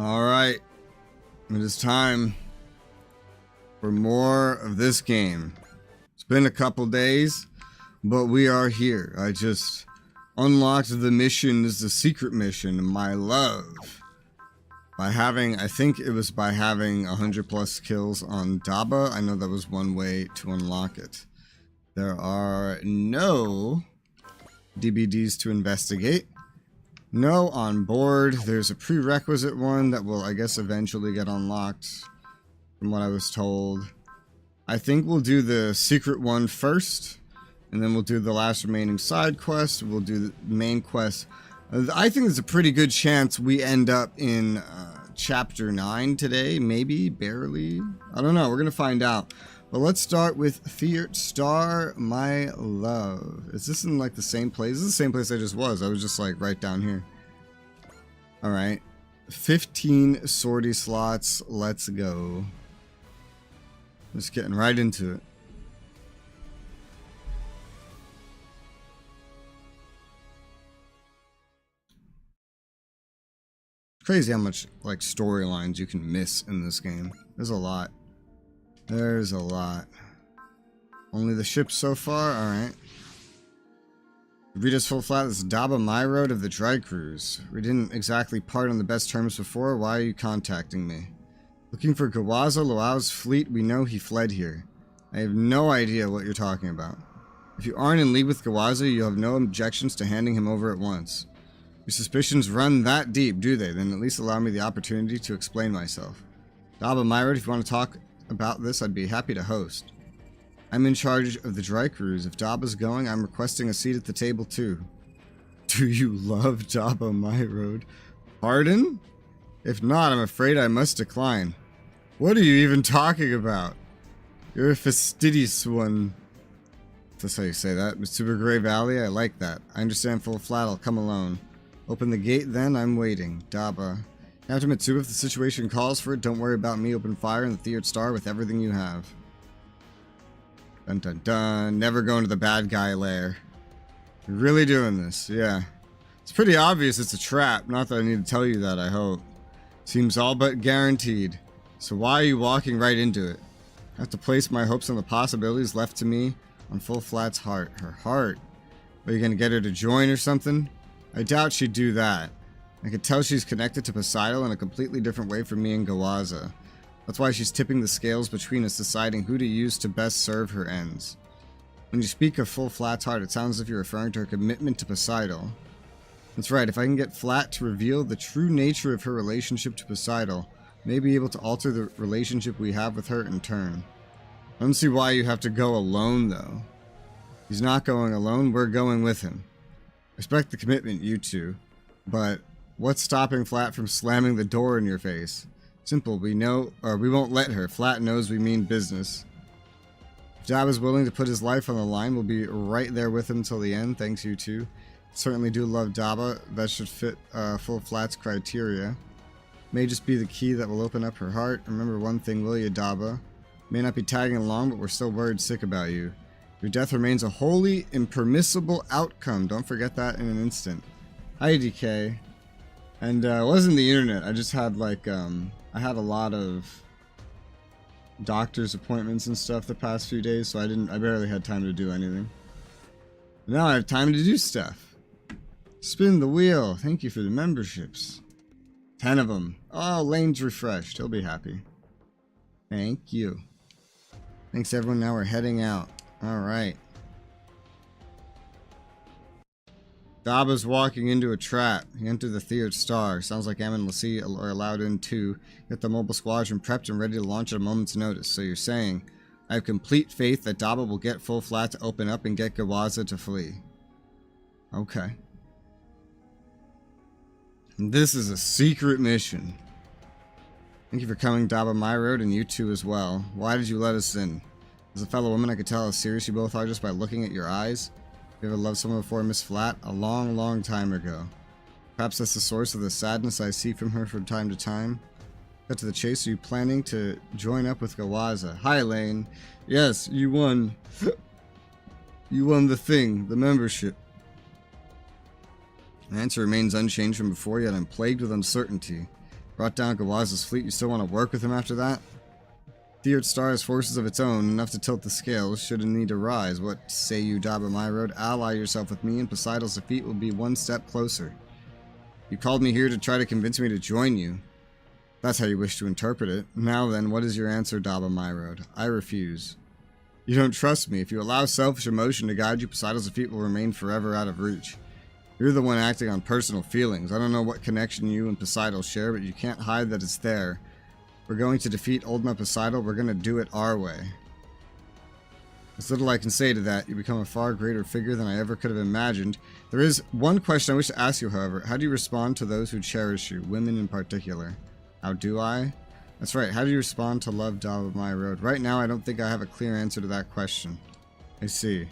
Alright, it is time for more of this game. It's been a couple days, but we are here. I just unlocked the mission, the secret mission, my love. By having, I think it was by having 100 plus kills on Daba. I know that was one way to unlock it. There are no DBDs to investigate. No on board. There's a prerequisite one that will, I guess, eventually get unlocked, from what I was told. I think we'll do the secret one first, and then we'll do the last remaining side quest. We'll do the main quest. I think there's a pretty good chance we end up in chapter 9 today, maybe, barely. I don't know. We're gonna find out. But let's start with Theatre Star, my love. Is this in like the same place? This is the same place I just was. I was just like right down here. Alright. 15 sortie slots. Let's go. Just getting right into it. Crazy how much like storylines you can miss in this game. There's a lot. There's a lot. Only the ships so far? Alright. Read us full flat. This is Daba My Road of the Dry Cruise. We didn't exactly part on the best terms before. Why are you contacting me? Looking for Gawaza Luao's fleet. We know he fled here. I have no idea what you're talking about. If you aren't in league with Gawaza, you have no objections to handing him over at once. Your suspicions run that deep, do they? Then at least allow me the opportunity to explain myself. Daba My Road, if you want to talk about this, I'd be happy to host. I'm in charge of the dry cruise. If Daba's going, I'm requesting a seat at the table too. Do you love Daba My Road? Pardon? If not, I'm afraid I must decline. What are you even talking about? You're a fastidious one. That's how you say that. Mitsuba Gray Valley, I like that. I understand full flat, I'll come alone. Open the gate then, I'm waiting. Daba. After Mitsuba, if the situation calls for it, don't worry about me. Open fire in the Theatre Star with everything you have. Dun dun dun. Never going to the bad guy lair. You're really doing this, yeah. It's pretty obvious it's a trap. Not that I need to tell you that, I hope. Seems all but guaranteed. So why are you walking right into it? I have to place my hopes on the possibilities left to me on Full Flat's heart. Her heart? Are you gonna get her to join or something? I doubt she'd do that. I could tell she's connected to Poseidon in a completely different way from me and Gawaza. That's why she's tipping the scales between us, deciding who to use to best serve her ends. When you speak of Full Flat's heart, it sounds as if you're referring to her commitment to Poseidon. That's right, if I can get Flat to reveal the true nature of her relationship to Poseidon, I may be able to alter the relationship we have with her in turn. I don't see why you have to go alone, though. He's not going alone, we're going with him. Respect the commitment, you two. But what's stopping Flat from slamming the door in your face? Simple, we won't let her. Flat knows we mean business. If Daba's willing to put his life on the line, we'll be right there with him till the end. Thanks, you two. Certainly do love Daba. That should fit Full Flat's criteria. May just be the key that will open up her heart. Remember one thing, will you, Daba? May not be tagging along, but we're still worried sick about you. Your death remains a wholly impermissible outcome. Don't forget that in an instant. Hi, DK. And it wasn't the internet. I just had like, I had a lot of doctor's appointments and stuff the past few days, so I barely had time to do anything. But now I have time to do stuff. Spin the wheel. Thank you for the memberships. 10 of them. Oh, Lane's refreshed. He'll be happy. Thank you. Thanks, everyone. Now we're heading out. Alright. Daba's walking into a trap. He entered the Theatre Star. Sounds like Am and Lassie are allowed in too. Get the mobile squadron prepped and ready to launch at a moment's notice. So you're saying, I have complete faith that Daba will get Full Flat to open up and get Gawaza to flee. Okay. And this is a secret mission. Thank you for coming, Daba My Road, and you too as well. Why did you let us in? As a fellow woman, I could tell how serious you both are just by looking at your eyes. You ever loved someone before Miss Flat? A long, long time ago. Perhaps that's the source of the sadness I see from her from time to time. Cut to the chase, are you planning to join up with Gawaza? Hi, Lane. Yes, you won. You won the thing, the membership. The answer remains unchanged from before, yet I'm plagued with uncertainty. Brought down Gawaza's fleet. You still want to work with him after that? Theurt's star has forces of its own, enough to tilt the scales should a need arise. What say you, Daba my road? Ally yourself with me, and Poseidon's defeat will be one step closer. You called me here to try to convince me to join you. That's how you wish to interpret it. Now then, what is your answer, Daba my road? I refuse. You don't trust me. If you allow selfish emotion to guide you, Poseidon's defeat will remain forever out of reach. You're the one acting on personal feelings. I don't know what connection you and Poseidon share, but you can't hide that it's there. We're going to defeat Oldma Poseidon. We're going to do it our way. There's little I can say to that. You become a far greater figure than I ever could have imagined. There is one question I wish to ask you, however. How do you respond to those who cherish you, women in particular? How do I? That's right. How do you respond to love, Daba my road? Right now, I don't think I have a clear answer to that question. I see.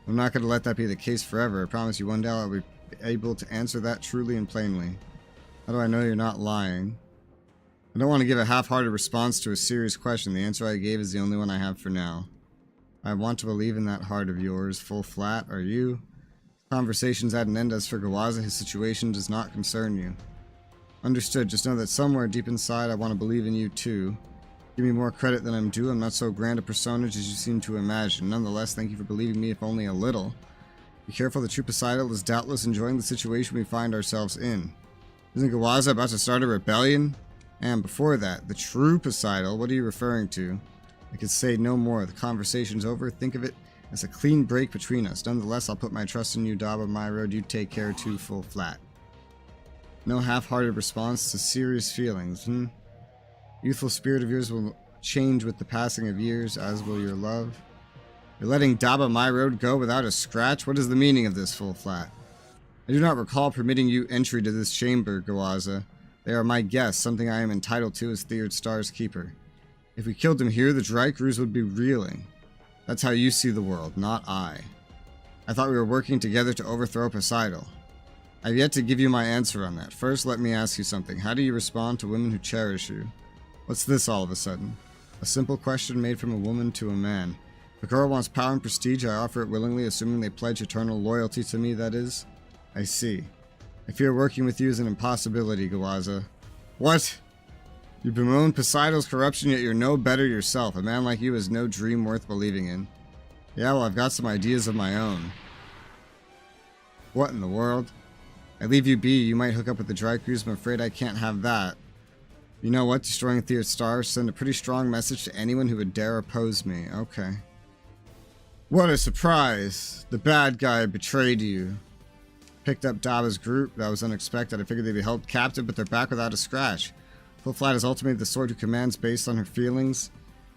I'm not going to let that be the case forever. I promise you one day I'll be able to answer that truly and plainly. How do I know you're not lying? I don't want to give a half-hearted response to a serious question. The answer I gave is the only one I have for now. I want to believe in that heart of yours. Full flat, are you? Conversations at an end. As for Gawaza, his situation does not concern you. Understood. Just know that somewhere deep inside I want to believe in you too. Give me more credit than I'm due. I'm not so grand a personage as you seem to imagine. Nonetheless, thank you for believing me, if only a little. Be careful, the true Poseidon is doubtless enjoying the situation we find ourselves in. Isn't Gawaza about to start a rebellion? And before that, the true Poseidon, what are you referring to? I could say no more. The conversation's over. Think of it as a clean break between us. Nonetheless, I'll put my trust in you, Daba my road. You take care too, full flat. No half-hearted response to serious feelings, Youthful spirit of yours will change with the passing of years, as will your love. You're letting Daba my road go without a scratch? What is the meaning of this, full flat? I do not recall permitting you entry to this chamber, Gawaza. They are my guests, something I am entitled to as Theurt's star's keeper. If we killed them here, the Drycrews would be reeling. That's how you see the world, not I. I thought we were working together to overthrow Poseidon. I've yet to give you my answer on that. First, let me ask you something. How do you respond to women who cherish you? What's this all of a sudden? A simple question made from a woman to a man. If a girl wants power and prestige, I offer it willingly, assuming they pledge eternal loyalty to me, that is. I see. I fear working with you is an impossibility, Gawaza. What? You bemoan Poseidon's corruption, yet you're no better yourself. A man like you has no dream worth believing in. Yeah, well, I've got some ideas of my own. What in the world? I leave you be. You might hook up with the Drycrews, but I'm afraid I can't have that. You know what? Destroying Theurt's star send a pretty strong message to anyone who would dare oppose me. Okay. What a surprise! The bad guy betrayed you. Picked up Daba's group. That was unexpected. I figured they'd be held captive, but they're back without a scratch. Full Flat is ultimately the sword who commands based on her feelings.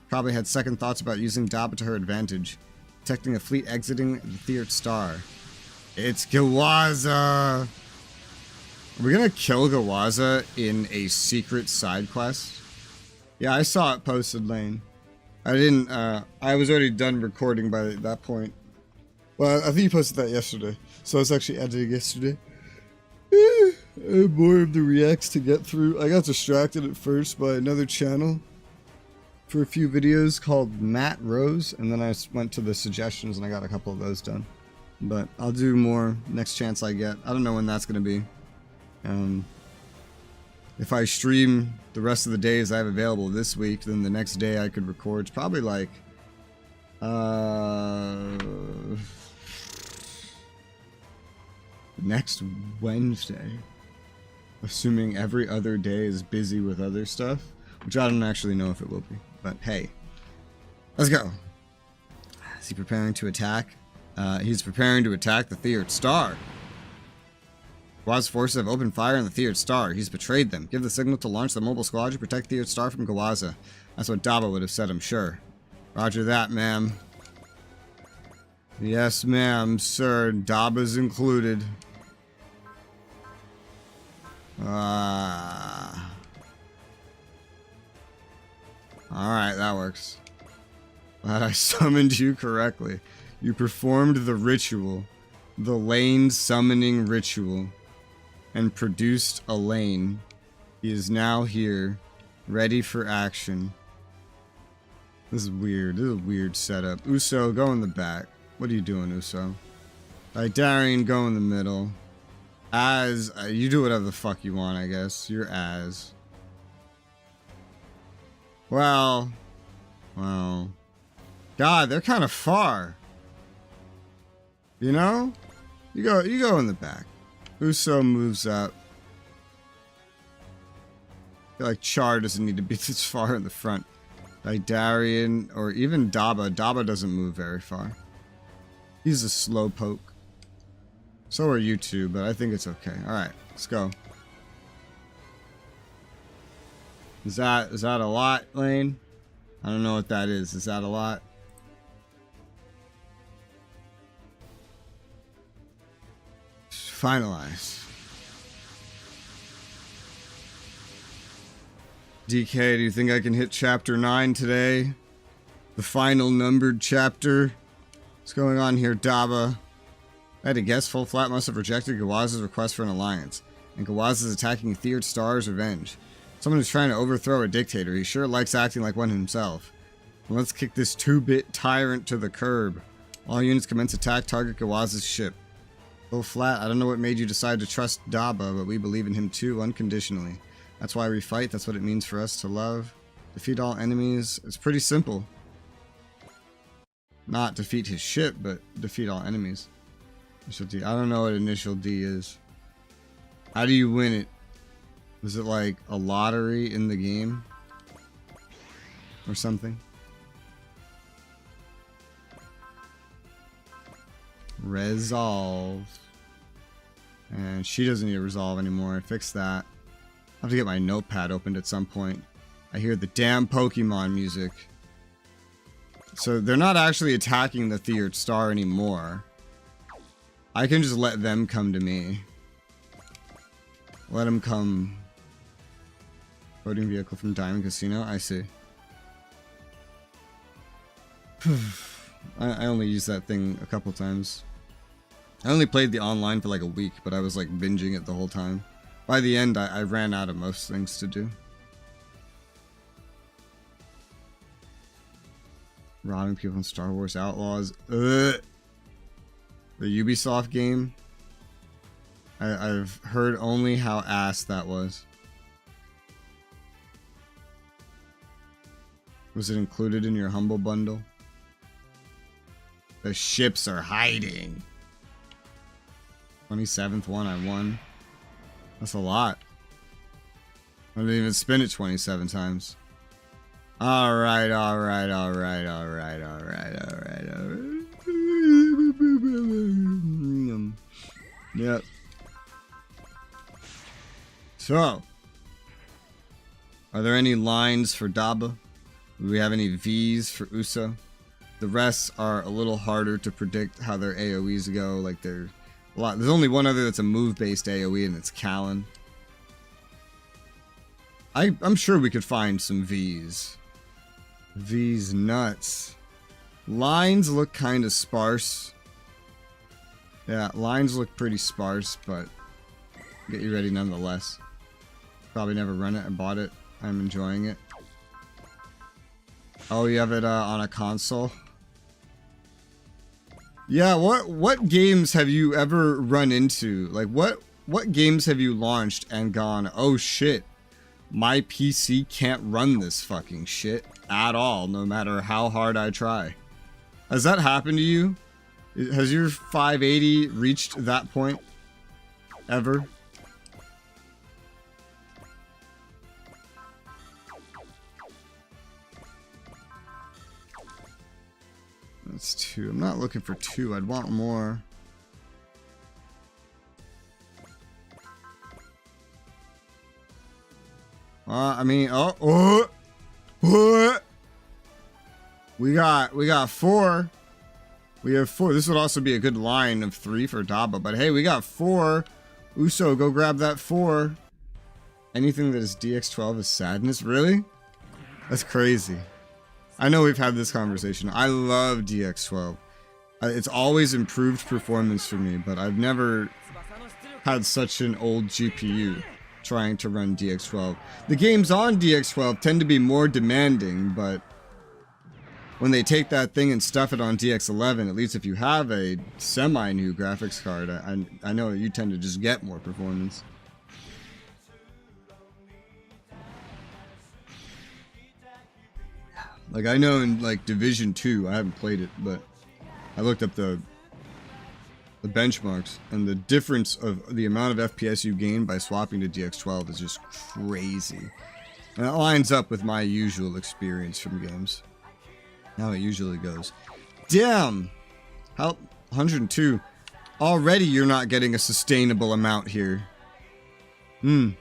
Probably had second thoughts about using Daba to her advantage. Detecting a fleet exiting the Theurt's star. It's Gawaza! Are we gonna kill Gawaza in a secret side quest? Yeah, I saw it posted, Lane. I didn't, I was already done recording by that point. Well, I think you posted that yesterday. So I was actually editing yesterday. More of the reacts to get through. I got distracted at first by another channel for a few videos called Matt Rose, and then I went to the suggestions and I got a couple of those done. But I'll do more next chance I get. I don't know when that's going to be. If I stream the rest of the days I have available this week, then the next day I could record. It's probably like next Wednesday, assuming every other day is busy with other stuff, which I don't actually know if it will be, but hey, let's go. Is he preparing to attack? He's preparing to attack the Theurt's star. Gawaza's forces have opened fire on the Theurt's star. He's betrayed them. Give the signal to launch the mobile squadron to protect Theurt's star from Gawaza. That's what Daba would have said, I'm sure. Roger that, ma'am. Yes, ma'am, sir. Daba's included. Alright, that works. Glad I summoned you correctly. You performed the ritual. The lane summoning ritual. And produced a lane. He is now here. Ready for action. This is weird. This is a weird setup. Uso, go in the back. What are you doing, Uso? Darian, go in the middle. Az, you do whatever the fuck you want, I guess. You're Az. Well. God, they're kind of far. You know? You go in the back. Uso moves up. I feel like Char doesn't need to be this far in the front. Like Darian or even Daba. Daba doesn't move very far. He's a slow poke. So are you two, but I think it's okay. Alright, let's go. Is that a lot, Lane? I don't know what that is. Is that a lot? Finalize. DK, do you think I can hit chapter 9 today? The final numbered chapter? What's going on here, Daba? I had to guess Full Flat must have rejected Gawaz's request for an alliance, and Gawaz is attacking Theur's Star's revenge. Someone who's trying to overthrow a dictator. He sure likes acting like one himself. Well, let's kick this 2-bit tyrant to the curb. All units commence attack, target Gawaz's ship. Full Flat, I don't know what made you decide to trust Daba, but we believe in him too, unconditionally. That's why we fight, that's what it means for us to love. Defeat all enemies. It's pretty simple. Not defeat his ship, but defeat all enemies. Initial D. I don't know what initial D is. How do you win it? Is it like a lottery in the game? Or something? Resolve. And she doesn't need to resolve anymore. I fixed that. I'll have to get my notepad opened at some point. I hear the damn Pokemon music. So they're not actually attacking the Theur's Star anymore. I can just let them come to me. Let them come. Voting vehicle from Diamond Casino. I see. I only used that thing a couple times. I only played the online for like a week, but I was like binging it the whole time. By the end, I ran out of most things to do. Robbing people in Star Wars Outlaws. Ugh. The Ubisoft game. I've heard only how ass that was. Was it included in your Humble Bundle? The ships are hiding. 27th one I won. That's a lot. I didn't even spin it 27 times. Alright. Yep. So, are there any lines for Daba? Do we have any V's for Uso? The rest are a little harder to predict how their AoEs go. Like they're a lot. There's only one other that's a move-based AoE, and it's Callan. I'm sure we could find some V's. V's nuts. Lines look kind of sparse. Yeah, lines look pretty sparse, but get you ready nonetheless. Probably never run it. I bought it. I'm enjoying it. Oh, you have it on a console? Yeah, what games have you ever run into? Like, what games have you launched and gone, oh shit, my PC can't run this fucking shit at all, no matter how hard I try? Has that happened to you? Has your 580 reached that point? Ever? That's 2. I'm not looking for 2. I'd want more. I mean, we got 4. We have 4. This would also be a good line of 3 for Daba, but hey, we got 4. Uso, go grab that 4. Anything that is DX12 is sadness? Really? That's crazy. I know we've had this conversation. I love DX12. It's always improved performance for me, but I've never had such an old GPU trying to run DX12. The games on DX12 tend to be more demanding, but when they take that thing and stuff it on DX11, at least if you have a semi-new graphics card, I know you tend to just get more performance. Like, I know in, like, Division 2, I haven't played it, but I looked up the benchmarks, and the difference of the amount of FPS you gain by swapping to DX12 is just crazy. And that lines up with my usual experience from games. How it usually goes. Damn! How? 102. Already you're not getting a sustainable amount here. Division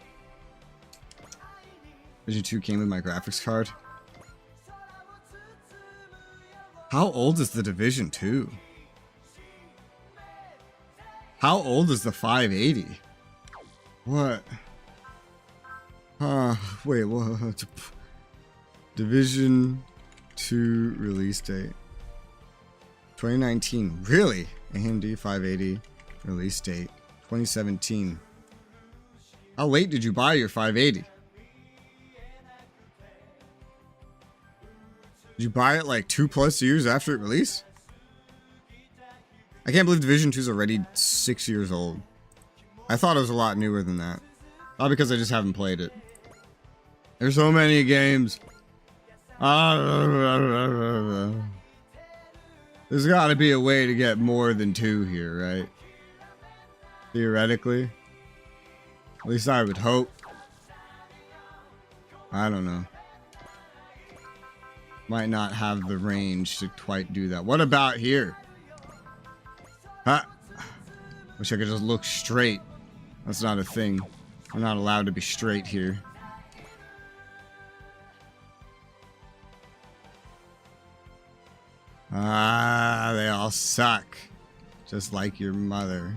2 came with my graphics card. How old is the Division 2? How old is the 580? What? Wait, what? Division 2 release date. 2019. Really? AMD 580 release date. 2017. How late did you buy your 580? Did you buy it like 2+ years after it released? I can't believe Division 2 is already 6 years old. I thought it was a lot newer than that. Not because I just haven't played it. There's so many games. There's got to be a way to get more than 2 here, right? Theoretically. At least I would hope. I don't know. Might not have the range to quite do that. What about here? Huh? Wish I could just look straight. That's not a thing. I'm not allowed to be straight here. Ah, they all suck. Just like your mother.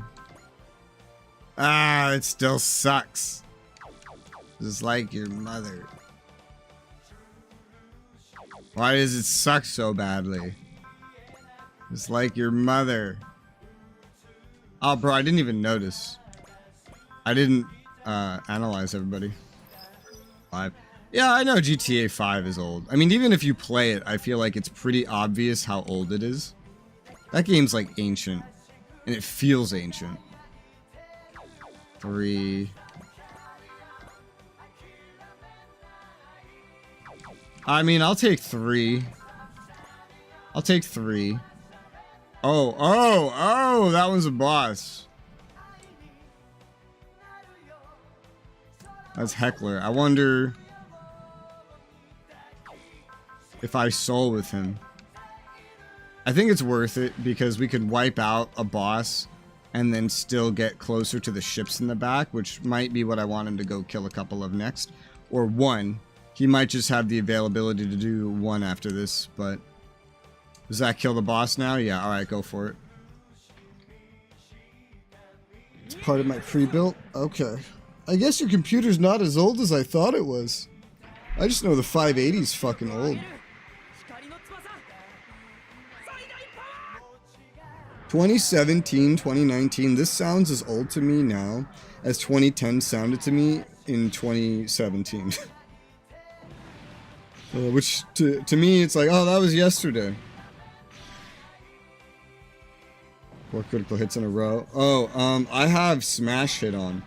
Ah, it still sucks. Just like your mother. Why does it suck so badly? Just like your mother. Oh, bro, I didn't even notice. I didn't analyze everybody. 5. Yeah, I know GTA 5 is old. I mean, even if you play it, I feel like it's pretty obvious how old it is. That game's like ancient. And it feels ancient. 3. I mean, I'll take 3. I'll take 3. Oh, that one's a boss. That's Heckler. I wonder if I soul with him. I think it's worth it because we could wipe out a boss and then still get closer to the ships in the back, which might be what I want him to go kill a couple of next. Or 1. He might just have the availability to do 1 after this, but... Does that kill the boss now? Yeah, alright, go for it. It's part of my pre-built? Okay. I guess your computer's not as old as I thought it was. I just know the 580's fucking old. 2017, 2019, this sounds as old to me now as 2010 sounded to me in 2017. Which, to me, it's like, oh, that was yesterday. 4 critical hits in a row. Oh, I have Smash Hit on,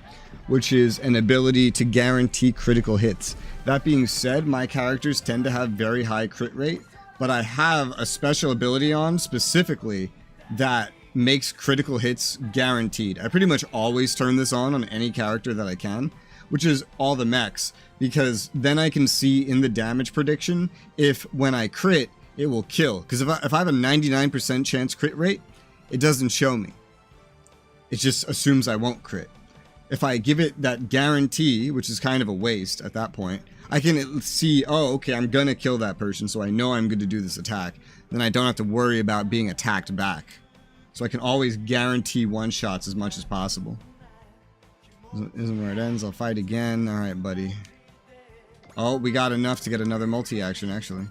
which is an ability to guarantee critical hits. That being said, my characters tend to have very high crit rate, but I have a special ability on specifically that makes critical hits guaranteed. I pretty much always turn this on any character that I can, which is all the mechs, because then I can see in the damage prediction if when I crit, it will kill. Because if I have a 99% chance crit rate, it doesn't show me. It just assumes I won't crit. If I give it that guarantee, which is kind of a waste at that point, I can see, oh, okay, I'm gonna kill that person, so I know I'm going to do this attack. Then I don't have to worry about being attacked back. So I can always guarantee one-shots as much as possible. Isn't where it ends. I'll fight again. Alright, buddy. Oh, we got enough to get another multi-action, actually.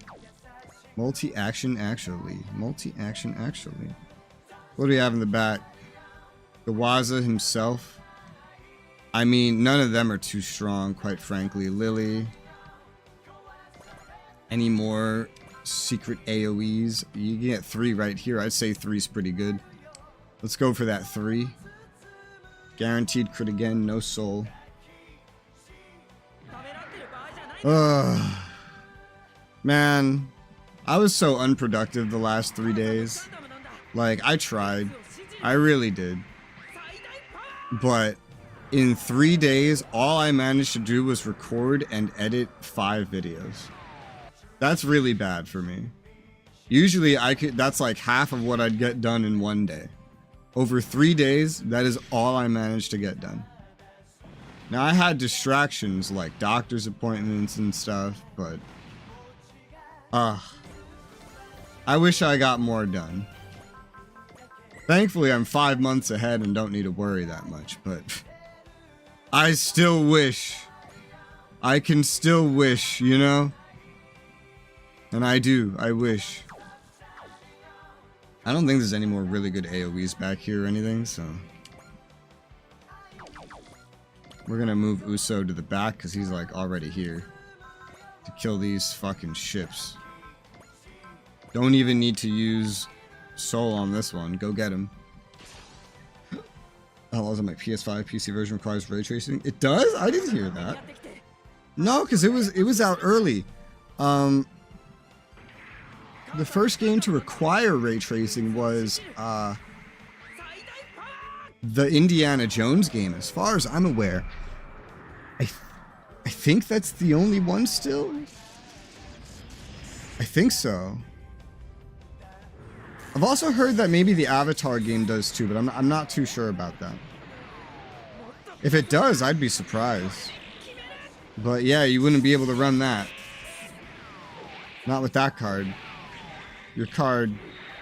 Multi-action, actually. Multi-action, actually. What do we have in the back? The Waza himself. I mean, none of them are too strong, quite frankly. Lily. Any more secret AoEs? You can get 3 right here. I'd say 3's pretty good. Let's go for that 3. Guaranteed crit again, no soul. Man. I was so unproductive the last 3 days. Like, I tried. I really did. But in 3 days, all I managed to do was record and edit 5 videos. That's really bad for me. Usually that's like half of what I'd get done in 1 day. Over 3 days, that is all I managed to get done. Now, I had distractions like doctor's appointments and stuff, but I wish I got more done. Thankfully, I'm 5 months ahead and don't need to worry that much, but I still wish. I can still wish, you know? And I do. I wish. I don't think there's any more really good AoEs back here or anything, so we're gonna move Uso to the back because he's like already here to kill these fucking ships. Don't even need to use Soul on this one. Go get him. Outlaws on my PS5 PC version requires ray tracing. It does? I didn't hear that. No, because it was out early. The first game to require ray tracing was the Indiana Jones game, as far as I'm aware. I think that's the only one still. I think so. I've also heard that maybe the Avatar game does too, but I'm not too sure about that. If it does, I'd be surprised. But yeah, you wouldn't be able to run that. Not with that card. Your card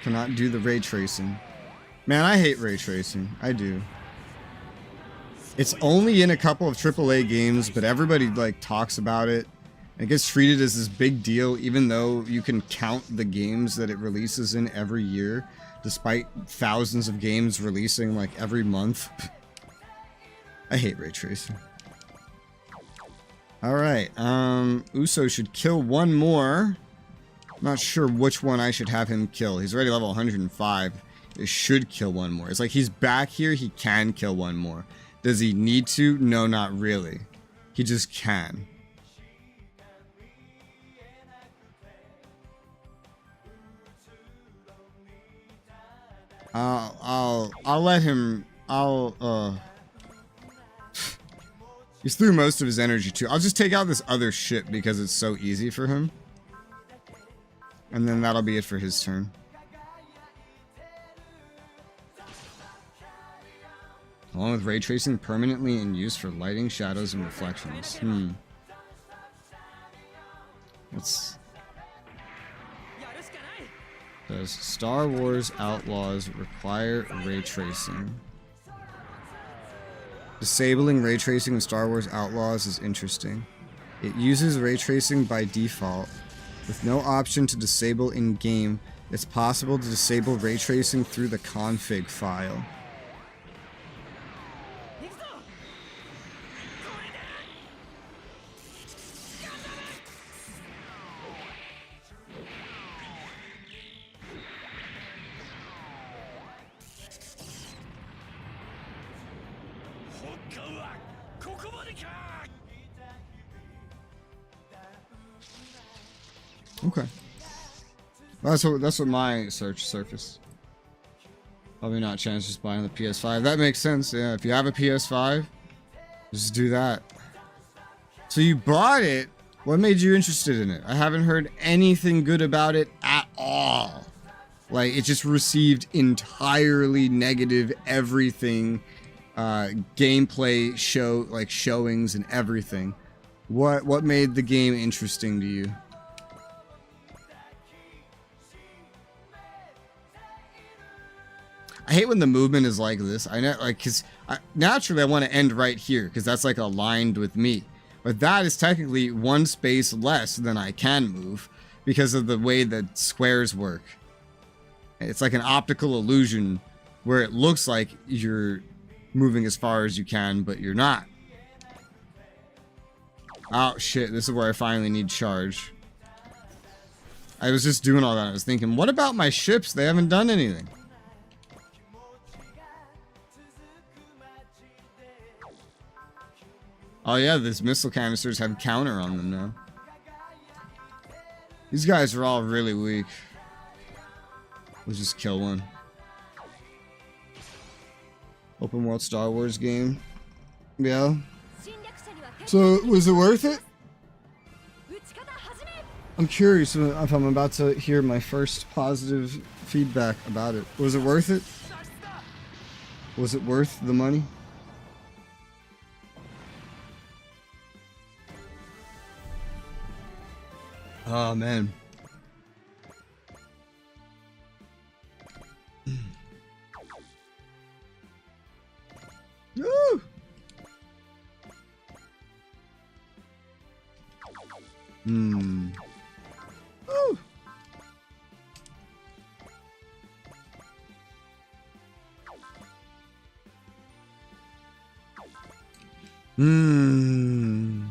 cannot do the ray tracing. Man, I hate ray tracing. I do. It's only in a couple of AAA games, but everybody like talks about it. It gets treated as this big deal, even though you can count the games that it releases in every year, despite thousands of games releasing like every month. I hate ray tracing. Alright, Uso should kill one more. Not sure which one I should have him kill. He's already level 105. It should kill one more. It's like he's back here, he can kill one more. Does he need to? No, not really. He just can. I'll let him, he's through most of his energy too. I'll just take out this other ship because it's so easy for him. And then that'll be it for his turn. Along with ray tracing permanently in use for lighting, shadows, and reflections. Does Star Wars Outlaws require ray tracing? Disabling ray tracing in Star Wars Outlaws is interesting. It uses ray tracing by default. With no option to disable in-game, it's possible to disable ray tracing through the config file. Okay. That's what my search surfaced. Probably not a chance just buying the PS5. That makes sense. Yeah, if you have a PS5, just do that. So you bought it. What made you interested in it? I haven't heard anything good about it at all. Like, it just received entirely negative everything. Gameplay showings and everything. What made the game interesting to you? I hate when the movement is like this. I know, like, because naturally I want to end right here because that's like aligned with me. But that is technically one space less than I can move because of the way that squares work. It's like an optical illusion where it looks like you're moving as far as you can, but you're not. Oh shit, this is where I finally need charge. I was just doing all that. I was thinking, what about my ships? They haven't done anything. Oh yeah, these missile canisters have counter on them now. These guys are all really weak. Let's just kill one. Open world Star Wars game. Yeah. So, was it worth it? I'm curious if I'm about to hear my first positive feedback about it. Was it worth it? Was it worth the money? Oh, man. Woo! Hmm. Woo! Hmm.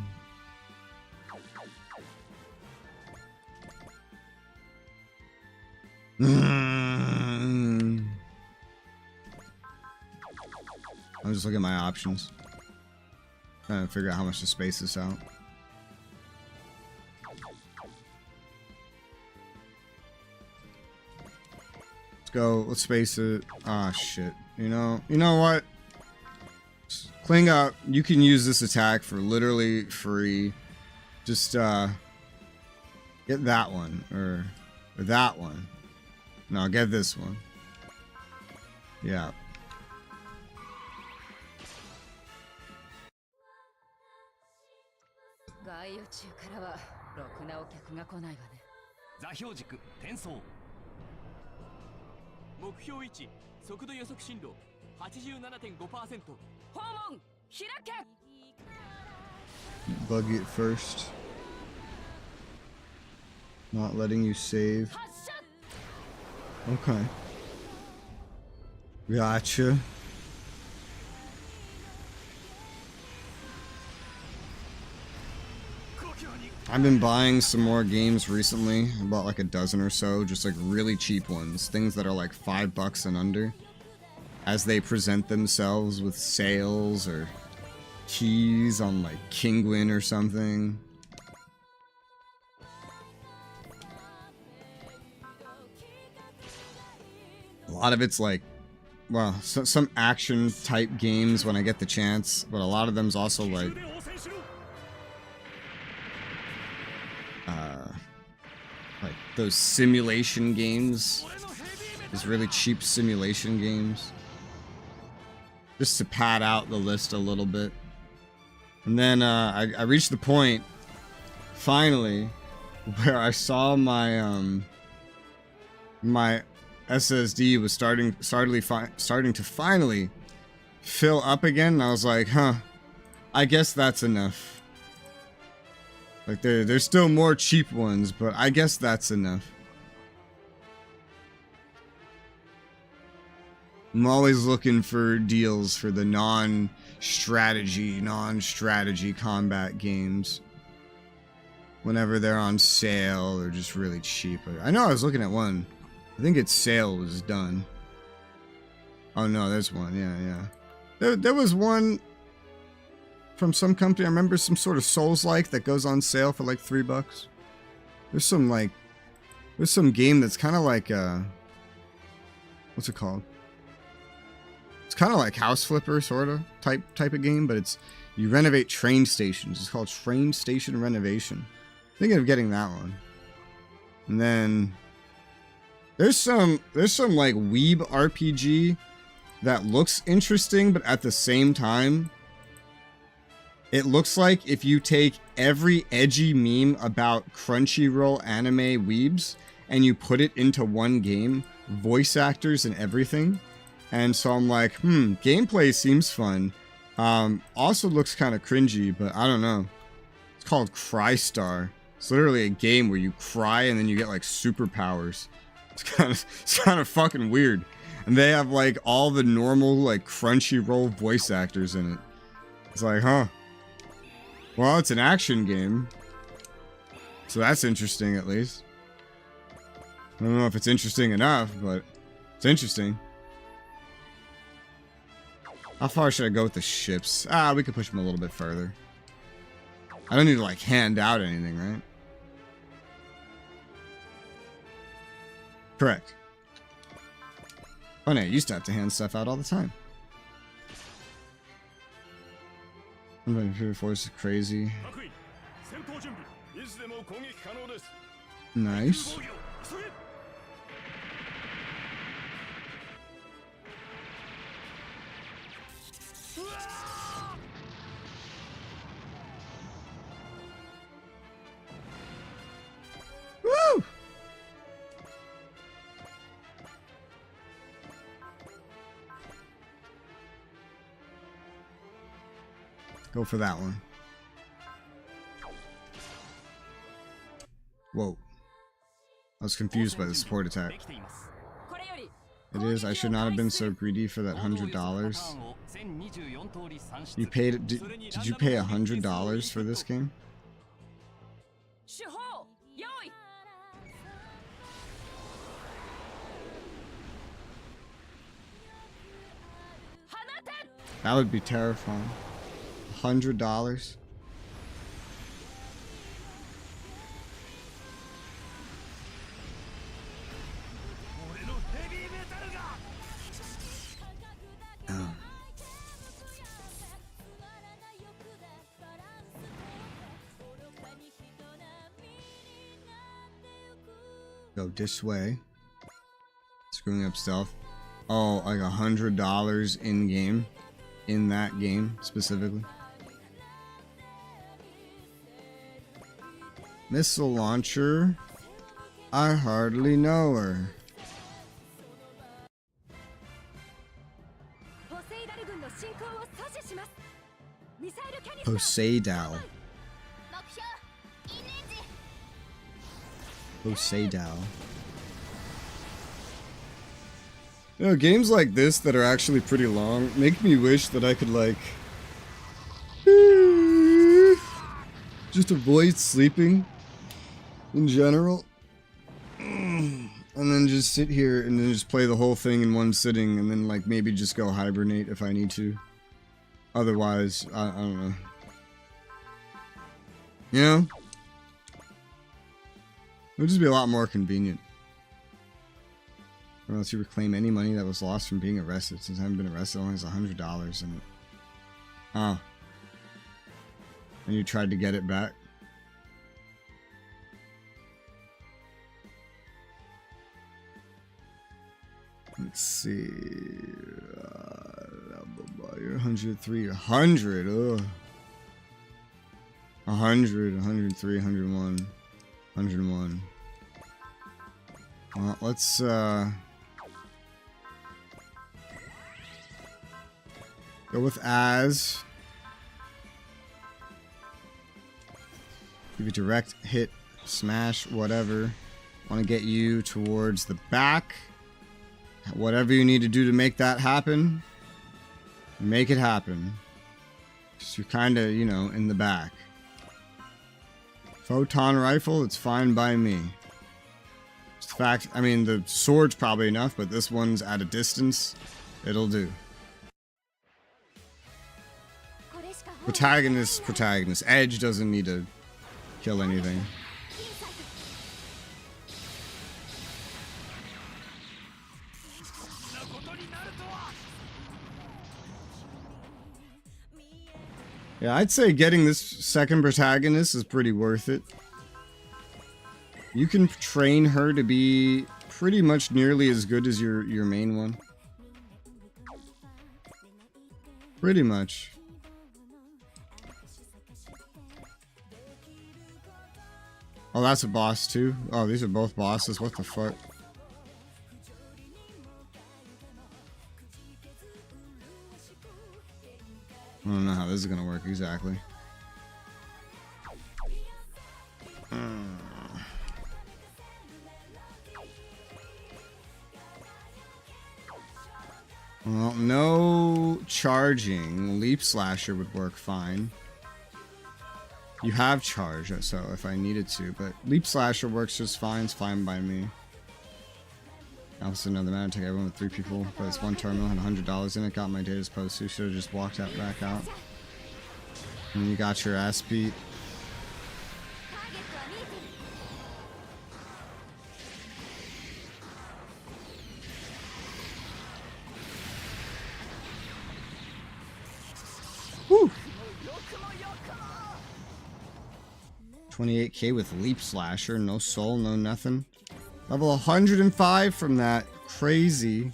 I'm just looking at my options. Trying to figure out how much to space this out. Let's go. Let's space it. Ah, shit. You know what? Cling up. You can use this attack for literally free. Just get that one or that one. No, get this one. Yeah. Buggy it first. Not letting you save. Okay. Gotcha. I've been buying some more games recently. I bought like a dozen or so, just like really cheap ones. Things that are like $5 and under. As they present themselves with sales or keys on like Kingwin or something. A lot of it's like, well, some action type games when I get the chance, but a lot of them's also like those simulation games. Those really cheap simulation games. Just to pad out the list a little bit. And then I reached the point, finally, where I saw my my SSD was starting to finally fill up again, and I was like, huh, I guess that's enough. Like there's still more cheap ones, but I guess that's enough. I'm always looking for deals for the non-strategy combat games. Whenever they're on sale or just really cheap. I know I was looking at one. I think its sale was done. Oh no, there's one. Yeah. There was one from some company. I remember some sort of Souls-like that goes on sale for like $3. There's some game that's kind of like what's it called? It's kind of like House Flipper sort of type of game, but it's you renovate train stations. It's called Train Station Renovation. Thinking of getting that one. And then there's some like weeb RPG that looks interesting, but at the same time it looks like if you take every edgy meme about Crunchyroll anime weebs and you put it into one game, voice actors and everything. And so I'm like, gameplay seems fun. Also looks kind of cringy, but I don't know. It's called Crystar. It's literally a game where you cry and then you get like superpowers. It's kind of fucking weird. And they have like all the normal like Crunchyroll voice actors in it. It's like, huh. Well, it's an action game. So that's interesting at least. I don't know if it's interesting enough, but it's interesting. How far should I go with the ships? We could push them a little bit further. I don't need to like hand out anything, right? Correct. Oh no, I used to have to hand stuff out all the time. My favorite force is crazy. Nice. Woo! Go for that one. Whoa. I was confused by the support attack. It is. I should not have been so greedy for that $100. You paid. Did you pay $100 for this game? That would be terrifying. $100. Oh. Go this way. Screwing up stealth. Oh, like $100 in game. In that game specifically. Missile launcher. I hardly know her. Poseidal. Poseidal. You know, games like this that are actually pretty long make me wish that I could, like, just avoid sleeping in general. And then just sit here and then just play the whole thing in one sitting and then, like, maybe just go hibernate if I need to. Otherwise, I don't know. You know? It would just be a lot more convenient. Unless you reclaim any money that was lost from being arrested. Since I haven't been arrested, it only has $100 in it. Oh. And you tried to get it back? Let's see. You're 103, 100. Ugh. 100, 103, 101, 101. Well, let's go with Az. Give you direct hit, smash, whatever. Want to get you towards the back. Whatever you need to do to make that happen, make it happen. Just you're kind of, you know, in the back. Photon rifle, it's fine by me. Just the fact, I mean, the sword's probably enough, but this one's at a distance. It'll do. Protagonist. Edge doesn't need to kill anything. Yeah, I'd say getting this second protagonist is pretty worth it. You can train her to be pretty much nearly as good as your main one. Pretty much. Oh, that's a boss too? Oh, these are both bosses. What the fuck? I don't know how this is gonna work exactly. Well, no charging. Leap Slasher would work fine. You have charge, so if I needed to, but Leap Slasher works just fine. It's fine by me. Also, another matter. Take everyone with 3 people. But it's one terminal, had $100 in it. Got my data's post. So should have just walked out back out. And you got your ass beat. 28k with Leap Slasher. No soul, no nothing. Level 105 from that. Crazy.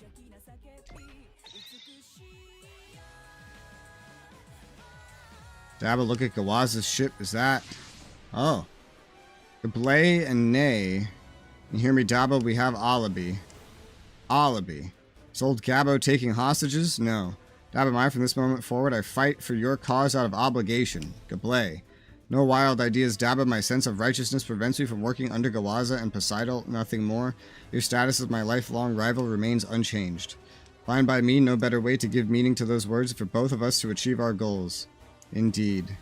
Dabba, look at Gawaza's ship. Is that... Oh. Gablay and Nay. You hear me, Dabba? We have Alibi. Alibi. Is old Gabbo taking hostages? No. Dabba, mine from this moment forward, I fight for your cause out of obligation. Gablay. No wild ideas, Dabba. My sense of righteousness prevents me from working under Gawaza and Poseidon, nothing more. Your status as my lifelong rival remains unchanged. Fine by me, no better way to give meaning to those words for both of us to achieve our goals. Indeed.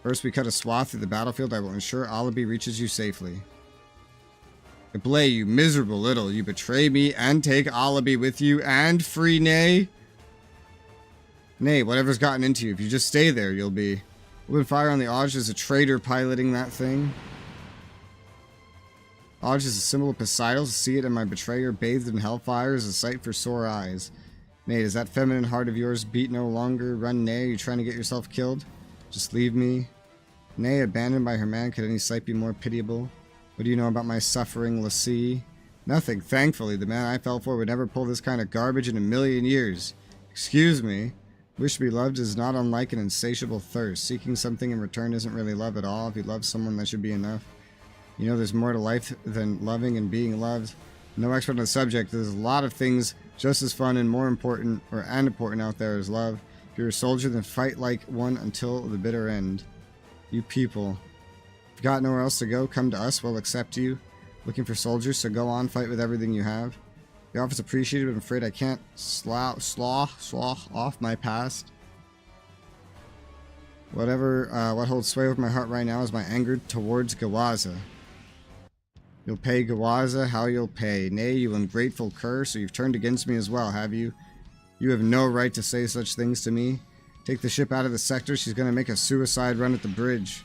First we cut a swath through the battlefield. I will ensure Alibi reaches you safely. Gablay, you miserable little. You betray me and take Alibi with you and free Nay. Nay, whatever's gotten into you. If you just stay there, you'll be... Open fire on the Odge. There's a traitor piloting that thing. Odge is a symbol of Poseidon. To see it in my betrayer bathed in hellfire is a sight for sore eyes. Nay, does that feminine heart of yours beat no longer? Run, Nay. Are you trying to get yourself killed? Just leave me. Nay, abandoned by her man. Could any sight be more pitiable? What do you know about my suffering, Lassie? Nothing. Thankfully, the man I fell for would never pull this kind of garbage in a million years. Excuse me. Wish to be loved is not unlike an insatiable thirst. Seeking something in return isn't really love at all. If you love someone, that should be enough. You know there's more to life than loving and being loved. No expert on the subject, there's a lot of things just as fun and more important, and important out there as love. If you're a soldier, then fight like one until the bitter end. You people. If you've got nowhere else to go, come to us, we'll accept you. Looking for soldiers, so go on, fight with everything you have. The offer's appreciated, but I'm afraid I can't slough off my past. What holds sway over my heart right now is my anger towards Gawaza. You'll pay Gawaza how you'll pay. Nay, you ungrateful cur, so you've turned against me as well, have you? You have no right to say such things to me. Take the ship out of the sector, she's gonna make a suicide run at the bridge.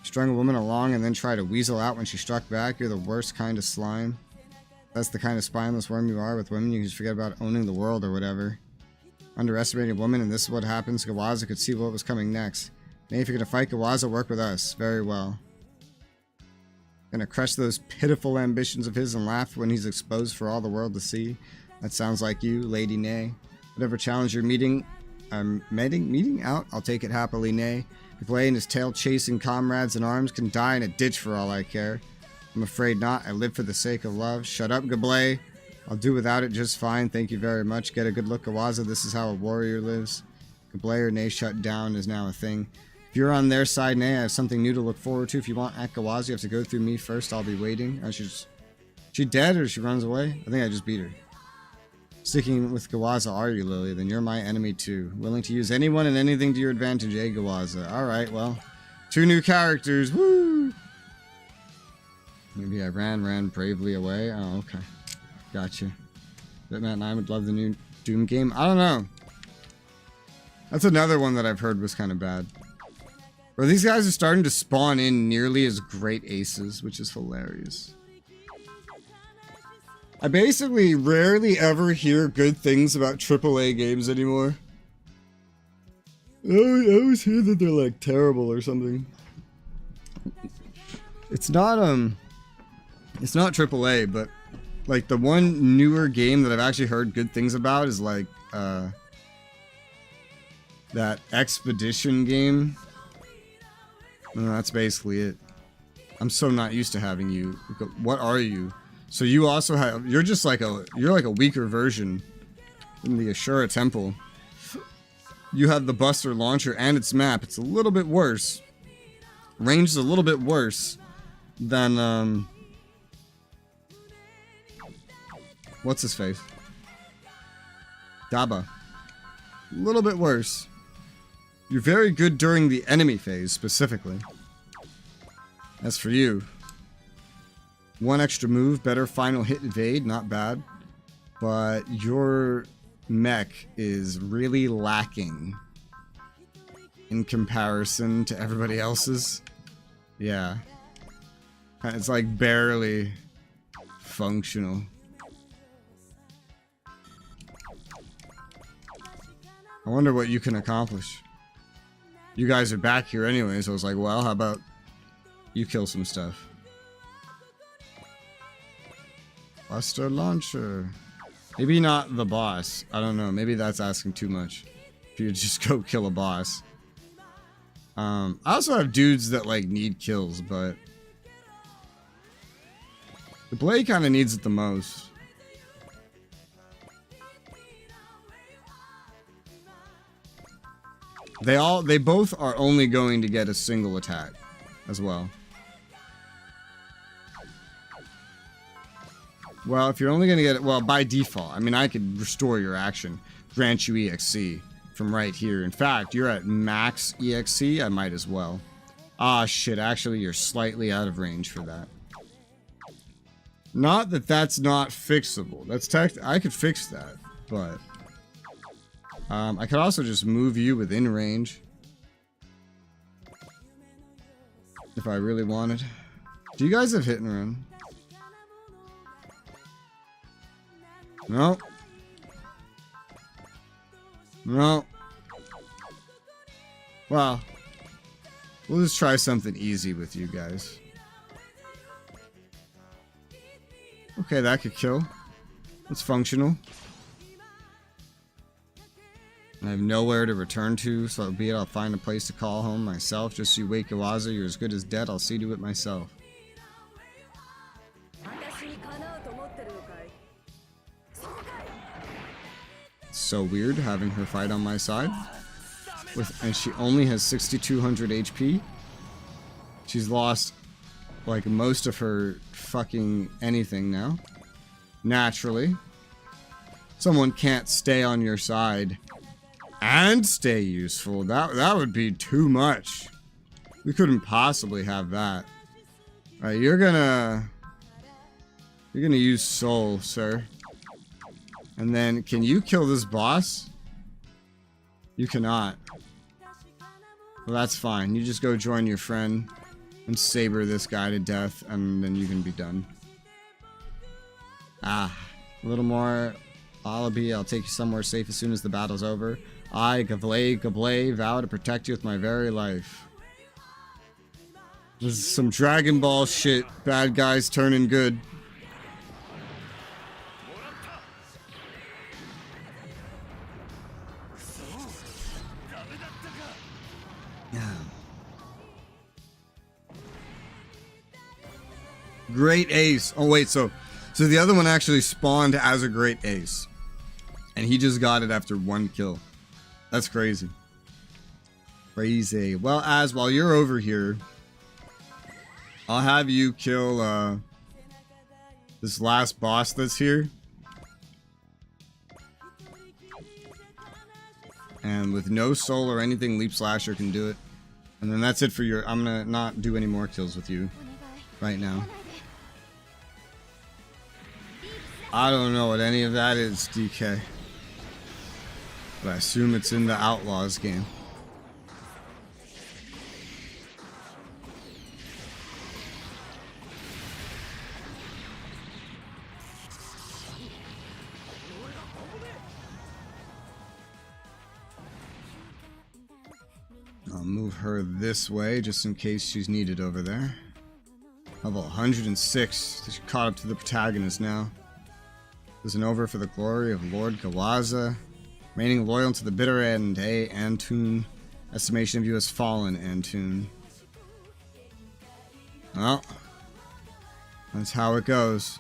Strung a woman along and then try to weasel out when she struck back. You're the worst kind of slime. That's the kind of spineless worm you are with women. You can just forget about owning the world or whatever. Underestimating a woman, and this is what happens. Gawaza could see what was coming next. Nay, if you're gonna fight Gawaza, work with us. Very well. Gonna crush those pitiful ambitions of his and laugh when he's exposed for all the world to see. That sounds like you, Lady Nay. Whatever challenge you're meeting out, I'll take it happily, Nay. Gablay and his tail-chasing comrades in arms can die in a ditch for all I care. I'm afraid not. I live for the sake of love. Shut up, Gablay. I'll do without it just fine. Thank you very much. Get a good look, Gawaza. This is how a warrior lives. Gablay or Nay shut down is now a thing. If you're on their side, Nay, I have something new to look forward to. If you want at Gawaza, you have to go through me first. I'll be waiting. She dead or she runs away? I think I just beat her. Sticking with Gawaza, are you, Lily? Then you're my enemy too. Willing to use anyone and anything to your advantage, eh, Gawaza? Alright, well. 2 new characters. Woo! Maybe I ran bravely away. Oh, okay. Gotcha. That Matt and I would love the new Doom game. I don't know. That's another one that I've heard was kind of bad. Or these guys are starting to spawn in nearly as great aces, which is hilarious. I basically rarely ever hear good things about AAA games anymore. I always hear that they're like terrible or something. It's not AAA, but like the one newer game that I've actually heard good things about is like that Expedition game. And that's basically it. I'm so not used to having you. What are you? So you also have, you're like a weaker version in the Ashura Temple. You have the Buster launcher and its map. It's a little bit worse. Range is a little bit worse than what's his face? Dabba. A little bit worse. You're very good during the enemy phase, specifically. As for you, 1 extra move, better final hit evade, not bad. But your mech is really lacking in comparison to everybody else's. Yeah. It's like barely functional. I wonder what you can accomplish. You guys are back here anyway, so I was like, well, how about You kill some stuff. Buster Launcher. Maybe not the boss. I don't know. Maybe that's asking too much. If you just go kill a boss. I also have dudes that like need kills, but the blade kind of needs it the most. They both are only going to get a single attack as well. Well, if you're only going to get it, well, by default, I mean, I could restore your action, grant you EXC from right here. In fact, you're at max EXC, I might as well. Ah, shit, actually, you're slightly out of range for that. Not that that's not fixable. That's I could fix that, but I could also just move you within range if I really wanted. Do you guys have hit and run? No. No. Well, we'll just try something easy with you guys. Okay, that could kill. It's functional. I have nowhere to return to, so be it I'll find a place to call home myself. Just so you wake Iwaza, you're as good as dead. I'll see to it myself. It's so weird having her fight on my side. And she only has 6,200 HP. She's lost like most of her fucking anything now. Naturally. Someone can't stay on your side and stay useful. That would be too much. We couldn't possibly have that. Alright, you're gonna use soul, sir. And then, can you kill this boss? You cannot. Well, that's fine. You just go join your friend and saber this guy to death, and then you can be done. Ah, a little more alibi. I'll take you somewhere safe as soon as the battle's over. I, Gablé, vow to protect you with my very life. This is some Dragon Ball shit. Bad guys turning good. Great ace. Oh wait, so the other one actually spawned as a great ace. And he just got it after one kill. That's crazy. Crazy. Well, while you're over here, I'll have you kill this last boss that's here. And with no soul or anything, Leap Slasher can do it. And then that's it for your... I'm gonna not do any more kills with you right now. I don't know what any of that is, DK. But I assume it's in the Outlaws game. I'll move her this way just in case she's needed over there. Level 106. She caught up to the protagonist now. Isn't over for the glory of Lord Gawaza. Remaining loyal to the bitter end, Antun. Estimation of you has fallen, Antun. Well, that's how it goes.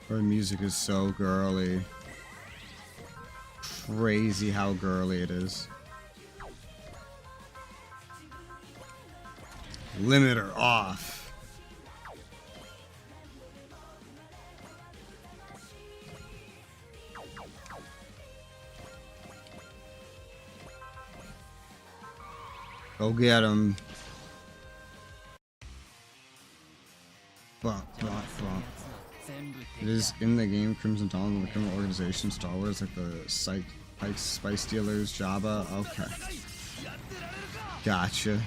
Her music is so girly. Crazy how girly it is. Limit her off. Go get him. Bump, bump, bump. It is in the game Crimson Dawn, the criminal organization, Star Wars, like the Spice Dealers, Jabba. Okay. Gotcha.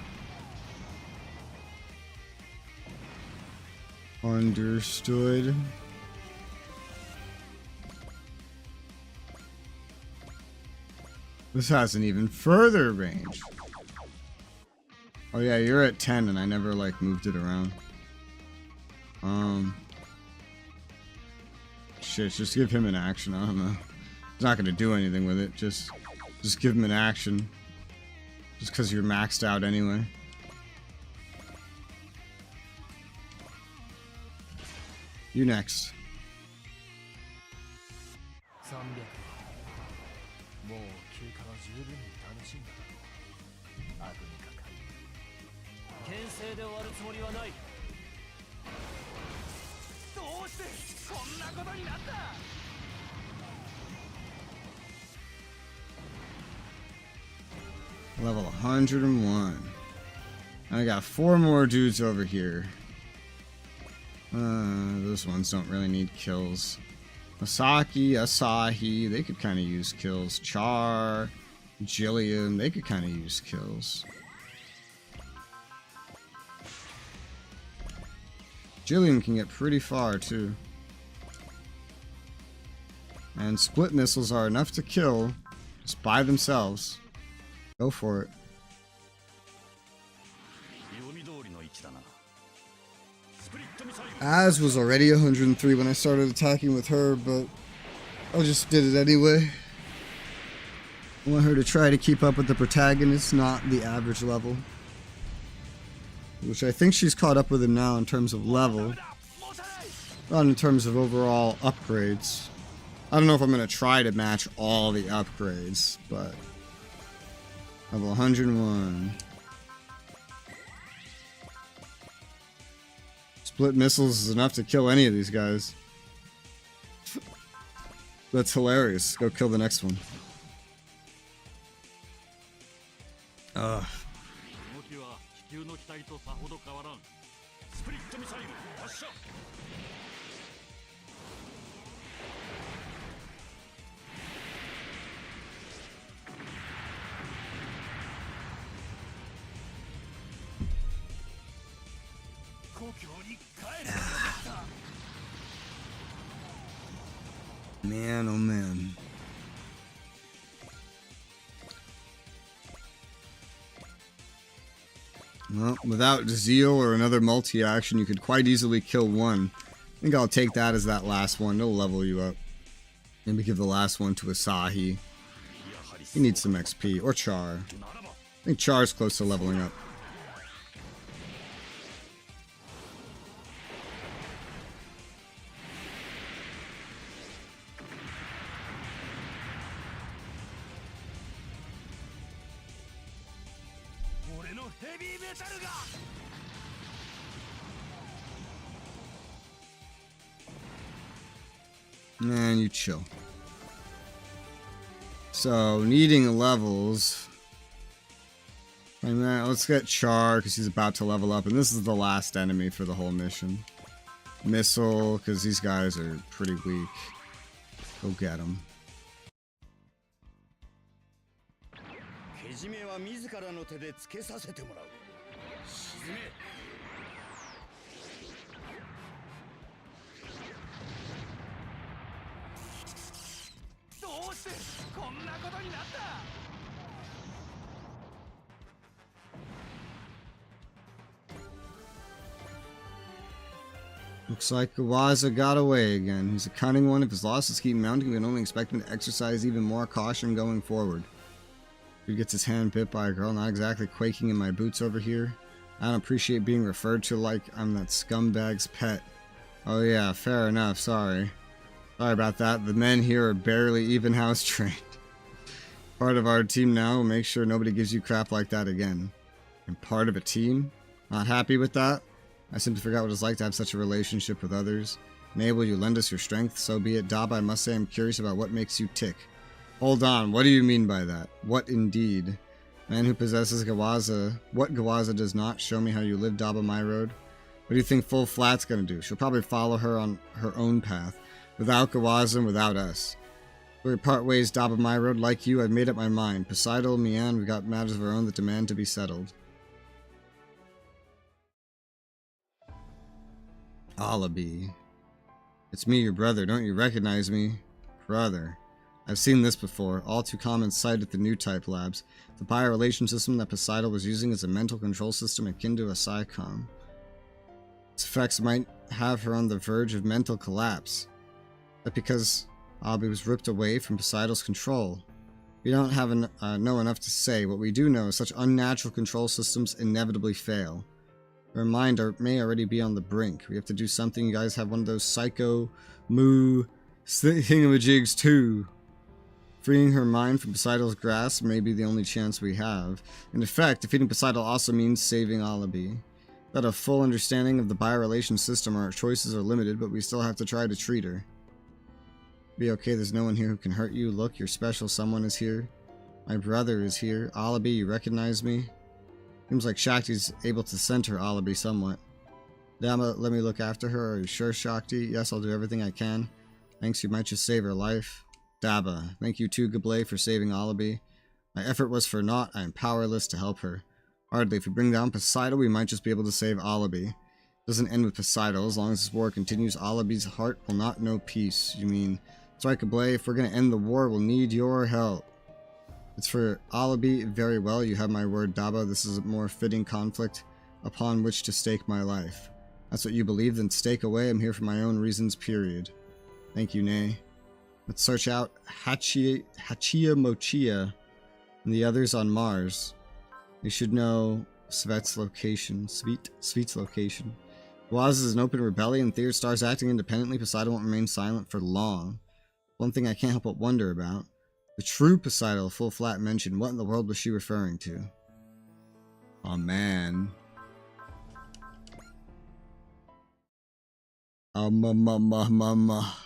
This has an even further range. Oh yeah, you're at 10 and I never like moved it around. Shit, just give him an action. I don't know. He's not gonna do anything with it. Just give him an action. Just because you're maxed out anyway. You next. Level 101. I got 4 more dudes over here. Those ones don't really need kills. Masaki, Asahi, they could kind of use kills. Char, Jillian, they could kind of use kills. Jillian can get pretty far too. And split missiles are enough to kill just by themselves. Go for it. Az was already 103 when I started attacking with her, but I just did it anyway. I want her to try to keep up with the protagonist, not the average level. Which I think she's caught up with him now in terms of level. Not in terms of overall upgrades. I don't know if I'm going to try to match all the upgrades, but... Level 101. Split missiles is enough to kill any of these guys. That's hilarious. Go kill the next one. Ugh. Man, oh man. Well, without Zeal or another multi-action, you could quite easily kill one. I think I'll take that as that last one. It'll level you up. Maybe give the last one to Asahi. He needs some XP. Or Char. I think Char's close to leveling up. Man, you chill. So, needing levels. Let's get Char, because he's about to level up. And this is the last enemy for the whole mission. Missile, because these guys are pretty weak. Go get them. Looks like Gawaza got away again. He's a cunning one. If his losses keep mounting, we can only expect him to exercise even more caution going forward. He gets his hand bit by a girl, not exactly quaking in my boots over here. I don't appreciate being referred to like I'm that scumbag's pet. Oh yeah, fair enough, sorry. Sorry about that. The men here are barely even house trained. Part of our team now will make sure nobody gives you crap like that again. And part of a team? Not happy with that? I simply forgot what it's like to have such a relationship with others. Mabel, you lend us your strength, so be it. Dab, I must say I'm curious about what makes you tick. Hold on, what do you mean by that? What indeed? Man who possesses Gawaza. What Gawaza does not? Show me how you live, Daba my road. What do you think Full Flat's gonna do? She'll probably follow her on her own path. Without Gawaza and without us. We part ways, Daba my road. Like you, I've made up my mind. Poseidon, Mian, we've got matters of our own that demand to be settled. Alabi. It's me, your brother. Don't you recognize me? Brother. I've seen this before, all too common sight at the new type labs. The biorelation system that Poseidon was using is a mental control system akin to a psychom. Its effects might have her on the verge of mental collapse. But because Albie was ripped away from Poseidon's control, we don't have know enough to say. What we do know is such unnatural control systems inevitably fail. Her mind may already be on the brink. We have to do something. You guys have one of those psycho moo thingamajigs too. Freeing her mind from Poseidon's grasp may be the only chance we have. In effect, defeating Poseidon also means saving Alibi. Without a full understanding of the biorelation system, our choices are limited, but we still have to try to treat her. Be okay, there's no one here who can hurt you. Look, you're special, someone is here. My brother is here. Alibi, you recognize me? Seems like Shakti's able to center Alibi somewhat. Dama, let me look after her. Are you sure, Shakti? Yes, I'll do everything I can. Thanks, you might just save her life. Daba, thank you too, Gablé, for saving Alibi. My effort was for naught. I am powerless to help her. Hardly. If we bring down Poseidon, we might just be able to save Alibi. It doesn't end with Poseidon. As long as this war continues, Alibi's heart will not know peace. You mean... That's right, Gablé. If we're going to end the war, we'll need your help. It's for Alibi. Very well. You have my word, Daba. This is a more fitting conflict upon which to stake my life. That's what you believe, then stake away. I'm here for my own reasons, period. Thank you, Nay. Let's search out Hachia Mochia and the others on Mars. We should know Svet's location. Sweet's location. Waz is an open rebellion. Theor stars acting independently. Poseidon won't remain silent for long. One thing I can't help but wonder about. The true Poseidon, full flat mention. What in the world was she referring to? Oh man.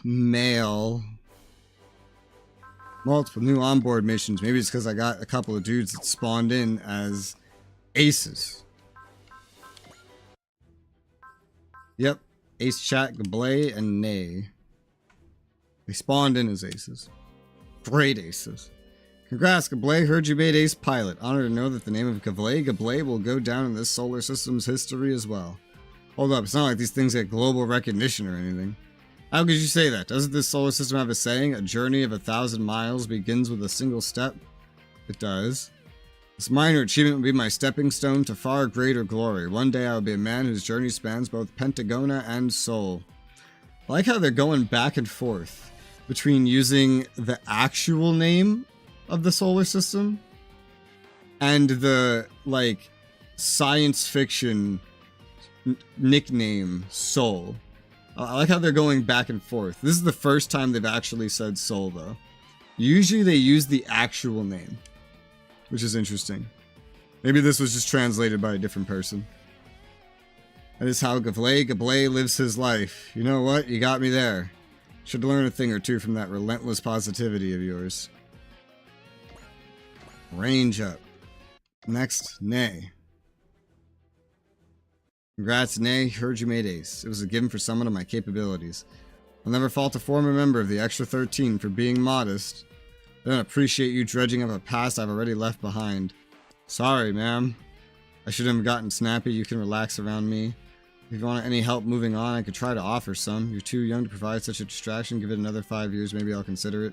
Male. Multiple new onboard missions. Maybe it's because I got a couple of dudes that spawned in as aces. Yep. Ace Chat, Gablé, and Nay. They spawned in as aces. Great aces. Congrats, Gablé. Heard you made ace pilot. Honored to know that the name of Gablé will go down in this solar system's history as well. Hold up, it's not like these things get global recognition or anything. How could you say that? Doesn't this solar system have a saying? A journey of 1,000 miles begins with a single step? It does. This minor achievement will be my stepping stone to far greater glory. One day I will be a man whose journey spans both Pentagona and Sol. I like how they're going back and forth between using the actual name of the solar system and the, like, science fiction nickname Sol. I like how they're going back and forth. This is the first time they've actually said Sol, though. Usually they use the actual name, which is interesting. Maybe this was just translated by a different person. That is how Gablé lives his life. You know what? You got me there. Should learn a thing or two from that relentless positivity of yours. Range up. Next, Nay. Congrats, Nay. Heard you made ace. It was a given for someone of my capabilities. I'll never fault a former member of the Extra 13 for being modest. I don't appreciate you dredging up a past I've already left behind. Sorry, ma'am. I shouldn't have gotten snappy. You can relax around me. If you want any help moving on, I could try to offer some. You're too young to provide such a distraction. Give it another 5 years, maybe I'll consider it.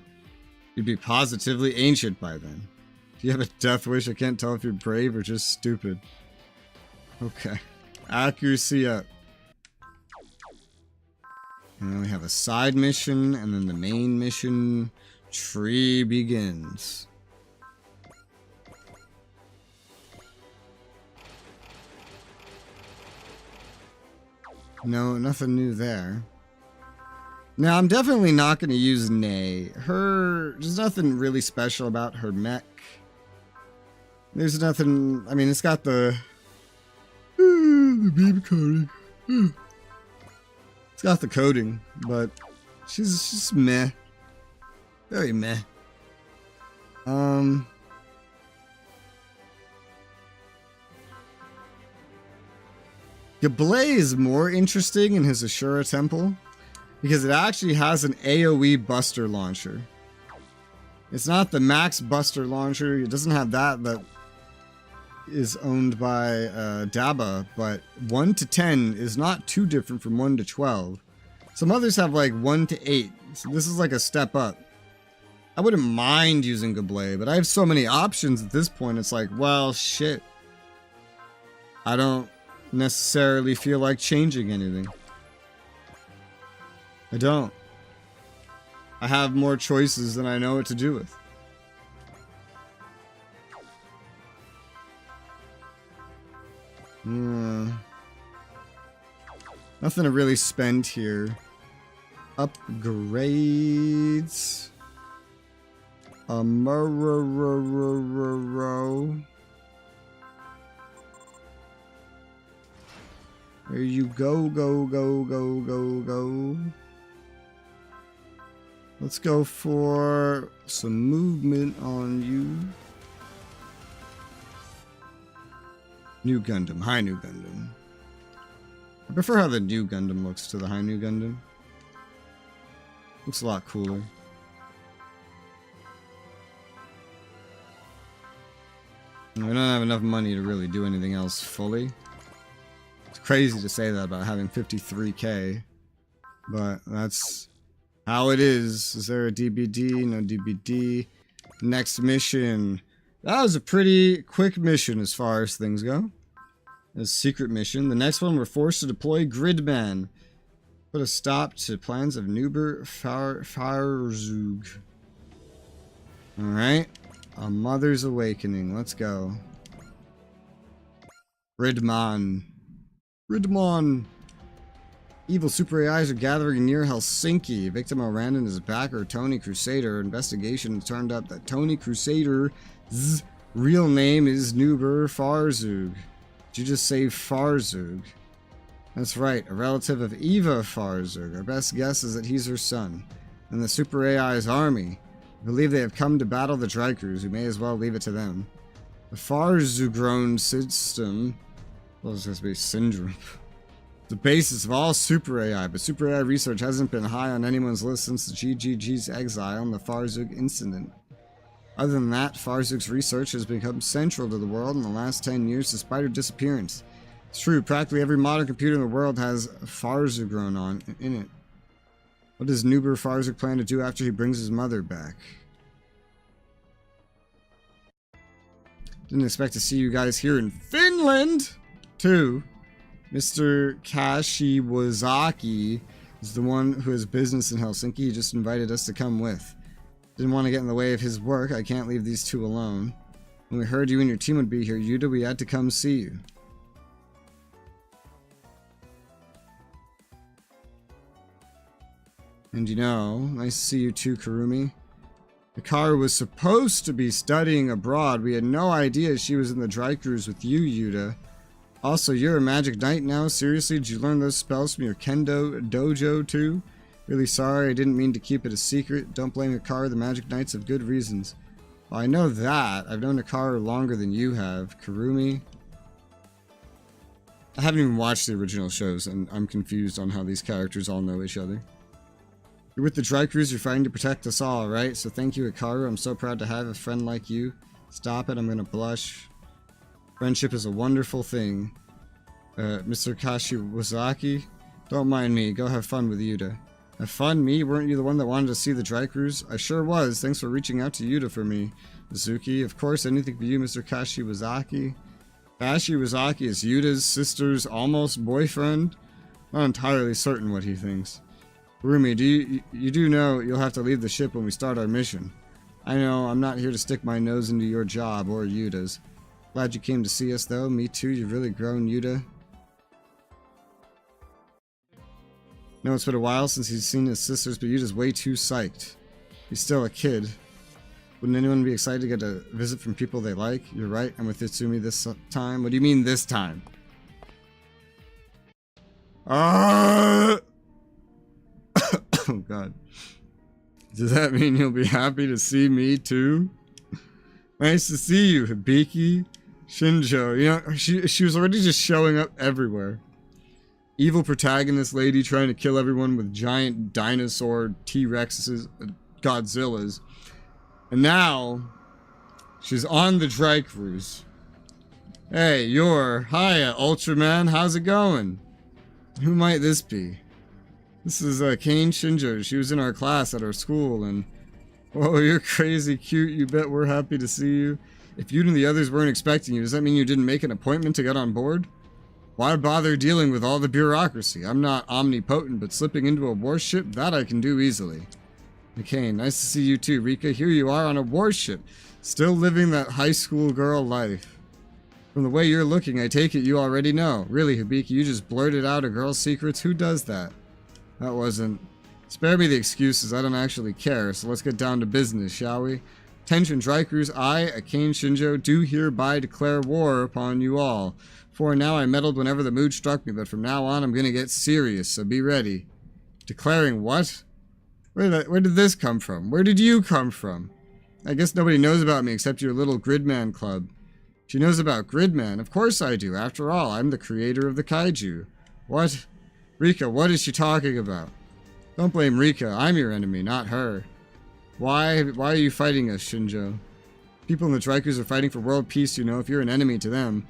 You'd be positively ancient by then. Do you have a death wish? I can't tell if you're brave or just stupid. Okay. Accuracy up. And then we have a side mission, and then the main mission tree begins. No, nothing new there. Now, I'm definitely not going to use Nay. There's nothing really special about her mech. There's nothing, I mean, it's got the beam coating. It's got the coating, but she's just meh. Very meh. Gablé is more interesting in his Ashura Temple because it actually has an AoE Buster Launcher. It's not the Max Buster Launcher. It doesn't have that is owned by Daba, but 1 to 10 is not too different from 1 to 12. Some others have like 1 to 8, so this is like a step up. I wouldn't mind using Gablé, but I have so many options at this point. It's like, well, shit. I don't necessarily feel like changing anything. I don't. I have more choices than I know what to do with. Nothing to really spend here. Upgrades. There you go, go, go, go, go, go. Let's go for some movement on you. New Gundam, High New Gundam. I prefer how the new Gundam looks to the High New Gundam. Looks a lot cooler. We don't have enough money to really do anything else fully. It's crazy to say that about having 53k, but that's how it is. Is there a DBD? No DBD. Next mission. That was a pretty quick mission as far as things go. A secret mission. The next one, we're forced to deploy Gridman. Put a stop to plans of Nuber Farzug. Alright. A Mother's Awakening. Let's go. Gridman. Gridman. Evil super AIs are gathering near Helsinki. Victim O'Randon is backer Tony Crusader. Investigation turned up that Tony Crusader's real name is Nuber Farzug. Did you just say Farzug? That's right, a relative of Eva Farzug. Our best guess is that he's her son. And the super AI's army. I believe they have come to battle the Drykers. We may as well leave it to them. The Farzugron system... Well, it's supposed to be syndrome. The basis of all super AI, but super AI research hasn't been high on anyone's list since the GGG's exile and the Farzug incident. Other than that, Farzug's research has become central to the world in the last 10 years despite her disappearance. It's true, practically every modern computer in the world has Farzugron in it. What does Nuber Farzug plan to do after he brings his mother back? Didn't expect to see you guys here in Finland, too. Mr. Kashiwazaki is the one who has business in Helsinki. He just invited us to come with. Didn't want to get in the way of his work. I can't leave these two alone. When we heard you and your team would be here, Yuta, we had to come see you. And you know, nice to see you too, Kurumi. Hikaru was supposed to be studying abroad. We had no idea she was in the Drykers with you, Yuta. Also, you're a magic knight now? Seriously, did you learn those spells from your kendo dojo too? Really sorry, I didn't mean to keep it a secret. Don't blame Hikaru, the magic knights have good reasons. Well, I know that. I've known Hikaru longer than you have. Kurumi. I haven't even watched the original shows, and I'm confused on how these characters all know each other. You're with the Drykers, you're fighting to protect us all, right? So thank you, Hikaru. I'm so proud to have a friend like you. Stop it, I'm gonna blush. Friendship is a wonderful thing. Mr. Kashiwazaki, don't mind me. Go have fun with Yuta. Have fun? Me? Weren't you the one that wanted to see the Drykers? I sure was. Thanks for reaching out to Yuta for me. Mizuki, of course, anything for you, Mr. Kashiwazaki. Kashiwazaki is Yuta's sister's almost boyfriend? Not entirely certain what he thinks. Rumi, you do know you'll have to leave the ship when we start our mission. I know, I'm not here to stick my nose into your job or Yuta's. Glad you came to see us, though. Me too, you've really grown, Yuta. No, it's been a while since he's seen his sisters, but Yuta's way too psyched. He's still a kid. Wouldn't anyone be excited to get a visit from people they like? You're right, I'm with Itsumi this time. What do you mean this time? Oh god. Does that mean you'll be happy to see me too? Nice to see you, Hibiki. Shinjo. You know, she was already just showing up everywhere. Evil protagonist lady trying to kill everyone with giant dinosaur T-Rexes, Godzillas. And now, she's on the Drykers. Hey, hiya, Ultraman, how's it going? Who might this be? This is Kane Shinjo. She was in our class at our school, and Whoa, you're crazy cute. You bet we're happy to see you. If you and the others weren't expecting you, does that mean you didn't make an appointment to get on board? Why bother dealing with all the bureaucracy? I'm not omnipotent, but slipping into a warship, that I can do easily. McCain, nice to see you too, Rika. Here you are on a warship, still living that high school girl life. From the way you're looking, I take it you already know. Really, Hibiki, you just blurted out a girl's secrets? Who does that? That wasn't... Spare me the excuses, I don't actually care, so let's get down to business, shall we? Attention, Strikers, I, Akane Shinjo, do hereby declare war upon you all. For now, I meddled whenever the mood struck me, but from now on, I'm gonna get serious, so be ready. Declaring what? Where did this come from? Where did you come from? I guess nobody knows about me except your little Gridman club. She knows about Gridman? Of course I do. After all, I'm the creator of the kaiju. What? Rika, what is she talking about? Don't blame Rika. I'm your enemy, not her. Why are you fighting us, Shinjo? People in the Strikers are fighting for world peace, you know, if you're an enemy to them.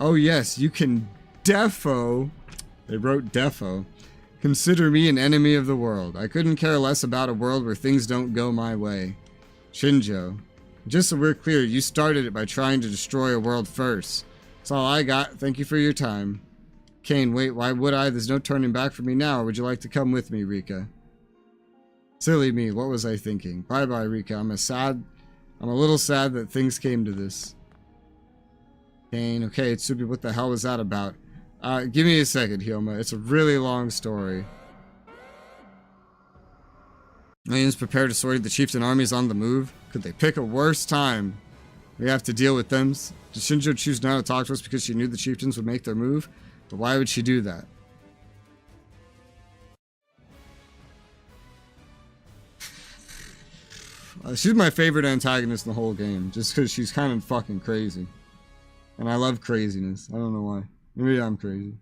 Oh yes, you can defo. They wrote defo. Consider me an enemy of the world. I couldn't care less about a world where things don't go my way. Shinjo. Just so we're clear, you started it by trying to destroy a world first. That's all I got. Thank you for your time. Kane, wait, why would I? There's no turning back for me now. Or would you like to come with me, Rika? Silly me, what was I thinking? Bye-bye, Rika. I'm a little sad that things came to this. Kane, okay, Tsubi, what the hell was that about? Give me a second, Hyoma. It's a really long story. Millions prepare to sortie the chieftain armies on the move. Could they pick a worse time? We have to deal with them. Did Shinjo choose not to talk to us because she knew the chieftains would make their move? But why would she do that? She's my favorite antagonist in the whole game, just because she's kind of fucking crazy. And I love craziness. I don't know why. Maybe I'm crazy.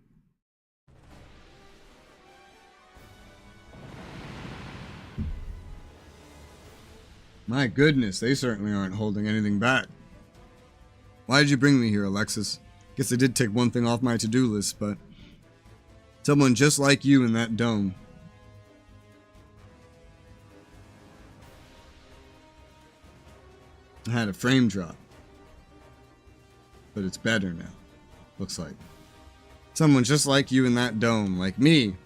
My goodness, they certainly aren't holding anything back. Why did you bring me here, Alexis? Guess I did take one thing off my to-do list, but... someone just like you in that dome. I had a frame drop. But it's better now. Looks like. Someone just like you in that dome, like me.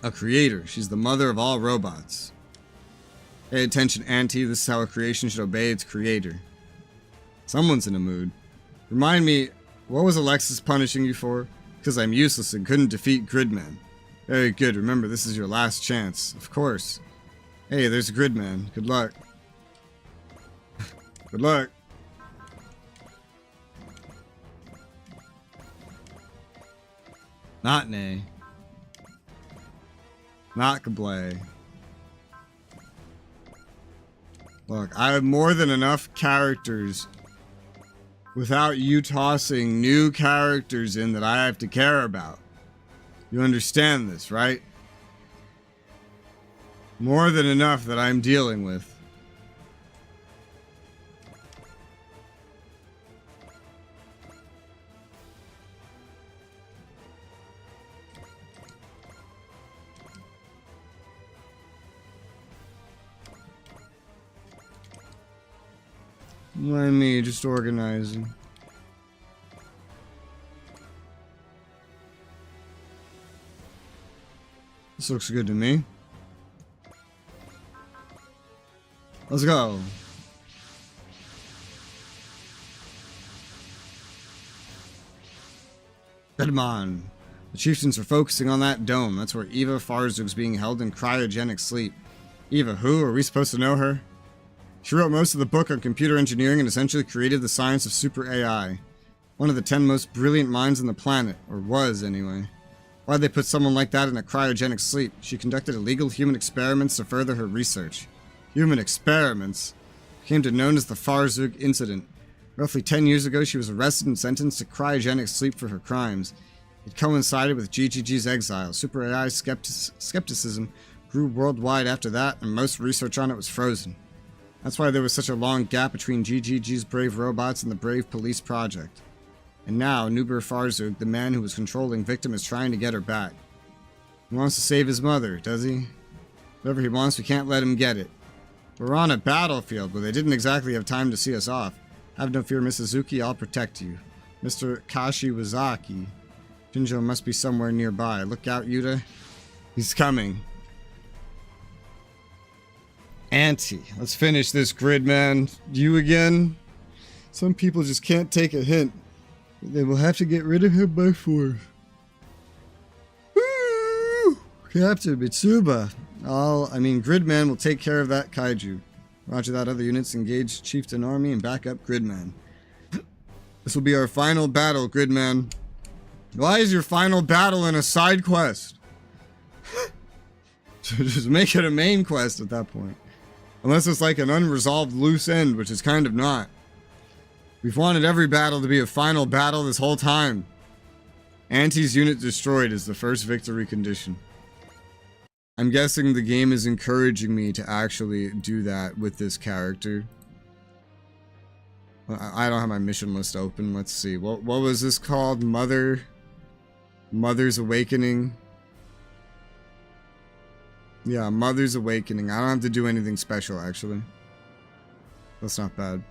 A creator. She's the mother of all robots. Pay attention, Auntie. This is how a creation should obey its creator. Someone's in a mood. Remind me, what was Alexis punishing you for? Because I'm useless and couldn't defeat Gridman. Very good. Remember, this is your last chance. Of course. Hey, there's Gridman. Good luck. Good luck. Not nay. Not Kablay. Look, I have more than enough characters without you tossing new characters in that I have to care about. You understand this, right? More than enough that I'm dealing with. Why me? Just organizing. This looks good to me. Let's go. Come on. The chieftains are focusing on that dome. That's where Eva Farzug's being held in cryogenic sleep. Eva who? Are we supposed to know her? She wrote most of the book on computer engineering and essentially created the science of super AI. One of the 10 most brilliant minds on the planet, or was anyway. Why'd they put someone like that in a cryogenic sleep? She conducted illegal human experiments to further her research. Human experiments? Came to known as the Farzug incident. Roughly 10 years ago, she was arrested and sentenced to cryogenic sleep for her crimes. It coincided with GGG's exile. Super AI skepticism grew worldwide after that, and most research on it was frozen. That's why there was such a long gap between GGG's brave robots and the brave police project. And now, Nuber Farzug, the man who was controlling Victim, is trying to get her back. He wants to save his mother, does he? Whatever he wants, we can't let him get it. We're on a battlefield, but they didn't exactly have time to see us off. Have no fear, Mrs. Zuki, I'll protect you. Mr. Kashiwazaki. Shinjo must be somewhere nearby. Look out, Yuta. He's coming. Auntie. Let's finish this, Gridman. You again? Some people just can't take a hint. They will have to get rid of him by force. Woo! Captain Mitsuba. Gridman will take care of that kaiju. Roger that. Other units engage Chieftain Army and back up Gridman. This will be our final battle, Gridman. Why is your final battle in a side quest? Just make it a main quest at that point. Unless it's like an unresolved loose end, which is kind of not. We've wanted every battle to be a final battle this whole time. Auntie's unit destroyed is the first victory condition. I'm guessing the game is encouraging me to actually do that with this character. I don't have my mission list open. Let's see. What was this called? Mother's Awakening. Yeah, Mother's Awakening. I don't have to do anything special, actually. That's not bad.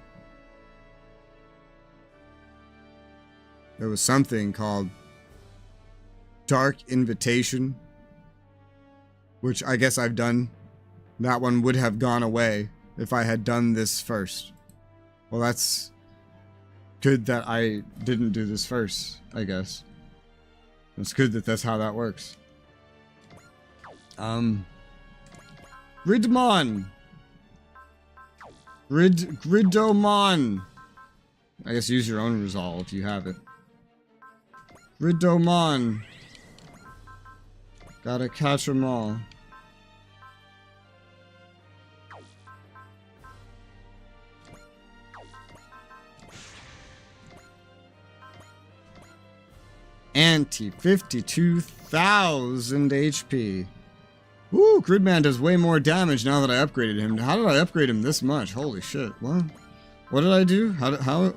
There was something called Dark Invitation, which I guess I've done. That one would have gone away if I had done this first. Well, that's good that I didn't do this first, I guess. It's good that that's how that works. Gridmon! Gridomon! I guess use your own resolve if you have it. Gridomon! Gotta catch them all. Anti 52,000 HP. Woo, Gridman does way more damage now that I upgraded him. How did I upgrade him this much? Holy shit. What? What did I do? How?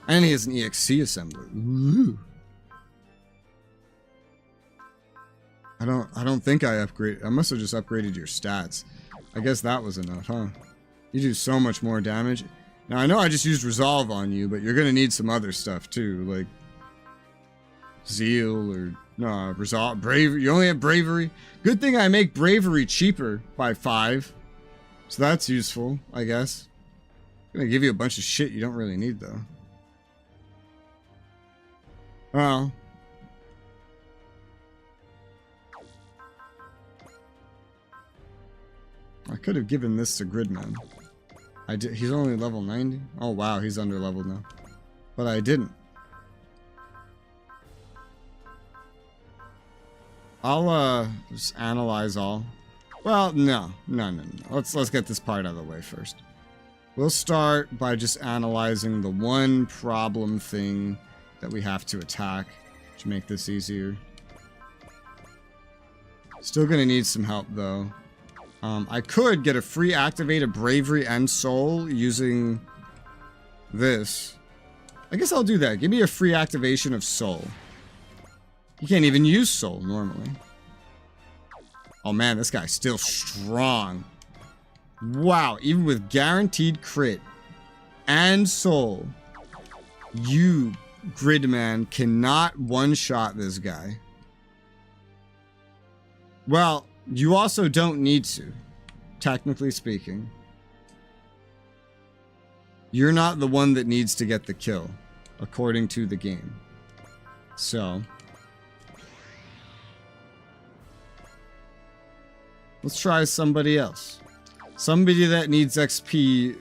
And he has an EXC assembler. Ooh. I don't think I upgraded. I must have just upgraded your stats. I guess that was enough, huh? You do so much more damage. Now I know I just used resolve on you, but you're gonna need some other stuff too, like zeal or no resolve, bravery. You only have bravery. Good thing I make bravery cheaper by 5, so that's useful, I guess. I'm gonna give you a bunch of shit you don't really need though. Well. I could have given this to Gridman. I did. He's only level 90. Oh wow, he's under leveled now. But I didn't. I'll just analyze all. Well, no. Let's get this part out of the way first. We'll start by just analyzing the one problem thing that we have to attack to make this easier. Still gonna need some help though. I could get a free activated bravery and soul using this. I guess I'll do that. Give me a free activation of soul. You can't even use soul normally. Oh man, this guy's still strong. Wow, even with guaranteed crit and soul, you, Gridman, cannot one-shot this guy. Well, you also don't need to, technically speaking. You're not the one that needs to get the kill, according to the game. So, let's try somebody else. Somebody that needs XP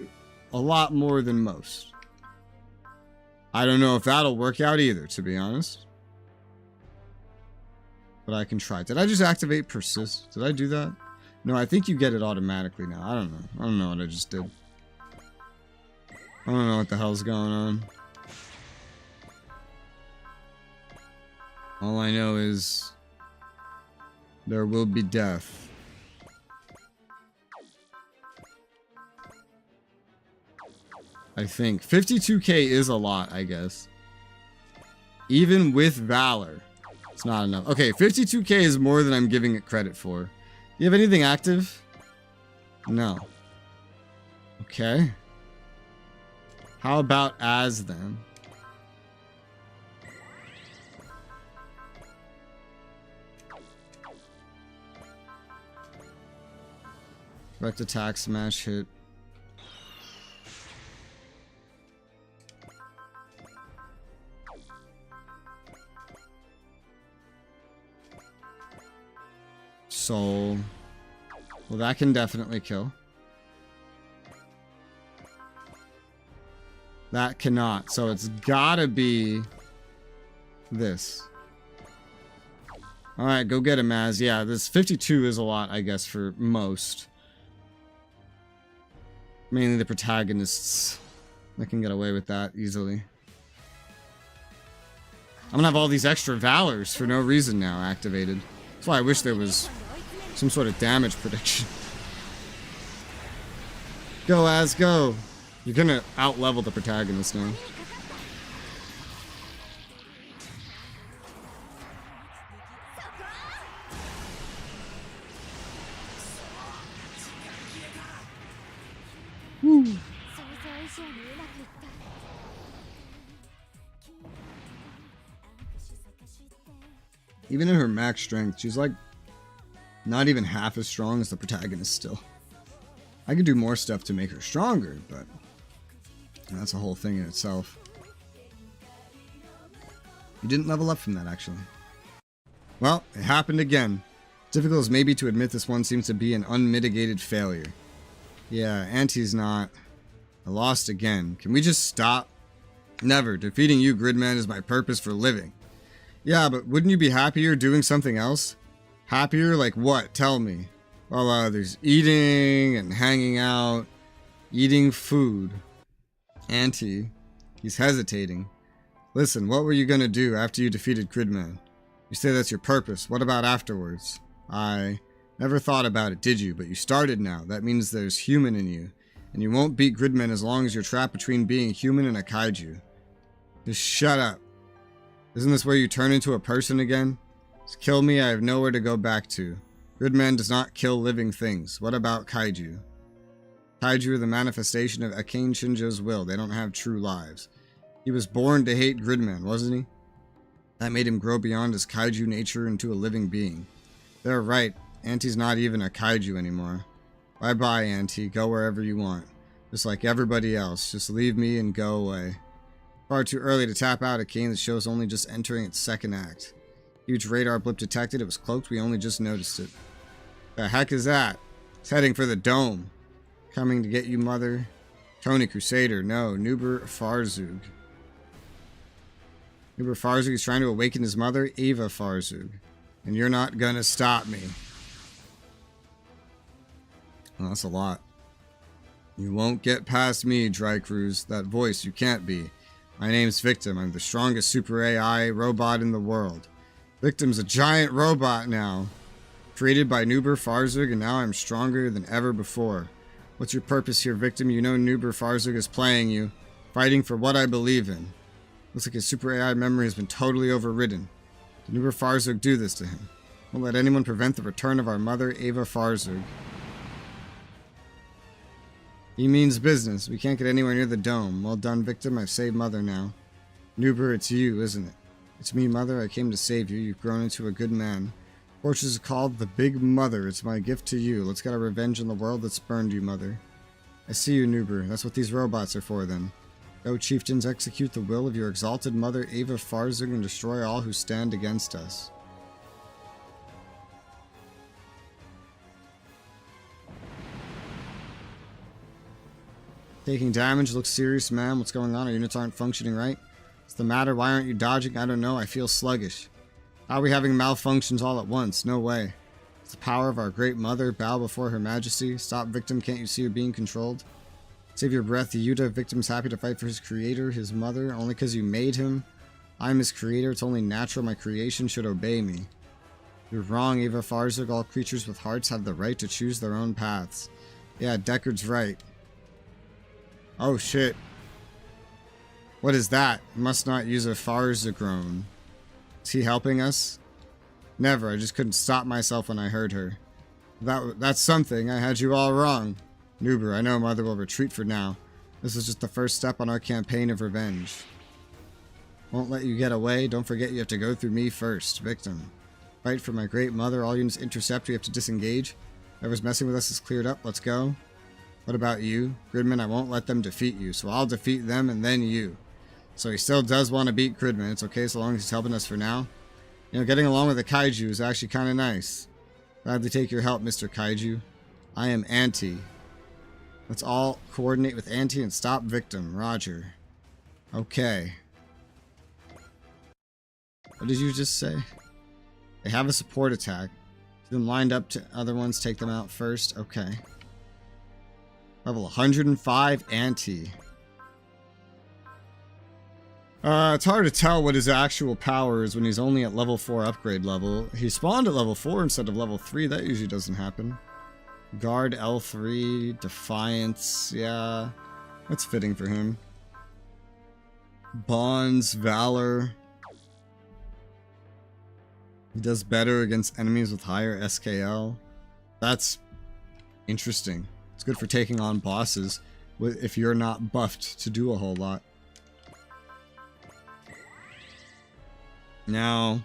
a lot more than most. I don't know if that'll work out either, to be honest. But I can try. Did I just activate persist? Did I do that? No, I think you get it automatically now. I don't know. I don't know what I just did. I don't know what the hell's going on. All I know is there will be death. I think 52k is a lot, I guess. Even with Valor. It's not enough. Okay, 52k is more than I'm giving it credit for. Do you have anything active? No. Okay. How about as then? Direct attack, smash, hit. Soul. Well, that can definitely kill. That cannot. So it's gotta be this. Alright, go get him, Maz. Yeah, this 52 is a lot, I guess, for most. Mainly the protagonists. They can get away with that easily. I'm gonna have all these extra valors for no reason now activated. That's why I wish there was some sort of damage prediction. Go, Az, go! You're gonna out-level the protagonist now. Woo. Even in her max strength, she's like not even half as strong as the protagonist still. I could do more stuff to make her stronger, but that's a whole thing in itself. You didn't level up from that, actually. Well, it happened again. Difficult as maybe to admit, this one seems to be an unmitigated failure. Yeah, Auntie's not. I lost again. Can we just stop? Never. Defeating you, Gridman, is my purpose for living. Yeah, but wouldn't you be happier doing something else? Happier? Like what? Tell me. Well, there's eating and hanging out. Eating food. Auntie. He's hesitating. Listen, what were you gonna do after you defeated Gridman? You say that's your purpose. What about afterwards? I never thought about it, did you? But you started now. That means there's human in you. And you won't beat Gridman as long as you're trapped between being human and a kaiju. Just shut up. Isn't this where you turn into a person again? Just kill me, I have nowhere to go back to. Gridman does not kill living things. What about kaiju? Kaiju are the manifestation of Akane Shinjo's will. They don't have true lives. He was born to hate Gridman, wasn't he? That made him grow beyond his kaiju nature into a living being. They're right. Auntie's not even a kaiju anymore. Bye-bye, Auntie. Go wherever you want. Just like everybody else. Just leave me and go away. Far too early to tap out, Akane. The show's only just entering its second act. Huge radar blip detected. It was cloaked. We only just noticed it. The heck is that? It's heading for the dome. Coming to get you, mother. Tony Crusader. No, Nuber Farzug. Nuber Farzug is trying to awaken his mother, Ava Farzug. And you're not gonna stop me. Well, that's a lot. You won't get past me, Dry Cruz. That voice, you can't be. My name's Victim. I'm the strongest super AI robot in the world. Victim's a giant robot now. Created by Nuber Farzug, and now I'm stronger than ever before. What's your purpose here, Victim? You know Nuber Farzug is playing you. Fighting for what I believe in. Looks like his super AI memory has been totally overridden. Did Nuber Farzug do this to him? Won't let anyone prevent the return of our mother, Ava Farzug. He means business. We can't get anywhere near the dome. Well done, Victim. I've saved Mother now. Nuber, it's you, isn't it? It's me, Mother. I came to save you. You've grown into a good man. Fortune is called the Big Mother. It's my gift to you. Let's get our revenge on the world that spurned you, Mother. I see you, Nuber. That's what these robots are for, then. Go, chieftains, execute the will of your exalted mother, Ava Farzug, and destroy all who stand against us. Taking damage. Looks serious, ma'am. What's going on? Our units aren't functioning right. What's the matter? Why aren't you dodging? I don't know. I feel sluggish. How are we having malfunctions all at once? No way. It's the power of our great mother. Bow before her majesty. Stop, Victim. Can't you see you're being controlled? Save your breath. The Yuta. Victim's happy to fight for his creator, his mother, only because you made him. I'm his creator. It's only natural my creation should obey me. You're wrong, Ava Farzug. All creatures with hearts have the right to choose their own paths. Yeah, Deckard's right. Oh shit. What is that? Must not use a Farzugrone. Is he helping us? Never. I just couldn't stop myself when I heard her. That's something. I had you all wrong. Nuber, I know Mother will retreat for now. This is just the first step on our campaign of revenge. Won't let you get away. Don't forget you have to go through me first. Victim. Fight for my great mother. All units intercept. We have to disengage. Whoever's messing with us is cleared up. Let's go. What about you? Gridman, I won't let them defeat you, so I'll defeat them and then you. So he still does want to beat Gridman. It's okay so long as he's helping us for now. You know, getting along with the kaiju is actually kind of nice. Gladly take your help, Mr. Kaiju. I am Anti. Let's all coordinate with Anti and stop Victim. Roger. Okay. What did you just say? They have a support attack. Them lined up to other ones, take them out first. Okay. Level 105 Anti. It's hard to tell what his actual power is when he's only at level 4 upgrade level. He spawned at level 4 instead of level 3. That usually doesn't happen. Guard L3, Defiance. Yeah, that's fitting for him. Bonds, Valor. He does better against enemies with higher SKL. That's interesting. It's good for taking on bosses if you're not buffed to do a whole lot. Now,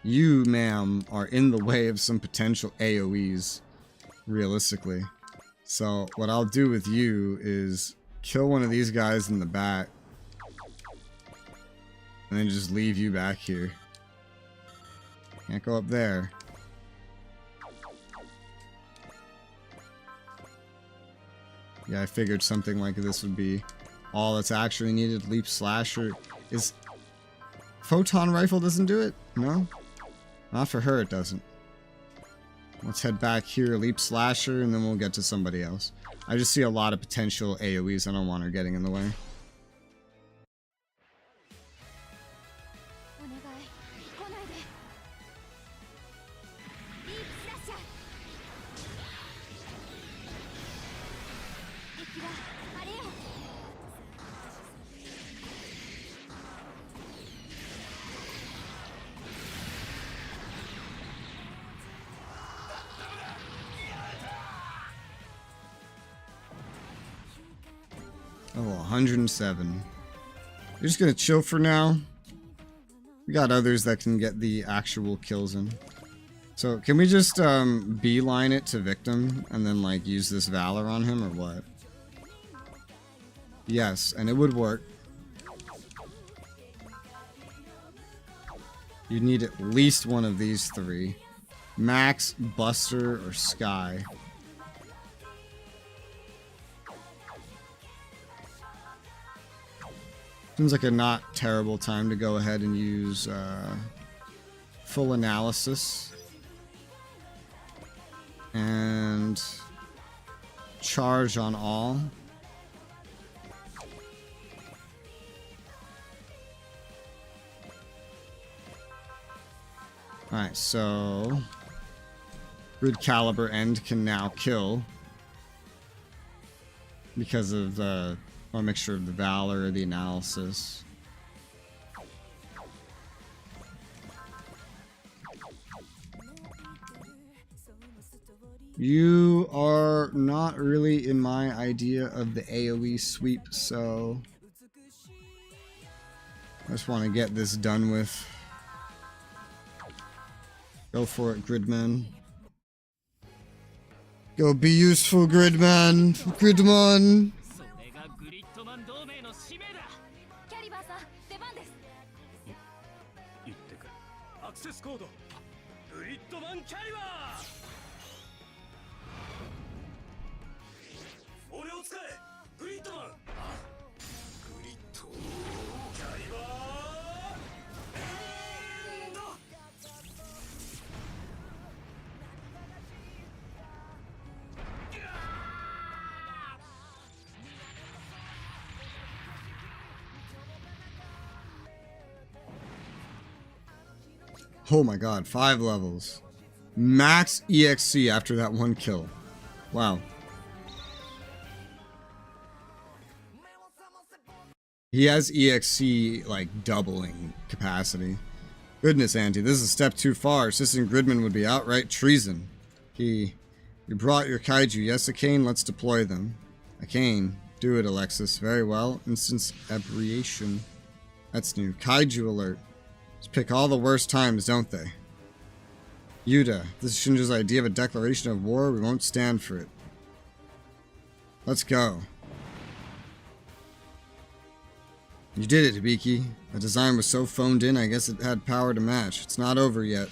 you, ma'am, are in the way of some potential AoEs, realistically. So, what I'll do with you is kill one of these guys in the back, and then just leave you back here. Can't go up there. Yeah, I figured something like this would be all that's actually needed. Leap Slasher is... Photon Rifle doesn't do it? No? Not for her, it doesn't. Let's head back here, Leap Slasher, and then we'll get to somebody else. I just see a lot of potential AoEs. I don't want her getting in the way. Oh, 107. You're just gonna chill for now. We got others that can get the actual kills in. So, can we just beeline it to Victim and then like use this Valor on him or what? Yes, and it would work. You need at least one of these three. Max, Buster, or Sky. Seems like a not terrible time to go ahead and use full analysis and charge on all. Alright, so Grid Caliber End can now kill because of the a mixture of the Valor, the analysis. You are not really in my idea of the AoE sweep, so I just want to get this done with. Go for it, Gridman. Go be useful, Gridman. Gridman. 'Oh my god, 5 levels. Max EXC after that one kill. Wow. He has EXC like doubling capacity. Goodness, Auntie, this is a step too far. Assisting Gridman would be outright treason. He You brought your kaiju. Yes, Akane, let's deploy them. Akane, do it, Alexis. Very well. Instance aberration. That's new. Kaiju alert. Just pick all the worst times, don't they? Yuta, this is Shinjo's idea of a declaration of war. We won't stand for it. Let's go. You did it, Hibiki. The design was so phoned in, I guess it had power to match. It's not over yet.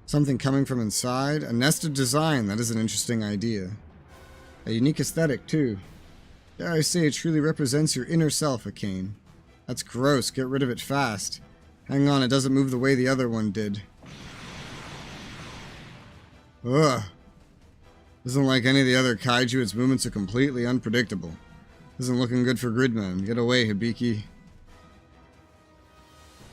Something coming from inside? A nested design. That is an interesting idea. A unique aesthetic, too. Dare I say it truly represents your inner self, Akane. That's gross. Get rid of it fast. Hang on, it doesn't move the way the other one did. Ugh. Isn't like any of the other kaiju, its movements are completely unpredictable. Isn't looking good for Gridman. Get away, Hibiki.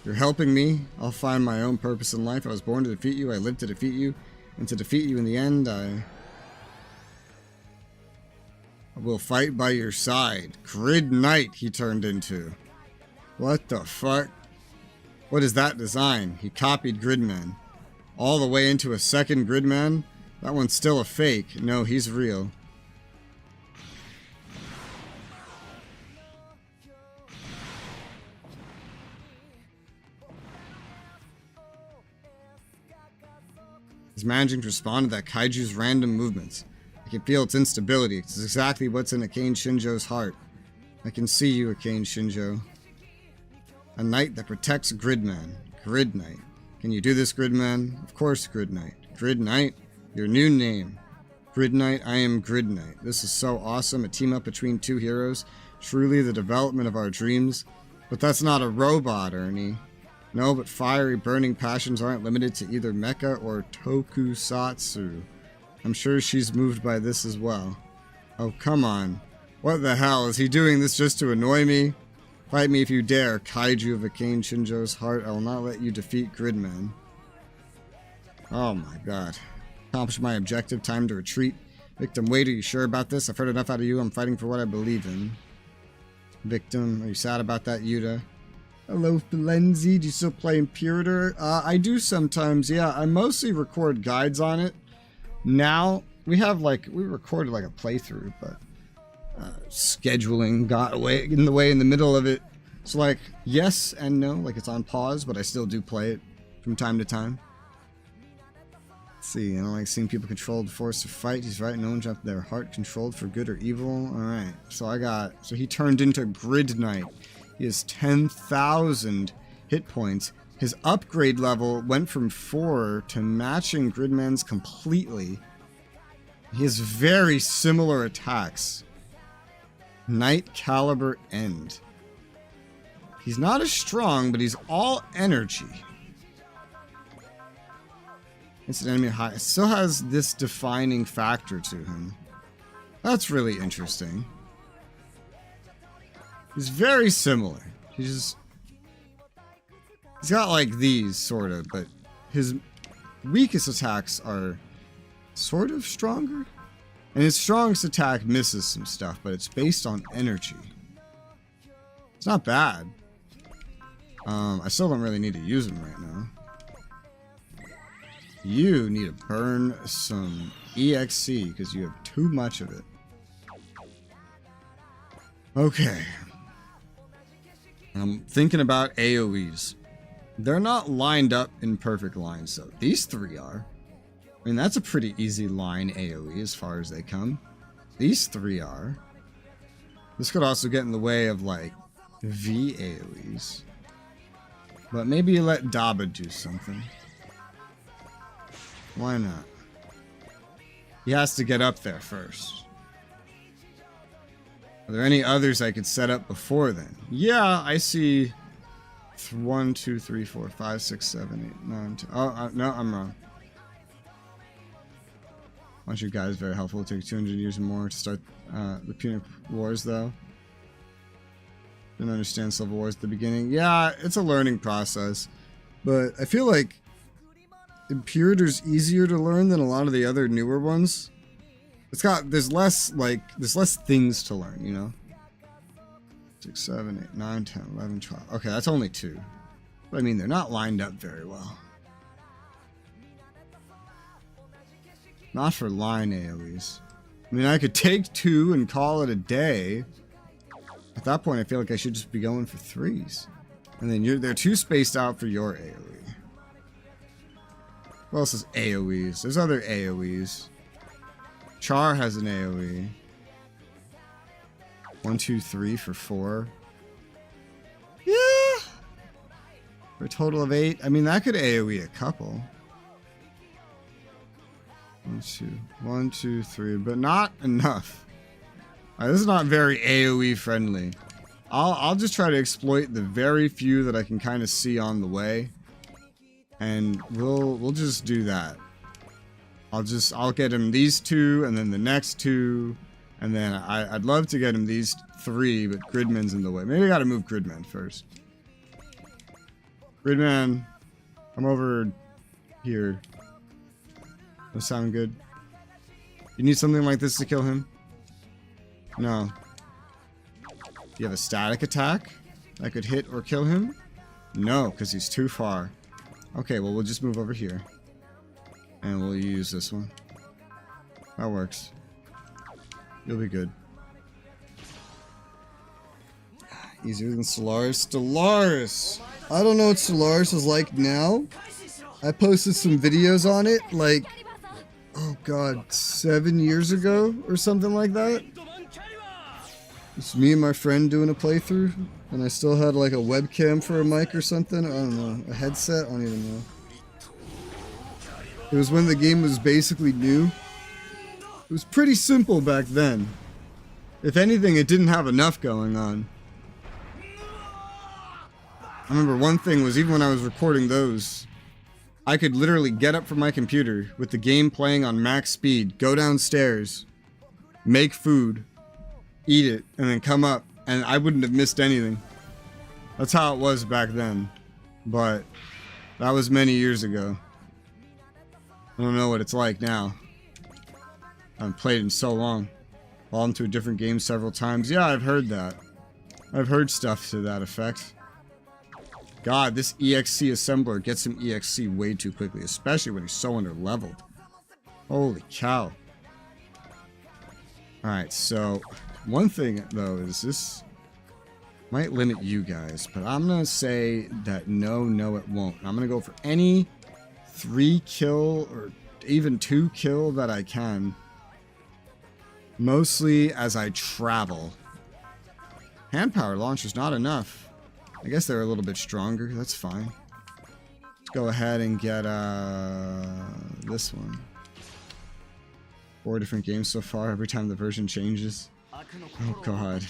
You're helping me. I'll find my own purpose in life. I was born to defeat you. I lived to defeat you. And to defeat you in the end, I will fight by your side. Grid Knight he turned into. What the fuck? What is that design? He copied Gridman. All the way into a second Gridman? That one's still a fake. No, he's real. He's managing to respond to that kaiju's random movements. I can feel its instability. It's exactly what's in Akane Shinjo's heart. I can see you, Akane Shinjo. A knight that protects Gridman. Grid Knight. Can you do this, Gridman? Of course, Grid Knight. Grid Knight? Your new name. Grid Knight, I am Grid Knight. This is so awesome. A team up between two heroes. Truly the development of our dreams. But that's not a robot, Ernie. No, but fiery, burning passions aren't limited to either mecha or tokusatsu. I'm sure she's moved by this as well. Oh, come on. What the hell? Is he doing this just to annoy me? Fight me if you dare, kaiju of Akane Shinjo's heart. I will not let you defeat Gridman. Oh my god. Accomplish my objective. Time to retreat. Victim, wait, are you sure about this? I've heard enough out of you. I'm fighting for what I believe in. Victim, are you sad about that, Yuta? Hello, Filenzi. Do you still play Imperator? I do sometimes, yeah. I mostly record guides on it. Now, we recorded like a playthrough, but scheduling got in the way in the middle of it. So like, yes and no, like it's on pause, but I still do play it from time to time. Let's see, I don't like seeing people controlled, forced to fight. He's right, no one jumped their heart, controlled for good or evil. Alright, so he turned into Grid Knight. He has 10,000 hit points. His upgrade level went from 4 to matching Gridman's completely. He has very similar attacks. Knight Caliber End. He's not as strong, but he's all energy. Instant enemy high. It still has this defining factor to him. That's really interesting. He's very similar. He's got like these, sort of, but his weakest attacks are sort of stronger. And his strongest attack misses some stuff, but it's based on energy. It's not bad. I still don't really need to use him right now. You need to burn some EXC because you have too much of it. Okay. I'm thinking about AoEs. They're not lined up in perfect lines, though. These three are. I mean, that's a pretty easy line AoE as far as they come. These three are. This could also get in the way of, like, V AoEs. But maybe you let Daba do something. Why not? He has to get up there first. Are there any others I could set up before then? Yeah, I see 1, 2, 3, 4, 5, 6, 7, 8, 9, 10. Oh, no, I'm wrong. A bunch of guys very helpful. It'll take 200 years or more to start the Punic Wars, though. Didn't understand Civil Wars at the beginning. Yeah, it's a learning process. But I feel like Imperator's easier to learn than a lot of the other newer ones. There's less things to learn, you know? 6, 7, 8, 9, 10, 11, 12. Okay, that's only 2. But I mean, they're not lined up very well. Not for line AoEs. I mean, I could take 2 and call it a day. At that point, I feel like I should just be going for 3s. And then they're too spaced out for your AoE. What else is AoEs? There's other AoEs. Char has an AoE. 1, 2, 3 for 4. Yeah! For a total of 8. I mean, that could AoE a couple. 1, 2, 3, but not enough. This is not very AoE friendly. I'll just try to exploit the very few that I can kind of see on the way, and we'll just do that. I'll get him these 2, and then the next 2, and then I'd love to get him these 3, but Gridman's in the way. Maybe I gotta move Gridman first. Gridman, come over here. Does that sound good? You need something like this to kill him? No. Do you have a static attack that could hit or kill him? No, because he's too far. Okay, well, we'll just move over here. And we'll use this one. That works. You'll be good. Easier than Stellaris. Stellaris! I don't know what Stellaris is like now. I posted some videos on it, like, oh god, 7 years ago or something like that. It's me and my friend doing a playthrough, and I still had like a webcam for a mic or something. I don't know, a headset. I don't even know. It was when the game was basically new. It was pretty simple back then. If anything, it didn't have enough going on. I remember one thing was, even when I was recording those, I could literally get up from my computer with the game playing on max speed, go downstairs, make food, eat it, and then come up, and I wouldn't have missed anything. That's how it was back then. But that was many years ago. I don't know what it's like now. I haven't played in so long. Fallen to a different game several times. Yeah, I've heard that. I've heard stuff to that effect. God, this EXC assembler gets him EXC way too quickly, especially when he's so under leveled. Holy cow. Alright, so one thing though is this might limit you guys, but I'm gonna say that no, it won't. I'm gonna go for any 3 kill or even 2 kill that I can. Mostly as I travel. Hand power launch is not enough. I guess they're a little bit stronger. That's fine. Let's go ahead and get this one. 4 different games so far. Every time the version changes. Oh god.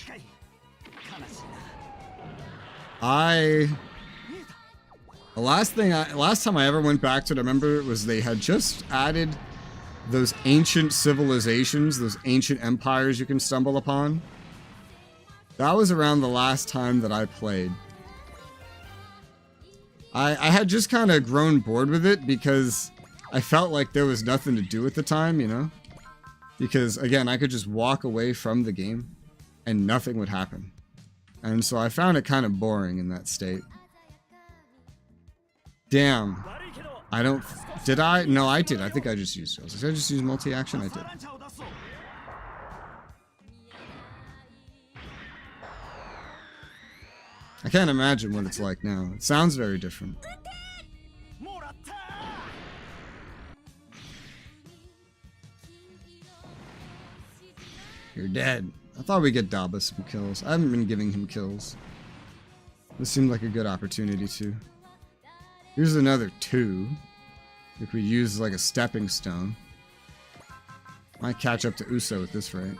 The last time I ever went back to it, I remember it was they had just added those ancient civilizations, those ancient empires you can stumble upon. That was around the last time that I played. I had just kind of grown bored with it because I felt like there was nothing to do at the time, you know? Because, again, I could just walk away from the game and nothing would happen. And so I found it kind of boring in that state. Damn. I don't... Did I? No, I did. I think I just used those. Did I just use multi-action? I did. I can't imagine what it's like now. It sounds very different. You're dead. I thought we'd get Daba some kills. I haven't been giving him kills. This seemed like a good opportunity too. Here's another 2. If we use like a stepping stone. Might catch up to Uso at this rate.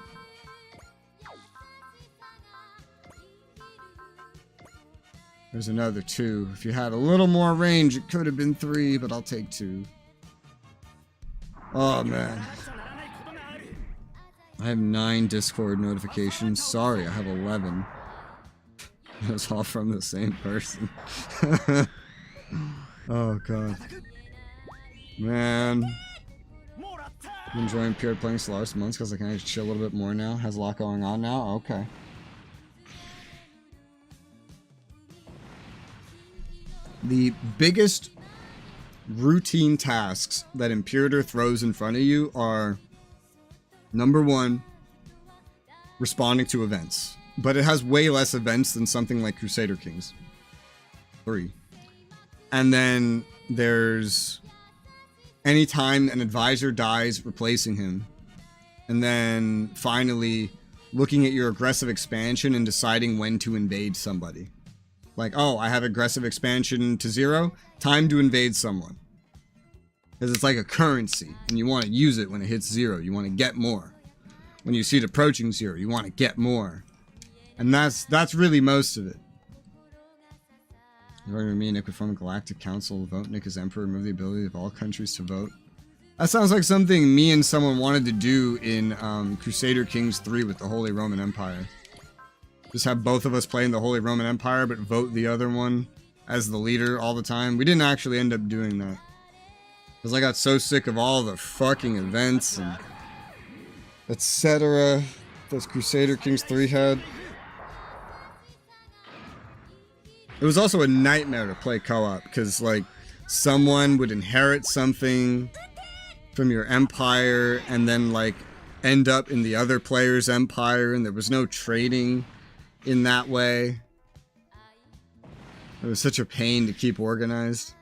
There's another 2. If you had a little more range, it could have been 3, but I'll take 2. Oh, man. I have 9 Discord notifications. Sorry, I have 11. It's all from the same person. Oh, God. Man. I'm enjoying pure playing Stellaris months because I can actually chill a little bit more now. Has a lot going on now. Okay. The biggest routine tasks that Imperator throws in front of you are, number one, responding to events. But it has way less events than something like Crusader Kings 3. And then there's anytime an advisor dies, replacing him. And then finally looking at your aggressive expansion and deciding when to invade somebody. Like, oh, I have aggressive expansion to 0, time to invade someone. Because it's like a currency, and you want to use it when it hits 0. You want to get more. When you see it approaching 0, you want to get more. And that's really most of it. Me and Nick would form a galactic council, vote Nick as emperor, remove the ability of all countries to vote. That sounds like something me and someone wanted to do in Crusader Kings 3 with the Holy Roman Empire. Just have both of us play in the Holy Roman Empire, but vote the other one as the leader all the time. We didn't actually end up doing that. Because I got so sick of all the fucking events and etc. that Crusader Kings 3 had. It was also a nightmare to play co-op, because, like, someone would inherit something from your empire and then, like, end up in the other player's empire, and there was no trading in that way. It was such a pain to keep organized.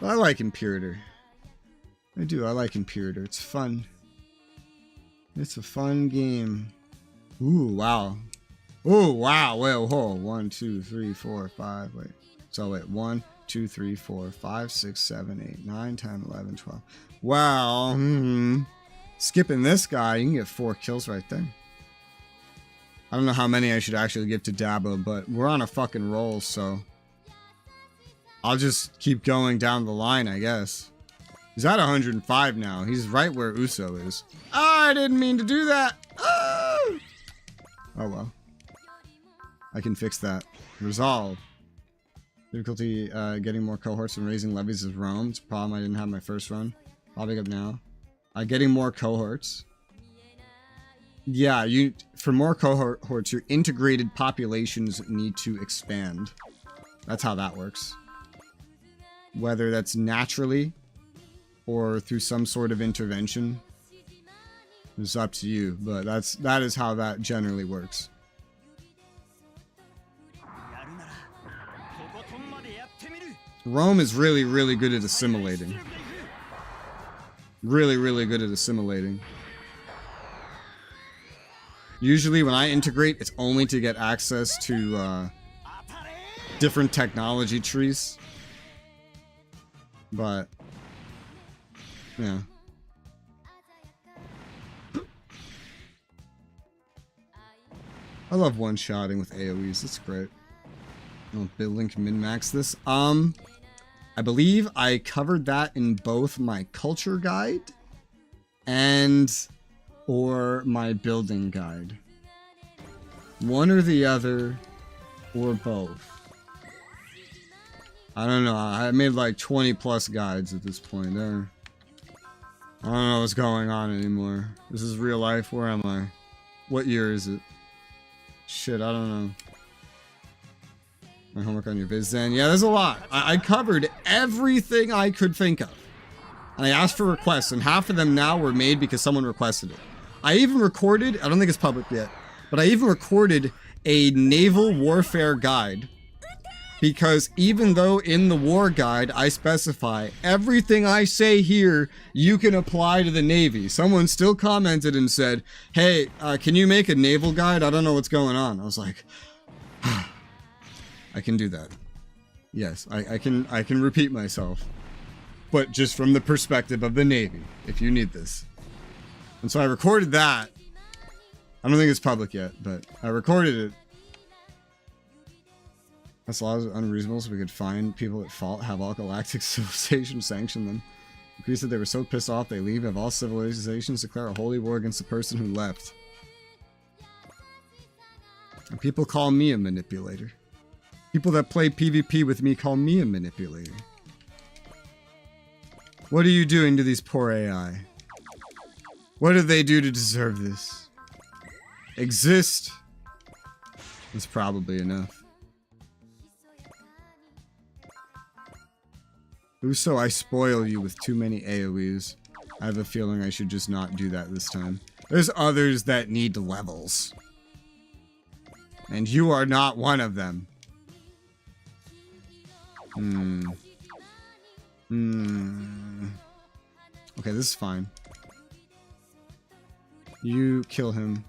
But I like Imperator. I do, I like Imperator. It's fun. It's a fun game. Ooh, wow. Ooh, wow. Wait, hold. 1, 2, 3, 4, 5. Wait. So wait. 1, 2, 3, 4, 5, 6, 7, 8, 9, 10, 11, 12. Wow. Skipping this guy, you can get 4 kills right there. I don't know how many I should actually give to Dabo, but we're on a fucking roll, so I'll just keep going down the line, I guess. He's at 105 now. He's right where Uso is. Oh, I didn't mean to do that. Oh, well. I can fix that. Resolve. Difficulty getting more cohorts and raising levies is Rome. It's a problem I didn't have my first run. I'll pick up now. Getting more cohorts. Yeah, for more cohorts, your integrated populations need to expand. That's how that works. Whether that's naturally or through some sort of intervention, it's up to you, but that is how that generally works. Rome is really, really good at assimilating. Really, really good at assimilating. Usually when I integrate, it's only to get access to different technology trees. But yeah. I love one-shotting with AoEs. That's great. Oh, building can min-max this. I believe I covered that in both my culture guide or my building guide. One or the other, or both. I don't know. I made like 20 plus guides at this point. I don't know what's going on anymore. This is real life. Where am I? What year is it? Shit, I don't know. My homework on your viz then. Yeah, there's a lot. I covered everything I could think of. And I asked for requests, and half of them now were made because someone requested it. I even recorded, I don't think it's public yet, but I even recorded a naval warfare guide. Because even though in the war guide I specify everything I say here you can apply to the Navy, someone still commented and said, hey, can you make a naval guide? I don't know what's going on. I was like, I can do that. Yes, I can repeat myself. But just from the perspective of the Navy, if you need this. And so I recorded that. I don't think it's public yet, but I recorded it. That's laws unreasonable, so we could find people at fault, have all galactic civilizations sanction them. Agrees that they were so pissed off they leave, have all civilizations declare a holy war against the person who left. And people call me a manipulator. People that play PvP with me call me a manipulator. What are you doing to these poor AI? What did they do to deserve this? Exist is probably enough. Uso, I spoil you with too many AoEs. I have a feeling I should just not do that this time. There's others that need levels. And you are not one of them. Okay, this is fine. You kill him.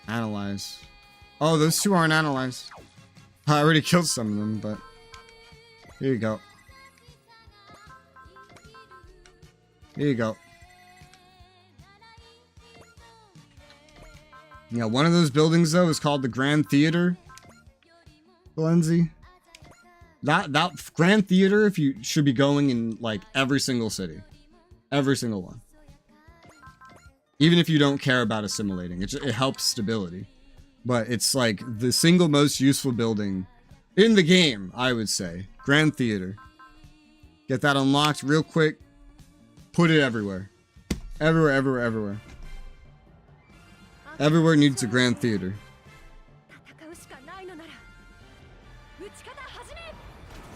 Analyze. Oh, those two aren't analyzed. I already killed some of them, but... Here you go. Here you go. Yeah, one of those buildings, though, is called the Grand Theater. Valenzi. That Grand Theater, if you should be going in, like, every single city. Every single one. Even if you don't care about assimilating. It helps stability. But it's, like, the single most useful building in the game, I would say. Grand Theater. Get that unlocked real quick. Put it everywhere. Everywhere, everywhere, everywhere. Everywhere needs a Grand Theater.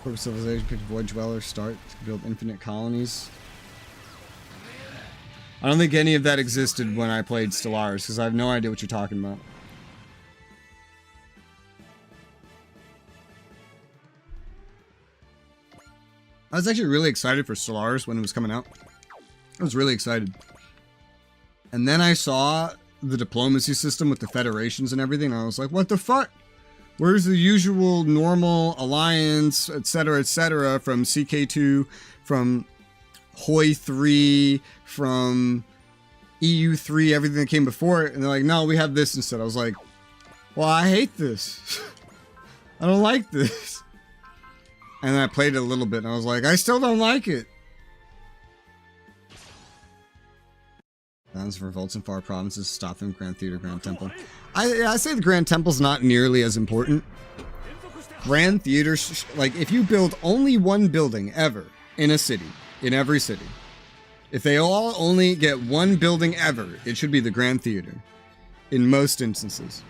Corporate civilization, pick void dwellers, start to build infinite colonies. I don't think any of that existed when I played Stellaris, because I have no idea what you're talking about. I was actually really excited for Stellaris when it was coming out. I was really excited. And then I saw the diplomacy system with the federations and everything, and I was like, what the fuck? Where's the usual normal alliance, etc., from CK2, from Hoi 3, from EU 3, everything that came before it? And they're like, no, we have this instead. I was like, well, I hate this. I don't like this. And then I played it a little bit, and I was like, I still don't like it. Plans for revolts in far provinces, stop them, Grand Theater, Grand Temple. I say the Grand Temple's not nearly as important. Grand Theater, like, if you build only one building ever in a city, in every city, if they all only get one building ever, it should be the Grand Theater. In most instances.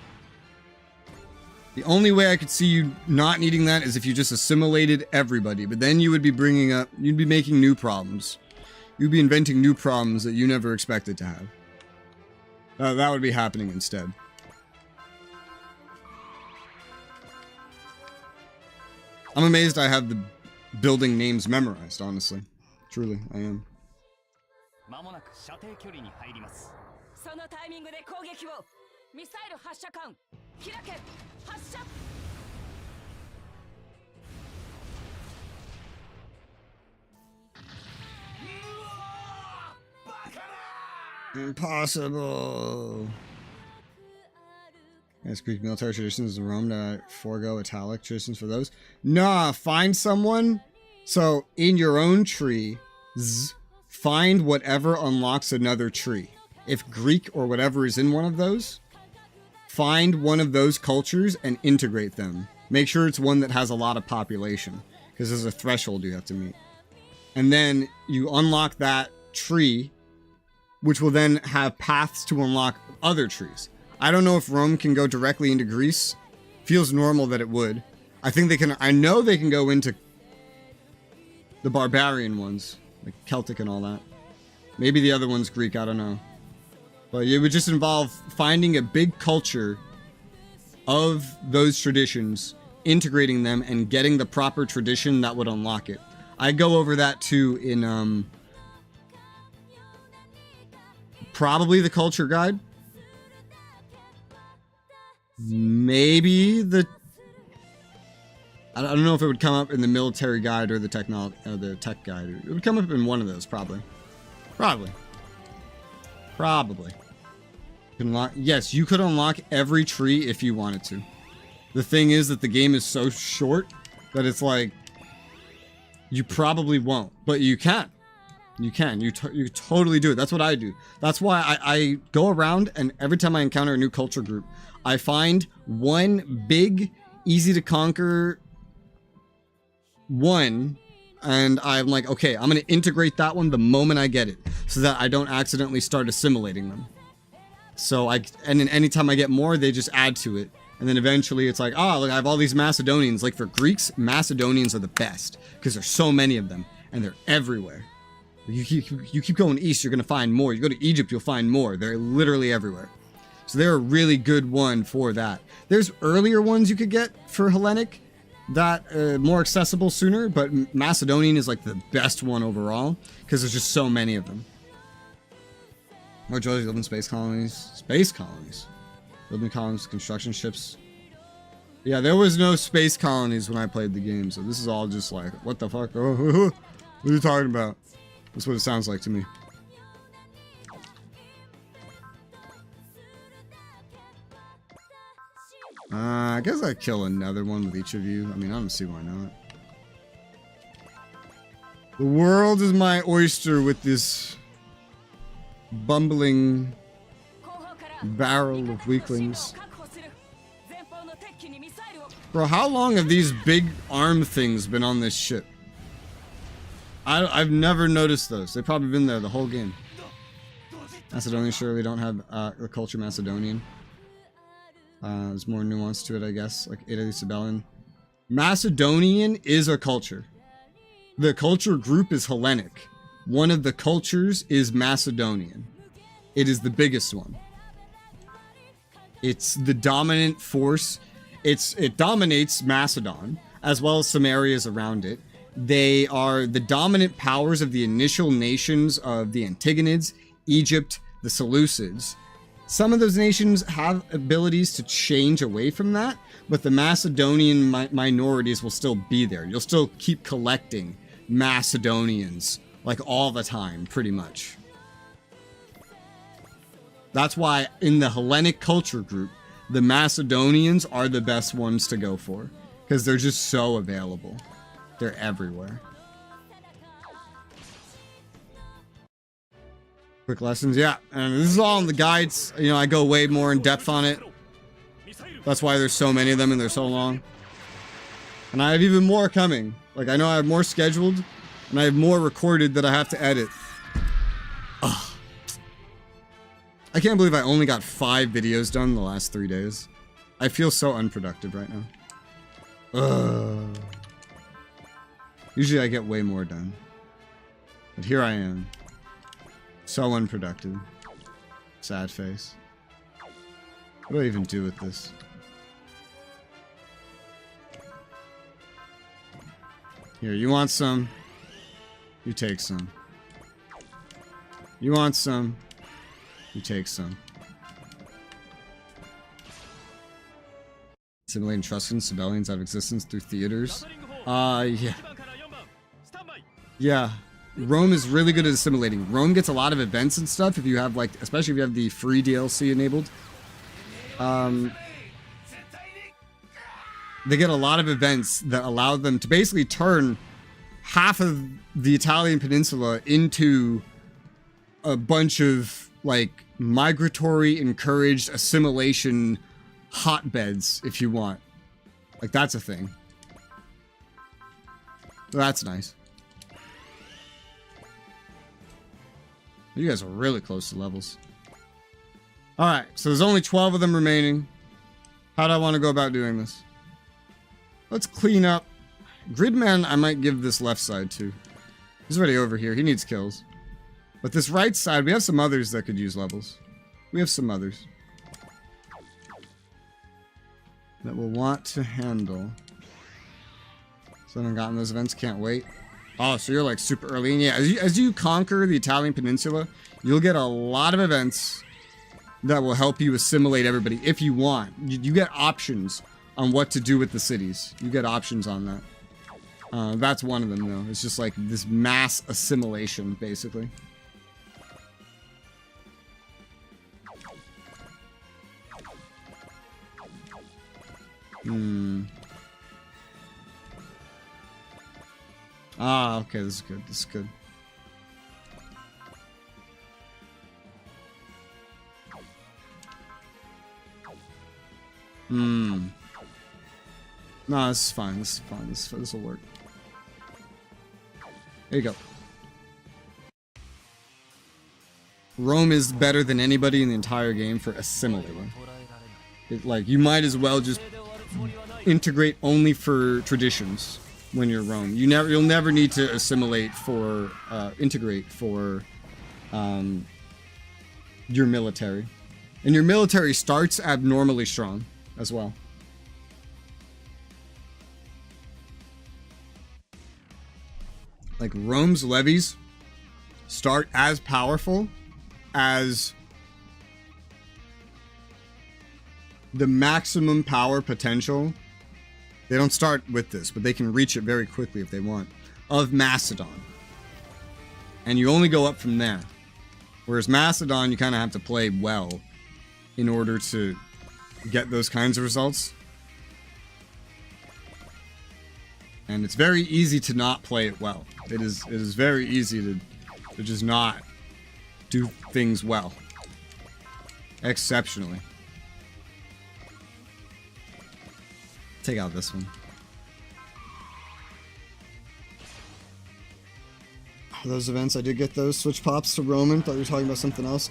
The only way I could see you not needing that is if you just assimilated everybody, but then you would be bringing up, you'd be making new problems. You'd be inventing new problems that you never expected to have. That would be happening instead. I'm amazed I have the building names memorized, honestly. Truly, I am. Impossible. Yes, Greek military traditions in Rome to forego italic traditions for those. Nah, find someone. So in your own tree, find whatever unlocks another tree. If Greek or whatever is in one of those, find one of those cultures and integrate them. Make sure it's one that has a lot of population, because there's a threshold you have to meet. And then you unlock that tree, which will then have paths to unlock other trees. I don't know if Rome can go directly into Greece. Feels normal that it would. I think they can, I know they can go into the barbarian ones, like Celtic and all that. Maybe the other one's Greek, I don't know. But it would just involve finding a big culture of those traditions, integrating them, and getting the proper tradition that would unlock it. I go over that too in, probably the culture guide. Maybe the... I don't know if it would come up in the military guide or the tech guide. It would come up in one of those, probably. Probably. Yes, you could unlock every tree if you wanted to. The thing is that the game is so short that it's like... You probably won't, but you can. You can. You totally do it. That's what I do. That's why I go around, and every time I encounter a new culture group, I find one big, easy to conquer one, and I'm like, okay, I'm going to integrate that one the moment I get it, so that I don't accidentally start assimilating them. So and then anytime I get more, they just add to it. And then eventually it's like, oh, look, I have all these Macedonians. Like for Greeks, Macedonians are the best because there's so many of them and they're everywhere. You keep going east, you're going to find more. You go to Egypt, you'll find more. They're literally everywhere. So they're a really good one for that. There's earlier ones you could get for Hellenic that more accessible sooner, but Macedonian is like the best one overall because there's just so many of them. More Joes live in space colonies. Space colonies. Building colonies, construction ships. Yeah, there was no space colonies when I played the game, so this is all just like, what the fuck? Oh, what are you talking about? That's what it sounds like to me. I guess I'd kill another one with each of you. I mean, I don't see why not. The world is my oyster with this bumbling barrel of weaklings. Bro, how long have these big arm things been on this ship? I've never noticed those. They've probably been there the whole game. Macedonian surely don't have the culture Macedonian. There's more nuance to it, I guess. Like Italy, Sibelian. Macedonian is a culture. The culture group is Hellenic. One of the cultures is Macedonian. It is the biggest one. It's the dominant force. It dominates Macedon, as well as some areas around it. They are the dominant powers of the initial nations of the Antigonids, Egypt, the Seleucids. Some of those nations have abilities to change away from that, but the Macedonian minorities will still be there. You'll still keep collecting Macedonians, like all the time, pretty much. That's why in the Hellenic culture group, the Macedonians are the best ones to go for, because they're just so available. They're everywhere. Quick lessons, yeah. And this is all in the guides. You know, I go way more in depth on it. That's why there's so many of them and they're so long. And I have even more coming. Like, I know I have more scheduled, and I have more recorded that I have to edit. Ugh. I can't believe I only got 5 videos done in the last 3 days. I feel so unproductive right now. Ugh. Usually I get way more done. But here I am. So unproductive. Sad face. What do I even do with this? Here, you want some? You take some. You want some? You take some. Simulating trust in civilians out of existence through theaters. Yeah. Yeah. Rome is really good at assimilating. Rome gets a lot of events and stuff if you have, like, especially if you have the free DLC enabled. They get a lot of events that allow them to basically turn half of the Italian peninsula into a bunch of, like, migratory encouraged assimilation hotbeds, if you want. Like, that's a thing. So that's nice. You guys are really close to levels. Alright, so there's only 12 of them remaining. How do I want to go about doing this? Let's clean up. Gridman, I might give this left side to. He's already over here. He needs kills. But this right side, we have some others that could use levels. We have some others that we'll want to handle. So I haven't gotten those events. Can't wait. Oh, so you're like super early. And yeah, as you conquer the Italian peninsula, you'll get a lot of events that will help you assimilate everybody if you want. You get options on what to do with the cities. You get options on that. That's one of them, though. It's just like this mass assimilation, basically. Ah, okay, this is good. This is good. No, this is fine. This is fine. This will work. There you go. Rome is better than anybody in the entire game for assimilating. Like, you might as well just integrate only for traditions when you're Rome. You'll never need to assimilate for integrate for your military, and your military starts abnormally strong as well. Like, Rome's levies start as powerful as the maximum power potential. They don't start with this, but they can reach it very quickly if they want, of Macedon. And you only go up from there. Whereas Macedon, you kind of have to play well in order to get those kinds of results. And it's very easy to not play it well. It is very easy to just not do things well. Exceptionally. Take out this one. Those events, I did get those. Switch pops to Roman. Thought you were talking about something else.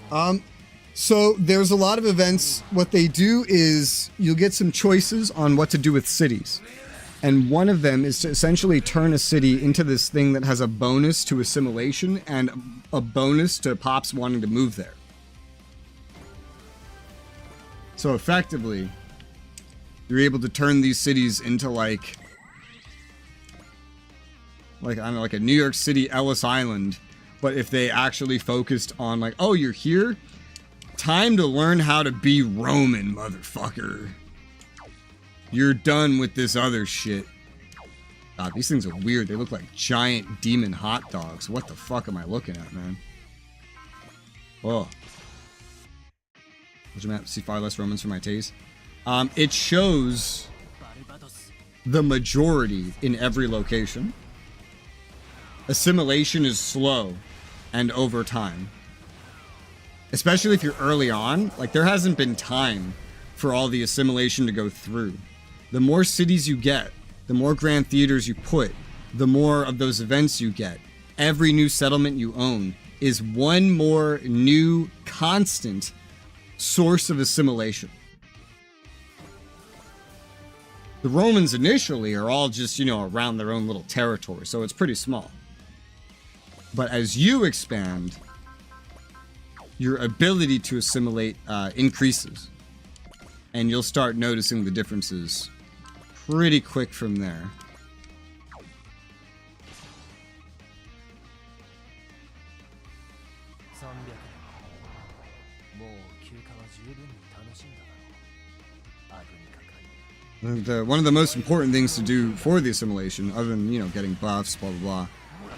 So there's a lot of events. What they do is you'll get some choices on what to do with cities. And one of them is to essentially turn a city into this thing that has a bonus to assimilation and a bonus to pops wanting to move there. So effectively, you're able to turn these cities into like I don't know, like a New York City Ellis Island, but if they actually focused on like, oh, you're here? Time to learn how to be Roman, motherfucker. You're done with this other shit. God, these things are weird. They look like giant demon hot dogs. What the fuck am I looking at, man? Oh. What's your map? See far less Romans for my taste. It shows the majority in every location. Assimilation is slow and over time. Especially if you're early on. Like, there hasn't been time for all the assimilation to go through. The more cities you get, the more grand theaters you put, the more of those events you get. Every new settlement you own is one more new constant source of assimilation. The Romans initially are all just, you know, around their own little territory, so it's pretty small. But as you expand, your ability to assimilate increases. And you'll start noticing the differences pretty quick from there. And, one of the most important things to do for the assimilation, other than, you know, getting buffs, blah, blah, blah,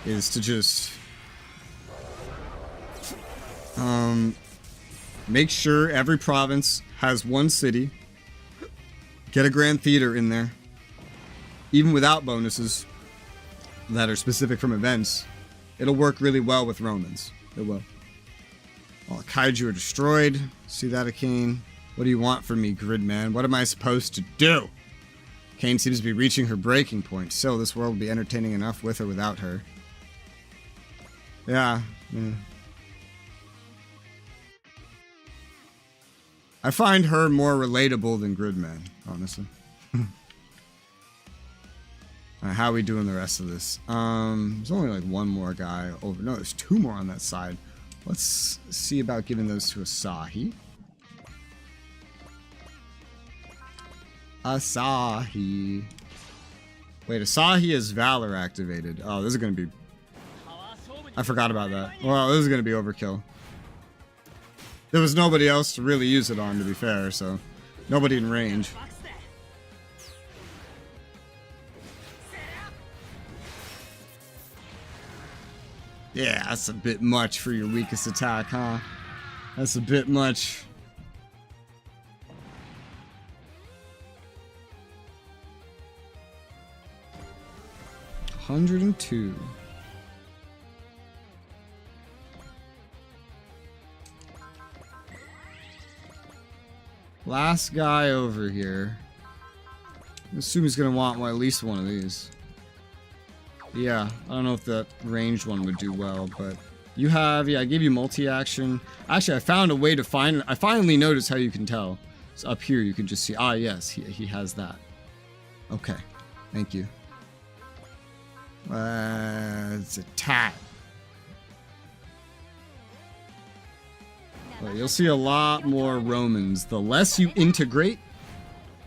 is to just make sure every province has one city. Get a grand theater in there. Even without bonuses that are specific from events, it'll work really well with Romans. It will. All kaiju are destroyed. See that, Akane? What do you want from me, Gridman? What am I supposed to do? Kane seems to be reaching her breaking point. Still, this world will be entertaining enough with or without her. Yeah. I find her more relatable than Gridman, honestly. Alright, how are we doing the rest of this? There's only like one more guy over. No, there's two more on that side. Let's see about giving those to Asahi. Asahi. Wait, Asahi is Valor activated. Oh, this is gonna be... I forgot about that. Well, this is gonna be overkill. There was nobody else to really use it on, to be fair, so... Nobody in range. Yeah, that's a bit much for your weakest attack, huh? That's a bit much. $102. Last guy over here. I assume he's gonna want at least one of these. Yeah, I don't know if that ranged one would do well, but you have, yeah, I gave you multi-action. Actually, I found a way to find, I finally noticed how you can tell. So up here you can just see, ah yes, he has that. Okay, thank you. It's a tat. Well, you'll see a lot more Romans. The less you integrate,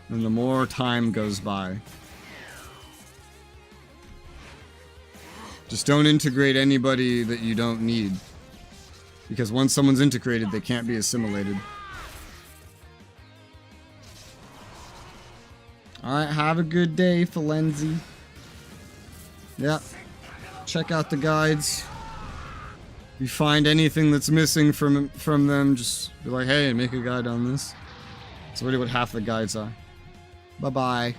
and the more time goes by. Just don't integrate anybody that you don't need. Because once someone's integrated, they can't be assimilated. Alright, have a good day, Falenzi. Yep. Check out the guides. If you find anything that's missing from them, just be like, hey, make a guide on this. That's really what half the guides are. Bye-bye.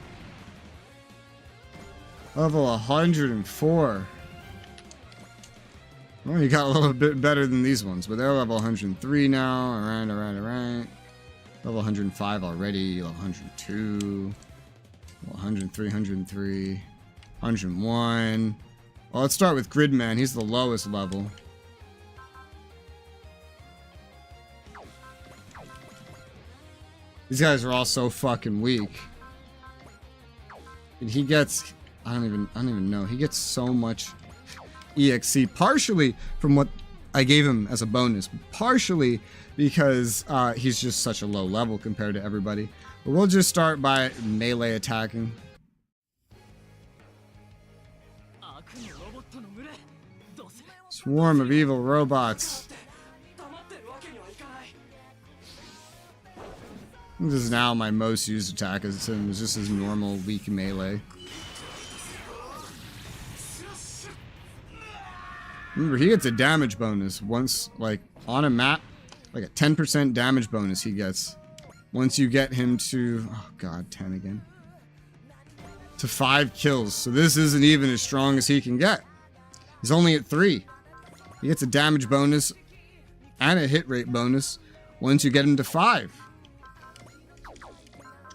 Level 104. Well, you got a little bit better than these ones, but they're level 103 now. Alright. Level 105 already. Level 102. Level 103, 103. 101. Well, let's start with Gridman. He's the lowest level. These guys are all so fucking weak. And he gets, I don't even know. He gets so much EXC, partially from what I gave him as a bonus, partially because he's just such a low level compared to everybody. But we'll just start by melee attacking. Swarm of evil robots. This is now my most used attack, as it's just his normal weak melee. Remember, he gets a damage bonus once, like, on a map, like a 10% damage bonus he gets. Once you get him to, oh god, 10 again. To 5 kills. So this isn't even as strong as he can get. He's only at 3. He gets a damage bonus and a hit rate bonus once you get him to 5.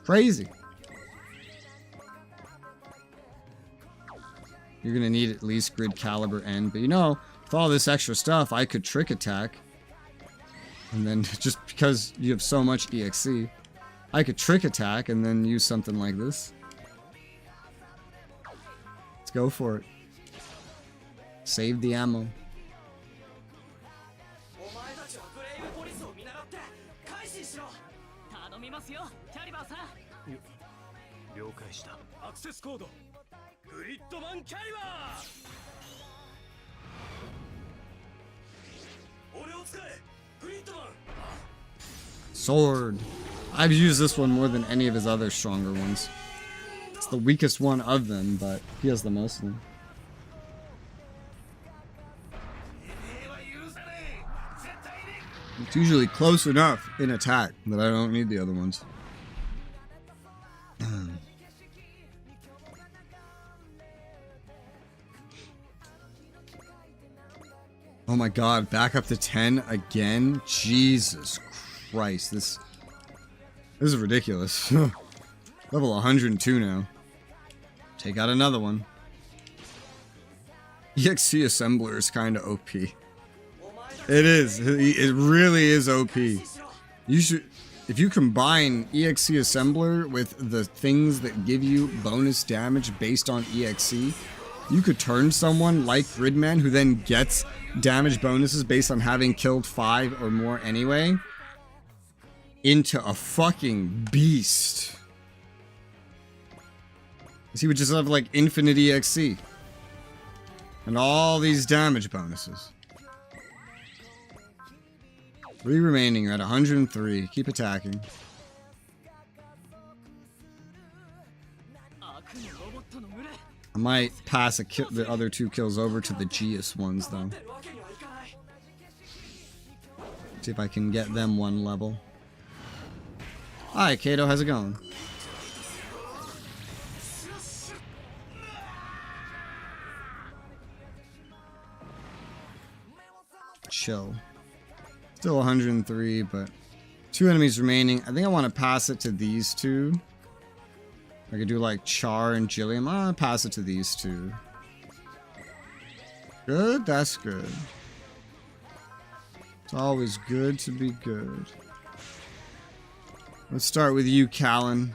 Crazy. You're gonna need at least grid caliber N, but you know, with all this extra stuff, I could trick attack. And then just because you have so much EXC, I could trick attack and then use something like this. Let's go for it. Save the ammo. Sword. I've used this one more than any of his other stronger ones. It's the weakest one of them, but he has the most of them. It's usually close enough in attack that I don't need the other ones. Oh my god, back up to 10 again? Jesus Christ, this is ridiculous. Level 102 now. Take out another one. EXC Assembler is kind of OP. It is. It really is OP. You should, if you combine EXC Assembler with the things that give you bonus damage based on EXC, you could turn someone like Gridman, who then gets damage bonuses based on having killed 5 or more anyway, into a fucking beast. He would just have like infinite EXC. And all these damage bonuses. 3 remaining, you're at 103. Keep attacking. I might pass the other 2 kills over to the Geas ones though. See if I can get them 1 level. Hi, Kato, how's it going? Chill. Still 103, but 2 enemies remaining. I think I want to pass it to these 2. I could do like Char and Jillian. I'll pass it to these 2. Good, that's good. It's always good to be good. Let's start with you, Callan.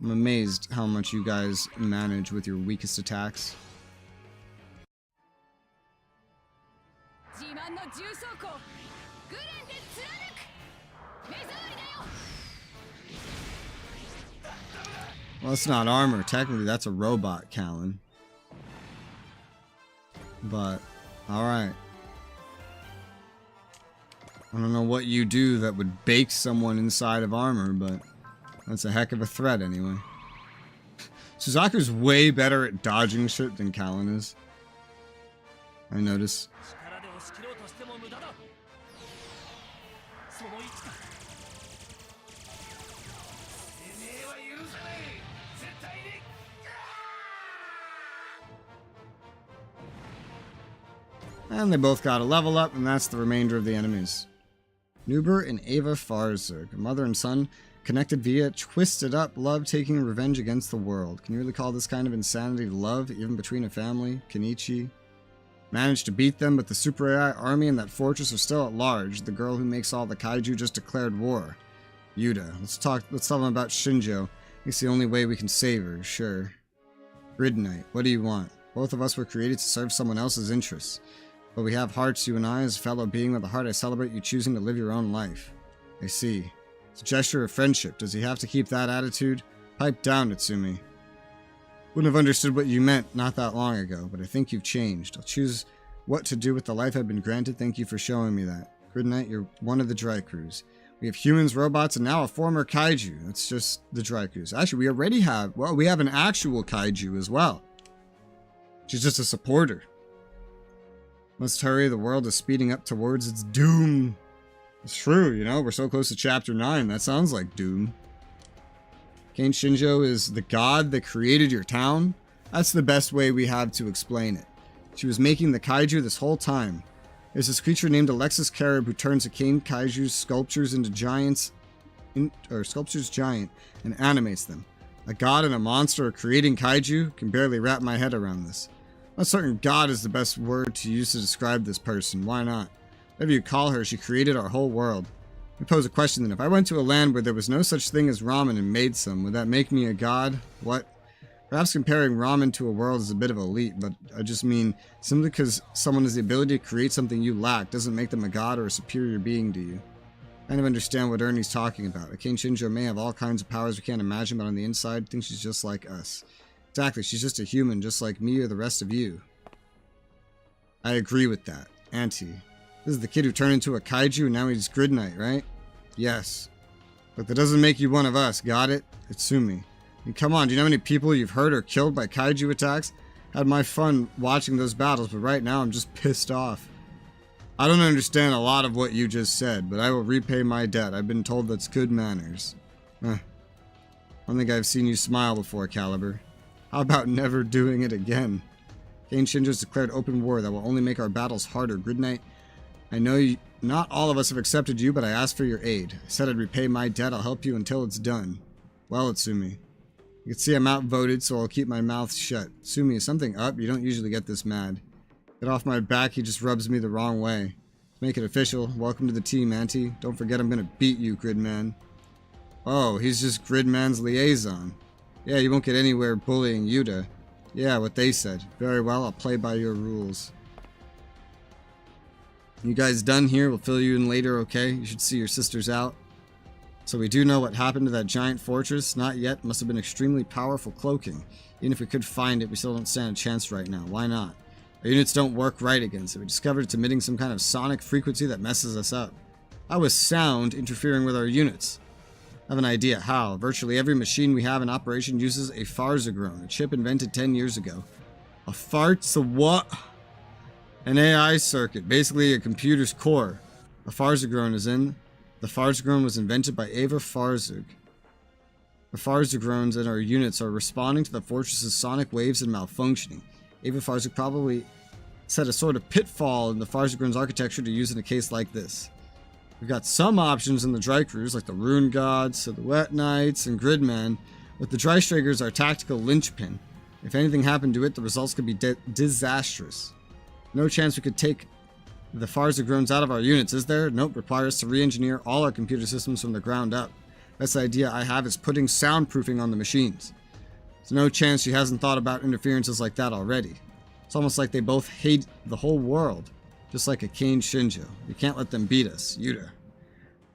I'm amazed how much you guys manage with your weakest attacks. Well, it's not armor. Technically, that's a robot, Callan. But, alright. I don't know what you do that would bake someone inside of armor, but that's a heck of a threat anyway. Suzaku's way better at dodging shit than Callan is. I notice. And they both got a level up, and that's the remainder of the enemies. Nuber and Ava Farzug, a mother and son, connected via twisted up love, taking revenge against the world. Can you really call this kind of insanity love, even between a family? Kenichi managed to beat them, but the Super AI army and that fortress are still at large. The girl who makes all the kaiju just declared war. Yuta. Let's tell them about Shinjo. It's the only way we can save her, sure. Grid Knight, what do you want? Both of us were created to serve someone else's interests. But we have hearts, you and I. As a fellow being with a heart, I celebrate you choosing to live your own life. I see. It's a gesture of friendship. Does he have to keep that attitude? Pipe down, Natsumi. Wouldn't have understood what you meant not that long ago, but I think you've changed. I'll choose what to do with the life I've been granted. Thank you for showing me that. Good night, you're one of the Dry Crews. We have humans, robots, and now a former kaiju. That's just the Dry Crews. Actually, we already have, well, we have an actual kaiju as well. She's just a supporter. Must hurry, the world is speeding up towards its doom. It's true, you know, we're so close to chapter 9, that sounds like doom. Kane Shinjo is the god that created your town? That's the best way we have to explain it. She was making the kaiju this whole time. There's this creature named Alexis Carib who turns a Kane kaiju's sculptures into giants, sculptures giant, and animates them. A god and a monster are creating kaiju? Can barely wrap my head around this. I'm certain God is the best word to use to describe this person. Why not? Whatever you call her, she created our whole world. Let me pose a question then. If I went to a land where there was no such thing as ramen and made some, would that make me a god? What? Perhaps comparing ramen to a world is a bit of a leap, but I just mean, simply because someone has the ability to create something you lack doesn't make them a god or a superior being to you. I kind of understand what Ernie's talking about. Kane Shinjo may have all kinds of powers we can't imagine, but on the inside, I think she's just like us. Exactly, she's just a human, just like me or the rest of you. I agree with that. Auntie. This is the kid who turned into a kaiju and now he's Grid Knight, right? Yes. But that doesn't make you one of us, got it? Itsumi. And come on, do you know how many people you've hurt or killed by kaiju attacks? Had my fun watching those battles, but right now I'm just pissed off. I don't understand a lot of what you just said, but I will repay my debt. I've been told that's good manners. I don't think I've seen you smile before, Caliber. How about never doing it again? Kane Shinjo's declared open war that will only make our battles harder. Grid Knight, I know not all of us have accepted you, but I asked for your aid. I said I'd repay my debt. I'll help you until it's done. Well, Itsumi. You can see I'm outvoted, so I'll keep my mouth shut. Itsumi, is something up? You don't usually get this mad. Get off my back, he just rubs me the wrong way. Let's make it official. Welcome to the team, Auntie. Don't forget I'm gonna beat you, Gridman. Oh, he's just Gridman's liaison. Yeah, you won't get anywhere bullying Yuta. Yeah, what they said. Very well, I'll play by your rules. You guys done here? We'll fill you in later, okay? You should see your sisters out. So we do know what happened to that giant fortress? Not yet. Must have been extremely powerful cloaking. Even if we could find it, we still don't stand a chance right now. Why not? Our units don't work right against it. We discovered it's emitting some kind of sonic frequency that messes us up. How is sound interfering with our units? I have an idea how. Virtually every machine we have in operation uses a Farzagrone, a chip invented 10 years ago. A fart's a what? An AI circuit, basically a computer's core. A Farzagrone is in. The Farzagrone was invented by Ava Farzug. The Farzagrones in our units are responding to the fortress's sonic waves and malfunctioning. Ava Farzug probably set a sort of pitfall in the Farzagrone's architecture to use in a case like this. We've got some options in the Dry Crews, like the Rune Gods, Silhouette Knights, and Gridman, with the Dry Strikers our tactical linchpin. If anything happened to it, the results could be disastrous. No chance we could take the Farza groans out of our units, is there? Nope, require us to re-engineer all our computer systems from the ground up. Best idea I have is putting soundproofing on the machines. There's no chance she hasn't thought about interferences like that already. It's almost like they both hate the whole world, just like a Kane Shinjo. We can't let them beat us, Yuta.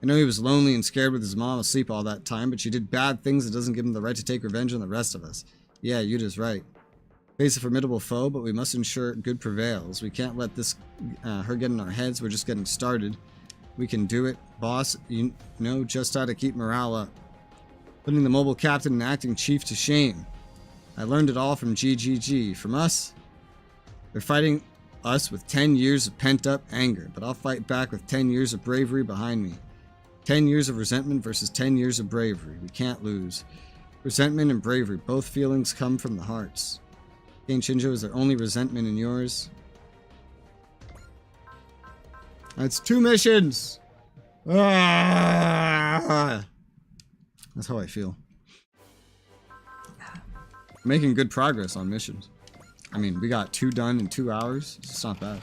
I know he was lonely and scared with his mom asleep all that time, but she did bad things that doesn't give him the right to take revenge on the rest of us. Yeah, Yuta's right. Face a formidable foe, but we must ensure good prevails. We can't let this her get in our heads. We're just getting started. We can do it. Boss, you know just how to keep morale up. Putting the mobile captain and acting chief to shame. I learned it all from GGG. From us? They're fighting us with 10 years of pent-up anger, but I'll fight back with 10 years of bravery behind me. 10 years of resentment versus 10 years of bravery. We can't lose. Resentment and bravery, both feelings come from the hearts. Kane Shinjo, is there only resentment in yours? That's 2 missions! Ah! That's how I feel. Making good progress on missions. I mean, we got 2 done in 2 hours. It's not bad.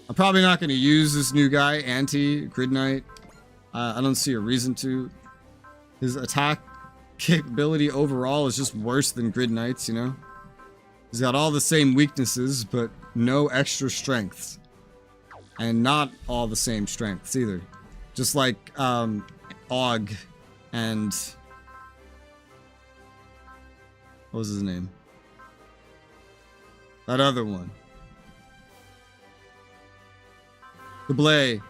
I'm probably not going to use this new guy, Grid Knight. I don't see a reason to. His attack capability overall is just worse than Grid Knight's, you know? He's got all the same weaknesses, but no extra strengths. And not all the same strengths either. Just like Og and... what was his name? That other one. The Blay.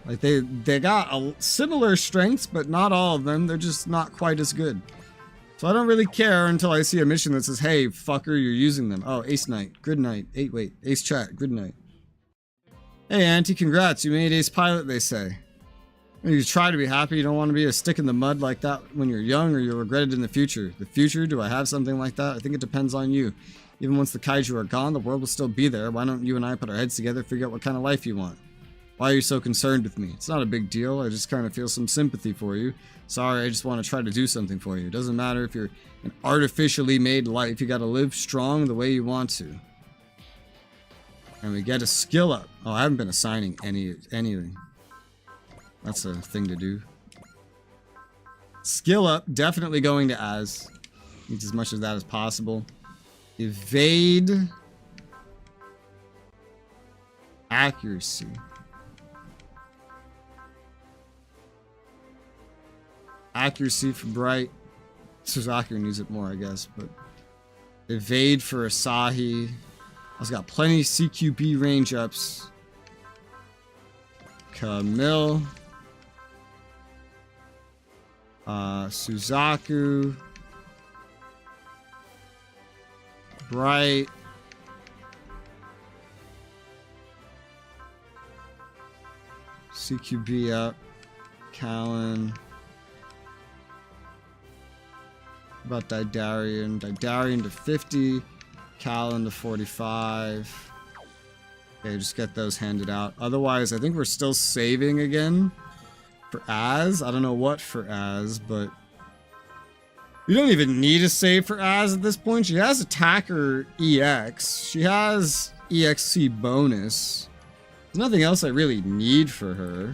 Like they got similar strengths, but not all of them. They're just not quite as good. So I don't really care until I see a mission that says, hey, fucker, you're using them. Oh, Ace Knight, Grid Knight. Ace Chat, Grid Knight. Hey, Auntie, congrats. You made Ace Pilot, they say. You try to be happy. You don't want to be a stick in the mud like that when you're young, or you'll regret it in the future. The future? Do I have something like that? I think it depends on you. Even once the kaiju are gone, the world will still be there. Why don't you and I put our heads together, figure out what kind of life you want? Why are you so concerned with me? It's not a big deal. I just kind of feel some sympathy for you. Sorry, I just want to try to do something for you. It doesn't matter if you're an artificially made life. You got to live strong the way you want to. And we get a skill up. Oh, I haven't been assigning anything. That's a thing to do. Skill up, definitely going to Az. Needs as much of that as possible. Evade. Accuracy. Accuracy for Bright. Suzaku needs it more, I guess, but evade for Asahi. I've got plenty CQB range ups. Camille. Suzaku. Bright. CQB up. Callan. About Didarian. Didarian to 50. Callan to 45. Okay, just get those handed out. Otherwise, I think we're still saving again for Az. I don't know what for Az, but you don't even need to save for Az at this point. She has Attacker EX. She has EXC bonus. There's nothing else I really need for her.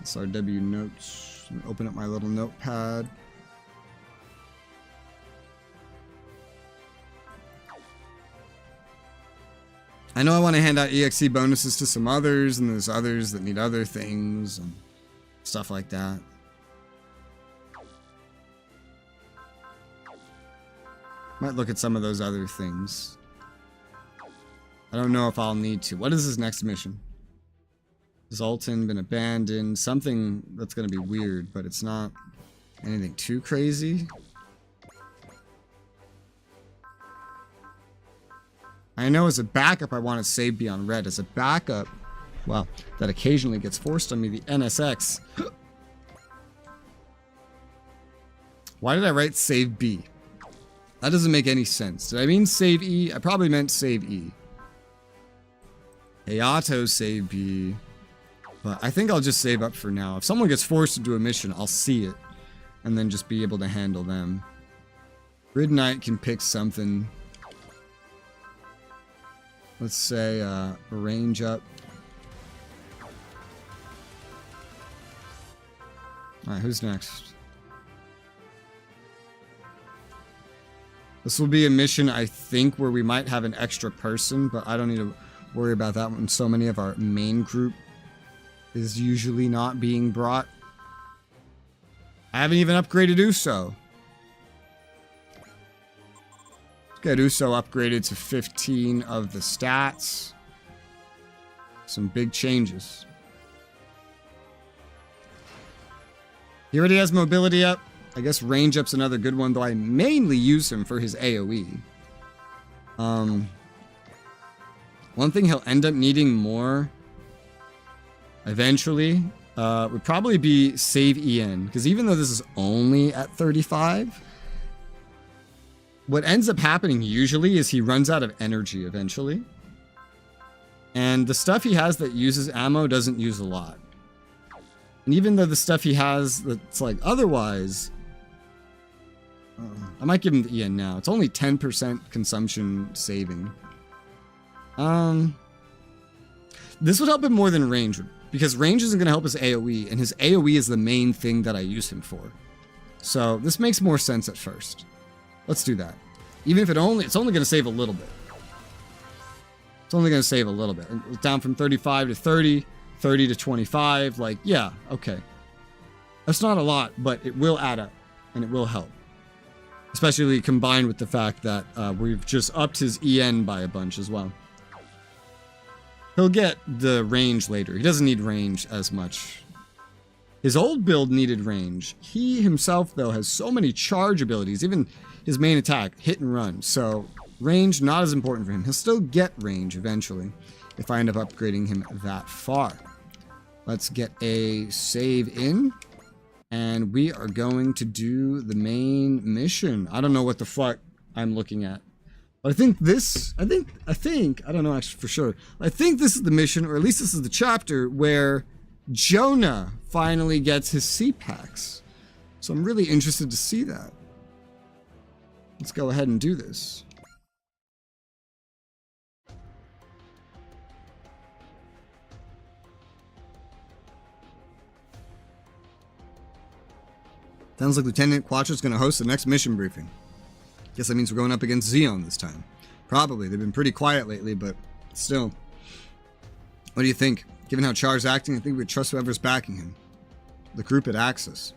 SRW notes. Open up my little notepad. I know I want to hand out EXC bonuses to some others, and there's others that need other things and stuff like that. Might look at some of those other things. I don't know if I'll need to. What is his next mission? Zoltan been abandoned. Something that's going to be weird, but it's not anything too crazy. I know as a backup I want to save Beyond Red. As a backup, well, that occasionally gets forced on me, the NSX. Why did I write save B? That doesn't make any sense. Did I mean save E? I probably meant save E. Hayato save B. But I think I'll just save up for now. If someone gets forced to do a mission, I'll see it. And then just be able to handle them. Grid Knight can pick something. let's say range up. Alright, who's next? This will be a mission, I think, where we might have an extra person, but I don't need to worry about that one. So many of our main group is usually not being brought. I haven't even upgraded Uso. Let's get Uso upgraded to 15 of the stats. Some big changes. He already has mobility up. I guess range up's another good one, though I mainly use him for his AoE. One thing he'll end up needing more eventually would probably be save EN, because even though this is only at 35, what ends up happening usually is he runs out of energy eventually. And the stuff he has that uses ammo doesn't use a lot. And even though the stuff he has that's like otherwise, I might give him the EN now. It's only 10% consumption saving. This would help him more than range, because range isn't going to help his AoE, and his AoE is the main thing that I use him for. So this makes more sense at first. Let's do that. Even if it's only going to save a little bit. It's only going to save a little bit. Down from 35 to 30, 30 to 25. Like, yeah, okay. That's not a lot, but it will add up, and it will help. Especially combined with the fact that we've just upped his EN by a bunch as well. He'll get the range later. He doesn't need range as much. His old build needed range. He himself, though, has so many charge abilities. Even his main attack, hit and run. So range, not as important for him. He'll still get range eventually if I end up upgrading him that far. Let's get a save in. And we are going to do the main mission. I don't know what the fuck I'm looking at. But I think this, I don't know actually for sure. I think this is the mission, or at least this is the chapter, where Jonah finally gets his C-Packs. So I'm really interested to see that. Let's go ahead and do this. Sounds like Lieutenant Quatro's going to host the next mission briefing. Guess that means we're going up against Xeon this time. Probably. They've been pretty quiet lately, but still. What do you think? Given how Char's acting, I think we'd trust whoever's backing him. The group at Axis.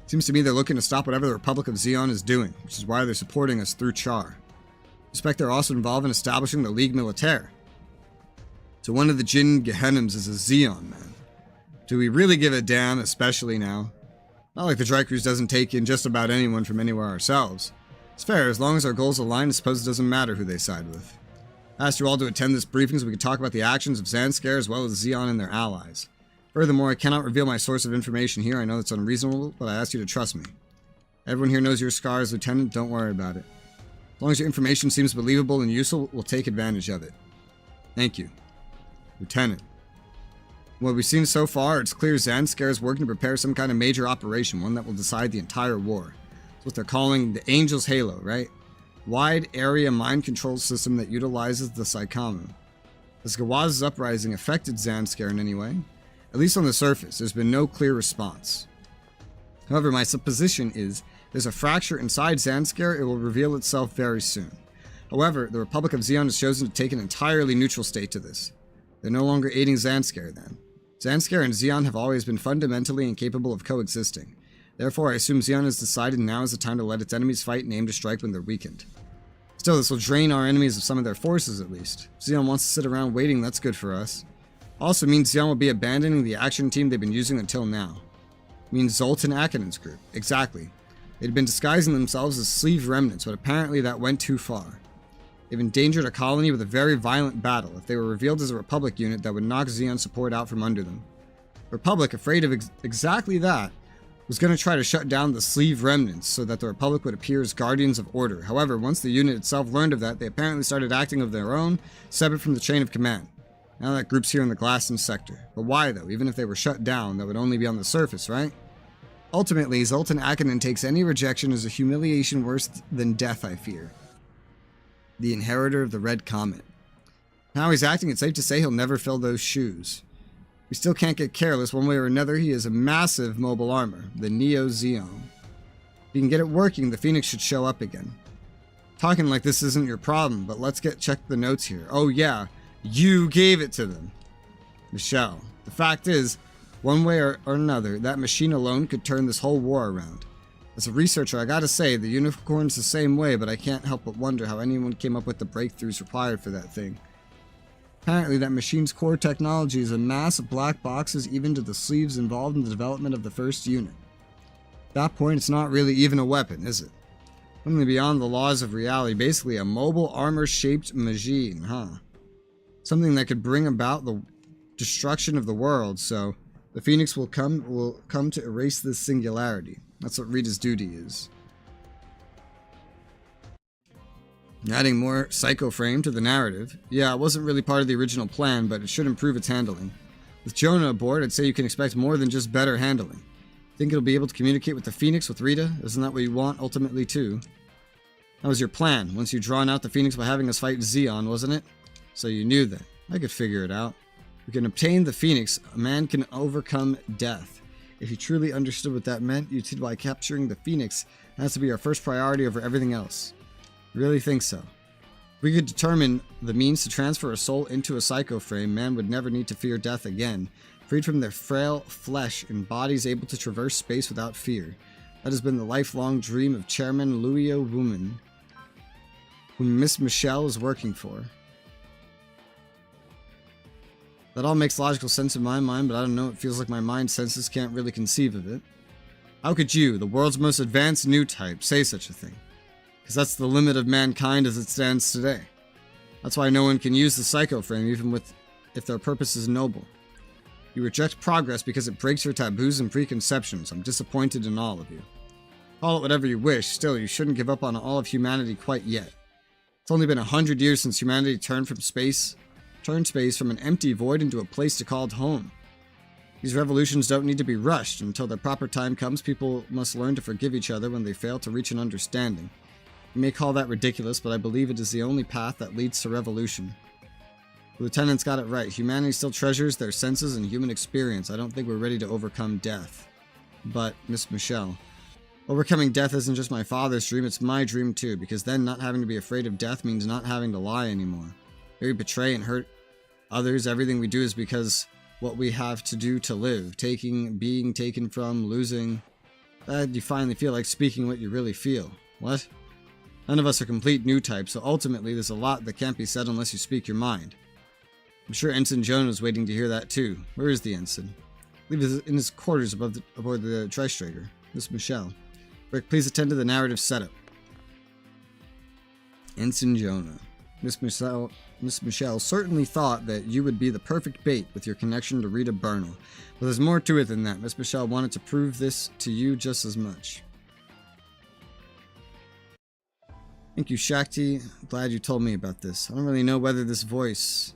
Seems to me they're looking to stop whatever the Republic of Xeon is doing, which is why they're supporting us through Char. I suspect they're also involved in establishing the Ligue Militaire. So one of the Jin Gehennims is a Xeon man. Do we really give a damn, especially now? Not like the Dreycruise doesn't take in just about anyone from anywhere ourselves. It's fair, as long as our goals align, I suppose it doesn't matter who they side with. I asked you all to attend this briefing so we could talk about the actions of Zanskar as well as Xeon and their allies. Furthermore, I cannot reveal my source of information here. I know that's unreasonable, but I ask you to trust me. Everyone here knows your scars, Lieutenant. Don't worry about it. As long as your information seems believable and useful, we'll take advantage of it. Thank you. Lieutenant. What we've seen so far, it's clear Zanskar is working to prepare some kind of major operation, one that will decide the entire war. It's what they're calling the Angel's Halo, right? Wide area mind control system that utilizes the Psychomu. Has Gawaz's uprising affected Zanskar in any way? At least on the surface, there's been no clear response. However, my supposition is there's a fracture inside Zanskar. It will reveal itself very soon. However, the Republic of Xeon has chosen to take an entirely neutral state to this. They're no longer aiding Zanskar then. Zanskar and Xeon have always been fundamentally incapable of coexisting. Therefore, I assume Xeon has decided now is the time to let its enemies fight and aim to strike when they're weakened. Still, this will drain our enemies of some of their forces at least. If Xeon wants to sit around waiting, that's good for us. Also means Xeon will be abandoning the action team they've been using until now. It means Zoltan Akinen's group. Exactly. They'd been disguising themselves as sleeve remnants, but apparently that went too far. They've endangered a colony with a very violent battle. If they were revealed as a Republic unit, that would knock Xeon support out from under them. Republic, afraid of exactly that, was going to try to shut down the sleeve remnants so that the Republic would appear as guardians of order. However, once the unit itself learned of that, they apparently started acting of their own, separate from the chain of command. Now that group's here in the Glassen sector. But why though? Even if they were shut down, that would only be on the surface, right? Ultimately, Zoltan Akinen takes any rejection as a humiliation worse than death, I fear. The inheritor of the Red Comet. How he's acting, it's safe to say he'll never fill those shoes. We still can't get careless. One way or another, he is a massive mobile armor, the Neo Zeon. If you can get it working, the Phoenix should show up again. Talking like this isn't your problem, but let's check the notes here. Oh yeah, you gave it to them. Michelle, the fact is, one way or another, that machine alone could turn this whole war around. As a researcher, I gotta say, the unicorn's the same way, but I can't help but wonder how anyone came up with the breakthroughs required for that thing. Apparently, that machine's core technology is a mass of black boxes even to the sleeves involved in the development of the first unit. At that point, it's not really even a weapon, is it? Something beyond the laws of reality, basically a mobile armor-shaped machine, huh? Something that could bring about the destruction of the world, so the Phoenix will come to erase this singularity. That's what Rita's duty is. Adding more Psycho Frame to the narrative. Yeah, it wasn't really part of the original plan, but it should improve its handling. With Jonah aboard, I'd say you can expect more than just better handling. Think it'll be able to communicate with the Phoenix with Rita? Isn't that what you want ultimately too? That was your plan, once you'd drawn out the Phoenix by having us fight Zeon, wasn't it? So you knew that. I could figure it out. We can obtain the Phoenix, a man can overcome death. If you truly understood what that meant, you'd see why capturing the Phoenix has to be our first priority over everything else. I really think so. If we could determine the means to transfer a soul into a Psycho Frame, man would never need to fear death again. Freed from their frail flesh and bodies able to traverse space without fear. That has been the lifelong dream of Chairman Luio Wuman, whom Miss Michelle is working for. That all makes logical sense in my mind, but I don't know, it feels like my mind senses can't really conceive of it. How could you, the world's most advanced new type, say such a thing? Because that's the limit of mankind as it stands today. That's why no one can use the Psycho Frame, even if their purpose is noble. You reject progress because it breaks your taboos and preconceptions. I'm disappointed in all of you. Call it whatever you wish, still, you shouldn't give up on all of humanity quite yet. It's only been 100 years since humanity turned space from an empty void into a place to call home. These revolutions don't need to be rushed. Until the proper time comes, people must learn to forgive each other when they fail to reach an understanding. You may call that ridiculous, but I believe it is the only path that leads to revolution. The lieutenant's got it right. Humanity still treasures their senses and human experience. I don't think we're ready to overcome death. But, Miss Michelle, overcoming death isn't just my father's dream, it's my dream too, because then not having to be afraid of death means not having to lie anymore. If we betray and hurt others, everything we do is because what we have to do to live. Being taken from, losing. You finally feel like speaking what you really feel. What? None of us are complete new types, so ultimately there's a lot that can't be said unless you speak your mind. I'm sure Ensign Jonah is waiting to hear that too. Where is the ensign? I believe he's in his quarters aboard the Tristrager. Miss Michelle. Rick, please attend to the narrative setup. Ensign Jonah. Miss Michelle certainly thought that you would be the perfect bait with your connection to Rita Bernal. But there's more to it than that. Miss Michelle wanted to prove this to you just as much. Thank you, Shakti. Glad you told me about this. I don't really know whether this voice,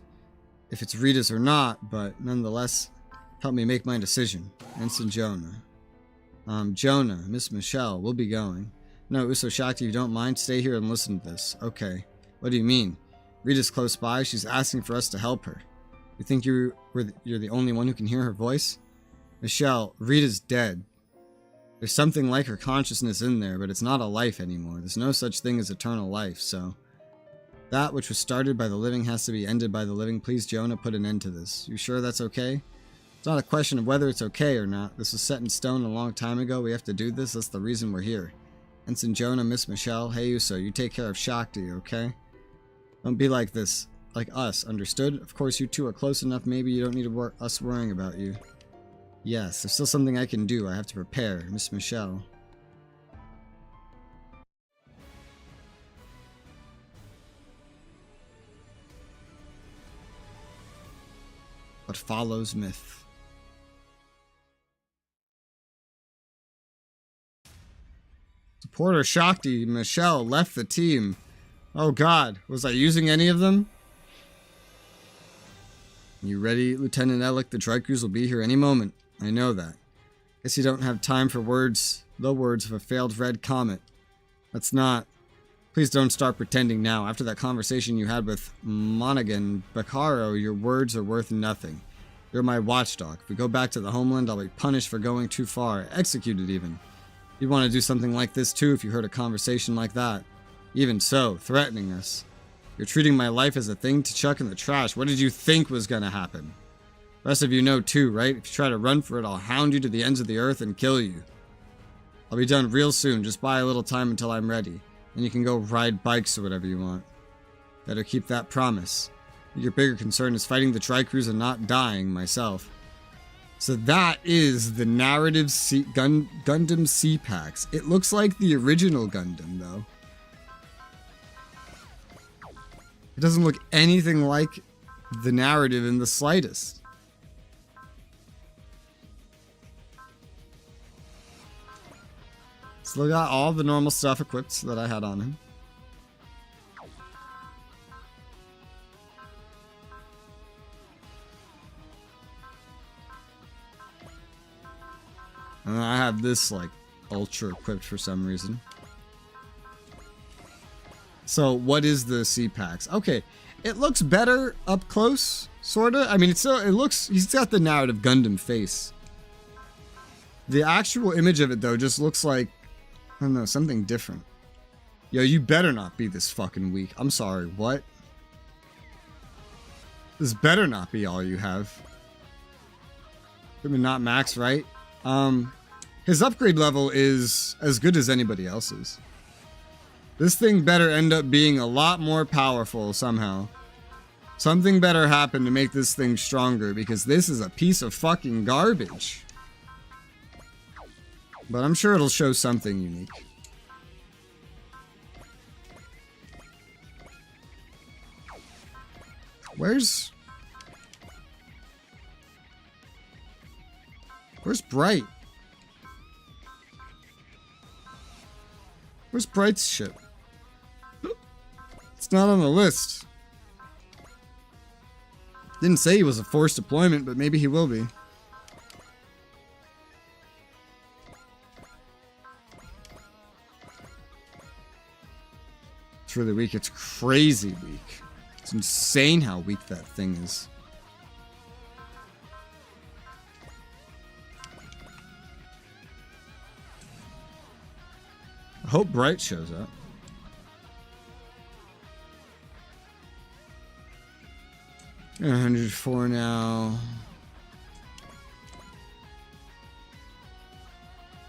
if it's Rita's or not, but nonetheless, help me make my decision. Ensign Jonah. Jonah, Miss Michelle, we'll be going. No, Uso Shakti, if you don't mind, stay here and listen to this. Okay. What do you mean? Rita's close by. She's asking for us to help her. You think you're the only one who can hear her voice? Michelle, Rita's dead. There's something like her consciousness in there, but it's not a life anymore. There's no such thing as eternal life, so... That which was started by the living has to be ended by the living. Please, Jonah, put an end to this. You sure that's okay? It's not a question of whether it's okay or not. This was set in stone a long time ago. We have to do this. That's the reason we're here. Ensign Jonah, Miss Michelle, hey Uso, you take care of Shakti, okay? Don't be like this. Like us, understood? Of course, you two are close enough. Maybe you don't need us worrying about you. Yes, there's still something I can do. I have to prepare. Miss Michelle. What follows myth. Supporter Shakti, Michelle left the team. Oh god, was I using any of them? You ready, Lieutenant Ellick? The Drykers will be here any moment. I know that. Guess you don't have time for the words of a failed red comet. That's not... Please don't start pretending now. After that conversation you had with Monaghan Bacaro, your words are worth nothing. You're my watchdog. If we go back to the homeland, I'll be punished for going too far. Executed even. You'd want to do something like this too if you heard a conversation like that. Even so, threatening us. You're treating my life as a thing to chuck in the trash. What did you think was gonna happen? The rest of you know too, right? If you try to run for it, I'll hound you to the ends of the earth and kill you. I'll be done real soon. Just buy a little time until I'm ready. And you can go ride bikes or whatever you want. Better keep that promise. Your bigger concern is fighting the Tricrews and not dying myself. So that is the narrative Gundam CPAX. It looks like the original Gundam, though. It doesn't look anything like the narrative in the slightest. Still got all the normal stuff equipped that I had on him. And I have this, like, ultra equipped for some reason. So, what is the CPAX? Okay, it looks better up close, sorta. I mean, it looks, he's got the narrative Gundam face. The actual image of it, though, just looks like, I don't know, something different. Yo, you better not be this fucking weak. I'm sorry, what? This better not be all you have. I mean, not max, right? His upgrade level is as good as anybody else's. This thing better end up being a lot more powerful somehow. Something better happen to make this thing stronger, because this is a piece of fucking garbage. But I'm sure it'll show something unique. Where's Bright? Where's Bright's ship? It's not on the list. Didn't say he was a forced deployment, but maybe he will be. It's really weak. It's crazy weak. It's insane how weak that thing is. I hope Bright shows up. Yeah, 104 now.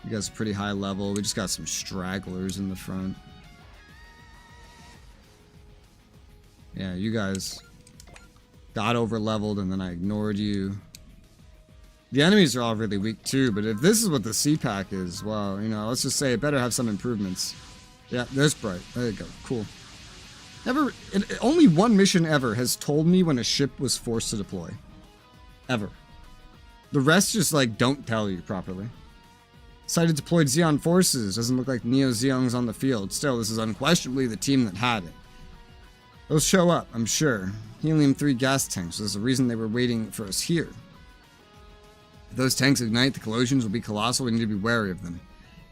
You guys are pretty high level. We just got some stragglers in the front. Yeah, you guys got over leveled and then I ignored you. The enemies are all really weak too, but if this is what the CPAC is, well, you know, let's just say it better have some improvements. Yeah, there's Bright. There you go. Cool. Only one mission ever has told me when a ship was forced to deploy. Ever. The rest just, like, don't tell you properly. Sighted deployed Zeon forces. Doesn't look like Neo Zeon's on the field. Still, this is unquestionably the team that had it. They'll show up, I'm sure. Helium-3 gas tanks. There's a reason they were waiting for us here. If those tanks ignite, the collisions will be colossal. We need to be wary of them.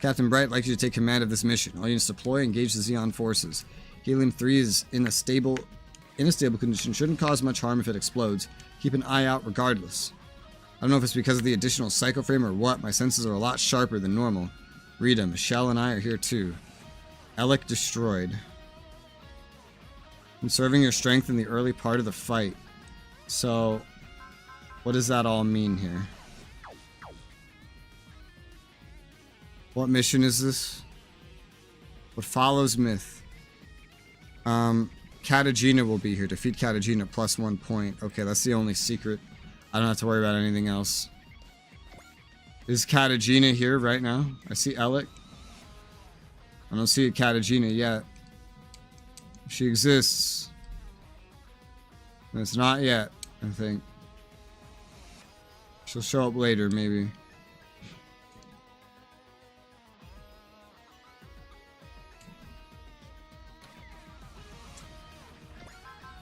Captain Bright likes you to take command of this mission. All units deploy and engage the Zeon forces. Helium-3 is in a stable condition. Shouldn't cause much harm if it explodes. Keep an eye out regardless. I don't know if it's because of the additional psycho frame or what. My senses are a lot sharper than normal. Rita, Michelle, and I are here too. Alec destroyed. Conserving your strength in the early part of the fight. So, what does that all mean here? What mission is this? What follows myth? Katagina will be here. Defeat Katagina plus 1 point. Okay, that's the only secret. I don't have to worry about anything else. Is Katagina here right now? I see Alec. I don't see a Katagina yet. If she exists. It's not yet, I think. She'll show up later, maybe.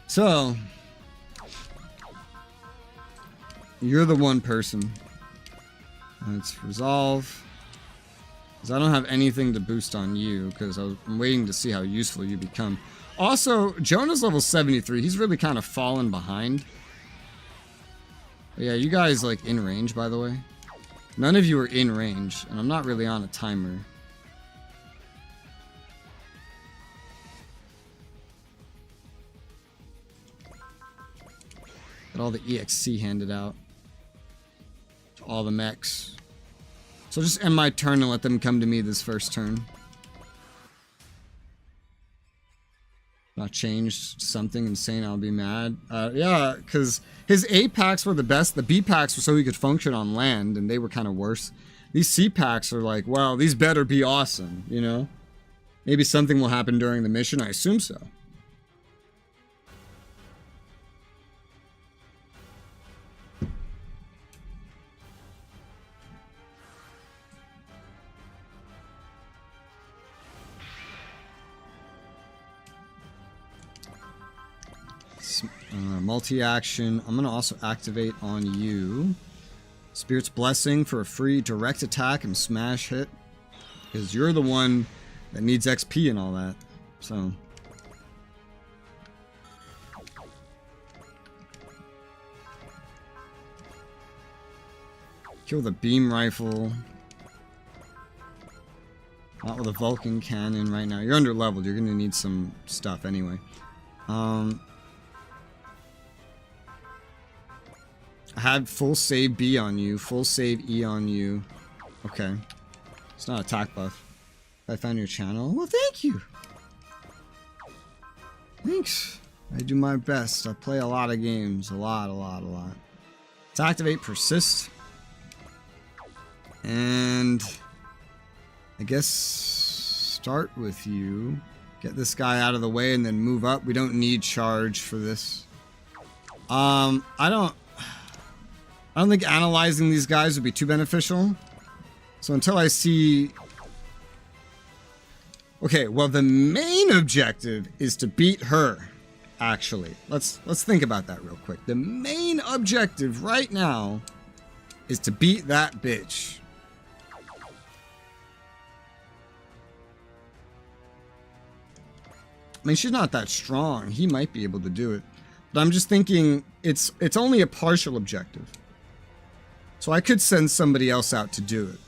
So, you're the one person. Let's resolve. Because I don't have anything to boost on you, because I'm waiting to see how useful you become. Also, Jonah's level 73. He's really kind of fallen behind. But yeah, you guys, like, in range, by the way. None of you are in range, and I'm not really on a timer. Get all the EXC handed out to all the mechs. So just end my turn and let them come to me this first turn. If I changed something insane, I'll be mad. Yeah, because his A packs were the best. The B packs were so he could function on land, and they were kind of worse. These C packs are like, wow, these better be awesome, you know? Maybe something will happen during the mission. I assume so. Multi-action. I'm going to also activate on you Spirit's Blessing for a free direct attack and smash hit. Because you're the one that needs XP and all that. So. Kill the beam rifle. Not with a Vulcan cannon right now. You're under leveled. You're going to need some stuff anyway. I had full save B on you, full save E on you. Okay. It's not attack buff. I found your channel. Well, thank you. Thanks. I do my best. I play a lot of games. A lot. Let's activate Persist. And I guess start with you. Get this guy out of the way and then move up. We don't need charge for this. I don't think analyzing these guys would be too beneficial. So until I see... Okay, well, the main objective is to beat her, actually. Let's think about that real quick. The main objective right now is to beat that bitch. I mean, she's not that strong. He might be able to do it. But I'm just thinking it's only a partial objective. So I could send somebody else out to do it.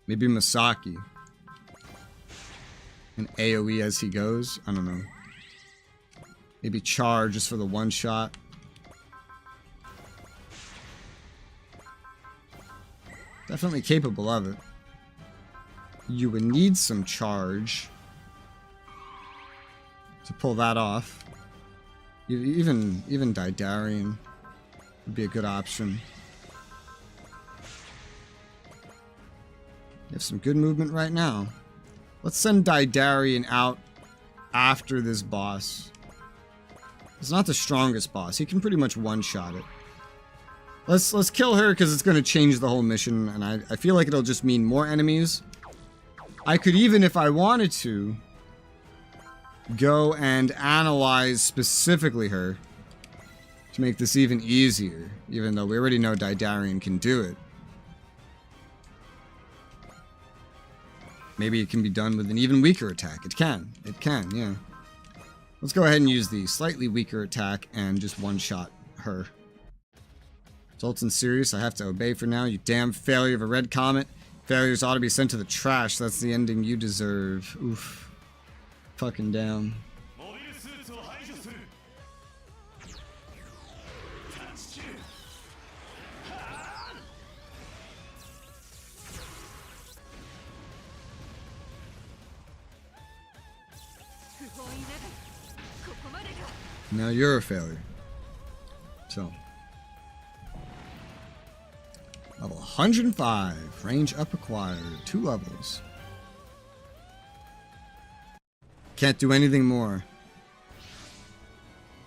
Maybe Masaki. And AoE as he goes. I don't know. Maybe Char just for the one shot. Definitely capable of it. You would need some charge to pull that off. Even Didarian would be a good option. You have some good movement right now. Let's send Didarian out after this boss. It's not the strongest boss. He can pretty much one-shot it. Let's kill her because it's going to change the whole mission, and I feel like it'll just mean more enemies. I could even, if I wanted to, go and analyze specifically her to make this even easier, even though we already know Didarian can do it. Maybe it can be done with an even weaker attack. It can, yeah. Let's go ahead and use the slightly weaker attack and just one-shot her. Zoltan's serious. I have to obey for now. You damn failure of a red comet. Failures ought to be sent to the trash. That's the ending you deserve. Oof. Fucking down. Now you're a failure. So. Level 105. Range up acquired. 2 levels. Can't do anything more.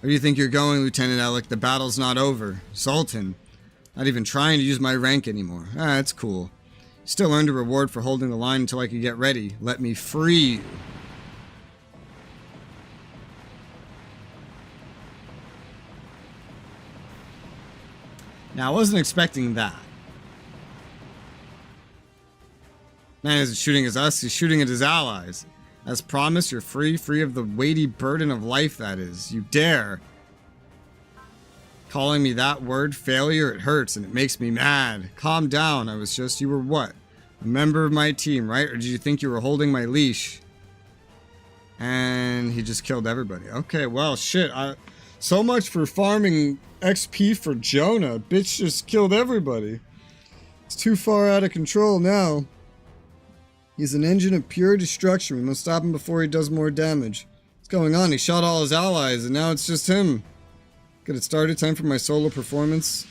Where do you think you're going, Lieutenant Alec? The battle's not over. Sultan. Not even trying to use my rank anymore. Ah, that's cool. Still earned a reward for holding the line until I could get ready. Let me free you. Now, I wasn't expecting that. Man isn't shooting at us, he's shooting at his allies. As promised, you're free of the weighty burden of life that is. You dare. Calling me that word, failure, it hurts and it makes me mad. Calm down, you were what? A member of my team, right? Or did you think you were holding my leash? And he just killed everybody. Okay, well, shit. So much for farming XP for Jonah. Bitch just killed everybody. It's too far out of control now. He's an engine of pure destruction. We must stop him before he does more damage. What's going on? He shot all his allies and now it's just him. Get it started. Time for my solo performance.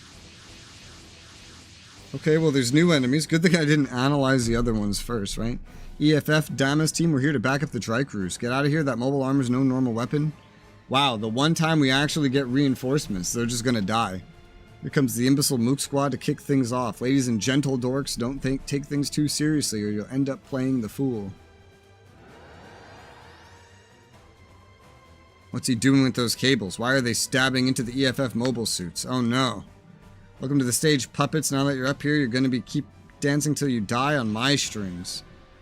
Okay, well, there's new enemies. Good thing I didn't analyze the other ones first, right? EFF, Damas team, we're here to back up the Tricruise. Get out of here. That mobile armor's no normal weapon. Wow, the one time we actually get reinforcements, they're just gonna die. Here comes the imbecile Mook squad to kick things off. Ladies and gentle dorks, don't take things too seriously or you'll end up playing the fool. What's he doing with those cables? Why are they stabbing into the EFF mobile suits? Oh no. Welcome to the stage, puppets. Now that you're up here, you're going to keep dancing till you die on my strings.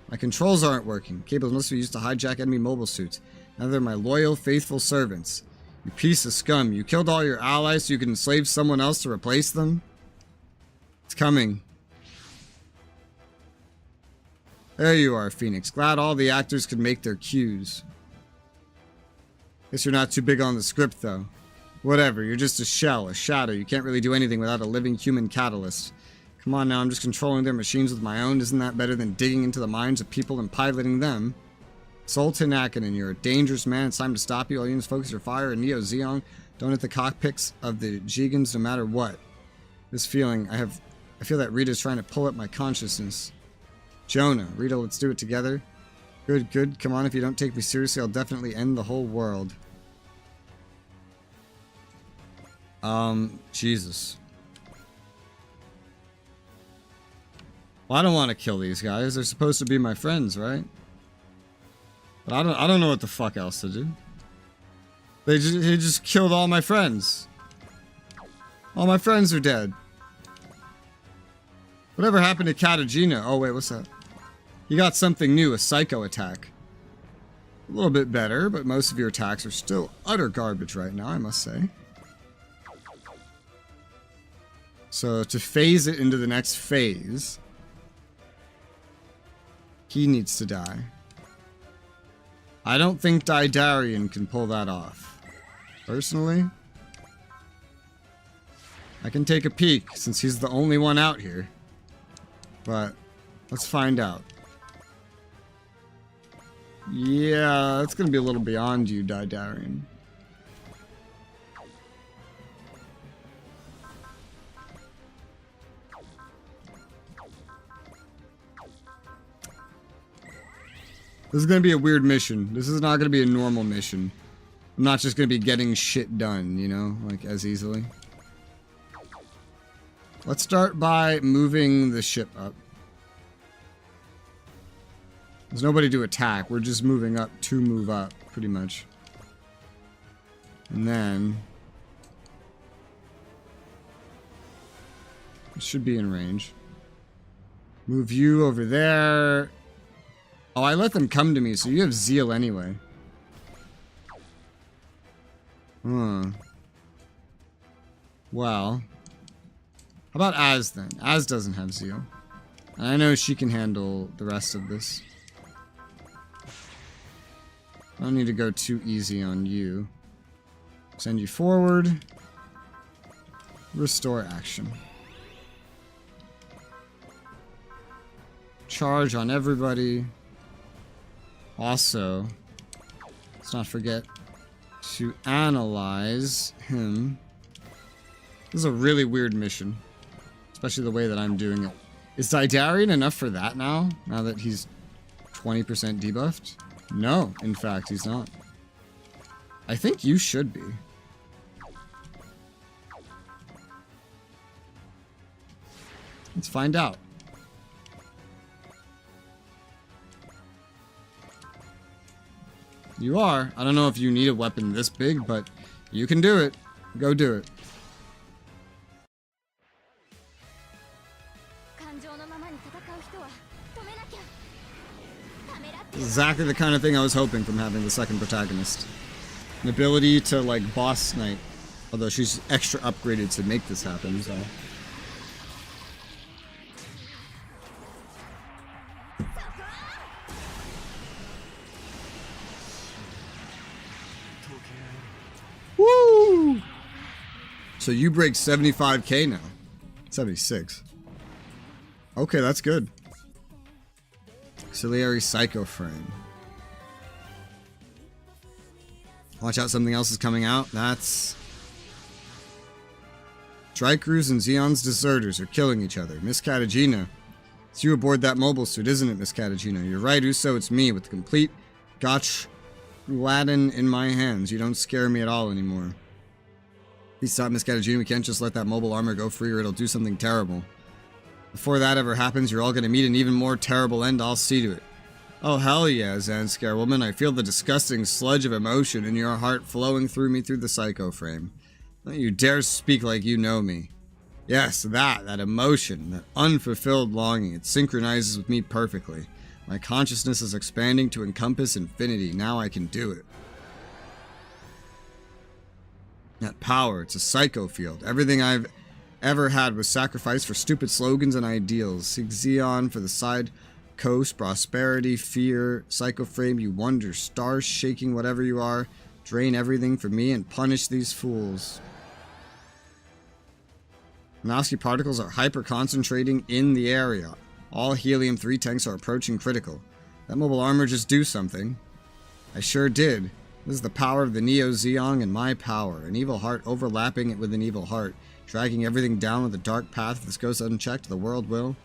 My controls aren't working. Cables must be used to hijack enemy mobile suits. Now they're my loyal, faithful servants. You piece of scum. You killed all your allies so you could enslave someone else to replace them? It's coming. There you are, Phoenix. Glad all the actors could make their cues. Guess you're not too big on the script, though. Whatever, you're just a shell, a shadow. You can't really do anything without a living human catalyst. Come on now, I'm just controlling their machines with my own. Isn't that better than digging into the minds of people and piloting them? Sultan Akinen, you're a dangerous man. It's time to stop you. All units focus your fire. And Neo Zeong, don't hit the cockpits of the Jigans no matter what. This feeling, I feel that Rita's trying to pull up my consciousness. Jonah, Rita, let's do it together. Good, good. Come on, if you don't take me seriously, I'll definitely end the whole world. Jesus. Well, I don't want to kill these guys. They're supposed to be my friends, right? But I don't know what the fuck else to do. He just killed all my friends. All my friends are dead. Whatever happened to Katagina? Oh wait, what's that? You got something new, a psycho attack. A little bit better, but most of your attacks are still utter garbage right now, I must say. So to phase it into the next phase, he needs to die. I don't think Daidarian can pull that off. Personally, I can take a peek since he's the only one out here. But let's find out. Yeah, that's gonna be a little beyond you, Daidarian. This is gonna be a weird mission. This is not gonna be a normal mission. I'm not just gonna be getting shit done, you know, like as easily. Let's start by moving the ship up. There's nobody to attack. We're just moving up to move up, pretty much. And then it should be in range. Move you over there. Oh, I let them come to me, so you have zeal anyway. Well, how about Az then? Az doesn't have zeal. And I know she can handle the rest of this. I don't need to go too easy on you. Send you forward. Restore action. Charge on everybody. Also, let's not forget to analyze him. This is a really weird mission. Especially the way that I'm doing it. Is Daidarian enough for that now? Now that he's 20% debuffed? No, in fact, he's not. I think you should be. Let's find out. You are. I don't know if you need a weapon this big, but you can do it. Go do it. Exactly the kind of thing I was hoping from having the second protagonist. An ability to, like, boss snipe. Although she's extra upgraded to make this happen, so... Woo! So you break 75k now. 76. Okay, that's good. Auxiliary Psycho Frame. Watch out, something else is coming out. That's... Strikers and Zeon's deserters are killing each other. Miss Katagina. It's you aboard that mobile suit, isn't it, Miss Katagina? You're right, Uso, it's me with the complete gotch Latin in my hands. You don't scare me at all anymore. Please stop, Miss Katagina. We can't just let that mobile armor go free or it'll do something terrible. Before that ever happens, you're all going to meet an even more terrible end. I'll see to it. Oh, hell yeah, Zanskar woman. I feel the disgusting sludge of emotion in your heart flowing through me through the psycho frame. Don't you dare speak like you know me. Yes, that emotion, that unfulfilled longing, it synchronizes with me perfectly. My consciousness is expanding to encompass infinity. Now I can do it. That power, it's a psycho field. Everything I've ever had was sacrificed for stupid slogans and ideals. Seek Zeon for the side coast, prosperity, fear, psycho frame, you wonder, stars shaking whatever you are. Drain everything from me and punish these fools. Minovsky particles are hyper-concentrating in the area. All helium-3 tanks are approaching critical. That mobile armor just do something. I sure did. This is the power of the Neo Zeon and my power. An evil heart overlapping it with an evil heart. Dragging everything down with a dark path. If this goes unchecked, the world will.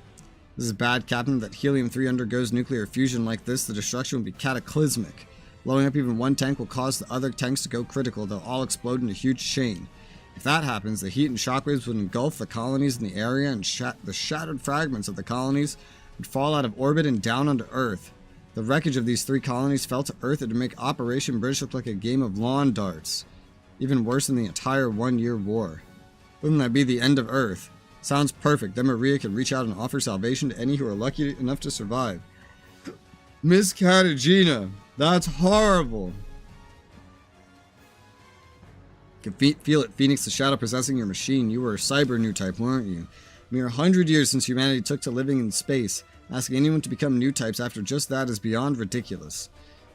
This is bad, Captain. That helium-3 undergoes nuclear fusion like this, the destruction will be cataclysmic. Blowing up even one tank will cause the other tanks to go critical. They'll all explode in a huge chain. If that happens, the heat and shockwaves would engulf the colonies in the area, and the shattered fragments of the colonies would fall out of orbit and down onto Earth. The wreckage of these 3 colonies fell to Earth and would make Operation British look like a game of lawn darts. Even worse than the entire 1-year war. Wouldn't that be the end of Earth? Sounds perfect. Then Maria could reach out and offer salvation to any who are lucky enough to survive. Miss Katagina, that's horrible. You can feel it, Phoenix, the shadow possessing your machine. You were a cyber new type, weren't you? A mere 100 years since humanity took to living in space. Asking anyone to become new types after just that is beyond ridiculous.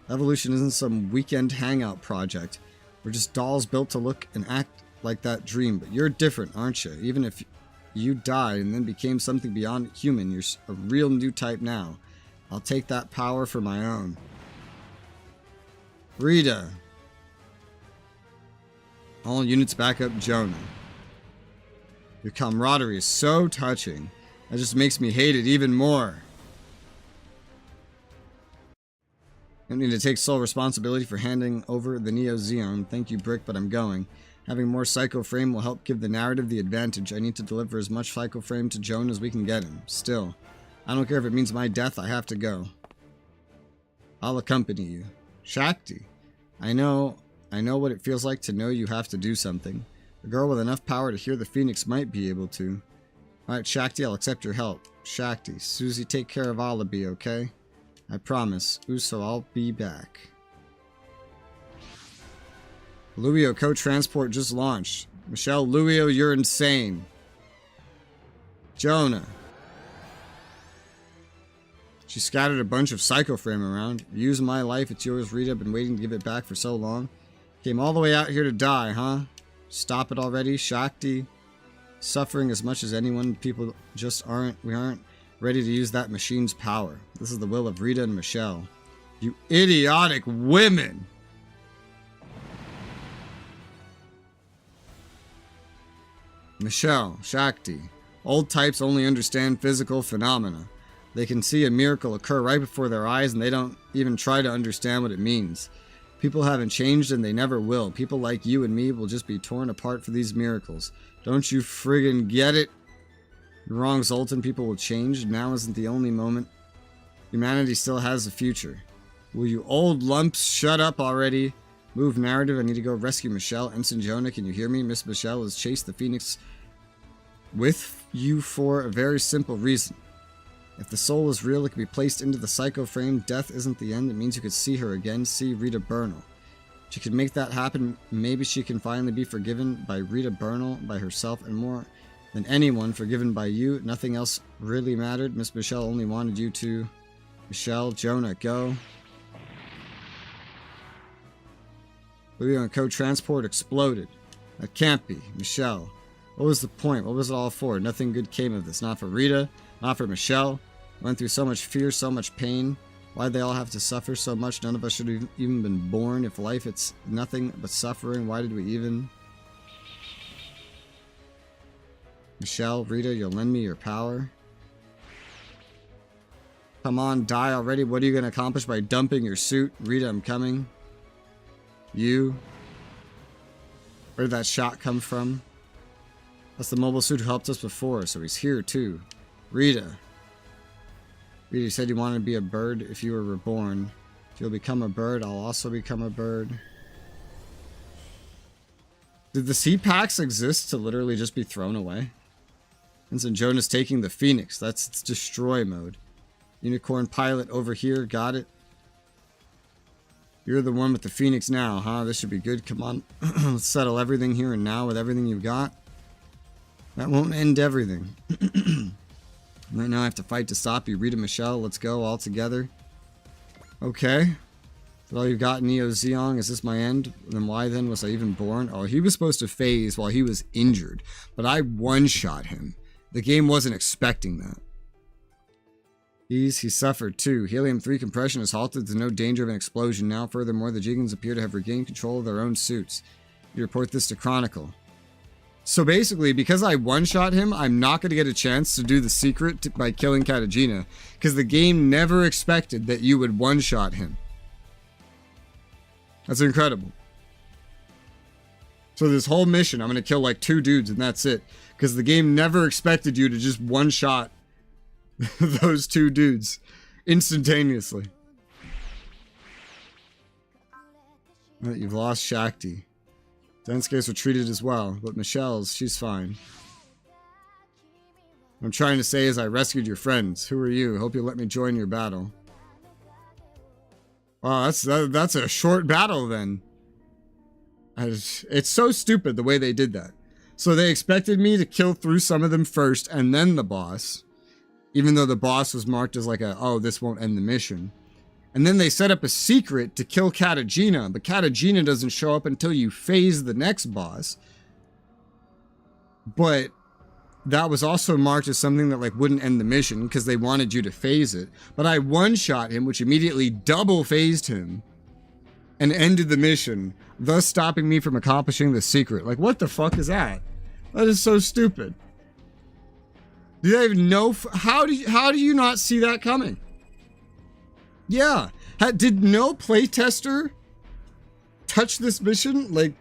Evolution isn't some weekend hangout project. We're just dolls built to look and act like that dream. But you're different, aren't you? Even if you died and then became something beyond human, you're a real new type now. I'll take that power for my own. Rita. All units back up Jonah. Your camaraderie is so touching. That just makes me hate it even more. I don't need to take sole responsibility for handing over the Neo Zeon. Thank you, Brick, but I'm going. Having more Psycho Frame will help give the narrative the advantage. I need to deliver as much Psycho Frame to Jonah as we can get him. Still, I don't care if it means my death, I have to go. I'll accompany you. Shakti, I know what it feels like to know you have to do something. A girl with enough power to hear the Phoenix might be able to. Alright, Shakti, I'll accept your help. Shakti, Susie, take care of Alabi, okay? I promise. Uso, I'll be back. Luio co-transport just launched. Michelle, Luio, you're insane. Jonah. She scattered a bunch of Psycho Frame around. Use my life, it's yours, Rita. Been waiting to give it back for so long. Came all the way out here to die, huh? Stop it already, Shakti. Suffering as much as anyone. People just we aren't ready to use that machine's power. This is the will of Rita and Michelle. You idiotic women! Michelle, Shakti. Old types only understand physical phenomena. They can see a miracle occur right before their eyes and they don't even try to understand what it means. People haven't changed and they never will. People like you and me will just be torn apart for these miracles. Don't you friggin' get it? You're wrong, Zoltan. People will change. Now isn't the only moment. Humanity still has a future. Will you old lumps shut up already? Move narrative. I need to go rescue Michelle. Ensign Jonah, can you hear me? Miss Michelle has chased the Phoenix with you for a very simple reason. If the soul is real, it can be placed into the psycho frame. Death isn't the end. It means you could see her again. See Rita Bernal. She could make that happen. Maybe she can finally be forgiven by Rita Bernal, by herself, and more than anyone, forgiven by you. Nothing else really mattered. Miss Michelle only wanted you to. Michelle, Jonah, go. Leo and co-transport exploded. That can't be. Michelle. What was the point? What was it all for? Nothing good came of this. Not for Rita. Not for Michelle. Went through so much fear, so much pain. Why'd they all have to suffer so much? None of us should have even been born. If life, it's nothing but suffering, why did we even... Michelle, Rita, you'll lend me your power. Come on, die already. What are you going to accomplish by dumping your suit? Rita, I'm coming. You. Where did that shot come from? That's the mobile suit who helped us before, so he's here too. Rita. Rita, you said you wanted to be a bird if you were reborn. If you'll become a bird, I'll also become a bird. Did the sea packs exist to literally just be thrown away? Vincent Jonas taking the Phoenix. That's its destroy mode. Unicorn pilot over here. Got it. You're the one with the Phoenix now, huh? This should be good. Come on. Let's settle everything here and now with everything you've got. That won't end everything. Right now I have to fight to stop you. Rita, Michelle, let's go all together. Okay. Is that all you've got, Neo Zeong? Is this my end? Then why then was I even born? Oh, he was supposed to phase while he was injured. But I one-shot him. The game wasn't expecting that. He suffered too. Helium-3 compression is halted. There's no danger of an explosion now. Furthermore, the Jigans appear to have regained control of their own suits. You report this to Chronicle. So basically, because I one-shot him, I'm not going to get a chance to do the secret by killing Katagina. Because the game never expected that you would one-shot him. That's incredible. So this whole mission, I'm going to kill like 2 dudes and that's it. Because the game never expected you to just one-shot those 2 dudes instantaneously. Right, you've lost Shakti. Densuke's retreated as well, but Michelle's, she's fine. What I'm trying to say is I rescued your friends. Who are you? Hope you'll let me join your battle. Wow, that's a short battle then. It's so stupid the way they did that. So they expected me to kill through some of them first and then the boss. Even though the boss was marked as like oh, this won't end the mission. And then they set up a secret to kill Katagina, but Katagina doesn't show up until you phase the next boss. But that was also marked as something that like wouldn't end the mission because they wanted you to phase it. But I one-shot him, which immediately double phased him and ended the mission, thus stopping me from accomplishing the secret. Like, what the fuck is that? That is so stupid. Do they even know? How do you not see that coming? Yeah. Did no playtester touch this mission? Like,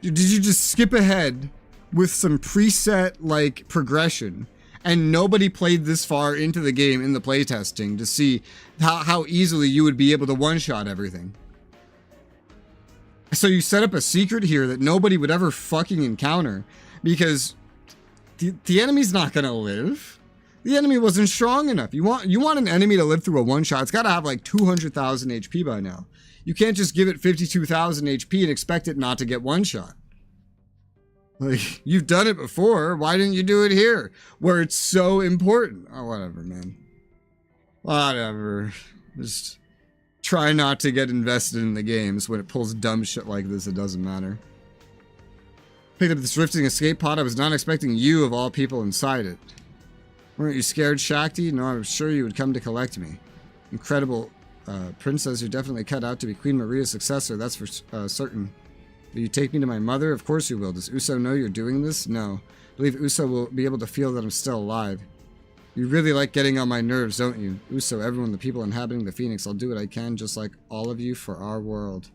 did you just skip ahead with some preset, like, progression and nobody played this far into the game in the playtesting to see how easily you would be able to one-shot everything? So you set up a secret here that nobody would ever fucking encounter because the enemy's not gonna live. The enemy wasn't strong enough. You want an enemy to live through a one-shot. It's got to have like 200,000 HP by now. You can't just give it 52,000 HP and expect it not to get one-shot. Like, you've done it before. Why didn't you do it here? Where it's so important. Oh, whatever, man. Whatever. Just try not to get invested in the games. When it pulls dumb shit like this, it doesn't matter. Picked up this drifting escape pod. I was not expecting you, of all people, inside it. Weren't you scared, Shakti? No, I was sure you would come to collect me. Incredible princess, you're definitely cut out to be Queen Maria's successor, that's for certain. Will you take me to my mother? Of course you will. Does Uso know you're doing this? No. I believe Uso will be able to feel that I'm still alive. You really like getting on my nerves, don't you? Uso, everyone, the people inhabiting the Phoenix, I'll do what I can, just like all of you, for our world.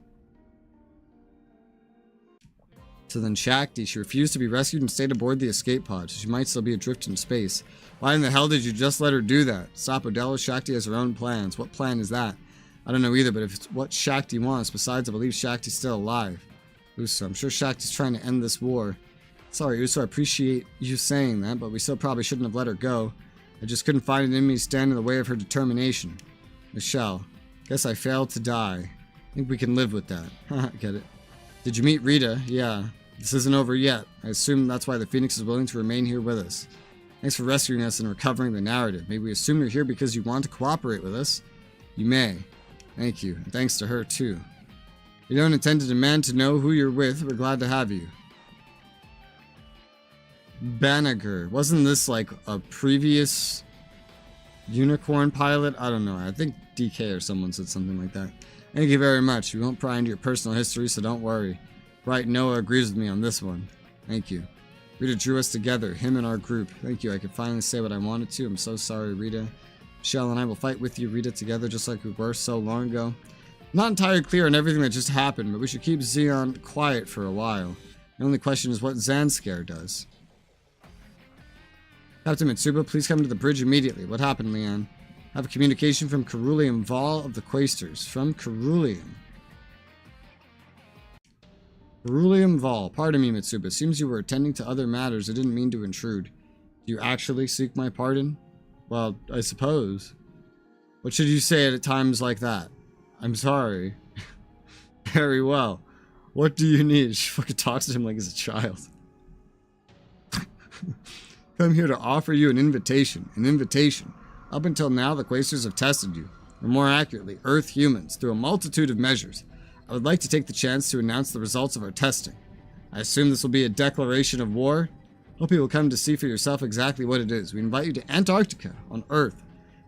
So then Shakti, she refused to be rescued and stayed aboard the escape pod. She might still be adrift in space. Why in the hell did you just let her do that? Stop Odello, Shakti has her own plans. What plan is that? I don't know either, but if it's what Shakti wants, besides I believe Shakti's still alive. Uso, I'm sure Shakti's trying to end this war. Sorry, Uso, I appreciate you saying that, but we still probably shouldn't have let her go. I just couldn't find an enemy to stand in the way of her determination. Michelle, guess I failed to die. I think we can live with that. Haha, get it. Did you meet Rita? Yeah. This isn't over yet. I assume that's why the Phoenix is willing to remain here with us. Thanks for rescuing us and recovering the narrative. Maybe we assume you're here because you want to cooperate with us. You may. Thank you. And thanks to her, too. We don't intend to demand to know who you're with. We're glad to have you. Banagher. Wasn't this like a previous unicorn pilot? I don't know. I think DK or someone said something like that. Thank you very much. We won't pry into your personal history, so don't worry. Right, Noah agrees with me on this one. Thank you. Rita drew us together, him and our group. Thank you. I could finally say what I wanted to. I'm so sorry, Rita. Michelle and I will fight with you, Rita, together just like we were so long ago. Not entirely clear on everything that just happened, but we should keep Xeon quiet for a while. The only question is what Zanskare does. Captain Mitsuba, please come to the bridge immediately. What happened, Leanne? I have a communication from Cerulean Vol of the Quaestors. From Cerulean. Cerulean Vol. Pardon me, Mitsuba. Seems you were attending to other matters. I didn't mean to intrude. Do you actually seek my pardon? Well, I suppose. What should you say at times like that? I'm sorry. Very well. What do you need? She fucking talks to him like he's a child. I'm here to offer you an invitation. An invitation. Up until now, the Quaestors have tested you, or more accurately, Earth humans, through a multitude of measures. I would like to take the chance to announce the results of our testing. I assume this will be a declaration of war. Hope you will come to see for yourself exactly what it is. We invite you to Antarctica, on Earth.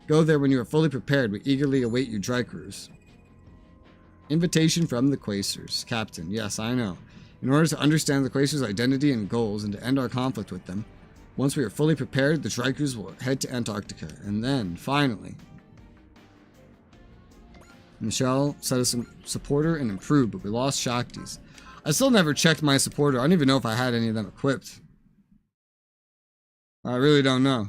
Go there when you are fully prepared. We eagerly await you, Drykers. Invitation from the Quaestors. Captain, yes, I know. In order to understand the Quaestors' identity and goals and to end our conflict with them, once we are fully prepared, the Drykers will head to Antarctica. And then, finally, Michelle set us a supporter and improved, but we lost Shakti's. I still never checked my supporter. I don't even know if I had any of them equipped. I really don't know.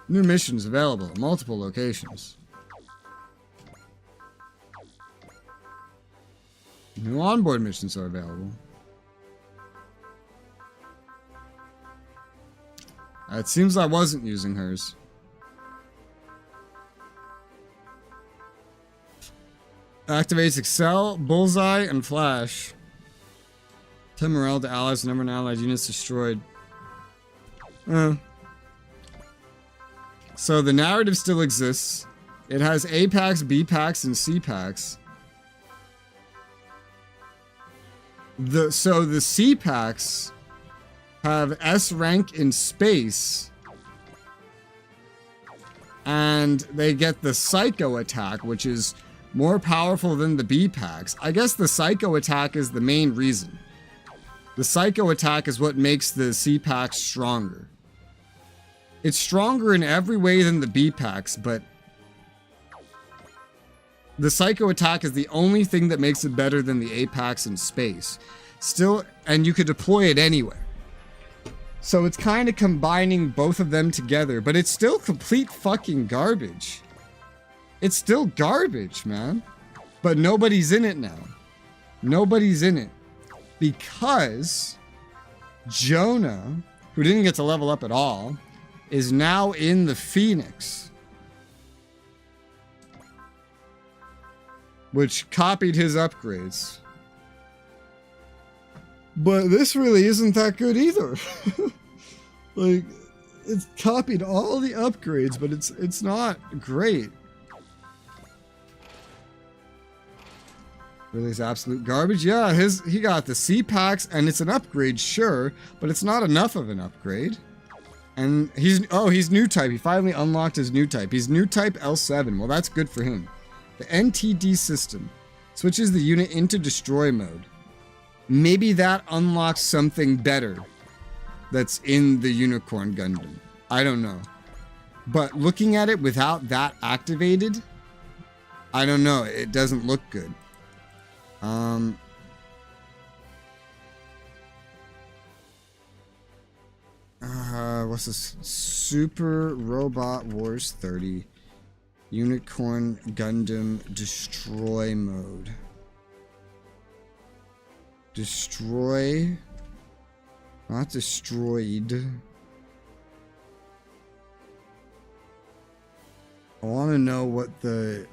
New missions available at multiple locations. New onboard missions are available. It seems I wasn't using hers. Activates Excel, Bullseye, and Flash. 10 morale to allies whenever an allied unit's destroyed. So the narrative still exists. It has A packs, B packs, and C packs. So the C packs have S rank in space, and they get the Psycho attack, which is more powerful than the B packs. I guess the Psycho attack is the main reason. The Psycho attack is what makes the C packs stronger. It's stronger in every way than the B packs, but the Psycho attack is the only thing that makes it better than the A packs in space. Still, and you could deploy it anywhere. So it's kind of combining both of them together, but it's still complete fucking garbage. It's still garbage, man. But nobody's in it now. Nobody's in it. Because Jonah, who didn't get to level up at all, is now in the Phoenix. Which copied his upgrades. But this really isn't that good either. Like, it's copied all the upgrades, but it's not great. Really is absolute garbage. Yeah, he got the C packs, and it's an upgrade, sure, but it's not enough of an upgrade. And he's new type. He finally unlocked his new type. He's new type L7. Well, that's good for him. The NTD system switches the unit into destroy mode. Maybe that unlocks something better that's in the Unicorn Gundam. I don't know. But looking at it without that activated, I don't know. It doesn't look good. What's this? Super Robot Wars 30. Unicorn Gundam Destroy Mode. Destroy. Not destroyed. I want to know what the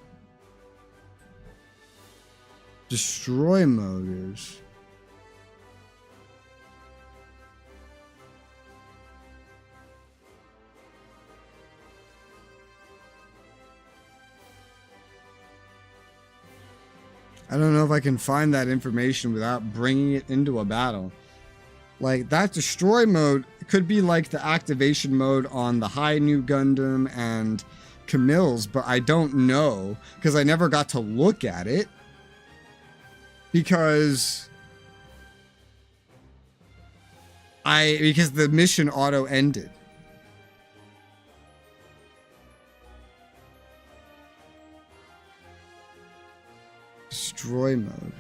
destroy mode is. I don't know if I can find that information without bringing it into a battle. Like, that destroy mode could be like the activation mode on the High New Gundam and Camille's, but I don't know because I never got to look at it because the mission auto ended. Destroy mode.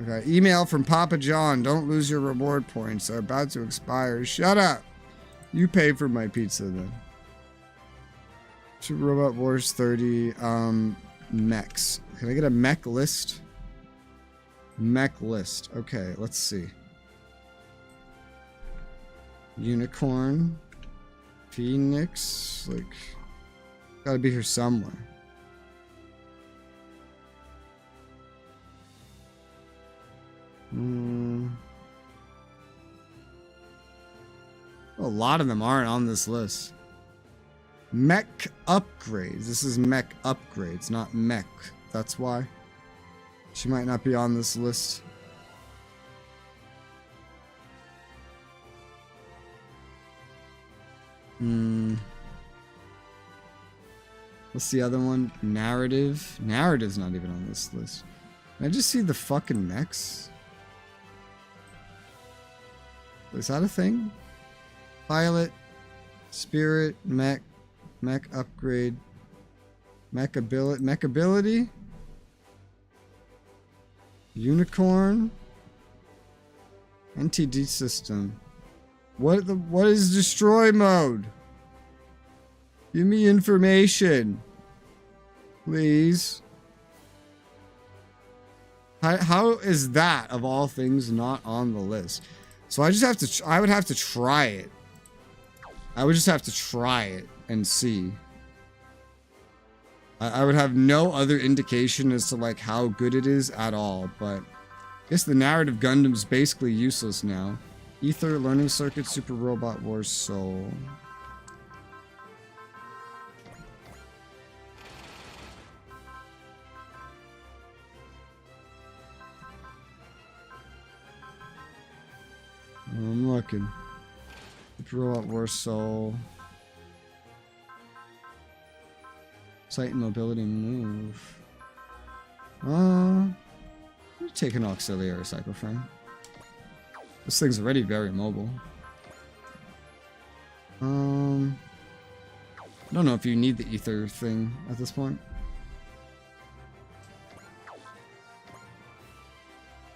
Okay. Email from Papa John. Don't lose your reward points. They're about to expire. Shut up. You pay for my pizza then. Super Robot Wars 30. Mechs. Can I get a mech list? Mech list. Okay, let's see. Unicorn. Phoenix. Like, gotta be here somewhere. A lot of them aren't on this list. Mech upgrades. This is mech upgrades, not mech. That's why. She might not be on this list. What's the other one? Narrative. Narrative's not even on this list. Can I just see the fucking mechs? Is that a thing? Pilot, Spirit, Mech upgrade, Mech ability, Unicorn, NTD system. What is destroy mode? Give me information, please. How is that of all things not on the list? So I would have to try it. I would just have to try it and see. I would have no other indication as to like how good it is at all, but I guess the narrative Gundam's basically useless now. Ether, Learning Circuit, Super Robot Wars Soul. I'm looking. Super Robot Wars Soul. Sight and mobility move. Take an auxiliary cycloframe. This thing's already very mobile. I don't know if you need the ether thing at this point.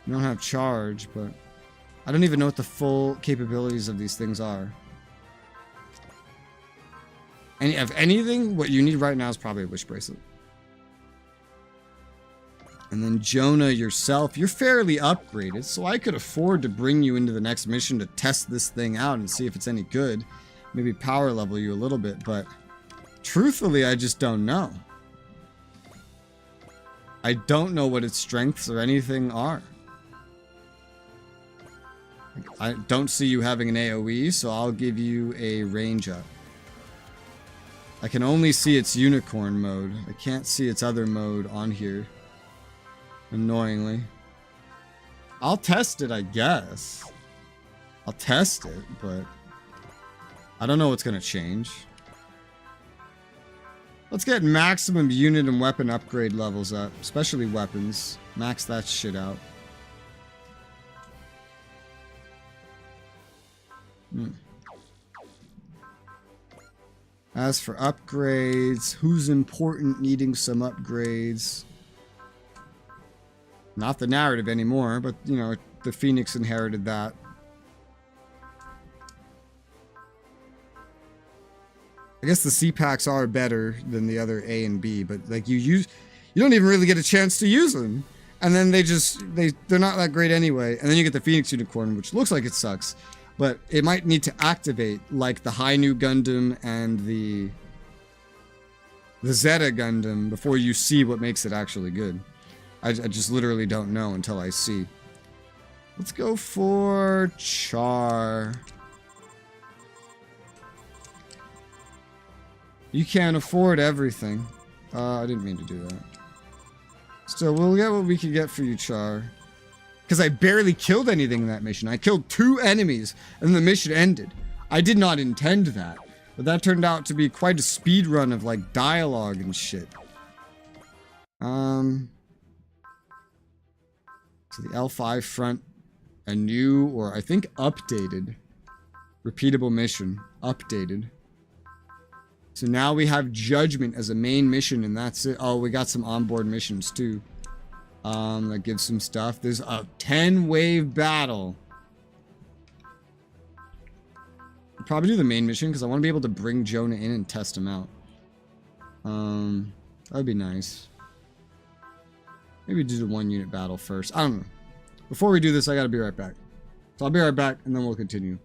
You don't have charge, but I don't even know what the full capabilities of these things are. And if anything, what you need right now is probably a wish bracelet. And then Jonah yourself, you're fairly upgraded, so I could afford to bring you into the next mission to test this thing out and see if it's any good. Maybe power level you a little bit, but truthfully, I just don't know. I don't know what its strengths or anything are. I don't see you having an AoE, so I'll give you a range up. I can only see its unicorn mode. I can't see its other mode on here. Annoyingly. I'll test it, I guess. I'll test it, but I don't know what's gonna change. Let's get maximum unit and weapon upgrade levels up, especially weapons. Max that shit out. As for upgrades, who's important needing some upgrades? Not the narrative anymore, but, you know, the Phoenix inherited that. I guess the C-packs are better than the other A and B, but, like, you don't even really get a chance to use them. And then they're not that great anyway. And then you get the Phoenix Unicorn, which looks like it sucks, but it might need to activate like the High New Gundam and the Zeta Gundam before you see what makes it actually good. I just literally don't know until I see. Let's go for Char. You can't afford everything. I didn't mean to do that. Still, we'll get what we can get for you, Char. Because I barely killed anything in that mission. I killed 2 enemies, and the mission ended. I did not intend that. But that turned out to be quite a speed run of, like, dialogue and shit. So the L5 front, a new, or I think updated, repeatable mission. Updated. So now we have Judgment as a main mission, and that's it. Oh, we got some onboard missions too. That gives some stuff. There's a 10-wave battle. I'll probably do the main mission because I want to be able to bring Jonah in and test him out. That'd be nice. Maybe do the 1-unit battle first. I don't know. Before we do this, I gotta be right back. So I'll be right back, and then we'll continue.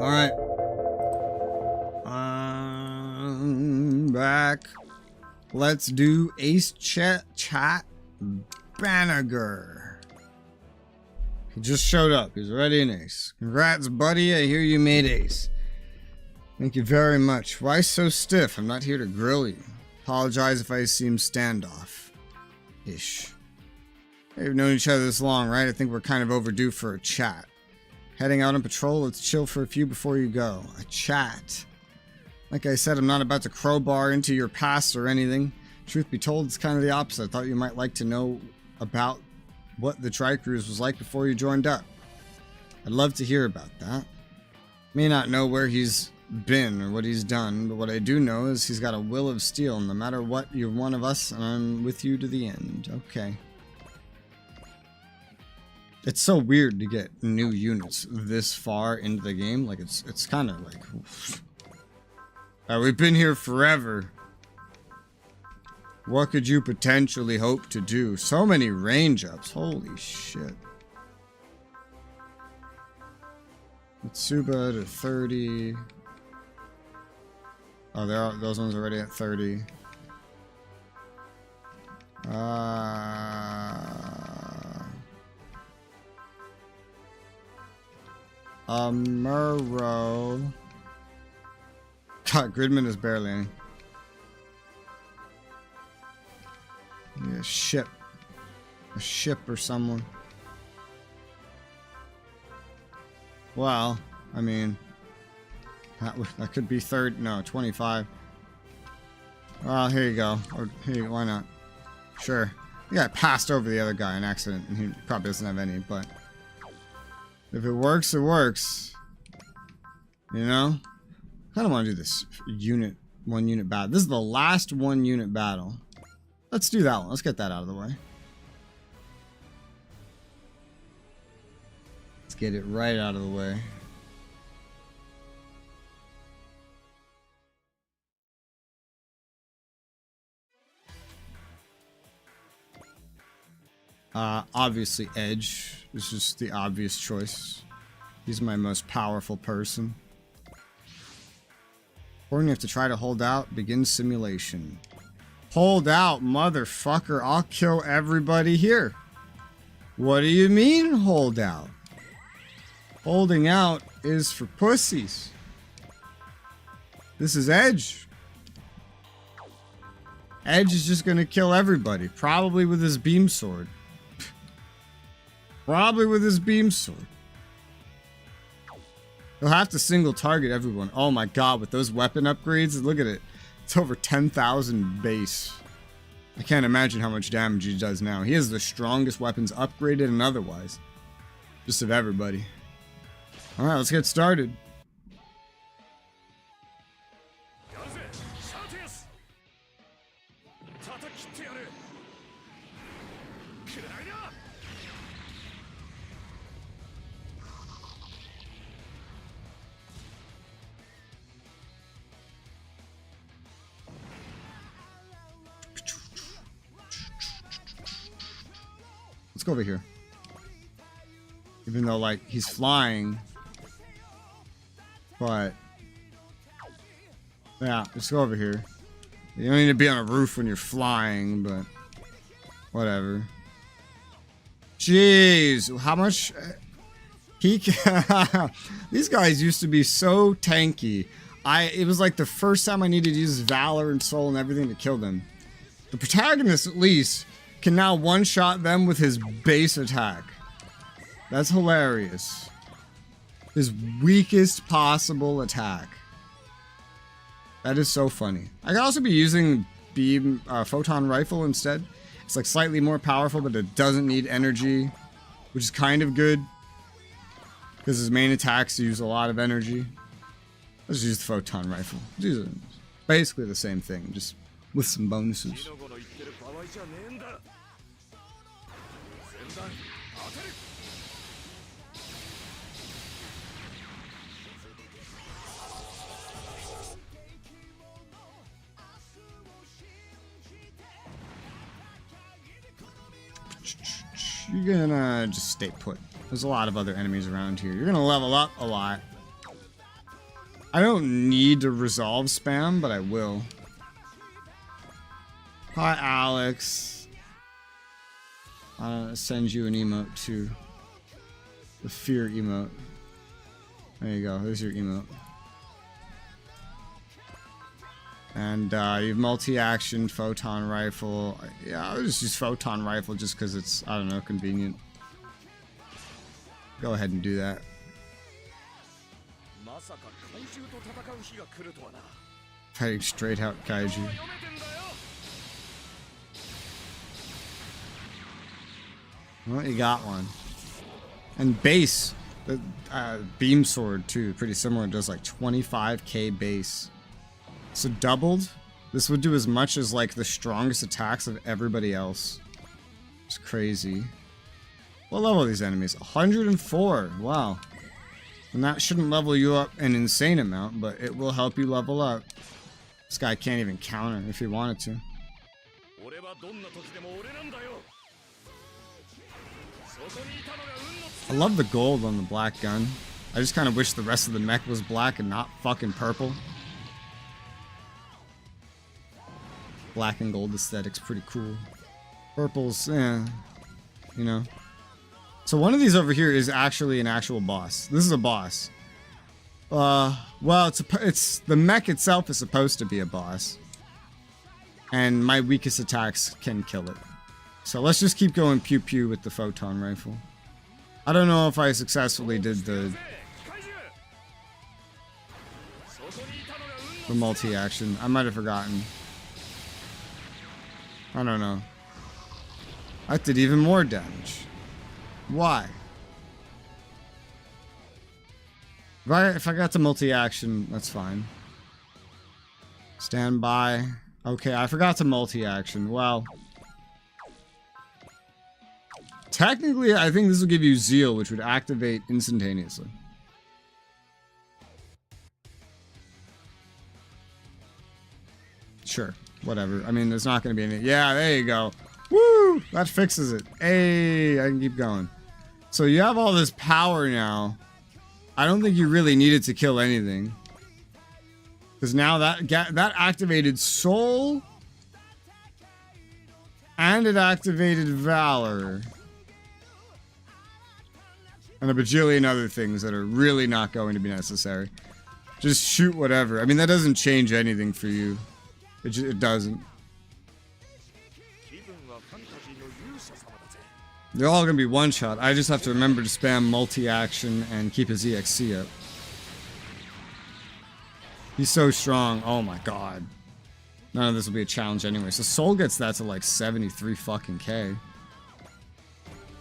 Alright. I'm back. Let's do Ace Chat Banniger. He just showed up. He's already an ace. Congrats, buddy. I hear you made ace. Thank you very much. Why so stiff? I'm not here to grill you. Apologize if I seem standoff-ish. We've known each other this long, right? I think we're kind of overdue for a chat. Heading out on patrol, let's chill for a few before you go. A chat. Like I said, I'm not about to crowbar into your past or anything. Truth be told, it's kind of the opposite. I thought you might like to know about what the Tri-Cruise was like before you joined up. I'd love to hear about that. May not know where he's been or what he's done, but what I do know is he's got a will of steel. No matter what, you're one of us, and I'm with you to the end. Okay. It's so weird to get new units this far into the game. Like, it's kind of like... we've been here forever. What could you potentially hope to do? So many range ups. Holy shit. Mitsuba to 30. Oh, those ones already at 30. Murrow. God, Gridman is barely any. Yeah, ship. A ship or someone. Well, I mean, that could be 25. Well, here you go. Or, hey, why not? Sure. Yeah, I passed over the other guy in accident, and he probably doesn't have any, but if it works, it works. You know? I kind of want to do this one unit battle. This is the last 1 unit battle. Let's do that one. Let's get that out of the way. Let's get it right out of the way. Obviously Edge is just the obvious choice. He's my most powerful person. Or you have to try to hold out. Begin simulation. Hold out, motherfucker. I'll kill everybody here. What do you mean, hold out? Holding out is for pussies. This is Edge. Edge is just gonna kill everybody. Probably with his beam sword. Probably with his beam sword. He'll have to single target everyone. Oh my god, with those weapon upgrades, look at it. It's over 10,000 base. I can't imagine how much damage he does now. He has the strongest weapons upgraded and otherwise. Just of everybody. Alright, let's get started. Let's go over here. Even though, like, he's flying. But yeah, let's go over here. You don't need to be on a roof when you're flying, but whatever. Jeez, how much he can... These guys used to be so tanky. It was like the first time I needed to use Valor and Soul and everything to kill them. The protagonist, at least, can now one-shot them with his base attack. That's hilarious. His weakest possible attack. That is so funny. I could also be using beam photon rifle instead. It's like slightly more powerful, but it doesn't need energy, which is kind of good because his main attacks use a lot of energy. Let's use the photon rifle. It's basically the same thing, just with some bonuses. You're gonna just stay put. There's a lot of other enemies around here. You're gonna level up a lot. I don't need to resolve spam, but I will. Hi, Alex. I'll send you an emote too. The fear emote. There you go. There's your emote. And you have multi-action, photon rifle. Yeah, I'll just use photon rifle just because it's, I don't know, convenient. Go ahead and do that. Fighting straight out kaiju. Well, you got one. And base. The beam sword too. Pretty similar. It does like 25k base. So doubled. This would do as much as like the strongest attacks of everybody else. It's crazy. What level are these enemies? 104. Wow. And that shouldn't level you up an insane amount, but it will help you level up. This guy can't even counter if he wanted to. I love the gold on the black gun. I just kind of wish the rest of the mech was black and not fucking purple. Black and gold aesthetic's pretty cool. Purple's, you know. So one of these over here is actually an actual boss. This is a boss. Well, it's the mech itself is supposed to be a boss. And my weakest attacks can kill it. So let's just keep going pew pew with the photon rifle. I don't know if I successfully did the multi-action. I might have forgotten. I don't know. I did even more damage. Why? If I got to multi-action, that's fine. Stand by. Okay, I forgot to multi-action. Well, technically, I think this will give you Zeal, which would activate instantaneously. Sure, whatever. I mean, there's not going to be any... Yeah, there you go. Woo! That fixes it. Hey, I can keep going. So you have all this power now. I don't think you really needed to kill anything. Because now that activated Soul. And it activated Valor. And a bajillion other things that are really not going to be necessary. Just shoot whatever. I mean, that doesn't change anything for you. It doesn't. They're all going to be one-shot. I just have to remember to spam multi-action and keep his EXC up. He's so strong. Oh my god. None of this will be a challenge anyway. So Soul gets that to like 73 fucking K.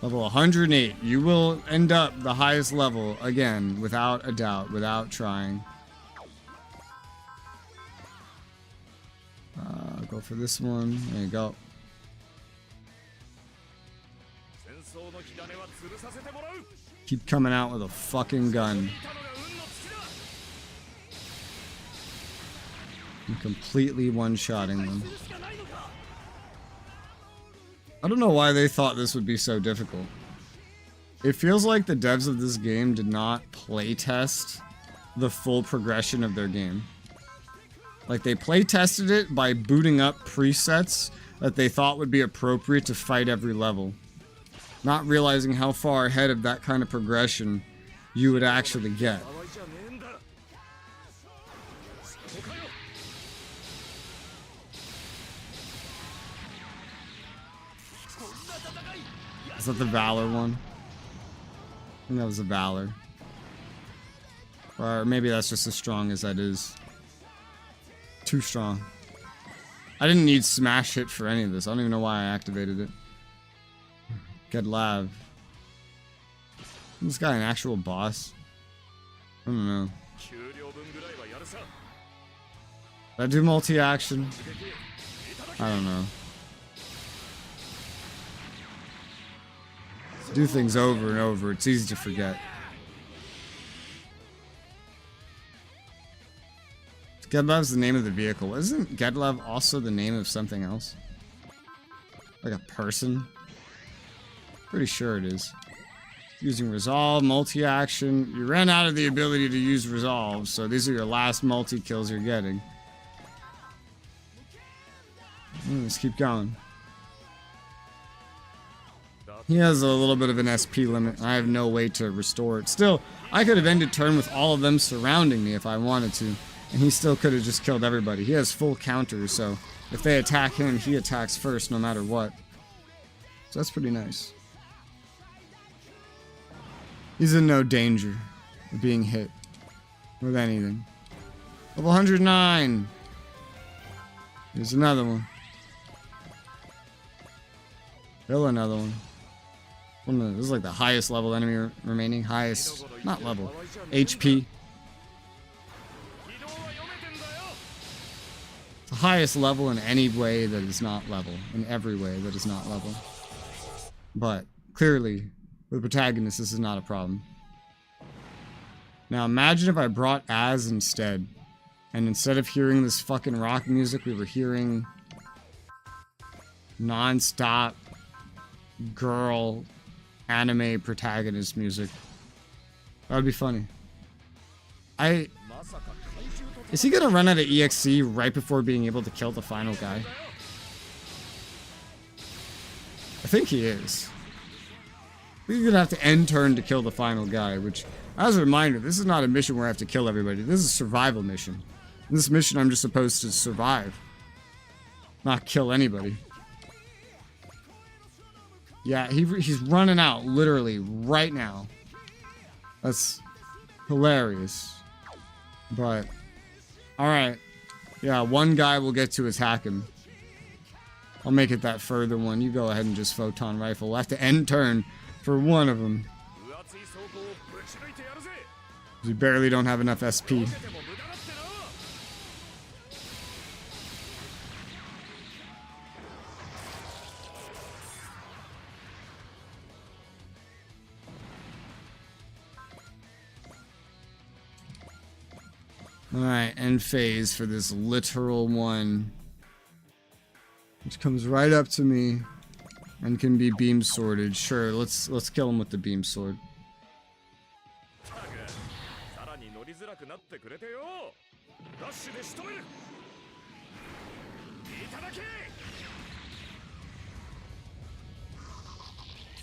Level 108. You will end up the highest level again, without a doubt, without trying. Go for this one. There you go. Keep coming out with a fucking gun. I'm completely one-shotting them. I don't know why they thought this would be so difficult. It feels like the devs of this game did not playtest the full progression of their game. Like, they playtested it by booting up presets that they thought would be appropriate to fight every level. Not realizing how far ahead of that kind of progression you would actually get. Is that the Valor one? I think that was the Valor. Or maybe that's just as strong as that is. Too strong. I didn't need smash hit for any of this. I don't even know why I activated it. Get Lav. Is this guy an actual boss? I don't know. Did I do multi-action? I don't know. Do things over and over. It's easy to forget. Gedlav's the name of the vehicle. Isn't Gedlav also the name of something else? Like a person? Pretty sure it is. using Resolve, multi-action. You ran out of the ability to use Resolve, so these are your last multi-kills you're getting. Let's keep going. He has a little bit of an SP limit. I have no way to restore it. Still, I could have ended turn with all of them surrounding me if I wanted to. And he still could have just killed everybody. He has full counters, so if they attack him, he attacks first no matter what. So that's pretty nice. He's in no danger of being hit with anything. Level 109. Here's another one. Kill another one. This is like the highest level enemy remaining. Highest, not level, HP. The highest level in any way that is not level. In every way that is not level. But clearly, with the protagonist, this is not a problem. Now imagine if I brought Az instead. And instead of hearing this fucking rock music, we were hearing non-stop girl anime protagonist music. That would be funny. Is he gonna run out of EXC right before being able to kill the final guy? I think he is. He's gonna have to end turn to kill the final guy, which, as a reminder, this is not a mission where I have to kill everybody. This is a survival mission. In this mission, I'm just supposed to survive. Not kill anybody. Yeah, he's running out, literally, right now. That's hilarious. But, alright. Yeah, one guy will get to attack him. I'll make it that further one. You go ahead and just photon rifle. We'll have to end turn for one of them. We barely don't have enough SP. Alright, end phase for this literal one. Which comes right up to me and can be beam sworded. Sure, let's kill him with the beam sword.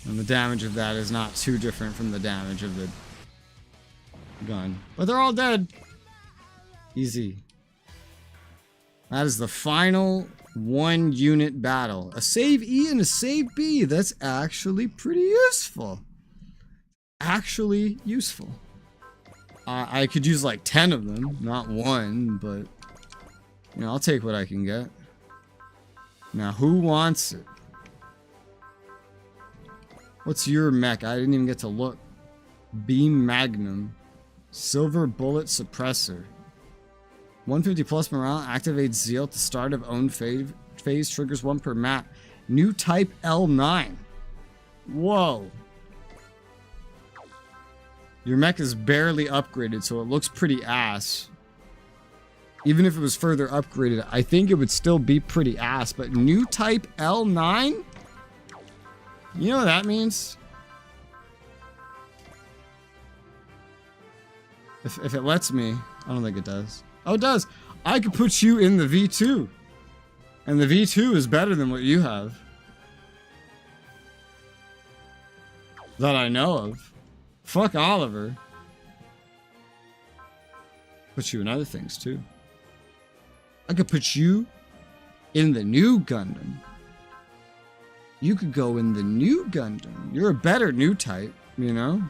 And the damage of that is not too different from the damage of the gun. But they're all dead. Easy. That is the final one unit battle. A save E and a save B. That's actually pretty useful. Actually useful. I could use like 10 of them, not one, but you know, I'll take what I can get. Now, who wants it? What's your mech? I didn't even get to look. Beam Magnum. Silver Bullet Suppressor. 150 plus morale, activates Zeal at the start of own phase, triggers 1 per map. New type L9. Whoa. Your mech is barely upgraded, so it looks pretty ass. Even if it was further upgraded, I think it would still be pretty ass. But new type L9? You know what that means? If it lets me, I don't think it does. Oh, it does. I could put you in the V2. And the V2 is better than what you have. That I know of. Fuck Oliver. Put you in other things, too. I could put you in the new Gundam. You could go in the new Gundam. You're a better new type, you know?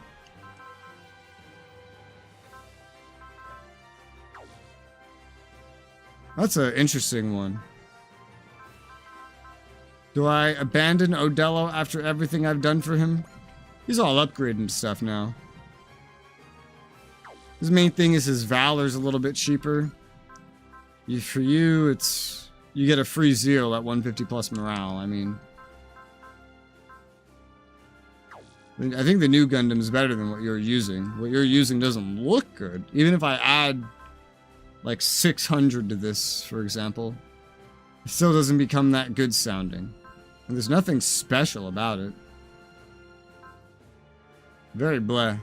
That's an interesting one. Do I abandon Odello after everything I've done for him? He's all upgraded and stuff now. His main thing is his Valor's a little bit cheaper. For you, it's... You get a free Zeal at 150 plus morale. I mean... I think the new Gundam is better than what you're using. What you're using doesn't look good. Even if I add... like 600 to this, for example, it still doesn't become that good sounding. And there's nothing special about it. Very bleh.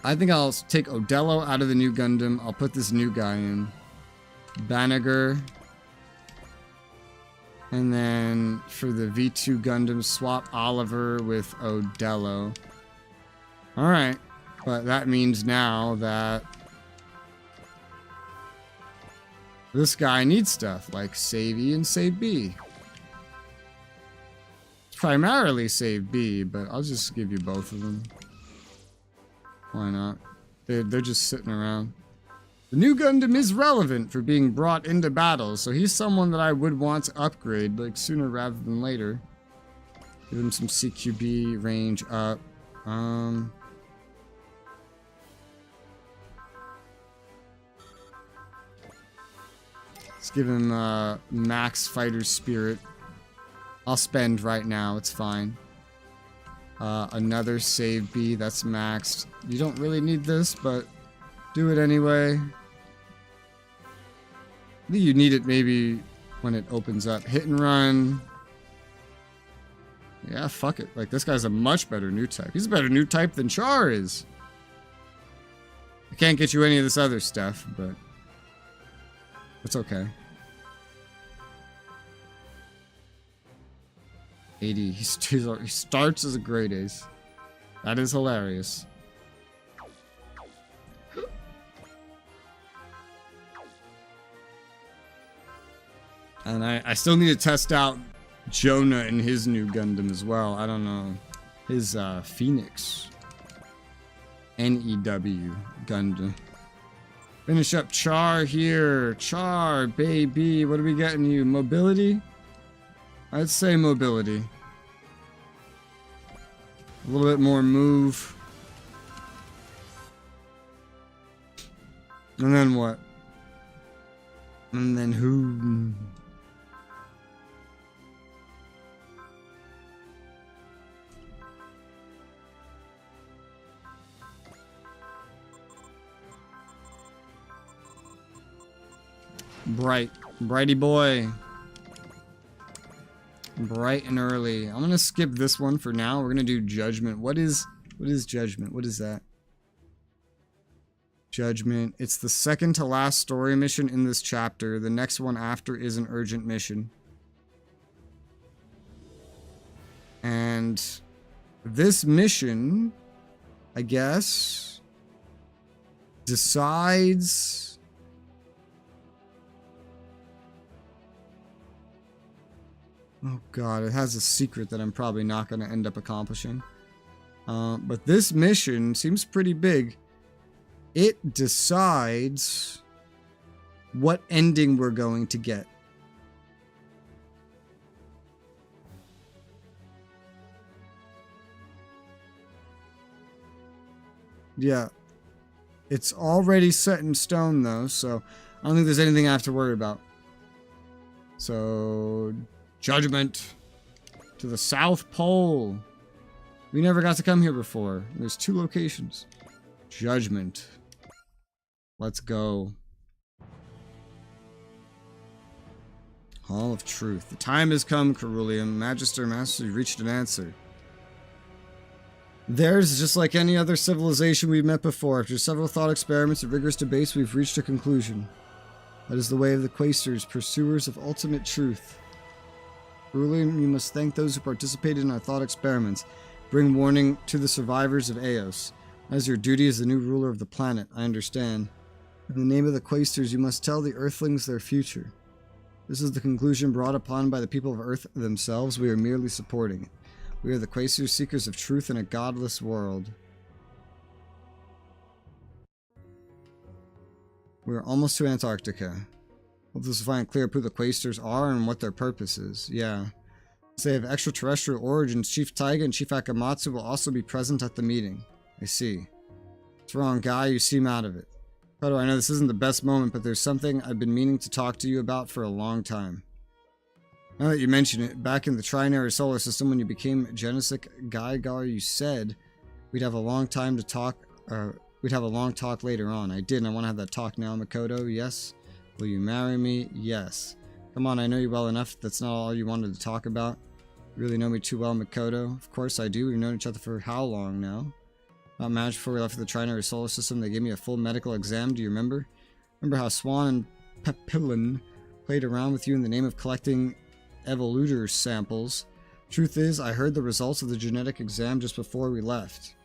I think I'll take Odello out of the new Gundam. I'll put this new guy in. Banagher. And then for the V2 Gundam, swap Oliver with Odello. Alright. But that means now that this guy needs stuff like Save E and Save B. Primarily Save B, but I'll just give you both of them. Why not? They're just sitting around. The new Gundam is relevant for being brought into battle, so he's someone that I would want to upgrade, like sooner rather than later. Give him some CQB range up. Let's give him max fighter spirit. I'll spend right now, it's fine. Another save B, that's maxed. You don't really need this, but do it anyway. I think you need it maybe when it opens up. Hit and run. Yeah, fuck it. Like, this guy's a much better new type. He's a better new type than Char is. I can't get you any of this other stuff, but it's okay. 80. He starts as a grade ace. That is hilarious. And I still need to test out Jonah and his new Gundam as well. I don't know. His Phoenix. NEW Gundam. Finish up Char here. Char, baby. What are we getting you? Mobility? I'd say mobility. A little bit more move. And then what? And then who? Brighty boy. Bright and early. I'm gonna skip this one for now. We're gonna do Judgment. What is Judgment? What is that? Judgment. It's the second to last story mission in this chapter. The next one after is an urgent mission. And this mission, I guess, decides... Oh god, it has a secret that I'm probably not going to end up accomplishing. But this mission seems pretty big. It decides what ending we're going to get. Yeah. It's already set in stone though, so I don't think there's anything I have to worry about. So... Judgment to the South Pole. We never got to come here before. There's 2 locations. Judgment. Let's go. Hall of Truth. The time has come, Cerulean. Magister, Master, you've reached an answer. Theirs is just like any other civilization we've met before. After several thought experiments and rigorous debates, we've reached a conclusion. That is the way of the Quaestors, pursuers of ultimate truth. Cerulean, you must thank those who participated in our thought experiments. Bring warning to the survivors of Eos. As your duty as the new ruler of the planet, I understand. In the name of the Quaestors, you must tell the Earthlings their future. This is the conclusion brought upon by the people of Earth themselves. We are merely supporting it. We are the Quaestors, seekers of truth in a godless world. We are almost to Antarctica. Hope this will find clear who the Quaestors are and what their purpose is. Yeah. Since they have extraterrestrial origins, Chief Taiga and Chief Akamatsu will also be present at the meeting. I see. What's wrong, guy? You seem out of it. Kodo, I know this isn't the best moment, but there's something I've been meaning to talk to you about for a long time. Now that you mention it, back in the Trinary Solar System when you became Genesik Gaigar, you said we'd have a long time to talk, we'd have a long talk later on. I did, and I want to have that talk now, Makoto. Yes? Will you marry me? Yes. Come on, I know you well enough. That's not all you wanted to talk about. You really know me too well, Makoto. Of course I do. We've known each other for how long now? Not much. Before we left for the Trinary Solar System, they gave me a full medical exam. Do you remember? Remember how Swan and Papillon played around with you in the name of collecting evolutor samples? Truth is, I heard the results of the genetic exam just before we left.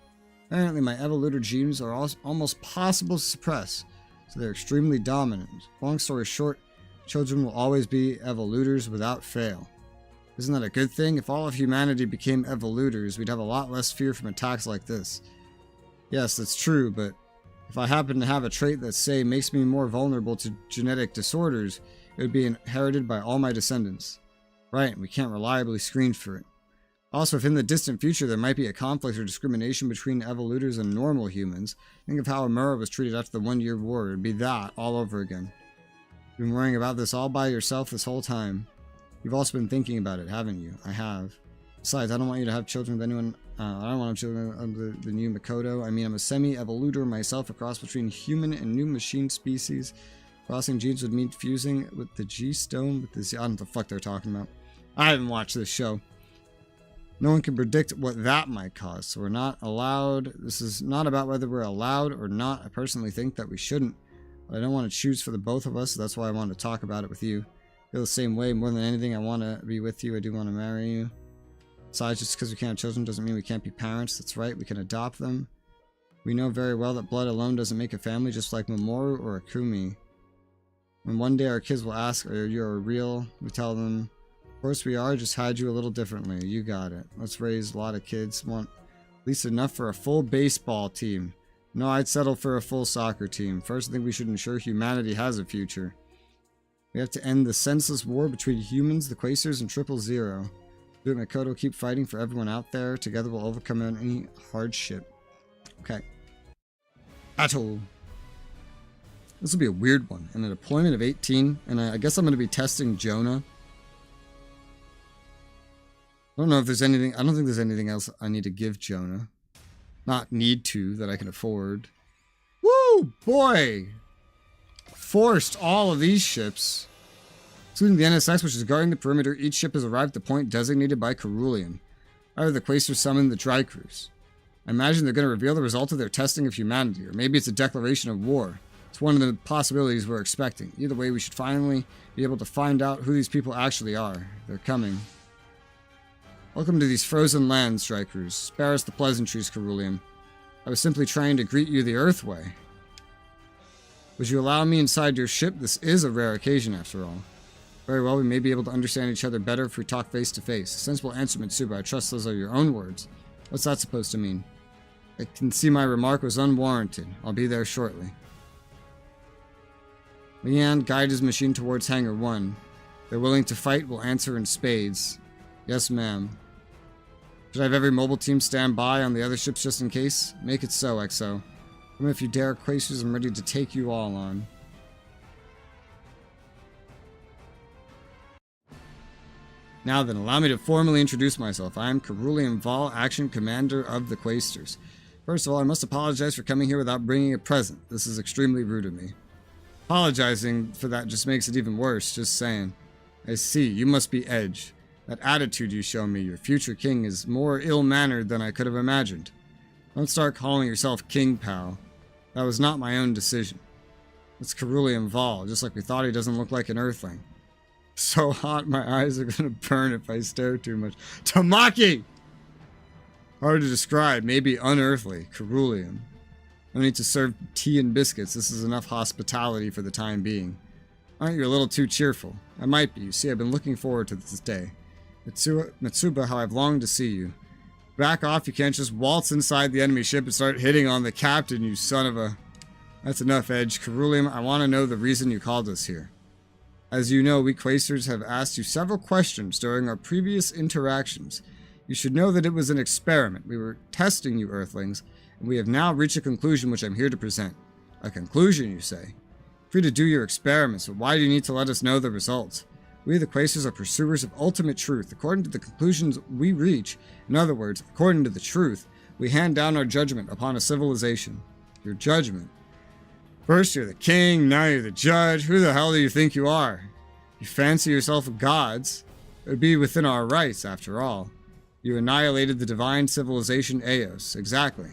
Apparently, my evolutor genes are almost possible to suppress, so they're extremely dominant. Long story short, children will always be evolutors without fail. Isn't that a good thing? If all of humanity became evolutors, we'd have a lot less fear from attacks like this. Yes, that's true, but if I happen to have a trait that, say, makes me more vulnerable to genetic disorders, it would be inherited by all my descendants. Right, we can't reliably screen for it. Also, if in the distant future there might be a conflict or discrimination between evolutors and normal humans, think of how Amura was treated after the 1-year war. It would be that all over again. You've been worrying about this all by yourself this whole time. You've also been thinking about it, haven't you? I have. Besides, I don't want you to have children with anyone. I don't want to have children of the new Makoto. I mean, I'm a semi-evolutor myself, a cross between human and new machine species. Crossing genes would mean fusing with the G-stone with the I don't know what the fuck they're talking about. I haven't watched this show. No one can predict what that might cause, so we're not allowed. This is not about whether we're allowed or not. I personally think that we shouldn't, but I don't want to choose for the both of us, so that's why I want to talk about it with you. I feel the same way. More than anything, I want to be with you. I do want to marry you. Besides, just because we can't have children doesn't mean we can't be parents. That's right, we can adopt them. We know very well that blood alone doesn't make a family, just like Mamoru or Akumi. When one day our kids will ask, are you real? We tell them, of course we are, just hide you a little differently. You got it. Let's raise a lot of kids. Want at least enough for a full baseball team. No, I'd settle for a full soccer team. First, I think we should ensure humanity has a future. We have to end the senseless war between humans, the Quasars, and 000. Do it, Makoto. Keep fighting for everyone out there. Together we'll overcome any hardship. Okay. Battle. This will be a weird one. And a deployment of 18. And I guess I'm going to be testing Jonah. I don't know if there's anything. I don't think there's anything else I need to give Jonah. Not need to, that I can afford. Woo! Boy! Forced all of these ships. Including the NSX, which is guarding the perimeter. Each ship has arrived at the point designated by Cerulean. Either the Quasars summoned the Dry-Crews. I imagine they're going to reveal the result of their testing of humanity, or maybe it's a declaration of war. It's one of the possibilities we're expecting. Either way, we should finally be able to find out who these people actually are. They're coming. Welcome to these frozen lands, Dry-Crews. Spare us the pleasantries, Cerulean. I was simply trying to greet you the Earth way. Would you allow me inside your ship? This is a rare occasion, after all. Very well, we may be able to understand each other better if we talk face to face. Sensible answer, Mitsuba. I trust those are your own words. What's that supposed to mean? I can see my remark was unwarranted. I'll be there shortly. Leanne guided his machine towards Hangar 1. They're willing to fight, we'll answer in spades. Yes, ma'am. Should I have every mobile team stand by on the other ships just in case? Make it so, XO. Come if you dare, Quasars, I'm ready to take you all on. Now then, allow me to formally introduce myself. I am Cerulean Vol, Action Commander of the Quasars. First of all, I must apologize for coming here without bringing a present. This is extremely rude of me. Apologizing for that just makes it even worse, just saying. I see, you must be Edge. That attitude you show me, your future king, is more ill-mannered than I could have imagined. Don't start calling yourself King, pal. That was not my own decision. It's Cerulean Vol, just like we thought he doesn't look like an Earthling. So hot, my eyes are gonna burn if I stare too much. Tamaki! Hard to describe, maybe unearthly. Cerulean. No need to serve tea and biscuits, this is enough hospitality for the time being. Aren't you a little too cheerful? I might be, you see, I've been looking forward to this day. Mitsuba, how I've longed to see you. Back off, you can't just waltz inside the enemy ship and start hitting on the captain, you son of a... That's enough, Edge. Cerulean, I want to know the reason you called us here. As you know, we Quasars have asked you several questions during our previous interactions. You should know that it was an experiment. We were testing you, Earthlings, and we have now reached a conclusion which I'm here to present. A conclusion, you say? Free to do your experiments, but why do you need to let us know the results? We, the Quasars, are pursuers of ultimate truth. According to the conclusions we reach, in other words, according to the truth, we hand down our judgment upon a civilization. Your judgment? First you're the king, now you're the judge. Who the hell do you think you are? You fancy yourself gods? It would be within our rights, after all. You annihilated the divine civilization Eos. Exactly.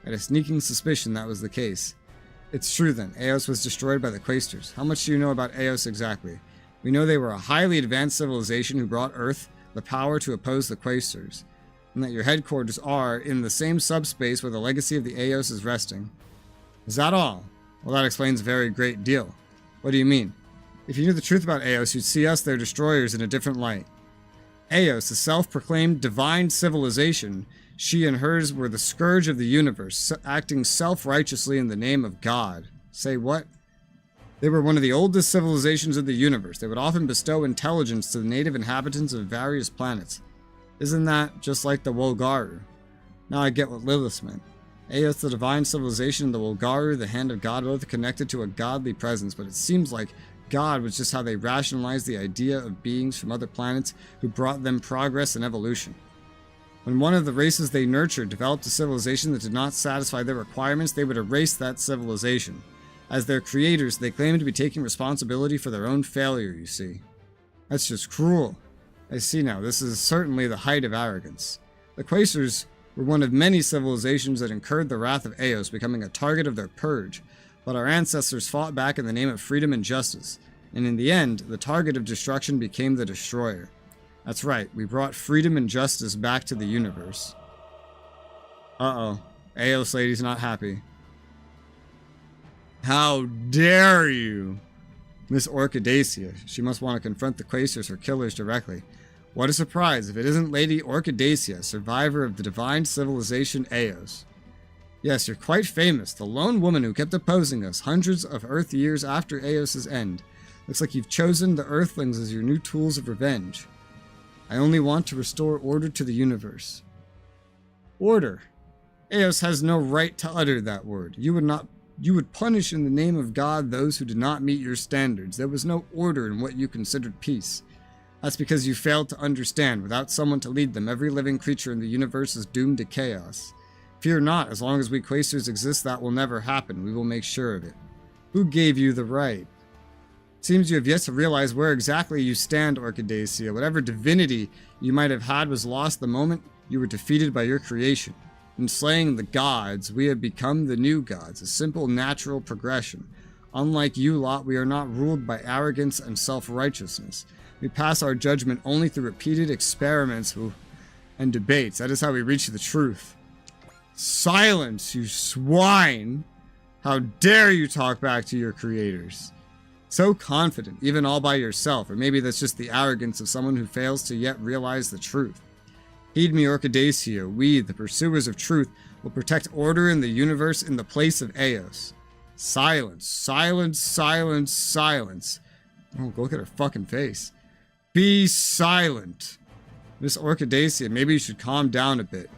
I had a sneaking suspicion that was the case. It's true then. Eos was destroyed by the Quaestors. How much do you know about Eos exactly? We know they were a highly advanced civilization who brought Earth the power to oppose the Quaestors, and that your headquarters are in the same subspace where the legacy of the Eos is resting. Is that all? Well, that explains a very great deal. What do you mean? If you knew the truth about Eos, you'd see us, their destroyers, in a different light. Eos, a self-proclaimed divine civilization, she and hers were the scourge of the universe, acting self-righteously in the name of God. Say what? They were one of the oldest civilizations of the universe. They would often bestow intelligence to the native inhabitants of various planets. Isn't that just like the Wolgaru? Now I get what Lilith meant. Eos, the divine civilization, and the Wolgaru, the hand of God, both connected to a godly presence, but it seems like God was just how they rationalized the idea of beings from other planets who brought them progress and evolution. When one of the races they nurtured developed a civilization that did not satisfy their requirements, they would erase that civilization. As their creators, they claimed to be taking responsibility for their own failure, you see. That's just cruel. I see now, this is certainly the height of arrogance. The Quaestors were one of many civilizations that incurred the wrath of Eos, becoming a target of their purge, but our ancestors fought back in the name of freedom and justice, and in the end, the target of destruction became the destroyer. That's right, we brought freedom and justice back to the universe. Uh-oh, Eos lady's not happy. How dare you! Miss Orchidacia, she must want to confront the Quaestors or killers directly. What a surprise if it isn't Lady Orchidacia, survivor of the divine civilization Eos. Yes, you're quite famous, the lone woman who kept opposing us hundreds of Earth years after Eos' end. Looks like you've chosen the Earthlings as your new tools of revenge. I only want to restore order to the universe. Order? Eos has no right to utter that word. You would punish in the name of God those who did not meet your standards. There was no order in what you considered peace. That's because you failed to understand. Without someone to lead them, every living creature in the universe is doomed to chaos. Fear not, as long as we Quaestors exist, that will never happen. We will make sure of it. Who gave you the right? It seems you have yet to realize where exactly you stand, Orchidacia. Whatever divinity you might have had was lost the moment you were defeated by your creation. In slaying the gods, we have become the new gods, a simple natural progression. Unlike you lot, we are not ruled by arrogance and self-righteousness. We pass our judgment only through repeated experiments and debates. That is how we reach the truth. Silence, you swine! How dare you talk back to your creators? So confident, even all by yourself, or maybe that's just the arrogance of someone who fails to yet realize the truth. Heed me, Orchidacia. We, the pursuers of truth, will protect order in the universe in the place of Eos. Silence, silence, silence, silence. Oh, look at her fucking face. Be silent. Miss Orchidacia, maybe you should calm down a bit.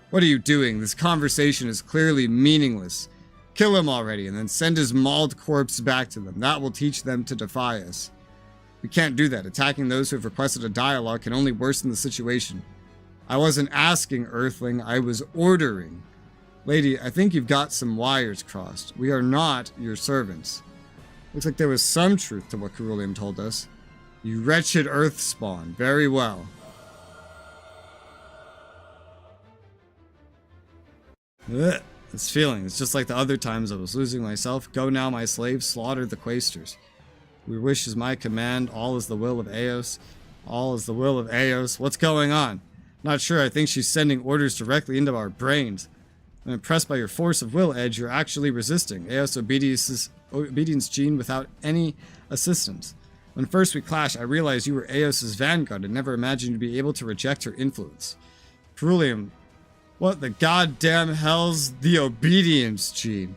What are you doing? This conversation is clearly meaningless. Kill him already, and then send his mauled corpse back to them. That will teach them to defy us. We can't do that. Attacking those who have requested a dialogue can only worsen the situation. I wasn't asking, Earthling. I was ordering. Lady, I think you've got some wires crossed. We are not your servants. Looks like there was some truth to what Ceruleum told us. You wretched Earth spawn. Very well. Ugh. This feeling, it's just like the other times I was losing myself. Go now, my slaves, slaughter the Quaestors. Your wish is my command. All is the will of Eos. All is the will of Eos. What's going on? Not sure. I think she's sending orders directly into our brains. I'm impressed by your force of will, Edge. You're actually resisting Eos obedience gene without any assistance. When first we clashed, I realized you were Eos's vanguard and never imagined you'd be able to reject her influence. Ceruleum, what the goddamn hell's the obedience gene?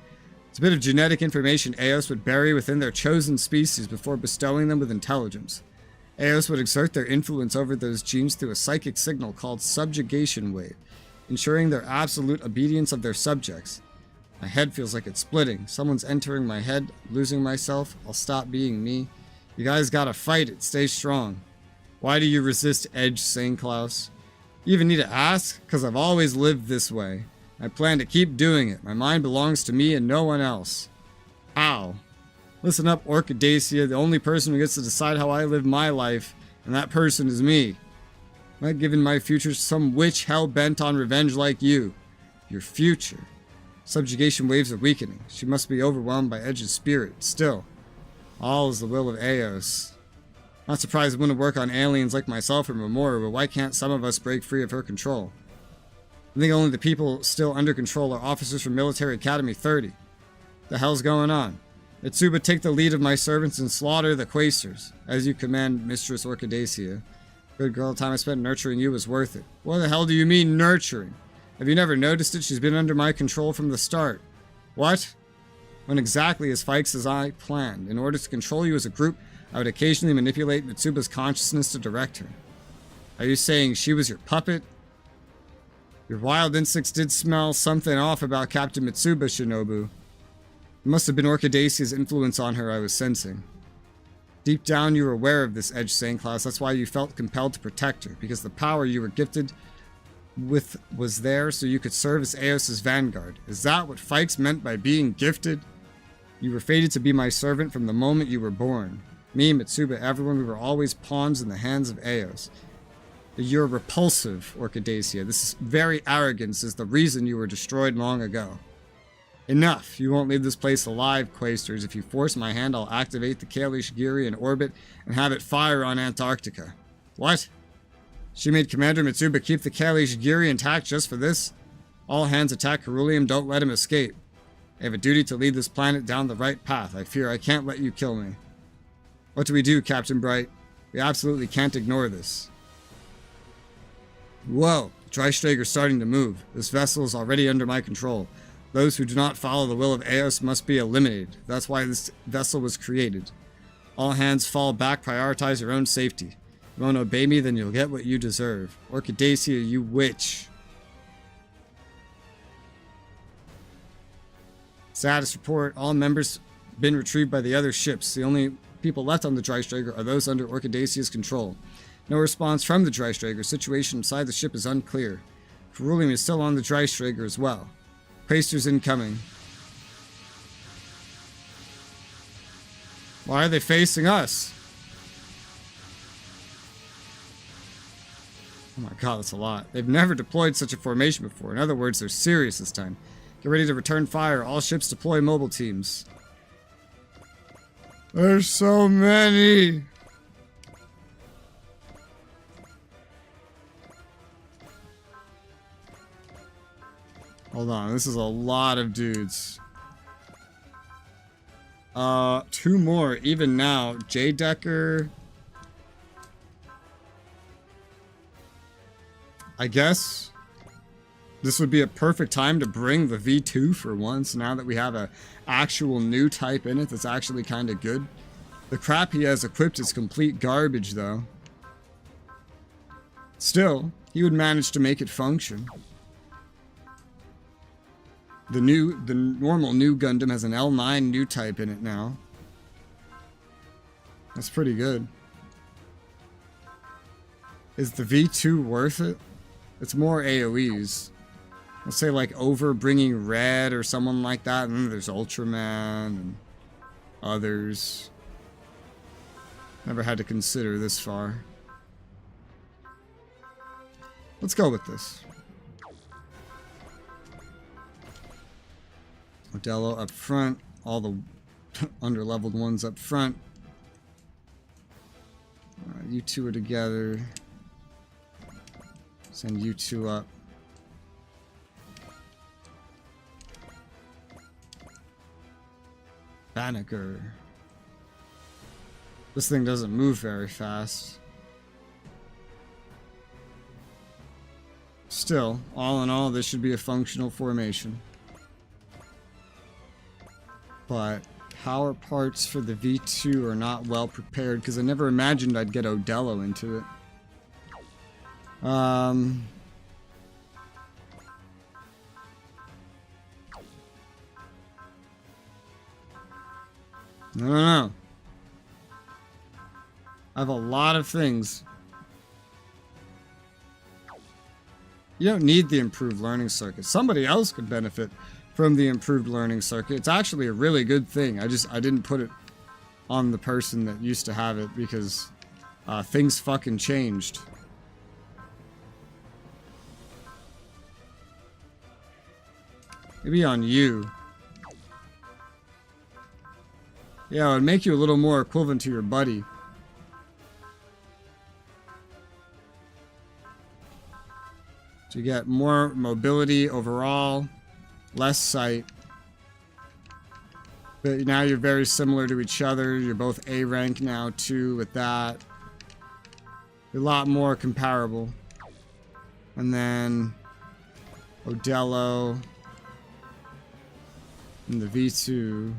It's a bit of genetic information Eos would bury within their chosen species before bestowing them with intelligence. Eos would exert their influence over those genes through a psychic signal called subjugation wave, ensuring their absolute obedience of their subjects. My head feels like it's splitting. Someone's entering my head, losing myself. I'll stop being me. You guys gotta fight it. Stay strong. Why do you resist Edge, St. Claus? You even need to ask? Because I've always lived this way. I plan to keep doing it. My mind belongs to me and no one else. How? Listen up, Orchidacia. The only person who gets to decide how I live my life And that person is me. Am I giving my future to some witch hell-bent on revenge like you? Your future. Subjugation waves are weakening. She must be overwhelmed by Edge's spirit. Still, all is the will of Eos. Not surprised it wouldn't work on aliens like myself or Memora, but why can't some of us break free of her control? I think only the people still under control are officers from Military Academy 30. The hell's going on? Mitsuba, take the lead of my servants and slaughter the Quaestors, as you command, Mistress Orchidacia. Good girl, the time I spent nurturing you was worth it. What the hell do you mean, nurturing? Have you never noticed it? She's been under my control from the start. What? Went exactly as Fikes as I planned. In order to control you as a group, I would occasionally manipulate Mitsuba's consciousness to direct her. Are you saying she was your puppet? Your wild instincts did smell something off about Captain Mitsuba, Shinobu. It must have been Orchidacea's influence on her I was sensing. Deep down you were aware of this Edge Saint class, that's why you felt compelled to protect her, because the power you were gifted with was there so you could serve as Eos's vanguard. Is that what Fikes meant by being gifted? You were fated to be my servant from the moment you were born. Me, Mitsuba, everyone, we were always pawns in the hands of Eos. You're repulsive, Orchidacea. This very arrogance is the reason you were destroyed long ago. Enough! You won't leave this place alive, Quaestors. If you force my hand, I'll activate the Kalish Giri in orbit and have it fire on Antarctica. What? She made Commander Mitsuba keep the Kalish Giri intact just for this? All hands attack Ceruleum, don't let him escape. I have a duty to lead this planet down the right path. I fear I can't let you kill me. What do we do, Captain Bright? We absolutely can't ignore this. Whoa! Dreistrager's starting to move. This vessel is already under my control. Those who do not follow the will of Eos must be eliminated. That's why this vessel was created. All hands fall back, prioritize your own safety. You won't obey me, then you'll get what you deserve. Orchidacea, you witch. Status report. All members been retrieved by the other ships. The only people left on the Dreistrager are those under Orchidacea's control. No response from the Dreistrager. Situation inside the ship is unclear. Ceruleum is still on the Dreistrager as well. Quaestors incoming. Why are they facing us? Oh my god, that's a lot. They've never deployed such a formation before. In other words, they're serious this time. Get ready to return fire. All ships deploy mobile teams. There's so many. Hold on, this is a lot of dudes. 2 more, even now. J. Decker. I guess this would be a perfect time to bring the V2 for once, now that we have a actual new type in it that's actually kind of good. The crap he has equipped is complete garbage, though. Still, he would manage to make it function. The normal new Gundam has an L9 new type in it now. That's pretty good. Is the V2 worth it? It's more AoEs. Let's say like over bringing Red or someone like that, and then there's Ultraman and others. Never had to consider this far. Let's go with this. Modelo up front, all the underleveled ones up front. You two are together. Send you two up. Banneker. This thing doesn't move very fast. Still, all in all, this should be a functional formation. But power parts for the V2 are not well prepared because I never imagined I'd get Odello into it. I don't know. I have a lot of things. You don't need the improved learning circuit. Somebody else could benefit from the improved learning circuit. It's actually a really good thing. I didn't put it on the person that used to have it because things fucking changed. Maybe on you. Yeah, it would make you a little more equivalent to your buddy. So you get more mobility overall, less sight. But now you're very similar to each other. You're both A rank now too with that. You're a lot more comparable. And then Odello and the V2.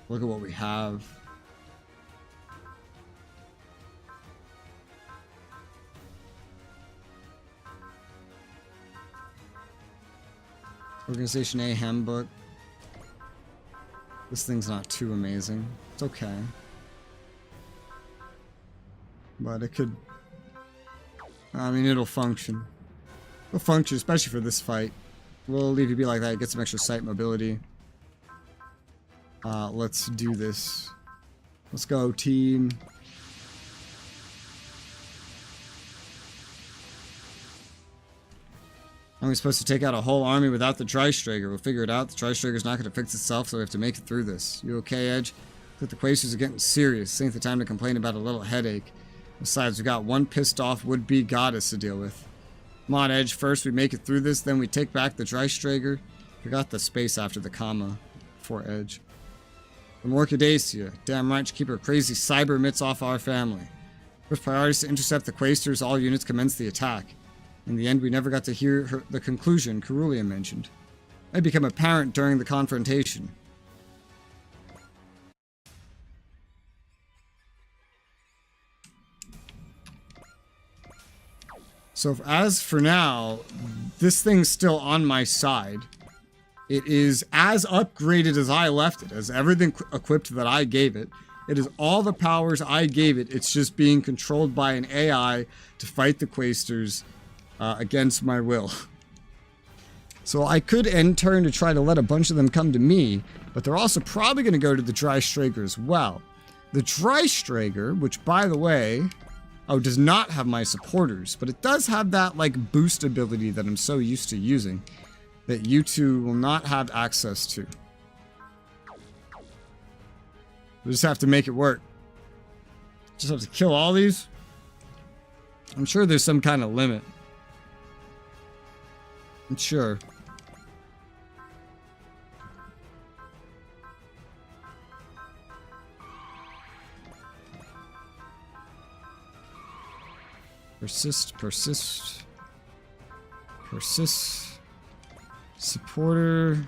Look at what we have. Organization A handbook. This thing's not too amazing. It's okay. But it could... I mean, it'll function. It'll function, especially for this fight. We'll leave you be like that. Get some extra sight mobility. Let's do this. Let's go, team. Are we supposed to take out a whole army without the Drystrager? We'll figure it out. The Drystrager's not going to fix itself, so we have to make it through this. You okay, Edge? I think the Quasars are getting serious. This ain't the time to complain about a little headache. Besides, we got one pissed off would-be goddess to deal with. Come on, Edge. First we make it through this, then we take back the Drystrager. Forgot the space after the comma for Edge. From Orchidacia. Damn right, you keep her crazy cyber mitts off our family. First priority is to intercept the Quasars. All units commence the attack. In the end, we never got to hear the conclusion Carulia mentioned. It became apparent during the confrontation. So as for now, this thing's still on my side. It is as upgraded as I left it, as everything equipped that I gave it. It is all the powers I gave it. It's just being controlled by an AI to fight the Quasters against my will. So I could end turn to try to let a bunch of them come to me, but they're also probably going to go to the Drystrager as well. The Drystrager, which by the way, does not have my supporters, but it does have that like boost ability that I'm so used to using that you two will not have access to. We just have to make it work. Just have to kill all these. I'm sure there's some kind of limit. I'm sure. Persist, persist. Persist. Supporter.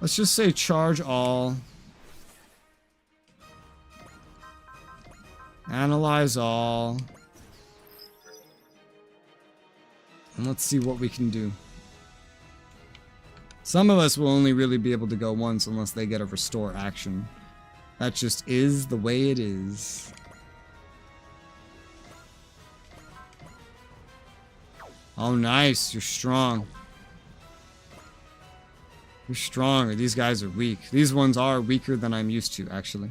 Let's just say charge all. Analyze all. And let's see what we can do. Some of us will only really be able to go once unless they get a restore action. That just is the way it is. Oh, nice. You're strong. You're strong, or these guys are weak. These ones are weaker than I'm used to, actually.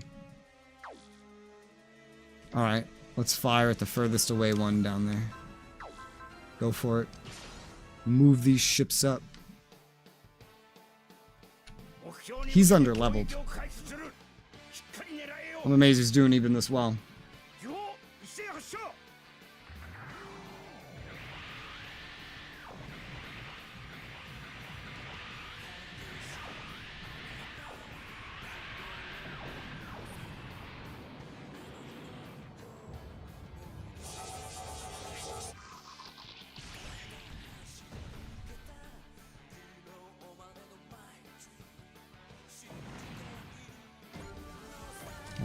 Alright, let's fire at the furthest away one down there. Go for it. Move these ships up. He's under-leveled. I'm amazed he's doing even this well.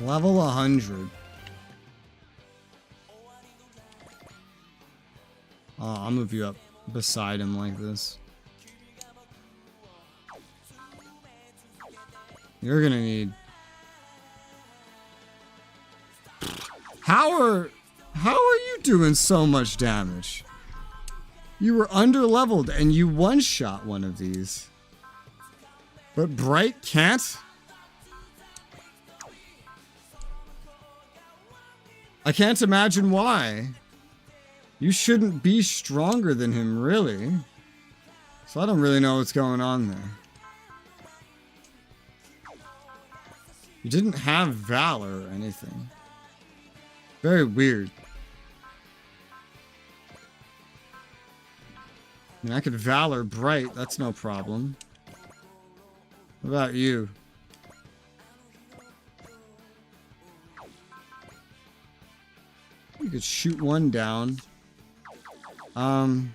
Level 100. I'll move you up beside him like this. You're gonna need... How are you doing so much damage? You were under-leveled and you one-shot one of these. But Bright can't? I can't imagine why. You shouldn't be stronger than him, really. So I don't really know what's going on there. You didn't have Valor or anything. Very weird. I mean, I could Valor Bright, that's no problem. What about you? You could shoot one down. Can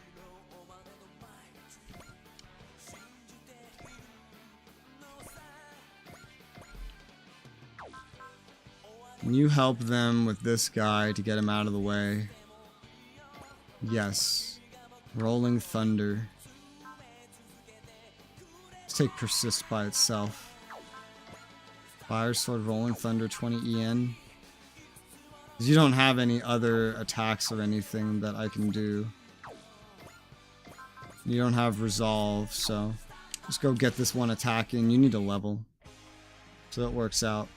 you help them with this guy to get him out of the way? Yes. Rolling Thunder. Let's take Persist by itself. Fire Sword, Rolling Thunder, 20 EN. You don't have any other attacks or anything that I can do. You don't have Resolve, so just go get this one attack in. You need a level. So it works out.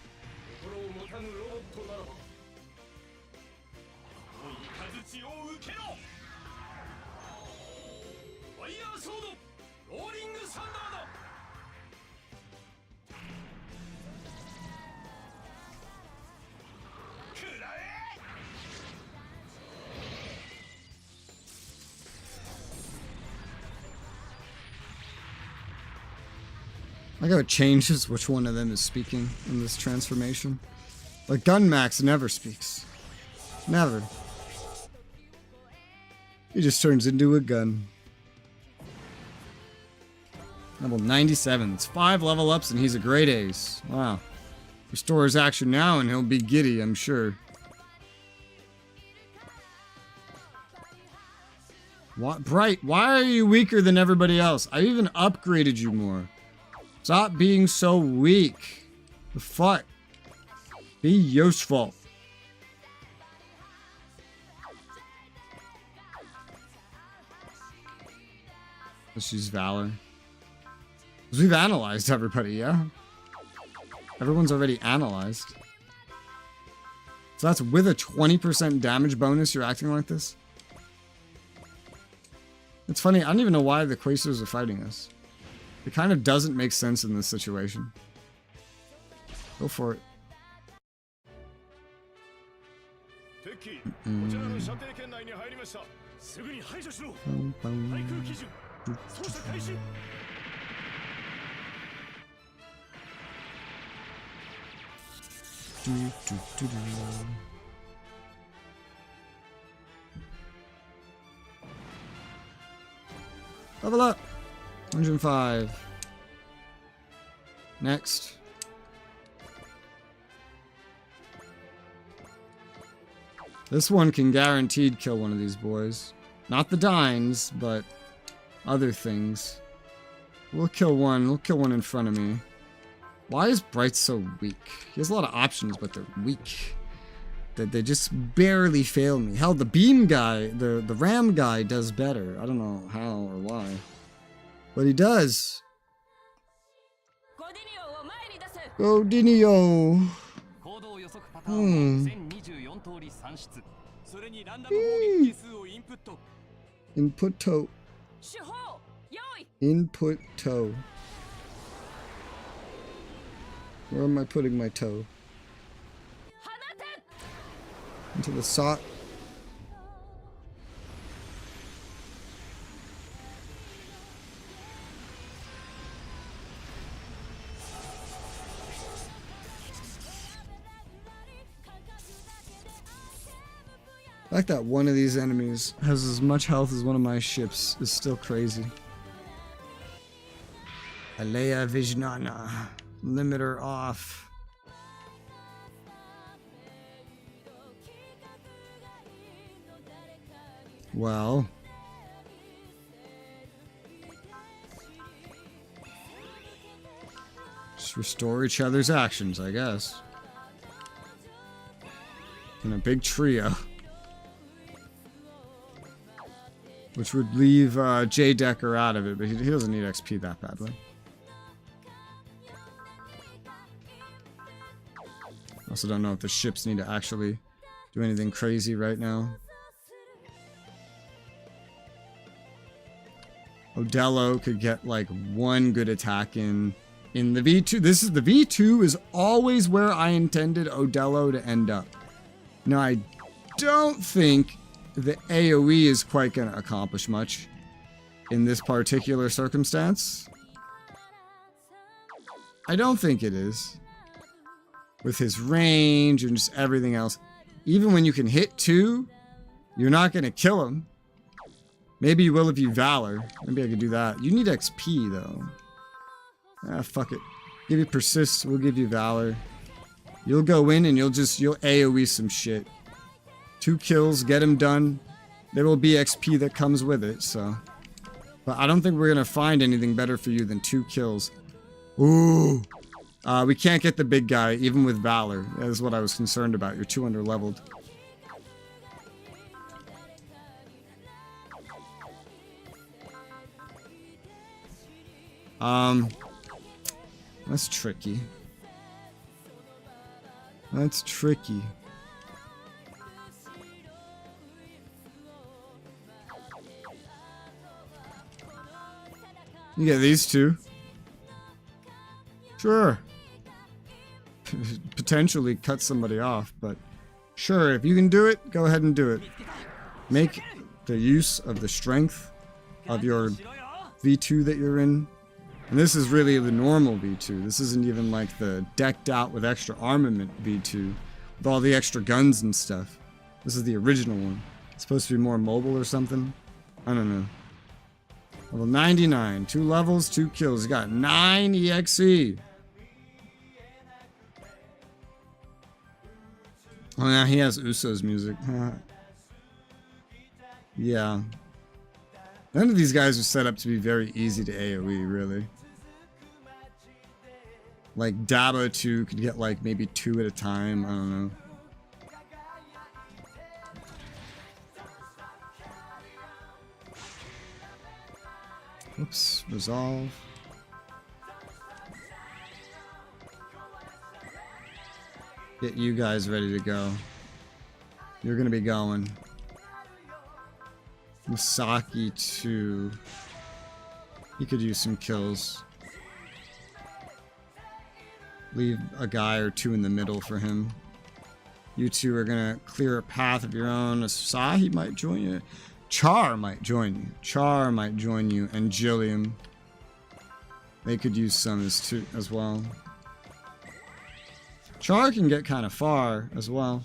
I like how it changes which one of them is speaking in this transformation. Like Gunmax never speaks. Never. He just turns into a gun. Level 97. It's 5 level ups and he's a great ace. Wow. Restore his action now and he'll be giddy, I'm sure. What? Bright, why are you weaker than everybody else? I even upgraded you more. Stop being so weak. The fuck? Be useful. Let's use Valor. Because we've analyzed everybody, yeah? Everyone's already analyzed. So that's with a 20% damage bonus you're acting like this? It's funny, I don't even know why the Quasars are fighting us. It kind of doesn't make sense in this situation. Go for it. Level up! 105. Next. This one can guaranteed kill one of these boys. Not the Dines, but other things. We'll kill one. We'll kill one in front of me. Why is Bright so weak? He has a lot of options, but they're weak. They just barely fail me. Hell, the beam guy, the ram guy does better. I don't know how or why. But he does. Godinio. Input toe. Input toe. Where am I putting my toe? Into the sock. The fact that one of these enemies has as much health as one of my ships is still crazy. Alea Vijnana. Limiter off. Well. Just restore each other's actions, I guess. In a big trio. which would leave J Decker out of it, but he doesn't need XP that badly. Also don't know if the ships need to actually do anything crazy right now. Odello could get like one good attack in the V2. This is the V2 is always where I intended Odello to end up. Now I don't think the AoE is quite going to accomplish much in this particular circumstance. I don't think it is. With his range and just everything else. Even when you can hit 2, you're not going to kill him. Maybe you will if you Valor. Maybe I could do that. You need XP, though. Ah, fuck it. Give you Persist, we'll give you Valor. You'll go in and you'll AoE some shit. 2 kills, get him done. There will be XP that comes with it, so. But I don't think we're going to find anything better for you than 2 kills. Ooh. We can't get the big guy, even with Valor. That is what I was concerned about. You're too under-leveled. That's tricky. That's tricky. You get these 2. Sure. Potentially cut somebody off, but sure, if you can do it, go ahead and do it. Make the use of the strength of your V2 that you're in. And this is really the normal V2. This isn't even like the decked out with extra armament V2 with all the extra guns and stuff. This is the original one. It's supposed to be more mobile or something. I don't know. Level 99. 2 levels, 2 kills. He got 9 EXE. Oh, yeah, he has Uso's music. Yeah. None of these guys are set up to be very easy to AoE, really. Like, Dabo 2 could get, like, maybe 2 at a time. I don't know. Oops. Resolve. Get you guys ready to go. You're gonna be going. Misaki 2. He could use some kills. Leave a guy or 2 in the middle for him. You 2 are gonna clear a path of your own. Asahi might join you. Char might join you. Char might join you, and Jillian. They could use some as well. Char can get kind of far as well.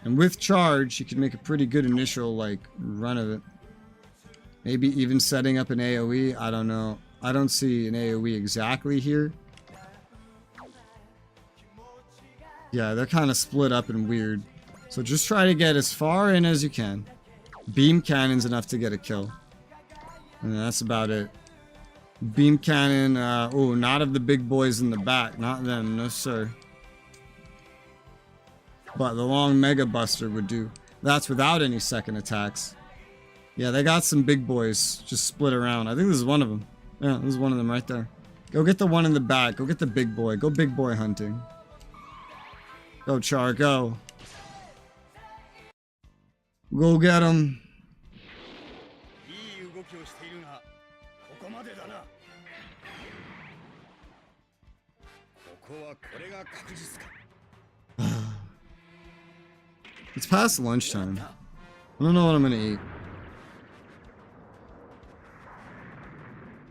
And with charge, you can make a pretty good initial, like, run of it. Maybe even setting up an AoE. I don't know. I don't see an AoE exactly here. Yeah, they're kind of split up and weird. So just try to get as far in as you can. Beam cannon's enough to get a kill. And that's about it. Beam cannon, oh, not of the big boys in the back. Not them, no sir. But the long Mega Buster would do. That's without any second attacks. Yeah, they got some big boys just split around. I think this is one of them. Yeah, this is one of them right there. Go get the one in the back. Go get the big boy. Go big boy hunting. Go, Char, go. Go get him. It's past lunchtime. I don't know what I'm gonna eat.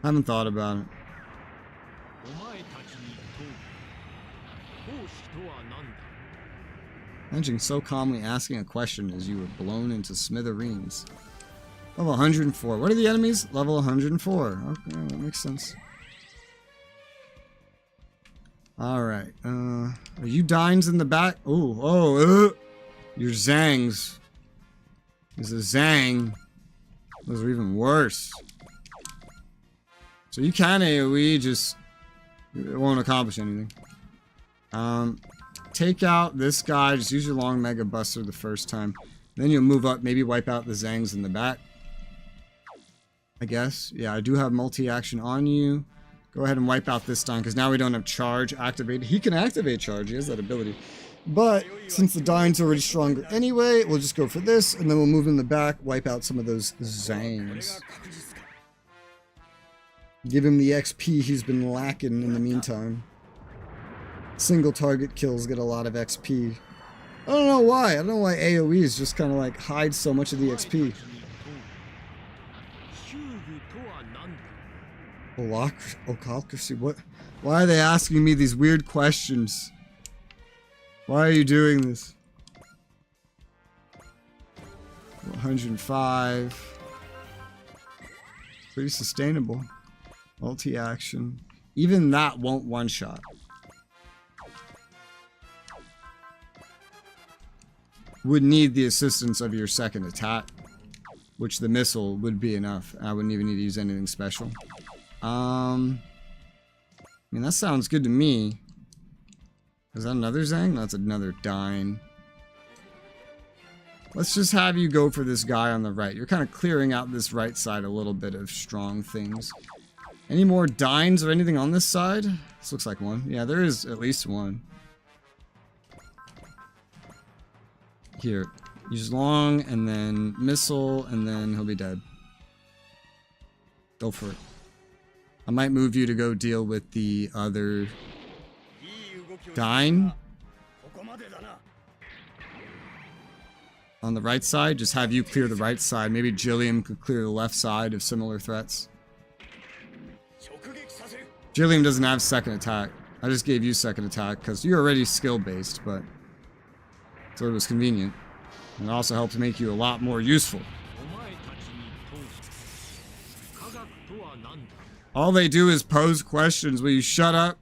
I haven't thought about it. Imagine so calmly asking a question as you were blown into smithereens. Level 104. What are the enemies? Level 104. Okay, that makes sense. Alright. Are you Dines in the back? Your Zangs. There's a Zang. Those are even worse. So you can AoE, just it won't accomplish anything. Take out this guy, just use your long Mega Buster the first time. Then you'll move up, maybe wipe out the Zangs in the back. I guess. Yeah, I do have multi-action on you. Go ahead and wipe out this time, because now we don't have charge activated. He can activate charge. He has that ability. But since the Dying's already stronger anyway, we'll just go for this, and then we'll move in the back, wipe out some of those Zangs. Give him the XP he's been lacking in the meantime. Single target kills get a lot of XP. I don't know why. I don't know why AoEs just kind of like hide so much of the XP. Occultocracy? What? Why are they asking me these weird questions? Why are you doing this? 105. Pretty sustainable. Multi-action. Even that won't one-shot. Would need the assistance of your second attack, which the missile would be enough. I wouldn't even need to use anything special. I mean, that sounds good to me. Is that another Zang? That's another Dying. Let's just have you go for this guy on the right. You're kind of clearing out this right side a little bit of strong things. Any more Dines or anything on this side? This looks like one. Yeah, there is at least one. Here. Use long, and then missile, and then he'll be dead. Go for it. I might move you to go deal with the other Dine. On the right side, just have you clear the right side. Maybe Gilliam could clear the left side of similar threats. Gilliam doesn't have second attack. I just gave you second attack because you're already skill-based, but so it was convenient. And it also helps make you a lot more useful. All they do is pose questions. Will you shut up?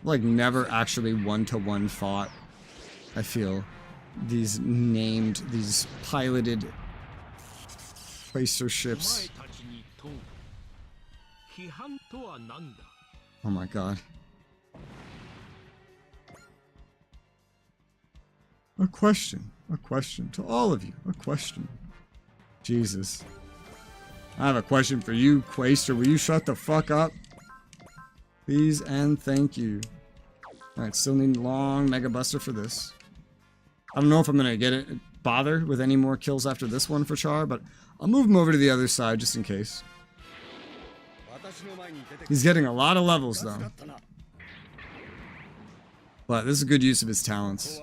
Like never actually one-to-one fought. I feel these piloted placer ships. Oh my god. A question to all of you. A question. Jesus. I have a question for you, Quaster. Will you shut the fuck up? Please and thank you. Alright, still need long Mega Buster for this. I don't know if I'm gonna get it bother with any more kills after this one for Char, but I'll move him over to the other side just in case. He's getting a lot of levels though. But this is a good use of his talents.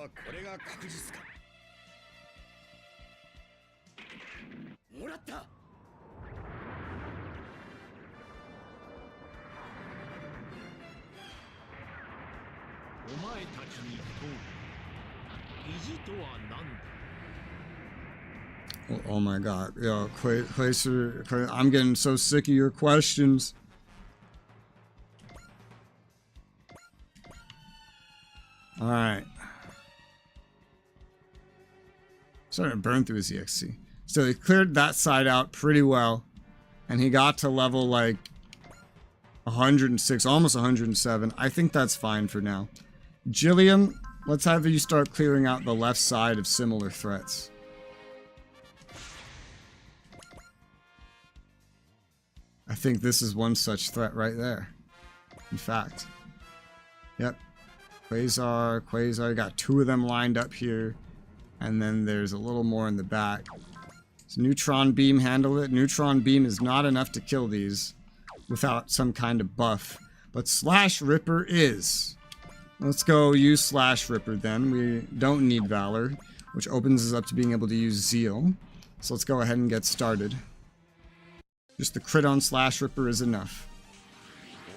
Oh my god. Yo, Quacer, I'm getting so sick of your questions. Alright. Starting to burn through his EXC. So he cleared that side out pretty well. And he got to level like 106, almost 107. I think that's fine for now. Gilliam, let's have you start clearing out the left side of similar threats. I think this is one such threat right there. In fact. Yep. Quasar, got two of them lined up here. And then there's a little more in the back. So Neutron Beam handled it. Neutron Beam is not enough to kill these without some kind of buff. But Slash Ripper is. Let's go use Slash Ripper then. We don't need Valor, which opens us up to being able to use Zeal. So let's go ahead and get started. Just the crit on Slash Ripper is enough.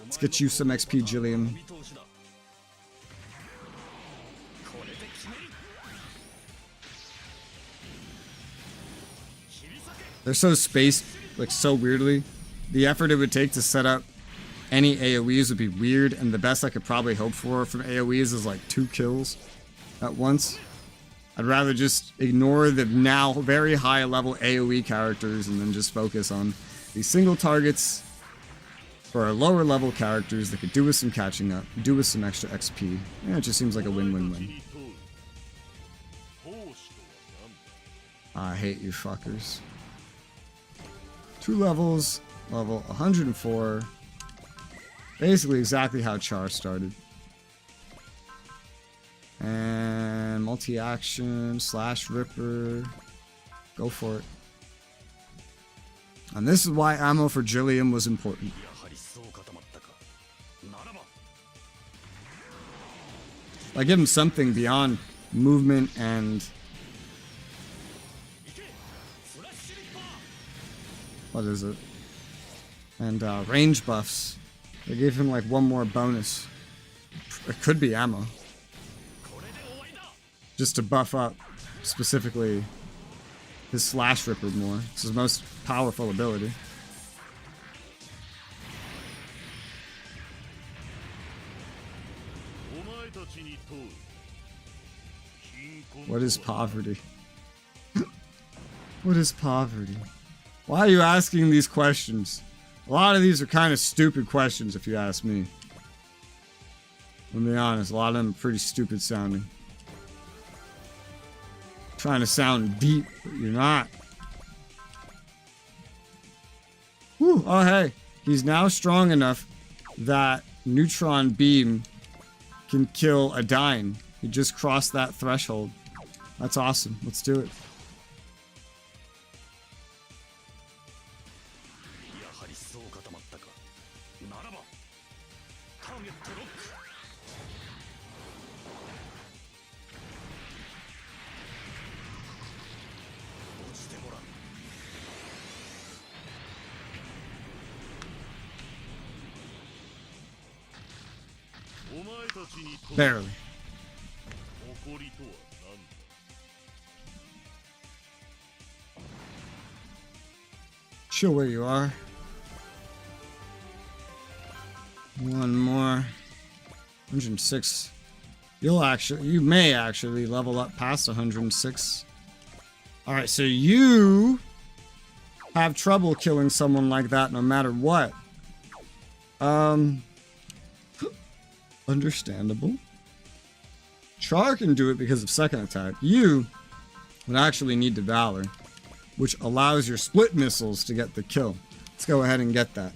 Let's get you some XP, Gilliam. They're so spaced, like so weirdly. The effort it would take to set up any AoEs would be weird, and the best I could probably hope for from AoEs is like 2 kills at once. I'd rather just ignore the now very high level AoE characters and then just focus on These single targets for our lower level characters that could do with some catching up, do with some extra XP. Yeah, it just seems like a win-win-win. I hate you fuckers. 2 levels, level 104. Basically exactly how Char started. And multi-action, slash ripper. Go for it. And this is why ammo for Jillian was important. Like, give him something beyond movement and... what is it? And range buffs. They gave him like one more bonus. It could be ammo. Just to buff up specifically his slash ripper more. It's his most powerful ability. What is poverty? What is poverty? Why are you asking these questions? A lot of these are kind of stupid questions if you ask me. I'll be honest, a lot of them are pretty stupid sounding. Trying to sound deep, but you're not. Whew, oh hey, he's now strong enough that Neutron Beam can kill a Dyne. He just crossed that threshold. That's awesome. Let's do it. Barely. Chill where you are. One more. 106. You may actually level up past 106. Alright, so you have trouble killing someone like that no matter what. Understandable. Char can do it because of second attack. You would actually need to Valor, which allows your split missiles to get the kill. Let's go ahead and get that.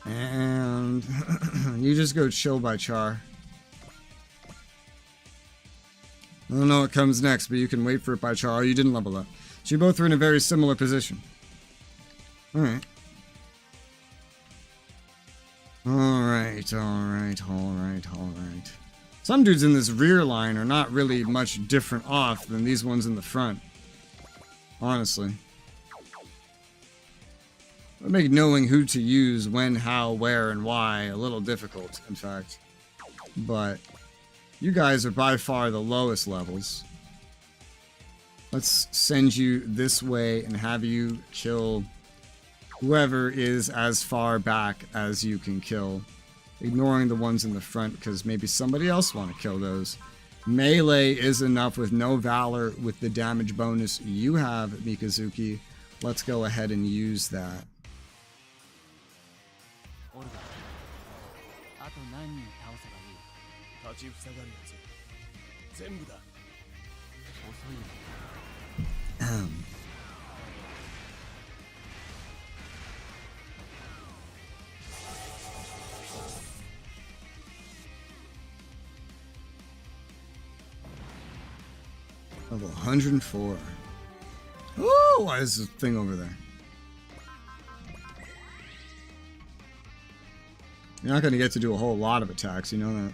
And you just go chill by Char. I don't know what comes next, but you can wait for it by Char. You didn't level up. So you both are in a very similar position. Alright. Alright. Some dudes in this rear line are not really much different off than these ones in the front. Honestly. It would make knowing who to use, when, how, where, and why a little difficult, in fact. But you guys are by far the lowest levels. Let's send you this way and have you kill whoever is as far back as you can kill. Ignoring the ones in the front, because maybe somebody else want to kill those. Melee is enough with no Valor with the damage bonus you have, Mikazuki. Let's go ahead and use that. Level 104. Oh, why is this thing over there? You're not going to get to do a whole lot of attacks, you know that.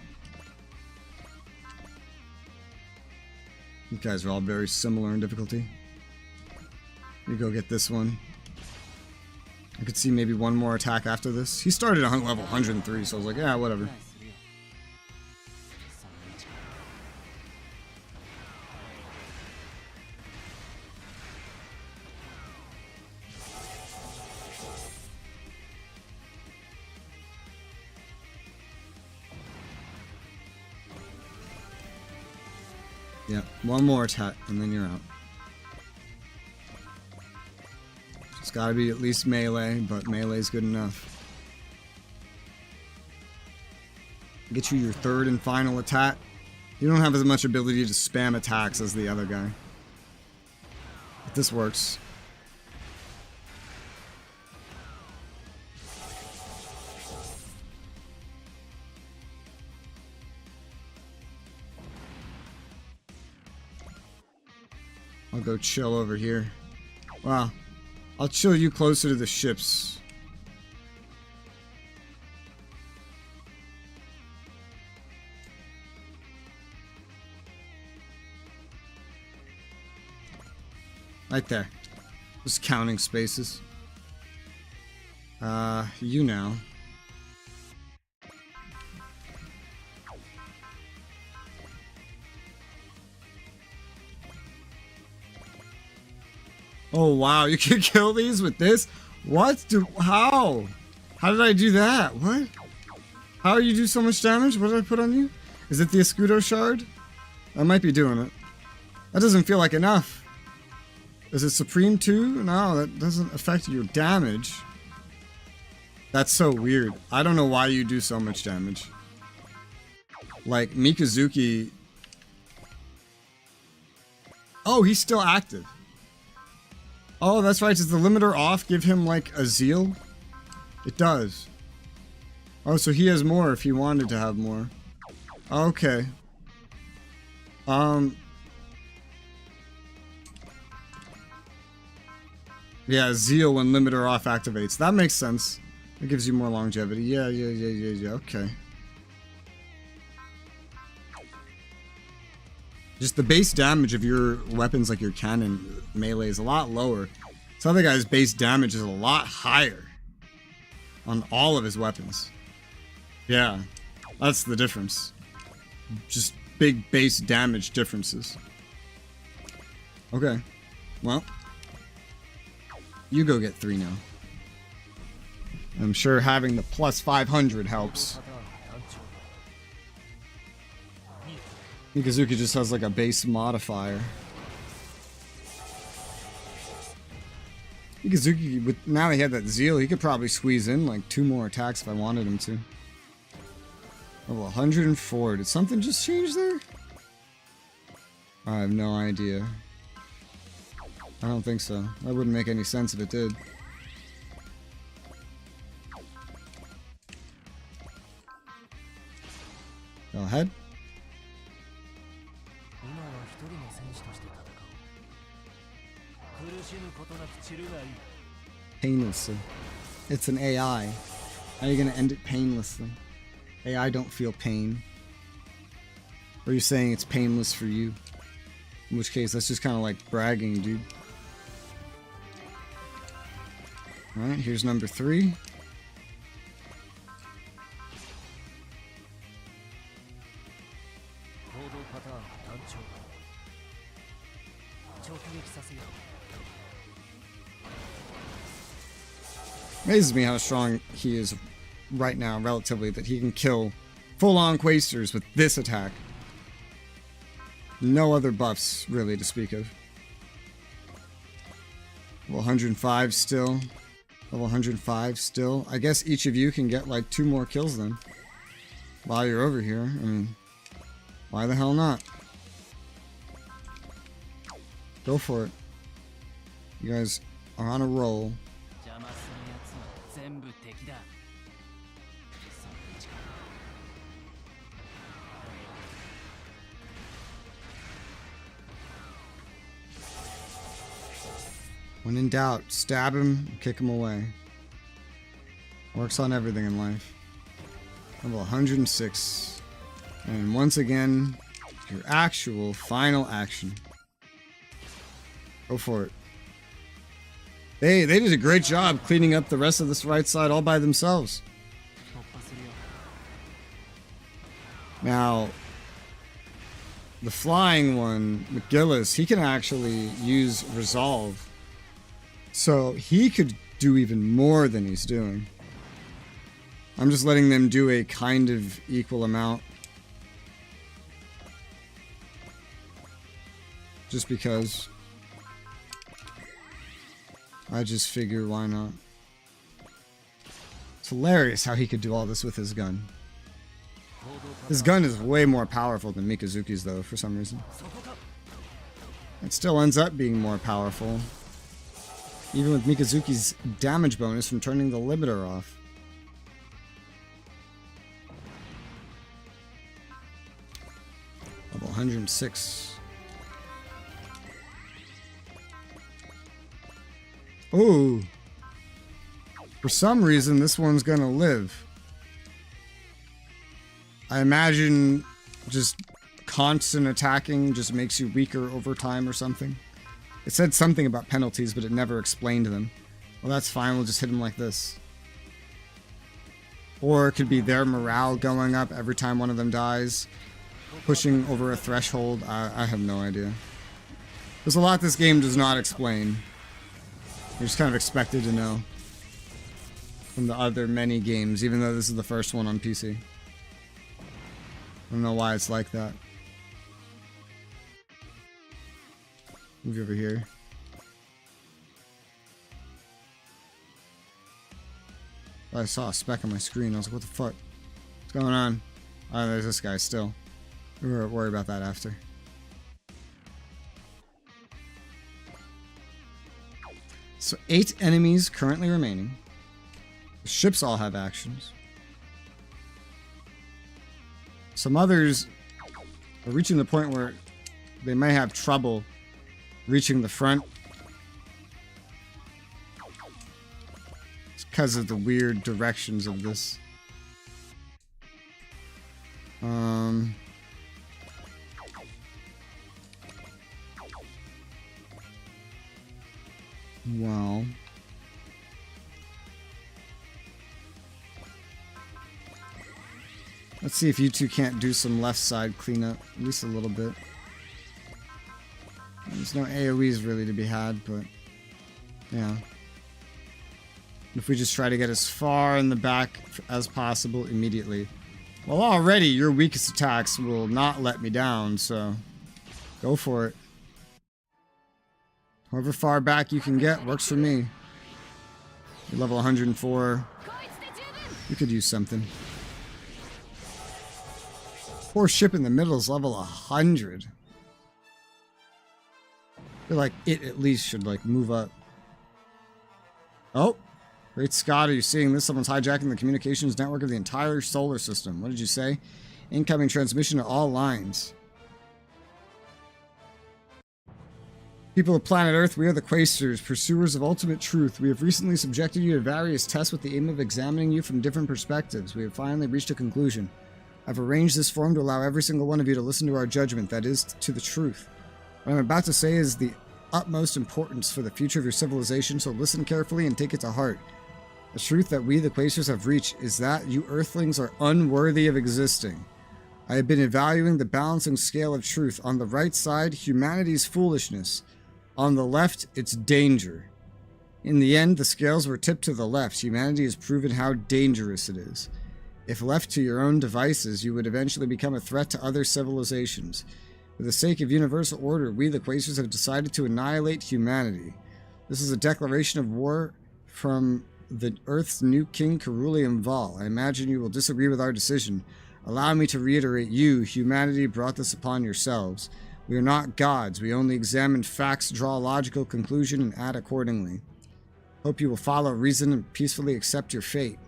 You guys are all very similar in difficulty. You go get this one. I could see maybe one more attack after this. He started on level 103, so I was like, yeah, whatever. Yeah, one more attack, and then you're out. It's gotta be at least melee, but melee's good enough. Get you your third and final attack. You don't have as much ability to spam attacks as the other guy. But this works. I'll go chill over here. Wow. I'll chill you closer to the ships. Right there. Just counting spaces. You now. Oh wow, you can kill these with this? What? How? How did I do that? What? How do you do so much damage? What did I put on you? Is it the Escudo shard? I might be doing it. That doesn't feel like enough. Is it Supreme too? No, that doesn't affect your damage. That's so weird. I don't know why you do so much damage. Like, Mikazuki... Oh, he's still active. Oh, that's right. Does the limiter off give him, like, a zeal? It does. Oh, so he has more if he wanted to have more. Okay. Yeah, zeal when limiter off activates. That makes sense. It gives you more longevity. Yeah, okay. Just the base damage of your weapons, like your cannon melee, is a lot lower. This other guy's base damage is a lot higher on all of his weapons. Yeah, that's the difference. Just big base damage differences. Okay, well, you go get 3 now. I'm sure having the plus 500 helps. Mikazuki just has like a base modifier. Mikazuki, with now he had that zeal, he could probably squeeze in like 2 more attacks if I wanted him to. Level 104. Did something just change there? I have no idea. I don't think so. That wouldn't make any sense if it did. Go ahead. Painlessly. It's an AI. How are you gonna end it painlessly? AI don't feel pain. Or are you saying it's painless for you? In which case, that's just kind of like bragging, dude. Alright, here's number 3. Amazes me how strong he is right now, relatively, that he can kill full-on Quasters with this attack. No other buffs, really, to speak of. Level 105 still. Level 105 still. I guess each of you can get like 2 more kills then. While you're over here. I mean, why the hell not? Go for it. You guys are on a roll. When in doubt, stab him, kick him away. Works on everything in life. Level 106. And once again, your actual final action. Go for it. They did a great job cleaning up the rest of this right side all by themselves. Now, the flying one, McGillis, he can actually use Resolve. So he could do even more than he's doing. I'm just letting them do a kind of equal amount. Just because. I just figure why not. It's hilarious how he could do all this with his gun. His gun is way more powerful than Mikazuki's though, for some reason. It still ends up being more powerful. Even with Mikazuki's damage bonus from turning the limiter off. Level 106. Ooh. For some reason, this one's gonna live. I imagine just constant attacking just makes you weaker over time or something. It said something about penalties, but it never explained them. Well, that's fine. We'll just hit him like this. Or it could be their morale going up every time one of them dies. Pushing over a threshold. I have no idea. There's a lot this game does not explain. You're just kind of expected to know from the other many games, even though this is the first one on PC. I don't know why it's like that. Move over here. I saw a speck on my screen. I was like, what the fuck? What's going on? Oh, there's this guy still. We'll worry about that after. So 8 enemies currently remaining. The ships all have actions. Some others are reaching the point where they may have trouble reaching the front. It's because of the weird directions of this. Well, let's see if you two can't do some left side cleanup, at least a little bit. There's no AoEs really to be had, but yeah. If we just try to get as far in the back as possible immediately. Well, already your weakest attacks will not let me down, so go for it. However far back you can get works for me. You're level 104. You could use something. Poor ship in the middle is level 100. I feel like it at least should like move up. Oh, great Scott, are you seeing this? Someone's hijacking the communications network of the entire solar system. What did you say? Incoming transmission to all lines. People of planet Earth, we are the Quasters, pursuers of ultimate truth. We have recently subjected you to various tests with the aim of examining you from different perspectives. We have finally reached a conclusion. I've arranged this forum to allow every single one of you to listen to our judgment, that is, to the truth. What I'm about to say is the utmost importance for the future of your civilization, so listen carefully and take it to heart. The truth that we, the Quasters, have reached is that you Earthlings are unworthy of existing. I have been evaluating the balancing scale of truth. On the right side, humanity's foolishness. On the left, it's danger. In the end, the scales were tipped to the left. Humanity has proven how dangerous it is. If left to your own devices, you would eventually become a threat to other civilizations. For the sake of universal order, we, the Quasters, have decided to annihilate humanity. This is a declaration of war from the Earth's new king, Cerulean Val. I imagine you will disagree with our decision. Allow me to reiterate, you, humanity, brought this upon yourselves. We are not gods. We only examine facts, draw a logical conclusion, and act accordingly. Hope you will follow reason and peacefully accept your fate.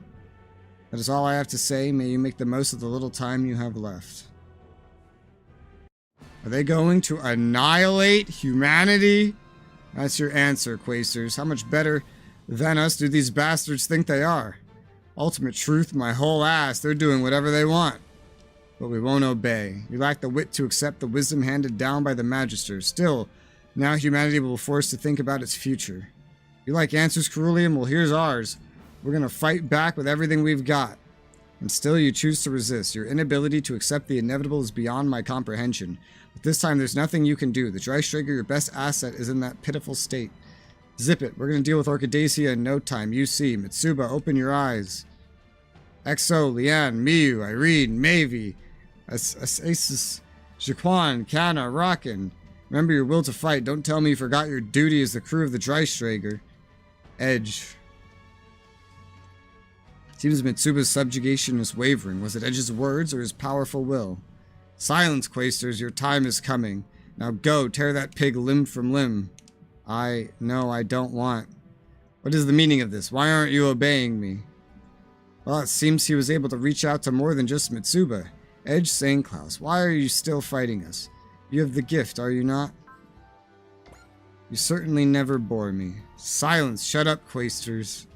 That is all I have to say. May you make the most of the little time you have left. Are they going to annihilate humanity? That's your answer, Quasters. How much better than us do these bastards think they are? Ultimate truth, my whole ass. They're doing whatever they want. But we won't obey. We lack the wit to accept the wisdom handed down by the Magisters. Still, now humanity will be forced to think about its future. You like answers, Cerulean? Well, here's ours. We're gonna fight back with everything we've got. And still you choose to resist. Your inability to accept the inevitable is beyond my comprehension. But this time there's nothing you can do. The Drystrager, your best asset, is in that pitiful state. Zip it. We're gonna deal with Orchidacia in no time. You see. Mitsuba, open your eyes. Exo, Lian, Miyu, Irene, Mavi, Asus, Jaquan, Kana, Rockin. Remember your will to fight. Don't tell me you forgot your duty as the crew of the Drystrager. Edge. Seems Mitsuba's subjugation is wavering. Was it Edge's words or his powerful will? Silence, Quasters. Your time is coming. Now go, tear that pig limb from limb. No, I don't want. What is the meaning of this? Why aren't you obeying me? Well, it seems he was able to reach out to more than just Mitsuba. Edge St. Claus, why are you still fighting us? You have the gift, are you not? You certainly never bore me. Silence, shut up, Quasters.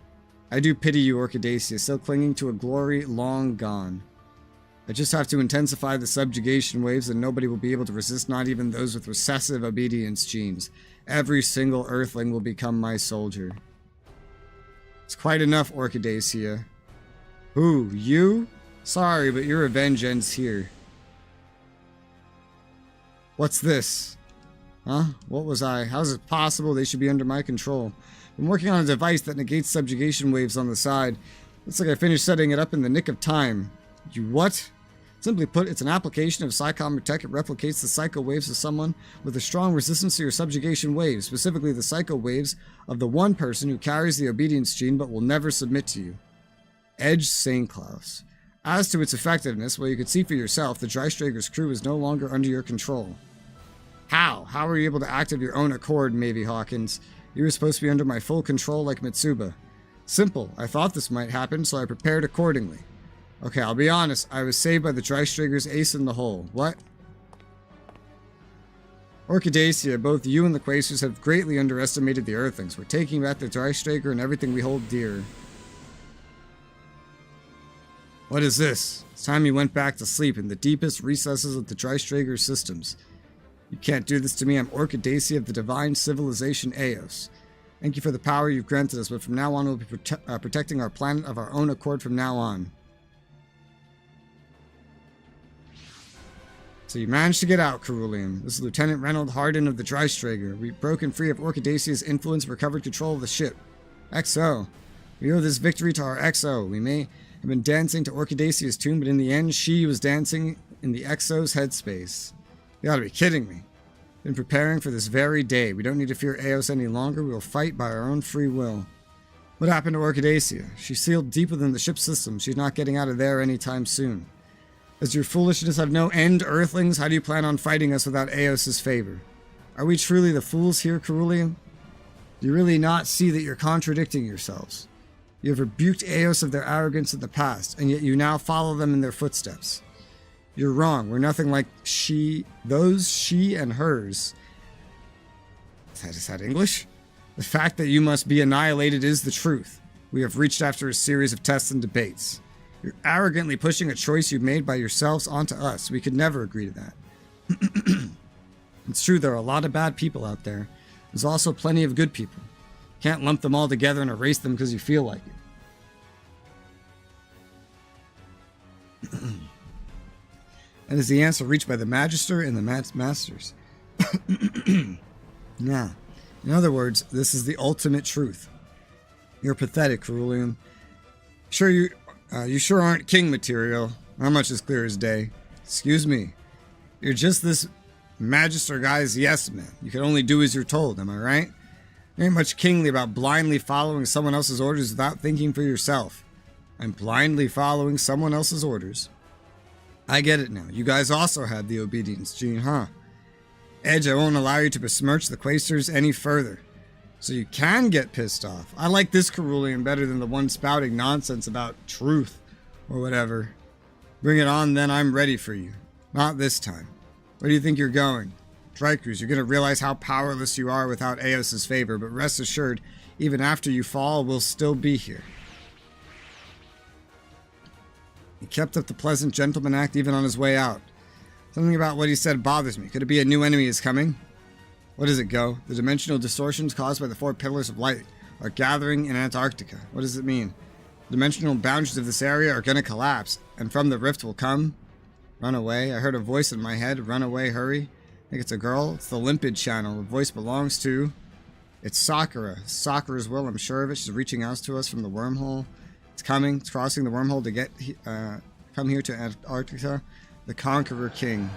I do pity you, Orchidacia, still clinging to a glory long gone. I just have to intensify the subjugation waves and nobody will be able to resist, not even those with recessive obedience genes. Every single Earthling will become my soldier. It's quite enough, Orchidacia. Who, you? Sorry, but your revenge ends here. What's this? Huh? What was I? How is it possible they should be under my control? I'm working on a device that negates subjugation waves on the side. Looks like I finished setting it up in the nick of time. You what? Simply put, it's an application of Psychom Tech. It replicates the psycho waves of someone with a strong resistance to your subjugation waves, specifically the psycho waves of the one person who carries the obedience gene but will never submit to you. Edge St. Claus. As to its effectiveness, well, you could see for yourself, the Drystrager's crew is no longer under your control. How? How were you able to act of your own accord, Mavi Hawkins? You were supposed to be under my full control like Mitsuba. Simple. I thought this might happen, so I prepared accordingly. Okay, I'll be honest. I was saved by the Drystrager's ace in the hole. What? Orchidacia, both you and the Quasters have greatly underestimated the Earthlings. We're taking back the Drystrager and everything we hold dear. What is this? It's time you went back to sleep in the deepest recesses of the Drystrager systems. You can't do this to me. I'm Orchidacia of the divine civilization Eos. Thank you for the power you've granted us, but from now on we'll be protecting our planet of our own accord from now on. So you managed to get out, Cerulean. This is Lieutenant Reynold Hardin of the Drystrager. We've broken free of Orchidacia's influence and recovered control of the ship. XO. We owe this victory to our XO. We may have been dancing to Orchidacia's tune, but in the end, she was dancing in the XO's headspace. You gotta be kidding me. Been preparing for this very day. We don't need to fear Eos any longer. We will fight by our own free will. What happened to Orchidacia? She's sealed deep within the ship's system. She's not getting out of there anytime soon. Does your foolishness have no end, Earthlings? How do you plan on fighting us without Eos's favor? Are we truly the fools here, Cerulean? Do you really not see that you're contradicting yourselves? You have rebuked Eos of their arrogance in the past, and yet you now follow them in their footsteps. You're wrong. We're nothing like she and hers. Is that English? The fact that you must be annihilated is the truth. We have reached after a series of tests and debates. You're arrogantly pushing a choice you've made by yourselves onto us. We could never agree to that. It's true, there are a lot of bad people out there. There's also plenty of good people. Can't lump them all together and erase them because you feel like it. That is the answer reached by the Magister and the Masters. Yeah. In other words, this is the ultimate truth. You're pathetic, Cerulean. Sure, you sure aren't king material. How much is clear as day? Excuse me. You're just this Magister guy's yes man. You can only do as you're told, am I right? There ain't much kingly about blindly following someone else's orders without thinking for yourself. I'm blindly following someone else's orders. I get it now. You guys also had the obedience gene, huh? Edge, I won't allow you to besmirch the Quasters any further. So you can get pissed off. I like this Cerulean better than the one spouting nonsense about truth or whatever. Bring it on then, I'm ready for you. Not this time. Where do you think you're going? Drykers, you're going to realize how powerless you are without Eos's favor, but rest assured, even after you fall, we'll still be here. He kept up the pleasant gentleman act even on his way out. Something about what he said bothers me. Could it be a new enemy is coming? What does it go? The dimensional distortions caused by the 4 pillars of light are gathering in Antarctica. What does it mean? Dimensional boundaries of this area are gonna collapse, and from the rift will come... Run away. I heard a voice in my head. Run away, hurry. I think it's a girl. It's the Limpid channel. The voice belongs to... It's Sakura. Sakura's will, I'm sure of it. She's reaching out to us from the wormhole. It's coming. It's crossing the wormhole to get... come here to Antarctica. The Conqueror King.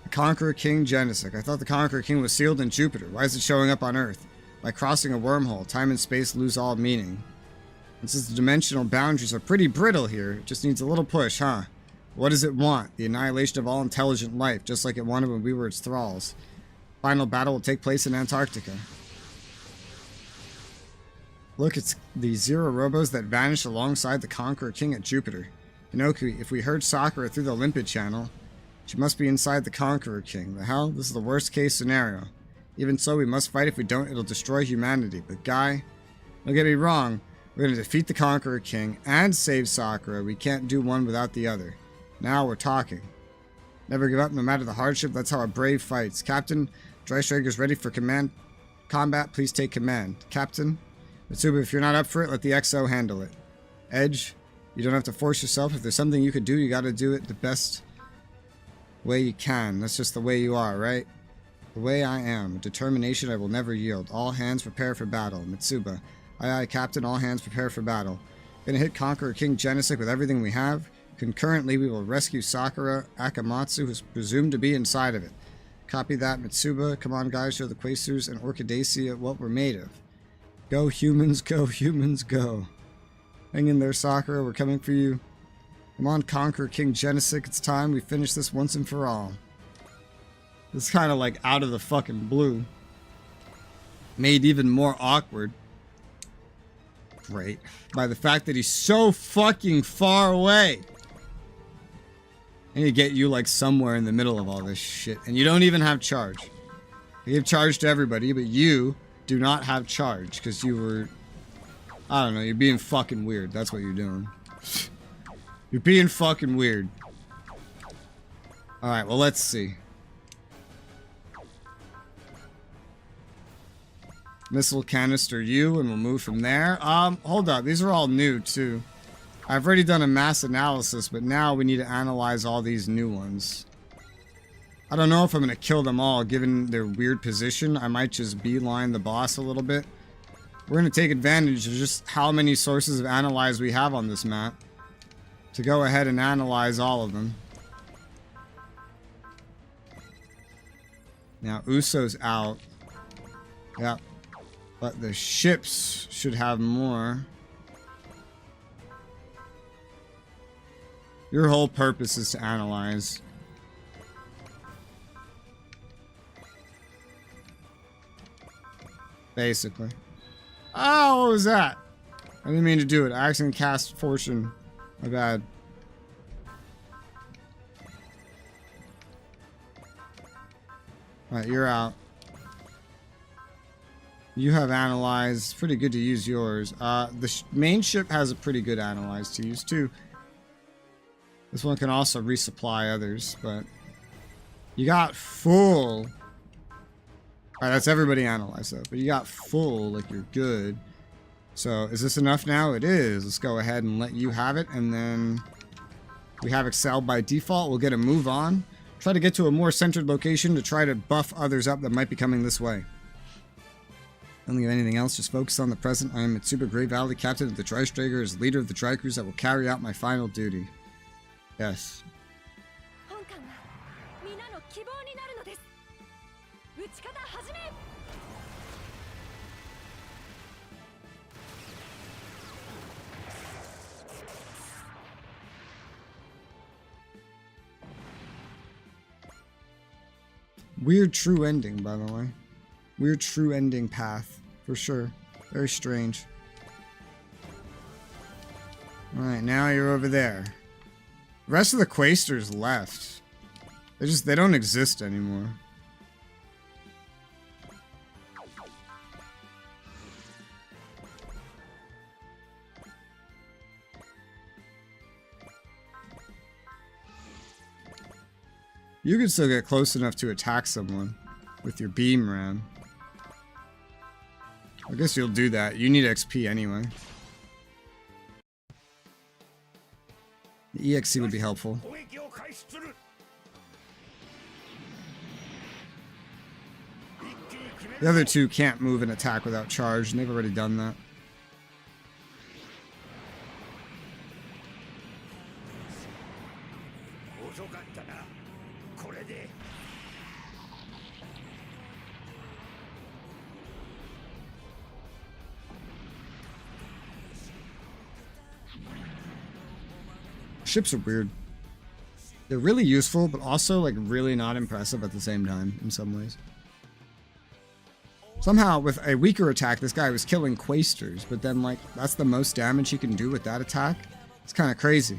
The Conqueror King Genesik. I thought the Conqueror King was sealed in Jupiter. Why is it showing up on Earth? By crossing a wormhole, time and space lose all meaning. And since the dimensional boundaries are pretty brittle here, it just needs a little push, huh? What does it want? The annihilation of all intelligent life, just like it wanted when we were its thralls. Final battle will take place in Antarctica. Look, it's the Zero Robos that vanished alongside the Conqueror King at Jupiter. Inoki, if we heard Sakura through the Limpid channel, she must be inside the Conqueror King. The hell? This is the worst case scenario. Even so, we must fight. If we don't, it'll destroy humanity. But Guy, don't get me wrong, we're going to defeat the Conqueror King and save Sakura. We can't do one without the other. Now we're talking. Never give up no matter the hardship. That's how a brave fights. Captain, Dreistrager's ready for combat. Please take command. Captain, Mitsuba, if you're not up for it, let the XO handle it. Edge, you don't have to force yourself. If there's something you could do, you got to do it the best way you can. That's just the way you are, right? The way I am. With determination, I will never yield. All hands prepare for battle. Mitsuba. Aye, aye, Captain. All hands prepare for battle. Gonna hit Conqueror King Genesik with everything we have. Concurrently, we will rescue Sakura Akamatsu, who's presumed to be inside of it. Copy that, Mitsuba. Come on, guys. Show the Quasars and Orchidaceae what we're made of. Go, humans. Go, humans. Go. Hang in there, Sakura. We're coming for you. Come on, Conqueror King Genesik. It's time we finish this once and for all. It's kind of like out of the fucking blue. Made even more awkward. Great. By the fact that he's so fucking far away. I need to get you like somewhere in the middle of all this shit. And you don't even have charge. I give charge to everybody, but you do not have charge. Because you were... I don't know, you're being fucking weird. That's what you're doing. You're being fucking weird. Alright, well let's see. Missile canister you, and we'll move from there. Hold up. These are all new, too. I've already done a mass analysis, but now we need to analyze all these new ones. I don't know if I'm going to kill them all, given their weird position. I might just beeline the boss a little bit. We're going to take advantage of just how many sources of analyze we have on this map. To go ahead and analyze all of them. Now, Uso's out. Yep. But the ships should have more. Your whole purpose is to analyze. Basically. Oh, what was that? I didn't mean to do it. I accidentally cast Fortune. My bad. Alright, you're out. You have analyzed. Pretty good to use yours. The main ship has a pretty good analyze to use too. This one can also resupply others, but you got full. Alright, that's everybody analyzed though. But you got full, like you're good. So is this enough now? It is. Let's go ahead and let you have it, and then we have Excel by default. We'll get a move on. Try to get to a more centered location to try to buff others up that might be coming this way. Don't think of anything else, just focus on the present. I am Mitsuba Grey Valley, captain of the Dreistrager, as leader of the Dry-Crews that will carry out my final duty. Yes. Weird true ending, by the way. Weird true ending path, for sure. Very strange. Alright, now you're over there. The rest of the Quasters left. They don't exist anymore. You can still get close enough to attack someone with your beam ram. I guess you'll do that. You need XP anyway. The EXC would be helpful. The other two can't move and attack without charge, and they've already done that. Ships are weird. They're really useful, but also like really not impressive at the same time in some ways. Somehow, with a weaker attack, this guy was killing Quasters, but then like that's the most damage he can do with that attack. It's kind of crazy.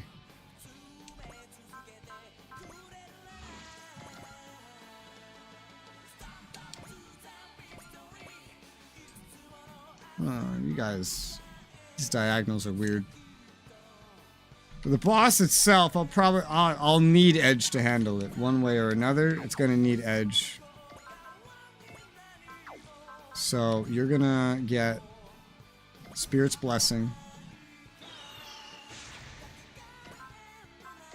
Oh, you guys, these diagonals are weird. For the boss itself, I'll need edge to handle it one way or another. It's gonna need edge. So you're gonna get Spirit's Blessing.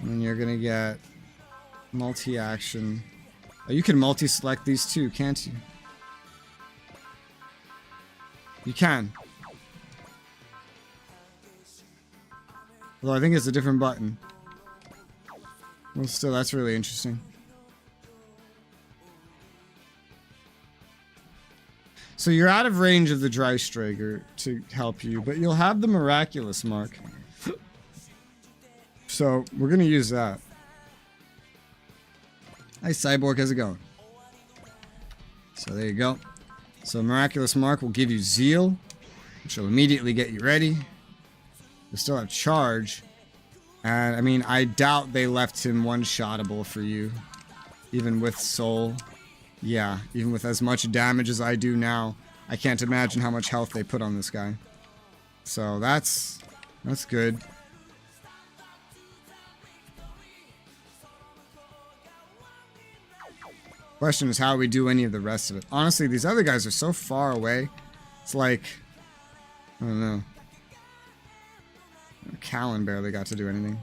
And then you're gonna get multi-action. Oh, you can multi-select these two, can't you? You can. Although I think it's a different button. Well, still, that's really interesting. So you're out of range of the Dreistrager to help you, but you'll have the Miraculous Mark. So we're going to use that. Hi, Cyborg. How's it going? So there you go. So Miraculous Mark will give you Zeal, which will immediately get you ready. You still have charge, and I mean, I doubt they left him one-shottable for you, even with soul. Yeah, even with as much damage as I do now, I can't imagine how much health they put on this guy. So that's good. Question is how we do any of the rest of it. Honestly, these other guys are so far away. It's like, I don't know. Callan barely got to do anything.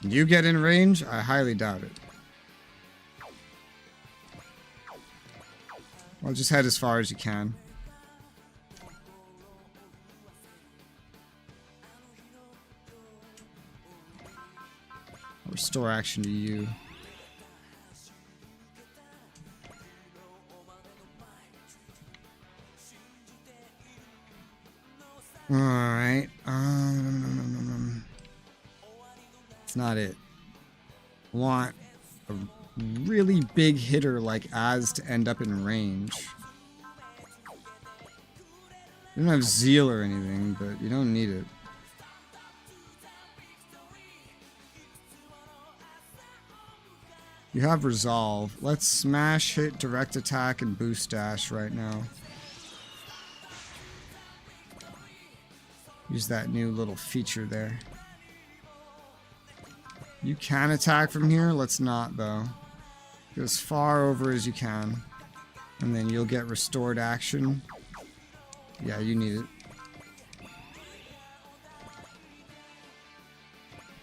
You get in range? I highly doubt it. Well, just head as far as you can. I'll restore action to you. Alright. It's not it. I want a really big hitter like Az to end up in range. You don't have Zeal or anything, but you don't need it. You have Resolve. Let's smash, hit, direct attack, and boost dash right now. Use that new little feature there. You can attack from here. Let's not, though. Go as far over as you can. And then you'll get restored action. Yeah, you need it.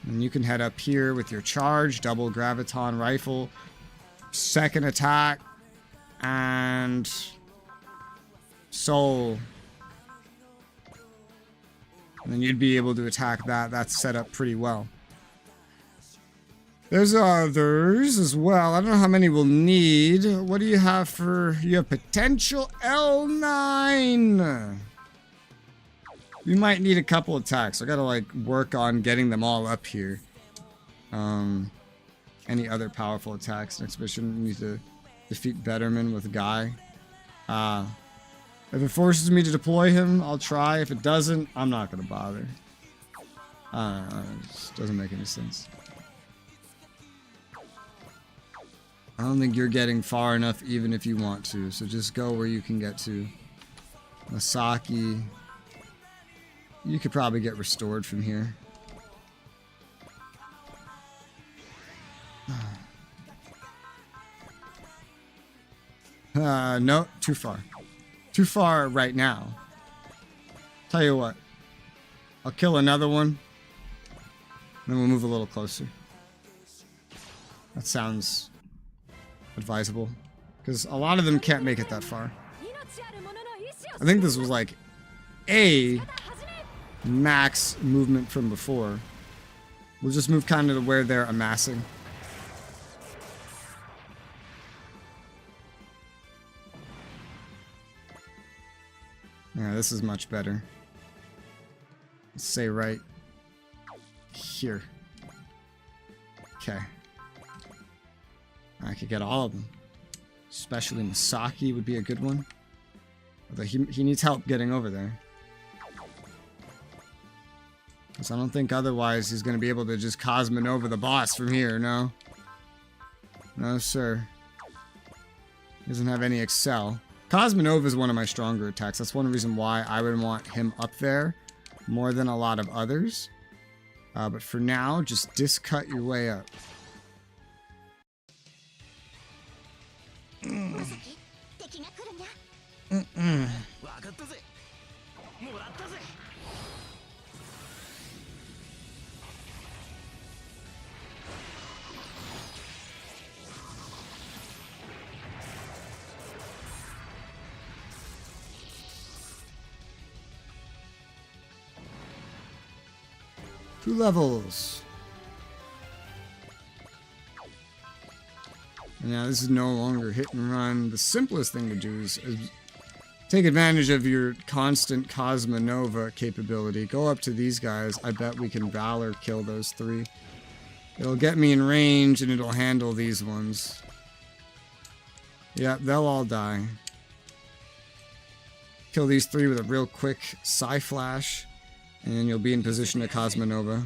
And you can head up here with your charge, double graviton rifle, second attack, and soul. And then you'd be able to attack that. That's set up pretty well. There's others as well. I don't know how many we'll need. What do you have for... You have potential L9. We might need a couple attacks. I gotta, like, work on getting them all up here. Any other powerful attacks? Next mission, we need to defeat Betterman with Guy. If it forces me to deploy him, I'll try. If it doesn't, I'm not gonna bother. It just doesn't make any sense. I don't think you're getting far enough even if you want to, so just go where you can get to. Masaki. You could probably get restored from here. No, too far. Too far right now. Tell you what. I'll kill another one. Then we'll move a little closer. That sounds advisable. Because a lot of them can't make it that far. I think this was like a max movement from before. We'll just move kind of to where they're amassing. Yeah, this is much better. Let's say right here. Okay. I could get all of them. Especially Masaki would be a good one. Although he needs help getting over there. Because I don't think otherwise he's going to be able to just Cosmonova the boss from here, no? No, sir. He doesn't have any Excel. Cosmonova is one of my stronger attacks. That's one reason why I would want him up there more than a lot of others. But for now, just discut your way up. Two levels. And now this is no longer hit and run. The simplest thing to do is take advantage of your constant Cosmonova capability. Go up to these guys. I bet we can Valor kill those three. It'll get me in range and it'll handle these ones. Yeah, they'll all die. Kill these three with a real quick Psy Flash. And then you'll be in position to Cosmonova.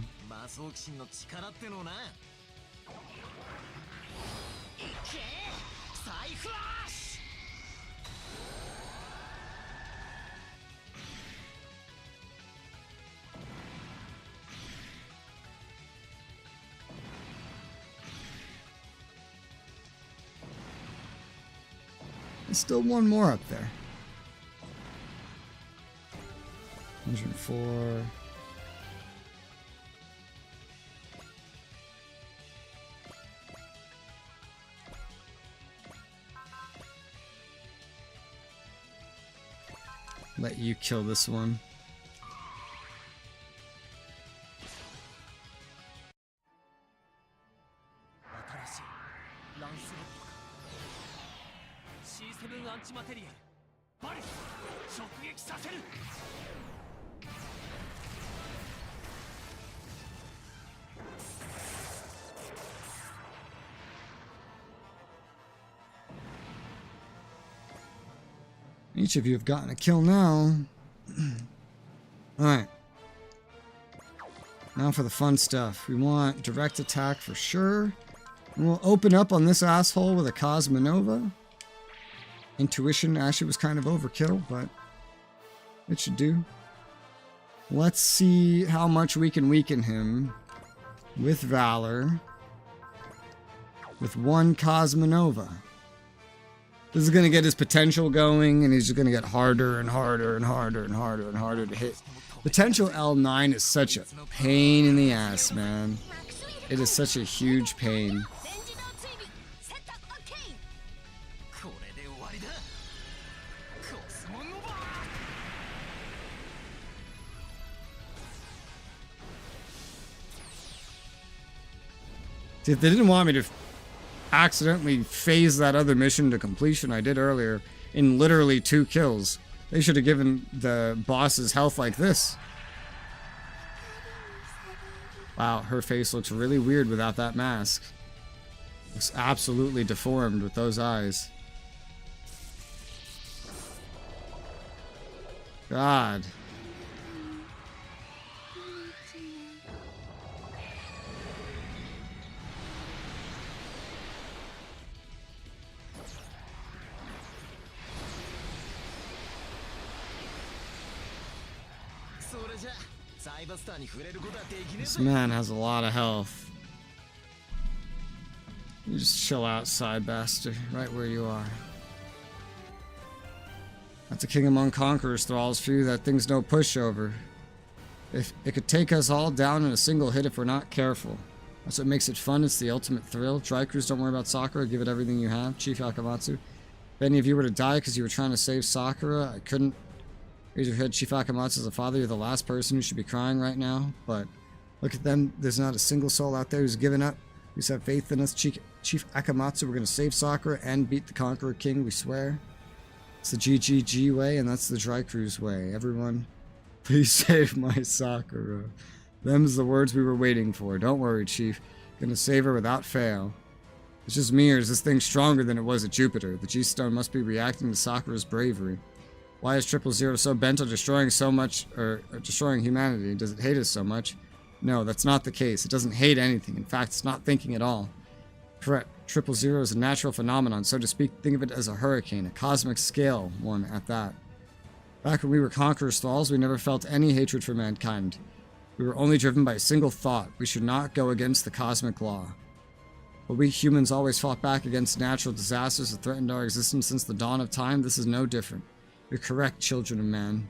There's still one more up there. 104. Let you kill this one. Each of you have gotten a kill now. Alright. Now for the fun stuff. We want direct attack for sure. And we'll open up on this asshole with a Cosmonova. Intuition actually was kind of overkill, but it should do. Let's see how much we can weaken him with Valor. With one Cosmonova. This is going to get his potential going, and he's just going to get harder and harder and harder and harder and harder to hit. Potential L9 is such a pain in the ass, man. It is such a huge pain. See, if they didn't want me to accidentally phase that other mission to completion I did earlier in literally 2 kills, they should have given the boss's health like this. Wow, her face looks really weird without that mask. Looks absolutely deformed with those eyes. God. This man has a lot of health. You just chill outside, bastard, right where you are. That's a king among conquerors, thralls for you. That thing's no pushover. If it could take us all down in a single hit if we're not careful. That's what makes it fun. It's the ultimate thrill. Dry Cruise, don't worry about Sakura. Give it everything you have. Chief Akamatsu. If any of you were to die because you were trying to save Sakura, I couldn't. Raise your head. Chief Akamatsu is a father. You're the last person who should be crying right now. But look at them. There's not a single soul out there who's given up. We have faith in us. Chief Akamatsu, we're going to save Sakura and beat the Conqueror King, we swear. It's the GGG way, and that's the Dry Cruise way. Everyone, please save my Sakura. Them's the words we were waiting for. Don't worry, Chief. Gonna save her without fail. It's just me, or is this thing stronger than it was at Jupiter? The G-Stone must be reacting to Sakura's bravery. Why is 000 so bent on destroying so much, or destroying humanity? Does it hate us so much? No, that's not the case. It doesn't hate anything. In fact, it's not thinking at all. Correct. 000 is a natural phenomenon, so to speak. Think of it as a hurricane, a cosmic scale one at that. Back when we were conquerors thralls, we never felt any hatred for mankind. We were only driven by a single thought. We should not go against the cosmic law. But we humans always fought back against natural disasters that threatened our existence since the dawn of time. This is no different. You're correct, children of man.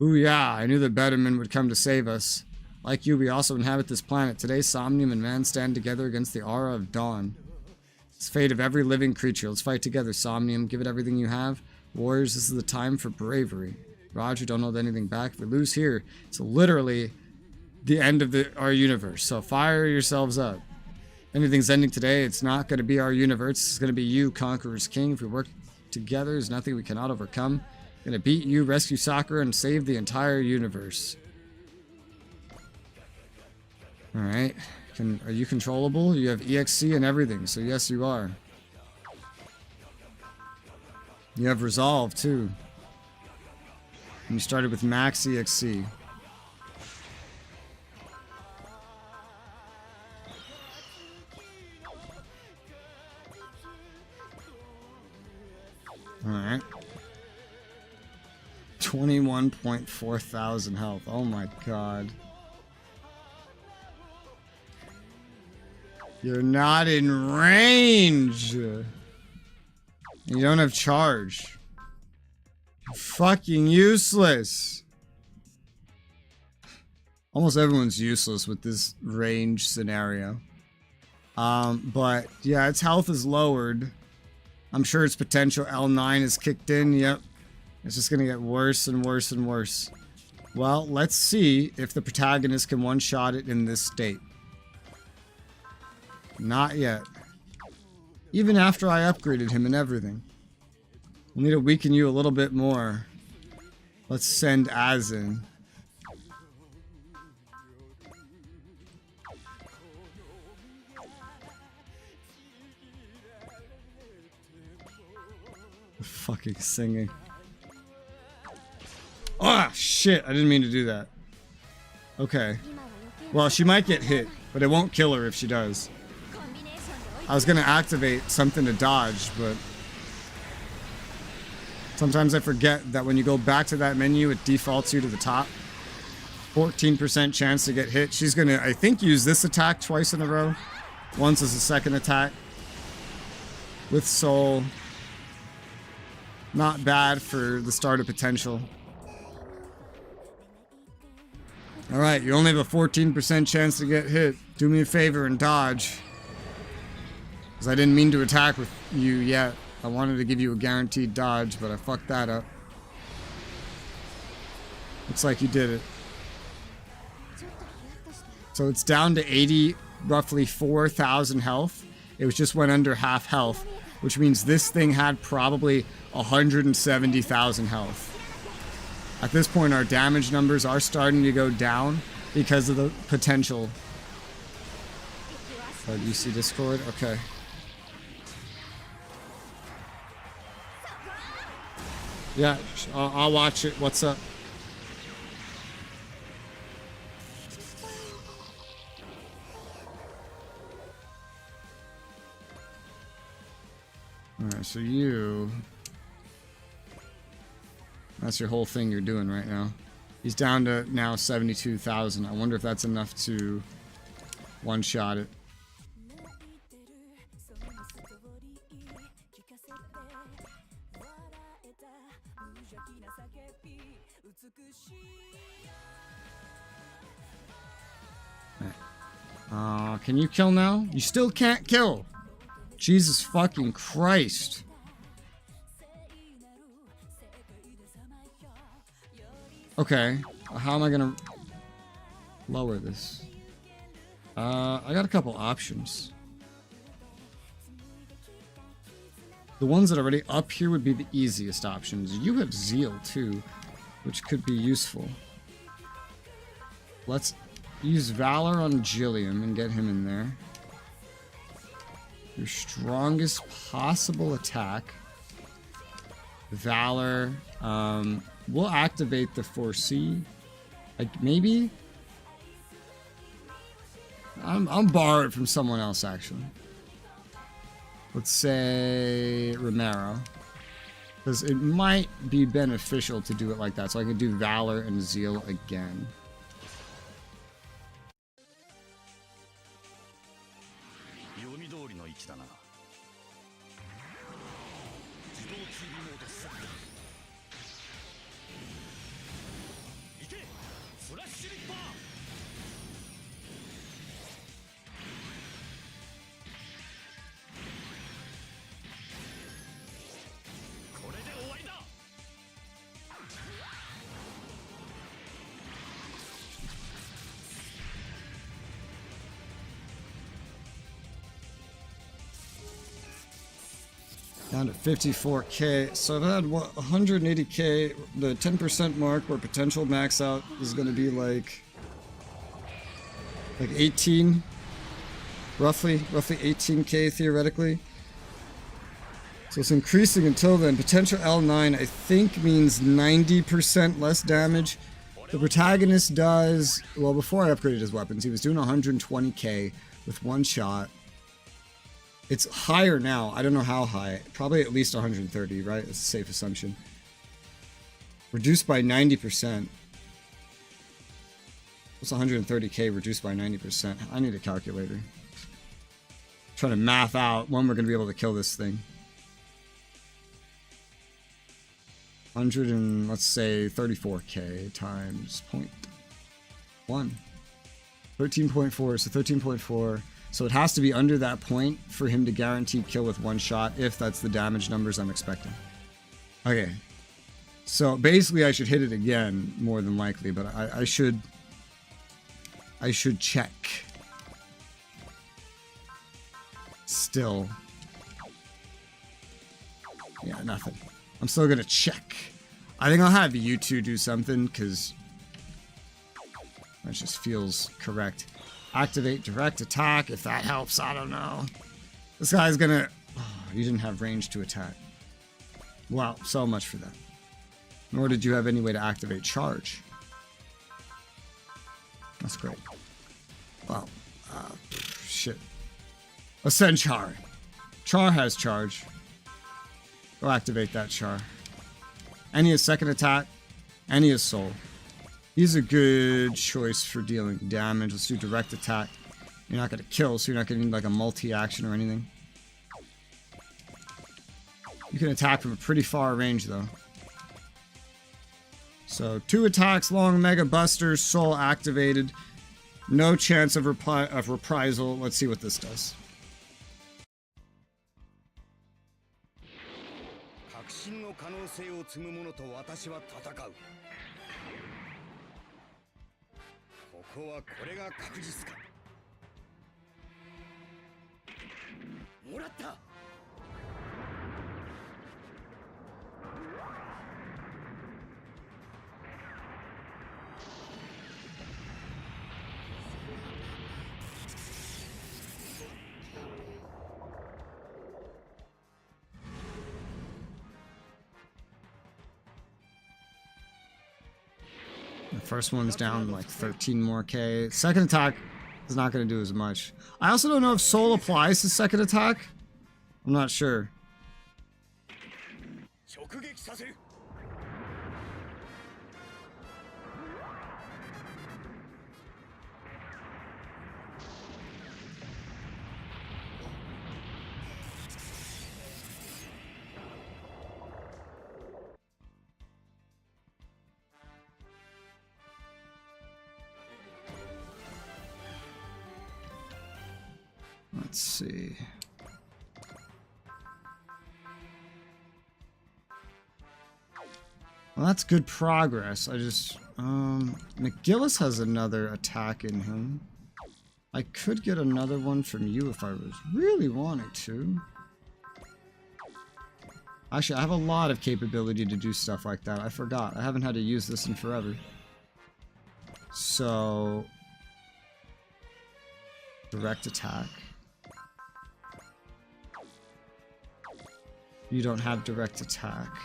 Ooh yeah, I knew the Bettermen would come to save us. Like you, we also inhabit this planet. Today, Somnium and man stand together against the aura of dawn. It's the fate of every living creature. Let's fight together, Somnium. Give it everything you have. Warriors, this is the time for bravery. Roger, don't hold anything back. If we lose here, it's literally the end of our universe. So fire yourselves up. Anything's ending today, it's not going to be our universe. It's going to be you, Conqueror's King. If we work together, there's nothing we cannot overcome. Gonna beat you, rescue Sakura, and save the entire universe. Alright. Are you controllable? You have EXC and everything, so yes, you are. You have Resolve, too. And you started with max EXC. Alright. 21.4 thousand health. Oh my god. You're not in range. You don't have charge. You're fucking useless. Almost everyone's useless with this range scenario. But yeah, its health is lowered. I'm sure its potential L9 is kicked in. Yep. It's just gonna get worse and worse and worse. Well, let's see if the protagonist can one-shot it in this state. Not yet. Even after I upgraded him and everything. We'll need to weaken you a little bit more. Let's send Az in. Fucking singing. Ah, shit. I didn't mean to do that. Okay. Well, she might get hit, but it won't kill her if she does. I was gonna activate something to dodge, but sometimes I forget that when you go back to that menu, it defaults you to the top. 14% chance to get hit. She's gonna, I think, use this attack twice in a row. Once as a second attack. With Soul. Not bad for the start of potential. Alright, you only have a 14% chance to get hit. Do me a favor and dodge. Because I didn't mean to attack with you yet. I wanted to give you a guaranteed dodge, but I fucked that up. Looks like you did it. So it's down to 80, roughly 4,000 health. It was just went under half health, which means this thing had probably 170,000 health. At this point, our damage numbers are starting to go down because of the potential. Oh, you see Discord? Okay. Yeah, I'll watch it. What's up? Alright, so you... That's your whole thing you're doing right now. He's down to now 72,000. I wonder if that's enough to one-shot it. Can you kill now? You still can't kill. Jesus fucking Christ. Okay, how am I gonna lower this? I got a couple options. The ones that are already up here would be the easiest options. You have Zeal too, which could be useful. Let's use Valor on Gilliam and get him in there. Your strongest possible attack. Valor. We'll activate the 4C. Maybe? I'm borrowed from someone else, actually. Let's say Romero. Because it might be beneficial to do it like that. So I could do Valor and Zeal again. Down to 54k. So I've had what, 180k. The 10% mark where potential max out is going to be like 18, roughly 18k theoretically. So it's increasing until then. Potential L9 I think means 90% less damage. The protagonist does, well, before I upgraded his weapons, he was doing 120k with one shot. It's higher now. I don't know how high. Probably at least 130, right? It's a safe assumption. Reduced by 90%. What's 130k reduced by 90%? I need a calculator. Trying to math out when we're going to be able to kill this thing. 100 and let's say 34k times 0.1. 13.4, so 13.4. So it has to be under that point for him to guarantee kill with one shot, if that's the damage numbers I'm expecting. Okay. So basically I should hit it again, more than likely, but I should check. Still. Yeah, nothing. I'm still gonna check. I think I'll have you two do something, because that just feels correct. Activate direct attack, if that helps, I don't know. This guy's gonna... Oh, you didn't have range to attack. Wow, so much for that. Nor did you have any way to activate charge. That's great. Wow. Shit. Ascend Char. Char has charge. Go activate that Char. And he has second attack. And he has soul. He's a good choice for dealing damage. Let's do direct attack. You're not going to kill, so you're not going to need like a multi-action or anything. You can attack from a pretty far range, though. So, 2 attacks, long Mega Buster, soul activated. No chance of reprisal. Let's see what this does. The first one's down like 13 more K. Second attack is not going to do as much. I also don't know if soul applies to second attack. I'm not sure. Let's see. Well, that's good progress. I just... McGillis has another attack in him. I could get another one from you if I was really wanting to. Actually, I have a lot of capability to do stuff like that. I forgot. I haven't had to use this in forever. So... direct attack. You don't have direct attack.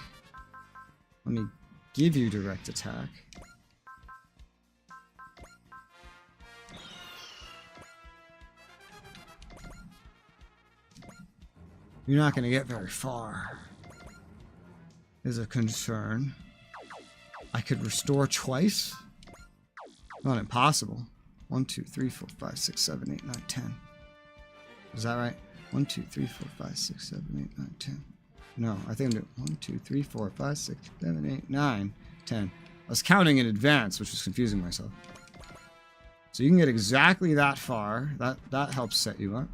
Let me give you direct attack. You're not going to get very far. Is a concern. I could restore twice? Not impossible. 1, 2, 3, 4, 5, 6, 7, 8, 9, 10. Is that right? 1, 2, 3, 4, 5, 6, 7, 8, 9, 10. No, I think I'm doing 1, 2, 3, 4, 5, 6, 7, 8, 9, 10. I was counting in advance, which was confusing myself. So you can get exactly that far. That helps set you up.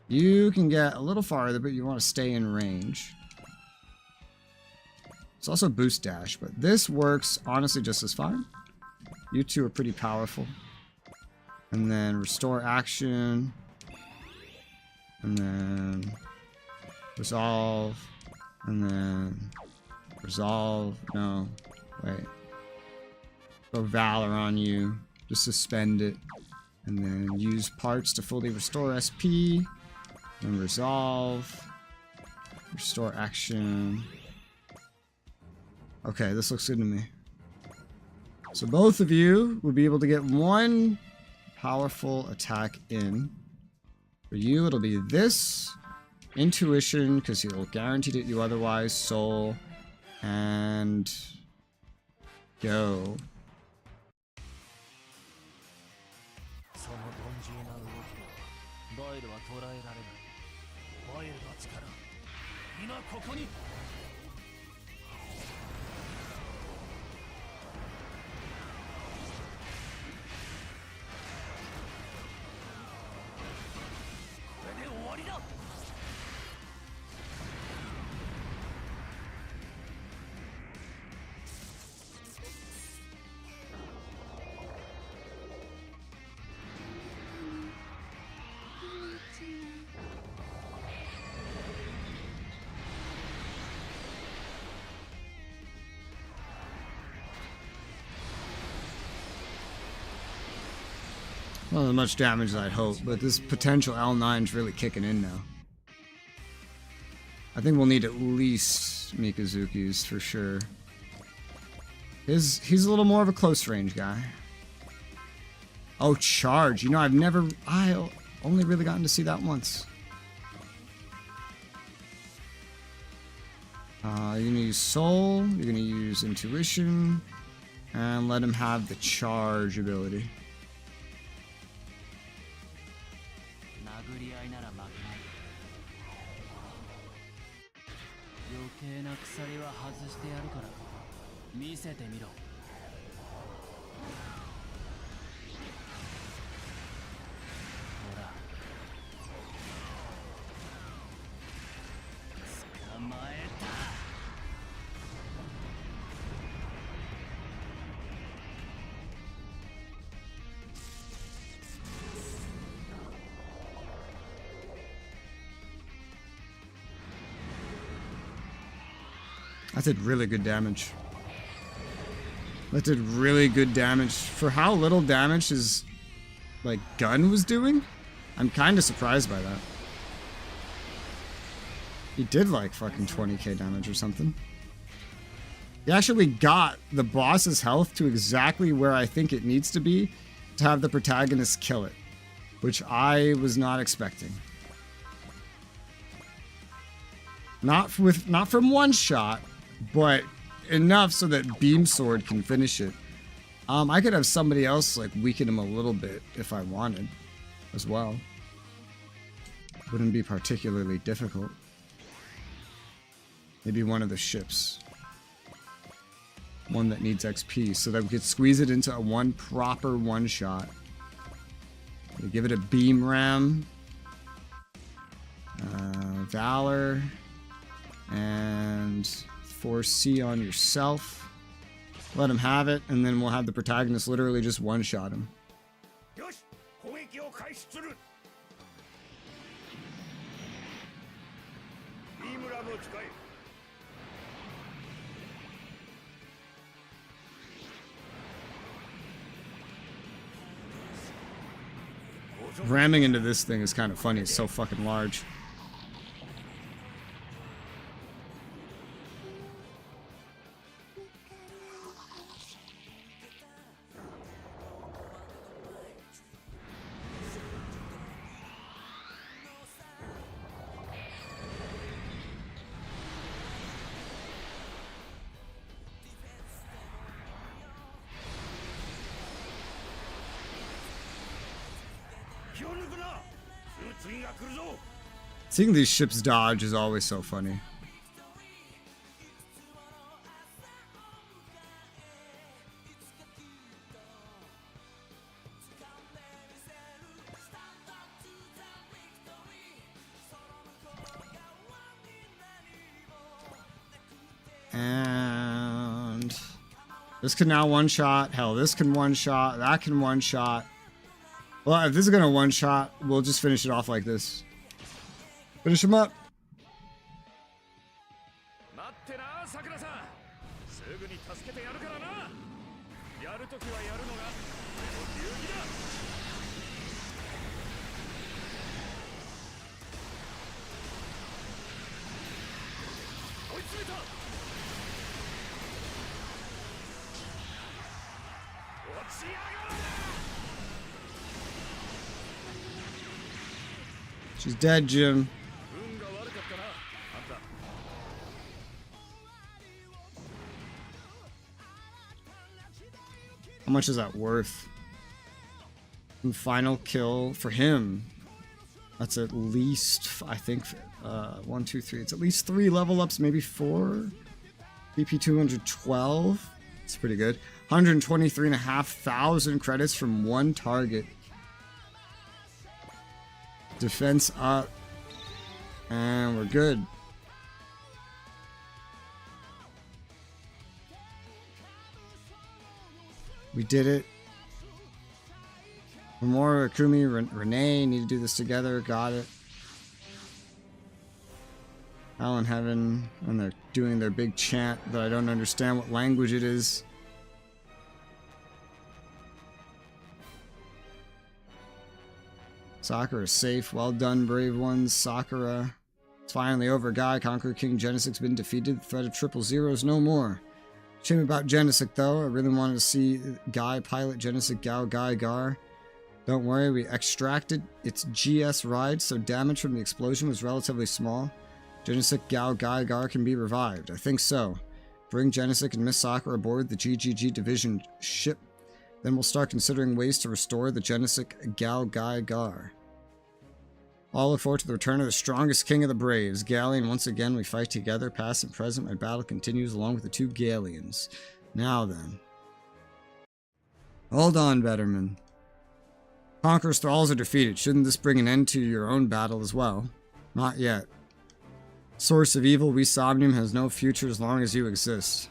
You can get a little farther, but you want to stay in range. It's also boost dash, but this works honestly just as fine. You two are pretty powerful. And then restore action. And then resolve. And then resolve. No, wait. Throw Valor on you. Just suspend it. And then use parts to fully restore SP. And resolve. Restore action. Okay, this looks good to me. So both of you will be able to get one powerful attack in. For you, it'll be this. Intuition, because you'll guarantee that you otherwise. Soul. And... go. Not as much damage as I'd hoped, but this potential L9 is really kicking in now. I think we'll need at least Mikazuki's for sure. He's a little more of a close range guy. Oh, charge. You know, I only really gotten to see that once. You're gonna use Soul, you're gonna use Intuition, and let him have the charge ability. That did really good damage. That did really good damage. For how little damage his, like, gun was doing, I'm kind of surprised by that. He did, like, fucking 20k damage or something. He actually got the boss's health to exactly where I think it needs to be to have the protagonist kill it, which I was not expecting. Not from one shot, but enough so that Beam Sword can finish it. I could have somebody else like weaken him a little bit if I wanted as well. Wouldn't be particularly difficult. Maybe one of the ships. One that needs XP so that we could squeeze it into a one proper one shot. We give it a beam ram. Valor. And 4C on yourself. Let him have it, and then we'll have the protagonist literally just one-shot him. Ramming into this thing is kind of funny. It's so fucking large. Seeing these ships dodge is always so funny. And this can now one-shot. Hell, this can one-shot. That can one-shot. Well, if this is gonna one-shot, we'll just finish it off like this. Finish him up. She's dead, Jim. How much is that worth? And final kill for him. That's at least, I think, 1, 2, 3. It's at least 3 level ups, maybe 4. BP 212. It's pretty good. 123,500 credits from one target. Defense up. And we're good. We did it. Memora, Akumi, Renee need to do this together. Got it. Hell in heaven. And they're doing their big chant that I don't understand what language it is. Sakura is safe. Well done, brave ones. Sakura. It's finally over. Guy, Conqueror King Genesic's been defeated. The threat of 000 is no more. Shame about Genesic, though. I really wanted to see Guy pilot Genesic Gao Gai Gar. Don't worry, we extracted its GS ride, so damage from the explosion was relatively small. Genesic Gao Gai Gar can be revived. I think so. Bring Genesic and Miss Sakura aboard the GGG Division ship. Then we'll start considering ways to restore the Genesic Gao Gai Gar. All look forward to the return of the strongest king of the Braves, Galleon. Once again, we fight together, past and present. My battle continues along with the 2 Galleons. Now then. Hold on, Betterman. Conqueror's thralls are defeated. Shouldn't this bring an end to your own battle as well? Not yet. Source of evil, we Somnium has no future as long as you exist.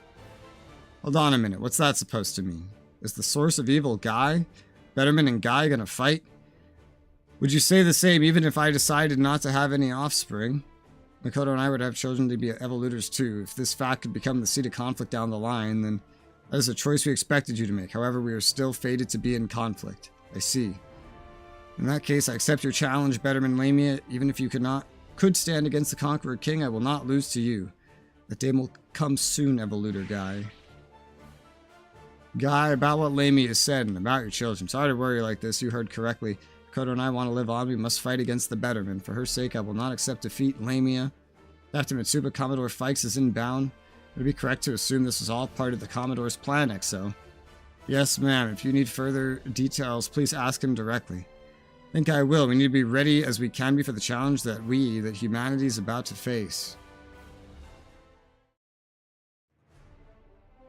Hold on a minute, what's that supposed to mean? Is the source of evil Guy? Betterman and Guy gonna fight? Would you say the same even if I decided not to have any offspring? Makoto and I would have children to be evolutors too. If this fact could become the seed of conflict down the line, then that is a choice we expected you to make. However, we are still fated to be in conflict. I see. In that case, I accept your challenge, Betterman Lamia. Even if you could stand against the Conqueror King, I will not lose to you. That day will come soon, Evolutor Guy. Guy, about what Lamia said and about your children. Sorry to worry like this, you heard correctly. Makoto and I want to live on. We must fight against the Betterman. For her sake, I will not accept defeat, Lamia. Captain Mitsuba, Commodore Fikes is inbound. Would it be correct to assume this was all part of the Commodore's plan, XO? Yes, ma'am. If you need further details, please ask him directly. I think I will. We need to be ready as we can be for the challenge that humanity is about to face.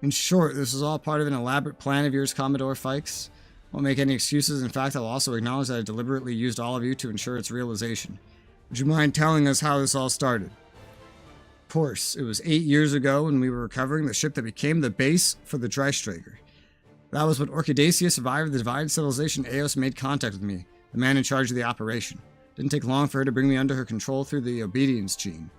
In short, this is all part of an elaborate plan of yours, Commodore Fikes. Won't make any excuses. In fact, I'll also acknowledge that I deliberately used all of you to ensure its realization. Would you mind telling us how this all started? Of course, it was 8 years ago when we were recovering the ship that became the base for the Dreistriger. That was when Orchidacia, survivor of the divided civilization Eos, made contact with me, the man in charge of the operation. Didn't take long for her to bring me under her control through the obedience gene,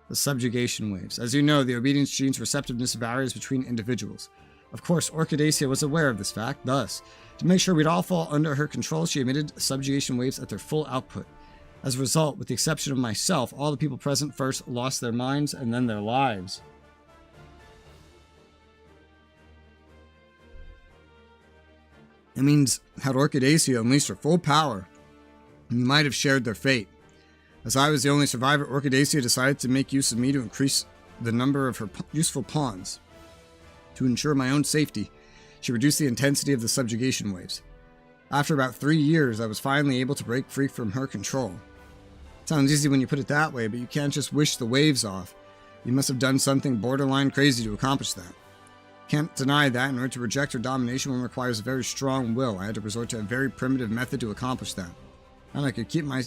the subjugation waves. As you know, the obedience gene's receptiveness varies between individuals. Of course, Orchidacia was aware of this fact. Thus, to make sure we'd all fall under her control, she emitted subjugation waves at their full output. As a result, with the exception of myself, all the people present first lost their minds and then their lives. It means, had Orchidacia unleashed her full power, we might have shared their fate. As I was the only survivor, Orchidacia decided to make use of me to increase the number of her useful pawns. To ensure my own safety, she reduced the intensity of the subjugation waves. After about 3 years, I was finally able to break free from her control. Sounds easy when you put it that way, but you can't just wish the waves off. You must have done something borderline crazy to accomplish that. Can't deny that in order to reject her domination, one requires a very strong will. I had to resort to a very primitive method to accomplish that. And I could keep my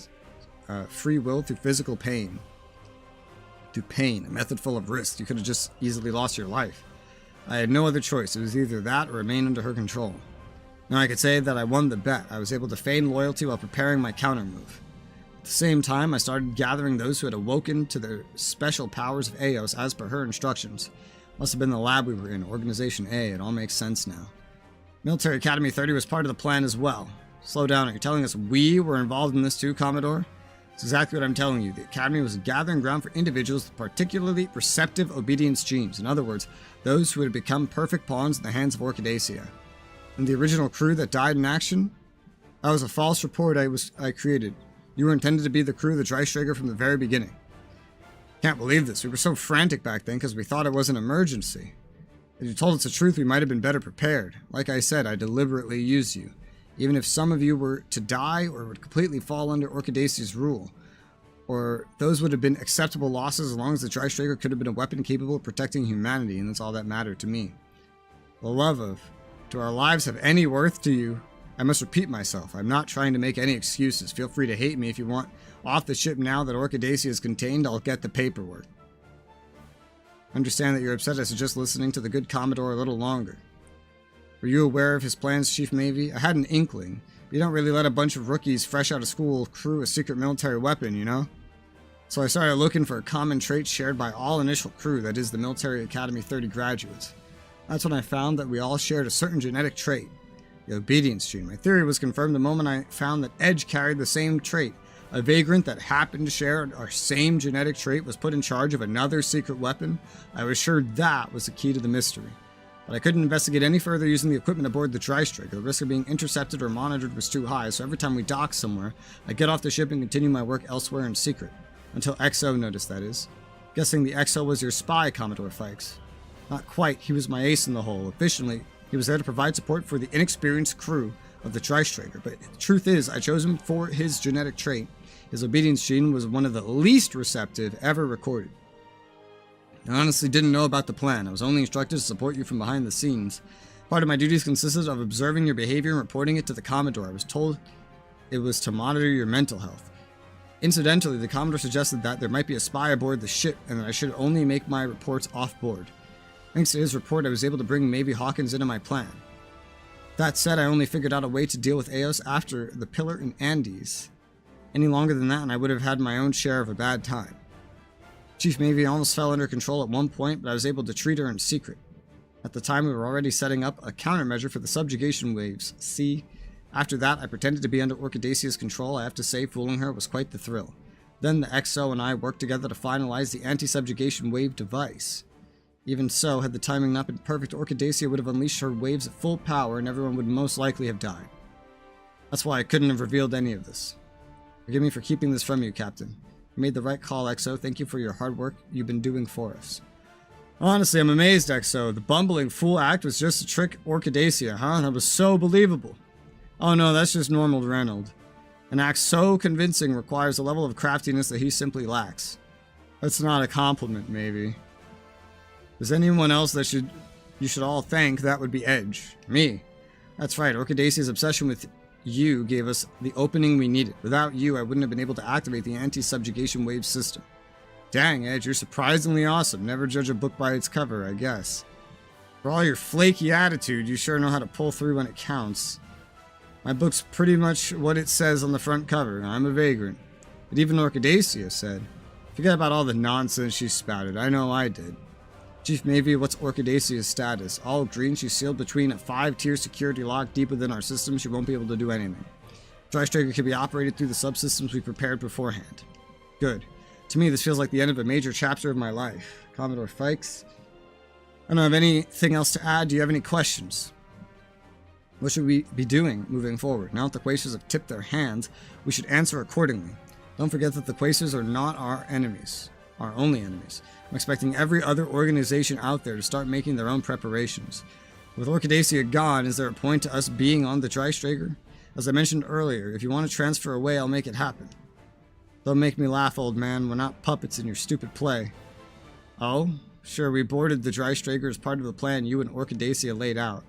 free will through physical pain. Through pain, a method full of risks. You could have just easily lost your life. I had no other choice. It was either that or remain under her control. Now I could say that I won the bet. I was able to feign loyalty while preparing my countermove. At the same time, I started gathering those who had awoken to their special powers of Eos as per her instructions. Must have been the lab we were in, Organization A. It all makes sense now. Military Academy 30 was part of the plan as well. Slow down, are you telling us we were involved in this too, Commodore? It's exactly what I'm telling you. The Academy was a gathering ground for individuals with particularly receptive obedience genes. In other words, those who had become perfect pawns in the hands of Orchidacia. And the original crew that died in action? That was a false report I created. You were intended to be the crew of the Dreistriger from the very beginning. Can't believe this. We were so frantic back then because we thought it was an emergency. If you told us the truth, we might have been better prepared. Like I said, I deliberately used you. Even if some of you were to die or would completely fall under Orchidacia's rule. Or those would have been acceptable losses as long as the Dreistriger could have been a weapon capable of protecting humanity, and that's all that mattered to me. The love of, do our lives have any worth to you? I must repeat myself. I'm not trying to make any excuses. Feel free to hate me if you want. Off the ship now that Orchidacia is contained, I'll get the paperwork. Understand that you're upset. I suggest listening to the good Commodore a little longer. Were you aware of his plans, Chief Mavie? I had an inkling. But you don't really let a bunch of rookies fresh out of school crew a secret military weapon, you know? So I started looking for a common trait shared by all initial crew, that is the Military Academy 30 graduates. That's when I found that we all shared a certain genetic trait. The obedience gene. My theory was confirmed the moment I found that Edge carried the same trait. A vagrant that happened to share our same genetic trait was put in charge of another secret weapon. I was sure that was the key to the mystery. But I couldn't investigate any further using the equipment aboard the Dreistriger. The risk of being intercepted or monitored was too high, so every time we docked somewhere, I'd get off the ship and continue my work elsewhere in secret. Until XO noticed, that is. Guessing the XO was your spy, Commodore Fikes. Not quite. He was my ace in the hole. Efficiently, he was there to provide support for the inexperienced crew of the Dreistriger, but the truth is, I chose him for his genetic trait. His obedience gene was one of the least receptive ever recorded. I honestly didn't know about the plan. I was only instructed to support you from behind the scenes. Part of my duties consisted of observing your behavior and reporting it to the Commodore. I was told it was to monitor your mental health. Incidentally, the Commodore suggested that there might be a spy aboard the ship and that I should only make my reports off-board. Thanks to his report, I was able to bring Mavie Hawkins into my plan. That said, I only figured out a way to deal with Eos after the Pillar in Andes. Any longer than that, and I would have had my own share of a bad time. Chief Mavie almost fell under control at one point, but I was able to treat her in secret. At the time, we were already setting up a countermeasure for the subjugation waves. See? After that, I pretended to be under Orchidacia's control. I have to say, fooling her was quite the thrill. Then the XO and I worked together to finalize the anti-subjugation wave device. Even so, had the timing not been perfect, Orchidacia would have unleashed her waves at full power and everyone would most likely have died. That's why I couldn't have revealed any of this. Forgive me for keeping this from you, Captain. You made the right call, XO. Thank you for your hard work you've been doing for us. Honestly, I'm amazed, XO. The bumbling fool act was just to trick Orchidacia, huh? That was so believable. Oh no, that's just normal Reynold. An act so convincing requires a level of craftiness that he simply lacks. That's not a compliment, maybe. If there's anyone else that you should all thank, that would be Edge. Me. That's right, Orchidacia's obsession with you gave us the opening we needed. Without you, I wouldn't have been able to activate the anti-subjugation wave system. Dang, Edge, you're surprisingly awesome. Never judge a book by its cover, I guess. For all your flaky attitude, you sure know how to pull through when it counts. My book's pretty much what it says on the front cover. I'm a vagrant. But even Orchidacia said. Forget about all the nonsense she spouted. I know I did. Chief Mavie, what's Orchidacia's status? All green, she's sealed between a 5-tier security lock deep within our system. She won't be able to do anything. Drystraker can be operated through the subsystems we prepared beforehand. Good. To me, this feels like the end of a major chapter of my life. Commodore Fikes? I don't have anything else to add. Do you have any questions? What should we be doing moving forward? Now that the Quasars have tipped their hands, we should answer accordingly. Don't forget that the Quasars are not our enemies. Our only enemies. I'm expecting every other organization out there to start making their own preparations. With Orchidacia gone, is there a point to us being on the Drystraker? As I mentioned earlier, if you want to transfer away, I'll make it happen. Don't make me laugh, old man. We're not puppets in your stupid play. Oh? Sure, we boarded the Drystraker as part of the plan you and Orchidacia laid out.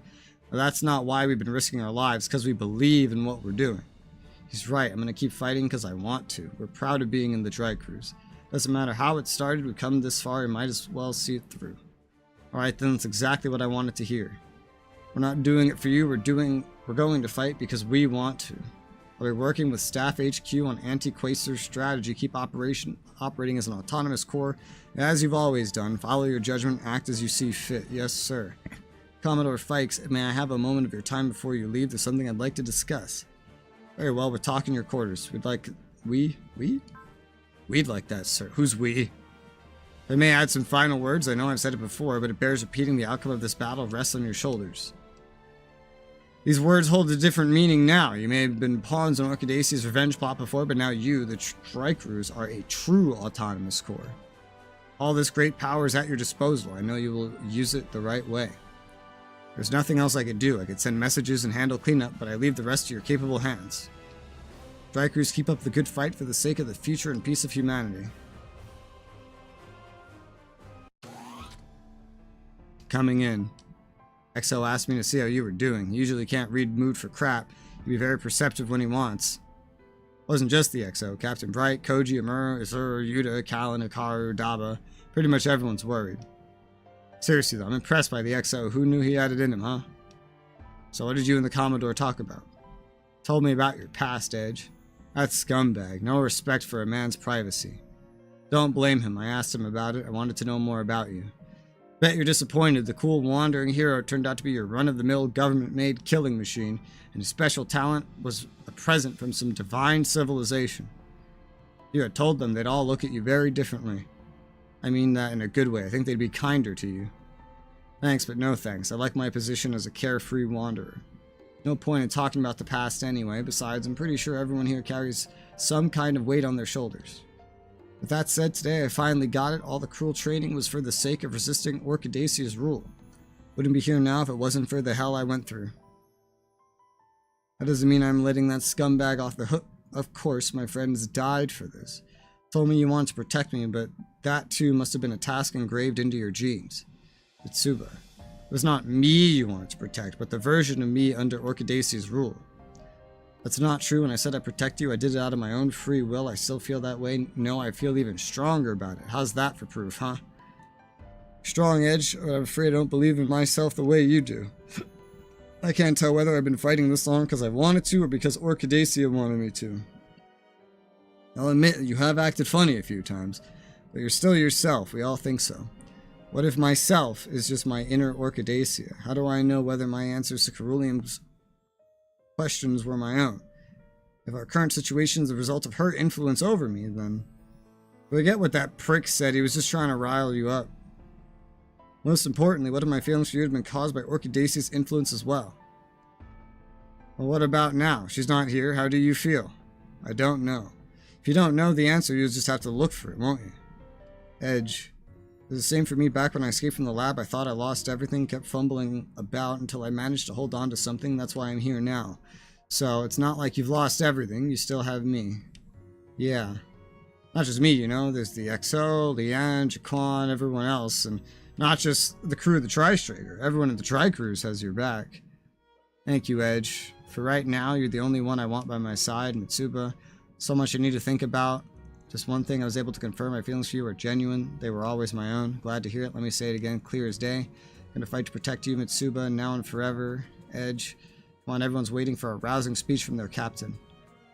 But that's not why we've been risking our lives, because we believe in what we're doing. He's right, I'm going to keep fighting because I want to. We're proud of being in the Dry Cruise. Doesn't matter how it started, we've come this far, we might as well see it through. Alright then, that's exactly what I wanted to hear. We're not doing it for you, we're going to fight because we want to. While we're working with Staff HQ on anti-Quasar strategy, keep operating as an autonomous core, as you've always done. Follow your judgment, act as you see fit. Yes, sir. Commodore Fikes, may I have a moment of your time before you leave? There's something I'd like to discuss. Very well, we're talking your quarters. We'd like... We'd like that, sir. Who's we? If I may add some final words, I know I've said it before, but it bears repeating. The outcome of this battle rests on your shoulders. These words hold a different meaning now. You may have been pawns on Orchidacia's revenge plot before, but now you, the Strikers, are a true autonomous core. All this great power is at your disposal. I know you will use it the right way. There's nothing else I could do. I could send messages and handle cleanup, but I leave the rest to your capable hands. Strikers, keep up the good fight for the sake of the future and peace of humanity. Coming in. XO asked me to see how you were doing. He usually can't read mood for crap. He'd be very perceptive when he wants. It wasn't just the XO. Captain Bright, Koji, Amuro, Izuru, Yuta, Kallen, Hikaru, Daba. Pretty much everyone's worried. Seriously though, I'm impressed by the XO. Who knew he had it in him, huh? So what did you and the Commodore talk about? Told me about your past, Edge. That scumbag. No respect for a man's privacy. Don't blame him. I asked him about it. I wanted to know more about you. Bet you're disappointed. The cool wandering hero turned out to be your run-of-the-mill government-made killing machine, and his special talent was a present from some divine civilization. If you had told them, they'd all look at you very differently. I mean that in a good way. I think they'd be kinder to you. Thanks, but no thanks. I like my position as a carefree wanderer. No point in talking about the past anyway. Besides, I'm pretty sure everyone here carries some kind of weight on their shoulders. With that said, today I finally got it. All the cruel training was for the sake of resisting Orchidacia's rule. Wouldn't be here now if it wasn't for the hell I went through. That doesn't mean I'm letting that scumbag off the hook. Of course, my friends died for this. Told me you wanted to protect me, but that too must have been a task engraved into your genes. Mitsuba. It was not me you wanted to protect, but the version of me under Orchidacia's rule. That's not true. When I said I'd protect you, I did it out of my own free will. I still feel that way. No, I feel even stronger about it. How's that for proof, huh? Strong, Edge, but I'm afraid I don't believe in myself the way you do. I can't tell whether I've been fighting this long because I wanted to or because Orchidacia wanted me to. I'll admit you have acted funny a few times, but you're still yourself. We all think so. What if myself is just my inner Orchidacia? How do I know whether my answers to Cerulean's questions were my own? If our current situation is the result of her influence over me, then... But I get what that prick said. He was just trying to rile you up. Most importantly, what if my feelings for you have been caused by Orchidacia's influence as well? Well, what about now? She's not here. How do you feel? I don't know. If you don't know the answer, you'll just have to look for it, won't you? Edge. It was the same for me back when I escaped from the lab. I thought I lost everything, kept fumbling about until I managed to hold on to something. That's why I'm here now. So, it's not like you've lost everything. You still have me. Yeah. Not just me, you know. There's the XO, Leanne, Jaquan, everyone else. And not just the crew of the Tri-Striker. Everyone at the Tri-Cruise has your back. Thank you, Edge. For right now, you're the only one I want by my side, Mitsuba. So much I need to think about. Just one thing I was able to confirm, my feelings for you are genuine. They were always my own. Glad to hear it. Let me say it again, clear as day. Gonna fight to protect you, Mitsuba, now and forever. Edge. Come on, everyone's waiting for a rousing speech from their captain.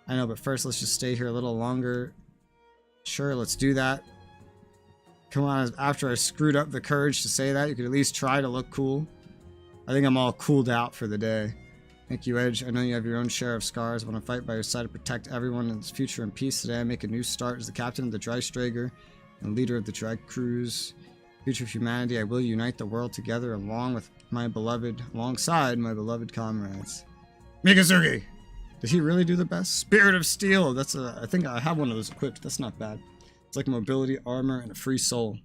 I know, but first let's just stay here a little longer. Sure, let's do that. Come on, after I screwed up the courage to say that, you could at least try to look cool. I think I'm all cooled out for the day. Thank you, Edge. I know you have your own share of scars. I want to fight by your side to protect everyone in its future in peace. Today I make a new start as the captain of the Dreistrager and leader of the Drag Cruise. Future of humanity, I will unite the world together alongside my beloved comrades. Mikazuki! Did he really do the best? Spirit of Steel! I think I have one of those equipped. That's not bad. It's like mobility, armor, and a free soul.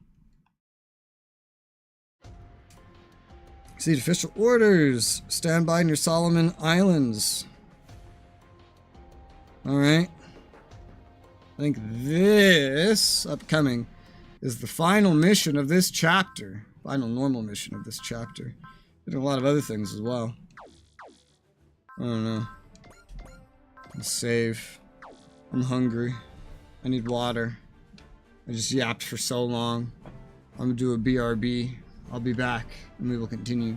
Exceed official orders. Stand by near Solomon Islands. Alright. I think this upcoming is the final mission of this chapter. Final normal mission of this chapter. Did a lot of other things as well. I don't know. Let's save. I'm hungry. I need water. I just yapped for so long. I'm gonna do a BRB. I'll be back, and we will continue.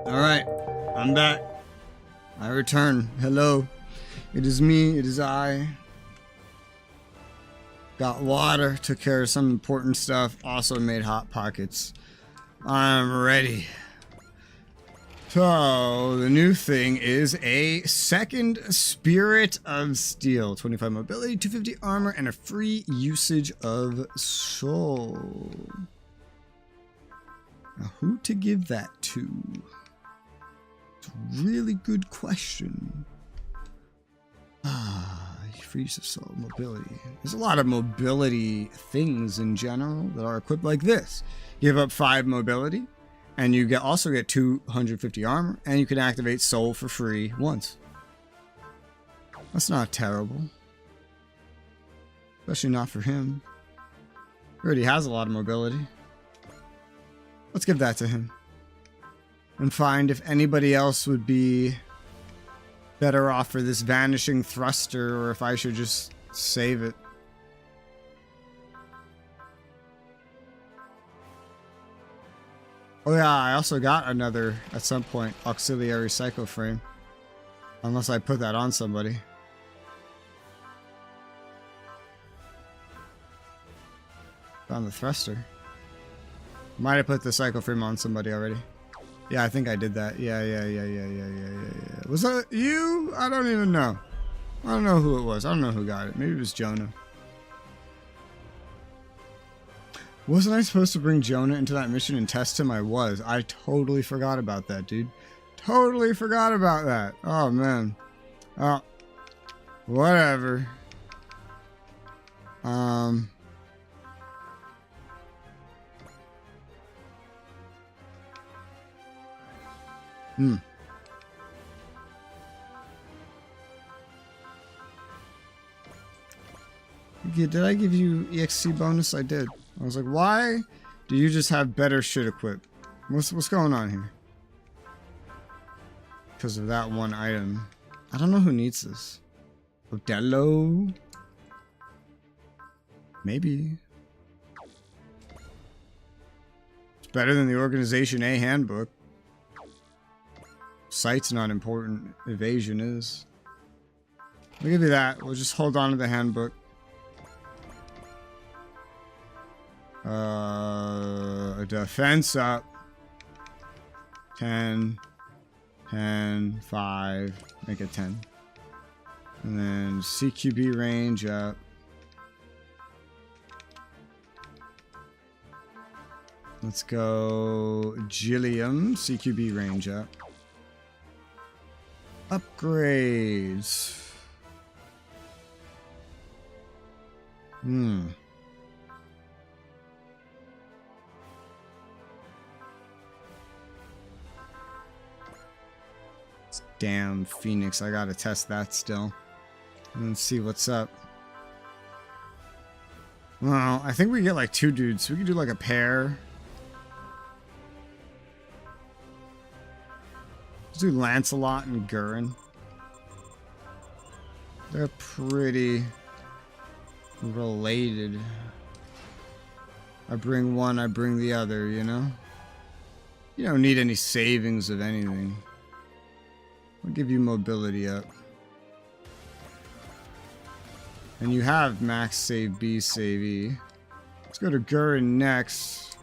Alright, I'm back. I return. Hello. It is me, it is I. Got water, took care of some important stuff, also made hot pockets. I'm ready. So, the new thing is a second Spirit of Steel. 25 mobility, 250 armor, and a free usage of soul. Now, who to give that to? It's a really good question. Free use of soul, mobility. There's a lot of mobility things in general that are equipped like this. Give up 5 mobility. And you also get 250 armor, and you can activate soul for free once. That's not terrible. Especially not for him. He already has a lot of mobility. Let's give that to him. And find if anybody else would be better off for this vanishing thruster, or if I should just save it. Oh yeah, I also got another, at some point, auxiliary psycho frame. Unless I put that on somebody. Found the thruster. Might have put the psycho frame on somebody already. Yeah, I think I did that. Yeah. Was that you? I don't even know. I don't know who it was. I don't know who got it. Maybe it was Jonah. Wasn't I supposed to bring Jonah into that mission and test him? I was. I totally forgot about that, dude. Totally forgot about that. Oh, man. Oh. Whatever. Did I give you EXC bonus? I did. I was like, why do you just have better shit equipped? What's going on here? Because of that one item. I don't know who needs this. Odello? Maybe. It's better than the Organization A handbook. Sight's not important. Evasion is. I'll give you that. We'll just hold on to the handbook. A defense up. 10, 10, 5, make it 10. And then CQB range up. Let's go Gilliam, CQB range up. Upgrades. Damn, Phoenix. I gotta test that still. And see what's up. Well, I think we get like 2 dudes. So we could do like a pair. Let's do Lancelot and Gurren. They're pretty related. I bring one, I bring the other, you know? You don't need any savings of anything. I'll give you mobility up. And you have max save B, save E. Let's go to Gurren next.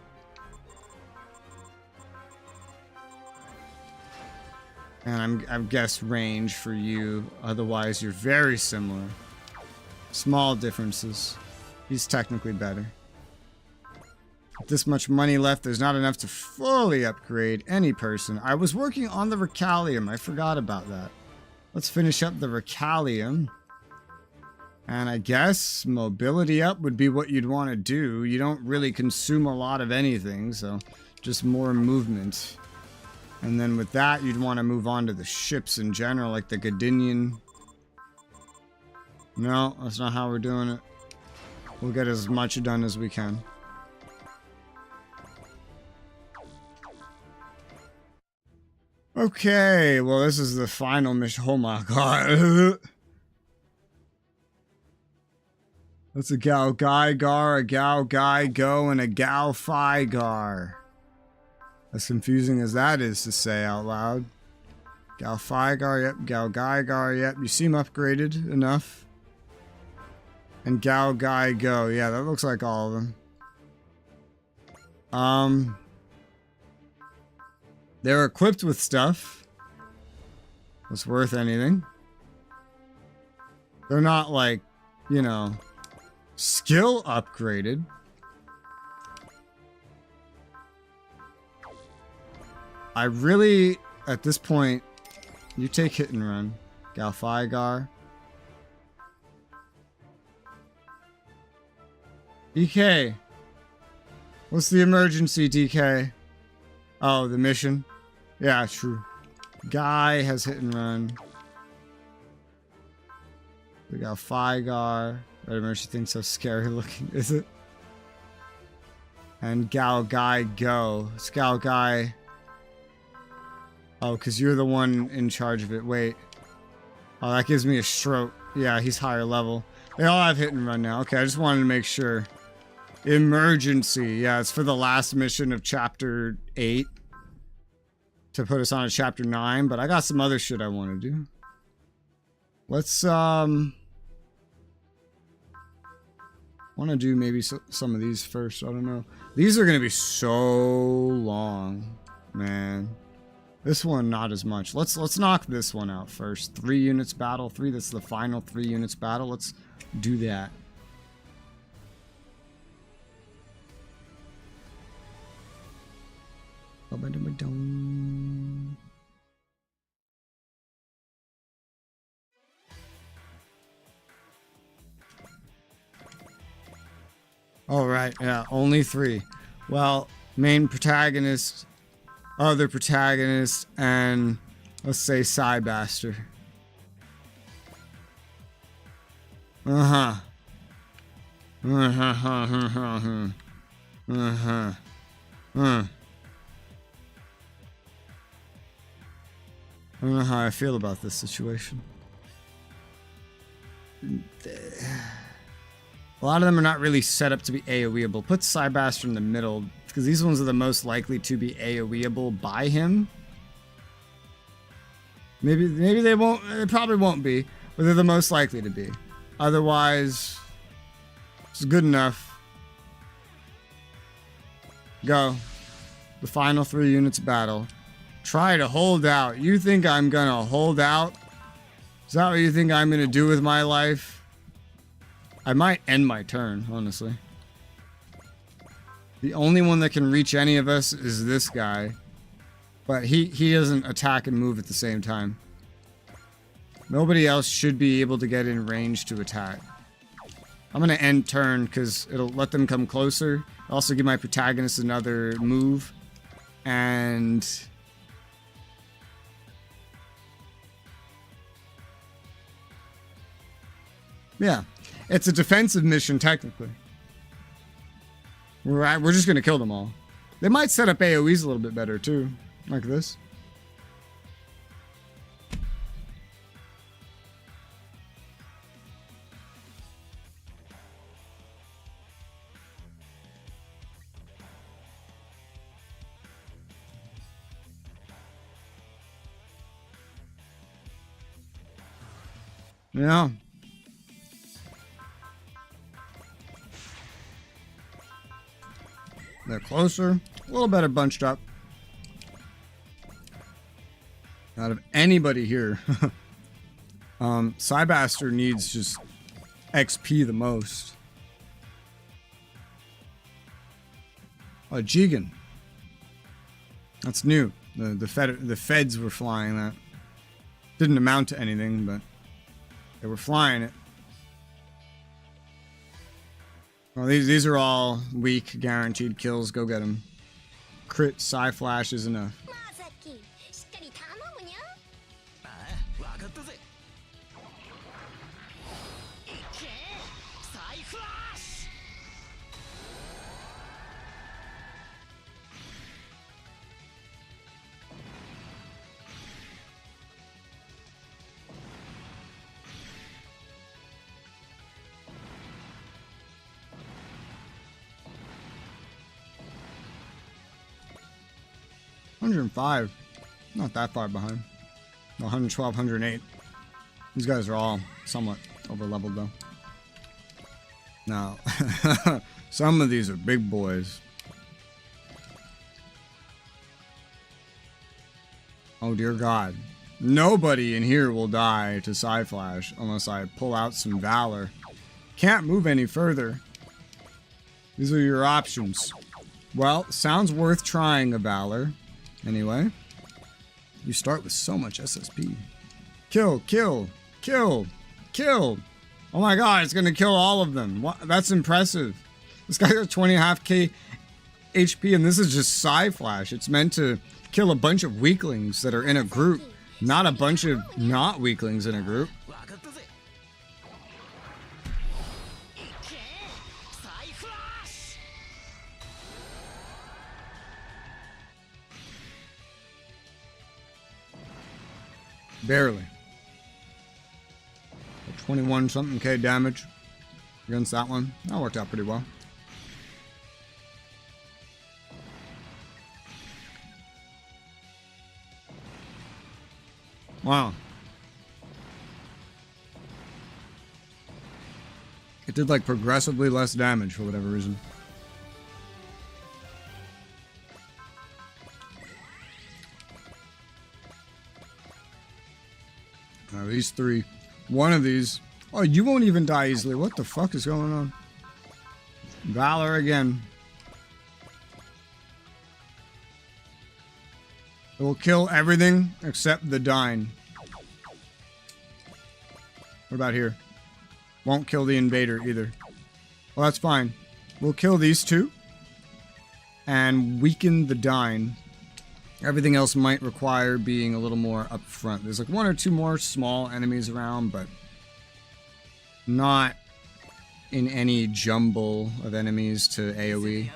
And I'm guess range for you. Otherwise, you're very similar. Small differences. He's technically better. With this much money left, there's not enough to fully upgrade any person. I was working on the Recalium. I forgot about that. Let's finish up the Recalium. And I guess mobility up would be what you'd want to do. You don't really consume a lot of anything, so just more movement. And then with that, you'd want to move on to the ships in general, like the Gadinian. No, that's not how we're doing it. We'll get as much done as we can. Okay, well, this is the final mission. Oh my god. That's a Gao Gai Gar, a Gao Gai Go, and a Gao Phi Gar. As confusing as that is to say out loud. Galfigar, yep. Galgaigar, yep. You seem upgraded enough. And Galgaigo, yeah, that looks like all of them. They're equipped with stuff that's worth anything. They're not like, you know, skill upgraded. I really, at this point, you take hit and run. Galfigar. DK. What's the emergency, DK? Oh, the mission? Yeah, true. Guy has hit and run. We got Figar. Red emergency thing's so scary looking, is it? And Gal Guy go. It's Gal Guy. Oh, because you're the one in charge of it. Wait. Oh, that gives me a stroke. Yeah, he's higher level. They all have hit and run now. Okay, I just wanted to make sure. Emergency. Yeah, it's for the last mission of chapter 8. To put us on to chapter 9. But I got some other shit I want to do. Let's, want to do maybe some of these first. I don't know. These are going to be so long. Man. This one, not as much. Let's knock this one out first. 3 units battle. 3, that's the final 3 units battle. Let's do that. Alright, yeah, only 3. Well, main protagonist, other protagonist, and let's say Cybaster. I don't know how I feel about this situation. A lot of them are not really set up to be AoEable. Put Cybaster in the middle, because these ones are the most likely to be AoEable by him. Maybe they won't, they probably won't be, but they're the most likely to be. Otherwise, it's good enough. Go. The final 3 units battle. Try to hold out. You think I'm gonna hold out? Is that what you think I'm gonna do with my life? I might end my turn, honestly. The only one that can reach any of us is this guy. But he doesn't attack and move at the same time. Nobody else should be able to get in range to attack. I'm gonna end turn because it'll let them come closer. Also give my protagonist another move. And... yeah. It's a defensive mission, technically. We're just going to kill them all. They might set up AoEs a little bit better, too. Like this. Yeah. They're closer, a little better bunched up. Out of anybody here, Cybaster needs just XP the most. Oh, Jigen. That's new. The feds were flying that. Didn't amount to anything, but they were flying it. Well, these are all weak, guaranteed kills. Go get them. Crit Psy Flash is enough. 105. Not that far behind. 112, 108. These guys are all somewhat over-leveled, though. Now, some of these are big boys. Oh, dear God. Nobody in here will die to Psy-Flash unless I pull out some Valor. Can't move any further. These are your options. Well, sounds worth trying a Valor. Anyway, you start with so much SSP. Kill, kill, kill, kill. Oh my God, it's gonna kill all of them. What? That's impressive. This guy got 20.5k HP, and this is just Psy-Flash. It's meant to kill a bunch of weaklings that are in a group, not a bunch of not weaklings in a group. Barely. 21 something K damage against that one. That worked out pretty well. Wow. It did like progressively less damage for whatever reason. These three. One of these. Oh, you won't even die easily. What the fuck is going on? Valor again. It will kill everything except the Dyne. What about here? Won't kill the Invader either. Well, that's fine. We'll kill these two. And weaken the Dyne. Everything else might require being a little more up front. There's like one or two more small enemies around, but not in any jumble of enemies to AoE.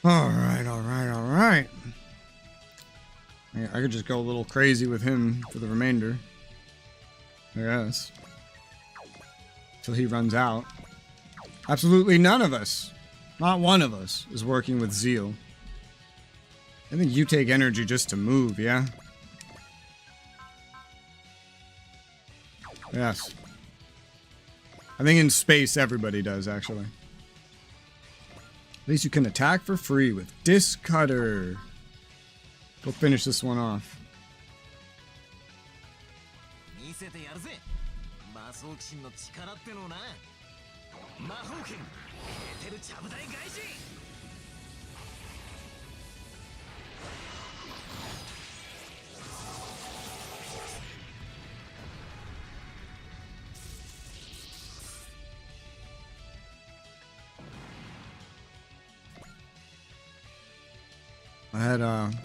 Alright, alright, alright. I could just go a little crazy with him for the remainder. I guess. Till he runs out. Absolutely none of us, not one of us, is working with zeal. I think you take energy just to move, yeah? Yes. I think in space everybody does, actually. At least you can attack for free with Disc Cutter. Go finish this one off.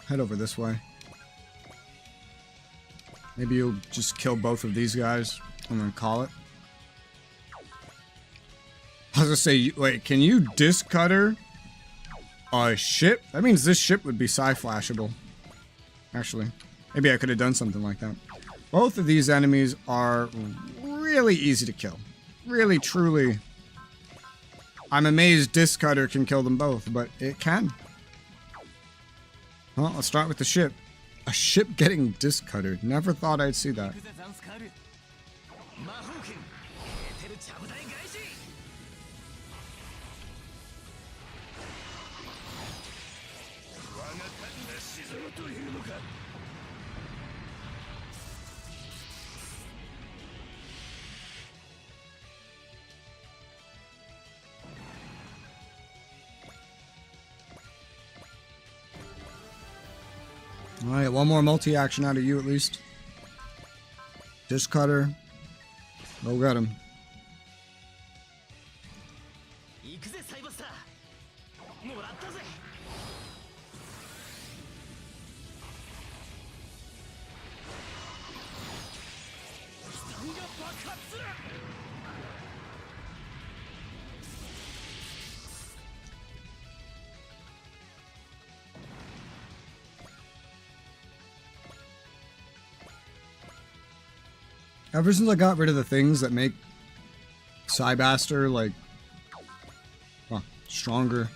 Head over this way. Maybe you'll just kill both of these guys and then call it. I was gonna say, wait, can you Disc Cutter a ship? That means this ship would be Psy-Flashable. Actually, maybe I could have done something like that. Both of these enemies are really easy to kill. Really, truly. I'm amazed Disc Cutter can kill them both, but it can. Well, let's start with the ship. A ship getting Disc Cuttered. Never thought I'd see that. Alright, one more multi-action out of you at least. Disc Cutter. Go get him. Ever since I got rid of the things that make Cybaster like stronger,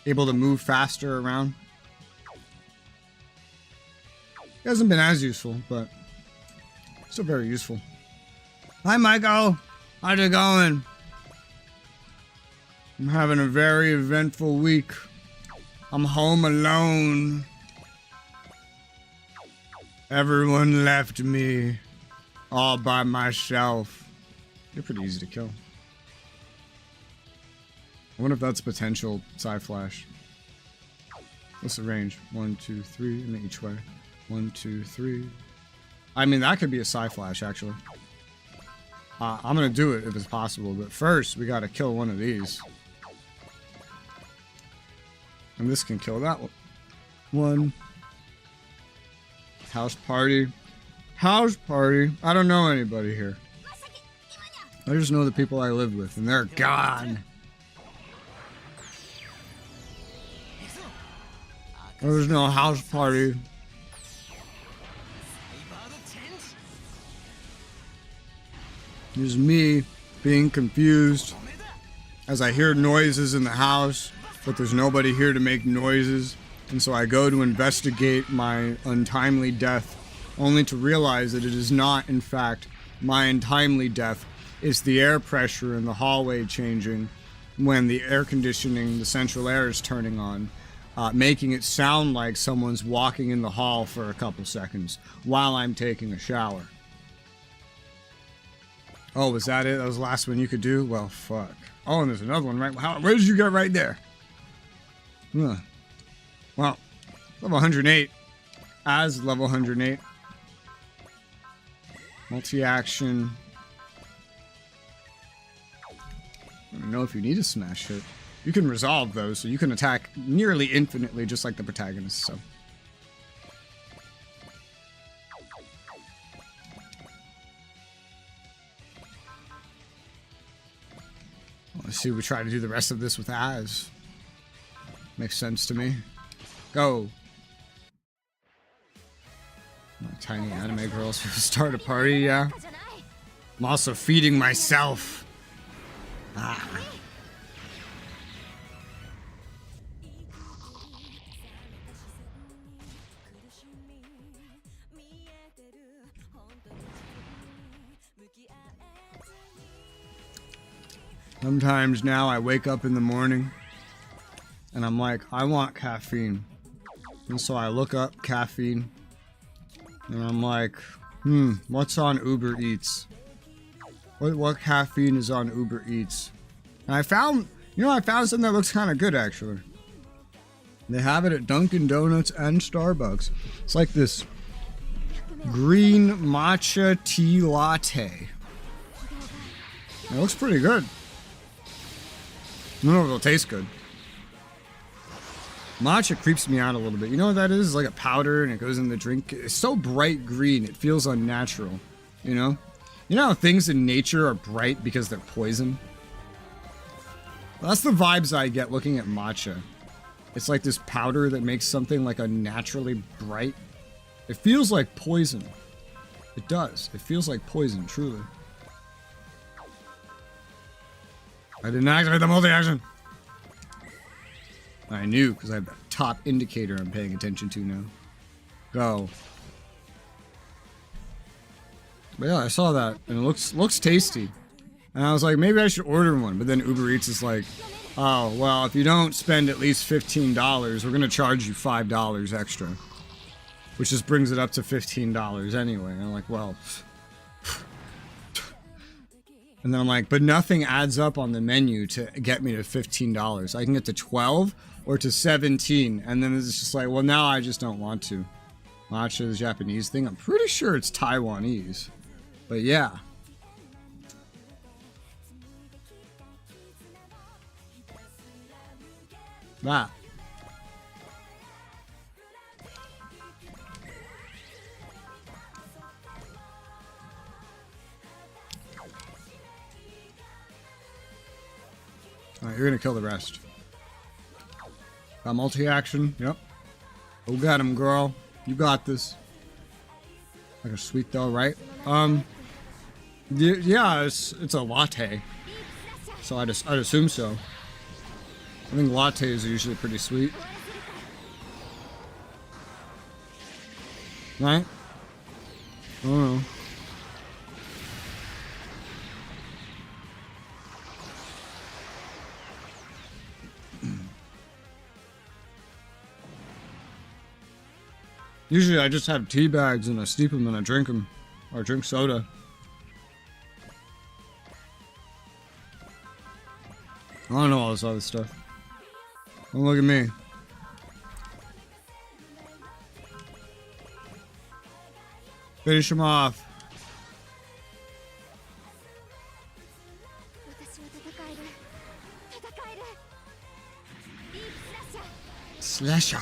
able to move faster around, it hasn't been as useful, but still very useful. Hi, Michael. How's it going? I'm having a very eventful week. I'm home alone. Everyone left me all by myself. They're pretty easy to kill. I wonder if that's potential Psy-Flash. What's the range? 1, 2, 3, and each way. 1, 2, 3. I mean, that could be a Psy-Flash, actually. I'm gonna do it if it's possible, but first, we gotta kill one of these. And this can kill that one. House party. House party. I don't know anybody here. I just know the people I live with, and they're gone. There's no house party. There's me being confused as I hear noises in the house, but there's nobody here to make noises. And so I go to investigate my untimely death, only to realize that it is not, in fact, my untimely death. It's the air pressure in the hallway changing when the air conditioning, the central air is turning on, making it sound like someone's walking in the hall for a couple seconds while I'm taking a shower. Oh, was that it? That was the last one you could do? Well, fuck. Oh, and there's another one, right? Where did you get right there? Well, level 108. As level 108. Multi-action. I don't know if you need a smash hit. You can resolve those, so you can attack nearly infinitely, just like the protagonist, so. Let's see, we try to do the rest of this with Az. Makes sense to me. Go. My tiny anime girls who start a party, yeah. I'm also feeding myself. Ah. Sometimes now I wake up in the morning and I'm like, I want caffeine. And so I look up caffeine and I'm like, what's on Uber Eats? What caffeine is on Uber Eats? And I found something that looks kind of good, actually. They have it at Dunkin' Donuts and Starbucks. It's like this green matcha tea latte. It looks pretty good. I don't know if it'll taste good. Matcha creeps me out a little bit. You know what that is? It's like a powder and it goes in the drink. It's so bright green, it feels unnatural. You know? You know how things in nature are bright because they're poison? Well, that's the vibes I get looking at matcha. It's like this powder that makes something like unnaturally bright. It feels like poison. It does. It feels like poison, truly. I didn't activate the multi-action. I knew, because I have the top indicator I'm paying attention to now. Go. But yeah, I saw that, and it looks tasty. And I was like, maybe I should order one. But then Uber Eats is like, oh, well, if you don't spend at least $15, we're going to charge you $5 extra. Which just brings it up to $15 anyway. And I'm like, well... And then I'm like, but nothing adds up on the menu to get me to $15. I can get to 12 or to 17. And then it's just like, well, now I just don't want to. Matcha is a Japanese thing. I'm pretty sure it's Taiwanese. But yeah. That. Alright, you're gonna kill the rest. Got multi-action. Yep. Go get him, girl. You got this. Like a sweet though, right? Yeah, it's a latte. So I'd assume so. I think lattes are usually pretty sweet. Right? I don't know. Usually I just have tea bags and I steep them and I drink them. Or drink soda. I don't know all this other stuff. Don't look at me. Finish him off. Slasher.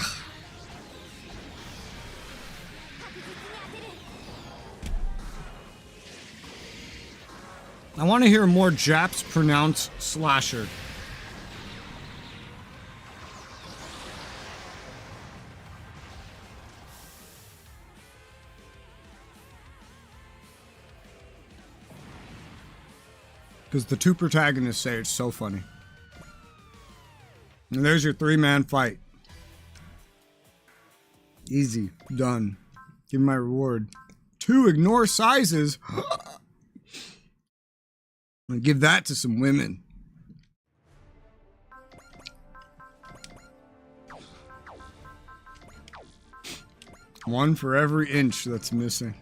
I want to hear more Japs pronounce slasher. Because the two protagonists say it's so funny. And there's your 3-man fight. Easy. Done. Give me my reward. 2 ignore sizes. I'm gonna give that to some women. One for every inch that's missing.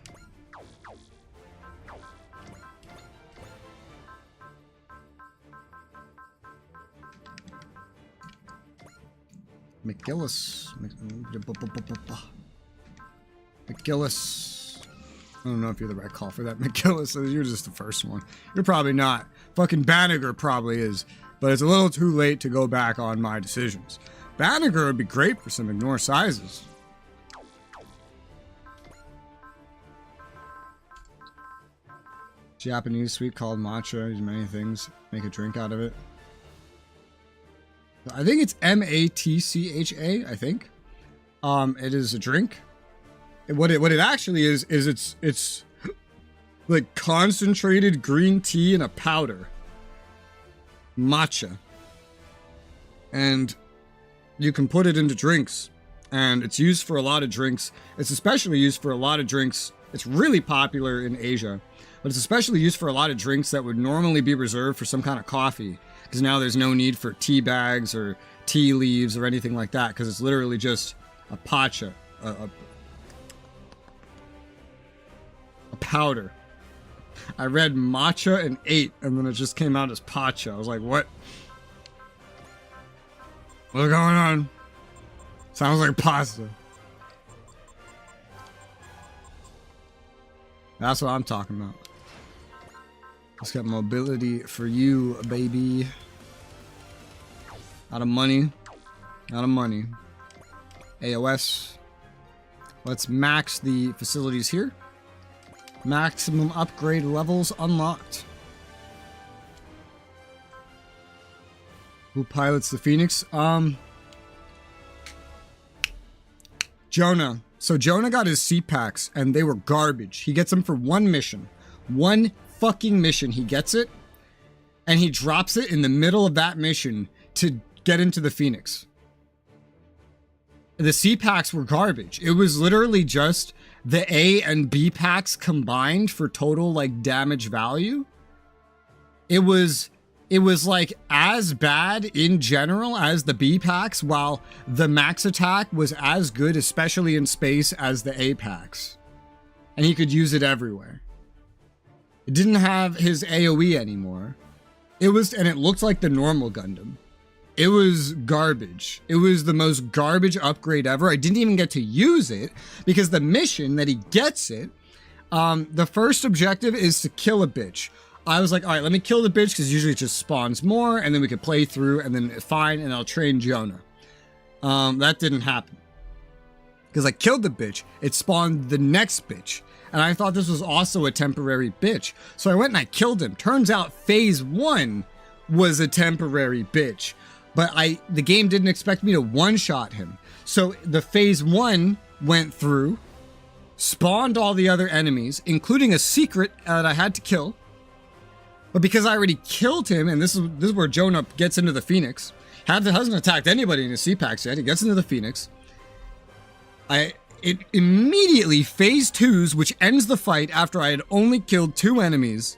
McGillis. McGillis. I don't know if you're the right call for that, McGillis. You're just the first one. You're probably not. Fucking Banniger probably is. But it's a little too late to go back on my decisions. Banniger would be great for some ignore sizes. Japanese sweet called matcha. Use many things. Make a drink out of it. I think it's M-A-T-C-H-A, I think. It is a drink. What it actually is it's like concentrated green tea in a powder. Matcha. And you can put it into drinks. And it's used for a lot of drinks. It's especially used for a lot of drinks. It's really popular in Asia. But it's especially used for a lot of drinks that would normally be reserved for some kind of coffee. Because now there's no need for tea bags or tea leaves or anything like that. Because it's literally just a pacha. A powder. I read matcha and 8, and then it just came out as pacha. I was like, what? What's going on? Sounds like pasta. That's what I'm talking about. Let's get mobility for you, baby. Out of money. Out of money. AOS. Let's max the facilities here. Maximum upgrade levels unlocked. Who pilots the Phoenix? Jonah. So Jonah got his C-Packs and they were garbage. He gets them for one mission. One fucking mission. He gets it and he drops it in the middle of that mission to get into the Phoenix. The C-Packs were garbage. It was literally just the A and B packs combined for total like damage value. It was like as bad in general as the B packs, while the max attack was as good, especially in space, as the A packs. And he could use it everywhere. It didn't have his AoE anymore. It looked like the normal Gundam. It was garbage. It was the most garbage upgrade ever. I didn't even get to use it because the mission that he gets it, the first objective is to kill a bitch. I was like, all right, let me kill the bitch because usually it just spawns more and then we could play through and then fine and I'll train Jonah. That didn't happen because I killed the bitch. It spawned the next bitch. And I thought this was also a temporary bitch. So I went and I killed him. Turns out phase 1 was a temporary bitch. But the game didn't expect me to one-shot him. So the phase 1 went through, spawned all the other enemies, including a secret that I had to kill. But because I already killed him, and this is where Jonah gets into the Phoenix. Hasn't attacked anybody in his C-Packs yet. He gets into the Phoenix. It immediately phase 2s, which ends the fight after I had only killed 2 enemies.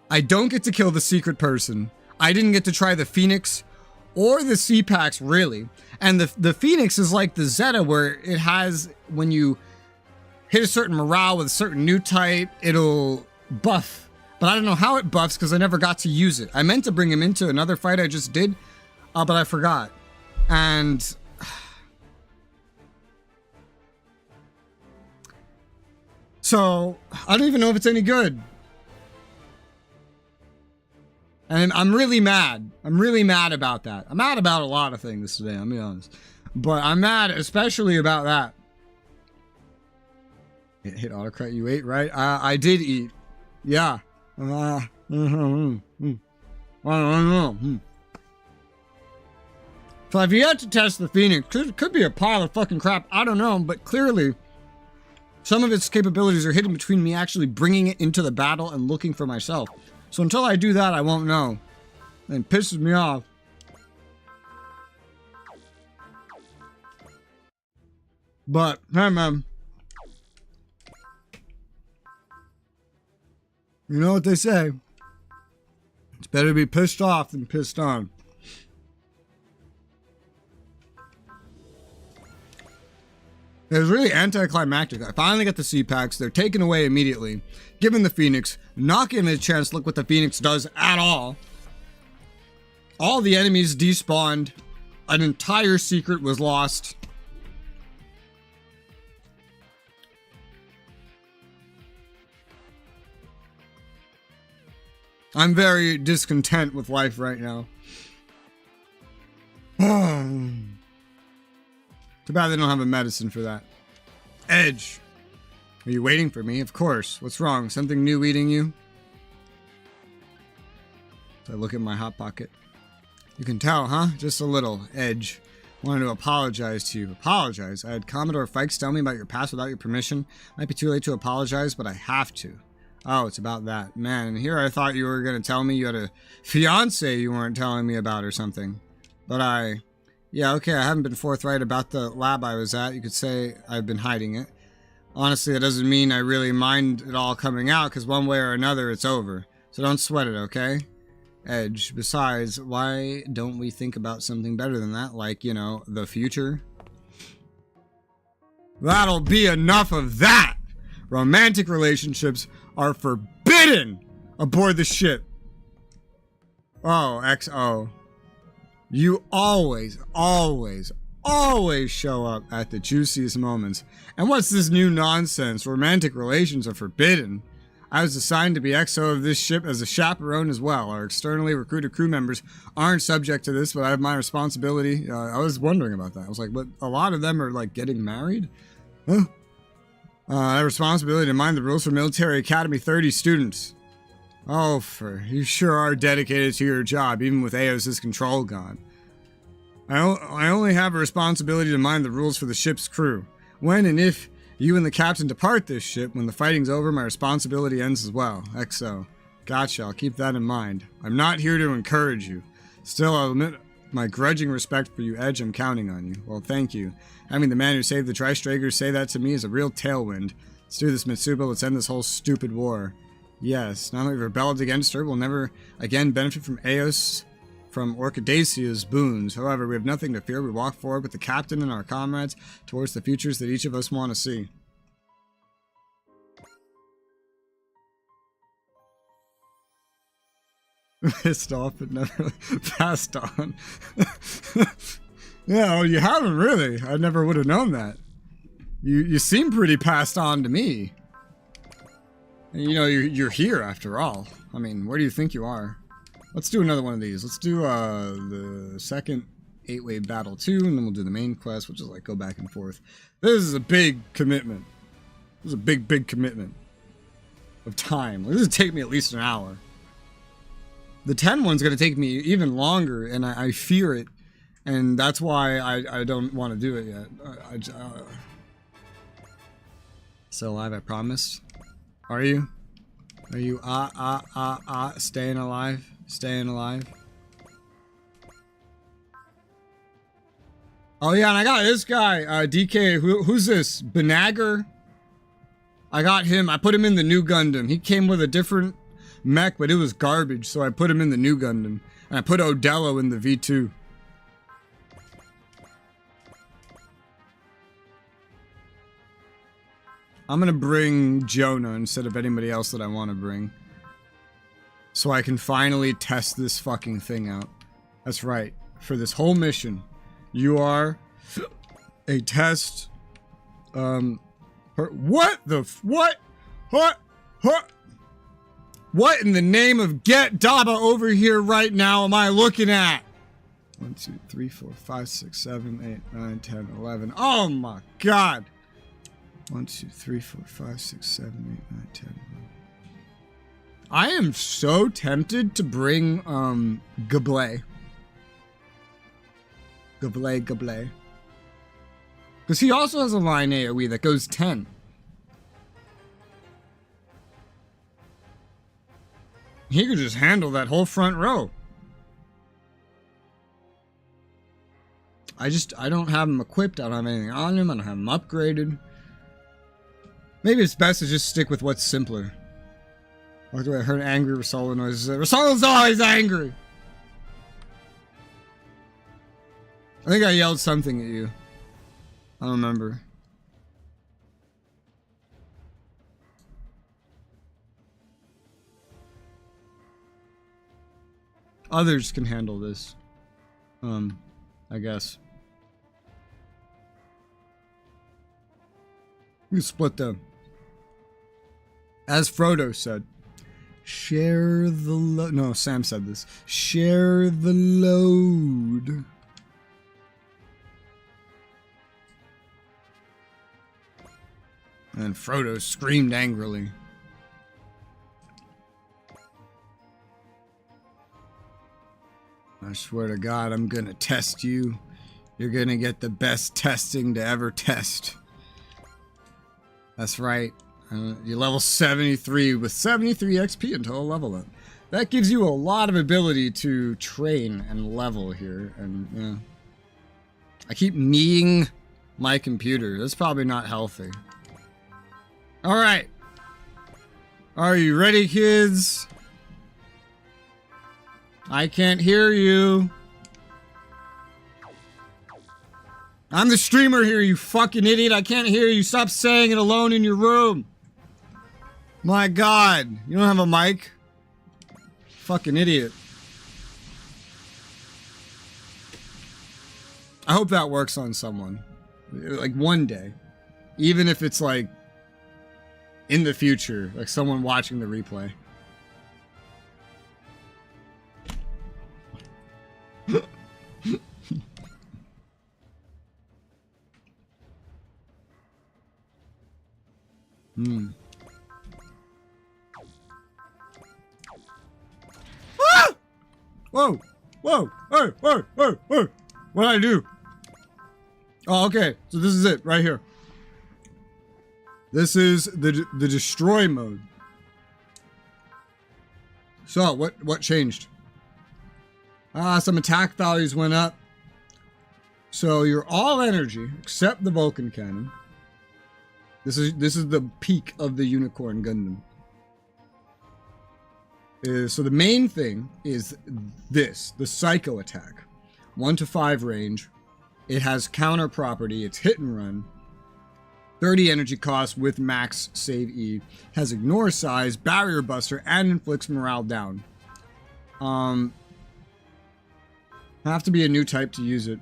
I don't get to kill the secret person. I didn't get to try the Phoenix or the C-Packs, really. And the Phoenix is like the Zeta, where it has, when you hit a certain morale with a certain new type, it'll buff. But I don't know how it buffs because I never got to use it. I meant to bring him into another fight I just did, but I forgot. And so I don't even know if it's any good. And I'm really mad. I'm really mad about that. I'm mad about a lot of things today, I'll be honest. But I'm mad especially about that. It hit autocrat, you ate, right? I did eat. Yeah. I don't know. So I've yet to test the Phoenix. Could be a pile of fucking crap. I don't know. But clearly, some of its capabilities are hidden between me actually bringing it into the battle and looking for myself. So until I do that, I won't know. And it pisses me off. But, hey man. You know what they say. It's better to be pissed off than pissed on. It was really anticlimactic. I finally got the C-Packs. They're taken away immediately. Given the Phoenix. Not given a chance to look what the Phoenix does at all. All the enemies despawned. An entire secret was lost. I'm very discontent with life right now. Too bad they don't have a medicine for that. Edge. Are you waiting for me? Of course. What's wrong? Something new eating you? So I look at my hot pocket. You can tell, huh? Just a little. Edge. Wanted to apologize to you. Apologize? I had Commodore Fikes tell me about your past without your permission. Might be too late to apologize, but I have to. Oh, it's about that. Man, and here I thought you were going to tell me you had a fiance you weren't telling me about or something. But yeah, okay, I haven't been forthright about the lab I was at. You could say I've been hiding it. Honestly, that doesn't mean I really mind it all coming out, because one way or another, it's over. So don't sweat it, okay? Edge. Besides, why don't we think about something better than that? Like, you know, the future? That'll be enough of that! Romantic relationships are forbidden aboard the ship. Oh, XO. You always show up at the juiciest moments. And what's this new nonsense? Romantic relations are forbidden. I was assigned to be XO of this ship as a chaperone as well. Our externally recruited crew members aren't subject to this, but I have my responsibility. I was wondering about that. I was like, but a lot of them are like getting married? Huh? I have responsibility to mind the rules for Military Academy 30 students. Oh, you sure are dedicated to your job, even with Eos's control gone. I only have a responsibility to mind the rules for the ship's crew. When and if you and the captain depart this ship, when the fighting's over, my responsibility ends as well. XO. Gotcha, I'll keep that in mind. I'm not here to encourage you. Still, I'll admit my grudging respect for you, Edge. I'm counting on you. Well, thank you. Having the man who saved the Tri-Stragers say that to me is a real tailwind. Let's do this, Mitsuba. Let's end this whole stupid war. Yes, now that we've rebelled against her, we'll never again benefit from Eos, from Orchidacea's boons. However, we have nothing to fear. We walk forward with the captain and our comrades towards the futures that each of us want to see. Pissed off but never passed on. Yeah, well, you haven't really. I never would have known that. You seem pretty passed on to me. You know, you're here after all. I mean, where do you think you are? Let's do another one of these. Let's do the second 8-way battle 2, and then we'll do the main quest, which is like go back and forth. This is a big commitment. This is a big commitment of time. This would take me at least an hour. The 10 one's going to take me even longer, and I fear it. And that's why I don't want to do it yet. Still alive, I promise. Are you? Are you staying alive? Staying alive? Oh yeah, and I got this guy, DK, who's this? Benagger? I got him, I put him in the new Gundam. He came with a different mech, but it was garbage, so I put him in the new Gundam. And I put Odello in the V2. I'm gonna bring Jonah instead of anybody else that I want to bring. So I can finally test this fucking thing out. That's right. For this whole mission, you are a test. What the what in the name of get Daba over here right now am I looking at? 1, 2, 3, 4, 5, 6, 7, 8, 9, 10, 11. Oh my god. 1, 2, 3, 4, 5, 6, 7, 8, 9, 10, 11. I am so tempted to bring Gablé. Gablé. Because he also has a line AoE that goes 10. He could just handle that whole front row. I don't have him equipped. I don't have anything on him. I don't have him upgraded. Maybe it's best to just stick with what's simpler. By the way, I heard angry Resoula noises. Resoula's always angry! I think I yelled something at you. I don't remember. Others can handle this. I guess. You split them. As Frodo said, share the load. No, Sam said this. Share the load. And Frodo screamed angrily. I swear to God, I'm gonna test you. You're gonna get the best testing to ever test. That's right. You're level 73 with 73 XP until a level up. That gives you a lot of ability to train and level here. And yeah, I keep kneeing my computer. That's probably not healthy. All right. Are you ready, kids? I can't hear you. I'm the streamer here, you fucking idiot. I can't hear you. Stop saying it alone in your room. My God. You don't have a mic? Fucking idiot. I hope that works on someone. Like one day. Even if it's like in the future. Like someone watching the replay. Ah! Whoa! Whoa! Hey! Hey! Hey! Hey! What did I do? Oh, okay. So this is it right here. This is the destroy mode. So what changed? Some attack values went up. So you're all energy except the Vulcan cannon. This is the peak of the Unicorn Gundam. So the main thing is this, the Psycho attack. 1 to 5 range. It has counter property, it's hit and run. 30 energy cost with max save E. Has ignore size, barrier buster, and inflicts morale down. Have to be a new type to use it.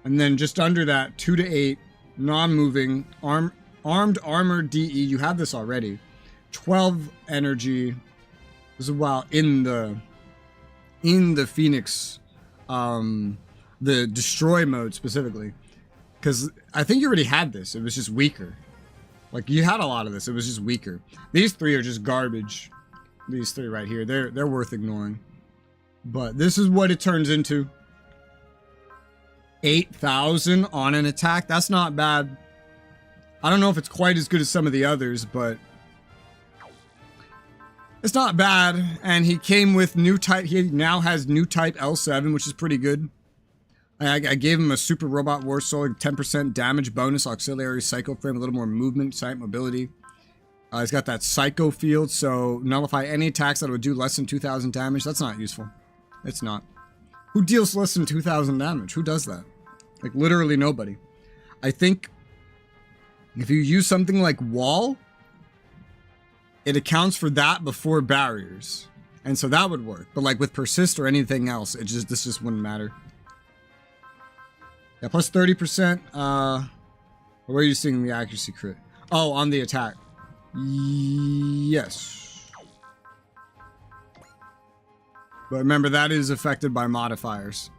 And then just under that, 2 to 8, non-moving, armed armor DE. You have this already. 12 energy. This is while in the Phoenix, the destroy mode specifically, because I think you already had this. It was just weaker. Like you had a lot of this. It was just weaker. These three are just garbage. These three right here, they're worth ignoring. But this is what it turns into. 8,000 on an attack. That's not bad. I don't know if it's quite as good as some of the others, but it's not bad. And he came with new type. He now has new type L7, which is pretty good. I gave him a super robot war soul, 10% damage bonus, auxiliary psycho frame, a little more movement, sight, mobility. He's got that psycho field, so nullify any attacks that would do less than 2,000 damage. That's not useful. It's not. Who deals less than 2,000 damage? Who does that? Like, literally nobody. I think if you use something like wall, it accounts for that before barriers. And so that would work. But like with persist or anything else, this just wouldn't matter. Yeah, plus 30%. Where are you seeing the accuracy crit? Oh, on the attack. Yes. But remember, that is affected by modifiers.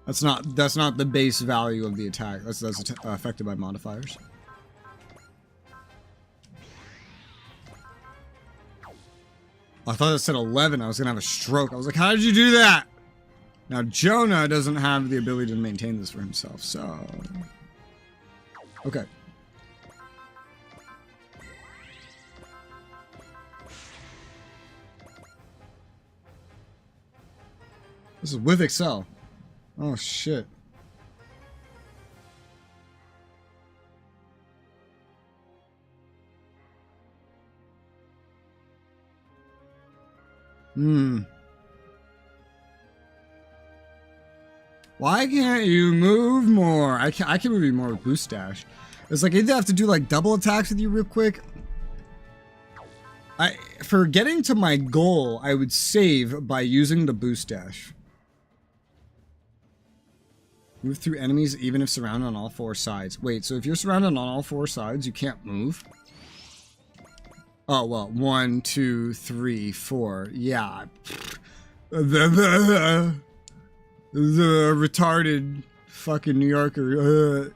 That's not the base value of the attack. That's affected by modifiers. I thought it said 11. I was gonna have a stroke. I was like, how did you do that? Now, Jonah doesn't have the ability to maintain this for himself, so... Okay. This is with Excel. Oh, shit. Why can't you move more? I can move you more with boost dash. It's like I either have to do like double attacks with you real quick. For getting to my goal, I would save by using the boost dash. Move through enemies even if surrounded on all 4 sides. Wait, so if you're surrounded on all 4 sides, you can't move? Oh, well, 1, 2, 3, 4. Yeah. The retarded fucking New Yorker.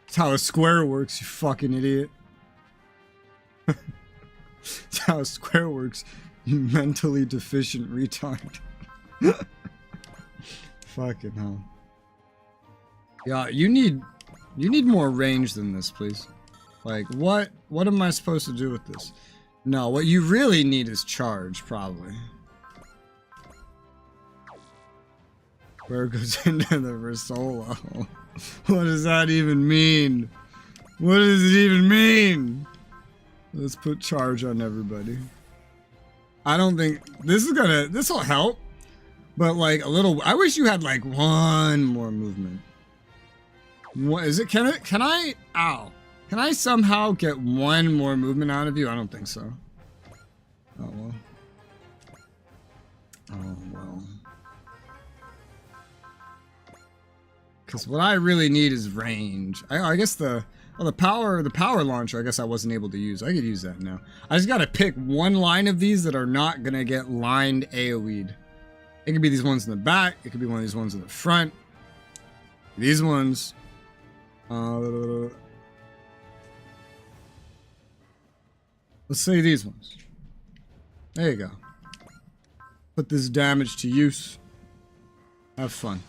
That's how a square works, you fucking idiot. That's how a square works, you mentally deficient retard. Fucking hell. Yeah, you need more range than this, please. Like, what am I supposed to do with this? No, what you really need is charge, probably. Where it goes into the Resoula. What does that even mean? What does it even mean? Let's put charge on everybody. I don't think this will help. But like a little, I wish you had like one more movement. What is it? Can I somehow get one more movement out of you? I don't think so. Oh well. Oh well. Because what I really need is range. I guess the power launcher, I guess I wasn't able to use. I could use that now. I just gotta pick one line of these that are not gonna get lined AoE'd. It could be these ones in the back. It could be one of these ones in the front. These ones. Let's say these ones. There you go. Put this damage to use. Have fun.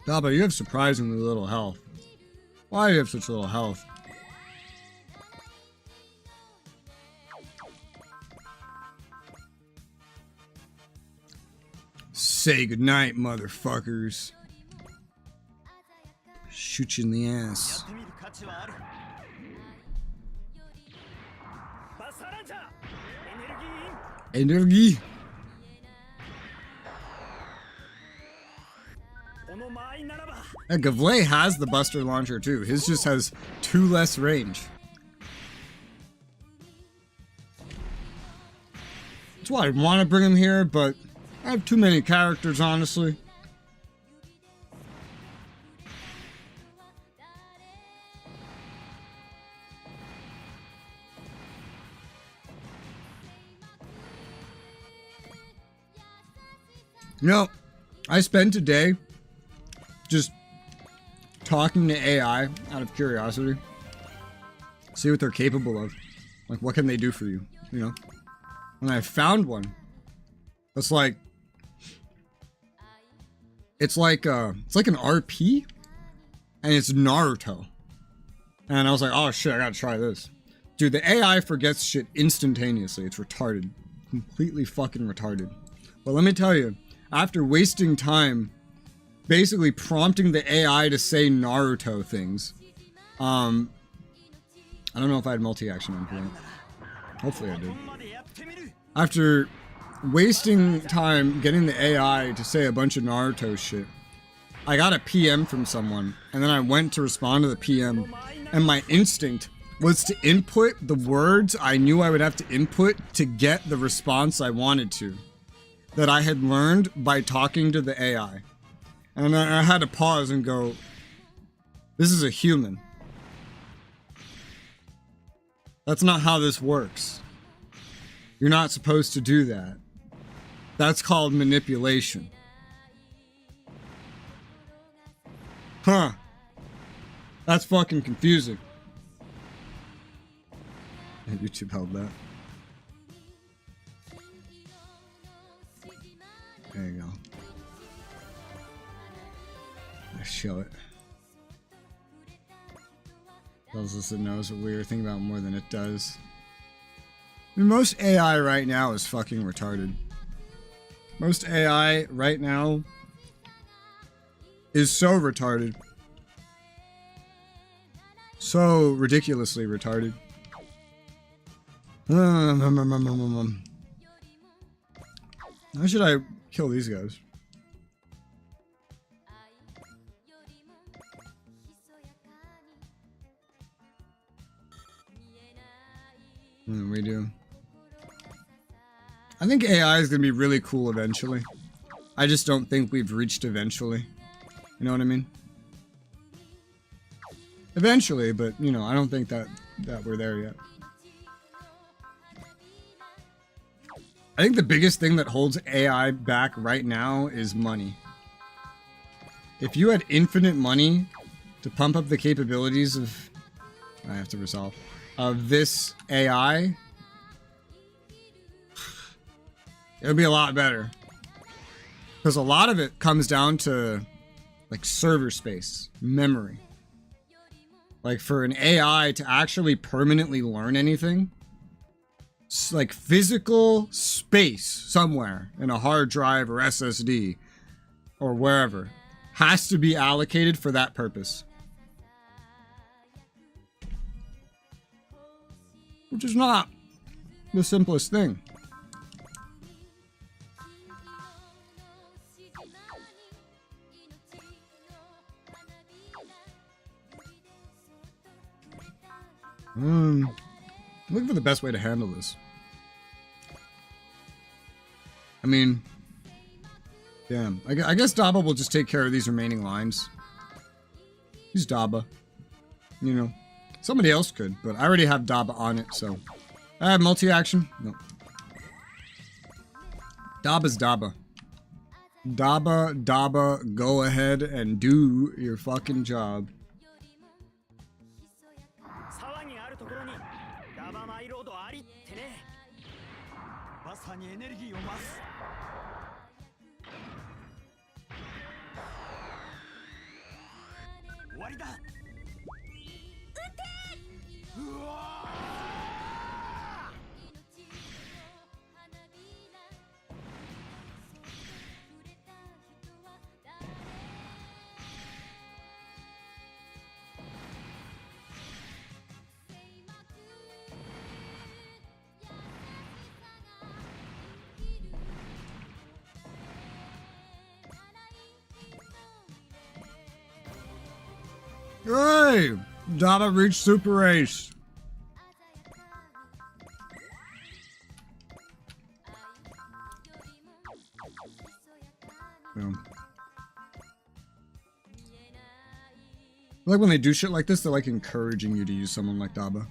Daba, you have surprisingly little health. Why do you have such little health? Say goodnight, motherfuckers. Shoot you in the ass. Energy. Yeah, Gavlet has the Buster Launcher too. His just has 2 less range. That's why I want to bring him here, but I have too many characters, honestly. You know, I spent a day just talking to AI out of curiosity. See what they're capable of. Like, what can they do for you? You know? And I found one. It's like an RP, and it's Naruto. And I was like, oh shit, I gotta try this. Dude, the AI forgets shit instantaneously. It's retarded. Completely fucking retarded. But let me tell you, after wasting time basically prompting the AI to say Naruto things, I don't know if I had multi-action on point. Hopefully I did. After wasting time getting the AI to say a bunch of Naruto shit, I got a PM from someone, and then I went to respond to the PM, and my instinct was to input the words I knew I would have to input to get the response I wanted to, that I had learned by talking to the AI. And then I had to pause and go, this is a human. That's not how this works. You're not supposed to do that. That's called manipulation. Huh. That's fucking confusing. YouTube held that. There you go. Let's show it. Tells us it knows what we were thinking about more than it does. I mean, most AI right now is fucking retarded. Most AI right now is so retarded. So ridiculously retarded. How should I kill these guys? We do. I think AI is going to be really cool eventually. I just don't think we've reached eventually. You know what I mean? Eventually, but, you know, I don't think that we're there yet. I think the biggest thing that holds AI back right now is money. If you had infinite money to pump up the capabilities of... I have to resolve. Of this AI, it would be a lot better. Because a lot of it comes down to, like, server space, memory. Like, for an AI to actually permanently learn anything, like physical space somewhere in a hard drive or SSD or wherever has to be allocated for that purpose. Which is not the simplest thing. Looking for the best way to handle this. I mean, damn. I guess Daba will just take care of these remaining lines. He's Daba. You know, somebody else could, but I already have Daba on it, so. I have multi-action? No. Daba's Daba. Daba, go ahead and do your fucking job. Hey! Daba reached Super Ace. Yeah. Like when they do shit like this, they're like encouraging you to use someone like Daba.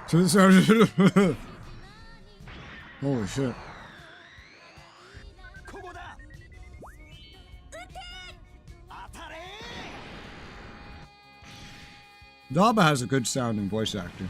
To the sound. Holy shit. Daba has a good sounding voice actor.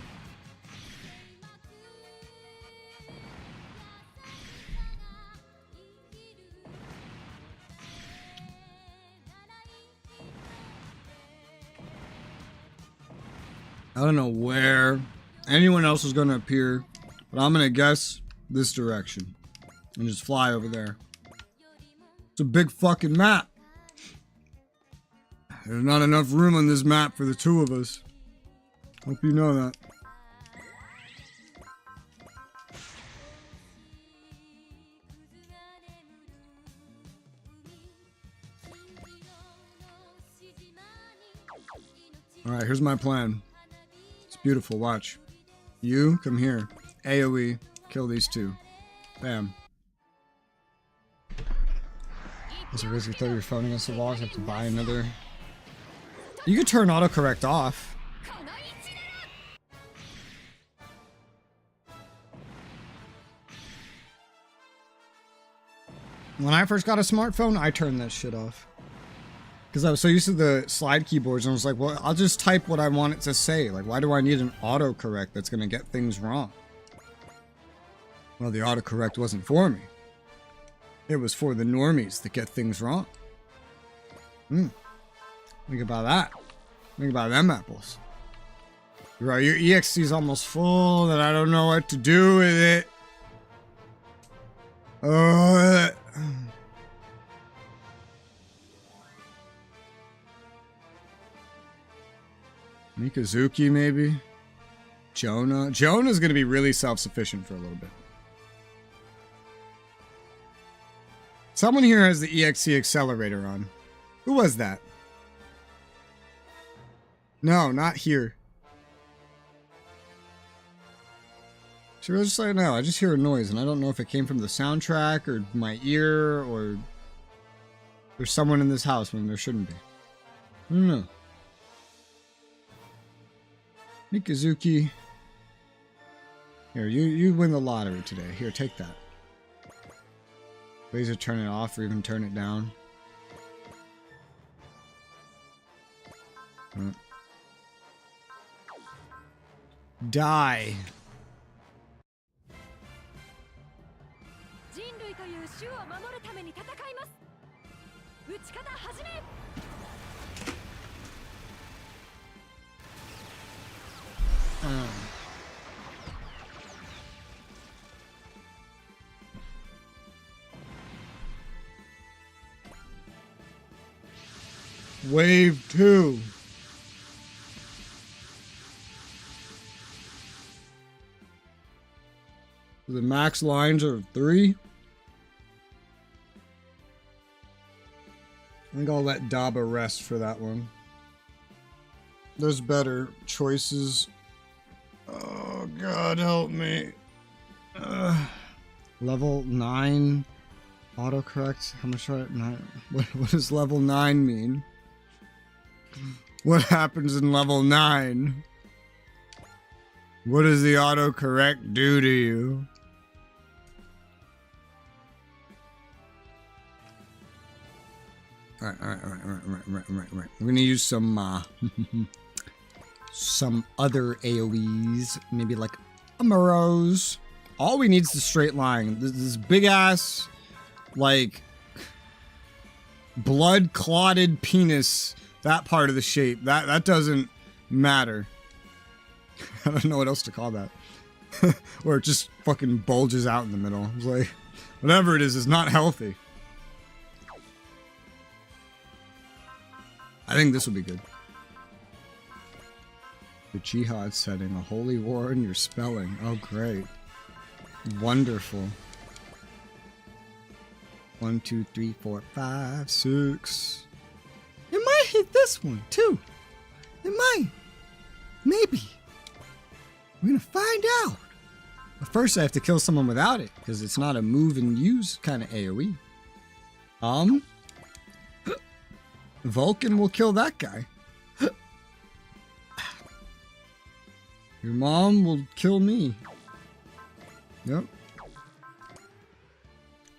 I don't know where anyone else is going to appear, but I'm going to guess this direction and just fly over there. It's a big fucking map. There's not enough room on this map for the two of us. Hope you know that. Alright, here's my plan. It's beautiful, watch. You, come here. AoE, kill these two. Bam. There's a risk you throw your phone against the wall, you have to buy another. You could turn autocorrect off. When I first got a smartphone, I turned that shit off. Because I was so used to the slide keyboards, and I was like, well, I'll just type what I want it to say. Like, why do I need an autocorrect that's going to get things wrong? Well, the autocorrect wasn't for me. It was for the normies that get things wrong. Think about that. Think about them apples. Right, your EXC's almost full, that I don't know what to do with it. Oh, Mikazuki, maybe? Jonah? Jonah's gonna be really self-sufficient for a little bit. Someone here has the EXC accelerator on. Who was that? No, not here. Should I just say no? I just hear a noise, and I don't know if it came from the soundtrack or my ear or there's someone in this house when there shouldn't be. I don't know. Mikazuki. Here, you win the lottery today. Here, take that. Please turn it off or even turn it down. Die. Wave 2. The max lines are 3. I think I'll let Daba rest for that one. There's better choices. Oh, God help me. Level 9 autocorrect. How much are it? What does level 9 mean? What happens in level 9? What does the autocorrect do to you? Alright. We're gonna use some some other AoEs, maybe like Amuros. All we need is the straight line. This big ass, like, blood clotted penis. That part of the shape. That doesn't matter. I don't know what else to call that. Or it just fucking bulges out in the middle. It's like, whatever it is not healthy. I think this will be good. The jihad setting, a holy war in your spelling. Oh, great. Wonderful. 1, 2, 3, 4, 5, 6. It might hit this one, too. It might. Maybe. We're gonna find out. But first I have to kill someone without it, because it's not a move and use kind of AoE. Vulcan will kill that guy. Your mom will kill me. Yep.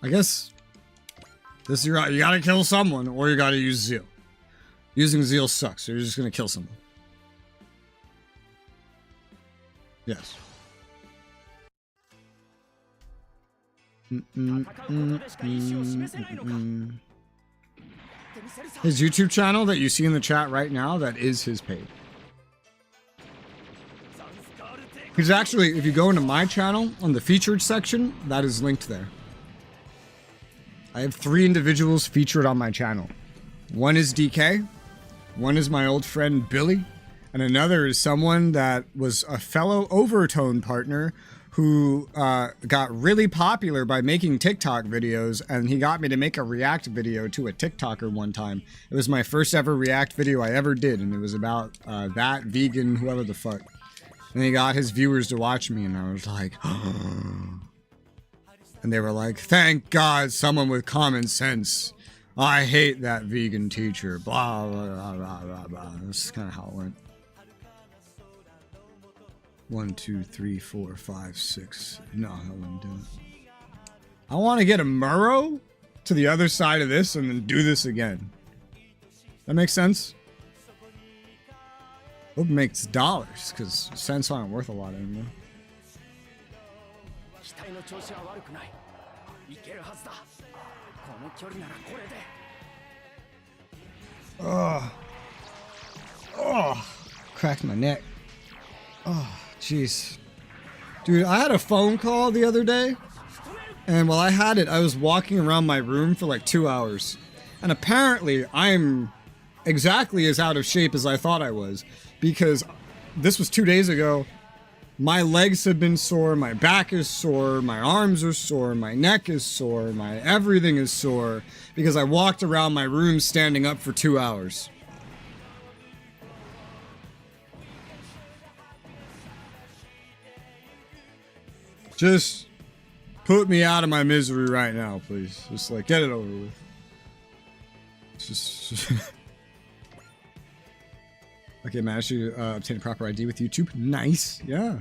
I guess this is you gotta kill someone or you gotta use zeal. Using zeal sucks, so you're just gonna kill someone. Yes. His YouTube channel that you see in the chat right now, that is his page. He's actually, if you go into my channel on the featured section, that is linked there. I have 3 individuals featured on my channel. One is DK, one is my old friend Billy, and another is someone that was a fellow Overtone partner who got really popular by making TikTok videos, and he got me to make a react video to a TikToker one time. It was my first ever react video I ever did, and it was about that vegan, whoever the fuck. And he got his viewers to watch me, and I was like, and they were like, thank God someone with common sense. I hate that vegan teacher, blah, blah, blah, blah, blah, blah. This is kind of how it went. 1, 2, 3, 4, 5, 6. No, I wouldn't do it. I want to get a Murrow to the other side of this and then do this again. That makes sense? Hope it makes dollars, because cents aren't worth a lot anymore. Oh, cracked my neck. Oh, jeez. Dude, I had a phone call the other day, and while I had it, I was walking around my room for like 2 hours. And apparently, I'm exactly as out of shape as I thought I was, because this was 2 days ago. My legs have been sore, my back is sore, my arms are sore, my neck is sore, my everything is sore, because I walked around my room standing up for 2 hours. Just put me out of my misery right now, please. Just like, get it over with. Just okay, managed to obtain a proper ID with YouTube. Nice. Yeah.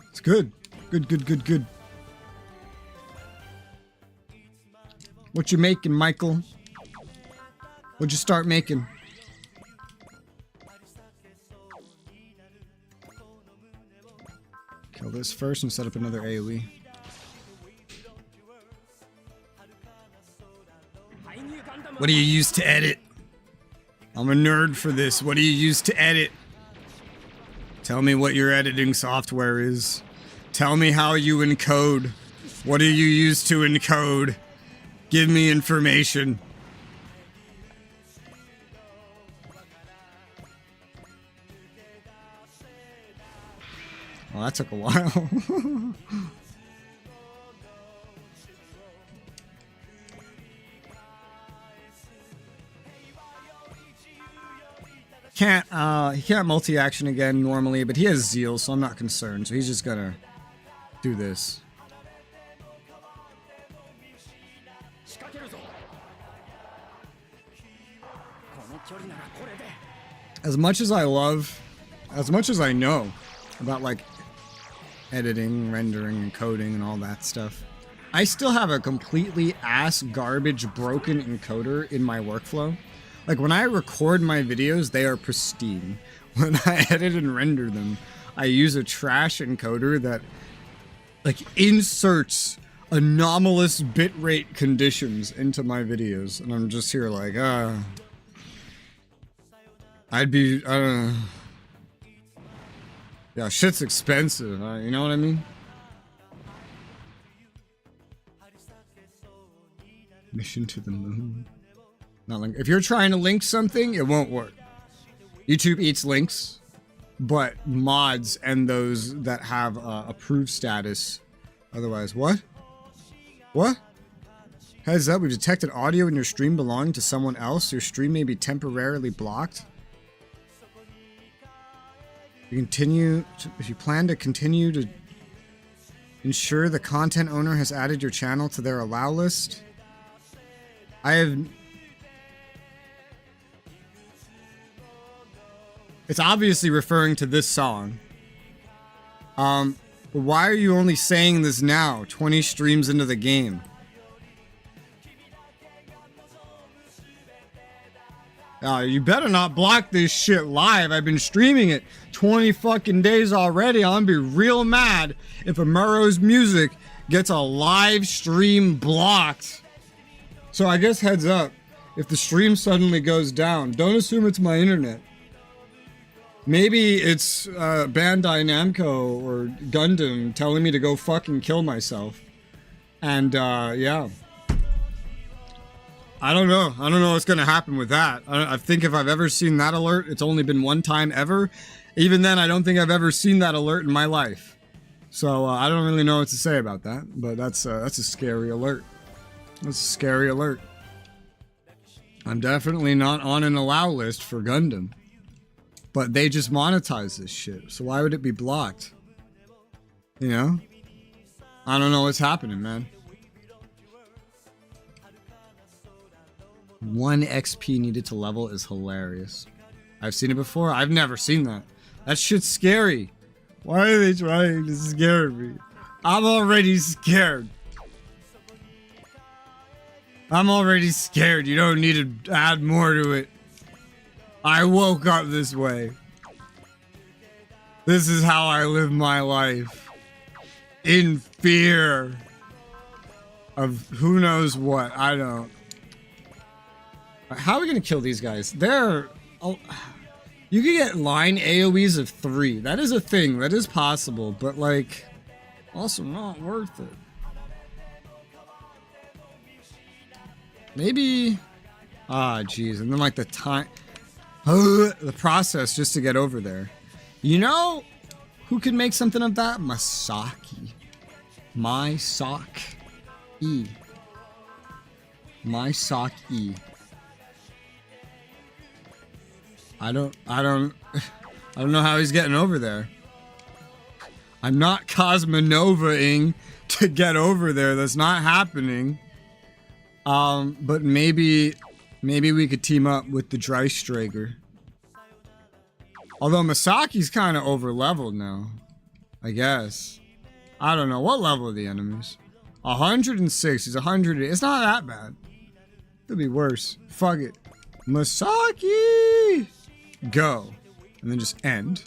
It's good. Good, good, good, good. What you making, Michael? What'd you start making? Kill this first and set up another AoE. What do you use to edit? I'm a nerd for this. What do you use to edit? Tell me what your editing software is. Tell me how you encode. What do you use to encode? Give me information. Well, that took a while. He can't multi-action again normally, but he has zeal, so I'm not concerned. So he's just gonna do this. As much as I know about like editing, rendering, and coding and all that stuff, I still have a completely ass garbage broken encoder in my workflow. Like when I record my videos, they are pristine. When I edit and render them, I use a trash encoder that like inserts anomalous bitrate conditions into my videos, and I'm just here like, I'd be, I don't know. Yeah, shit's expensive, you know what I mean? Mission to the moon. Not link. If you're trying to link something, it won't work. YouTube eats links, but mods and those that have approved status. Otherwise, what? What? Heads up, we've detected audio in your stream belonging to someone else. Your stream may be temporarily blocked. If you plan to continue to ensure the content owner has added your channel to their allow list. It's obviously referring to this song. Why are you only saying this now, 20 streams into the game? You better not block this shit live. I've been streaming it 20 fucking days already. I'm gonna be real mad if Amuro's music gets a live stream blocked. So I guess heads up, if the stream suddenly goes down, don't assume it's my internet. Maybe it's Bandai Namco or Gundam telling me to go fucking kill myself. And yeah. I don't know. I don't know what's going to happen with that. I think if I've ever seen that alert, it's only been one time ever. Even then, I don't think I've ever seen that alert in my life. So I don't really know what to say about that. But that's a scary alert. That's a scary alert. I'm definitely not on an allow list for Gundam. But they just monetize this shit. So why would it be blocked? You know? I don't know what's happening, man. 1 XP needed to level is hilarious. I've seen it before. I've never seen that. That shit's scary. Why are they trying to scare me? I'm already scared. I'm already scared. You don't need to add more to it. I woke up this way. This is how I live my life. In fear of who knows what. I don't. How are we gonna kill these guys? They're... Oh, you can get line AoEs of 3. That is a thing. That is possible. But, like, also not worth it. Maybe... Ah, jeez. And then, like, the time... the process just to get over there. You know who could make something of that? Masaki. My sock E. My sock E. I don't know how he's getting over there. I'm not Cosmonova-ing to get over there. That's not happening. But maybe we could team up with the Dreistrager. Although Masaki's kind of over-leveled now. I guess. I don't know. What level are the enemies? 106. He's 100. It's not that bad. Could be worse. Fuck it. Masaki! Go. And then just end.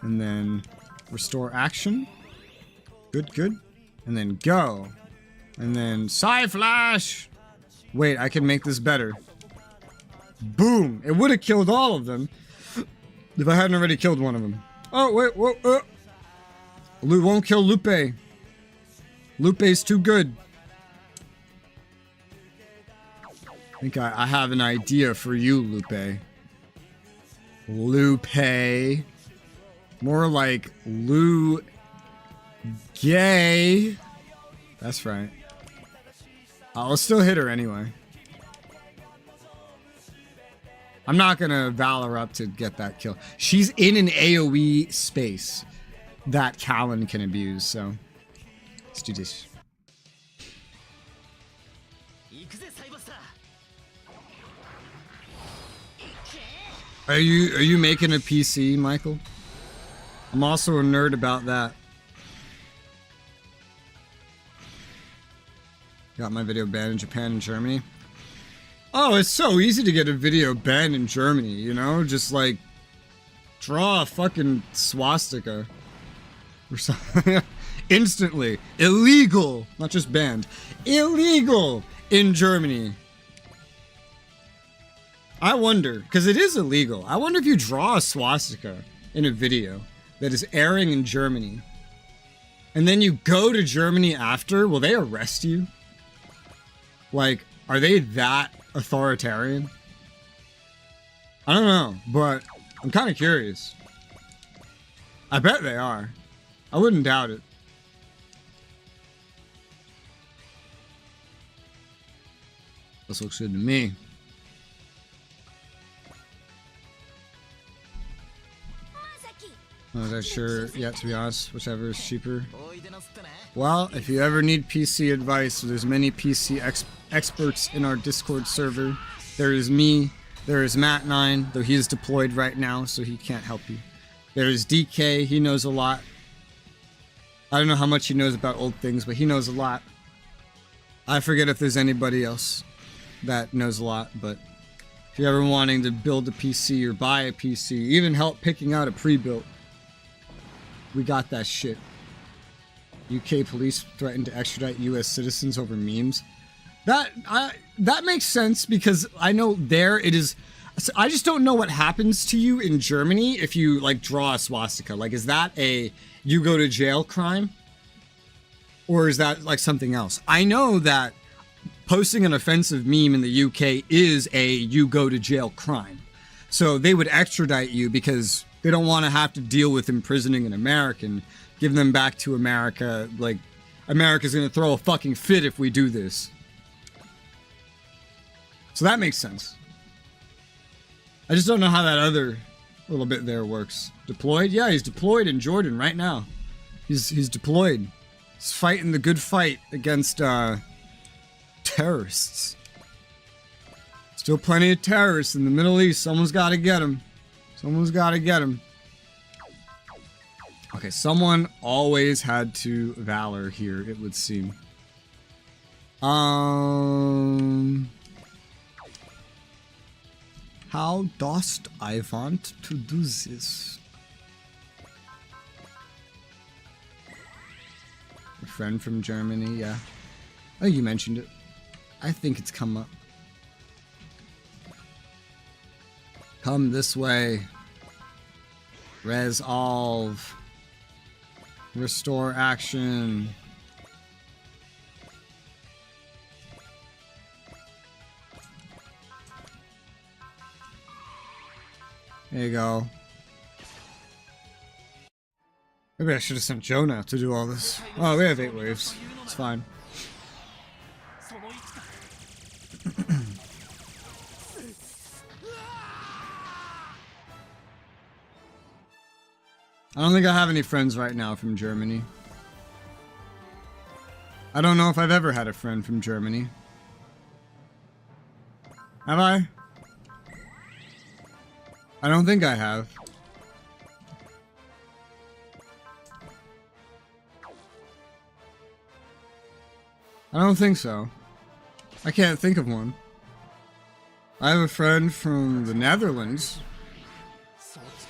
And then restore action. Good, good. And then go. And then Psy-Flash! Wait, I can make this better. Boom! It would have killed all of them if I hadn't already killed one of them. Oh, wait, whoa, won't kill Lupe. Lupe's too good. I think I have an idea for you, Lupe. Lupe. More like Gay. That's right. I'll still hit her anyway. I'm not gonna Valor up to get that kill. She's in an AoE space that Callan can abuse, so let's do this. Are you making a PC, Michael? I'm also a nerd about that. Got my video banned in Japan and Germany. Oh, it's so easy to get a video banned in Germany, you know? Just like draw a fucking swastika or something. Instantly. Illegal. Not just banned. Illegal in Germany. I wonder, because it is illegal. I wonder if you draw a swastika in a video that is airing in Germany, and then you go to Germany after, will they arrest you? Like, are they that authoritarian? I don't know, but I'm kind of curious. I bet they are. I wouldn't doubt it. This looks good to me. I'm not that sure yet, to be honest. Whichever is cheaper. Well, if you ever need PC advice, there's many PC experts in our Discord server. There is me. There is Matt9, though he is deployed right now, so he can't help you. There is DK. He knows a lot. I don't know how much he knows about old things, but he knows a lot. I forget if there's anybody else that knows a lot, but if you're ever wanting to build a PC or buy a PC, even help picking out a pre-built, we got that shit. UK police threatened to extradite US citizens over memes. That makes sense because I know there it is. I just don't know what happens to you in Germany if you like draw a swastika. Like, is that a you go to jail crime? Or is that like something else? I know that posting an offensive meme in the UK is a you go to jail crime. So they would extradite you because they don't want to have to deal with imprisoning an American, give them back to America. Like, America's going to throw a fucking fit if we do this. So that makes sense. I just don't know how that other little bit there works. Deployed? Yeah, he's deployed in Jordan right now. He's deployed. He's fighting the good fight against terrorists. Still plenty of terrorists in the Middle East. Someone's got to get them. Someone's got to get them. Okay, someone always had to valor here, it would seem. How dost I want to do this? A friend from Germany, yeah. Oh, you mentioned it. I think it's come up. Come this way. Resolve. Restore action. There you go. Maybe I should have sent Jonah to do all this. Oh, we have 8 waves. It's fine. I don't think I have any friends right now from Germany. I don't know if I've ever had a friend from Germany. Have I? I don't think I have. I don't think so. I can't think of one. I have a friend from the Netherlands.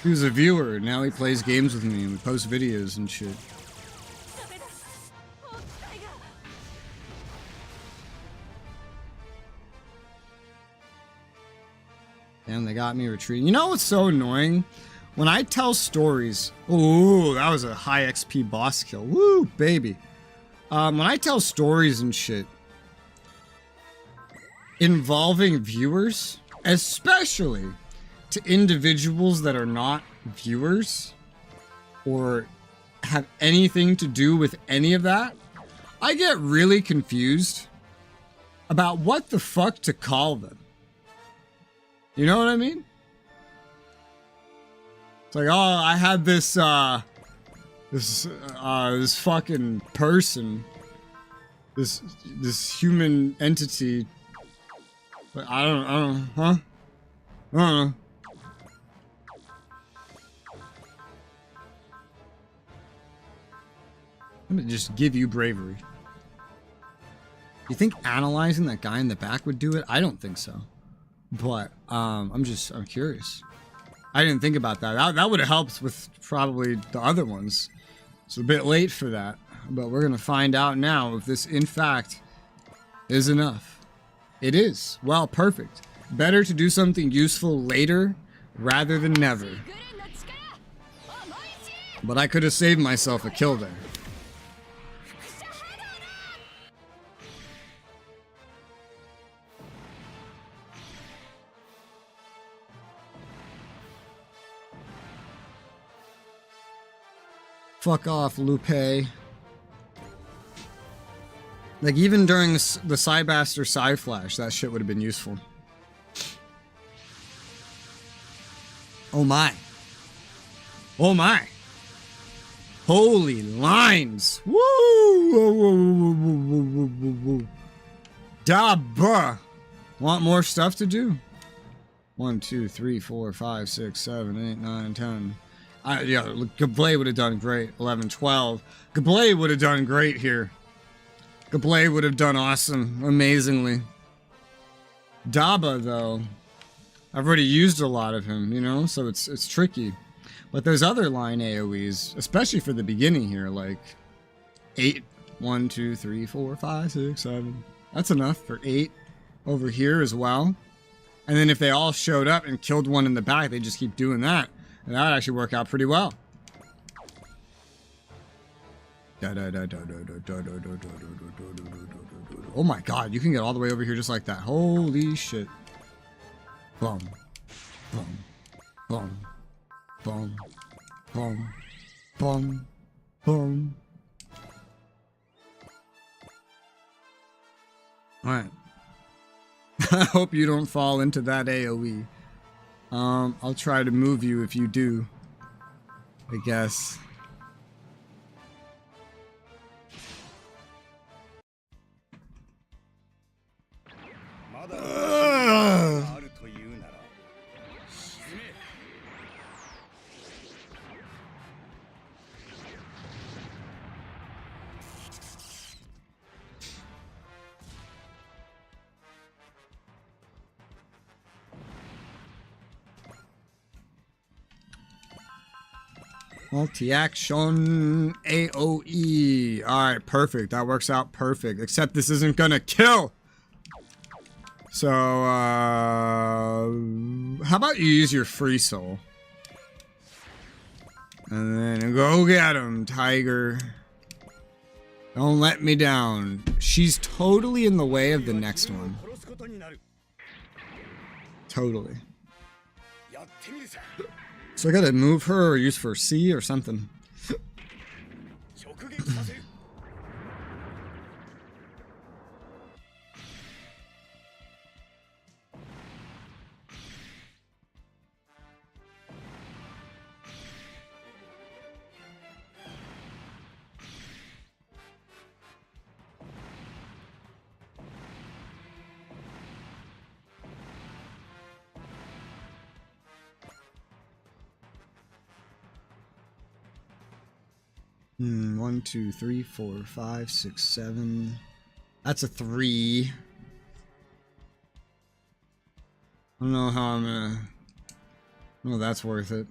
He was a viewer, now he plays games with me and we post videos and shit. Damn, they got me retreating. You know what's so annoying? When I tell stories... Ooh, that was a high XP boss kill. Woo, baby. When I tell stories and shit involving viewers, especially to individuals that are not viewers or have anything to do with any of that, I get really confused about what the fuck to call them. You know what I mean? It's like, oh, I had this, this fucking person, this human entity, but I don't know, huh? I don't know. Let me just give you bravery. You think analyzing that guy in the back would do it? I don't think so. But, I'm curious. I didn't think about that. That would have helped with probably the other ones. It's a bit late for that. But we're going to find out now if this, in fact, is enough. It is. Well, perfect. Better to do something useful later rather than never. But I could have saved myself a kill there. Fuck off, Lupe. Like, even during the Psybaster Psyflash, that shit would have been useful. Oh my. Oh my. Holy lines. Woo! Whoa, whoa, whoa, whoa, whoa, whoa, whoa. Da bruh. Want more stuff to do? 1, 2, 3, 4, 5, 6, 7, 8, 9, 10. Yeah, Gablé would have done great. 11, 12. Gablé would have done great here. Gablé would have done awesome. Amazingly. Daba, though. I've already used a lot of him, you know? So it's tricky. But there's other line AoEs, especially for the beginning here, like 8. 1, 2, 3, 4, 5, 6, 7. That's enough for 8 over here as well. And then if they all showed up and killed one in the back, they just keep doing that. And that would actually work out pretty well. Oh my god, you can get all the way over here just like that. Holy shit. Boom. Boom. Boom. Boom. Boom. Boom. Boom. Alright. I hope you don't fall into that AoE. I'll try to move you if you do, I guess. Multi-action AoE. Alright, perfect. That works out perfect. Except this isn't gonna kill. So, how about you use your free soul? And then go get him, Tiger. Don't let me down. She's totally in the way of the next one. Totally. So I gotta move her or use for C or something. One, 2, 3, 4, 5, 6, 7. That's a 3. I don't know how I'm gonna... Oh, that's worth it.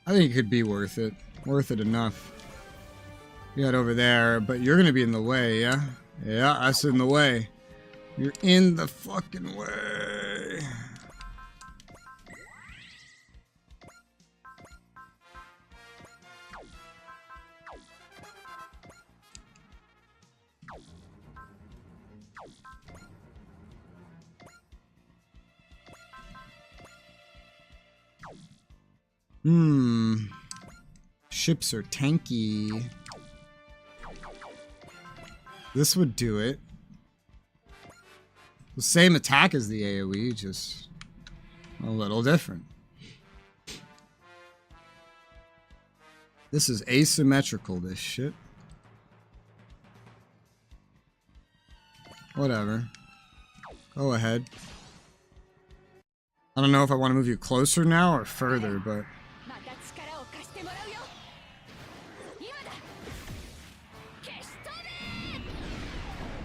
I think it could be worth it. Worth it enough. You got over there, but you're gonna be in the way, yeah? Yeah, us in the way. You're in the fucking way. Ships are tanky. This would do it. The same attack as the AoE, just a little different. This is asymmetrical, this shit. Whatever. Go ahead. I don't know if I want to move you closer now or further, but...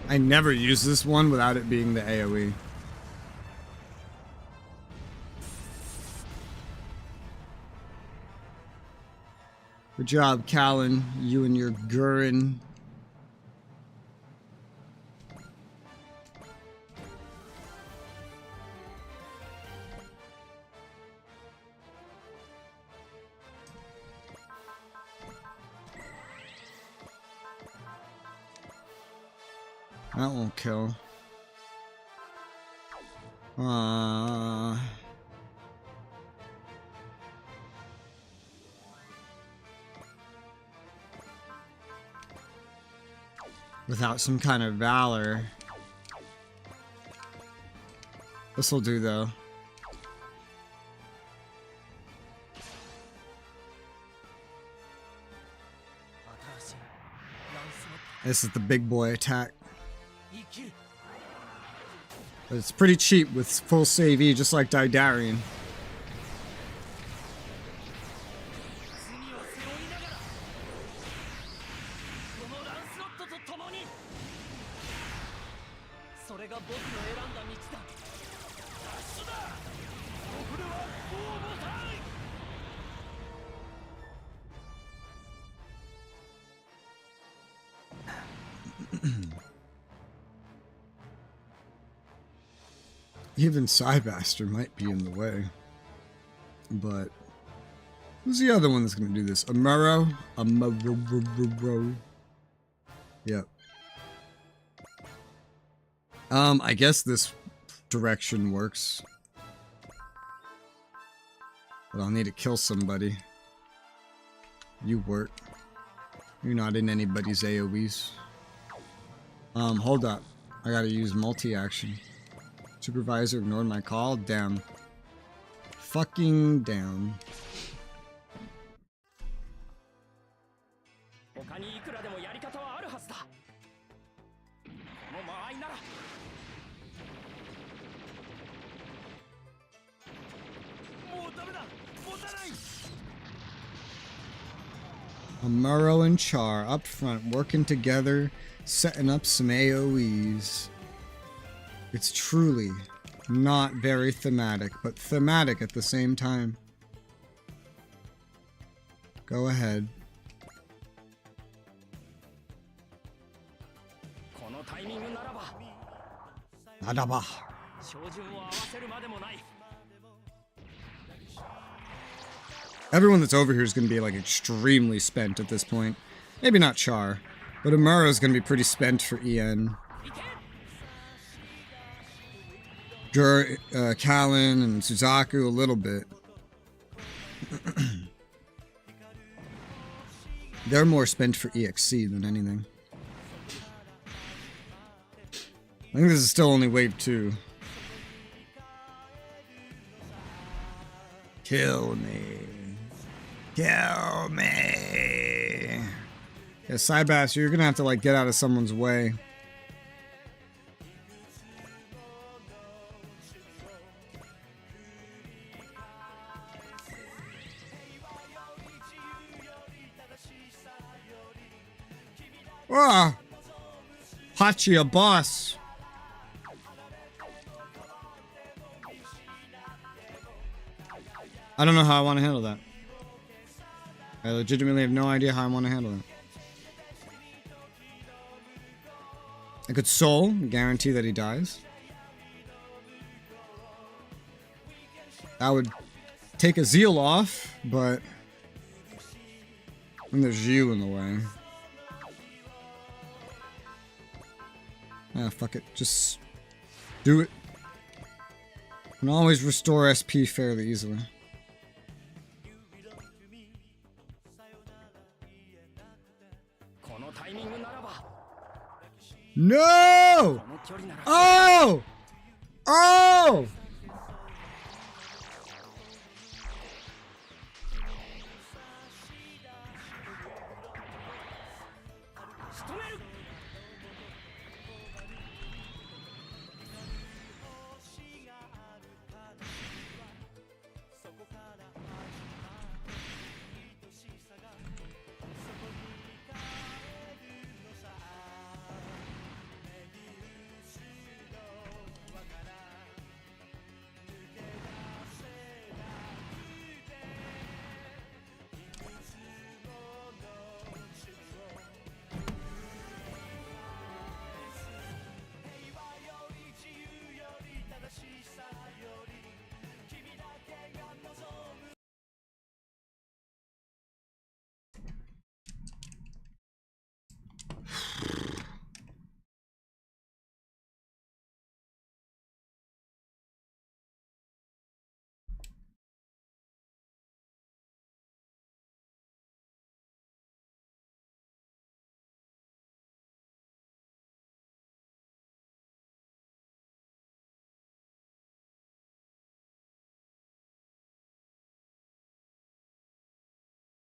I never use this one without it being the AoE. Good job, Callan. You and your Gurren. That won't kill. Without some kind of valor. This'll do though. This is the big boy attack. But it's pretty cheap with full save E, just like Didarian. Even Cybaster might be in the way. But who's the other one that's going to do this? Amuro? Amuro. Yep. I guess this direction works. But I'll need to kill somebody. You work. You're not in anybody's AoEs. Hold up. I gotta use multi-action. Supervisor ignored my call. Down. Fucking down. Amuro and Char up front, working together, setting up some AoEs. It's truly not very thematic, but thematic at the same time. Go ahead. Nadaba. Everyone that's over here is going to be like extremely spent at this point. Maybe not Char, but Amuro is going to be pretty spent for EN. Kallen and Suzaku a little bit. They're more spent for EXC than anything. I think this is still only wave 2. Kill me. Kill me. Yeah, Cybass, you're gonna have to like get out of someone's way. Ah! Hachi, a boss. I don't know how I want to handle that. I legitimately have no idea how I want to handle it. I could soul, guarantee that he dies. That would take a zeal off, but when there's you in the way. Ah, fuck it. Just do it. Can always restore SP fairly easily. No! Oh! Oh!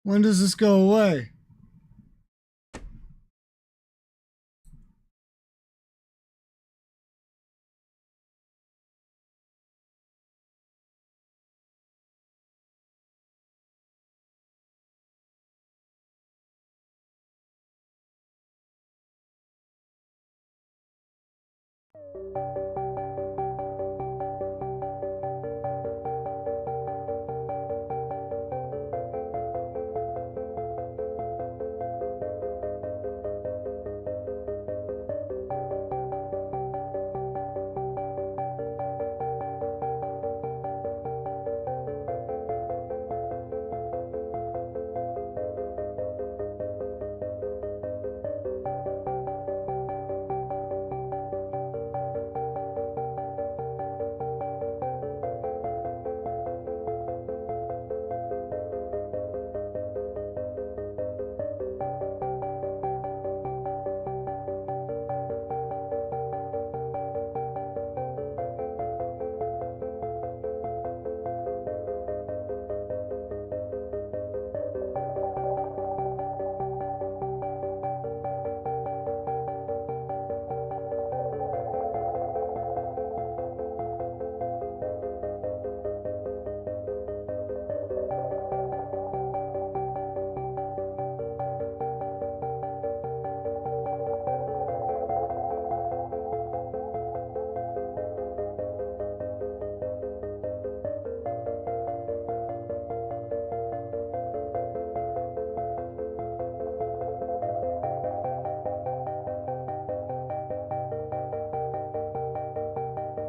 When does this go away?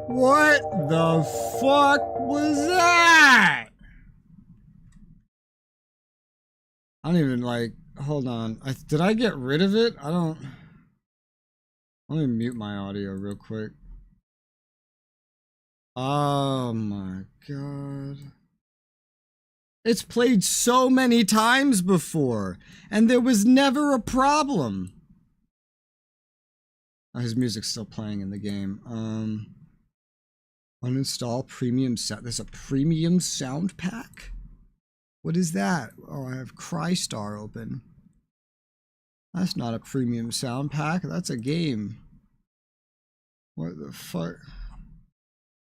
What the fuck was that? I don't even like, hold on. Did I get rid of it? I don't. Let me mute my audio real quick. Oh my god. It's played so many times before, and there was never a problem. Oh, his music's still playing in the game. Uninstall premium sound. There's a premium sound pack? What is that? Oh, I have Crystar open. That's not a premium sound pack. That's a game. What the fuck?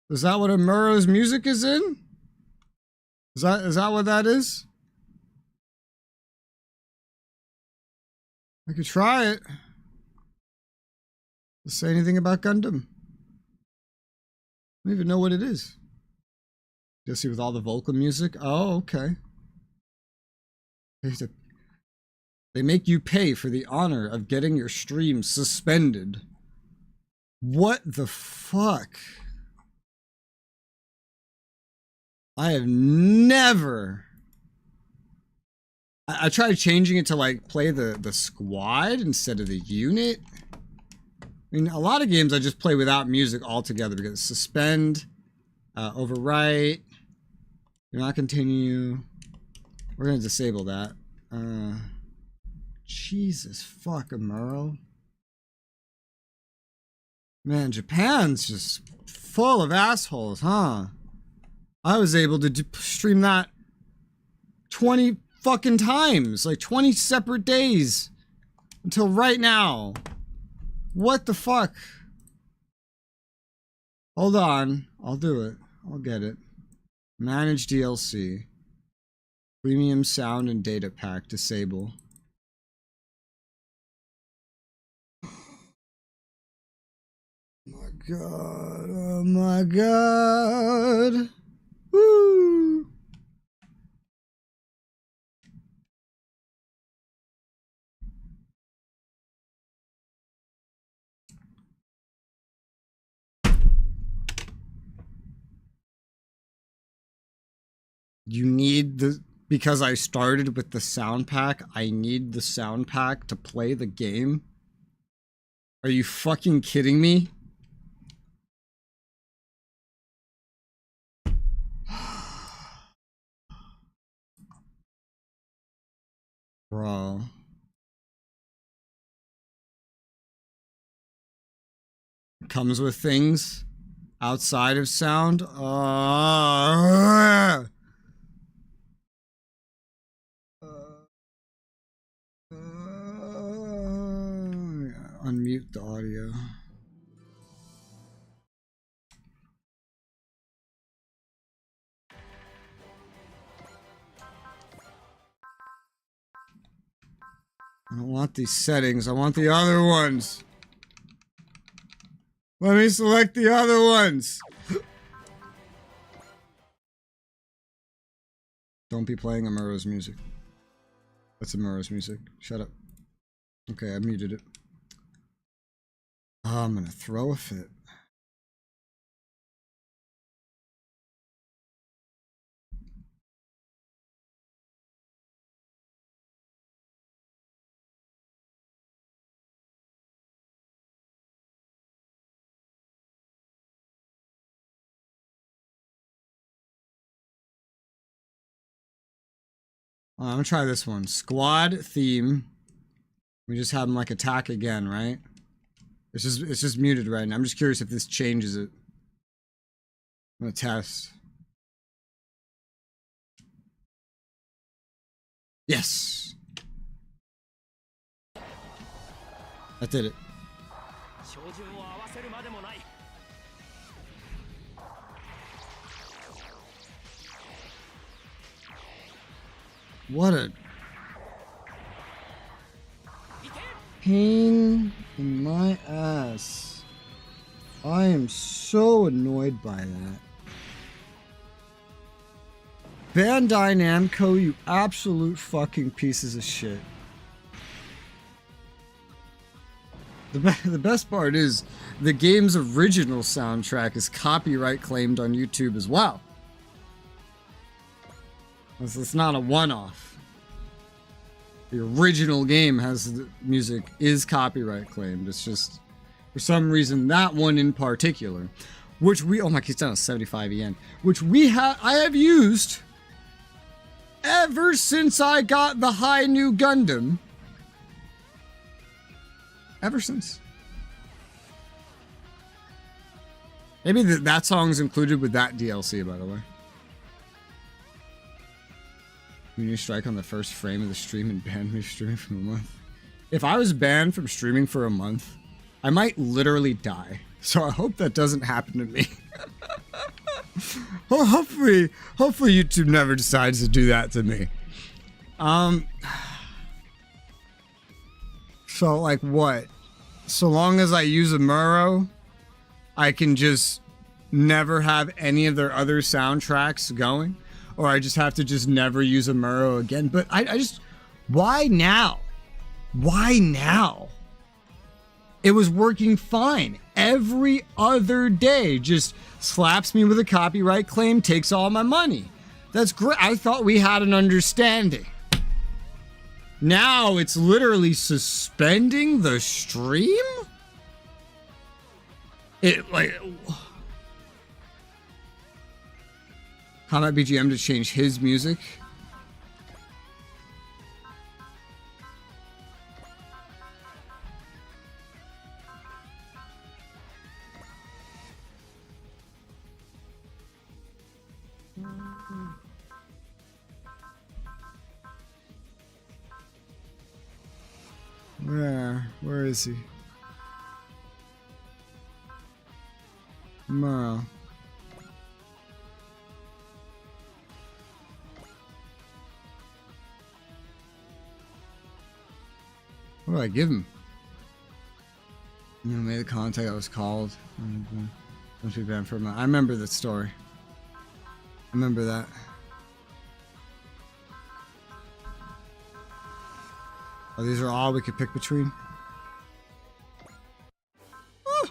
Is that what Amuro's music is in? Is that what that is? I could try it. Does it say anything about Gundam? I don't even know what it is. You'll see with all the vocal music. Oh, okay. They make you pay for the honor of getting your stream suspended. What the fuck? I have never... I tried changing it to like play the squad instead of the unit. I mean, a lot of games I just play without music altogether because suspend, overwrite, do not continue. We're going to disable that. Jesus fuck, Amuro. Man, Japan's just full of assholes, huh? I was able to stream that 20 fucking times, like 20 separate days until right now. What the fuck? Hold on, I'll do it. I'll get it. Manage DLC. Premium sound and data pack disable. Oh my god, oh my god. Woo! You need the, because I started with the sound pack, I need the sound pack to play the game? Are you fucking kidding me? Bro. It comes with things outside of sound. Unmute the audio. I don't want these settings. I want the other ones. Let me select the other ones. Don't be playing Amuro's music. That's Amuro's music. Shut up. Okay, I muted it. Oh, I'm gonna throw a fit. I'm gonna try this one. Squad theme. We just have him like attack again, right? It's just muted right now. I'm just curious if this changes it. I'm gonna test. Yes. That did it. What a pain in my ass. I am so annoyed by that. Bandai Namco, you absolute fucking pieces of shit. The best part is the game's original soundtrack is copyright claimed on YouTube as well. It's not a one-off. The original game has the music is copyright claimed. It's just for some reason that one in particular, which we oh my god, it's down to 75 yen, which I have used ever since I got the high new Gundam. Ever since. Maybe that song's included with that DLC, by the way. New strike on the first frame of the stream and ban me streaming for a month. If I was banned from streaming for a month, I might literally die. So I hope that doesn't happen to me. Well, hopefully YouTube never decides to do that to me. So like what? So long as I use Amuro, I can just never have any of their other soundtracks going? Or I just have to just never use Amuro again? But I just, why now? Why now? It was working fine. Every other day just slaps me with a copyright claim, takes all my money. That's great. I thought we had an understanding. Now it's literally suspending the stream? Combat BGM to change his music. Where is he? Merle. What do I give him? You know, made the contact I was called. Must be banned for a month. I remember that story. I remember that. Oh, these are all we could pick between? Ah.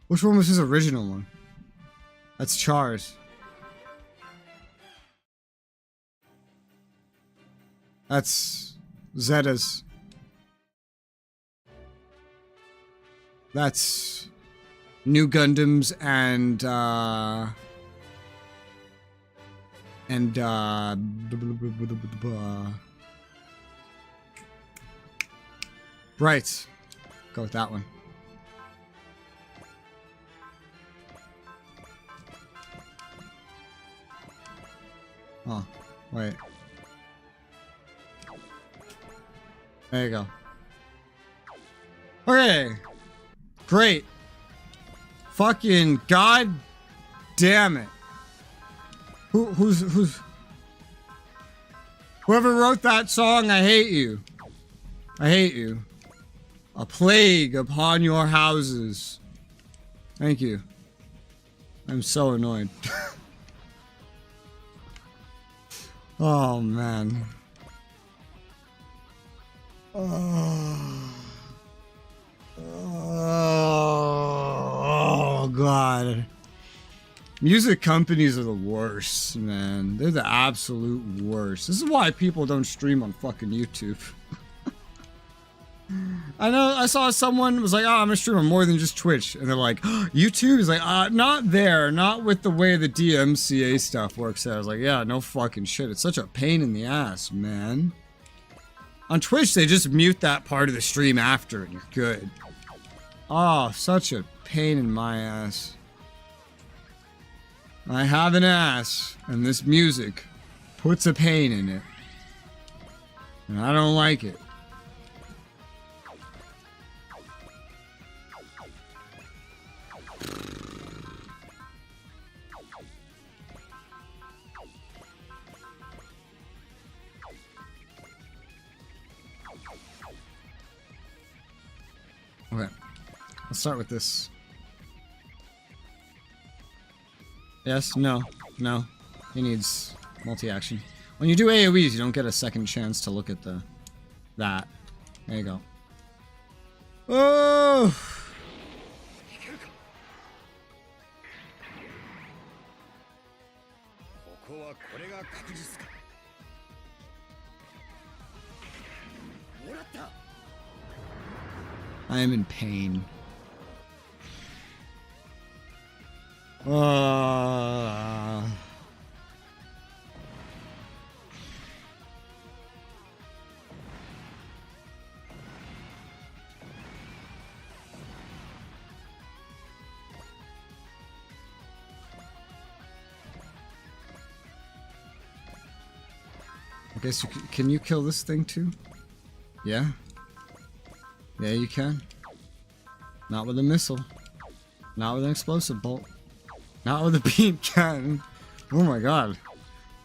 Which one was his original one? That's Char's. That's Zeta's. That's New Gundams and right. Go with that one. Oh, wait. There you go. Okay. Great. Fucking god damn it. Who's whoever wrote that song, I hate you. I hate you. A plague upon your houses. Thank you. I'm so annoyed. Oh, man. Oh, God. Music companies are the worst, man. They're the absolute worst. This is why people don't stream on fucking YouTube. I know, I saw someone was like, oh, I'm a streamer more than just Twitch. And they're like, oh, YouTube? Is like, not there. Not with the way the DMCA stuff works out. I was like, yeah, no fucking shit. It's such a pain in the ass, man. On Twitch, they just mute that part of the stream after and you're good. Oh, such a pain in my ass. I have an ass, and this music puts a pain in it. And I don't like it. Okay, let's start with this. Yes, no, no. He needs multi-action. When you do AoEs, you don't get a second chance to look at that. There you go. Oh! I am in pain. I guess you can you kill this thing too? Yeah? Yeah, you can. Not with a missile. Not with an explosive bolt. Not with a beam cannon. Oh my god.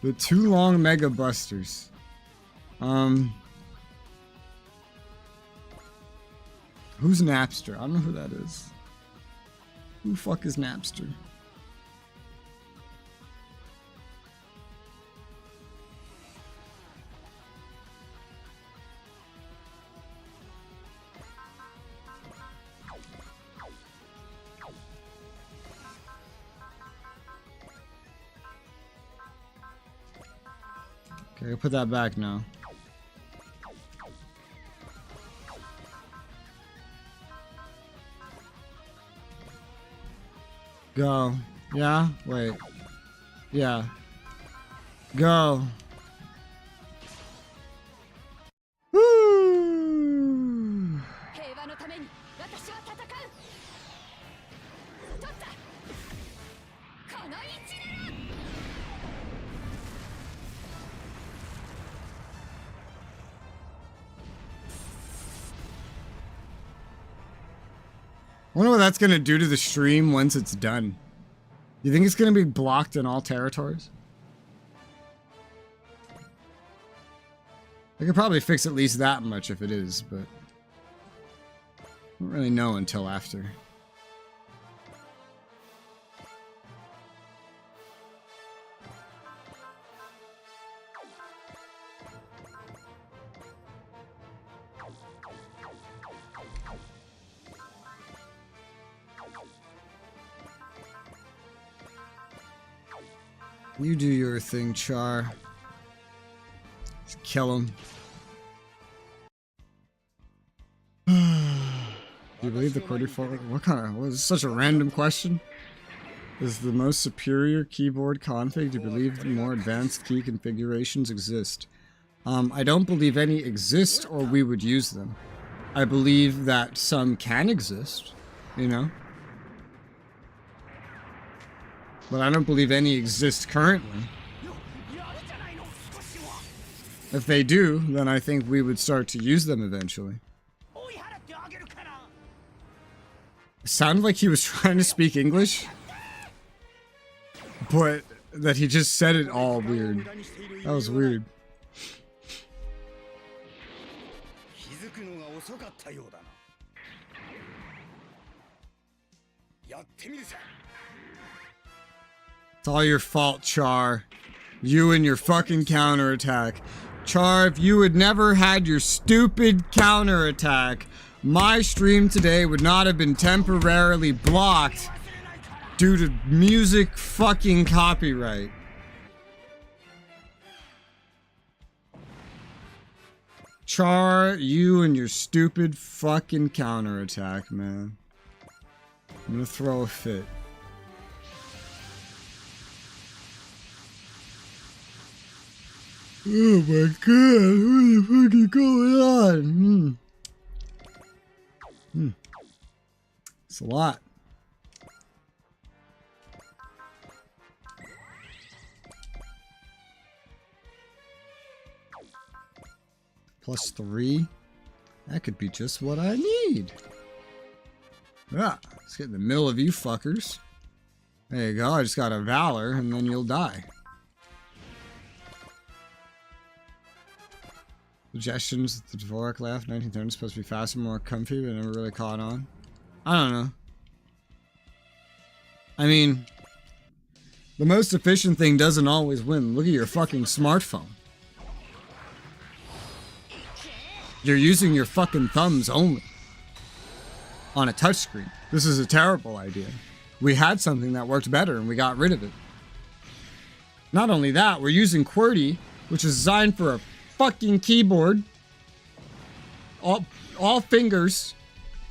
The two long mega busters. Who's Napster? I don't know who that is. Who the fuck is Napster? Okay, I'll put that back now. Go. Yeah? Wait. Yeah. Go. Woo! I wonder what that's gonna do to the stream once it's done. You think it's gonna be blocked in all territories? I could probably fix at least that much if it is, but I don't really know until after. You do your thing, Char. Just kill him. Do you believe the quarterfold? What kind of? Was such a random question? Is the most superior keyboard config? Do you believe more advanced key configurations exist? I don't believe any exist, or we would use them. I believe that some can exist, you know? But I don't believe any exist currently. If they do, then I think we would start to use them eventually. It sounded like he was trying to speak English, but that he just said it all weird. That was weird. It's all your fault, Char. You and your fucking counterattack. Char, if you had never had your stupid counterattack, my stream today would not have been temporarily blocked due to music fucking copyright. Char, you and your stupid fucking counterattack, man. I'm gonna throw a fit. Oh my god, what the fuck is going on? It's a lot. +3? That could be just what I need. Yeah, let's get in the middle of you fuckers. There you go, I just got a Valor and then you'll die. Suggestions that the Dvorak left, 1930 is supposed to be faster, more comfy, but never really caught on. I don't know. I mean, the most efficient thing doesn't always win. Look at your fucking smartphone. You're using your fucking thumbs only on a touchscreen. This is a terrible idea. We had something that worked better and we got rid of it. Not only that, we're using QWERTY, which is designed for a fucking keyboard, all fingers,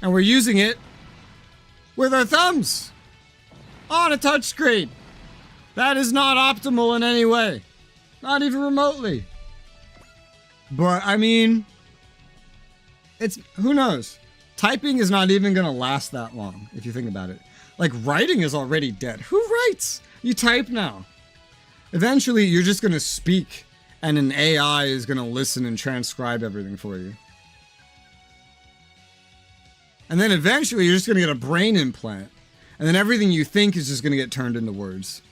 and we're using it with our thumbs on a touchscreen. That is not optimal in any way, not even remotely. But I mean, it's, who knows? Typing is not even gonna last that long if you think about it. Like, writing is already dead. Who writes? You type now. Eventually, you're just gonna speak and an AI is gonna listen and transcribe everything for you. And then eventually you're just gonna get a brain implant. And then everything you think is just gonna get turned into words.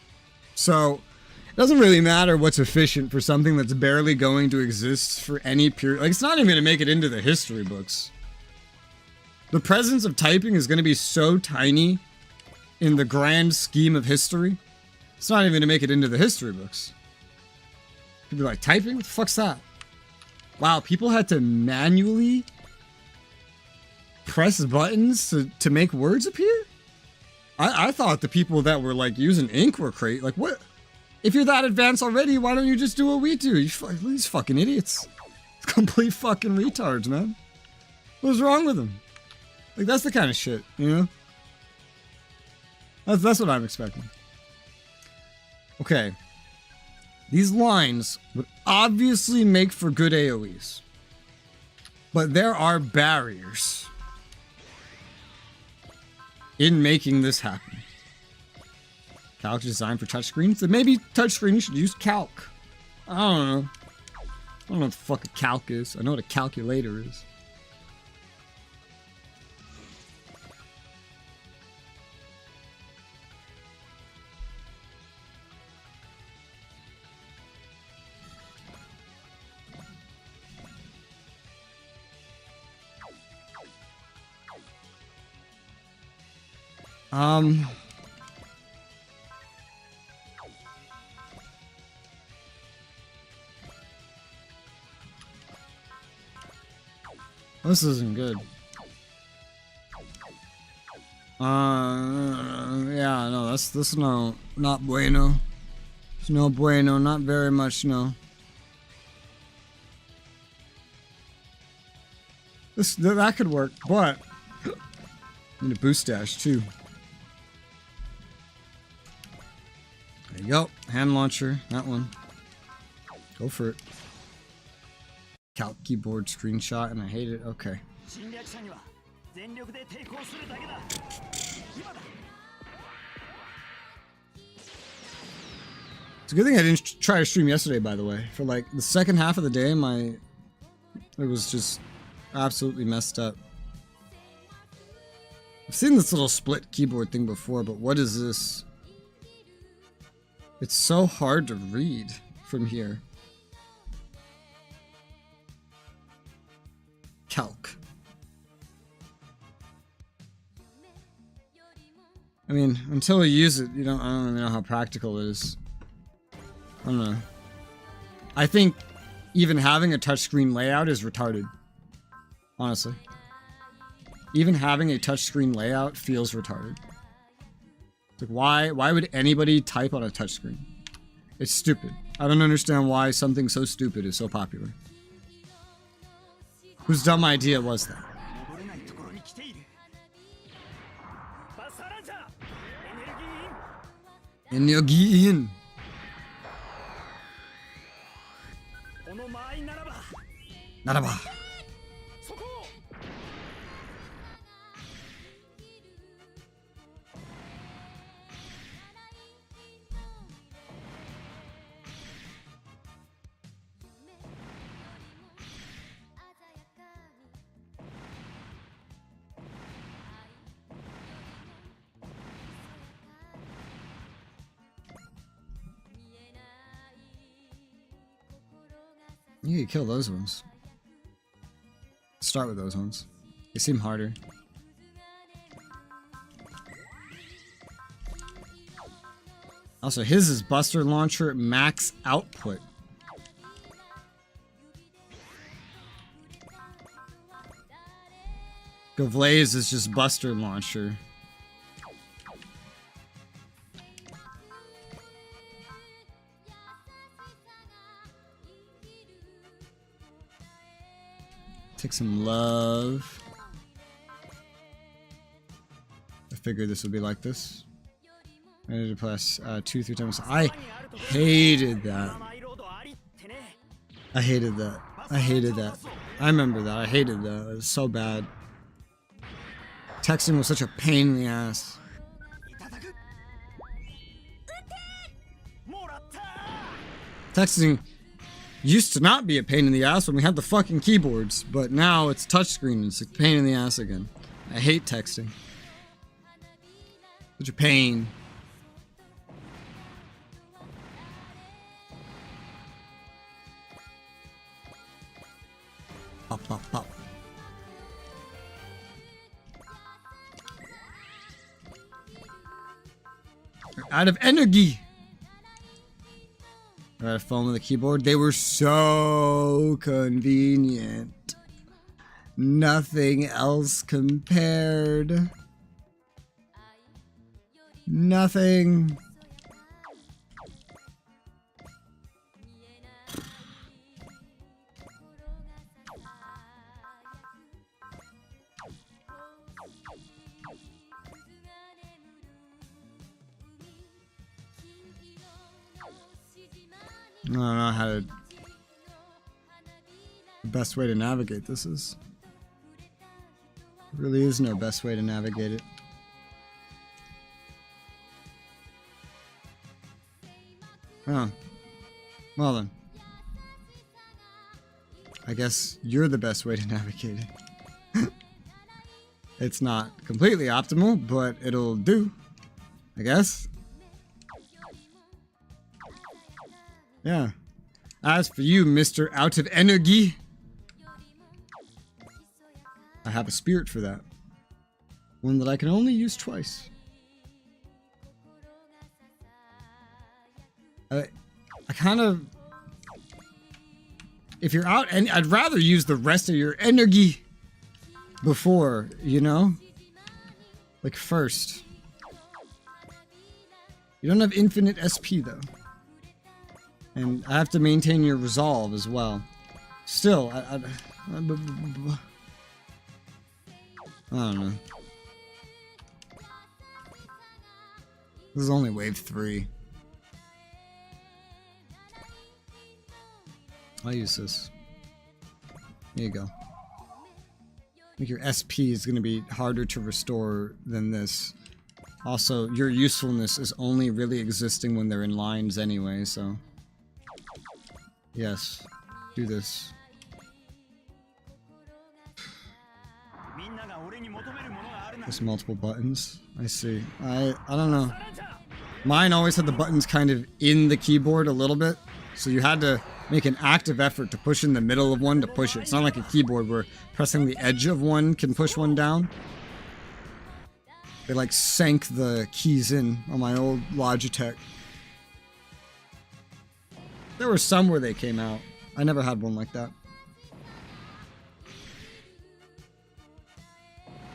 So, it doesn't really matter what's efficient for something that's barely going to exist for any period. Like, it's not even gonna make it into the history books. The presence of typing is gonna be so tiny in the grand scheme of history. It's not even gonna make it into the history books. People be like, typing? What the fuck's that? Wow, people had to manually press buttons to make words appear? I thought the people that were like using ink were crazy. Like, what? If you're that advanced already, why don't you just do what we do? These fucking idiots. Complete fucking retards, man. What's wrong with them? Like, that's the kind of shit, you know? That's what I'm expecting. Okay. These lines would obviously make for good AoEs. But there are barriers in making this happen. Calc is designed for touchscreens? Then maybe touchscreen should use calc. I don't know. I don't know what the fuck a calc is. I know what a calculator is. This isn't good. Yeah, no, this no, not bueno. It's no bueno, not very much, no. That could work, but I need a boost dash too. There you go. Hand launcher, that one. Go for it. Calc keyboard screenshot, and I hate it. Okay. It's a good thing I didn't try to stream yesterday, by the way. For like the second half of the day, it was just absolutely messed up. I've seen this little split keyboard thing before, but what is this? It's so hard to read from here. Calc I mean, until you use it, I don't really know how practical it is. I don't know. I think even having a touchscreen layout is retarded. Honestly. Even having a touchscreen layout feels retarded. It's like, why would anybody type on a touchscreen? It's stupid. I don't understand why something so stupid is so popular. Whose dumb idea was that? Energy in. Naraba. You could kill those ones. Start with those ones. They seem harder. Also, his is Buster Launcher max output. Gavlaze is just Buster Launcher. Take some love. I figured this would be like this. I need to press 2-3 times. I hated that. I hated that. I hated that. I remember that. I hated that. It was so bad. Texting was such a pain in the ass. Texting used to not be a pain in the ass when we had the fucking keyboards, but now it's touchscreen. It's a pain in the ass again. I hate texting. Such a pain. Pop, pop, pop. We're out of energy. I had a phone with a keyboard. They were so convenient. Nothing else compared. Nothing. I don't know how to... The best way to navigate this is... There really is no best way to navigate it. Oh. Well then. I guess you're the best way to navigate it. It's not completely optimal, but it'll do. I guess. Yeah. As for you, Mr. Out of Energy, I have a spirit for that. One that I can only use twice. I kind of... If you're out, and I'd rather use the rest of your energy before, you know? Like first. You don't have infinite SP though. And I have to maintain your resolve as well. Still, I don't know. This is only wave 3. I'll use this. There you go. I think your SP is going to be harder to restore than this. Also, your usefulness is only really existing when they're in lines anyway, so... Yes, do this. There's multiple buttons. I see. I don't know. Mine always had the buttons kind of in the keyboard a little bit, so you had to make an active effort to push in the middle of one to push it. It's not like a keyboard where pressing the edge of one can push one down. They like sank the keys in on my old Logitech. There were some where they came out. I never had one like that.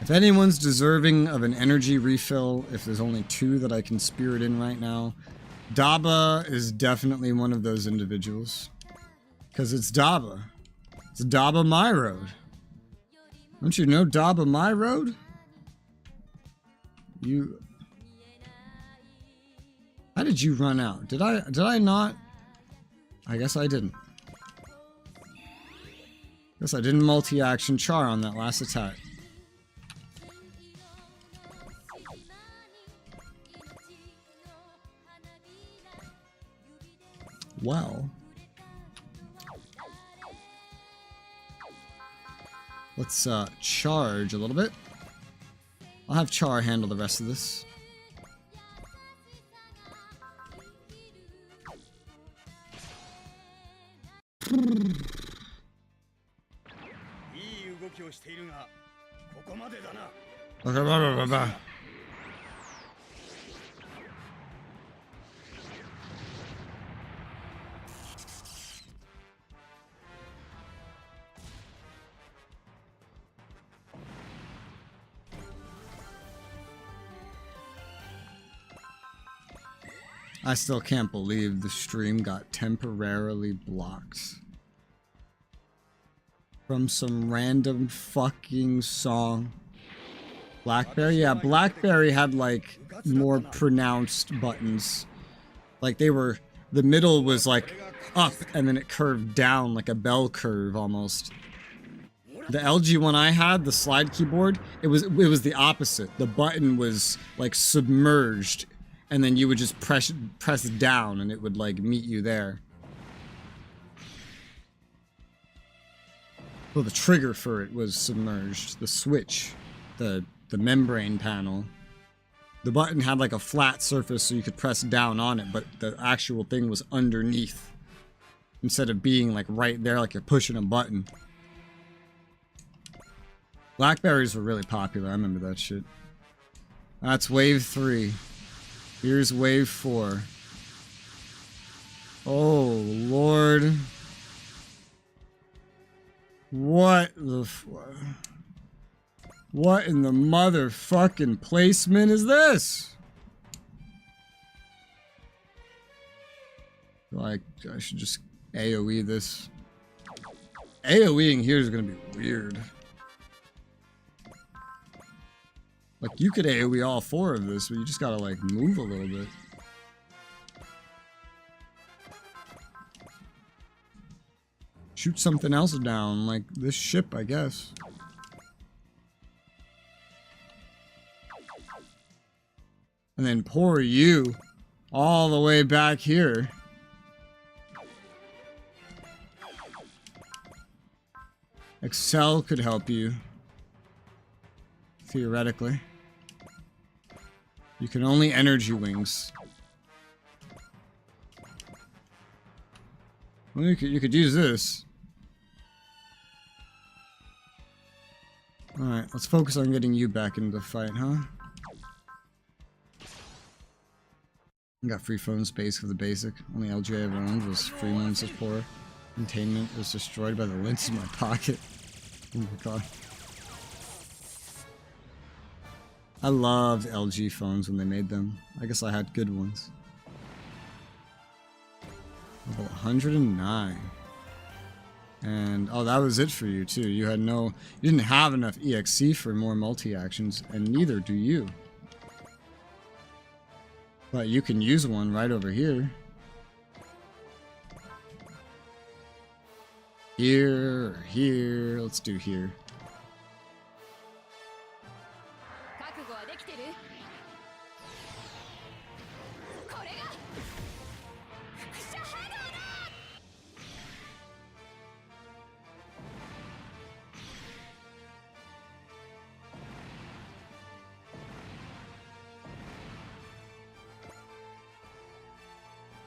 If anyone's deserving of an energy refill, if there's only 2 that I can spirit in right now, Daba is definitely one of those individuals. Because it's Daba. It's Daba My Road. Don't you know Daba My Road? You... How did you run out? Did I not? I guess I didn't. Guess I didn't multi-action char on that last attack. Well, let's charge a little bit. I'll have Char handle the rest of this. Okay, I still can't believe the stream got temporarily blocked from some random fucking song. Blackberry? Yeah, Blackberry had like more pronounced buttons. Like they were, the middle was like up and then it curved down like a bell curve almost. The LG one I had, the slide keyboard, it was the opposite. The button was like submerged and then you would just press down and it would like meet you there. Well, the trigger for it was submerged. The switch, the membrane panel. The button had like a flat surface so you could press down on it, but the actual thing was underneath. Instead of being like right there like you're pushing a button. Blackberries were really popular, I remember that shit. That's wave 3. Here's wave 4. Oh, Lord. What the what in the motherfucking placement is this? Like, I should just AoE this. AoEing here is gonna be weird. Like, you could AoE all 4 of this, but you just gotta, like, move a little bit. Shoot something else down, like this ship, I guess. And then poor you, all the way back here. Excel could help you. Theoretically. You can only energy wings. Well, you could use this. Alright, let's focus on getting you back into the fight, huh? I got free phone space for the basic. Only LG I ever owned was free months of poor. Containment was destroyed by the lint in my pocket. Oh my god. I loved LG phones when they made them. I guess I had good ones. Level 109. And oh, that was it for you too. You didn't have enough EXC for more multi-actions, and neither do you. But you can use one right over here. Here, or here. Let's do here.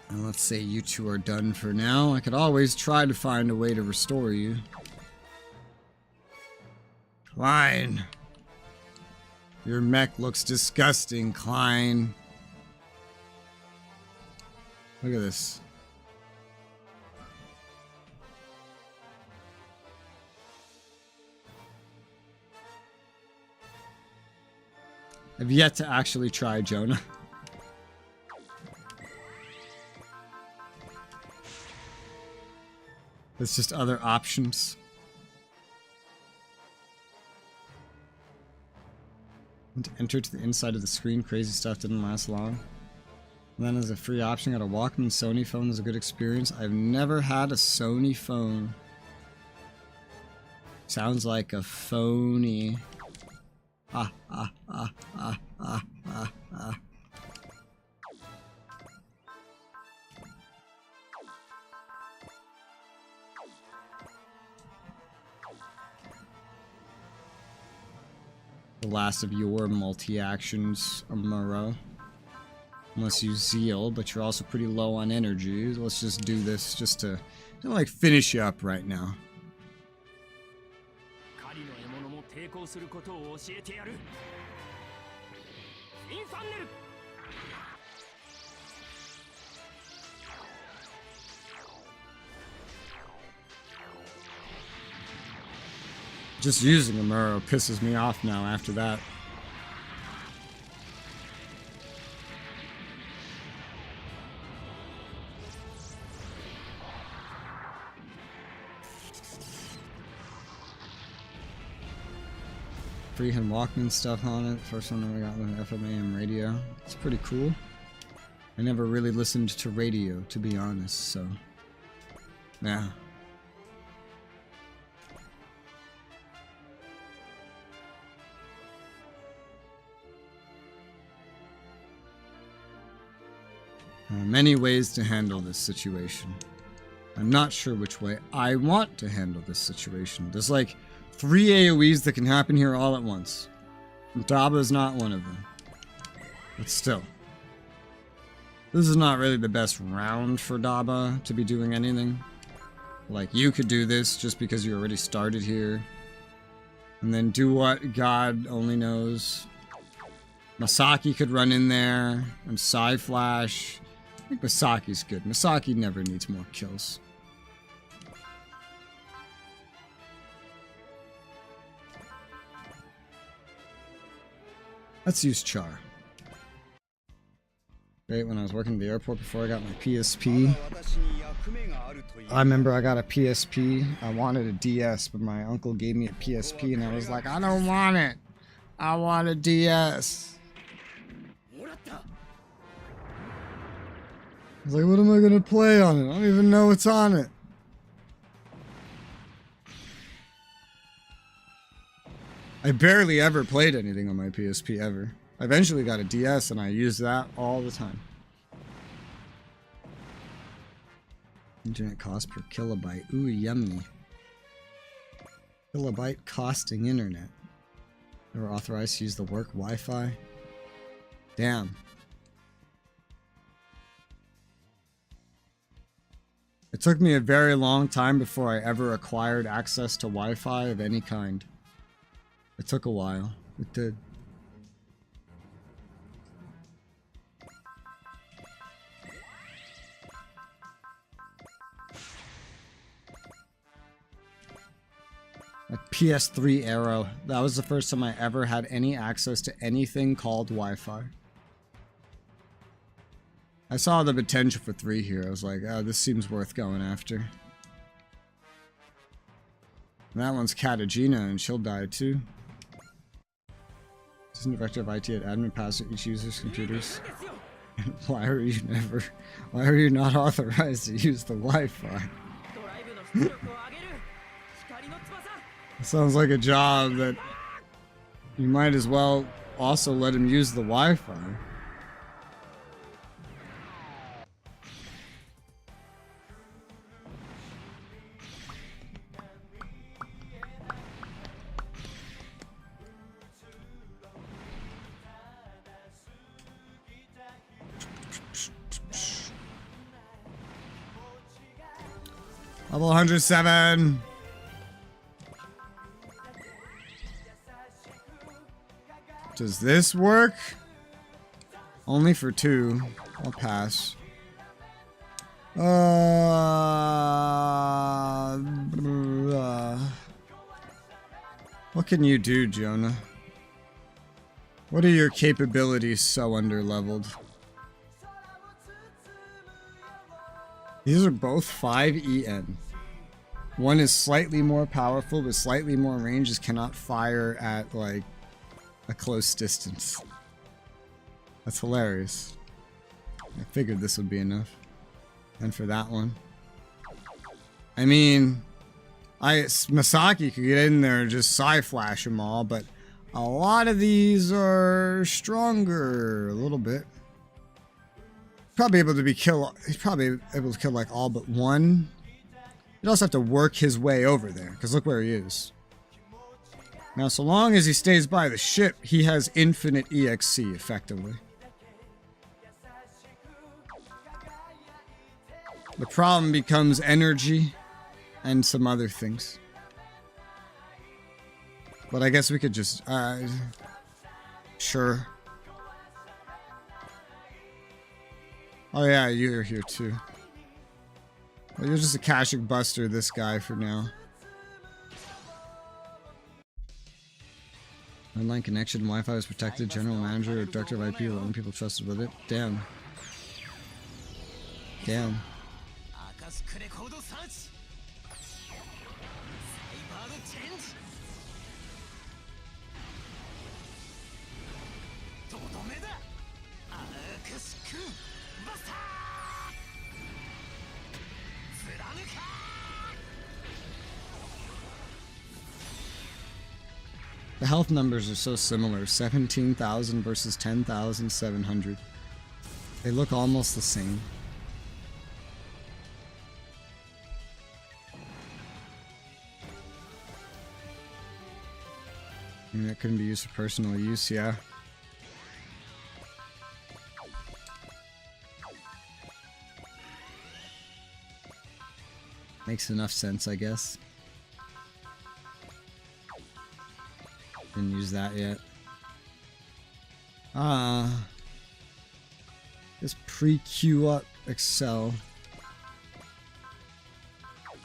And let's say you two are done for now. I could always try to find a way to restore you. Fine. Your mech looks disgusting, Klein. Look at this. I've yet to actually try Jonah. There's just other options. And to enter to the inside of the screen, crazy stuff didn't last long. And then as a free option, got a Walkman Sony phone. Was a good experience. I've never had a Sony phone. Sounds like a phony. Ah, ah, ah, ah, ah, ah, ah. The last of your multi-actions, Amuro. Unless you zeal, but you're also pretty low on energy. Let's just do this just to like finish you up right now. Just using Amuro pisses me off now after that. Freehand Walkman stuff on it. First one I got with an FM/AM radio. It's pretty cool. I never really listened to radio, to be honest, so yeah. Many ways to handle this situation. I'm not sure which way I want to handle this situation. There's like 3 AoEs that can happen here all at once. Daba is not one of them. But still. This is not really the best round for Daba to be doing anything. Like, you could do this just because you already started here. And then do what God only knows. Masaki could run in there. And Psy-Flash. I think Masaki's good. Masaki never needs more kills. Let's use Char. Great, when I was working at the airport before I got my PSP. I remember I got a PSP. I wanted a DS, but my uncle gave me a PSP and I was like, I don't want it. I want a DS. I was like, what am I gonna play on it? I don't even know what's on it. I barely ever played anything on my PSP ever. I eventually got a DS and I used that all the time. Internet cost per kilobyte. Ooh, yummy. Kilobyte costing internet. Never authorized to use the work Wi-Fi. Damn. It took me a very long time before I ever acquired access to Wi-Fi of any kind. It took a while. It did. A PS3 Arrow. That was the first time I ever had any access to anything called Wi-Fi. I saw the potential for 3 here. I was like, oh, this seems worth going after. And that one's Katagina, and she'll die too. Assistant Director of IT at admin pass each user's computers. Why are you not authorized to use the Wi-Fi? Sounds like a job that you might as well also let him use the Wi-Fi. Level 107. Does this work? Only for 2. I'll pass. What can you do, Jonah? What are your capabilities so underleveled? These are both 5 EN. One is slightly more powerful with slightly more range, just cannot fire at like a close distance. That's hilarious. I figured this would be enough. And for that one. I mean, Masaki could get in there and just Psy-Flash them all, but a lot of these are stronger a little bit. Probably able to he's probably able to kill like all but one. He'd also have to work his way over there, because look where he is. Now, so long as he stays by the ship, he has infinite EXC, effectively. The problem becomes energy and some other things. But I guess we could just, sure. Oh yeah, you're here too. Well, you're just a Kashik Buster, this guy, for now. Online connection, Wi-Fi is protected, general manager or director of IP, the only people trusted with it. Damn. Damn. The health numbers are so similar, 17,000 versus 10,700. They look almost the same. I mean, that couldn't be used for personal use, yeah. Makes enough sense, I guess. Didn't use that yet. Just pre-queue up Excel.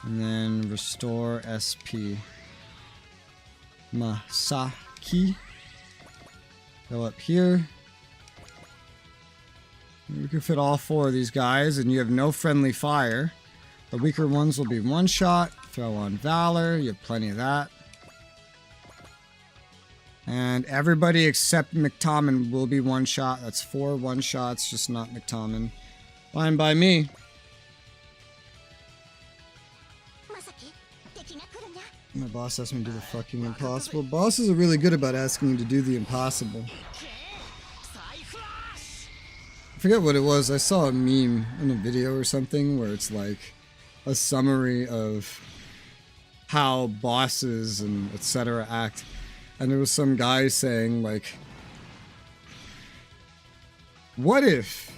And then restore SP. Masaki. Go up here. We can fit all 4 of these guys, and you have no friendly fire. The weaker ones will be one shot. Throw on Valor. You have plenty of that. And everybody except McTomin will be one shot. That's 4 one-shots, just not McTomin. Fine by me. My boss asked me to do the fucking impossible. Bosses are really good about asking you to do the impossible. I forget what it was. I saw a meme in a video or something where it's like a summary of how bosses and etc. act. And there was some guy saying, like, what if,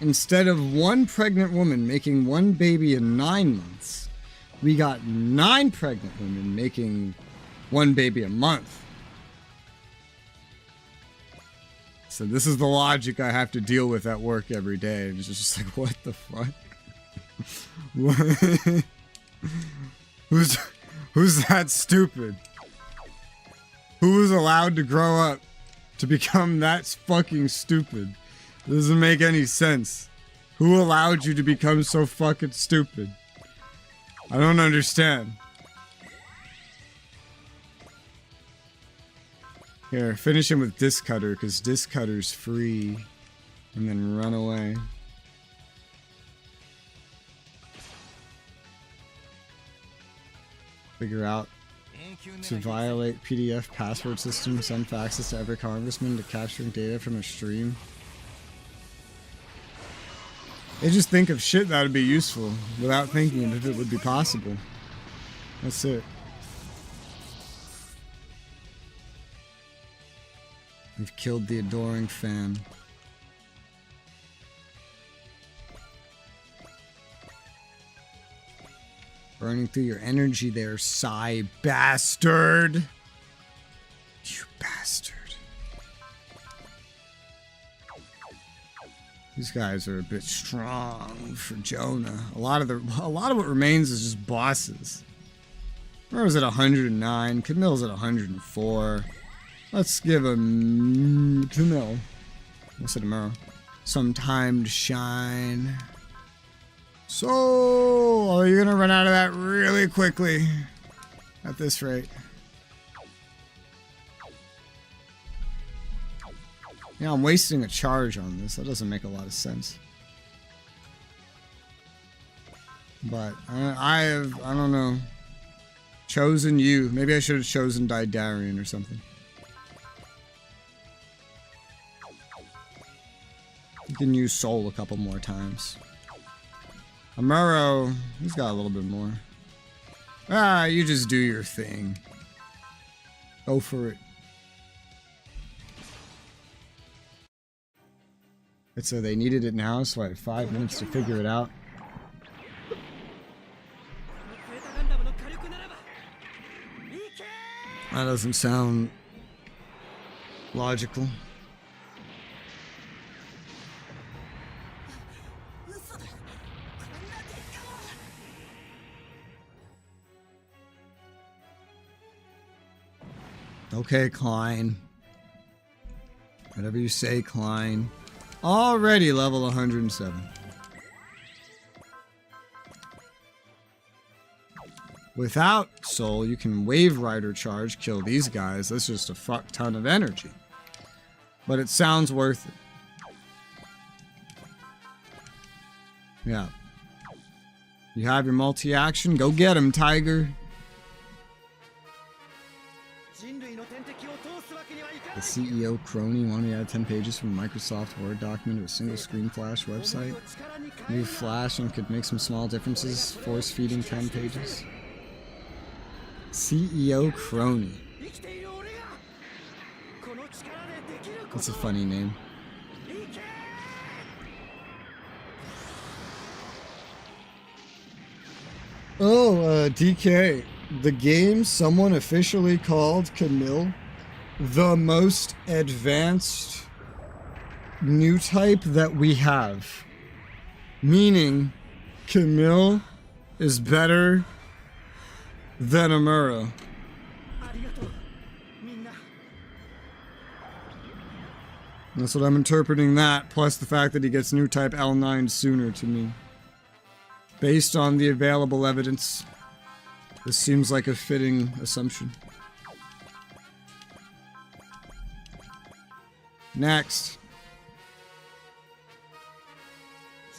instead of 1 pregnant woman making 1 baby in 9 months, we got 9 pregnant women making 1 baby a month? So this is the logic I have to deal with at work every day. And it's just like, what the fuck? What? Who's that stupid? Who was allowed to grow up to become that fucking stupid? It doesn't make any sense. Who allowed you to become so fucking stupid? I don't understand. Here, finish him with Disc Cutter, because Disc Cutter's free. And then run away. Figure out to violate PDF password system, send faxes to every congressman to capturing data from a stream. They just think of shit that would be useful without thinking if it would be possible. That's it. We've killed the adoring fan. Burning through your energy there, Psy bastard. You bastard. These guys are a bit strong for Jonah. A lot of what remains is just bosses. Murrow's at 109. Camille's at 104. Let's give him Camille. What's it, Murrow? Some time to shine. So, you're gonna run out of that really quickly at this rate. Yeah, I'm wasting a charge on this. That doesn't make a lot of sense. But I don't know. Chosen you. Maybe I should have chosen Didarian or something. You can use Soul a couple more times. Amuro, he's got a little bit more. Ah, you just do your thing. Go for it. So they needed it now, so I had 5 minutes to figure it out. That doesn't sound logical. Okay, Klein. Whatever you say, Klein. Already level 107. Without Soul, you can Wave Rider charge, kill these guys. That's just a fuck ton of energy. But it sounds worth it. Yeah. You have your multi-action, go get him, Tiger. The CEO crony wanted me to add 10 pages from a Microsoft Word document to a single screen Flash website. New Flash and could make some small differences, force feeding 10 pages. CEO crony. That's a funny name. Oh, DK. The game someone officially called Camille the most advanced new type that we have. Meaning, Camille is better than Amuro. That's what I'm interpreting that, plus the fact that he gets new type L9 sooner to me. Based on the available evidence, this seems like a fitting assumption. Next.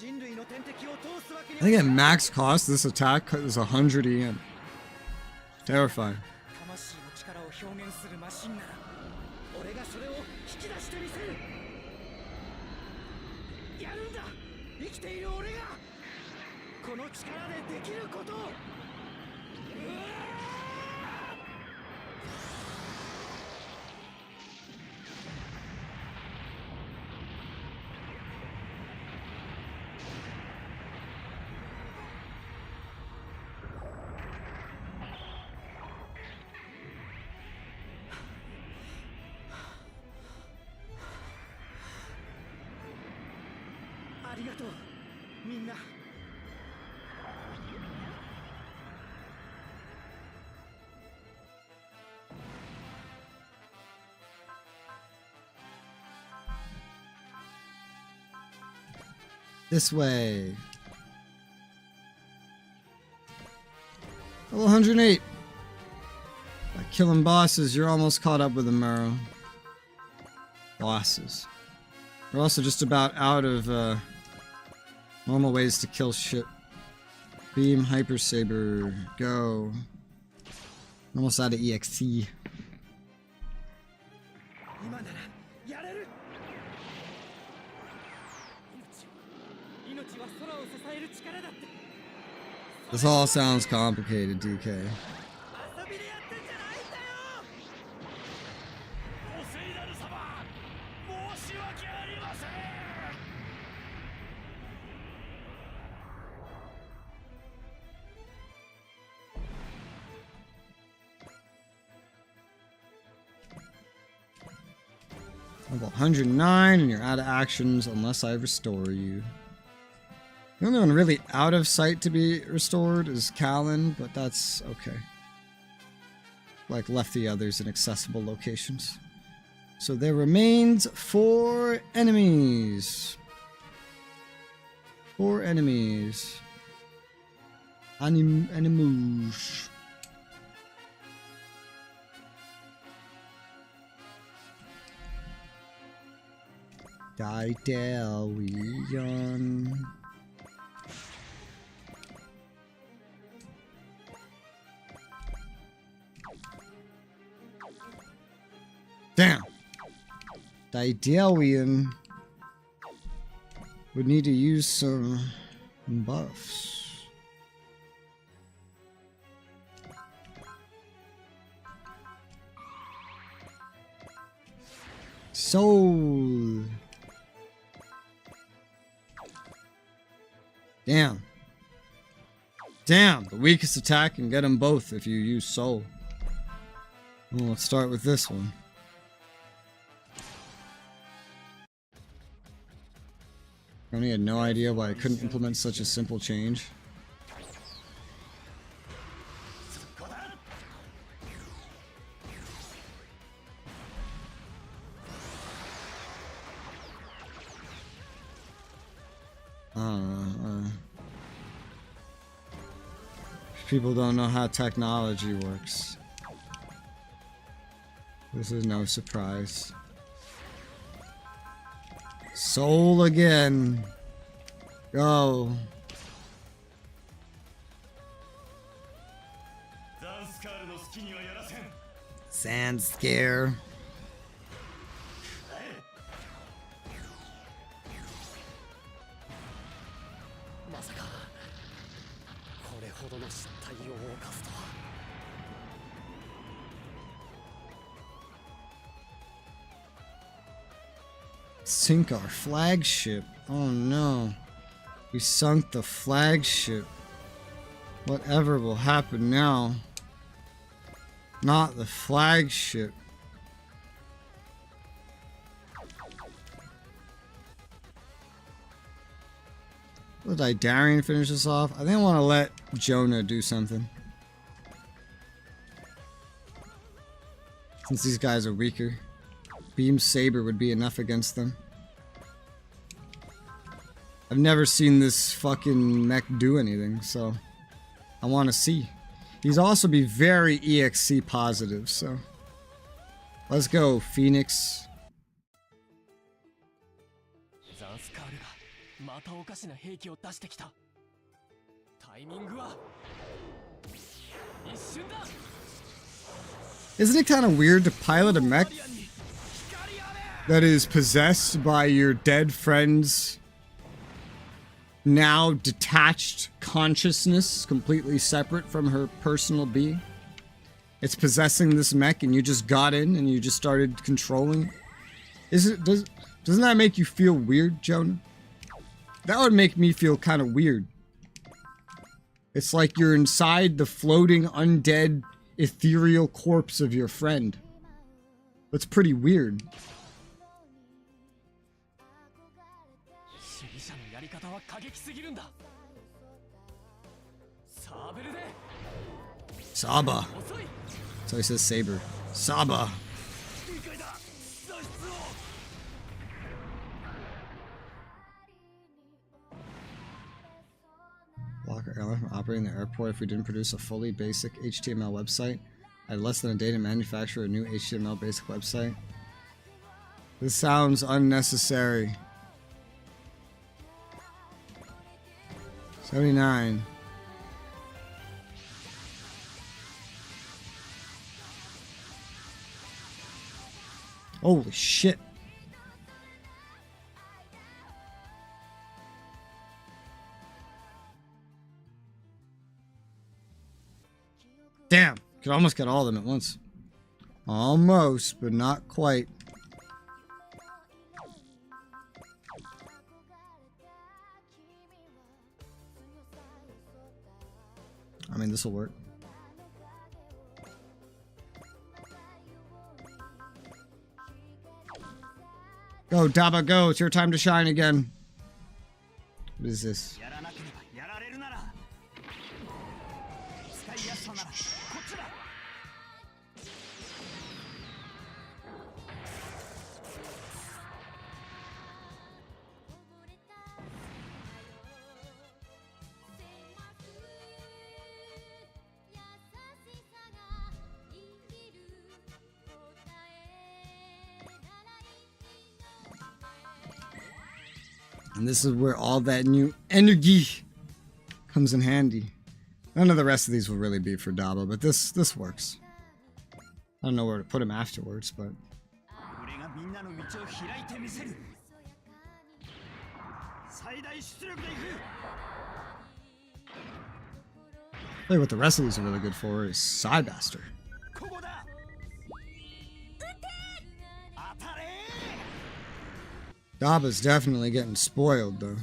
I think at max cost, this attack is 100 EM. Terrifying. This way. Level 108. By killing bosses, you're almost caught up with the Amuro. Bosses. We're also just about out of normal ways to kill shit. Beam, Hyper Saber, go. Almost out of EXT. This all sounds complicated, DK. Level 109, and you're out of actions unless I restore you. The only one really out of sight to be restored is Callan, but that's okay. Like, left the others in accessible locations. So there remains 4 enemies. 4 enemies. Animus. Daedalion. Damn. Daedalion would need to use some buffs. Soul. Damn. Damn, the weakest attack can get them both if you use soul. Well, let's start with this one. I had no idea why I couldn't implement such a simple change. People don't know how technology works. This is no surprise. Soul again. Go. Sand scare. Sink our flagship. Oh no. We sunk the flagship. Whatever will happen now. Not the flagship. Will Didarian finish this off? I think I want to let Jonah do something. Since these guys are weaker. Beam Saber would be enough against them. I've never seen this fucking mech do anything, so I want to see. He's also be very EXC positive, so let's go, Phoenix. Isn't it kind of weird to pilot a mech that is possessed by your dead friend's now detached consciousness, completely separate from her personal being? It's possessing this mech and you just got in and you just started controlling it. Doesn't that make you feel weird, Jonah? That would make me feel kind of weird. It's like you're inside the floating, undead, ethereal corpse of your friend. That's pretty weird. Saba. So he says Saber. Saba. Block our airline from operating the airport if we didn't produce a fully basic HTML website. I had less than a day to manufacture a new HTML basic website. This sounds unnecessary. 79. Holy shit. Damn. Could almost get all of them at once. Almost, but not quite. I mean, this will work. Go, Daba, go. It's your time to shine again. What is this? And this is where all that new energy comes in handy. None of the rest of these will really be for Daba, but this works. I don't know where to put him afterwards, but... Hey, what the rest of these are really good for is Psybaster. Daba's definitely getting spoiled, though.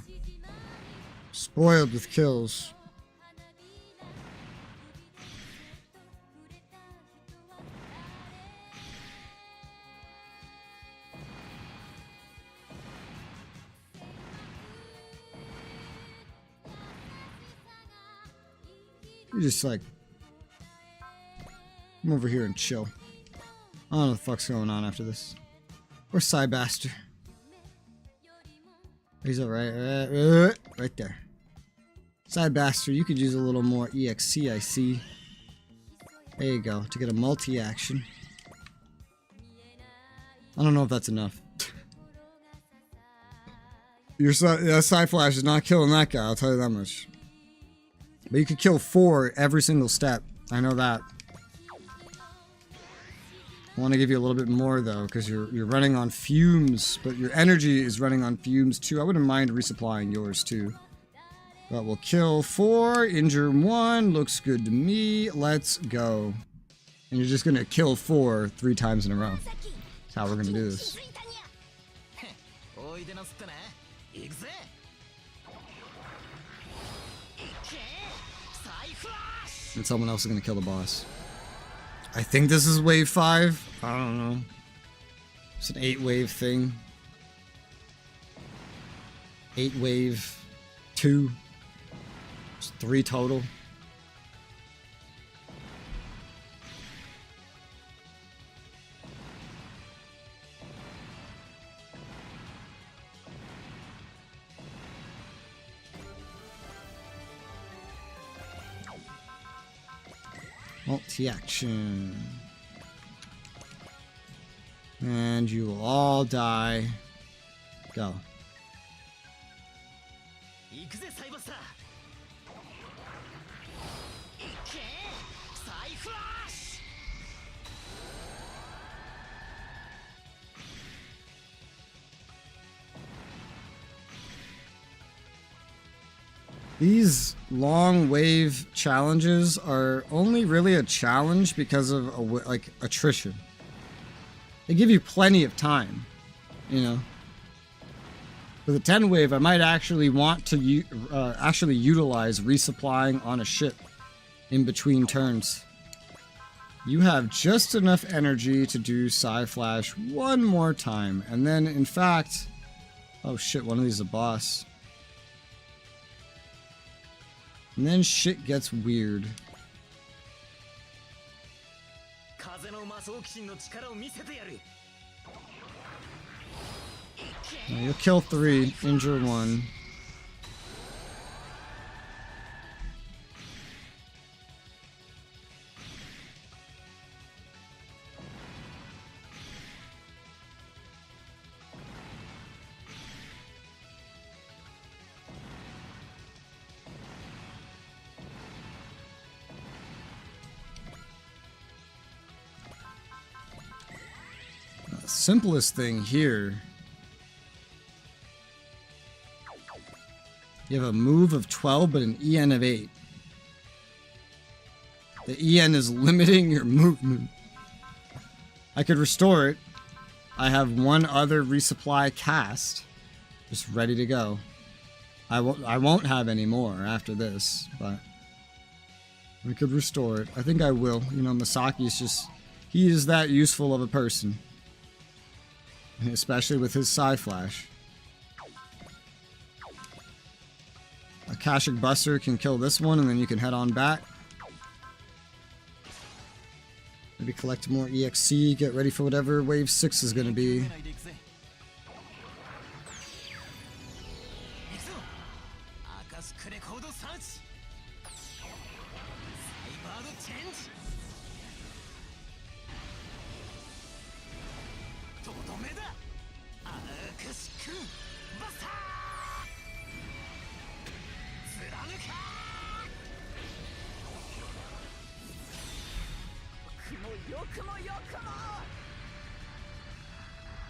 Spoiled with kills. You just like come over here and chill. I don't know what the fuck's going on after this. Where's Psybaster? He's alright. Right there. Psybaster, you could use a little more EXC, I see. There you go, to get a multi-action. I don't know if that's enough. Your Psy-Flash is not killing that guy, I'll tell you that much. But you could kill 4 every single step. I know that. I want to give you a little bit more though, because you're running on fumes, but your energy is running on fumes too. I wouldn't mind resupplying yours too. But we'll kill 4, injure 1, looks good to me. Let's go. And you're just gonna kill 4 3 times in a row. That's how we're gonna do this. And someone else is gonna kill the boss. I think this is wave 5. I don't know. It's an 8-wave thing. 8-wave 2. It's 3 total. Multi-action. And you will all die. Go. These long wave challenges are only really a challenge because of like attrition. They give you plenty of time, you know. For the 10 wave, I might actually want to actually utilize resupplying on a ship in between turns. You have just enough energy to do Psy-Flash one more time, and then in fact, oh shit, one of these is a boss. And then shit gets weird. Now you'll kill 3, injure 1. Simplest thing here, you have a move of 12 but an EN of 8. The EN is limiting your movement. I could restore it. I have one other resupply cast just ready to go. I won't have any more after this, but we could restore it. I think I will. You know, Masaki's just, he is that useful of a person. especially with his Psy Flash. Akashic Buster can kill this one, and then you can head on back. Maybe collect more EXC, get ready for whatever Wave 6 is going to be.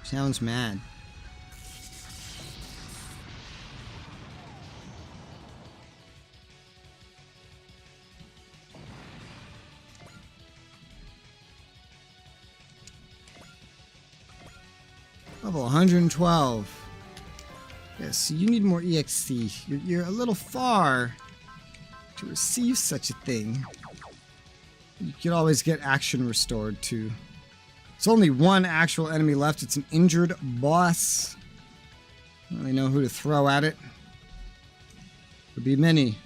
Sounds mad. Level 112. Yes, you need more EXC. You're a little far to receive such a thing. You can always get action restored too. There's only one actual enemy left. It's an injured boss. I don't really know who to throw at it. Could be many.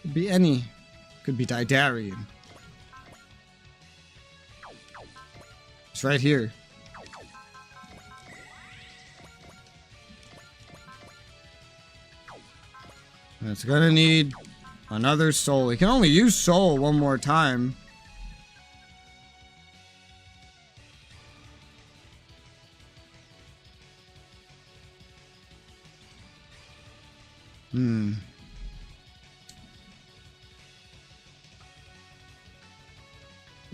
Could be any. Could be Didarian. It's right here. And it's gonna need another soul. He can only use soul one more time.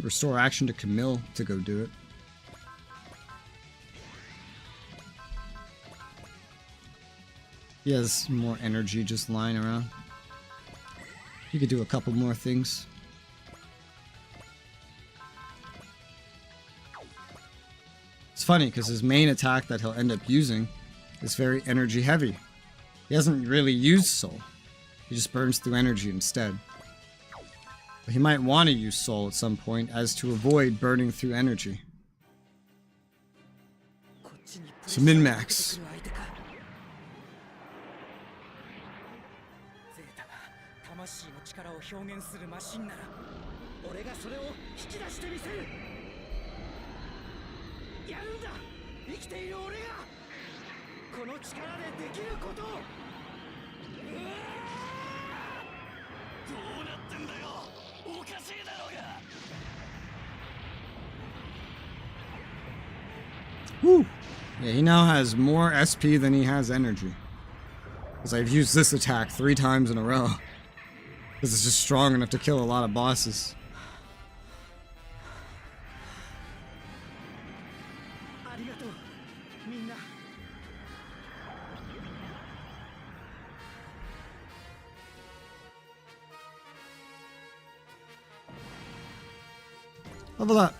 Restore action to Camille to go do it. He has more energy just lying around. He could do a couple more things. It's funny because his main attack that he'll end up using is very energy heavy. He hasn't really used soul. He just burns through energy instead. But he might want to use soul at some point as to avoid burning through energy. So min-max. Woo! Yeah, he now has more SP than he has energy. Because I've used this attack 3 times in a row. Because it's just strong enough to kill a lot of bosses. Level up.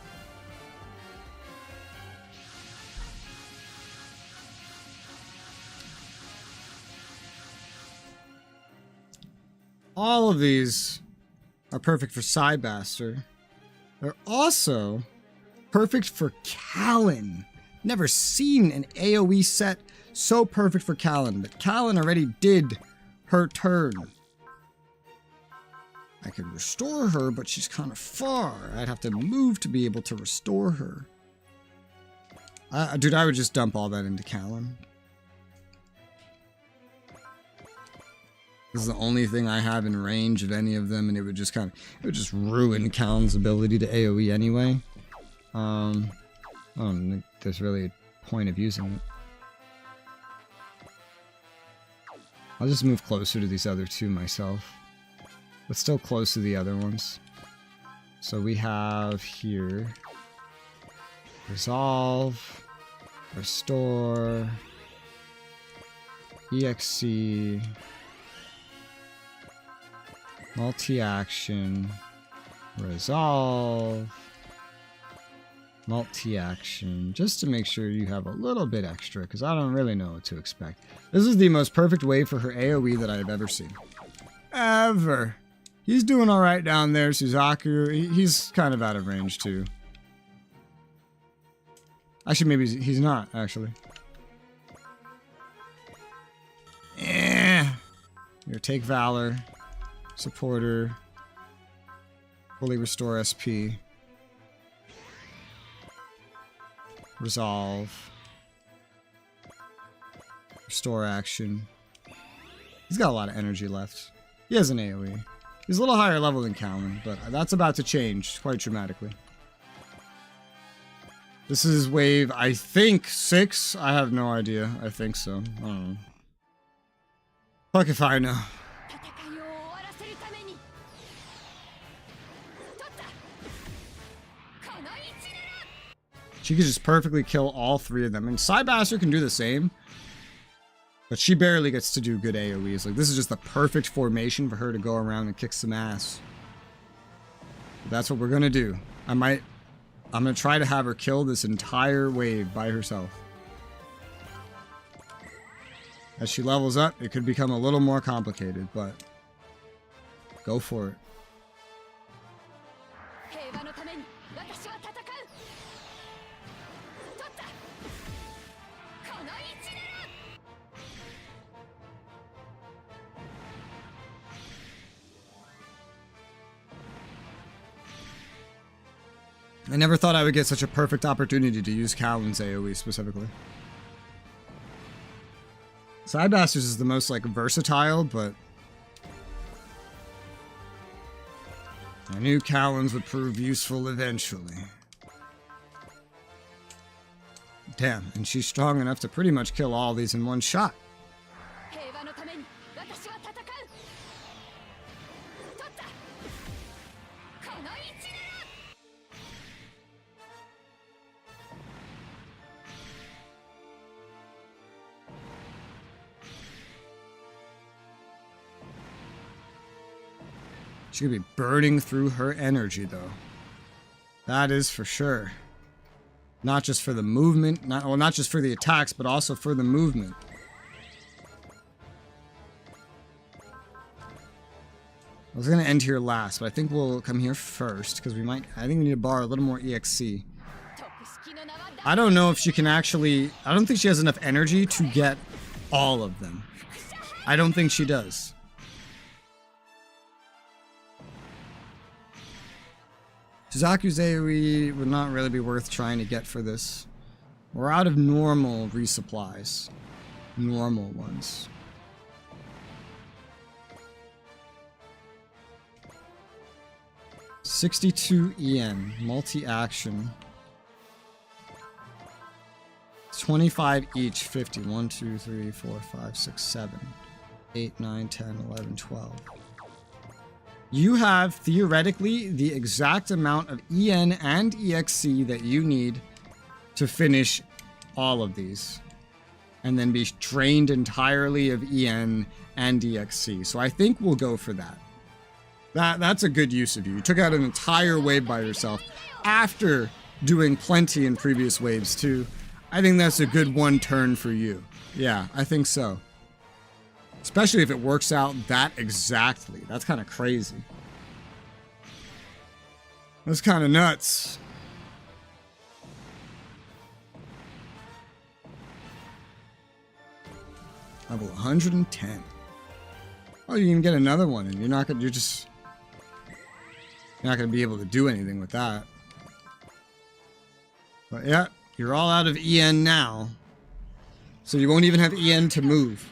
All of these are perfect for Psybaster. They're also perfect for Callan. Never seen an AoE set so perfect for Callan, but Callan already did her turn. I could restore her, but she's kind of far. I'd have to move to be able to restore her. Dude, I would just dump all that into Callan. This is the only thing I have in range of any of them, and it would just ruin Callan's ability to AoE anyway. I don't think there's really a point of using it. I'll just move closer to these other two myself. But still close to the other ones. So we have here Resolve, Restore, EXC, Multi-Action, Resolve, Multi-Action, just to make sure you have a little bit extra, because I don't really know what to expect. This is the most perfect wave for her AoE that I've ever seen. Ever. He's doing alright down there, Suzaku. He's kind of out of range too. Actually, maybe he's not, actually. Here, take Valor. Supporter. Fully restore SP. Resolve. Restore action. He's got a lot of energy left. He has an AoE. He's a little higher level than Callan, but that's about to change quite dramatically. This is wave, I think, 6? I have no idea. I think so. I don't know. Fuck if I know. She could just perfectly kill all 3 of them. And Psybasser can do the same. But she barely gets to do good AoEs. Like, this is just the perfect formation for her to go around and kick some ass. But that's what we're gonna do. I'm gonna try to have her kill this entire wave by herself. As she levels up, it could become a little more complicated, but go for it. I never thought I would get such a perfect opportunity to use Callan's AoE specifically. Psybasser's is the most, like, versatile, but I knew Callan's would prove useful eventually. Damn, and she's strong enough to pretty much kill all these in one shot. She's gonna be burning through her energy, though. That is for sure. Not just for the movement, not just for the attacks, but also for the movement. I was gonna end here last, but I think we'll come here first, because I think we need to borrow a little more EXC. I don't know if she can actually, I don't think she has enough energy to get all of them. I don't think she does. Suzaku's AoE would not really be worth trying to get for this. We're out of normal resupplies. Normal ones. $62 EN. Multi-action. 25 each. 50. 1, 2, 3, 4, 5, 6, 7. 8, 9, 10, 11, 12. You have, theoretically, the exact amount of EN and EXC that you need to finish all of these. And then be drained entirely of EN and EXC. So I think we'll go for that. That's a good use of you. You took out an entire wave by yourself after doing plenty in previous waves, too. I think that's a good one turn for you. Yeah, I think so. Especially if it works out that exactly. That's kind of crazy. That's kind of nuts. Level 110. Oh, you can get another one, and you're not gonna be able to do anything with that. But yeah, you're all out of EN now. So you won't even have EN to move.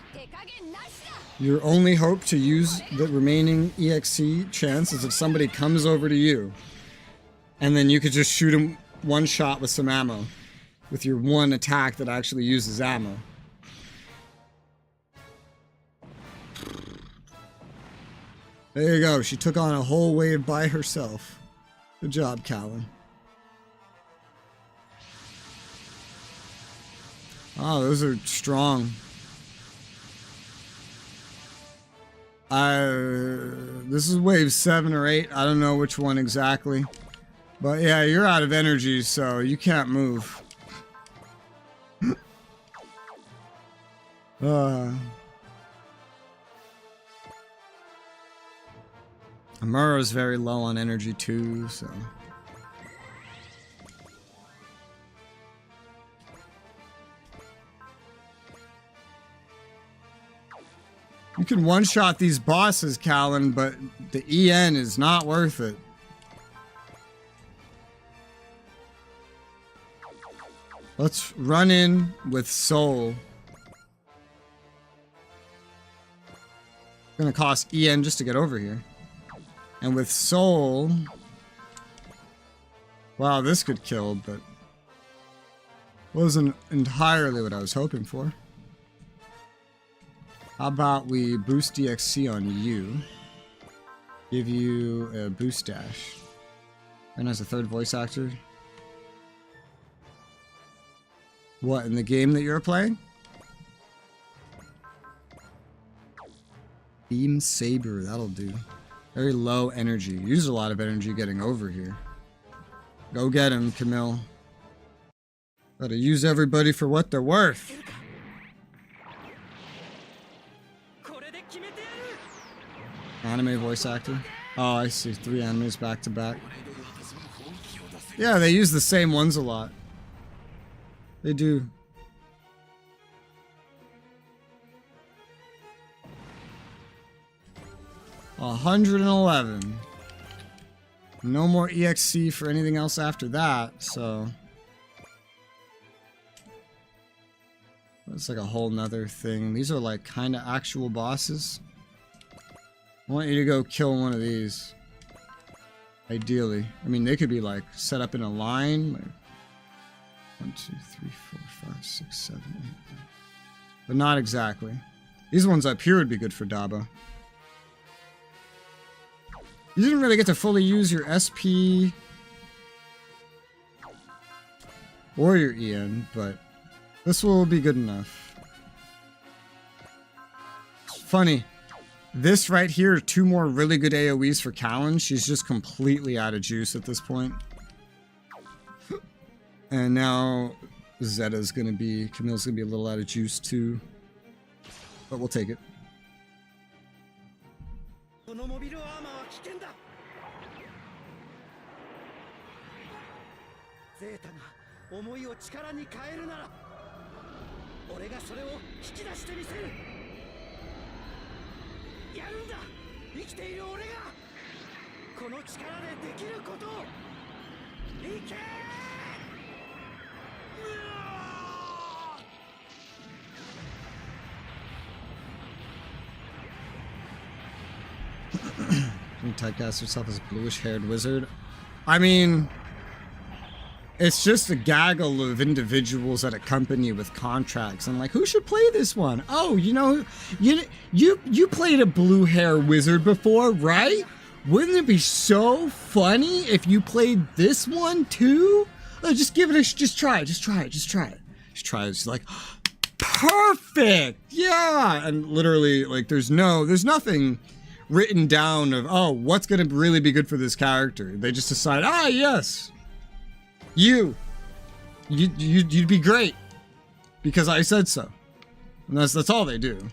Your only hope to use the remaining EXC chance is if somebody comes over to you. And then you could just shoot him one shot with some ammo. With your one attack that actually uses ammo. There you go. She took on a whole wave by herself. Good job, Callan. Oh, those are strong. This is wave 7 or 8. I don't know which one exactly. But yeah, you're out of energy, so you can't move. Amura's very low on energy too, so. You can one-shot these bosses, Callan, but the EN is not worth it. Let's run in with Soul. It's gonna cost EN just to get over here. And with Soul... Wow, this could kill, but... wasn't entirely what I was hoping for. How about we boost DXC on you? Give you a boost dash. And as a third voice actor. What, in the game that you're playing? Beam Saber, that'll do. Very low energy. Use a lot of energy getting over here. Go get him, Camille. Gotta use everybody for what they're worth. Anime voice actor. Oh, I see. 3 animes back to back. Yeah, they use the same ones a lot. They do. $111. No more EXC for anything else after that, so... That's like a whole nother thing. These are like kind of actual bosses. I want you to go kill one of these. Ideally. I mean, they could be like set up in a line. Like 1, 2, 3, 4, 5, 6, 7, 8, 9. But not exactly. These ones up here would be good for Daba. You didn't really get to fully use your SP or your EN, but this will be good enough. Funny. This right here are 2 more really good AoEs for Callan. She's just completely out of juice at this point. And now Zetta's gonna be... Camille's gonna be a little out of juice too. But we'll take it. Can you typecast yourself as a bluish-haired wizard? I mean, it's just a gaggle of individuals at a company with contracts. I'm like, who should play this one? Oh, you know, you played a blue hair wizard before, right? Wouldn't it be so funny if you played this one too? Oh, just give it a, just try it. It's like, perfect, yeah. And literally, like, there's nothing written down of, oh, what's gonna really be good for this character. They just decide, ah, yes, you'd be great because I said so, and that's all they do.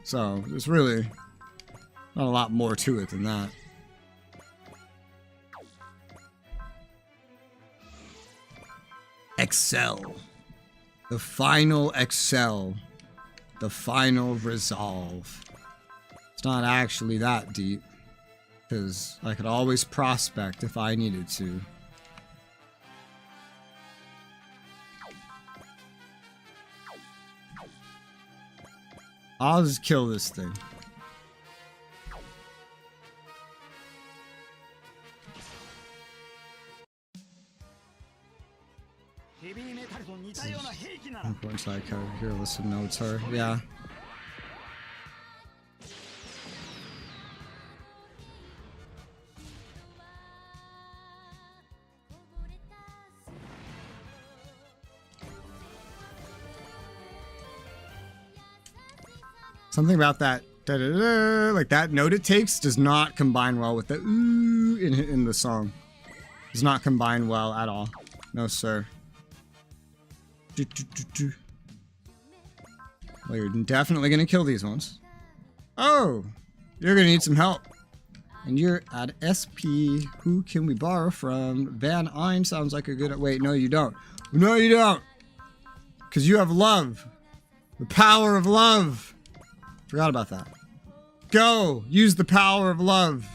So there's really not a lot more to it than that. Excel, the final Excel, the final resolve. It's not actually that deep, because I could always prospect if I needed to. I'll just kill this thing. Important side cover here, list of notes are, yeah. Something about that, like that note it takes does not combine well with the ooh in the song. Does not combine well at all. No, sir. Well, you're definitely gonna kill these ones. Oh, you're gonna need some help. And you're at SP. Who can we borrow from? Van Ein sounds like a good... Wait, no, you don't. No, you don't. Because you have love. The power of love. Forgot about that. Go! Use the power of love.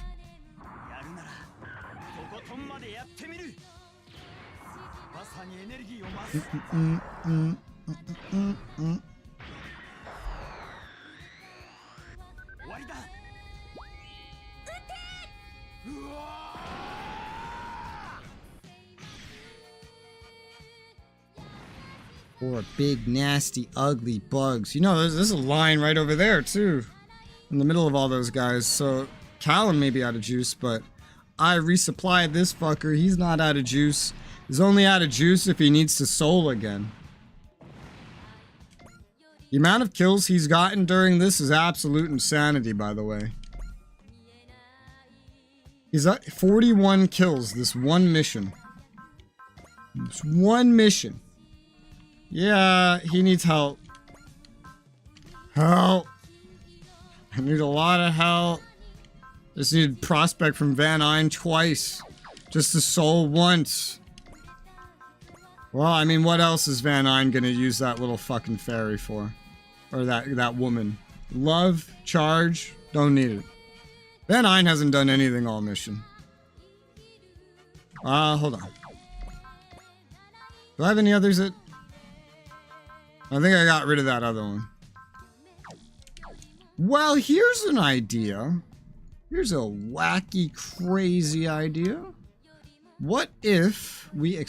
Or big, nasty, ugly bugs. You know, there's a line right over there, too. In the middle of all those guys. So, Callum may be out of juice, but I resupplied this fucker. He's not out of juice. He's only out of juice if he needs to soul again. The amount of kills he's gotten during this is absolute insanity, by the way. He's at 41 kills this one mission. This one mission. Yeah, he needs help. Help. I need a lot of help. Just need prospect from Van Eyne twice. Just to soul once. Well, I mean, what else is Van Eyne gonna use that little fucking fairy for? Or that woman? Love, charge, don't need it. Van Eyne hasn't done anything all mission. Hold on. Do I have any others that... I think I got rid of that other one. Well, here's an idea. Here's a wacky, crazy idea. What if we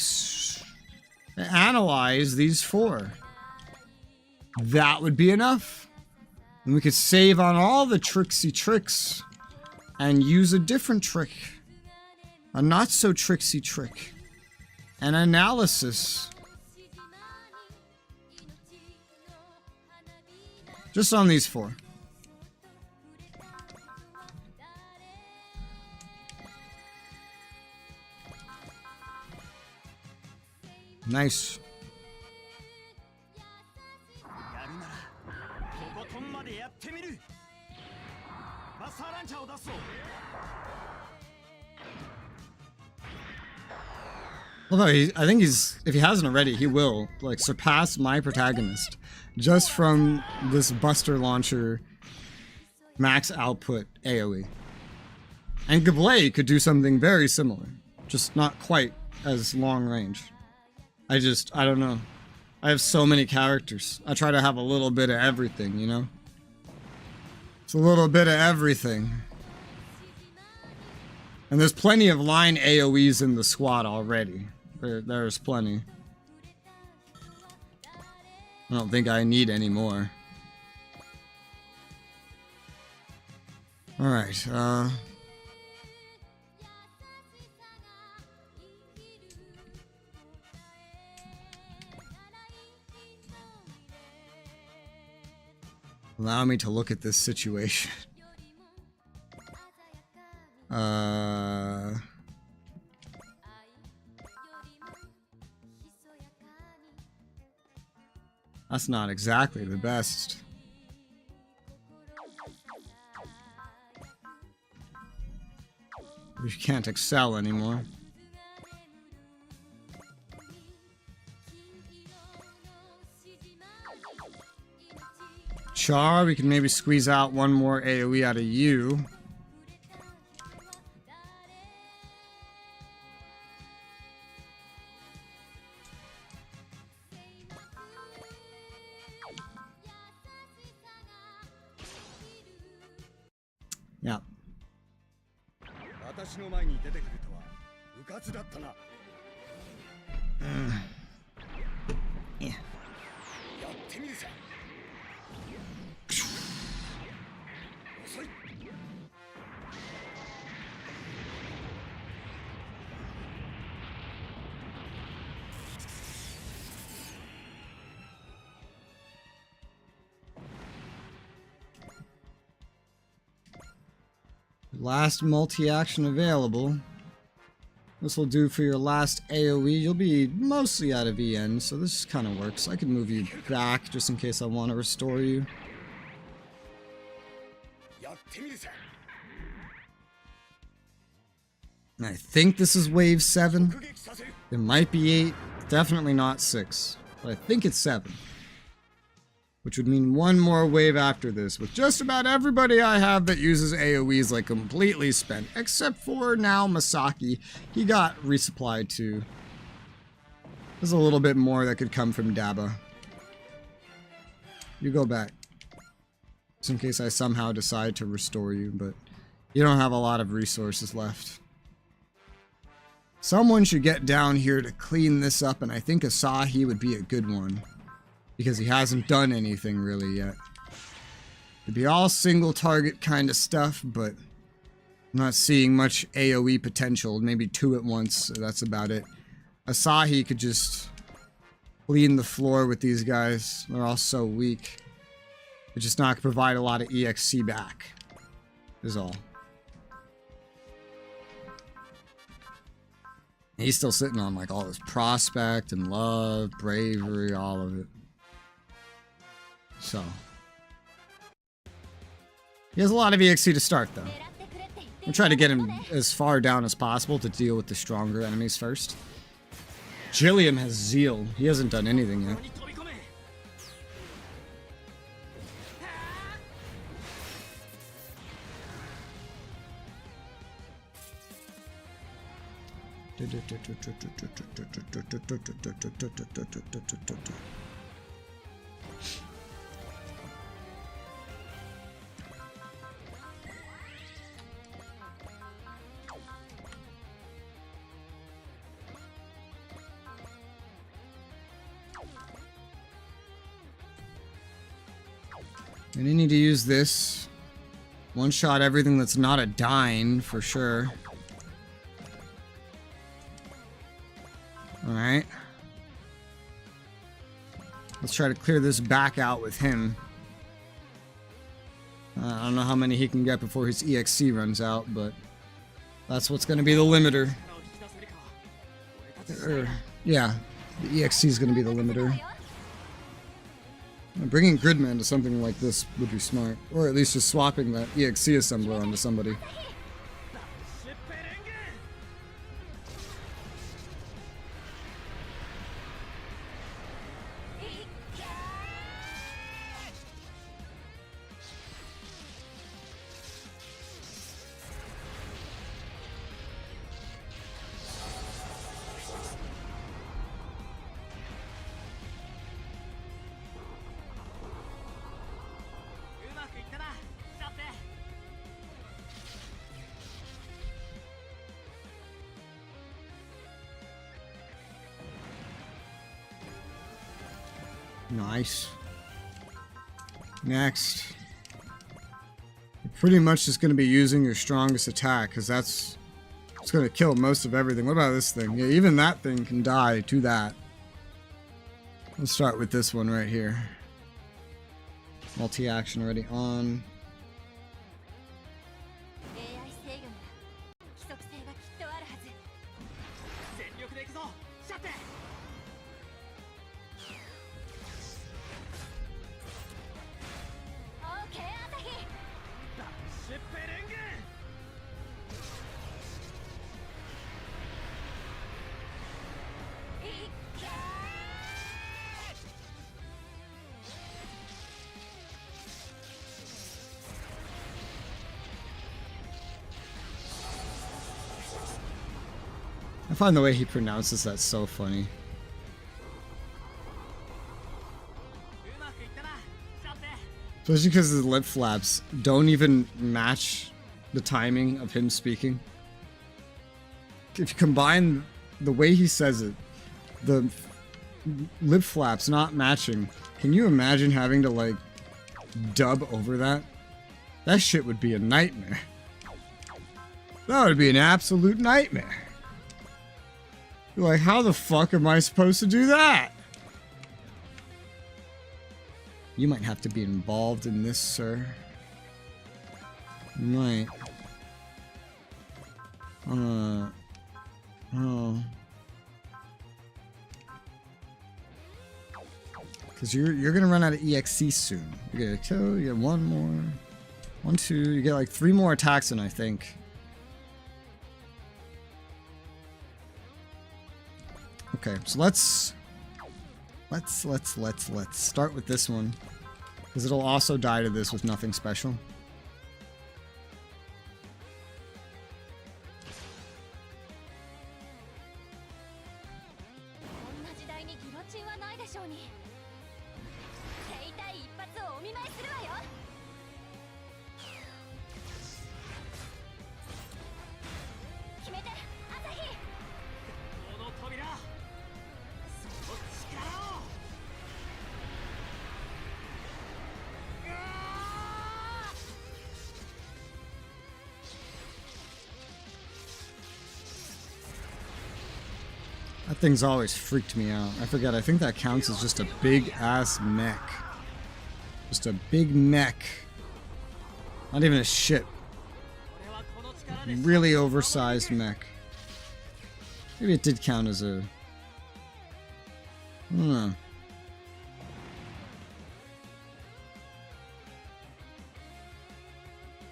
analyze these 4? That would be enough. And we could save on all the tricksy tricks and use a different trick. A not so tricksy trick. An analysis. Just on these 4. Nice. Although I think he's, if he hasn't already, he will like surpass my protagonist just from this Buster Launcher max output AoE. And Gablé could do something very similar, just not quite as long range. I don't know. I have so many characters. I try to have a little bit of everything, you know? It's a little bit of everything. And there's plenty of line AoEs in the squad already. There's plenty. I don't think I need any more. Alright, allow me to look at this situation. That's not exactly the best. We can't excel anymore. Char, we can maybe squeeze out one more AoE out of you. Yeah. Yeah. Last multi-action available. This will do for your last AoE. You'll be mostly out of EN, so this kind of works. I can move you back just in case I want to restore you. I think this is wave 7. It might be 8. Definitely not 6. But I think it's 7. which would mean one more wave after this, with just about everybody I have that uses AoEs like completely spent, except for now Masaki. He got resupplied too. There's a little bit more that could come from Daba. You go back. Just in case I somehow decide to restore you, but you don't have a lot of resources left. Someone should get down here to clean this up, and I think Asahi would be a good one. Because he hasn't done anything really yet. It'd be all single target kind of stuff, but I'm not seeing much AoE potential. Maybe 2 at once, so that's about it. Asahi could just clean the floor with these guys. They're all so weak. They're just not going to provide a lot of EXC back. Is all. He's still sitting on like all this prospect and love, bravery, all of it. So. He has a lot of EXC to start though. We'll try to get him as far down as possible to deal with the stronger enemies first. Gilliam has Zeal. He hasn't done anything yet. And you need to use this. One shot everything that's not a dine for sure. Alright. Let's try to clear this back out with him. I don't know how many he can get before his EXC runs out, but that's what's going to be the limiter. Yeah, the EXC is going to be the limiter. Bringing Gridman to something like this would be smart. Or at least just swapping that EXC assembler onto somebody. Nice. Next. You're pretty much just going to be using your strongest attack, because that's it's going to kill most of everything. What about this thing? Yeah, even that thing can die to that. Let's start with this one right here. Multi-action already on. I find the way he pronounces that so funny. Especially because his lip flaps don't even match the timing of him speaking. If you combine the way he says it, the lip flaps not matching, can you imagine having to like dub over that? That shit would be a nightmare. That would be an absolute nightmare. Like, how the fuck am I supposed to do that? You might have to be involved in this, sir. You might. Oh. Because you're gonna run out of EXC soon. You get a kill, you get one more. 1, 2, you get like 3 more attacks in, I think. Okay, so let's start with this one. Because it'll also die to this with nothing special. That thing's always freaked me out. I forget, I think that counts as just a big ass mech. Just a big mech. Not even a ship. Really oversized mech. Maybe it did count as a... I don't know.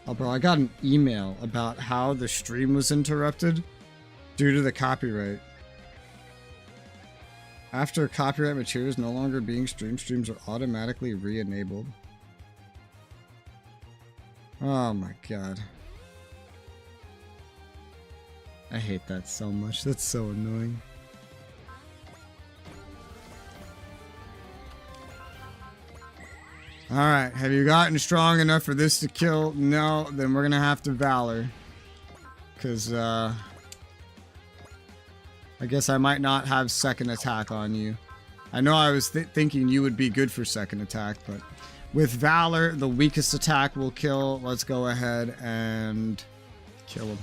Oh bro, I got an email about how the stream was interrupted due to the copyright. After copyright material is no longer being streamed, streams are automatically re-enabled. Oh my god. I hate that so much. That's so annoying. Alright, have you gotten strong enough for this to kill? No, then we're gonna have to Valor. Because, I guess I might not have second attack on you. I know I was thinking you would be good for second attack, but with Valor, the weakest attack will kill. Let's go ahead and kill him.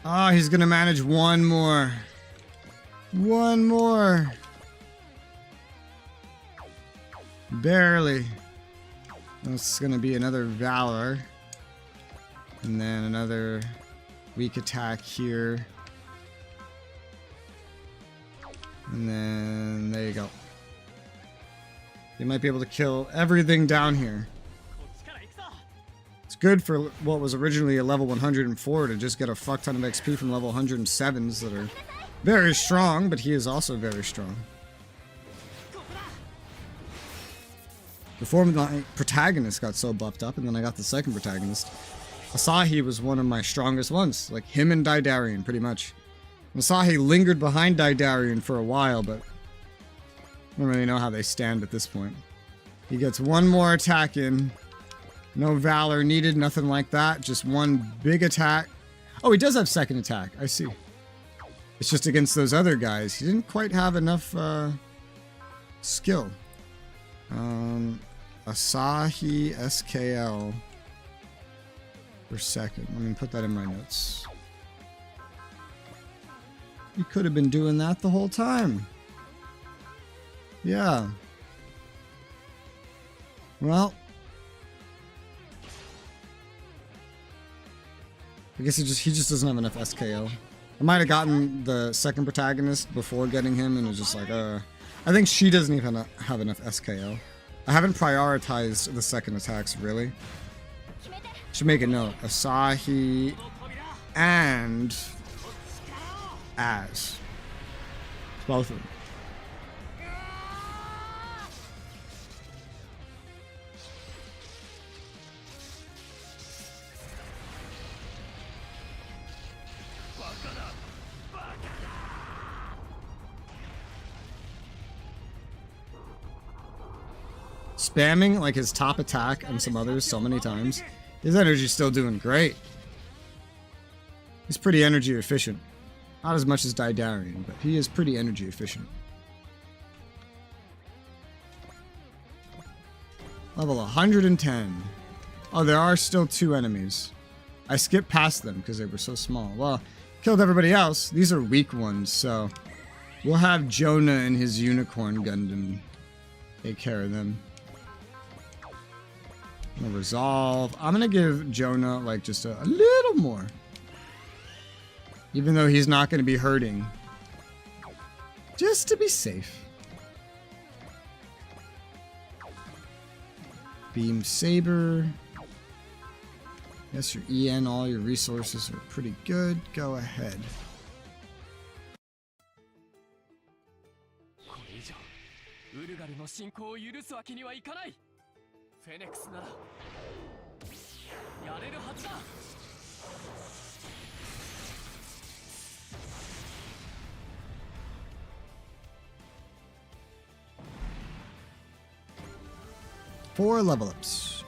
Oh, he's gonna manage one more. One more. Barely. That's gonna be another Valor. And then another weak attack here. And then there you go. You might be able to kill everything down here. It's good for what was originally a level 104 to just get a fuck ton of XP from level 107s that are very strong, but he is also very strong. Before my protagonist got so buffed up, and then I got the second protagonist, Asahi was one of my strongest ones. Like him and Daidarian, pretty much. Asahi lingered behind Daidarian for a while, but I don't really know how they stand at this point. He gets one more attack in. No Valor needed, nothing like that. Just one big attack. Oh, he does have second attack. I see. It's just against those other guys. He didn't quite have enough skill. Asahi SKL for second. Let me put that in my notes. You could have been doing that the whole time. Yeah. Well, I guess he just doesn't have enough SKO. I might have gotten the second protagonist before getting him, and it's just like, I think she doesn't even have enough SKO. I haven't prioritized the second attacks, really. Should make a note. Asahi and Az. Both of them. Spamming like his top attack and some others so many times. His energy's still doing great. He's pretty energy efficient. Not as much as Daidarian, but he is pretty energy efficient. Level 110. Oh, there are still 2 enemies. I skipped past them because they were so small. Well, killed everybody else. These are weak ones, so We'll have Jonah and his Unicorn Gundam take care of them. I'm gonna resolve. I'm gonna give Jonah like just a little more. Even though he's not gonna be hurting. Just to be safe. Beam Saber. Yes, your EN, all your resources are pretty good. Go ahead. Four level ups.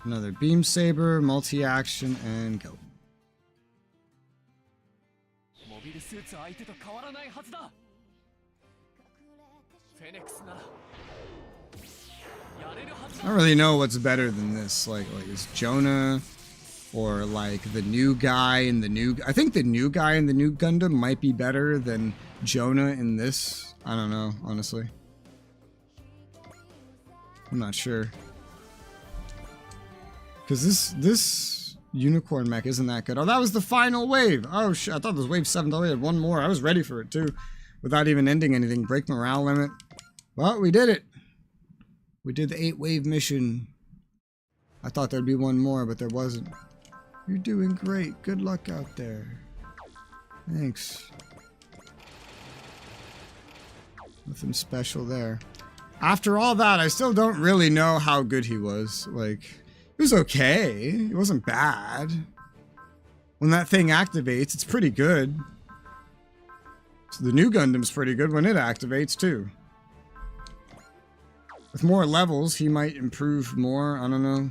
Another Beam Saber, multi-action, and go. I don't really know what's better than this. Like is Jonah or like the new guy in the new... I think the new guy in the new Gundam might be better than Jonah in this. I don't know, honestly. I'm not sure. Because this unicorn mech isn't that good. Oh, that was the final wave. Oh, shit. I thought this was wave 7. Oh, we had one more. I was ready for it, too. Without even ending anything. Break morale limit. Well, we did it. We did the 8-wave mission. I thought there'd be one more, but there wasn't. You're doing great. Good luck out there. Thanks. Nothing special there. After all that, I still don't really know how good he was. Like... It was okay. It wasn't bad. When that thing activates, it's pretty good. So the new Gundam's pretty good when it activates, too. With more levels, he might improve more. I don't know.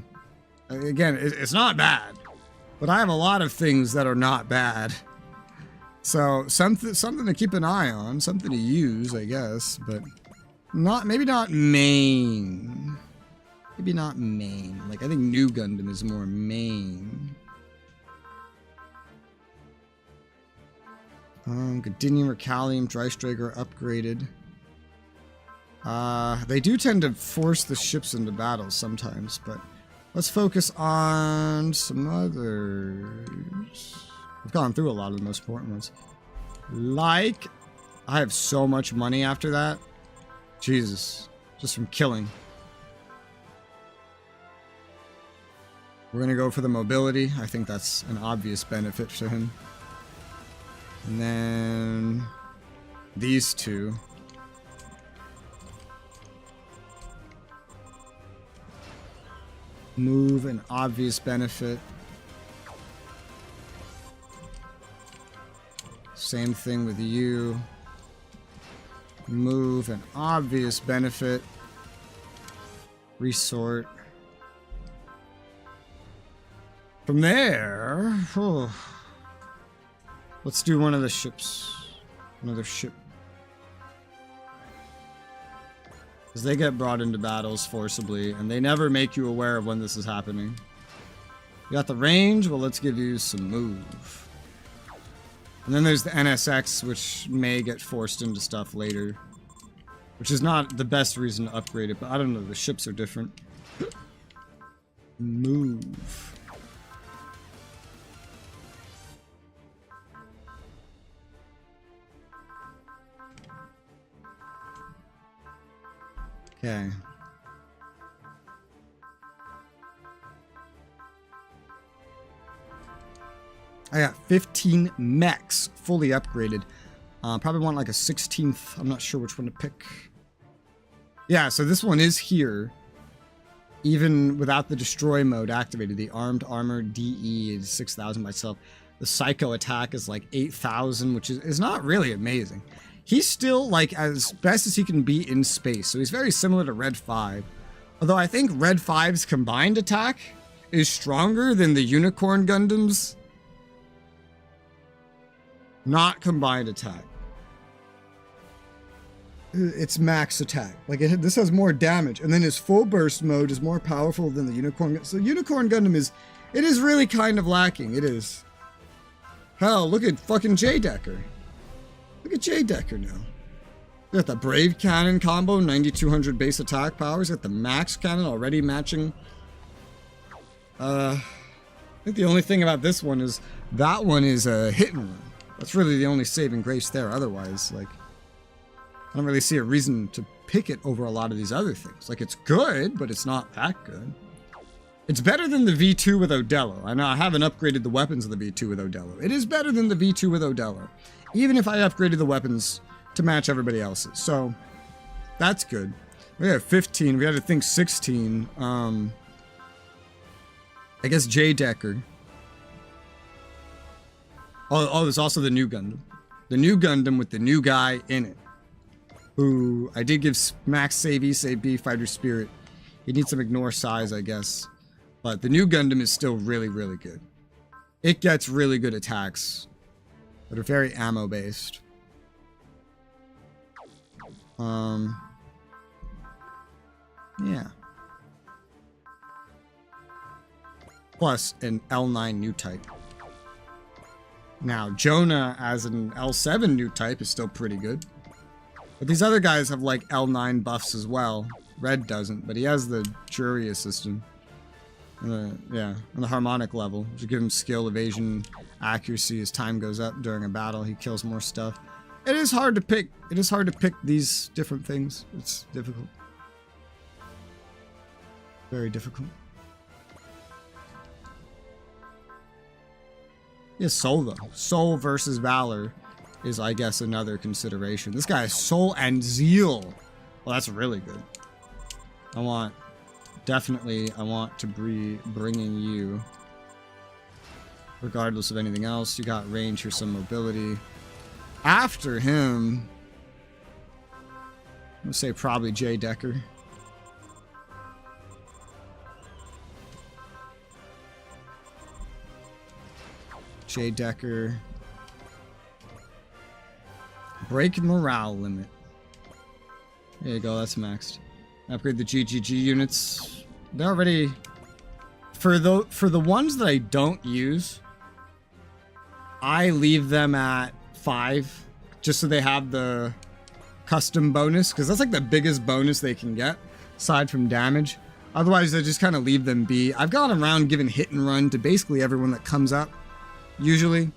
Again, it's not bad. But I have a lot of things that are not bad. So, something to keep an eye on. Something to use, I guess. But maybe not main. Maybe not main. Like, I think new Gundam is more main. Gadinium or Callium, Drystrager upgraded. They do tend to force the ships into battles sometimes, but let's focus on some others. I've gone through a lot of the most important ones. Like, I have so much money after that. Jesus. Just from killing. We're going to go for the mobility. I think that's an obvious benefit to him. And then these two. Move, an obvious benefit. Same thing with you. Move, an obvious benefit. Resort. From there, let's do one of the ships. Another ship. Because they get brought into battles forcibly, and they never make you aware of when this is happening. You got the range? Well, let's give you some move. And then there's the NSX, which may get forced into stuff later. Which is not the best reason to upgrade it, but I don't know, the ships are different. Move. Okay. I got 15 mechs fully upgraded. Probably want like a 16th. I'm not sure which one to pick. Yeah, so this one is here. Even without the destroy mode activated. The armed armor DE is 6,000 by itself. The psycho attack is like 8,000, which is not really amazing. He's still, like, as best as he can be in space. So he's very similar to Red 5. Although I think Red 5's combined attack is stronger than the Unicorn Gundam's not combined attack. its max attack. Like this has more damage, and then his full burst mode is more powerful than the Unicorn. So Unicorn Gundam is really kind of lacking. It is. Hell, look at fucking J Decker. Look at J Decker now. You got the Brave Cannon combo, 9200 base attack powers. You got the Max Cannon already matching. I think the only thing about this one is that one is a hit and run. That's really the only saving grace there. Otherwise, like, I don't really see a reason to pick it over a lot of these other things. Like, it's good, but it's not that good. It's better than the V2 with Odello. I know I haven't upgraded the weapons of the V2 with Odello. It is better than the V2 with Odello, even if I upgraded the weapons to match everybody else's. So, that's good. We have 15. We had to think 16. I guess J Decker. Oh, there's also the new Gundam. The new Gundam with the new guy in it. Who I did give Max Save E, Save B, Fighter Spirit. He needs some ignore size, I guess. But the new Gundam is still really, really good. It gets really good attacks that are very ammo based. Yeah. Plus an L9 new type. Now, Jonah as an L7 new type is still pretty good. But these other guys have like L9 buffs as well. Red doesn't, but he has the Juria system. Yeah, on the harmonic level. To give him skill, evasion, accuracy as time goes up during a battle. He kills more stuff. It is hard to pick. It is hard to pick these different things. It's difficult. Very difficult. Yeah, Soul though. Soul versus Valor is, I guess, another consideration. This guy is Soul and Zeal. Well, that's really good. I want to be bringing you. Regardless of anything else, you got range, here's some mobility. After him, I'm gonna say probably J Decker. J Decker. Break morale limit. There you go, that's maxed. Upgrade the GGG units. They're already for the ones that I don't use, I leave them at 5 just so they have the custom bonus, because that's like the biggest bonus they can get aside from damage. Otherwise, I just kind of leave them be. I've gone around giving hit and run to basically everyone that comes up. Usually,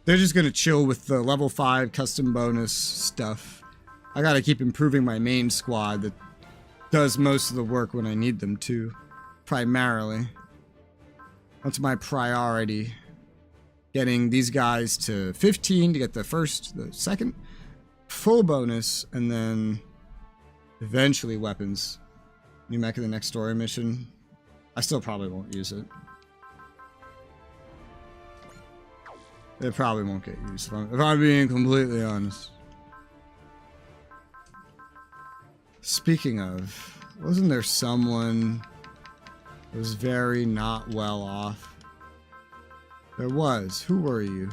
they're just going to chill with the level 5 custom bonus stuff. I got to keep improving my main squad that does most of the work when I need them to, primarily. That's my priority. Getting these guys to 15 to get the second full bonus, and then eventually weapons. New mech in the next story mission. I still probably won't use it. It probably won't get used, if I'm being completely honest. Speaking of, wasn't there someone who was very not well off? There was. Who were you?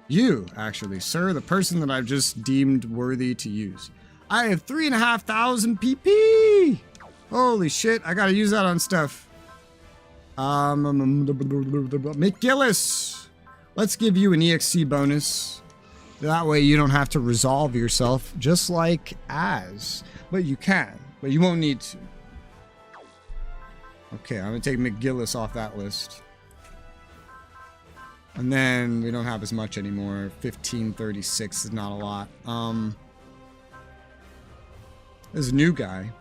You, actually, sir, the person that I've just deemed worthy to use. I have 3,500 PP! Holy shit, I gotta use that on stuff. McGillis! Let's give you an EXC bonus. That way you don't have to resolve yourself, just like Az. But you can, but you won't need to. Okay, I'm gonna take McGillis off that list. And then we don't have as much anymore. 1536 is not a lot. There's a new guy.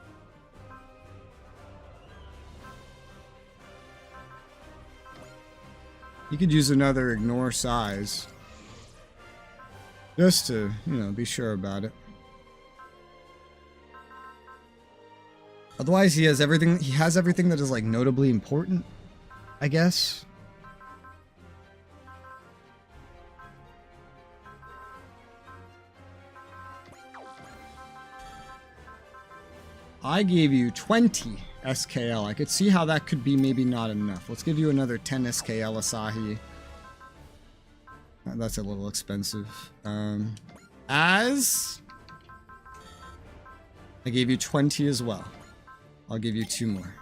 You could use another ignore size. Just to, you know, be sure about it. Otherwise, he has everything that is, like, notably important, I guess. I gave you 20 SKL. I could see how that could be maybe not enough. Let's give you another 10 SKL Asahi. That's a little expensive. Az, I gave you 20 as well. I'll give you 2 more.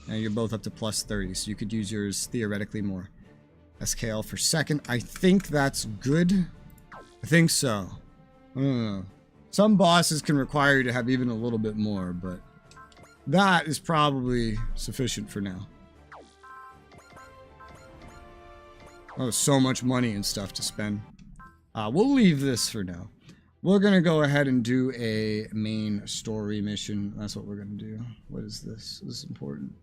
Now you're both up to plus 30, so you could use yours theoretically more. SKL for second. I think that's good. I think so. I don't know. Some bosses can require you to have even a little bit more, but that is probably sufficient for now. Oh, so much money and stuff to spend. We'll leave this for now. We're going to go ahead and do a main story mission. That's what we're going to do. What is this? This is important.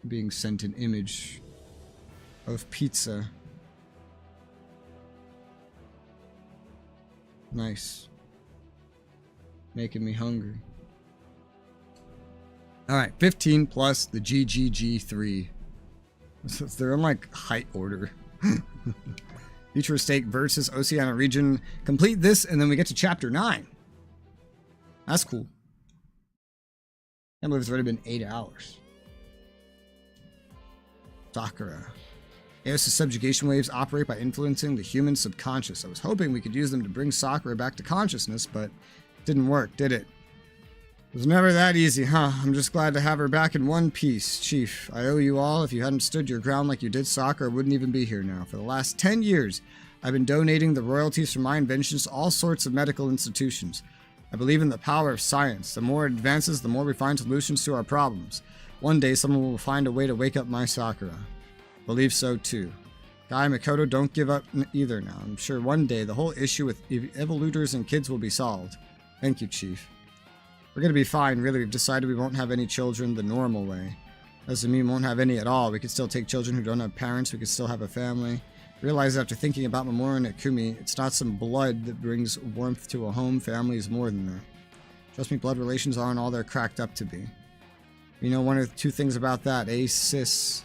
Being sent an image of pizza. Nice. Making me hungry. Alright, 15 plus the GGG3. They're in like height order. Future Stake versus Oceania region. Complete this and then we get to chapter 9. That's cool. I can't believe it's already been 8 hours. Sakura. Eos' subjugation waves operate by influencing the human subconscious. I was hoping we could use them to bring Sakura back to consciousness, but it didn't work, did it? It was never that easy, huh? I'm just glad to have her back in one piece. Chief, I owe you all. If you hadn't stood your ground like you did, Sakura wouldn't even be here now. For the last 10 years, I've been donating the royalties from my inventions to all sorts of medical institutions. I believe in the power of science. The more it advances, the more we find solutions to our problems. One day, someone will find a way to wake up my Sakura. Believe so, too. Guy and Makoto don't give up either now. I'm sure one day the whole issue with evolutors and kids will be solved. Thank you, Chief. We're gonna be fine, really. We've decided we won't have any children the normal way. Doesn't mean we won't have any at all. We could still take children who don't have parents. We could still have a family. Realize after thinking about Mamoru and Ikumi, it's not some blood that brings warmth to a home. Family is more than that. Trust me, blood relations aren't all they're cracked up to be. You know one or two things about that, eh, sis?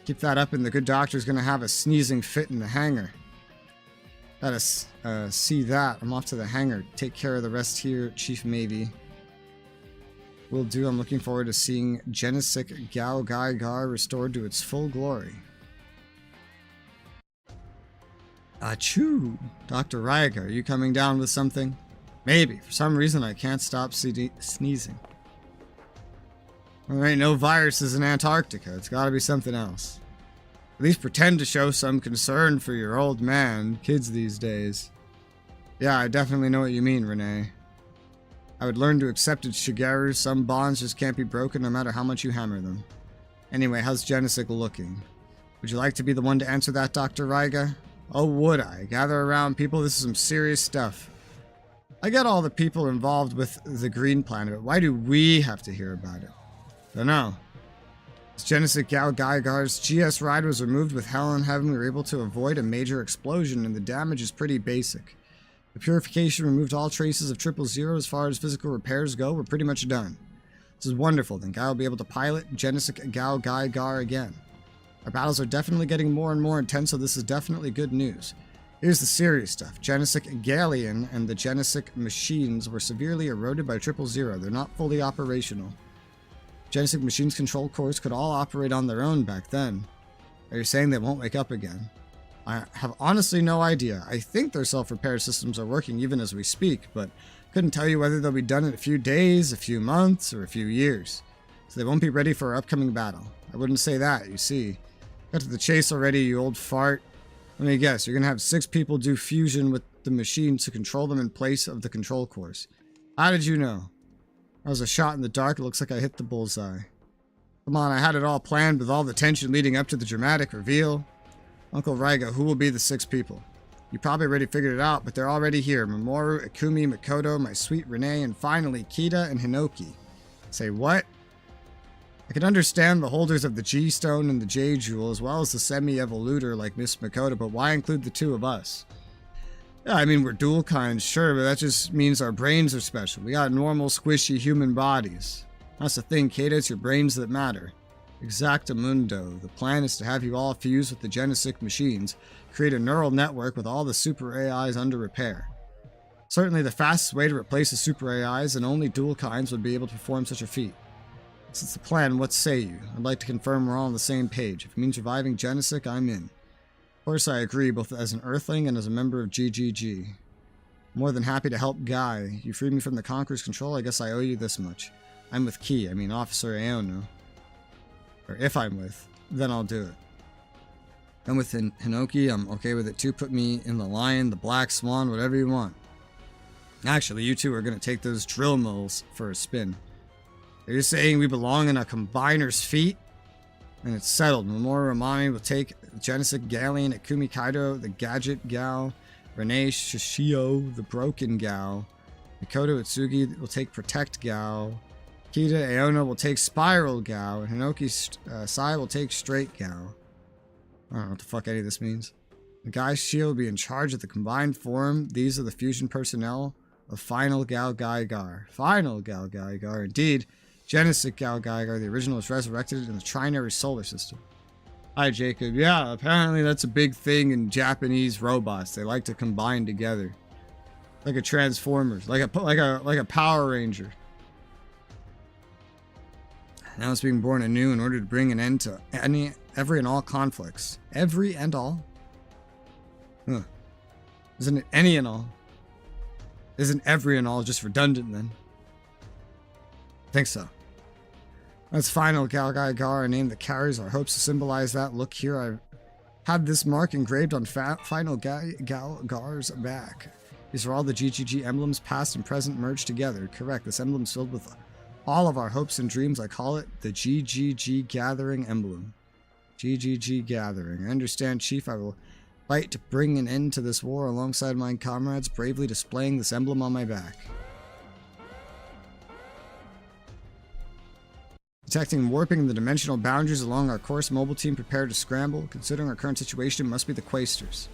Keep that up and the good doctor's gonna have a sneezing fit in the hangar. Gotta see that. I'm off to the hangar. Take care of the rest here, Chief Mavie. Will do. I'm looking forward to seeing Genesik Gao Gai Gar restored to its full glory. Achoo! Dr. Raiga, are you coming down with something? Maybe. For some reason I can't stop sneezing. There ain't no viruses in Antarctica. It's gotta be something else. At least pretend to show some concern for your old man. Kids these days. Yeah, I definitely know what you mean, Renee. I would learn to accept it, Shigeru. Some bonds just can't be broken no matter how much you hammer them. Anyway, how's Genesik looking? Would you like to be the one to answer that, Dr. Raiga? Oh, would I? Gather around, people. This is some serious stuff. I get all the people involved with the Green Planet, but why do we have to hear about it? Dunno. As Genesik Gao Gaigar's GS ride was removed with Hell in Heaven, we were able to avoid a major explosion, and the damage is pretty basic. The purification removed all traces of 000 as far as physical repairs go. We're pretty much done. This is wonderful. Then Guy will be able to pilot Genesik Gao Gaigar again. Our battles are definitely getting more and more intense, so this is definitely good news. Here's the serious stuff. Genesik Galleon and the Genesik machines were severely eroded by 000. They're not fully operational. Genesik machines control cores could all operate on their own back then. Are you saying they won't wake up again? I have honestly no idea. I think their self-repair systems are working even as we speak, but couldn't tell you whether they'll be done in a few days, a few months, or a few years. So they won't be ready for our upcoming battle. I wouldn't say that, you see. Got to the chase already, you old fart. Let me guess, you're gonna have 6 people do fusion with the machine to control them in place of the control cores. How did you know? That was a shot in the dark. It looks like I hit the bullseye. Come on, I had it all planned with all the tension leading up to the dramatic reveal. Uncle Raiga, who will be the 6 people? You probably already figured it out, but they're already here. Mamoru, Ikumi, Makoto, my sweet Renee, and finally Kita and Hinoki. Say what? I can understand the holders of the G-Stone and the J-Jewel, as well as the semi-evolutor like Miss Makoto, but why include the 2 of us? Yeah, I mean, we're dual kinds, sure, but that just means our brains are special. We got normal, squishy human bodies. That's the thing, Kita, it's your brains that matter. Exactamundo. The plan is to have you all fuse with the Genesik machines, create a neural network with all the super AIs under repair. Certainly the fastest way to replace the super AIs, and only dual kinds would be able to perform such a feat. Since the plan, what say you? I'd like to confirm we're all on the same page. If it means reviving Genesik, I'm in. Of course I agree, both as an Earthling and as a member of GGG. More than happy to help Guy. You freed me from the Conqueror's control, I guess I owe you this much. I'm with Key, I mean Officer Aono. Or if I'm with, then I'll do it. I'm with Hinoki, I'm okay with it too. Put me in the Lion, the Black Swan, whatever you want. Actually, you two are going to take those drill mills for a spin. Are you saying we belong in a combiner's feet? And it's settled. Mamoru Amami will take Genesis Galleon at Kumikaido, the Gadget Gal. Renee Shishio, the Broken Gal. Mikoto Itsugi will take Protect Gal. Kita Aono will take Spiral Gal. And Hinoki Sai will take Straight Gal. I don't know what the fuck any of this means. The Guy Shield will be in charge of the combined form. These are the fusion personnel of Final Gal Gaigar. Final Gal Gaigar, indeed. Genesis Gal Gaigar, the original, was resurrected in the Trinary Solar System. Hi, Jacob. Yeah, apparently that's a big thing in Japanese robots. They like to combine together, like a Transformers, like a Power Ranger. Now it's being born anew in order to bring an end to every and all conflicts. Every and all? Huh. Isn't it any and all? Isn't every and all just redundant then? I think so. That's Final Gal Gaigar, a name that carries our hopes to symbolize that. Look here, I've had this mark engraved on Final Galgar's back. These are all the GGG emblems, past and present, merged together. Correct, this emblem's filled with all of our hopes and dreams. I call it the GGG Gathering emblem. GGG Gathering. I understand, Chief. I will fight to bring an end to this war alongside my comrades, bravely displaying this emblem on my back. Detecting warping the dimensional boundaries along our course, mobile team prepared to scramble. Considering our current situation, it must be the Quaestors.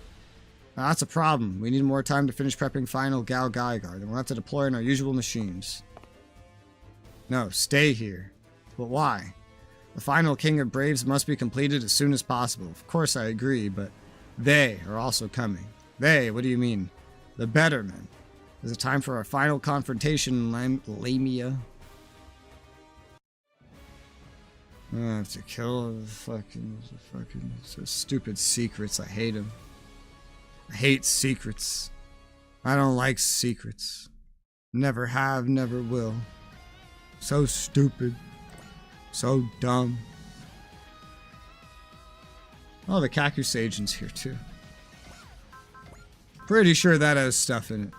Now, that's a problem. We need more time to finish prepping Final Gal Gaigar. Then we'll have to deploy in our usual machines. No, stay here. But why? The final King of Braves must be completed as soon as possible. Of course I agree, but they are also coming. They? What do you mean? The better men. Is it time for our final confrontation, Lamia? I have to kill the fucking so stupid secrets. I hate them. I hate secrets. I don't like secrets. Never have, never will. So stupid. So dumb. Oh, the Kakus agent's here too. Pretty sure that has stuff in it.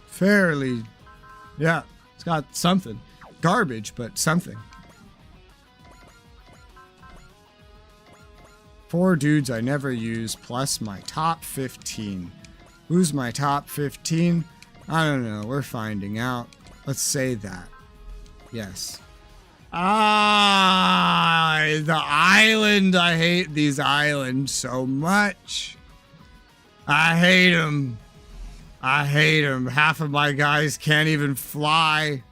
Fairly, yeah, it's got something. Garbage, but something. 4 dudes I never use, plus my top 15. Who's my top 15? I don't know, we're finding out. Let's say that. Yes. Ah, the island. I hate these islands so much. I hate them. I hate them. Half of my guys can't even fly.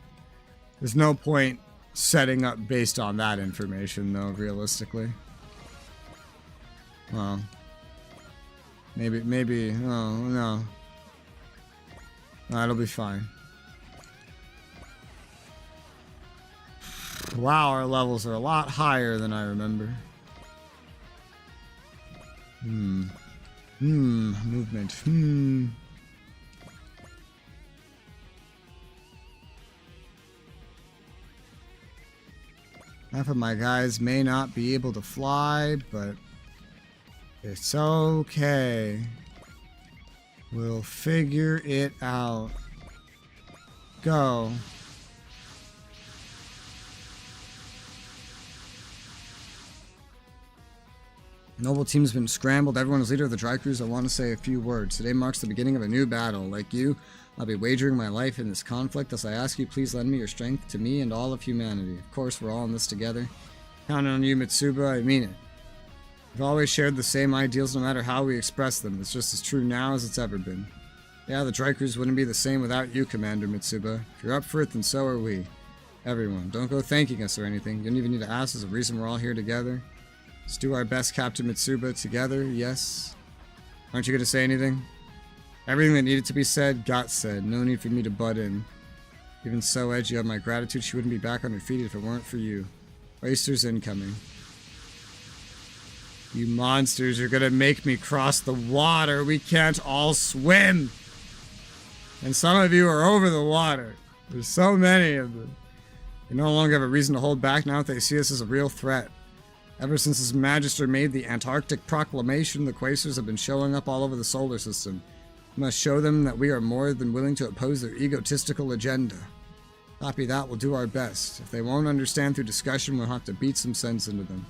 There's no point setting up based on that information, though, realistically. Well, maybe, oh, no. That'll be fine. Wow, our levels are a lot higher than I remember. Movement. Half of my guys may not be able to fly, but it's okay. We'll figure it out. Go. Noble team's been scrambled. Everyone is leader of the dry cruise. I want to say a few words. Today marks the beginning of a new battle. Like you, I'll be wagering my life in this conflict. As I ask you, please lend me your strength to me and all of humanity. Of course, we're all in this together. Counting on you, Mitsuba. I mean it. We've always shared the same ideals no matter how we express them. It's just as true now as it's ever been. Yeah, the dry cruise wouldn't be the same without you, Commander Mitsuba. If you're up for it, then so are we. Everyone, don't go thanking us or anything. You don't even need to ask. There's a reason we're all here together. Let's do our best, Captain Mitsuba, together, yes? Aren't you going to say anything? Everything that needed to be said, got said. No need for me to butt in. Even so, Edge, you have my gratitude. She wouldn't be back on her feet if it weren't for you. Oysters incoming. You monsters are gonna make me cross the water. We can't all swim. And some of you are over the water. There's so many of them. You no longer have a reason to hold back now that they see us as a real threat. Ever since His Majesty made the Antarctic Proclamation, the Quasars have been showing up all over the solar system. We must show them that we are more than willing to oppose their egotistical agenda. Copy that, we'll do our best. If they won't understand through discussion, we'll have to beat some sense into them.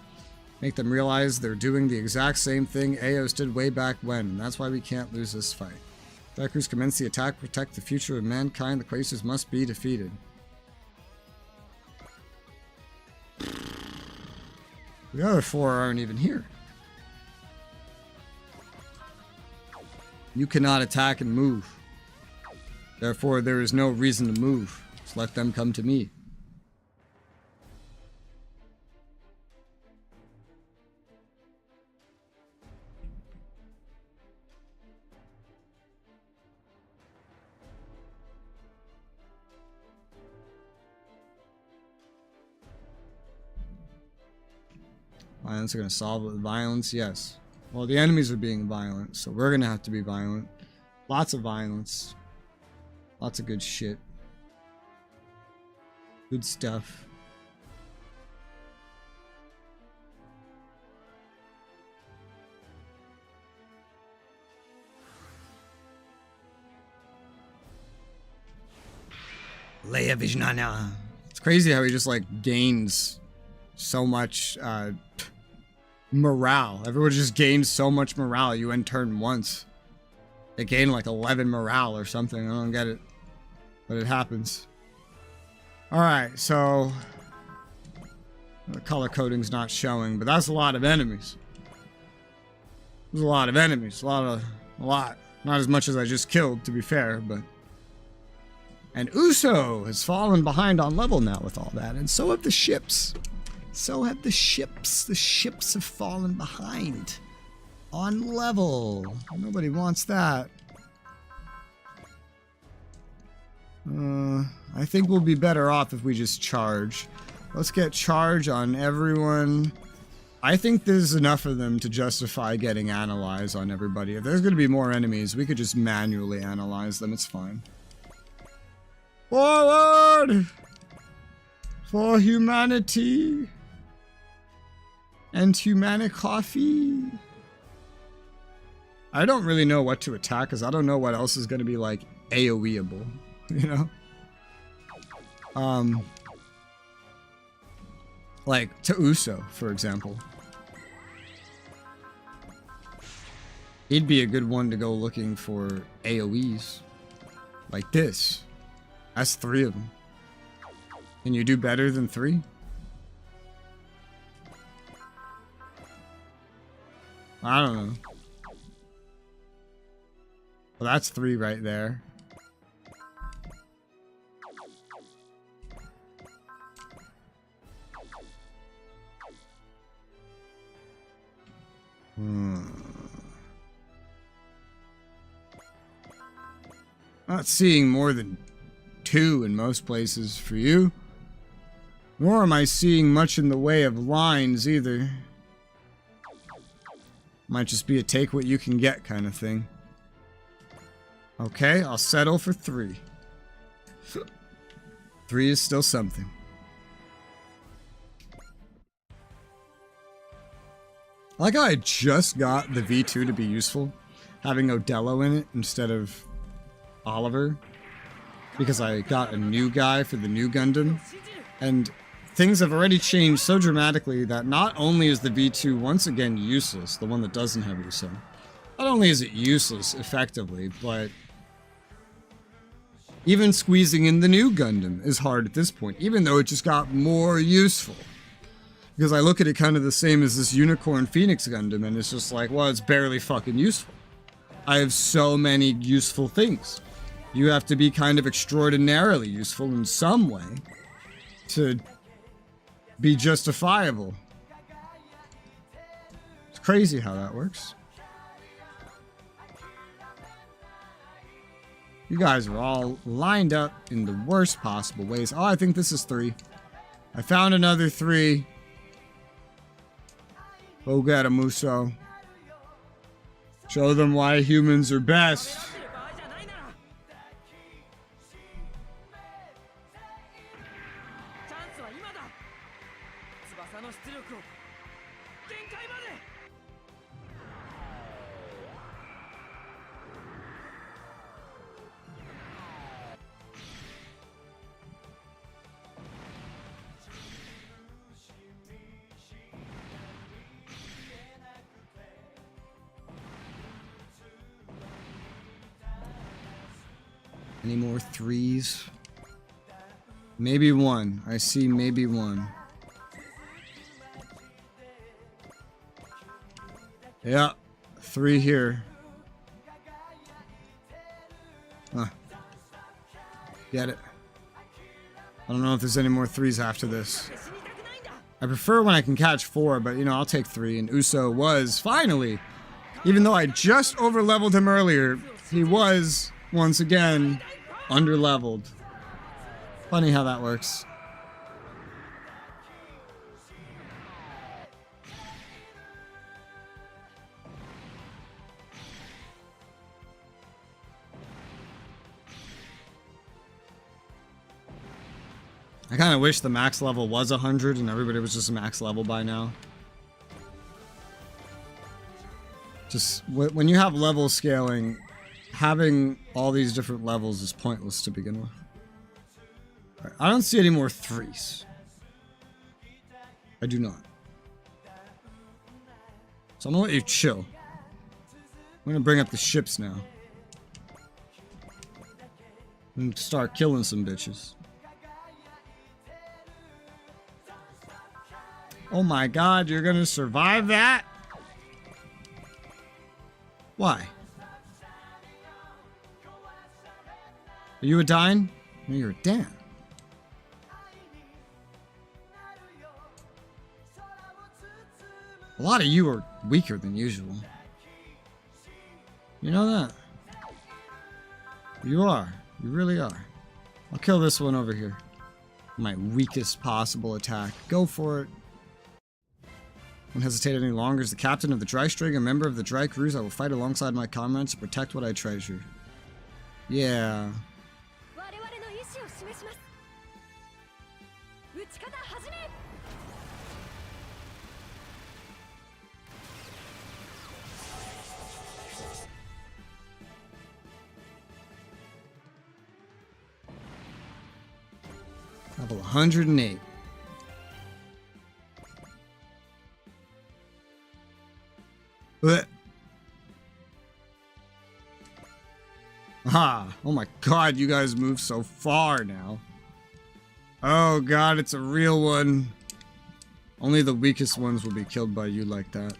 Make them realize they're doing the exact same thing Eos did way back when, and that's why we can't lose this fight. Attackers commence the attack, protect the future of mankind. The Quasars must be defeated. The other four aren't even here. You cannot attack and move. Therefore, there is no reason to move. Just let them come to me. Violence are going to solve it with violence? Yes. Well, the enemies are being violent, so we're going to have to be violent. Lots of violence. Lots of good shit. Good stuff. Leia Vijnana. It's crazy how he just like gains so much morale. Everyone just gains so much morale. You end turn once. They gain like 11 morale or something. I don't get it. But it happens. Alright, so the color coding's not showing, but that's a lot of enemies. There's a lot of enemies. A lot. Not as much as I just killed, to be fair, but... And Uso has fallen behind on level now with all that, and so have the ships. So have the ships. The ships have fallen behind on level. Nobody wants that. I think we'll be better off if we just charge. Let's get charge on everyone. I think there's enough of them to justify getting analyze on everybody. If there's going to be more enemies, we could just manually analyze them. It's fine. Forward! For humanity! And humanity. I don't really know what to attack because I don't know what else is going to be like AoE-able, you know? Like to Uso, for example. He'd be a good one to go looking for AoEs. Like this. That's 3 of them. Can you do better than 3? I don't know. Well, that's 3 right there. Not seeing more than 2 in most places for you. Nor am I seeing much in the way of lines either. Might just be a take what you can get kind of thing. Okay, I'll settle for 3. 3 is still something. I like how I just got the V2 to be useful, having Odello in it instead of Oliver, because I got a new guy for the new Gundam, and things have already changed so dramatically that not only is the V2 once again useless, the one that doesn't have Uso, not only is it useless effectively, but even squeezing in the new Gundam is hard at this point, even though it just got more useful. Because I look at it kind of the same as this Unicorn Phoenix Gundam, and it's just like, well, it's barely fucking useful. I have so many useful things. You have to be kind of extraordinarily useful in some way to be justifiable. It's crazy how that works. You guys are all lined up in the worst possible ways. Oh, I think this is 3. I found another 3. Go get 'em, Muso. Show them why humans are best. Any more threes? Maybe one. I see maybe one. Yeah, 3 here. Get it. I don't know if there's any more 3s after this. I prefer when I can catch 4, but you know, I'll take 3. And Uso was finally, even though I just over-leveled him earlier, he was once again under-leveled. Funny how that works. I kind of wish the max level was 100 and everybody was just max level by now. Just when you have level scaling, having all these different levels is pointless to begin with. All right, I don't see any more 3s. I do not. So I'm gonna let you chill. I'm gonna bring up the ships now. And start killing some bitches. Oh my god, you're gonna survive that? Why? Are you a Dine? No, you're a Dan. A lot of you are weaker than usual. You know that? You are. You really are. I'll kill this one over here. My weakest possible attack. Go for it. Don't hesitate any longer. As the captain of the Dry String, a member of the Dry Cruise, I will fight alongside my comrades to protect what I treasure. Yeah. Level 108. Ah, oh my god, you guys move so far now. Oh god, it's a real one. Only the weakest ones will be killed by you like that.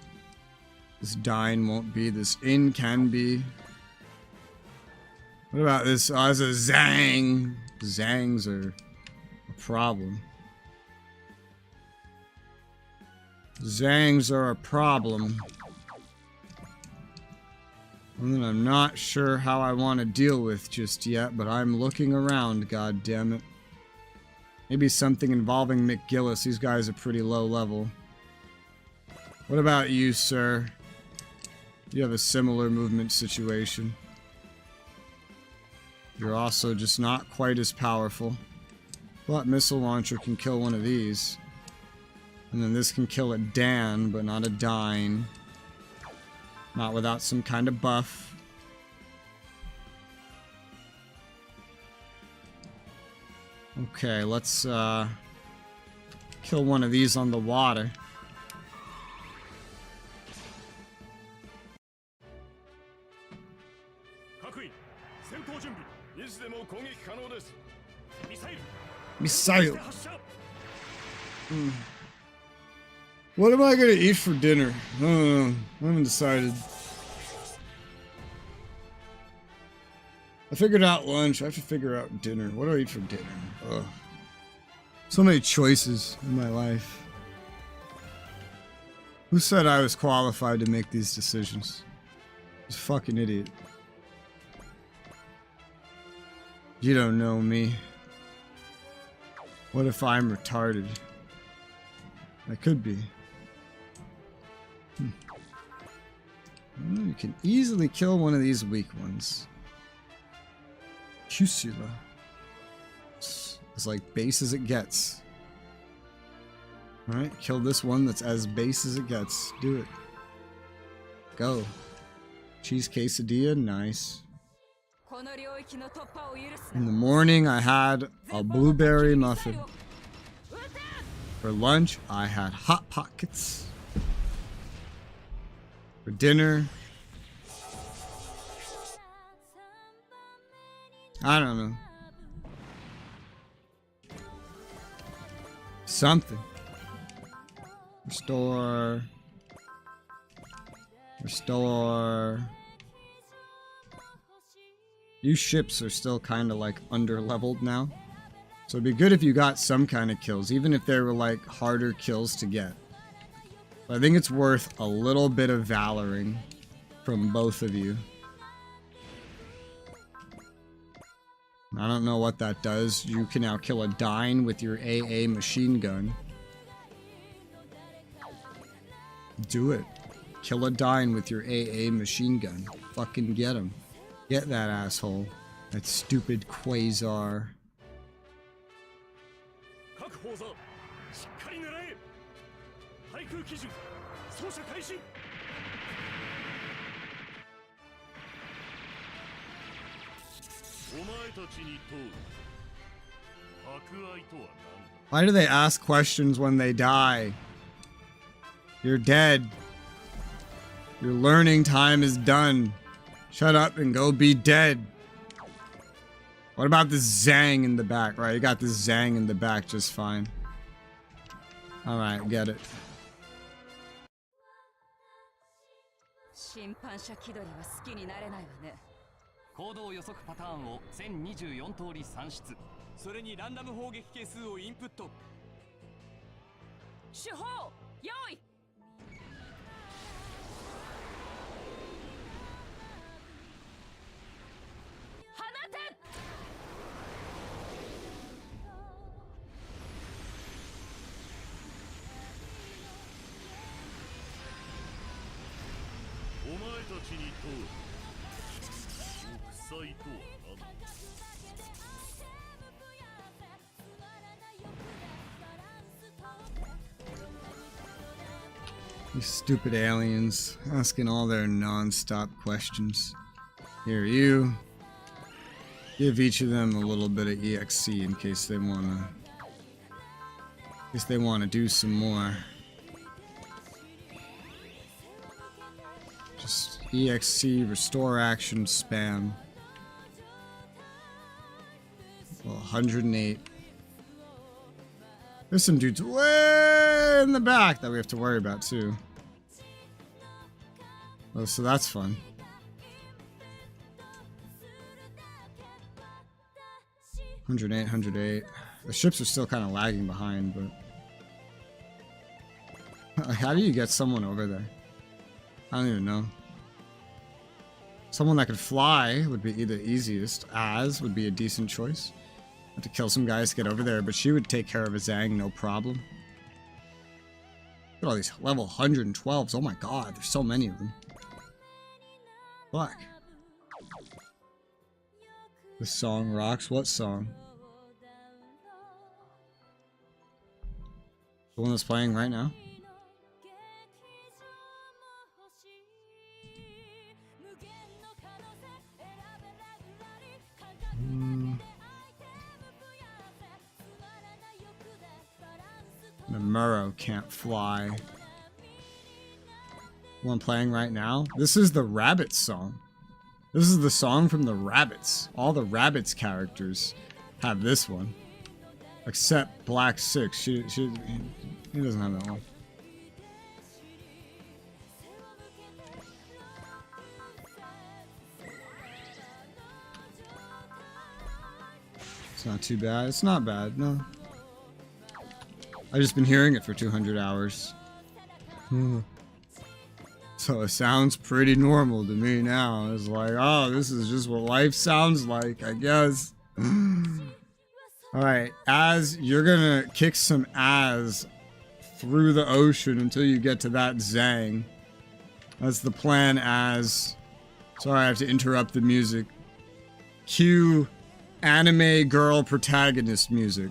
This Dine won't be, this In can be. What about this? Oh, it's a Zang. Zangs are a problem. Zangs are a problem. Something I'm not sure how I want to deal with just yet, but I'm looking around, god damn it. Maybe something involving McGillis. These guys are pretty low level. What about you, sir? You have a similar movement situation. You're also just not quite as powerful. But missile launcher can kill one of these. And then this can kill a Dan, but not a Dine. Not without some kind of buff. Okay, let's kill one of these on the water. Missile. What am I gonna eat for dinner? I don't know. I haven't decided. I figured out lunch. I have to figure out dinner. What do I eat for dinner? Ugh. So many choices in my life. Who said I was qualified to make these decisions? This fucking idiot. You don't know me. What if I'm retarded? I could be. You can easily kill one of these weak ones. Resoula. It's like base as it gets. Alright, kill this one that's as base as it gets. Do it. Go. Cheese quesadilla, nice. In the morning, I had a blueberry muffin. For lunch, I had Hot Pockets. For dinner, I don't know. Something. Restore. You ships are still kind of like under leveled now. So it'd be good if you got some kind of kills, even if they were like harder kills to get. But I think it's worth a little bit of valoring from both of you. I don't know what that does. You can now kill a Dine with your AA machine gun. Do it. Kill a Dine with your AA machine gun. Fucking get him. Get that asshole. That stupid Quasar. Why do they ask questions when they die? You're dead. Your learning time is done. Shut up and go be dead. What about the Zang in the back? Right, you got the Zang in the back just fine. Alright, get it. These stupid aliens asking all their non-stop questions. Here, you give each of them a little bit of EXC in case they wanna do some more. Just EXC, restore action, spam. Well, 108. There's some dudes way in the back that we have to worry about too. Oh, so that's fun. $108, $108. The ships are still kind of lagging behind, but how do you get someone over there? I don't even know. Someone that could fly would be either easiest. Az would be a decent choice. Have to kill some guys to get over there, but she would take care of a Zang, no problem. Look at all these level 112s. Oh my god, there's so many of them. Fuck. This song rocks. What song? The one that's playing right now? The Muro can't fly. One playing right now. This is the Rabbids song. This is the song from the Rabbids. All the Rabbids characters have this one, except Black 6. He doesn't have that one. It's not too bad. It's not bad, no. I've just been hearing it for 200 hours. So it sounds pretty normal to me now. It's like, oh, this is just what life sounds like, I guess. Alright, Az, you're gonna kick some Az through the ocean until you get to that Zang. That's the plan as... Sorry, I have to interrupt the music. Cue anime girl protagonist music.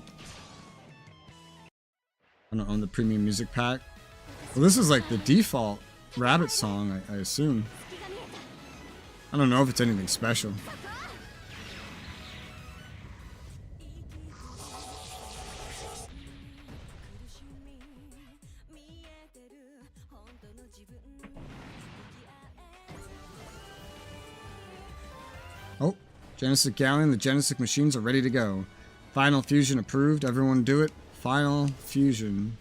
I don't own the premium music pack. Well, this is like the default Rabbit song, I assume. I don't know if it's anything special. Oh, Genesis Galleon, the Genesis machines are ready to go. Final fusion approved. Everyone do it. Final fusion.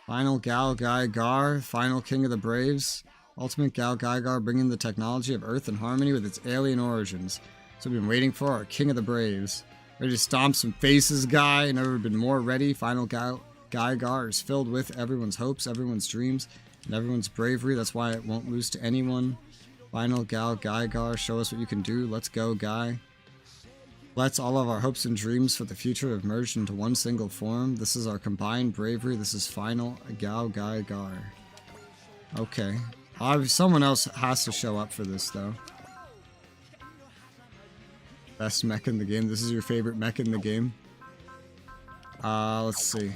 Final Gal Gar, final King of the Braves. Ultimate Gal Gar bringing the technology of Earth in harmony with its alien origins. So we've been waiting for our King of the Braves. Ready to stomp some faces, guy. Never been more ready. Final Gal Gar is filled with everyone's hopes, everyone's dreams, and everyone's bravery. That's why it won't lose to anyone. Final Gal Gar, show us what you can do. Let's go, guy. Let's all of our hopes and dreams for the future have merged into one single form. This is our combined bravery. This is final Gal Gar. Okay. Someone else has to show up for this, though. Best mech in the game. This is your favorite mech in the game. Let's see.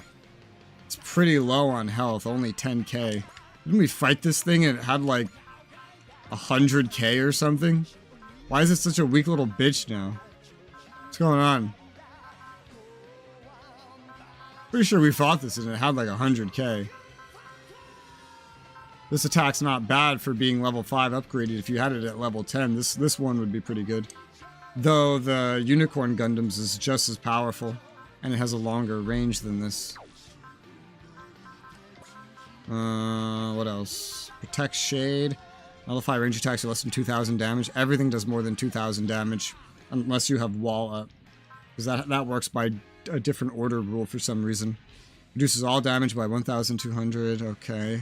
It's pretty low on health. Only 10k. Didn't we fight this thing and it had like 100k or something? Why is it such a weak little bitch now? What's going on? Pretty sure we fought this and it had like 100k. This attack's not bad for being level 5 upgraded. If you had it at level 10, this one would be pretty good. Though the Unicorn Gundams is just as powerful and it has a longer range than this. What else? Protect Shade. Nullify range attacks are less than 2,000 damage. Everything does more than 2,000 damage. Unless you have wall up. Because that works by a different order rule for some reason. Reduces all damage by 1,200. Okay.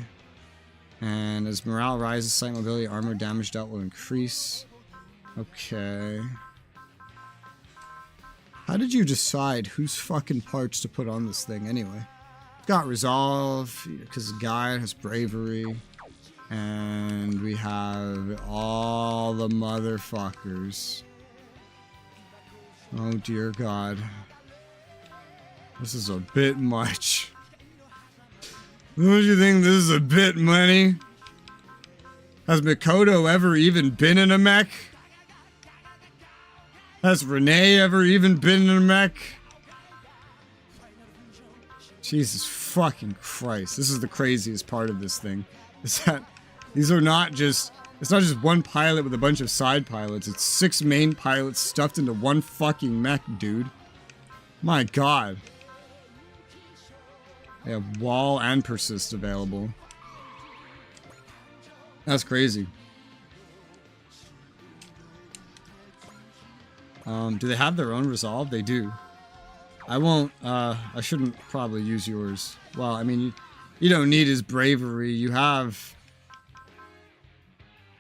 And as morale rises, sight mobility, armor damage dealt will increase. Okay. How did you decide whose fucking parts to put on this thing anyway? It's got resolve, because Guy has bravery. And we have all the motherfuckers. Oh dear God. This is a bit much. Don't you think this is a bit money? Has Mikoto ever even been in a mech? Has Renee ever even been in a mech? Jesus fucking Christ. This is the craziest part of this thing. Is that these are not just... It's not just one pilot with a bunch of side pilots. It's 6 main pilots stuffed into one fucking mech, dude. My God. They have wall and persist available. That's crazy. Do they have their own resolve? They do. I won't, I shouldn't probably use yours. Well, I mean, you don't need his bravery. You have...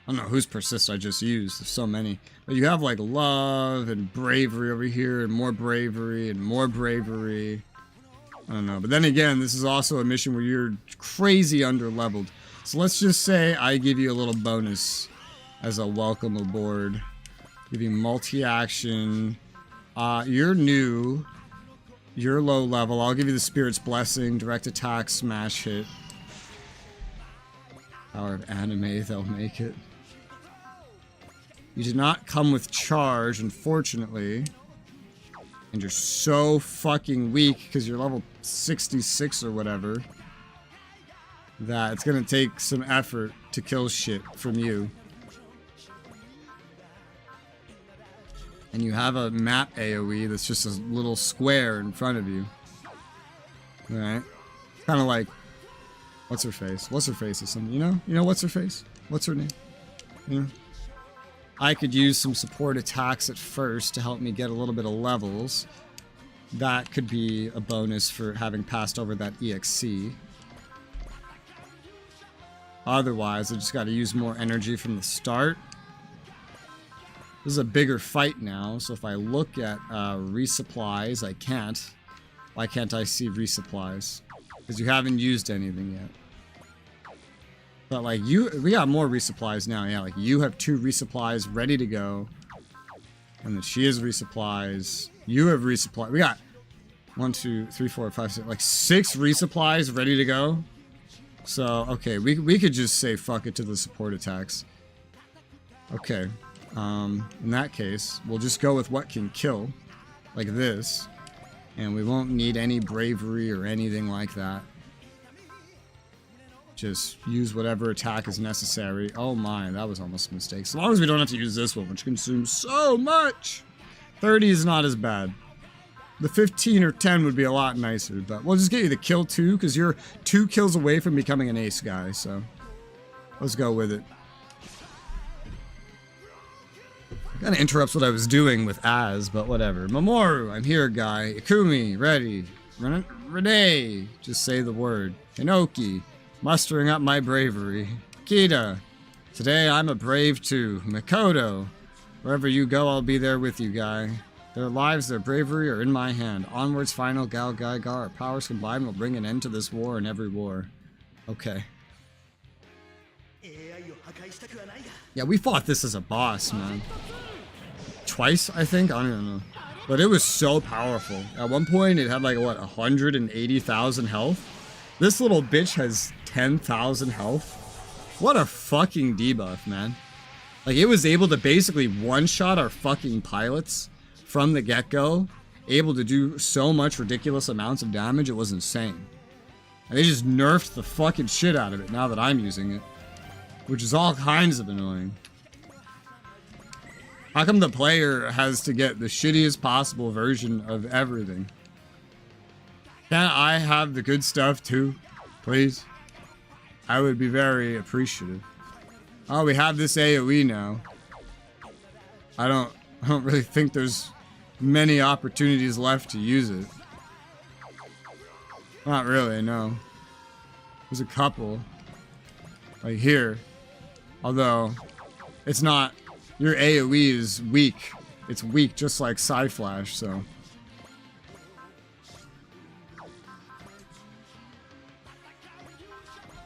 I don't know whose persist I just used. There's so many. But you have like love and bravery over here and more bravery and more bravery. I don't know. But then again, this is also a mission where you're crazy under-leveled. So let's just say I give you a little bonus as a welcome aboard. Give you multi-action. You're new. You're low level. I'll give you the Spirit's Blessing, direct attack, smash hit. Power of anime, they'll make it. You did not come with charge, unfortunately. And you're so fucking weak because you're level 66 or whatever that it's gonna take some effort to kill shit from you. And you have a map AoE that's just a little square in front of you. Alright. Kind of like... What's her face? What's her face is something, you know? You know what's her face? What's her name? You know? I could use some support attacks at first to help me get a little bit of levels. That could be a bonus for having passed over that EXC. Otherwise, I just gotta use more energy from the start. This is a bigger fight now, so if I look at resupplies, I can't. Why can't I see resupplies? Because you haven't used anything yet. But like we got more resupplies now. Yeah, like you have 2 resupplies ready to go. And then she has resupplies. You have resupply. We got 1, 2, 3, 4, 5, 6, like 6 resupplies ready to go. So, okay, we could just say fuck it to the support attacks. Okay. In that case, we'll just go with what can kill. Like this. And we won't need any bravery or anything like that. Just use whatever attack is necessary. Oh my, that was almost a mistake. As long as we don't have to use this one, which consumes so much. 30 is not as bad. The 15 or 10 would be a lot nicer, but we'll just get you the kill 2, because you're 2 kills away from becoming an ace guy, so let's go with it. Kind of interrupts what I was doing with Az, but whatever. Mamoru, I'm here, guy. Ikumi, ready. Renee, just say the word. Hinoki, mustering up my bravery. Kita, today I'm a brave too. Mikoto, wherever you go, I'll be there with you, guy. Their lives, their bravery are in my hand. Onwards, final, Gal Gaigar. Our powers combined will bring an end to this war and every war. Okay. Yeah, we fought this as a boss, man. Twice, I think? I don't even know. But it was so powerful. At one point, it had like, what, 180,000 health? This little bitch has 10,000 health. What a fucking debuff, man. Like, it was able to basically one-shot our fucking pilots from the get-go, able to do so much ridiculous amounts of damage, it was insane. And they just nerfed the fucking shit out of it now that I'm using it. Which is all kinds of annoying. How come the player has to get the shittiest possible version of everything? Can't I have the good stuff too? Please? I would be very appreciative. Oh, we have this AoE now. I don't really think there's many opportunities left to use it. Not really, no. There's a couple. Like here. Although, it's not... Your AoE is weak. It's weak just like Psyflash, so...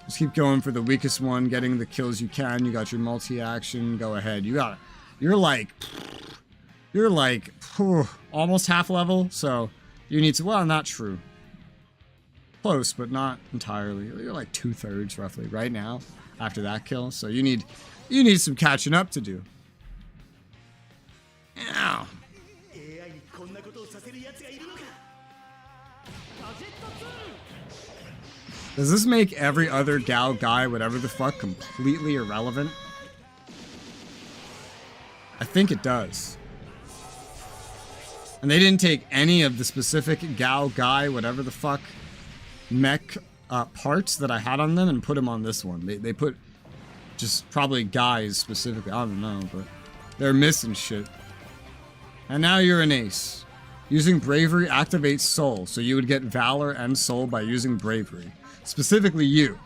Just keep going for the weakest one, getting the kills you can. You got your multi-action, go ahead. You're like almost half level, so you need to, well, not true. Close, but not entirely. You're like 2/3 roughly right now after that kill, so you need some catching up to do. Ow. Does this make every other Gal guy, whatever the fuck, completely irrelevant? I think it does. And they didn't take any of the specific Gal guy, whatever the fuck, mech parts that I had on them and put them on this one. They put just probably guys specifically. I don't know, but they're missing shit. And now you're an ace. Using bravery activates soul, so you would get valor and soul by using bravery. Specifically you.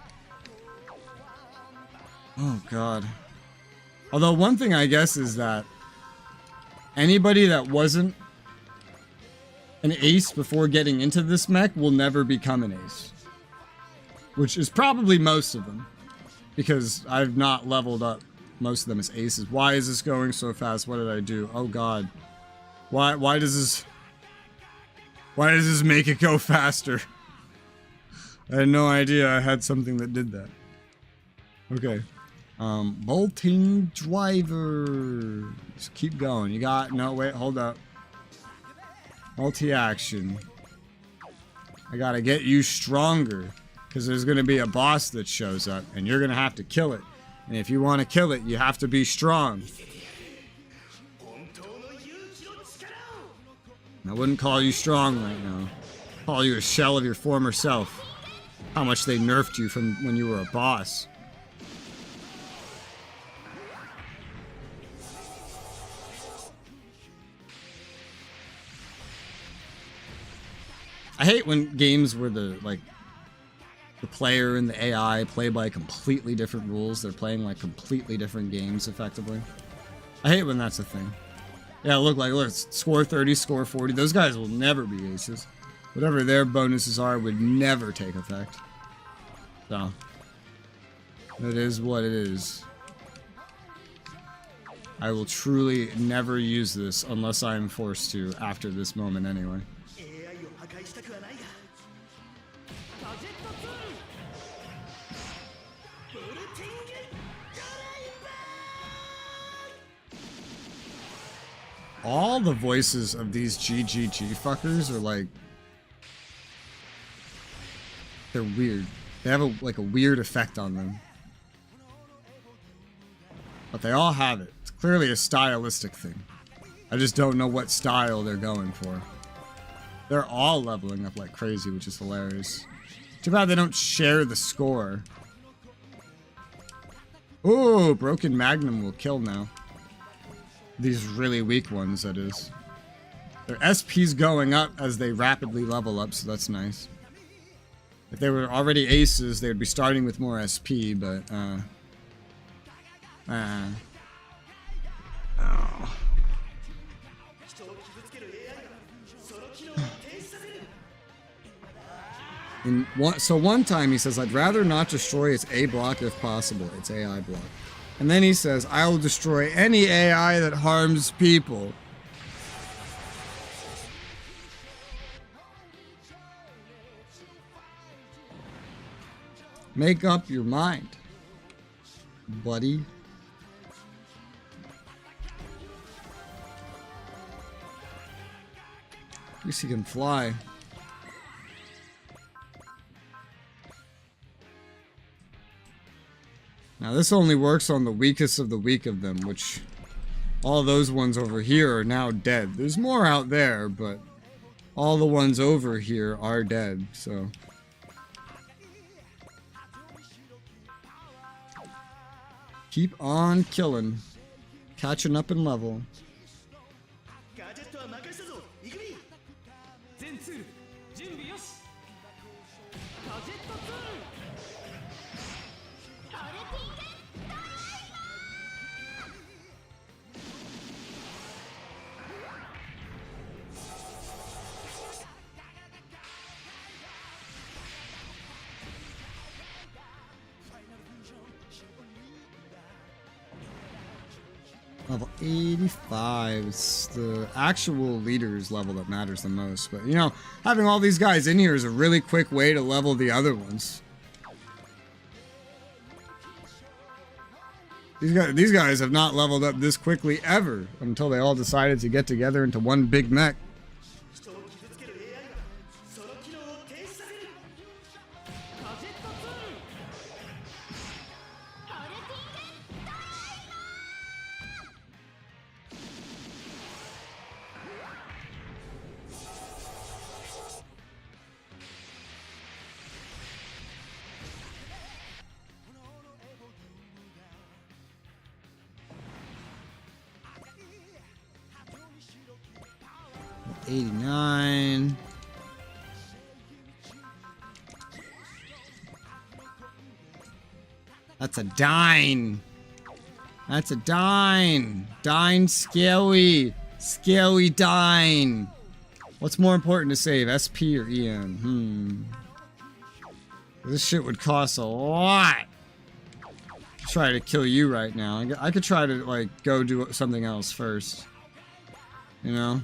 Oh god. Although one thing I guess is that anybody that wasn't an ace before getting into this mech will never become an ace. Which is probably most of them. Because I've not leveled up most of them as aces. Why is this going so fast? What did I do? Oh god. Why does this make it go faster? I had no idea I had something that did that. Okay. Bolting driver. Just keep going. You got, no, wait, hold up. Multi-action. I gotta get you stronger. Because there's gonna be a boss that shows up, and you're gonna have to kill it. And if you want to kill it, you have to be strong. I wouldn't call you strong right now. I'd call you a shell of your former self. How much they nerfed you from when you were a boss. I hate when games where the player and the AI play by completely different rules. They're playing like completely different games effectively. I hate when that's a thing. Yeah, look, score 30, score 40. Those guys will never be aces. Whatever their bonuses are would never take effect. So, it is what it is. I will truly never use this unless I am forced to after this moment anyway. All the voices of these GGG fuckers are like... they're weird. They have like a weird effect on them. But they all have it. It's clearly a stylistic thing. I just don't know what style they're going for. They're all leveling up like crazy, which is hilarious. Too bad they don't share the score. Ooh, Broken Magnum will kill now. These really weak ones, that is. Their SP's going up as they rapidly level up, so that's nice. If they were already aces, they would be starting with more SP, but, oh. So one time he says, I'd rather not destroy its A block if possible, its AI block. And then he says, I will destroy any AI that harms people. Make up your mind, buddy. At least he can fly. Now this only works on the weakest of the weak of them, which all those ones over here are now dead. There's more out there, but all the ones over here are dead, so. Keep on killing. Catching up in level. Level 85. It's the actual leader's level that matters the most. But, you know, having all these guys in here is a really quick way to level the other ones. These guys have not leveled up this quickly ever until they all decided to get together into one big mech. $89. That's a dine. That's a dine. Dine scary. Scary dine. What's more important to save, SP or EN? This shit would cost a lot. Try to kill you right now. I could try to, like, go do something else first. You know?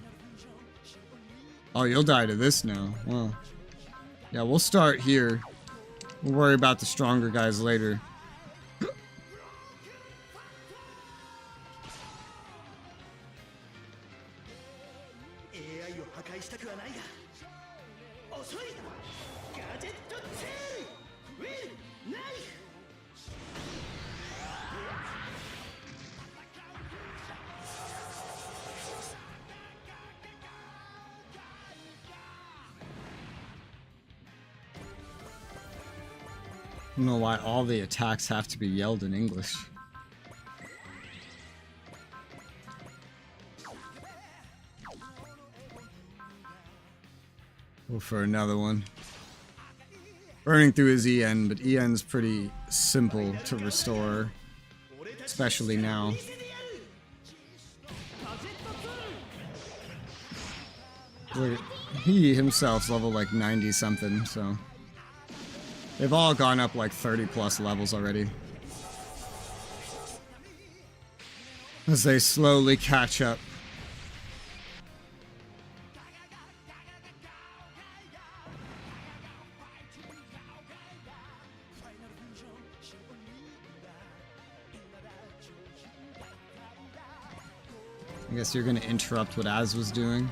Oh, you'll die to this now. Well, yeah, we'll start here. We'll worry about the stronger guys later. I don't know why all the attacks have to be yelled in English. Go for another one. Burning through his EN, but EN's pretty simple to restore, especially now. he himself's level like 90 something, so they've all gone up like 30 plus levels already. As they slowly catch up. I guess you're gonna interrupt what Az was doing.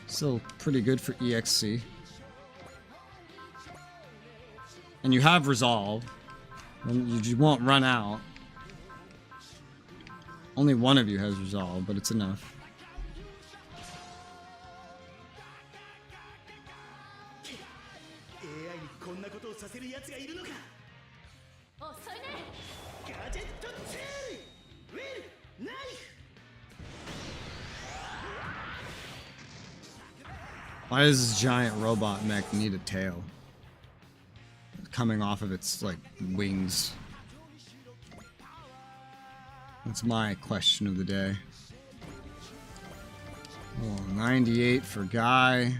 Still pretty good for EXC. And you have Resolve. And you won't run out. Only one of you has Resolve, but it's enough. Why does this giant robot mech need a tail? Coming off of its, like, wings. That's my question of the day. Oh, 98 for Guy.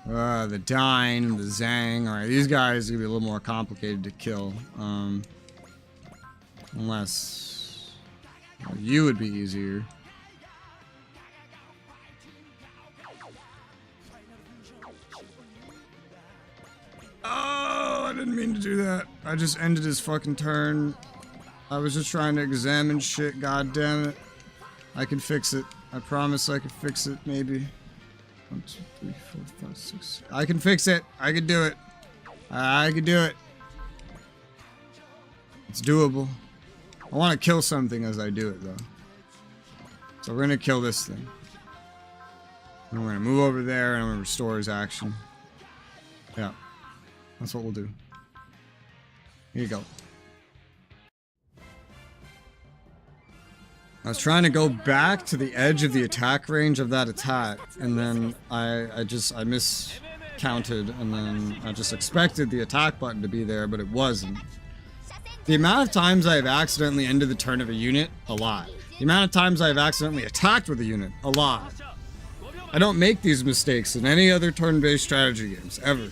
The Dine, the Zhang. Alright, these guys are gonna be a little more complicated to kill. Unless you would be easier. Oh, I didn't mean to do that. I just ended his fucking turn. I was just trying to examine shit, god damn it. I can fix it. I promise I can fix it, maybe. 1, 2, 3, 4, 5, 6. I can fix it. I can do it. I can do it. It's doable. I want to kill something as I do it, though. So we're going to kill this thing. And we're going to move over there, and I'm going to restore his action. Yeah. That's what we'll do. Here you go. I was trying to go back to the edge of the attack range of that attack, and then I miscounted, and then I just expected the attack button to be there, but it wasn't. The amount of times I've accidentally ended the turn of a unit, a lot. The amount of times I've accidentally attacked with a unit, a lot. I don't make these mistakes in any other turn-based strategy games, ever.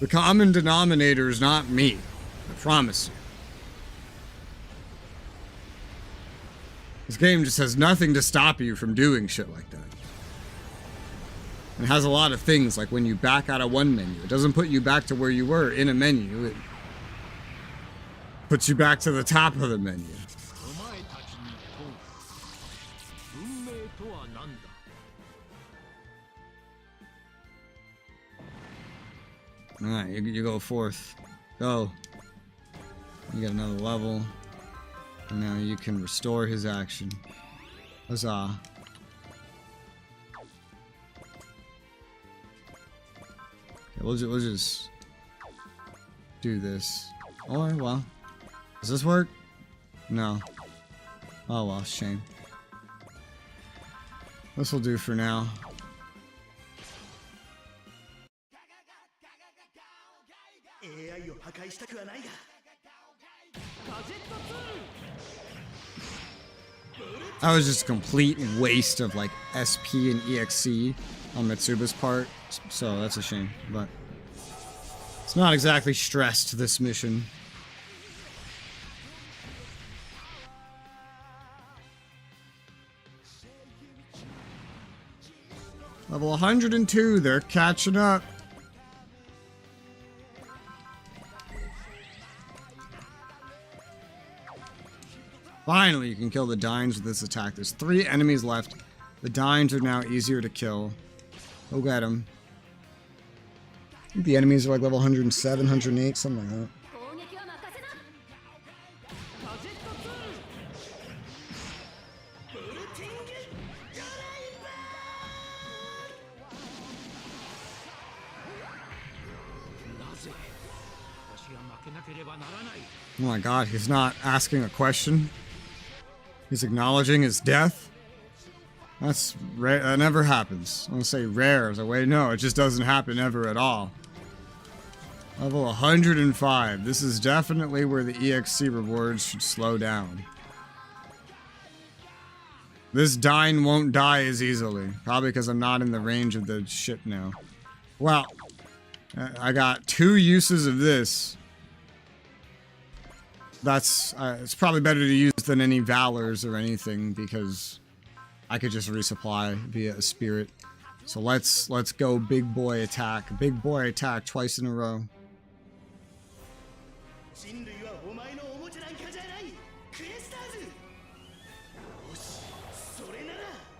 The common denominator is not me, I promise you. This game just has nothing to stop you from doing shit like that. It has a lot of things, like when you back out of one menu, it doesn't put you back to where you were in a menu, it puts you back to the top of the menu. Alright, you go fourth. Go. You get another level. And now you can restore his action. Huzzah. Okay, we'll just do this. Or, well, does this work? No. Oh well, shame. This will do for now. That was just a complete waste of like SP and EXC on Mitsuba's part, so that's a shame, but it's not exactly stressed, this mission. Level 102, they're catching up. Finally, you can kill the Dines with this attack. There's 3 enemies left. The Dines are now easier to kill. Go get them. I think the enemies are like level 107, 108, something like that. Oh my god, he's not asking a question. He's acknowledging his death. That's rare. That never happens. I want to say rare as a way. No, it just doesn't happen ever at all. Level 105. This is definitely where the EXC rewards should slow down. This Dine won't die as easily. Probably because I'm not in the range of the shit now. Well, I got 2 uses of this. That's, it's probably better to use than any Valors or anything because I could just resupply via a Spirit. So let's go big boy attack. Big boy attack twice in a row.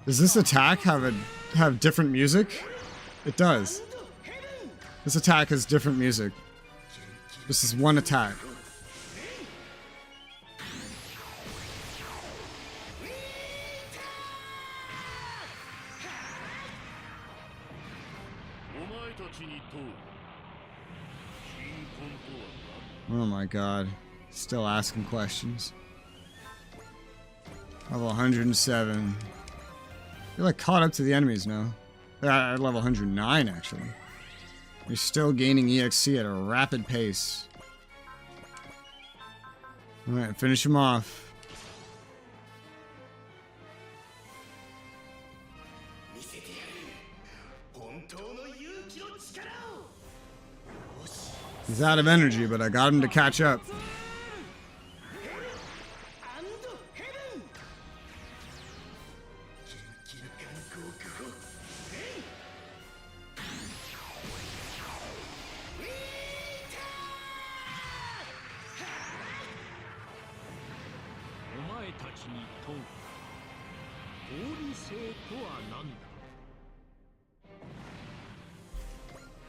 Does this attack have different music? It does. This attack has different music. This is one attack. Oh my god. Still asking questions. Level 107. You're like caught up to the enemies now. At level 109 actually. You're still gaining EXC at a rapid pace. Alright, finish him off. He's out of energy, but I got him to catch up.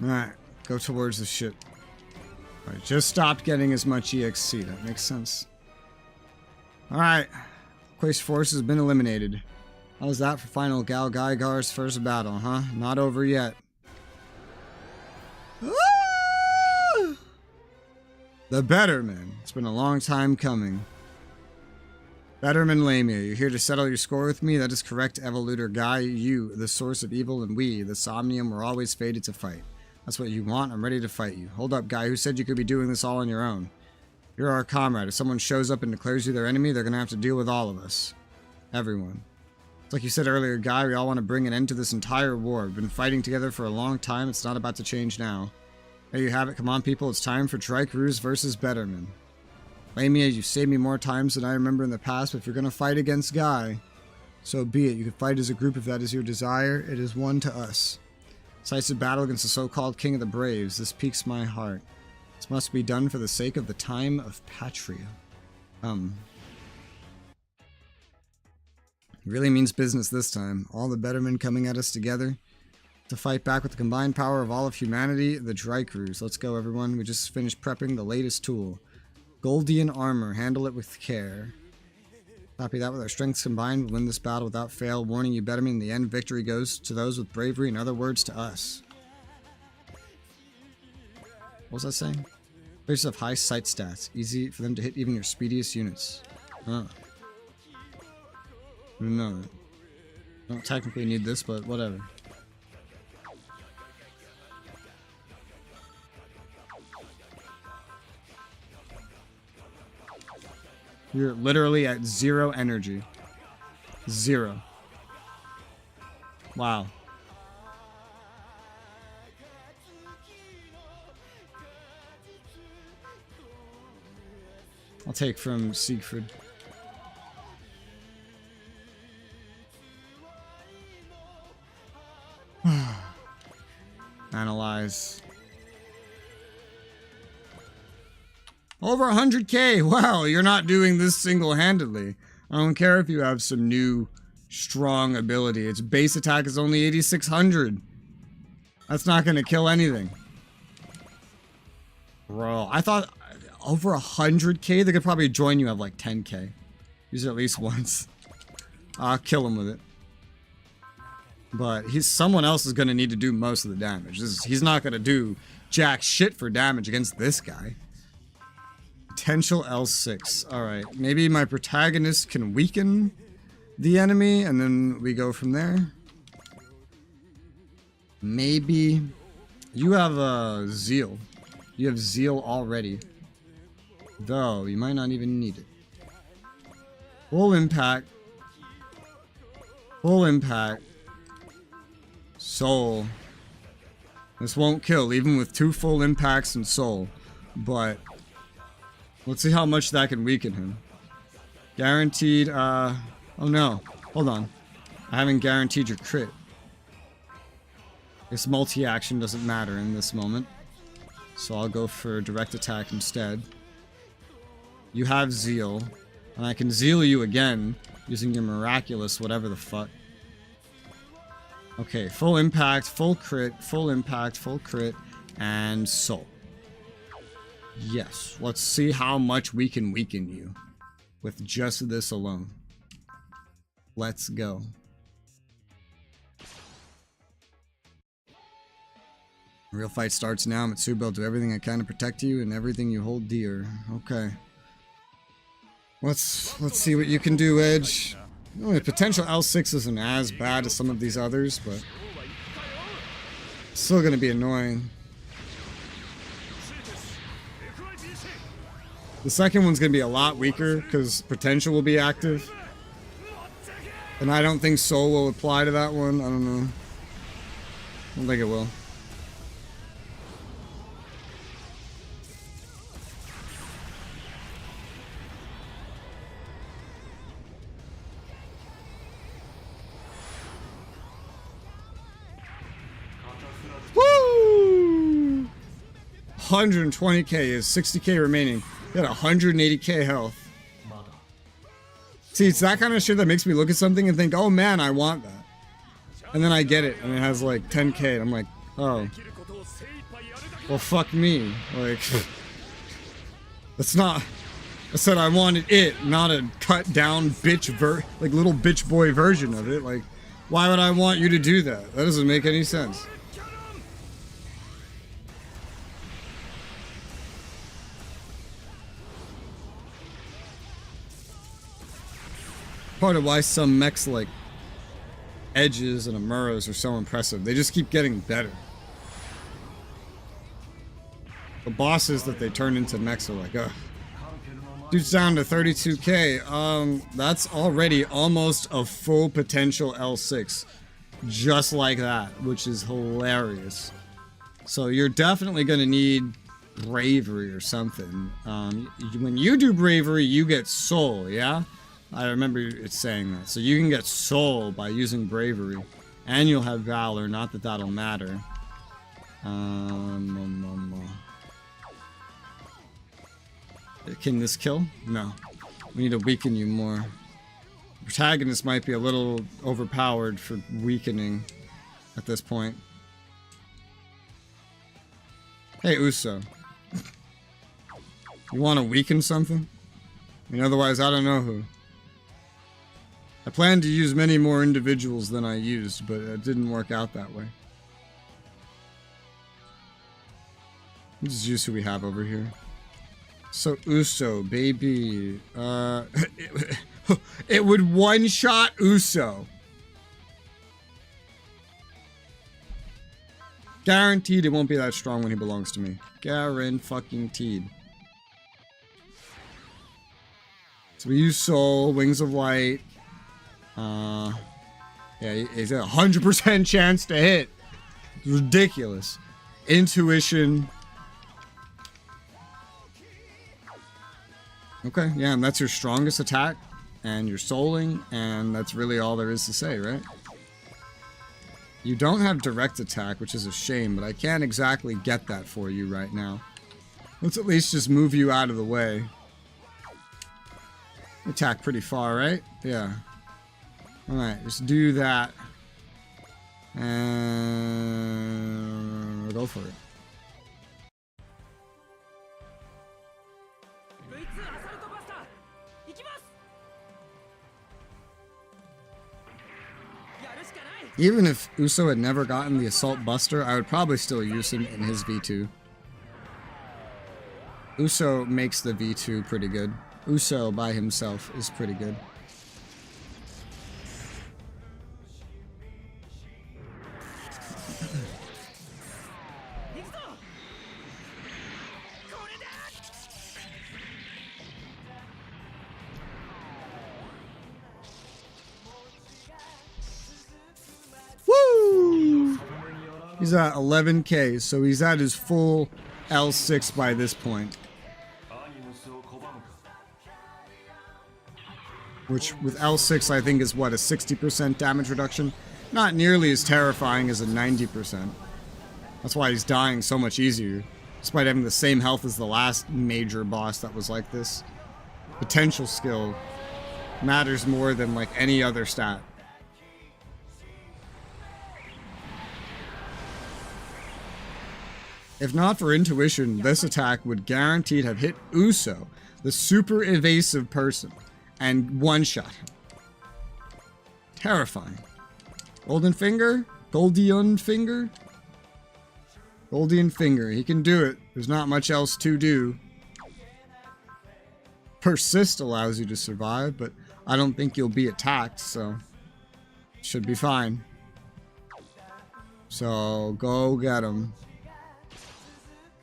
Alright, go towards the ship. Alright, just stopped getting as much EXC. That makes sense. Alright. Quace Force has been eliminated. How was that for final Gal Gaigar's first battle, huh? Not over yet. Ah! The Betterman. It's been a long time coming. Betterman Lamia, you're here to settle your score with me? That is correct, Evolutor Guy. You, the source of evil, and we, the Somnium, were always fated to fight. That's what you want. I'm ready to fight you. Hold up, guy. Who said you could be doing this all on your own? You're our comrade. If someone shows up and declares you their enemy, they're going to have to deal with all of us. Everyone. It's like you said earlier, guy. We all want to bring an end to this entire war. We've been fighting together for a long time. It's not about to change now. There you have it. Come on, people. It's time for Tricrews versus Betterman. Lamia, you saved me more times than I remember in the past, but if you're going to fight against Guy, so be it. You can fight as a group if that is your desire. It is one to us. Decisive battle against the so-called King of the Braves. This piques my heart. This must be done for the sake of the time of Patria. Really means business this time. All the Bettermen coming at us together to fight back with the combined power of all of humanity, the Tricrews. Let's go, everyone. We just finished prepping the latest tool. Goldian armor. Handle it with care. Copy that. With our strengths combined, we'll win this battle without fail. Warning you, Betterman, in the end, victory goes to those with bravery. In other words, to us. What was that saying? Players have high sight stats. Easy for them to hit even your speediest units. Huh. I didn't know that. I don't technically need this, but whatever. You're literally at 0 energy. 0. Wow. I'll take from Siegfried. Analyze. Over 100k! Wow, you're not doing this single-handedly. I don't care if you have some new, strong ability. Its base attack is only 8,600. That's not gonna kill anything. Bro, I thought over 100k, they could probably join you at like 10k. Use it at least once. I'll kill him with it. But someone else is gonna need to do most of the damage. He's not gonna do jack shit for damage against this guy. Potential L6. Alright, maybe my protagonist can weaken the enemy, and then we go from there. Maybe. You have a Zeal. You have Zeal already. Though, you might not even need it. Full impact. Full impact. Soul. This won't kill, even with 2 full impacts and soul. But, let's see how much that can weaken him. Guaranteed, oh no. Hold on. I haven't guaranteed your crit. This multi-action doesn't matter in this moment. So I'll go for direct attack instead. You have Zeal. And I can Zeal you again using your miraculous whatever the fuck. Okay, full impact, full crit, full impact, full crit, and soul. Yes, let's see how much we can weaken you with just this alone. Let's go. Real fight starts now. Mitsuba will do everything I can to protect you and everything you hold dear. Okay. Let's see what you can do, Edge. The potential L6 isn't as bad as some of these others, but it's still gonna be annoying. The second one's gonna be a lot weaker because potential will be active. And I don't think Soul will apply to that one. I don't know. I don't think it will. Woo! 120k is 60k remaining. You got 180k health. See, it's that kind of shit that makes me look at something and think, oh man, I want that. And then I get it, and it has like 10k, and I'm like, oh. Well, fuck me. Like, that's not... I said I wanted it, not a cut down bitch like little bitch boy version of it. Like, why would I want you to do that? That doesn't make any sense. Part of why some mechs like Edges and Amuras are so impressive. They just keep getting better. The bosses that they turn into mechs are like, ugh. Dude's down to 32k. That's already almost a full potential L6. Just like that, which is hilarious. So you're definitely gonna need bravery or something. When you do bravery, you get soul, yeah? I remember it saying that. So you can get soul by using bravery. And you'll have valor, not that that'll matter. Can this kill? No. We need to weaken you more. The protagonist might be a little overpowered for weakening at this point. Hey, Uso. You want to weaken something? I mean, otherwise, I don't know who. I planned to use many more individuals than I used, but it didn't work out that way. Let's just use who we have over here. So, Uso, baby. It would one-shot Uso. Guaranteed it won't be that strong when he belongs to me. Guaranteed. So we use Soul, Wings of Light. Yeah, he's got a 100% chance to hit. It's ridiculous. Intuition. Okay, yeah, and that's your strongest attack, and your souling, and that's really all there is to say, right? You don't have direct attack, which is a shame, but I can't exactly get that for you right now. Let's at least just move you out of the way. Attack pretty far, right? Yeah. Alright, just do that. And go for it. Even if Uso had never gotten the Assault Buster, I would probably still use him in his V2. Uso makes the V2 pretty good. Uso by himself is pretty good. He's at 11k, so he's at his full L6 by this point. Which, with L6, I think is, what, a 60% damage reduction? Not nearly as terrifying as a 90%. That's why he's dying so much easier, despite having the same health as the last major boss that was like this. Potential skill matters more than, like, any other stat. If not for intuition, this attack would guaranteed have hit Uso, the super evasive person, and one-shot him. Terrifying. Golden Finger? Goldion Finger? Goldion Finger. He can do it. There's not much else to do. Persist allows you to survive, but I don't think you'll be attacked, so should be fine. So go get him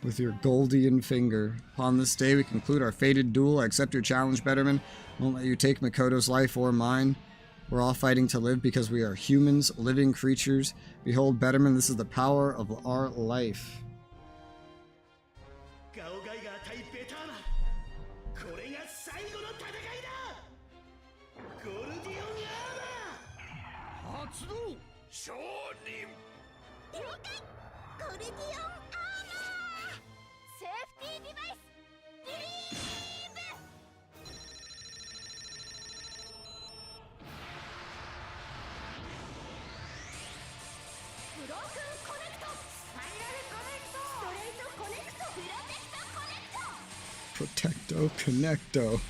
with your Goldion Finger. Upon this day, we conclude our fated duel. I accept your challenge, Betterman. Won't let you take Makoto's life or mine. We're all fighting to live because we are humans, living creatures. Behold, Betterman, this is the power of our life. Protecto Connecto.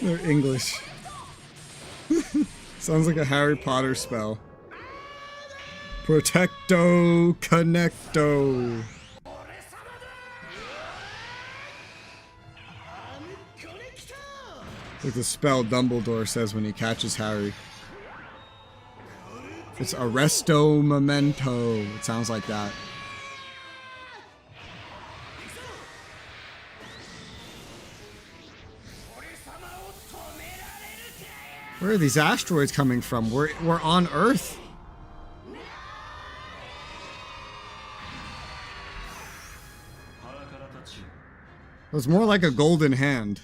They're English. Sounds like a Harry Potter spell. Protecto Connecto. Like the spell Dumbledore says when he catches Harry. It's Arresto Memento. It sounds like that. Where are these asteroids coming from? We're on Earth. It was more like a golden hand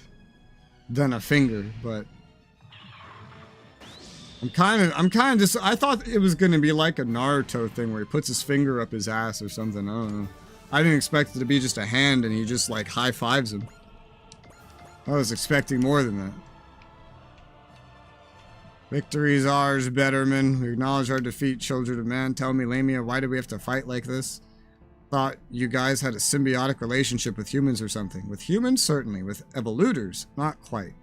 than a finger, but I'm kind of just, I thought it was going to be like a Naruto thing where he puts his finger up his ass or something. I don't know. I didn't expect it to be just a hand and he just like high fives him. I was expecting more than that. Victory's ours, Betterman. We acknowledge our defeat, children of man. Tell me, Lamia, why do we have to fight like this? Thought you guys had a symbiotic relationship with humans or something. With humans, certainly. With evolutors, not quite.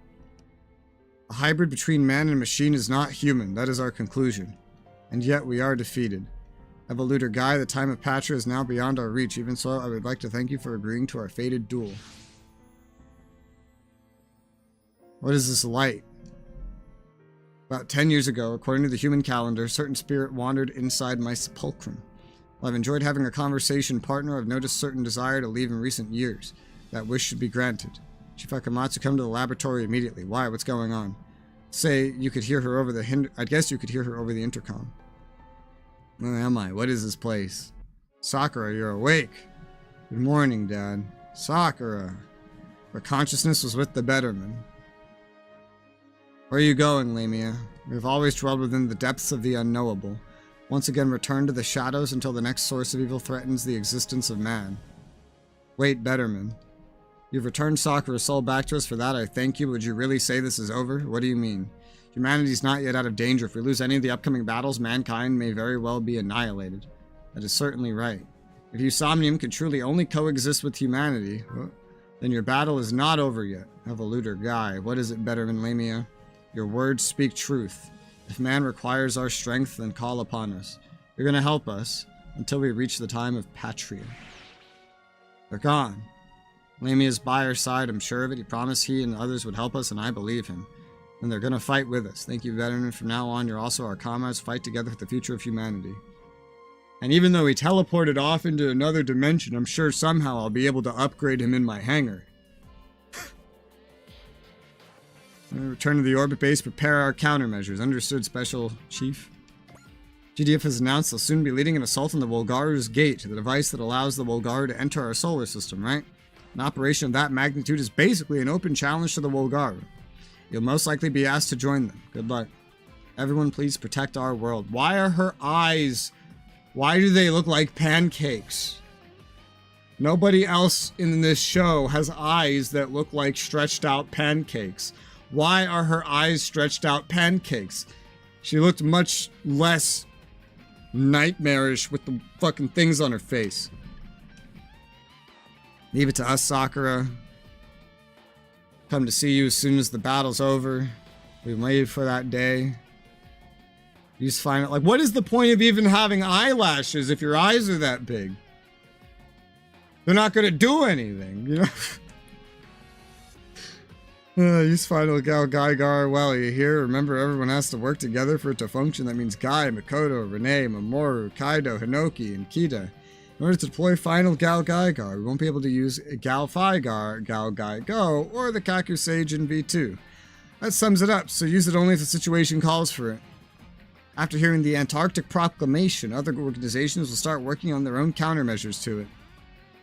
A hybrid between man and machine is not human. That is our conclusion. And yet we are defeated. Evolutor Guy, the time of Patra is now beyond our reach. Even so, I would like to thank you for agreeing to our fated duel. What is this light? About 10 years ago, according to the human calendar, a certain spirit wandered inside my sepulchrum. While I've enjoyed having a conversation partner, I've noticed certain desire to leave in recent years. That wish should be granted. Chief Akamatsu, come to the laboratory immediately. Why? What's going on? Say you could hear her over the I guess you could hear her over the intercom. Where am I? What is this place? Sakura, you're awake. Good morning, Dad. Sakura. Her consciousness was with the Betterman. Where are you going, Lamia? We have always dwelled within the depths of the unknowable. Once again, return to the shadows until the next source of evil threatens the existence of man. Wait, Betterman. You've returned Sakura's soul back to us. For that, I thank you. Would you really say this is over? What do you mean? Humanity's not yet out of danger. If we lose any of the upcoming battles, mankind may very well be annihilated. That is certainly right. If Usomnium can truly only coexist with humanity, well, then your battle is not over yet. Evolutor Guy. What is it, Betterman, Lamia? Your words speak truth. If man requires our strength, then call upon us. You're going to help us until we reach the time of Patria. They're gone. Lamia's by our side, I'm sure of it. He promised he and others would help us, and I believe him. And they're going to fight with us. Thank you, veteran. From now on, you're also our comrades. Fight together for the future of humanity. And even though he teleported off into another dimension, I'm sure somehow I'll be able to upgrade him in my hangar. Return to the orbit base, prepare our countermeasures. Understood, Special Chief. GDF has announced they'll soon be leading an assault on the Wolgaru's Gate, the device that allows the Wolgaru to enter our solar system, right? An operation of that magnitude is basically an open challenge to the Wolgaru. You'll most likely be asked to join them. Good luck. Everyone, please protect our world. Why are her eyes... Why do they look like pancakes? Nobody else in this show has eyes that look like stretched out pancakes. Why are her eyes stretched out pancakes? She looked much less nightmarish with the fucking things on her face. Leave it to us, Sakura. Come to see you as soon as the battle's over. We waited for that day. You just find it like, what is the point of even having eyelashes if your eyes are that big? They're not gonna do anything, you know? Use final Gal Gaigar. Well, you hear? Remember, everyone has to work together for it to function. That means Guy, Makoto, Renee, Mamoru, Kaido, Hinoki, and Kita. In order to deploy final Gal Gaigar, we won't be able to use Gal Figar, Gal Gai Go, or the Kaku Sage in V2. That sums it up, so use it only if the situation calls for it. After hearing the Antarctic Proclamation, other organizations will start working on their own countermeasures to it.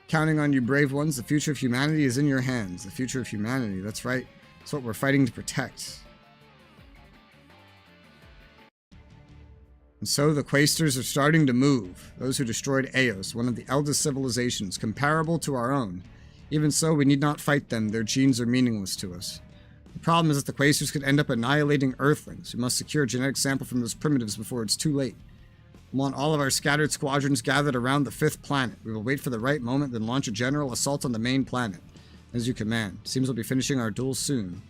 Counting on you, brave ones, the future of humanity is in your hands. The future of humanity, that's right. It's what we're fighting to protect. And so the Quaestors are starting to move. Those who destroyed Eos, one of the eldest civilizations, comparable to our own. Even so, we need not fight them. Their genes are meaningless to us. The problem is that the Quaestors could end up annihilating Earthlings. We must secure a genetic sample from those primitives before it's too late. We want all of our scattered squadrons gathered around the 5th planet. We will wait for the right moment, then launch a general assault on the main planet. As you command. Seems we'll be finishing our duel soon.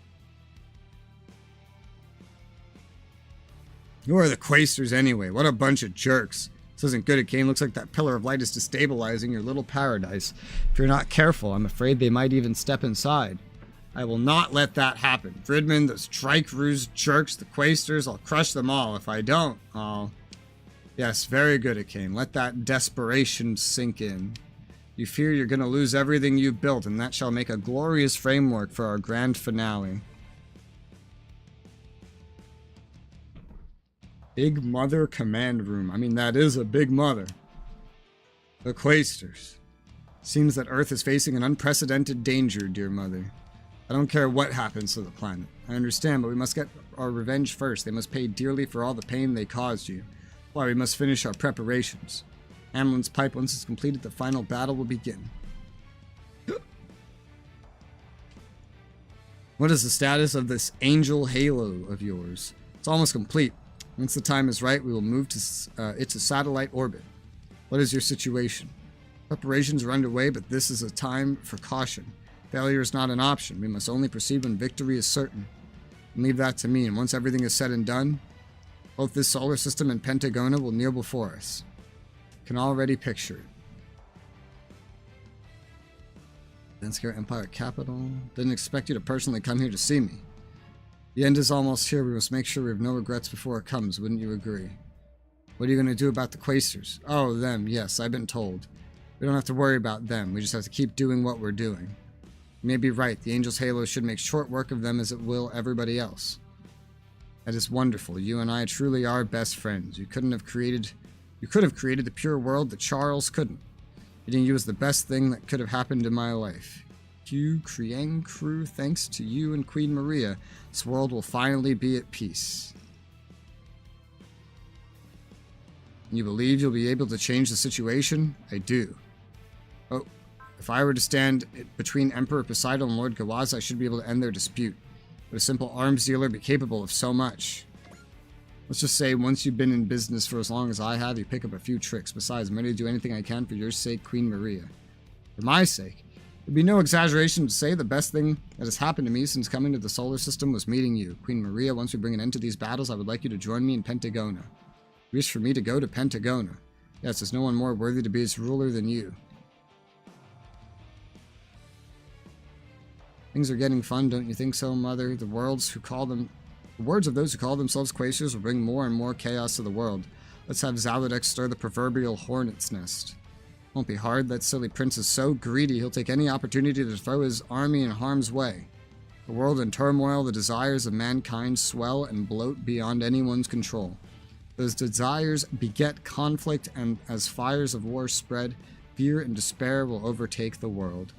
Who are the Quaestors anyway? What a bunch of jerks. This isn't good, Kane. Looks like that pillar of light is destabilizing your little paradise. If you're not careful, I'm afraid they might even step inside. I will not let that happen. Fridman, those Trike-Ruse jerks, the Quaestors, I'll crush them all. If I don't, I'll... Yes, very good, Akane. Let that desperation sink in. You fear you're going to lose everything you built, and that shall make a glorious framework for our grand finale. Big Mother Command Room. I mean, that is a big mother. The Quaestors. Seems that Earth is facing an unprecedented danger, dear mother. I don't care what happens to the planet. I understand, but we must get our revenge first. They must pay dearly for all the pain they caused you. Why, we must finish our preparations. Amlin's pipe, once it's completed, the final battle will begin. What is the status of this angel halo of yours? It's almost complete. Once the time is right, we will move to its satellite orbit. What is your situation? Preparations are underway, but this is a time for caution. Failure is not an option. We must only proceed when victory is certain. And leave that to me, and once everything is said and done, both this solar system and Pentagona will kneel before us. Can already picture it. Denskare Empire Capital. Didn't expect you to personally come here to see me. The end is almost here. We must make sure we have no regrets before it comes. Wouldn't you agree? What are you going to do about the Quaestors? Oh, them. Yes, I've been told. We don't have to worry about them. We just have to keep doing what we're doing. You may be right. The Angel's Halo should make short work of them as it will everybody else. That is wonderful. You and I truly are best friends. You could have created the pure world that Charles couldn't. Meeting you was the best thing that could have happened in my life. Q, Kriang crew, thanks to you and Queen Maria, this world will finally be at peace. You believe you'll be able to change the situation? I do. Oh, if I were to stand between Emperor Poseidon and Lord Gawaza, I should be able to end their dispute. Would a simple arms dealer be capable of so much? Let's just say once you've been in business for as long as I have, you pick up a few tricks. Besides, I'm ready to do anything I can for your sake, Queen Maria. For my sake. It'd be no exaggeration to say the best thing that has happened to me since coming to the solar system was meeting you. Queen Maria, once we bring an end to these battles, I would like you to join me in Pentagona. You wish for me to go to Pentagona. Yes, there's no one more worthy to be its ruler than you. Things are getting fun, don't you think so, Mother? The words of those who call themselves Quaestors will bring more and more chaos to the world. Let's have Zaladex stir the proverbial hornet's nest. Won't be hard. That silly prince is so greedy he'll take any opportunity to throw his army in harm's way. The world in turmoil, the desires of mankind swell and bloat beyond anyone's control. Those desires beget conflict, and as fires of war spread, fear and despair will overtake the world.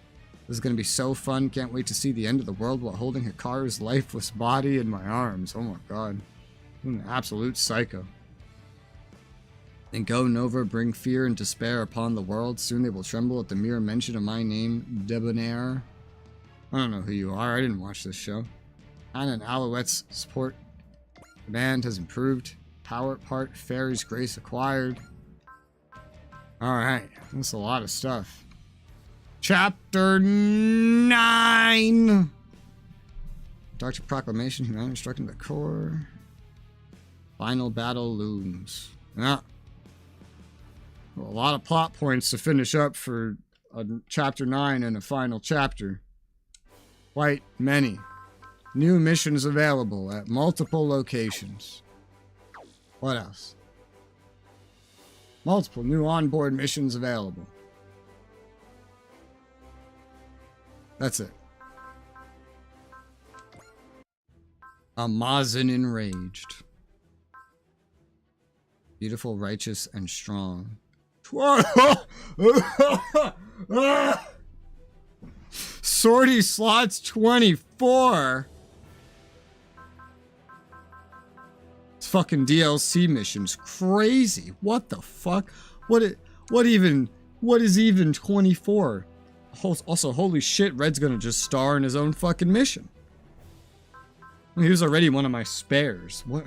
This is going to be so fun. Can't wait to see the end of the world while holding Hikaru's lifeless body in my arms. Oh my god. I'm an absolute psycho. And go, Nova, bring fear and despair upon the world. Soon they will tremble at the mere mention of my name, Debonair. I don't know who you are. I didn't watch this show. Anna and Alouette's support command has improved. Power part, Fairy's grace acquired. Alright, that's a lot of stuff. Chapter 9! Dr. Proclamation, humanity struck in the core. Final battle looms. Yeah. Well, a lot of plot points to finish up for chapter 9 and a final chapter. Quite many. New missions available at multiple locations. What else? Multiple new onboard missions available. That's it. Amazon enraged. Beautiful, righteous, and strong. Sortie slots 24. It's fucking DLC missions. Crazy. What the fuck? What is even 24? Also, holy shit, Red's gonna just star in his own fucking mission. He was already one of my spares. What?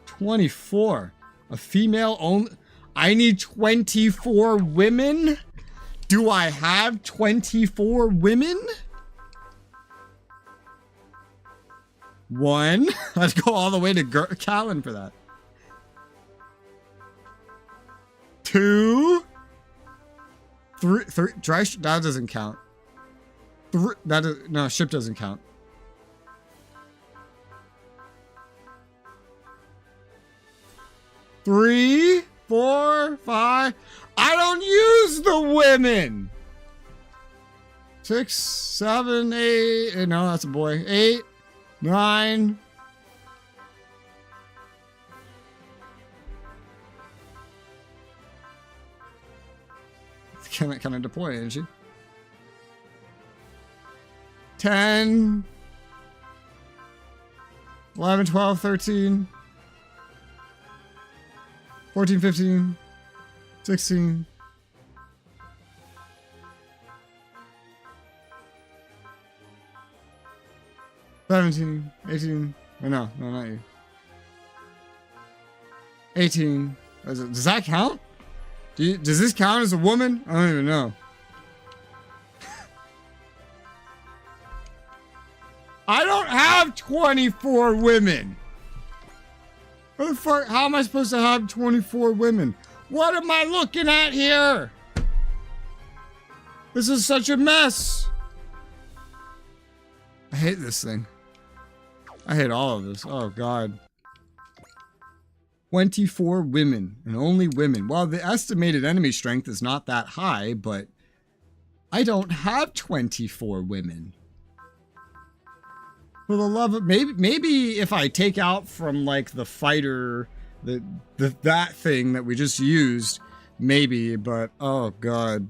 24. A female only? I need 24 women? Do I have 24 women? 1. I'd go all the way to Callan for that. 2. 3. Dry that doesn't count. 3. No, ship doesn't count. 3, 4, 5. I don't use the women. 6, 7, 8. No, that's a boy. 8, 9. Kind of deploy, isn't she? 10, 11, 12, 13, 14, 15, 16, 17, 18. Oh, no, not you. 18. Does that count? Does this count as a woman? I don't even know. I don't have 24 women. What the fuck? How am I supposed to have 24 women? What am I looking at here? This is such a mess. I hate this thing. I hate all of this. Oh, God. 24 women, and only women. Well, the estimated enemy strength is not that high, but I don't have 24 women. For the love of, maybe if I take out from like the fighter, that thing that we just used, maybe, but oh god.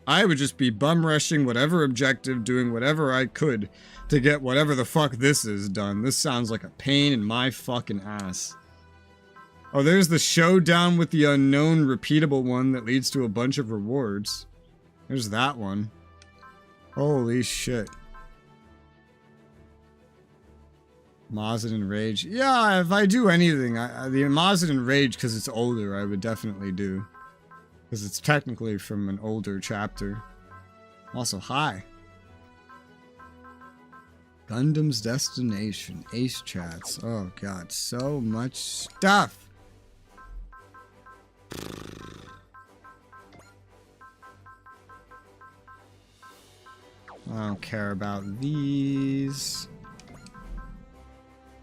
I would just be bum rushing whatever objective, doing whatever I could to get whatever the fuck this is done. This sounds like a pain in my fucking ass. Oh, there's the showdown with the unknown repeatable one that leads to a bunch of rewards. There's that one. Holy shit. Mazin and Rage. Yeah, if I do anything, the Mazin and Rage, because it's older, I would definitely do. Because it's technically from an older chapter. Also, hi. Gundam's Destination. Ace Chats. Oh god, so much stuff. I don't care about these.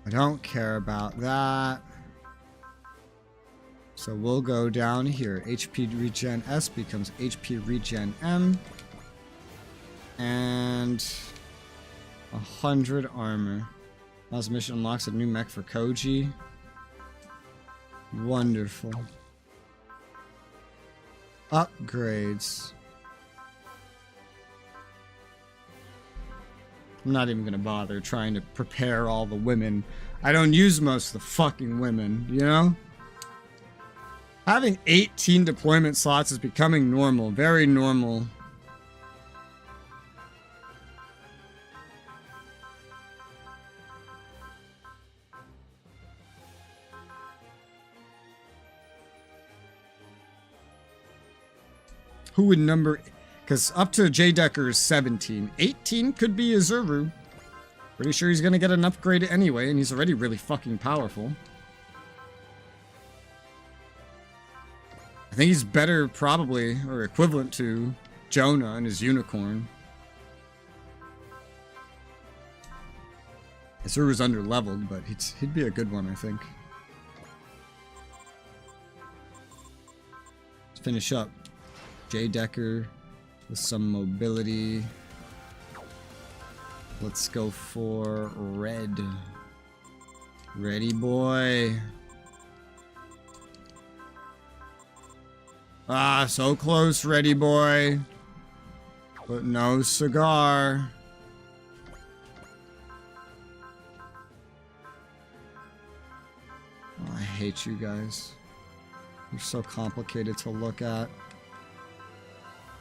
I don't care about that. So we'll go down here. HP Regen S becomes HP Regen M. And 100 armor. Last mission unlocks a new mech for Koji. Wonderful. Upgrades. I'm not even gonna bother trying to prepare all the women. I don't use most of the fucking women, you know? Having 18 deployment slots is becoming normal. Very normal. Who would number... Because up to J Decker is 17. 18 could be Izuru. Pretty sure he's going to get an upgrade anyway, and he's already really fucking powerful. I think he's better, probably, or equivalent to Jonah and his unicorn. Izuru's under-leveled, but he'd be a good one, I think. Let's finish up. J Decker with some mobility. Let's go for red. Ready, boy. Ah, so close, ready, boy. But no cigar. Oh, I hate you guys. You're so complicated to look at.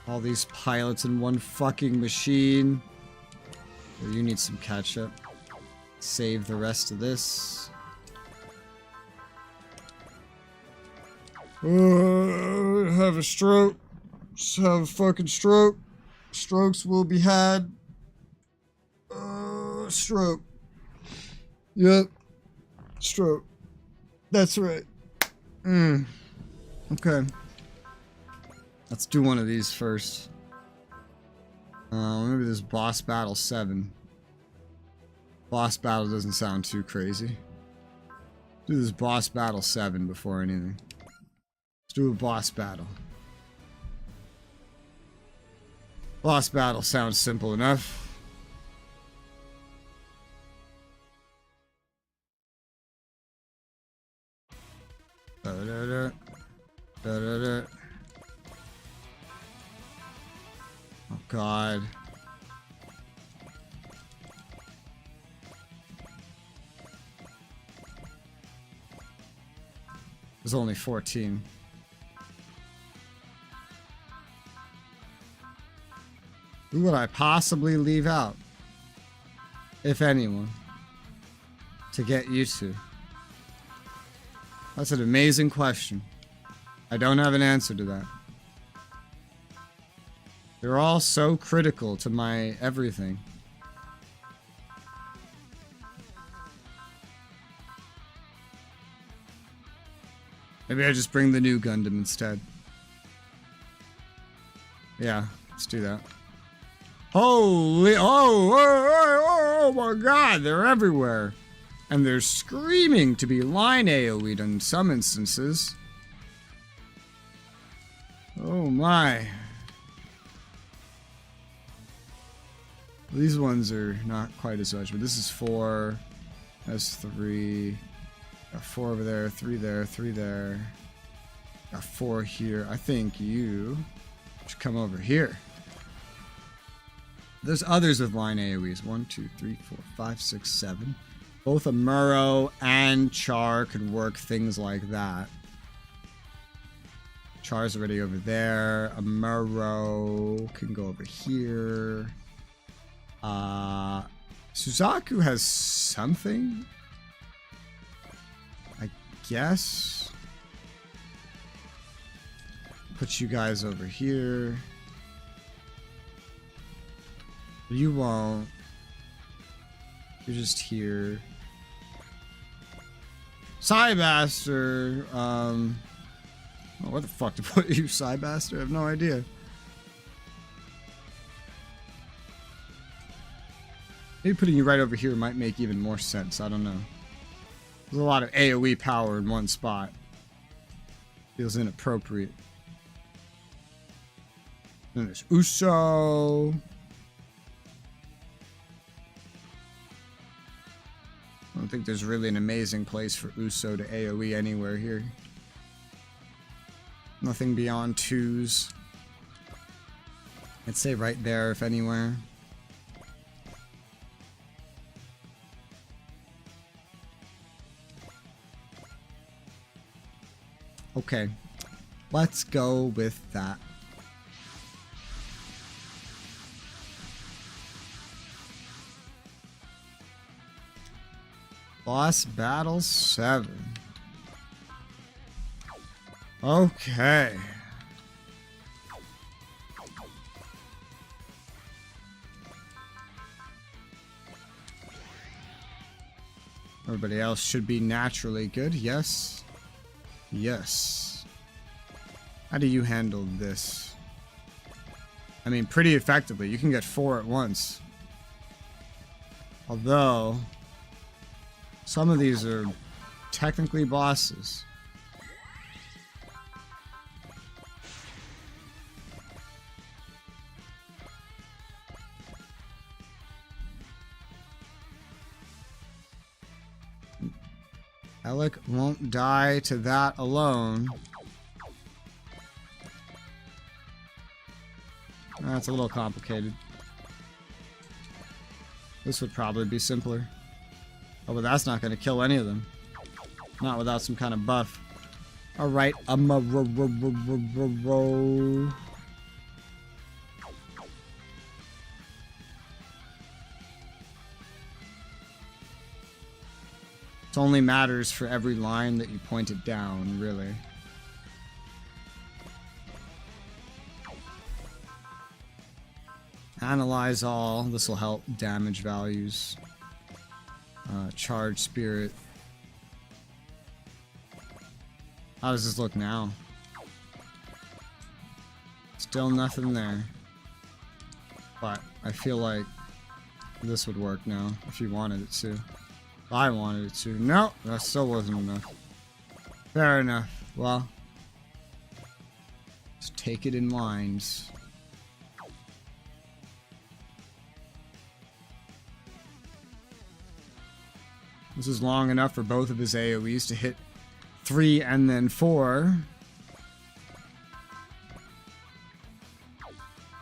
All these pilots in one fucking machine. Well, you need some catch-up. Save the rest of this. Have a stroke. Just have a fucking stroke. Strokes will be had. Stroke. Yep. Stroke. That's right. Okay. Let's do one of these first. Maybe this boss battle 7. Boss battle doesn't sound too crazy. Do this boss battle 7 before anything. Let's do a boss battle. Boss battle sounds simple enough. Da-da-da. Da-da-da. Oh god. There's only 14. Who would I possibly leave out? If anyone. To get used to. That's an amazing question. I don't have an answer to that. They're all so critical to my everything. Maybe I just bring the new Gundam instead. Yeah, let's do that. Holy, oh my god, they're everywhere. And they're screaming to be line AoE'd in some instances. Oh my. These ones are not quite as much, but this is 4. That's 3. Got 4 over there, 3 there, 3 there. Got 4 here. I think you should come over here. There's others with line AoEs. 1, 2, 3, 4, 5, 6, 7. Both Amuro and Char can work things like that. Char's already over there. Amuro can go over here. Suzaku has something? I guess. Put you guys over here. You won't. You're just here. Cybaster. Oh, what the fuck to put you, Cybaster? I have no idea. Maybe putting you right over here might make even more sense. I don't know. There's a lot of AoE power in one spot. Feels inappropriate. Then there's Uso. don't think there's really an amazing place for Uso to AoE anywhere here. Nothing beyond 2s. I'd say right there, if anywhere. Okay, let's go with that. Boss Battle 7. Okay. Everybody else should be naturally good. Yes. Yes. How do you handle this? I mean, pretty effectively. You can get 4 at once. Although, some of these are technically bosses. Alec won't die to that alone. That's a little complicated. This would probably be simpler. Oh, but that's not going to kill any of them. Not without some kind of buff. Alright, It only matters for every line that you point it down, really. Analyze all. This will help damage values. Charge spirit. How does this look now? Still nothing there. But I feel like this would work now if you wanted it to. I wanted it to. No, that still wasn't enough. Fair enough. Well, just take it in lines. This is long enough for both of his AoEs to hit 3 and then 4.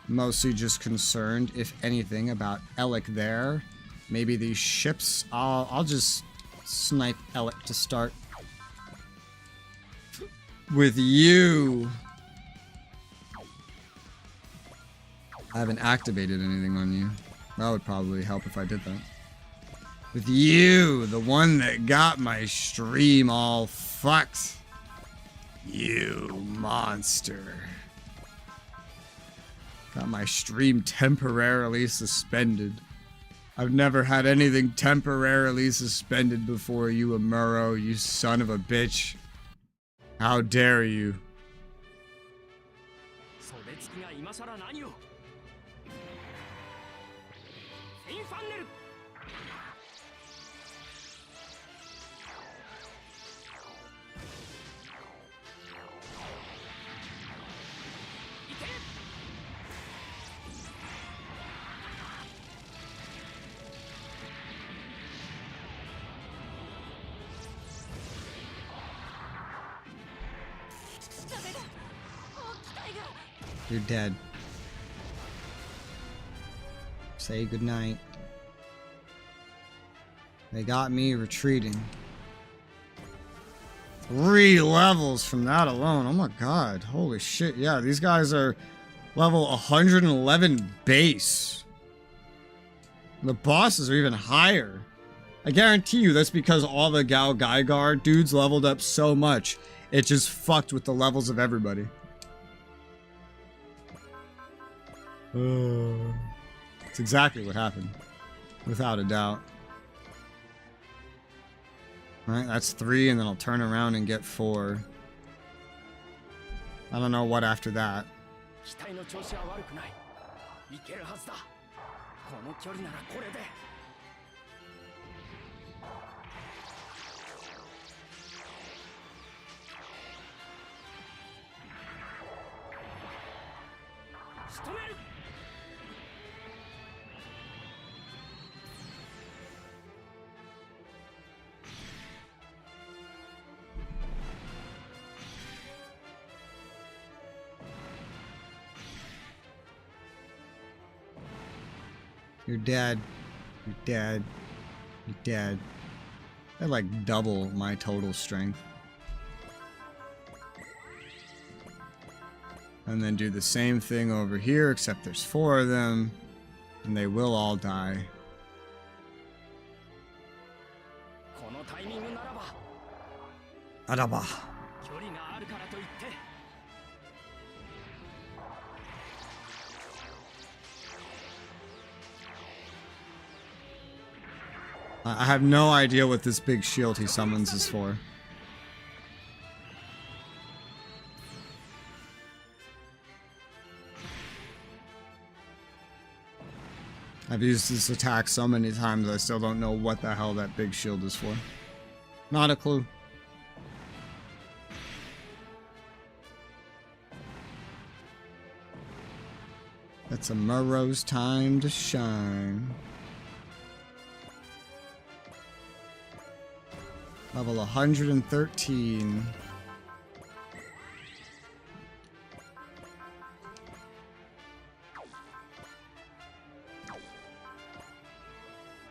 Mostly just concerned, if anything, about Alec there. Maybe these ships. I'll just snipe Alec to start. With you. I haven't activated anything on you. That would probably help if I did that. With you, the one that got my stream all fucked. You monster. Got my stream temporarily suspended. I've never had anything temporarily suspended before, you Amuro, you son of a bitch. How dare you? You're dead. Say goodnight. They got me retreating. 3 levels from that alone. Oh my god. Holy shit. Yeah, these guys are level 111 base. The bosses are even higher. I guarantee you that's because all the Gao Gaigar dudes leveled up so much. It just fucked with the levels of everybody. It's exactly what happened. Without a doubt. Alright, that's 3, and then I'll turn around and get 4. I don't know what after that. You're dead. You're dead. You're dead. I like double my total strength. And then do the same thing over here, except there's 4 of them. And they will all die. Araba. I have no idea what this big shield he summons is for. I've used this attack so many times I still don't know what the hell that big shield is for. Not a clue. It's a Murrow's time to shine. Level 113.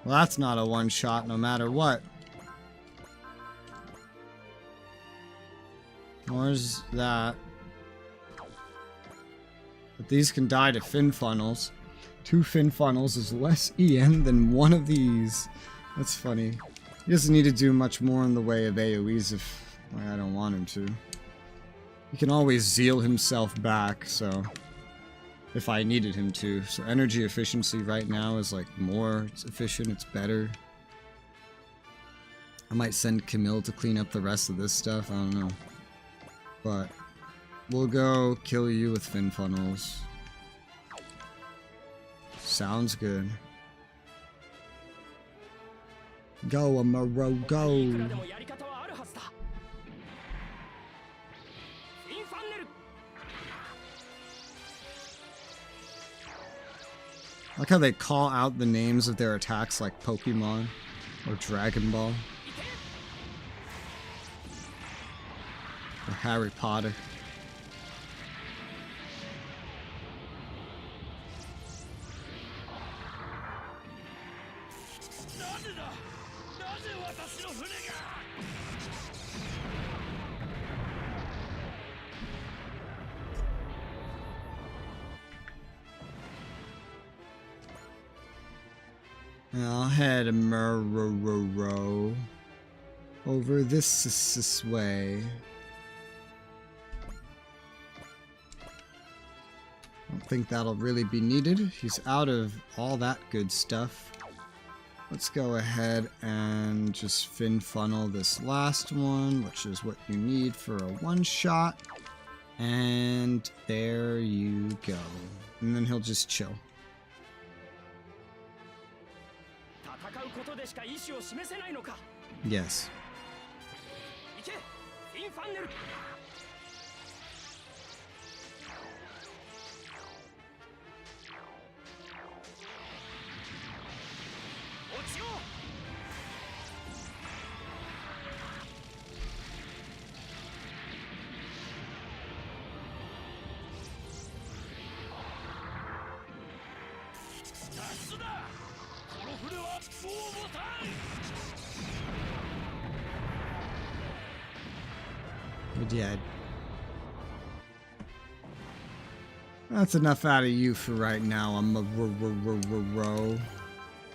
Well, that's not a one-shot no matter what. Where's that? But these can die to fin funnels. 2 fin funnels is less EM than 1 of these. That's funny. He doesn't need to do much more in the way of AoEs if I don't want him to. He can always zeal himself back, so if I needed him to. So energy efficiency right now is like more, it's efficient, it's better. I might send Camille to clean up the rest of this stuff, I don't know. But we'll go kill you with fin funnels. Sounds good. Go, Amaro, go! I like how they call out the names of their attacks like Pokemon or Dragon Ball or Harry Potter. I'll head over this way. I don't think that'll really be needed. He's out of all that good stuff. Let's go ahead and just fin funnel this last one, which is what you need for a one-shot. And there you go. And then he'll just chill. Yes. You're dead. That's enough out of you for right now. I'm a row.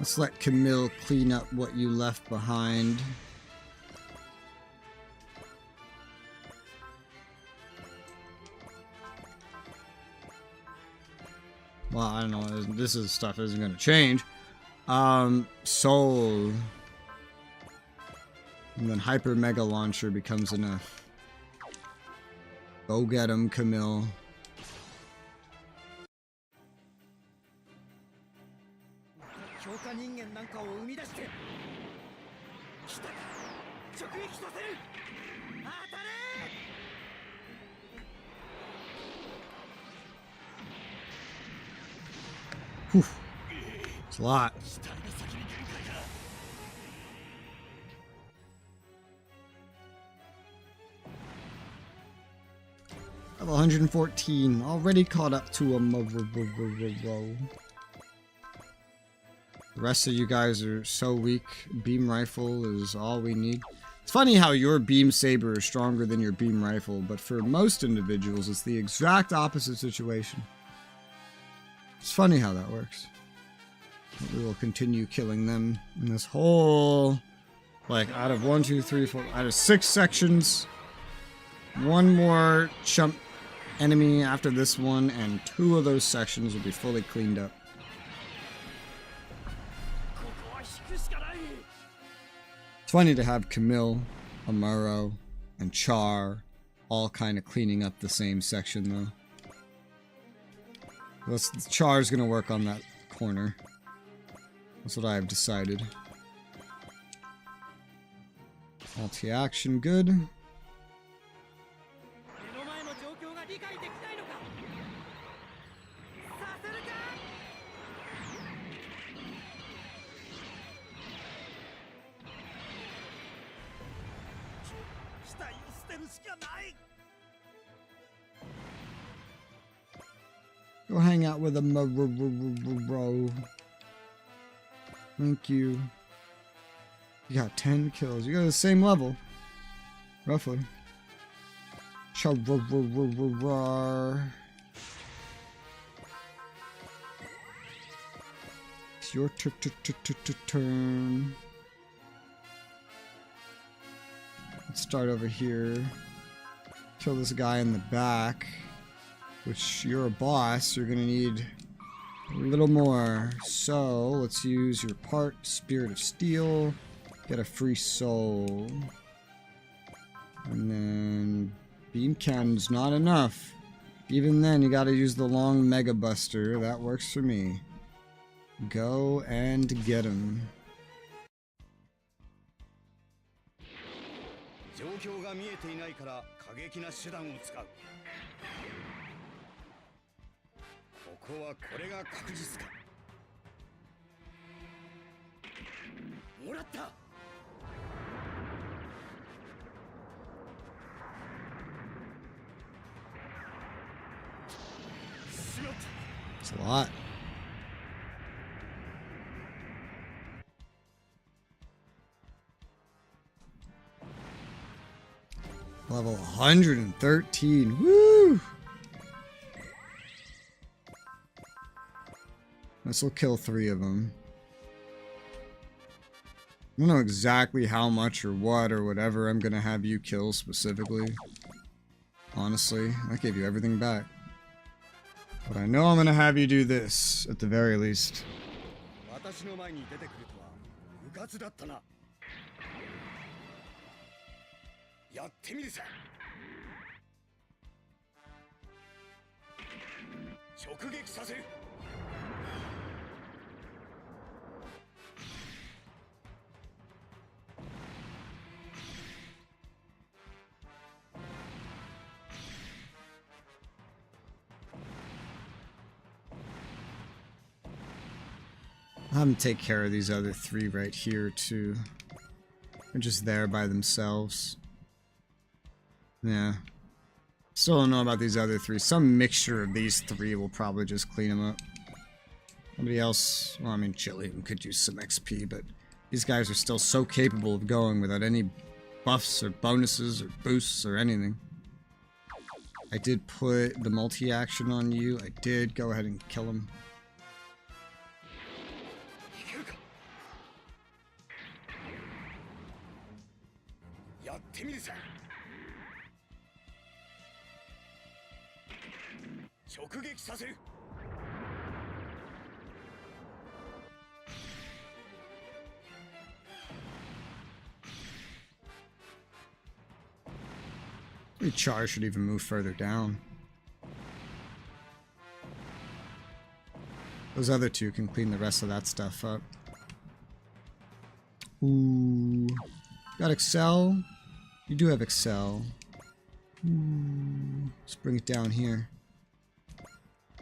Let's let Camille clean up what you left behind. Well, I don't know. This is stuff isn't going to change. Soul. And then Hyper Mega Launcher becomes enough. Go get him, Camille. Whew. It's a lot. Level 114, already caught up to a row. The rest of you guys are so weak. Beam rifle is all we need. It's funny how your beam saber is stronger than your beam rifle, but for most individuals, it's the exact opposite situation. It's funny how that works. But we will continue killing them in this whole, like, out of 1, 2, 3, 4, out of 6 sections. One more chump enemy after this one, and 2 of those sections will be fully cleaned up. It's funny to have Camille, Amuro, and Char all kind of cleaning up the same section, though. Char's gonna work on that corner. That's what I have decided. Multi-action, good. Go hang out with a bro. Thank you. You got 10 kills. You got the same level. Roughly. It's your turn. Let's start over here. Kill this guy in the back. Which, you're a boss, you're gonna need a little more. So, let's use your part, Spirit of Steel. Get a free soul. And then, Beam Cannon's not enough. Even then, you gotta use the long Mega Buster. That works for me. Go and get him. It's a lot. Level 113. Woo! This will kill 3 of them. I don't know exactly how much or what or whatever I'm gonna have you kill specifically. Honestly, I gave you everything back. But I know I'm gonna have you do this, at the very least. I'll have them take care of these other 3 right here, too. They're just there by themselves. Yeah. Still don't know about these other 3. Some mixture of these 3 will probably just clean them up. Nobody else... Well, I mean, Chillian could use some XP, but these guys are still so capable of going without any buffs or bonuses or boosts or anything. I did put the multi-action on you. I did. Go ahead and kill him. Char should even move further down. Those other 2 can clean the rest of that stuff up. Ooh. Got Excel? You do have Excel. Ooh. Let's bring it down here.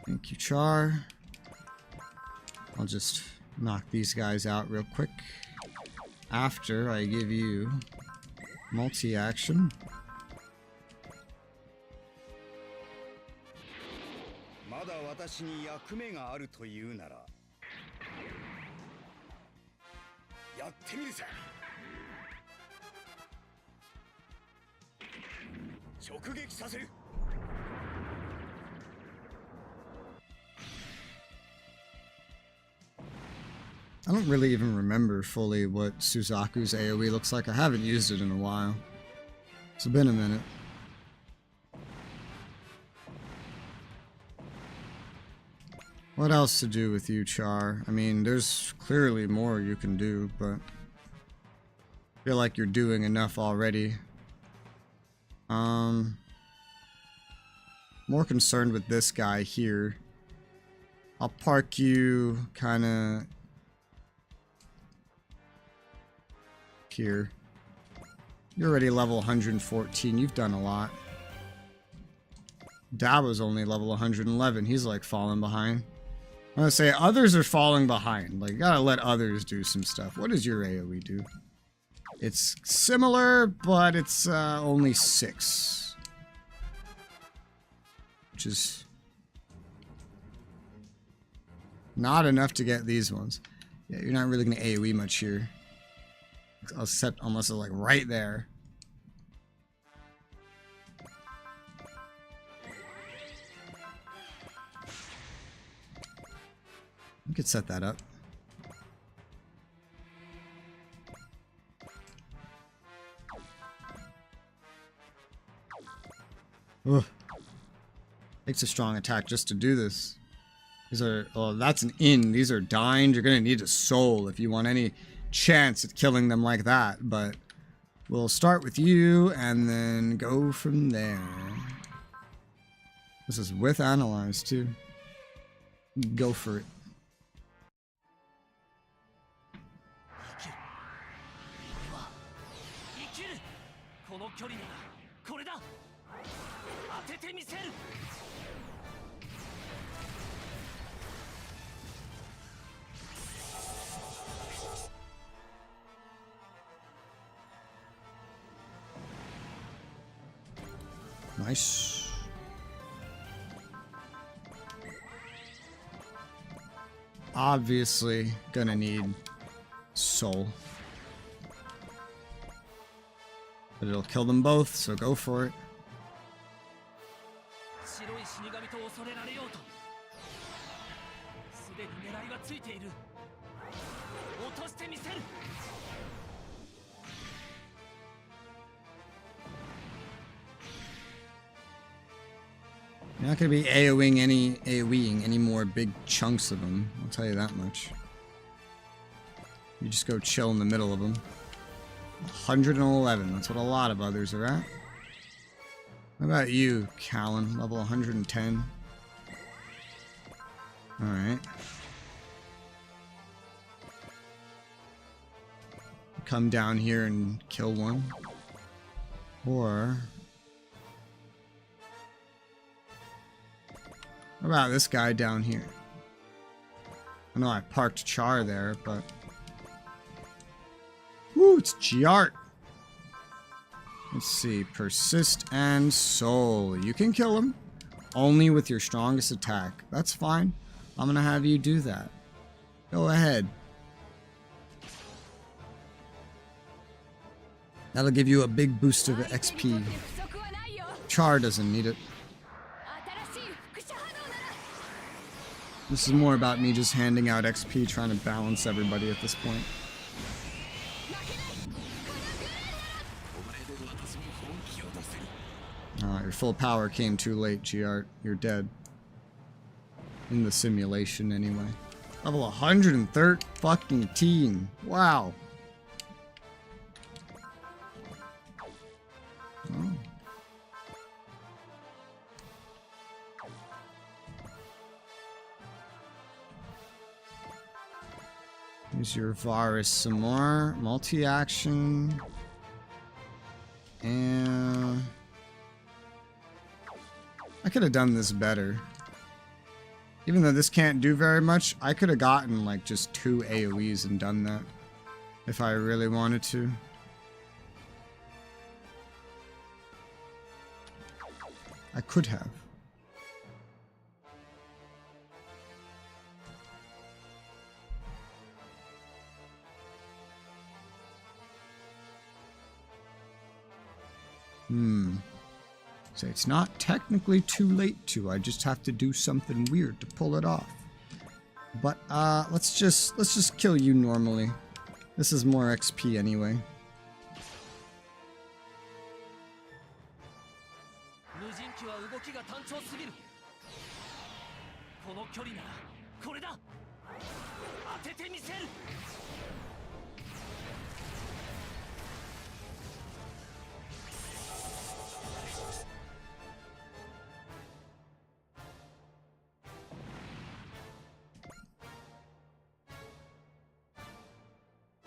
Thank you, Char. I'll just knock these guys out real quick. After I give you multi-action. I don't really even remember fully what Suzaku's AoE looks like. I haven't used it in a while. It's been a minute. What else to do with you, Char? I mean, there's clearly more you can do, but I feel like you're doing enough already. More concerned with this guy here. I'll park you kind of here. You're already level 114. You've done a lot. Dabo's only level 111. He's like falling behind. I'm gonna say others are falling behind. Like, you gotta let others do some stuff. What does your AoE do? It's similar, but it's only 6. Which is not enough to get these ones. Yeah, you're not really gonna AoE much here. Except unless it's like right there. We could set that up. Ugh. Takes a strong attack just to do this. These are, oh, that's an in. These are dying. You're gonna need a soul if you want any chance at killing them like that. But we'll start with you and then go from there. This is with analyze too. Go for it. Nice. Obviously gonna need soul. But it'll kill them both, so go for it. You're not going to be AoEing any more big chunks of them, I'll tell you that much. You just go chill in the middle of them. 111, that's what a lot of others are at. How about you, Callan? Level 110. Alright. Come down here and kill one. Or... what about this guy down here? I know I parked Char there, but... woo, it's Giart! Let's see, persist and soul. You can kill him, only with your strongest attack. That's fine. I'm gonna have you do that. Go ahead. That'll give you a big boost of XP. Char doesn't need it. This is more about me just handing out XP, trying to balance everybody at this point. Your full power came too late, Giart. You're dead. In the simulation, anyway. Level 113 fucking team. Wow. Oh. Use your Varus some more. Multi-action. And... I could have done this better. Even though this can't do very much, I could have gotten like just 2 AoEs and done that. If I really wanted to. I could have. So it's not technically too late to. I just have to do something weird to pull it off. But let's just kill you normally. This is more XP anyway.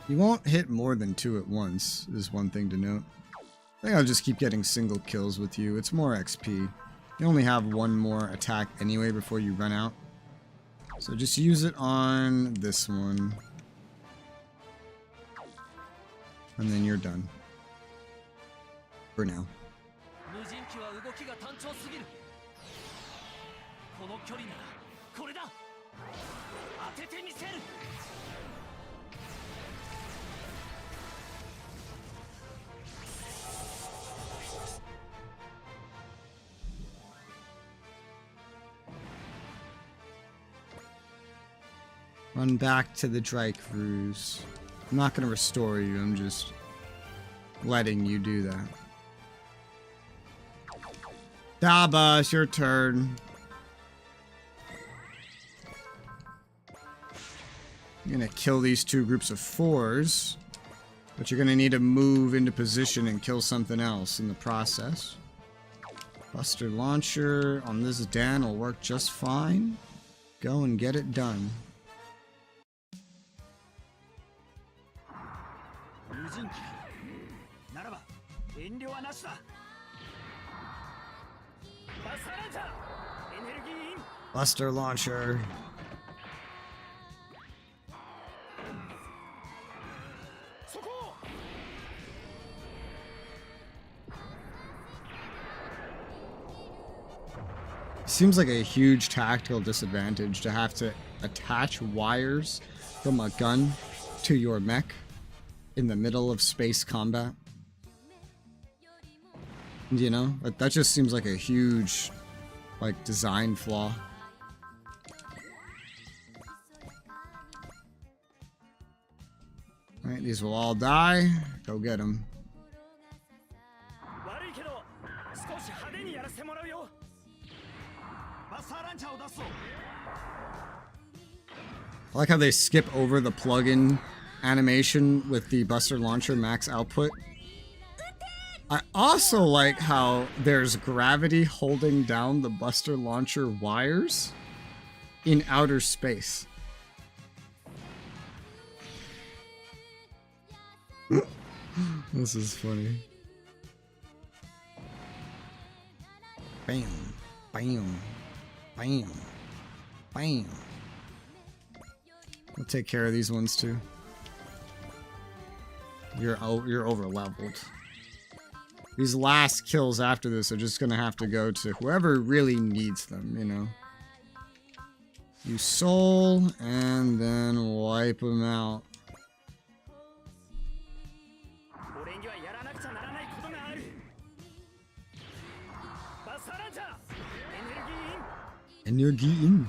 You won't hit more than 2 at once, is one thing to note. I think I'll just keep getting single kills with you. It's more XP. You only have 1 more attack anyway before you run out. So just use it on this one. And then you're done. For now. Run back to the dry cruise. I'm not going to restore you, I'm just letting you do that. Daba, it's your turn. You're going to kill these 2 groups of 4s, but you're going to need to move into position and kill something else in the process. Buster Launcher on this Dan will work just fine. Go and get it done. Buster Launcher. Seems like a huge tactical disadvantage to have to attach wires from a gun to your mech in the middle of space combat. You know, that just seems like a huge, like, design flaw. Alright, these will all die. Go get them. I like how they skip over the plug-in animation with the Buster Launcher max output. I also like how there's gravity holding down the Buster Launcher wires in outer space. This is funny. Bam, bam, bam, bam. We'll take care of these ones too. You're over leveled. These last kills after this are just gonna have to go to whoever really needs them, you know. You soul and then wipe them out. Energy in.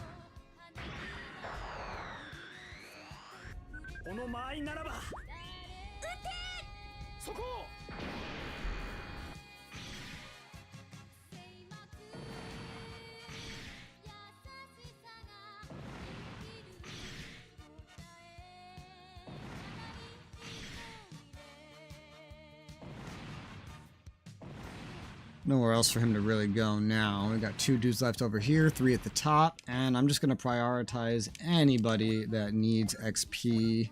Nowhere else for him to really go now. We got 2 dudes left over here, 3 at the top, and I'm just gonna prioritize anybody that needs XP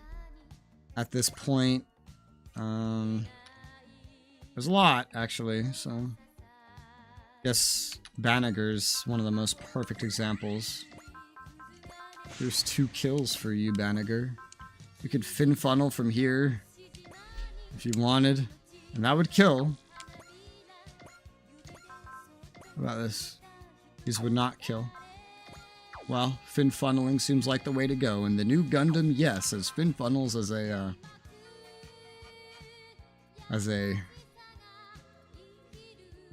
at this point. There's a lot actually, so yes, Banniger's one of the most perfect examples. There's 2 kills for you, Banniger. You could fin funnel from here if you wanted, and that would kill. What about this? These would not kill. Well, fin funneling seems like the way to go. And the new Gundam, yes, as fin funnels as a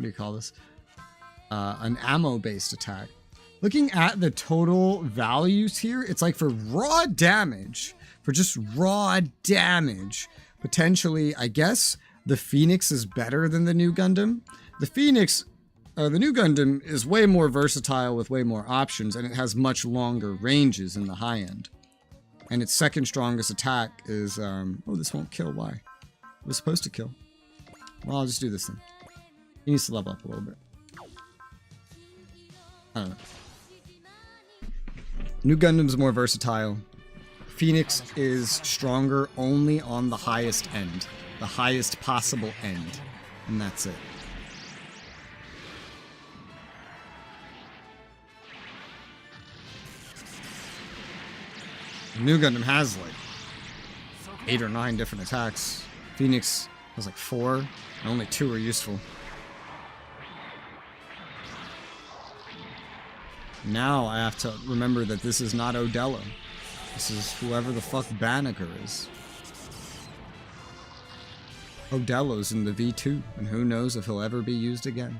do you call this? An ammo-based attack. Looking at the total values here, it's like for raw damage, for just raw damage, potentially, I guess, the Phoenix is better than the new Gundam. The new Gundam is way more versatile with way more options, and it has much longer ranges in the high end. And its second strongest attack is, oh, this won't kill, why? It was supposed to kill. Well, I'll just do this then. He needs to level up a little bit. I don't know. New Gundam's more versatile. Phoenix is stronger only on the highest end. The highest possible end. And that's it. New Gundam has like 8 or 9 different attacks. Phoenix has like 4, and only 2 are useful. Now I have to remember that this is not Odello. This is whoever the fuck Banneker is. Odello's in the V2, and who knows if he'll ever be used again.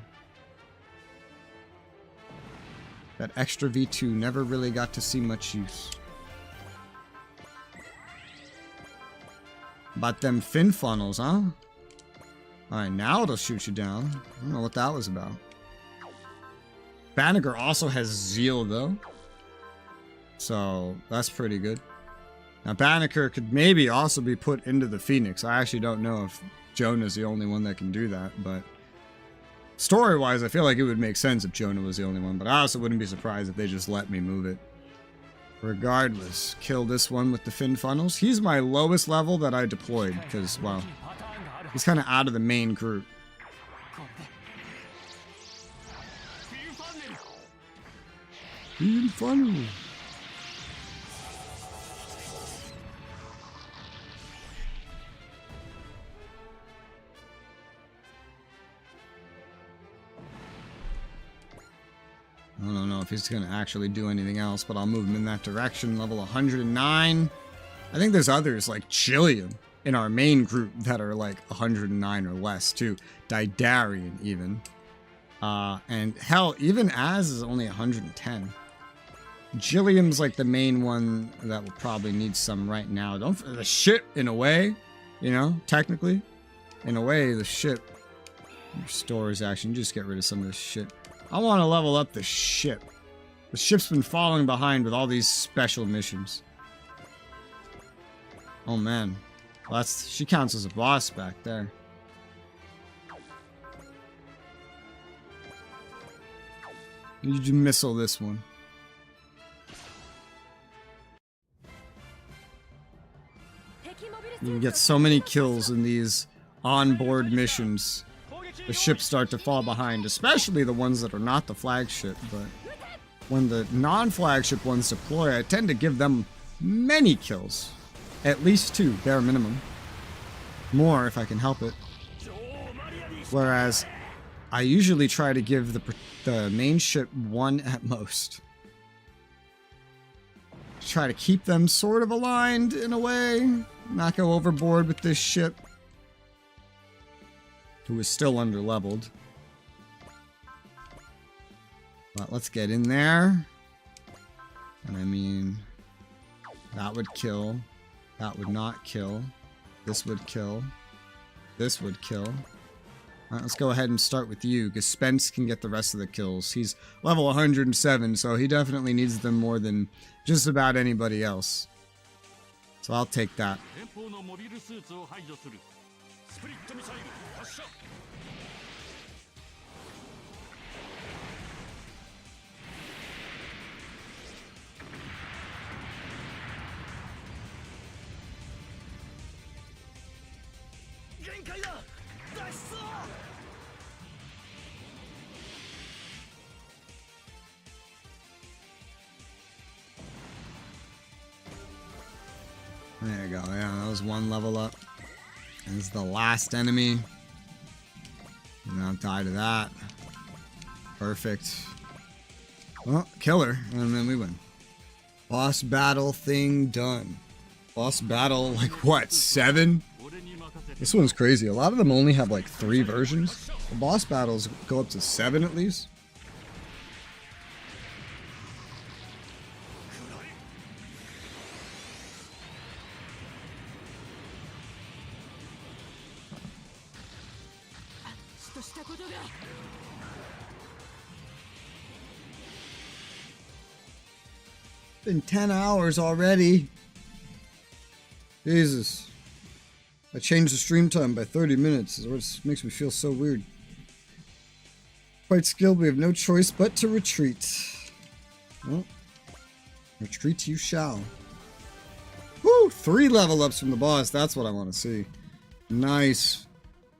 That extra V2 never really got to see much use. About them fin funnels, huh? Alright, now it'll shoot you down. I don't know what that was about. Banneker also has Zeal, though. So, that's pretty good. Now, Banneker could maybe also be put into the Phoenix. I actually don't know if Jonah's the only one that can do that, but story-wise, I feel like it would make sense if Jonah was the only one, but I also wouldn't be surprised if they just let me move it. Regardless, kill this one with the fin funnels. He's my lowest level that I deployed, because, well, he's kind of out of the main group. Fin funnel. I don't know if he's going to actually do anything else, but I'll move him in that direction. Level 109. I think there's others like Chillium in our main group that are like 109 or less too. Didarian even. And hell, even Az is only 110. Jillium's like the main one that will probably need some right now. The ship, in a way, you know, technically. In a way, the ship restores action. Just get rid of some of this shit. I want to level up the ship. The ship's been falling behind with all these special missions. Oh man. Well, she counts as a boss back there. You missile this one. You get so many kills in these onboard missions. The ships start to fall behind, especially the ones that are not the flagship, but when the non-flagship ones deploy, I tend to give them many kills. At least 2, bare minimum. More if I can help it. Whereas, I usually try to give the main ship 1 at most. Try to keep them sort of aligned in a way. Not go overboard with this ship. Who is still under-leveled. But let's get in there. And I mean, that would kill. That would not kill. This would kill. This would kill. Alright, let's go ahead and start with you, because Spence can get the rest of the kills. He's level 107, so he definitely needs them more than just about anybody else. So I'll take that. There you go, yeah, that was 1 level up. And this is the last enemy. And I'll die to that. Perfect. Well, killer, and then we win. Boss battle thing done. Boss battle, like what, 7? This one's crazy. A lot of them only have like 3 versions. The boss battles go up to 7 at least. Been 10 hours already. Jesus. I changed the stream time by 30 minutes. It makes me feel so weird. Quite skilled, we have no choice but to retreat. Well, retreat you shall. Woo! 3 level ups from the boss. That's what I want to see. Nice.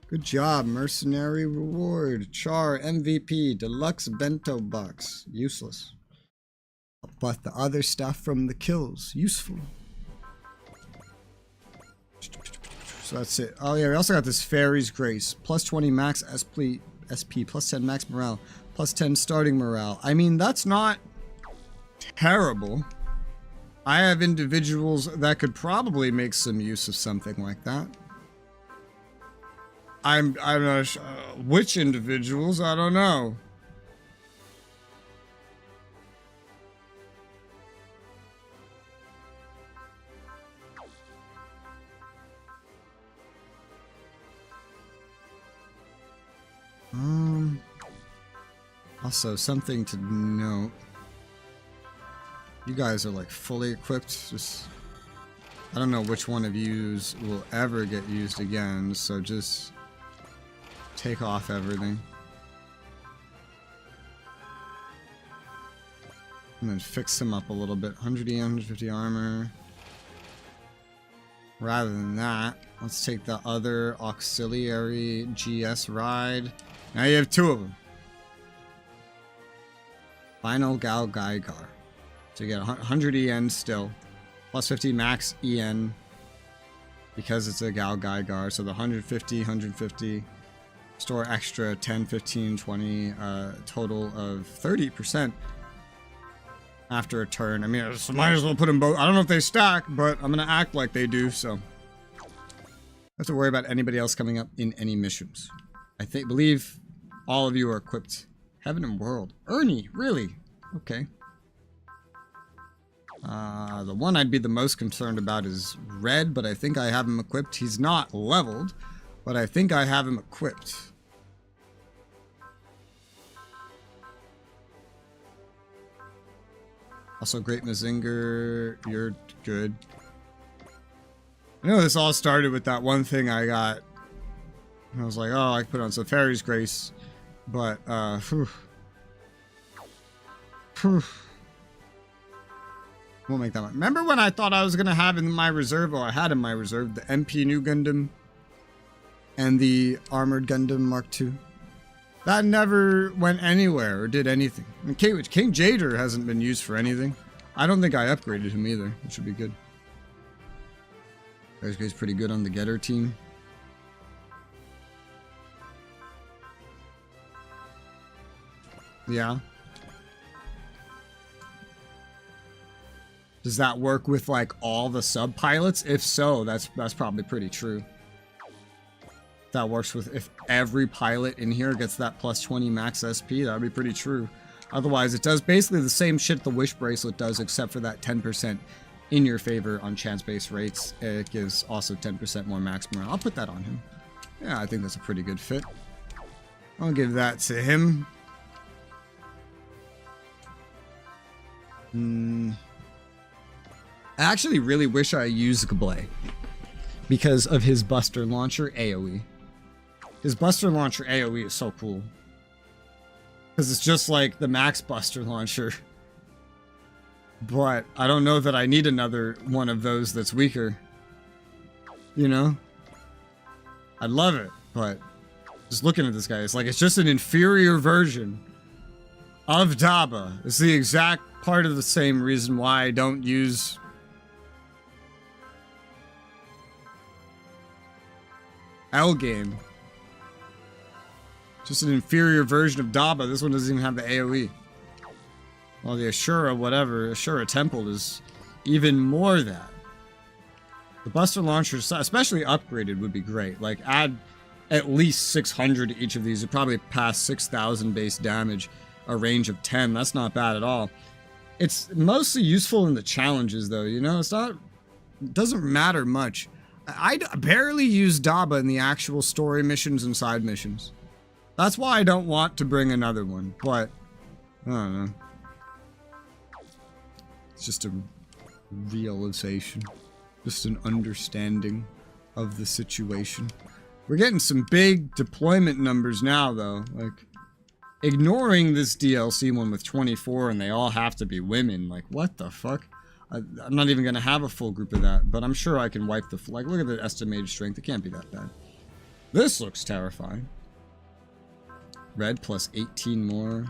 Good job. Mercenary reward. Char MVP. Deluxe bento box. Useless. But the other stuff from the kills, useful. So that's it. Oh yeah, we also got this Fairy's Grace. Plus 20 max SP, plus 10 max morale, plus 10 starting morale. I mean, that's not terrible. I have individuals that could probably make some use of something like that. I'm not sure which individuals, I don't know. Also, something to note. You guys are like fully equipped. Just, I don't know which one of yous will ever get used again, so just take off everything. And then fix them up a little bit. 100 EM, 150 armor. Rather than that, let's take the other auxiliary GS ride. Now you have 2 of them. Final Gal Gaigar. So you get 100 EN still. Plus 50 max EN. Because it's a Gal Gaigar. So the 150, 150. Store extra 10, 15, 20. Total of 30%. After a turn. I mean, I might as well put them both. I don't know if they stack, but I'm going to act like they do, so. Don't have to worry about anybody else coming up in any missions. I believe all of you are equipped. Heaven and World. Ernie, really? Okay. The one I'd be the most concerned about is Red, but I think I have him equipped. He's not leveled, but I think I have him equipped. Also, Great Mazinger, you're good. I know this all started with that one thing I got. I was like, oh, I can put on some Fairy's Grace. But, whew. Won't make that much. Remember when I thought I was going to have in my reserve, or I had in my reserve, the MP New Gundam and the Armored Gundam Mark II? That never went anywhere or did anything. I mean, King Jader hasn't been used for anything. I don't think I upgraded him either, which would be good. This guy's pretty good on the Getter team. Yeah. Does that work with like all the sub pilots? If so, that's probably pretty true. That works with if every pilot in here gets that plus 20 max SP, that would be pretty true. Otherwise, it does basically the same shit the Wish Bracelet does, except for that 10% in your favor on chance-based rates. It gives also 10% more max morale. I'll put that on him. Yeah, I think that's a pretty good fit. I'll give that to him. I actually really wish I used Gablé because of his Buster Launcher AoE. His Buster Launcher AoE is so cool. Because it's just like the Max Buster Launcher. But I don't know that I need another one of those that's weaker. You know? I love it, but just looking at this guy, it's like it's just an inferior version of Daba. It's the exact part of the same reason why I don't use L-Game. Just an inferior version of Daba. This one doesn't even have the AoE. Well, the Ashura, whatever, Ashura Temple is even more that. The Buster Launcher, especially upgraded, would be great. Like, add at least 600 each of these. It probably past 6,000 base damage, a range of 10. That's not bad at all. It's mostly useful in the challenges, though. You know, it doesn't matter much. I barely use Daba in the actual story missions and side missions. That's why I don't want to bring another one. But I don't know. It's just a realization, just an understanding of the situation. We're getting some big deployment numbers now, though. Like, ignoring this DLC one with 24 and they all have to be women. Like, what the fuck? I'm not even going to have a full group of that, but I'm sure I can wipe the... Like, look at the estimated strength. It can't be that bad. This looks terrifying. Red plus 18 more.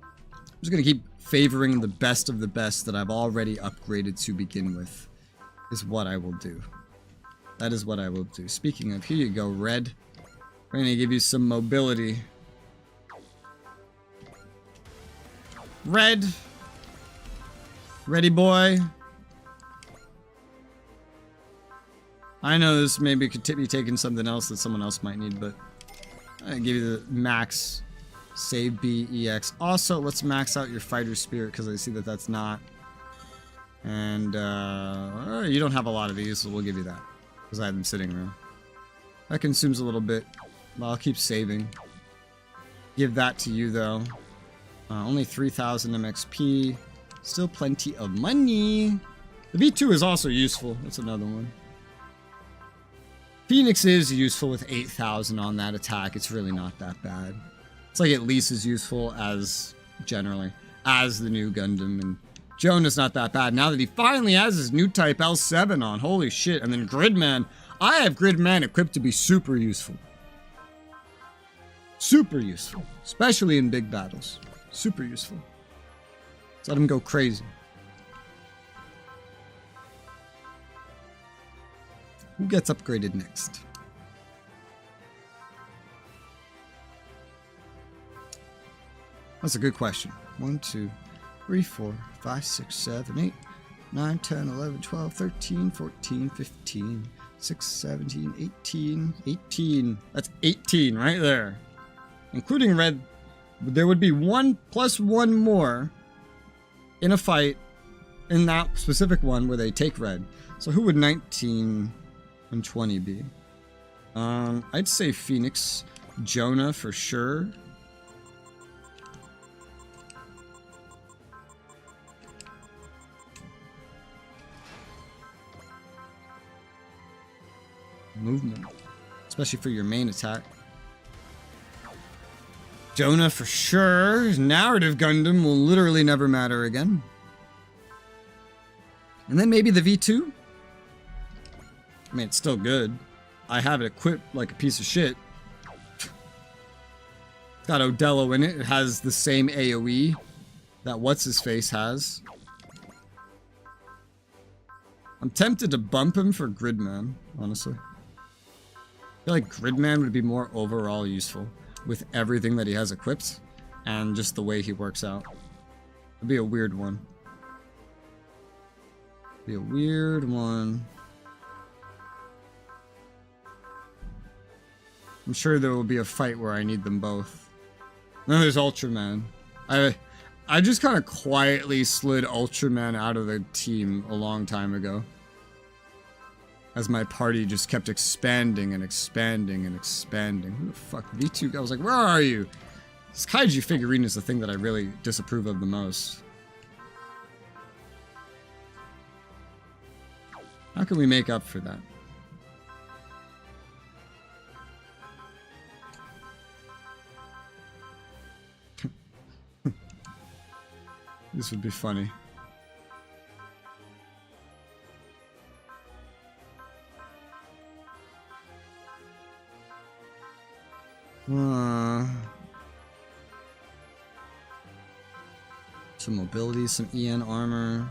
I'm just going to keep favoring the best of the best that I've already upgraded to begin with, is what I will do. That is what I will do. Speaking of, here you go, Red. We're going to give you some mobility. Red. Ready, boy. I know this maybe could be taking something else that someone else might need, but I give you the max save B EX. Also, let's max out your fighter spirit because I see that that's not. And you don't have a lot of these, so we'll give you that because I have them sitting around. That consumes a little bit, but I'll keep saving. Give that to you though. Only 3,000 MXP. Still plenty of money. The V2 is also useful. That's another one. Phoenix is useful with 8,000 on that attack. It's really not that bad. It's like at least as useful as, generally, as the new Gundam. And Jonah's not that bad now that he finally has his new type L7 on. Holy shit. And then Gridman. I have Gridman equipped to be super useful. Super useful. Especially in big battles. Super useful. Let's let him go crazy. Who gets upgraded next? That's a good question. 1, 2, 3, 4, 5, 6, 7, 8, 9, 10, 11, 12, 13, 14, 15, 16, 17, 18, 18. That's 18 right there. Including Red. There would be 1 plus 1 more in a fight in that specific one where they take Red. So who would 19 and 20 be? I'd say Phoenix. Jonah for sure. Movement. Especially for your main attack. Jonah for sure. Narrative Gundam will literally never matter again. And then maybe the V2? I mean, it's still good. I have it equipped like a piece of shit. It's got Odello in it. It has the same AoE that What's-His-Face has. I'm tempted to bump him for Gridman, honestly. I feel like Gridman would be more overall useful with everything that he has equipped and just the way he works out. It'd be a weird one. Be a weird one. I'm sure there will be a fight where I need them both. Then there's Ultraman. I just kind of quietly slid Ultraman out of the team a long time ago. As my party just kept expanding and expanding and expanding. Who the fuck? V2? I was like, where are you? This kaiju figurine is the thing that I really disapprove of the most. How can we make up for that? This would be funny. Some mobility, some EN armor.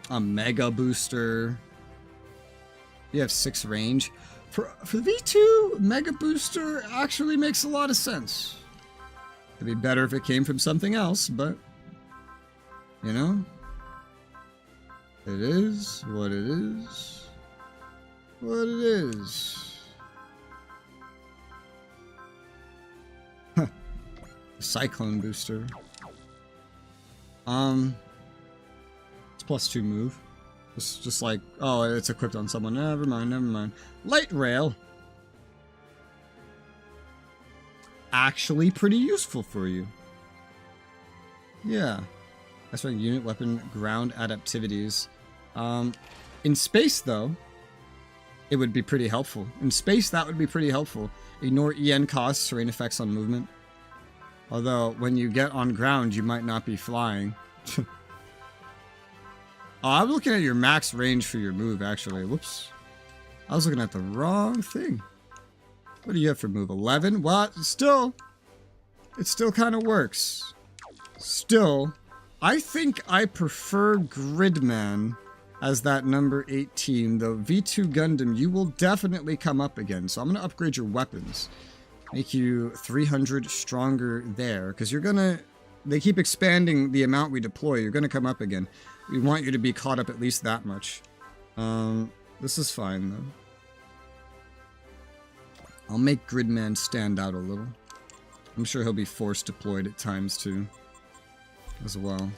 A mega booster. You have 6 range. For V2, mega booster actually makes a lot of sense. It'd be better if it came from something else, but you know. It is what it is. What it is. Huh. Cyclone booster. It's +2 move. It's just like, oh, it's equipped on someone. Never mind, never mind. Light rail. Actually pretty useful for you. Yeah. That's right, unit weapon ground adaptivities. In space, though, it would be pretty helpful. In space, that would be pretty helpful. Ignore EN costs, terrain effects on movement. Although, when you get on ground, you might not be flying. Oh, I'm looking at your max range for your move, actually. Whoops. I was looking at the wrong thing. What do you have for move? 11? Well, it still kind of works. Still, I think I prefer Gridman as that number 18. The V2 Gundam, you will definitely come up again. So I'm going to upgrade your weapons. Make you 300 stronger there. Because you're going to... They keep expanding the amount we deploy. You're going to come up again. We want you to be caught up at least that much. This is fine, though. I'll make Gridman stand out a little. I'm sure he'll be force deployed at times, too. As well.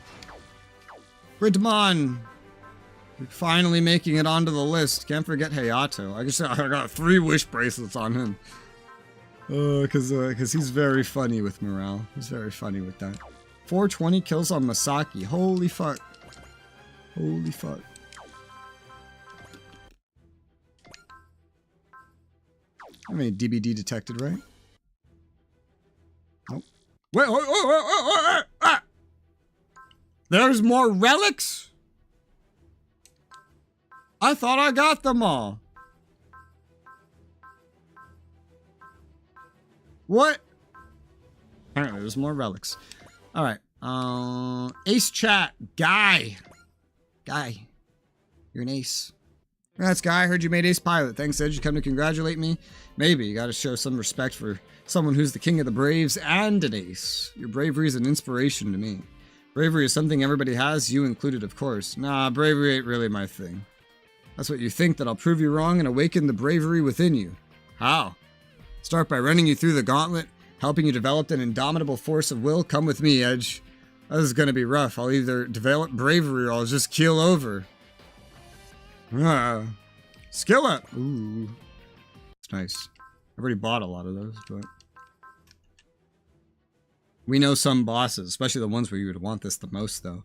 Gridman! We're finally making it onto the list. Can't forget Hayato. I got 3 wish bracelets on him. Because he's very funny with morale. He's very funny with that. 420 kills on Masaki. Holy fuck. Holy fuck. How many DBD detected, right? Nope. Wait. There's more relics? I thought I got them all. What? Apparently there's more relics. Alright. Ace chat. Guy. You're an ace. Congrats, Guy. I heard you made ace pilot. Thanks, Ed. You come to congratulate me? Maybe. You gotta show some respect for someone who's the king of the braves and an ace. Your bravery is an inspiration to me. Bravery is something everybody has, you included, of course. Nah, bravery ain't really my thing. That's what you think, that I'll prove you wrong and awaken the bravery within you. How? Start by running you through the gauntlet, helping you develop an indomitable force of will. Come with me, Edge. This is gonna be rough. I'll either develop bravery or I'll just keel over. Skill up! Ooh. It's nice. I've already bought a lot of those, but... We know some bosses, especially the ones where you would want this the most, though.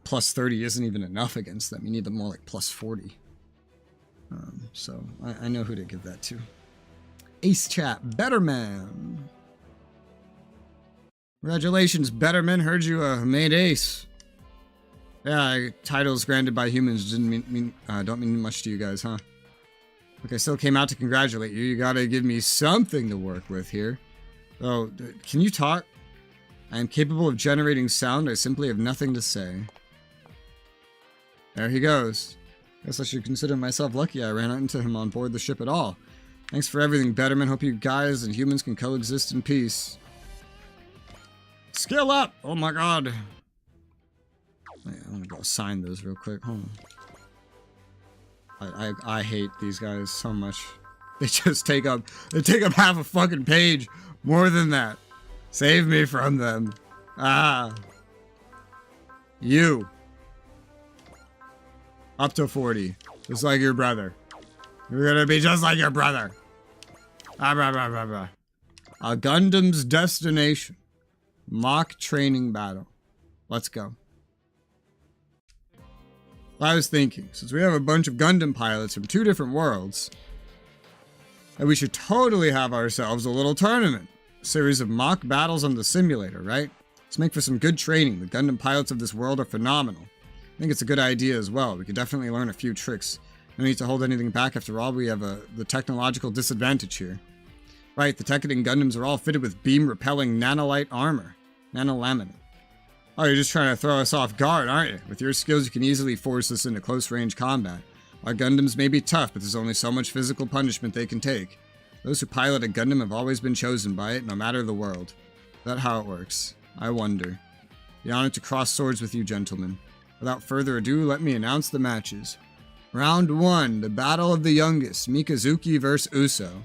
Plus 30 isn't even enough against them. You need them more like plus 40. So, I know who to give that to. Ace chat, Better Man. Congratulations, Better Man. Heard you made ace. Yeah, titles granted by humans don't mean much to you guys, huh? Look, I still came out to congratulate you. You gotta give me something to work with here. Oh, can you talk? I am capable of generating sound. I simply have nothing to say. There he goes. Guess I should consider myself lucky I ran into him on board the ship at all. Thanks for everything, Betterman. Hope you guys and humans can coexist in peace. Skill up! Oh my god. Wait, I want to go sign those real quick. Hold on. I hate these guys so much. They just take up half a fucking page. More than that. Save me from them. You. Up to 40. Just like your brother. You're gonna be just like your brother. A Gundam's destination. Mock training battle. Let's go. I was thinking, since we have a bunch of Gundam pilots from 2 different worlds, that we should totally have ourselves a little tournament. A series of mock battles on the simulator, right? Let's make for some good training. The Gundam pilots of this world are phenomenal. I think it's a good idea as well. We could definitely learn a few tricks. No need to hold anything back. After all, we have the technological disadvantage here. Right, the Tekkadan Gundams are all fitted with beam-repelling nanolite armor. Nanolaminate. Oh, you're just trying to throw us off guard, aren't you? With your skills, you can easily force us into close-range combat. Our Gundams may be tough, but there's only so much physical punishment they can take. Those who pilot a Gundam have always been chosen by it, no matter the world. Is that how it works? I wonder. Be honored to cross swords with you, gentlemen. Without further ado, let me announce the matches. Round 1, the battle of the youngest, Mikazuki vs. Uso.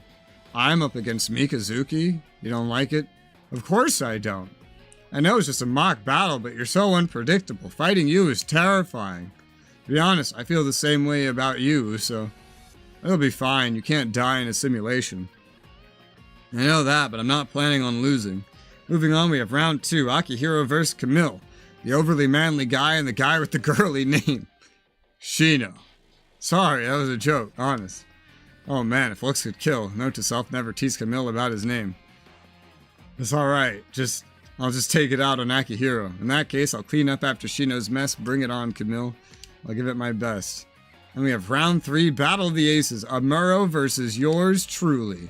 I'm up against Mikazuki. You don't like it? Of course I don't. I know it's just a mock battle, but you're so unpredictable. Fighting you is terrifying. To be honest, I feel the same way about you, Uso. It'll be fine. You can't die in a simulation. I know that, but I'm not planning on losing. Moving on, we have round 2, Akihiro vs. Camille. The overly manly guy and the guy with the girly name. Shino. Sorry, that was a joke, honest. Oh man, if looks could kill. Note to self, never tease Camille about his name. It's alright, I'll just take it out on Akihiro. In that case, I'll clean up after Shino's mess. Bring it on, Camille. I'll give it my best. And we have round 3, Battle of the Aces. Amuro versus yours truly.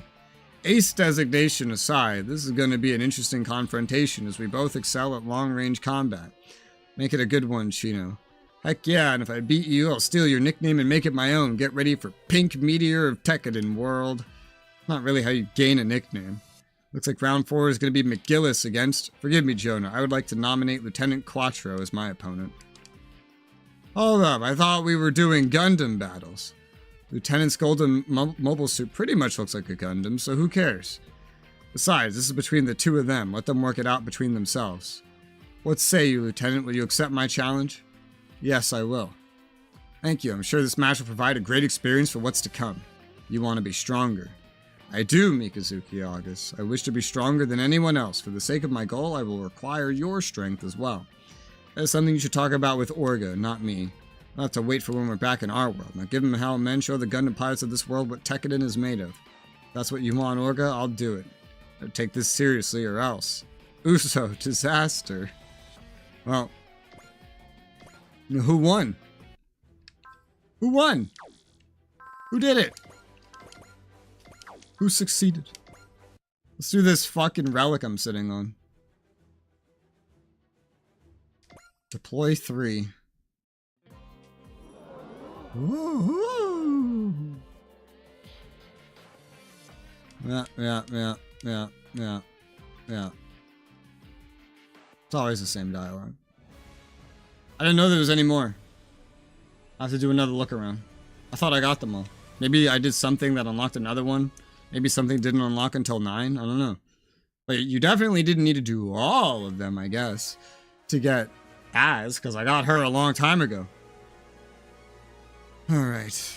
Ace designation aside, this is going to be an interesting confrontation as we both excel at long-range combat. Make it a good one, Shino. Heck yeah, and if I beat you, I'll steal your nickname and make it my own. Get ready for Pink Meteor of Tekkadan World. Not really how you gain a nickname. Looks like round 4 is going to be McGillis against... Forgive me, Jonah. I would like to nominate Lieutenant Quattro as my opponent. Hold up, I thought we were doing Gundam battles. Lieutenant's golden mobile suit pretty much looks like a Gundam, so who cares? Besides, this is between the two of them. Let them work it out between themselves. What say you, Lieutenant? Will you accept my challenge? Yes, I will. Thank you. I'm sure this match will provide a great experience for what's to come. You want to be stronger. I do, Mikazuki August. I wish to be stronger than anyone else. For the sake of my goal, I will require your strength as well. That is something you should talk about with Orga, not me. I'll have to wait for when we're back in our world. Now give him hell, men. Show the Gundam pilots of this world what Tekkadan is made of. If that's what you want, Orga, I'll do it. Better take this seriously or else. Uso, disaster. Well, who won? Who won? Who did it? Who succeeded? Let's do this fucking relic I'm sitting on. Deploy 3. Woo-hoo. Yeah. It's always the same dialogue. I didn't know there was any more. I have to do another look around. I thought I got them all. Maybe I did something that unlocked another one. Maybe something didn't unlock until 9. I don't know. But you definitely didn't need to do all of them, I guess, to get Az, because I got her a long time ago. Alright.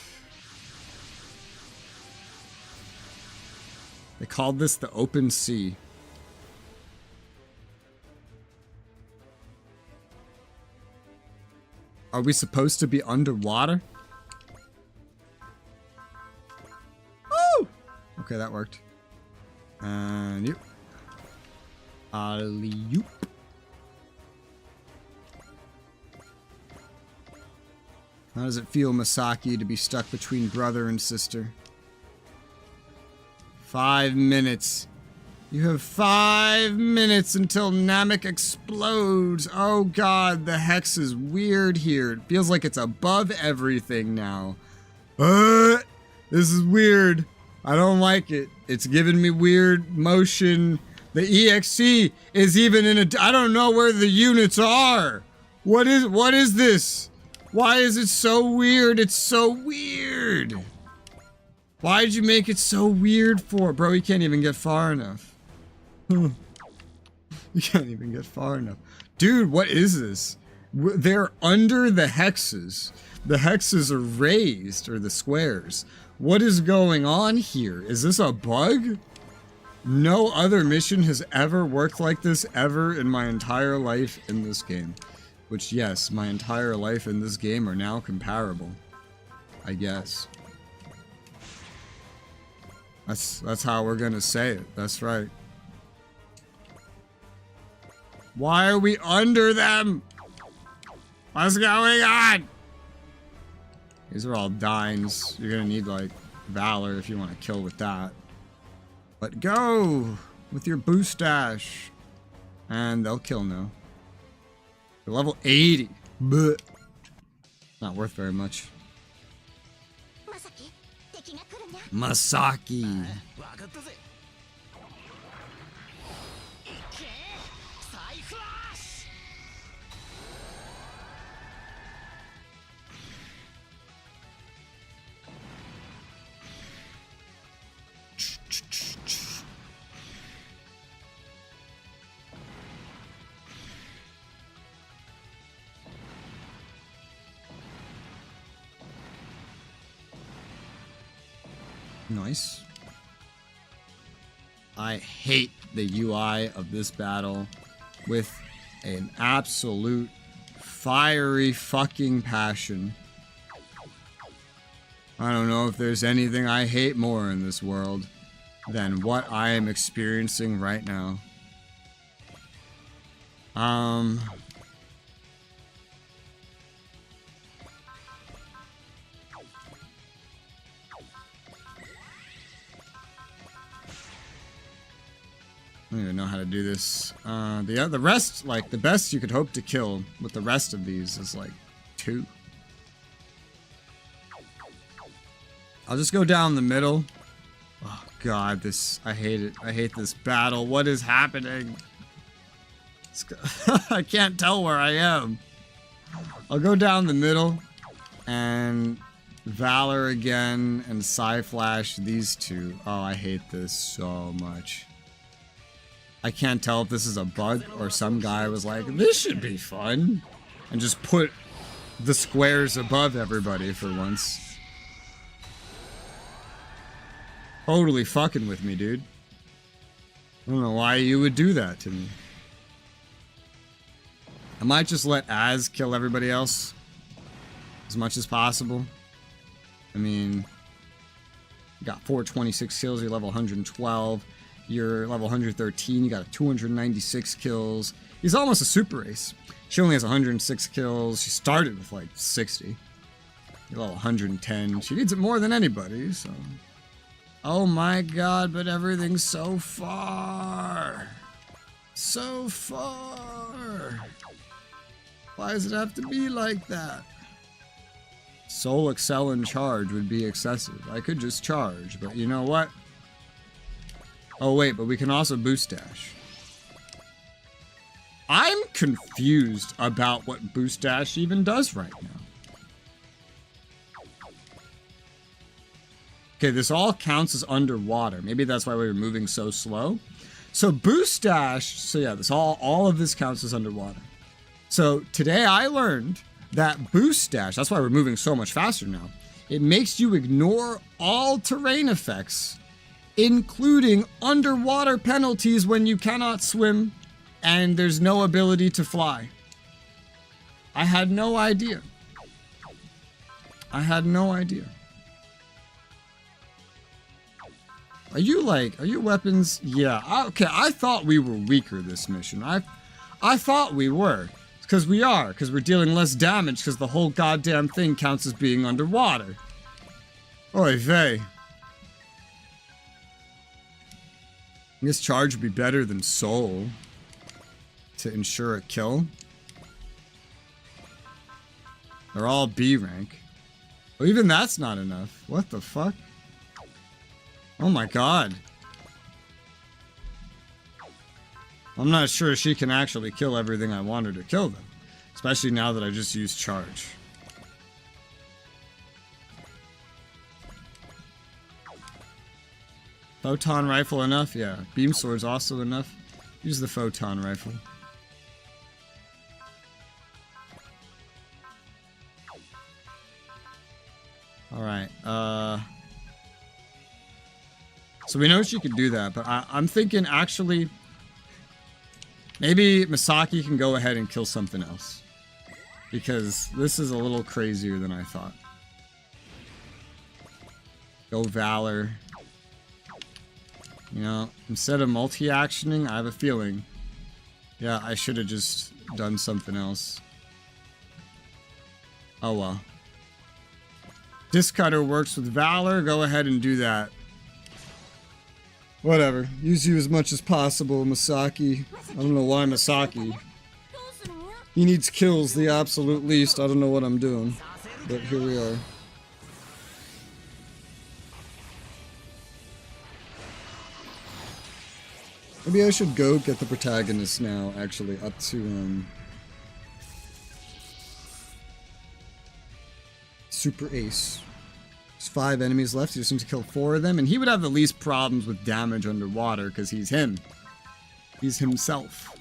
They called this the open sea. Are we supposed to be underwater? Oh! Okay, that worked. And you. Alley-oop. How does it feel, Masaki, to be stuck between brother and sister? 5 minutes. You have 5 minutes until Namek explodes. Oh god, the hex is weird here. It feels like it's above everything now. This is weird. I don't like it. It's giving me weird motion. The EXC is even in a... I don't know where the units are. What is this? Why is it so weird? It's so weird. Why did you make it so weird for? Bro, you can't even get far enough. You can't even get far enough. Dude, what is this? They're under the hexes. The hexes are raised, or the squares. What is going on here? Is this a bug? No other mission has ever worked like this ever in my entire life in this game. Which, yes, my entire life in this game are now comparable. I guess. That's how we're gonna say it. That's right. Why are we under them? What's going on? These are all dines. You're gonna need, like, Valor if you want to kill with that. But go! With your boost dash. And they'll kill now. They're level 80. But not worth very much. Masaki. Nice. I hate the UI of this battle with an absolute fiery fucking passion. I don't know if there's anything I hate more in this world than what I am experiencing right now. I don't even know how to do this. The rest, like, the best you could hope to kill with the rest of these is, like, 2. I'll just go down the middle. Oh, God, this... I hate it. I hate this battle. What is happening? I can't tell where I am. I'll go down the middle and Valor again and Psyflash, these 2. Oh, I hate this so much. I can't tell if this is a bug or some guy was like, this should be fun, and just put the squares above everybody for once. Totally fucking with me, dude. I don't know why you would do that to me. I might just let Az kill everybody else as much as possible. I mean, you got 426 kills, you're level 112. You're level 113, you got 296 kills. He's almost a super ace. She only has 106 kills. She started with like 60. You're level 110. She needs it more than anybody, so. Oh my god, but everything's so far. So far. Why does it have to be like that? Soul Excel and charge would be excessive. I could just charge, but you know what? Oh wait, but we can also boost dash. I'm confused about what boost dash even does right now. Okay, this all counts as underwater. Maybe that's why we were moving so slow. So boost dash, so yeah, all of this counts as underwater. So today I learned that boost dash, that's why we're moving so much faster now. It makes you ignore all terrain effects, including underwater penalties when you cannot swim and there's no ability to fly. I had no idea. I had no idea. Are you weapons? Yeah, okay, I thought we were weaker this mission. I thought we were. Because we're dealing less damage because the whole goddamn thing counts as being underwater. Oy vey. This charge would be better than Soul to ensure a kill. They're all B rank. Well, even that's not enough. What the fuck? Oh my god. I'm not sure she can actually kill everything I want her to kill them. Especially now that I just used charge. Photon rifle enough? Yeah. Beam sword's also enough. Use the photon rifle. Alright, so we know she could do that, but I'm thinking actually maybe Misaki can go ahead and kill something else. Because this is a little crazier than I thought. Go Valor. You know, instead of multi-actioning, I have a feeling, yeah, I should have just done something else. Oh well. Disc Cutter works with Valor, go ahead and do that. Whatever, use you as much as possible, Misaki. I don't know why Misaki. He needs kills the absolute least, I don't know what I'm doing. But here we are. Maybe I should go get the protagonist now, actually, up to, Super Ace. There's 5 enemies left, he just needs to kill 4 of them, and he would have the least problems with damage underwater, because he's him. He's himself.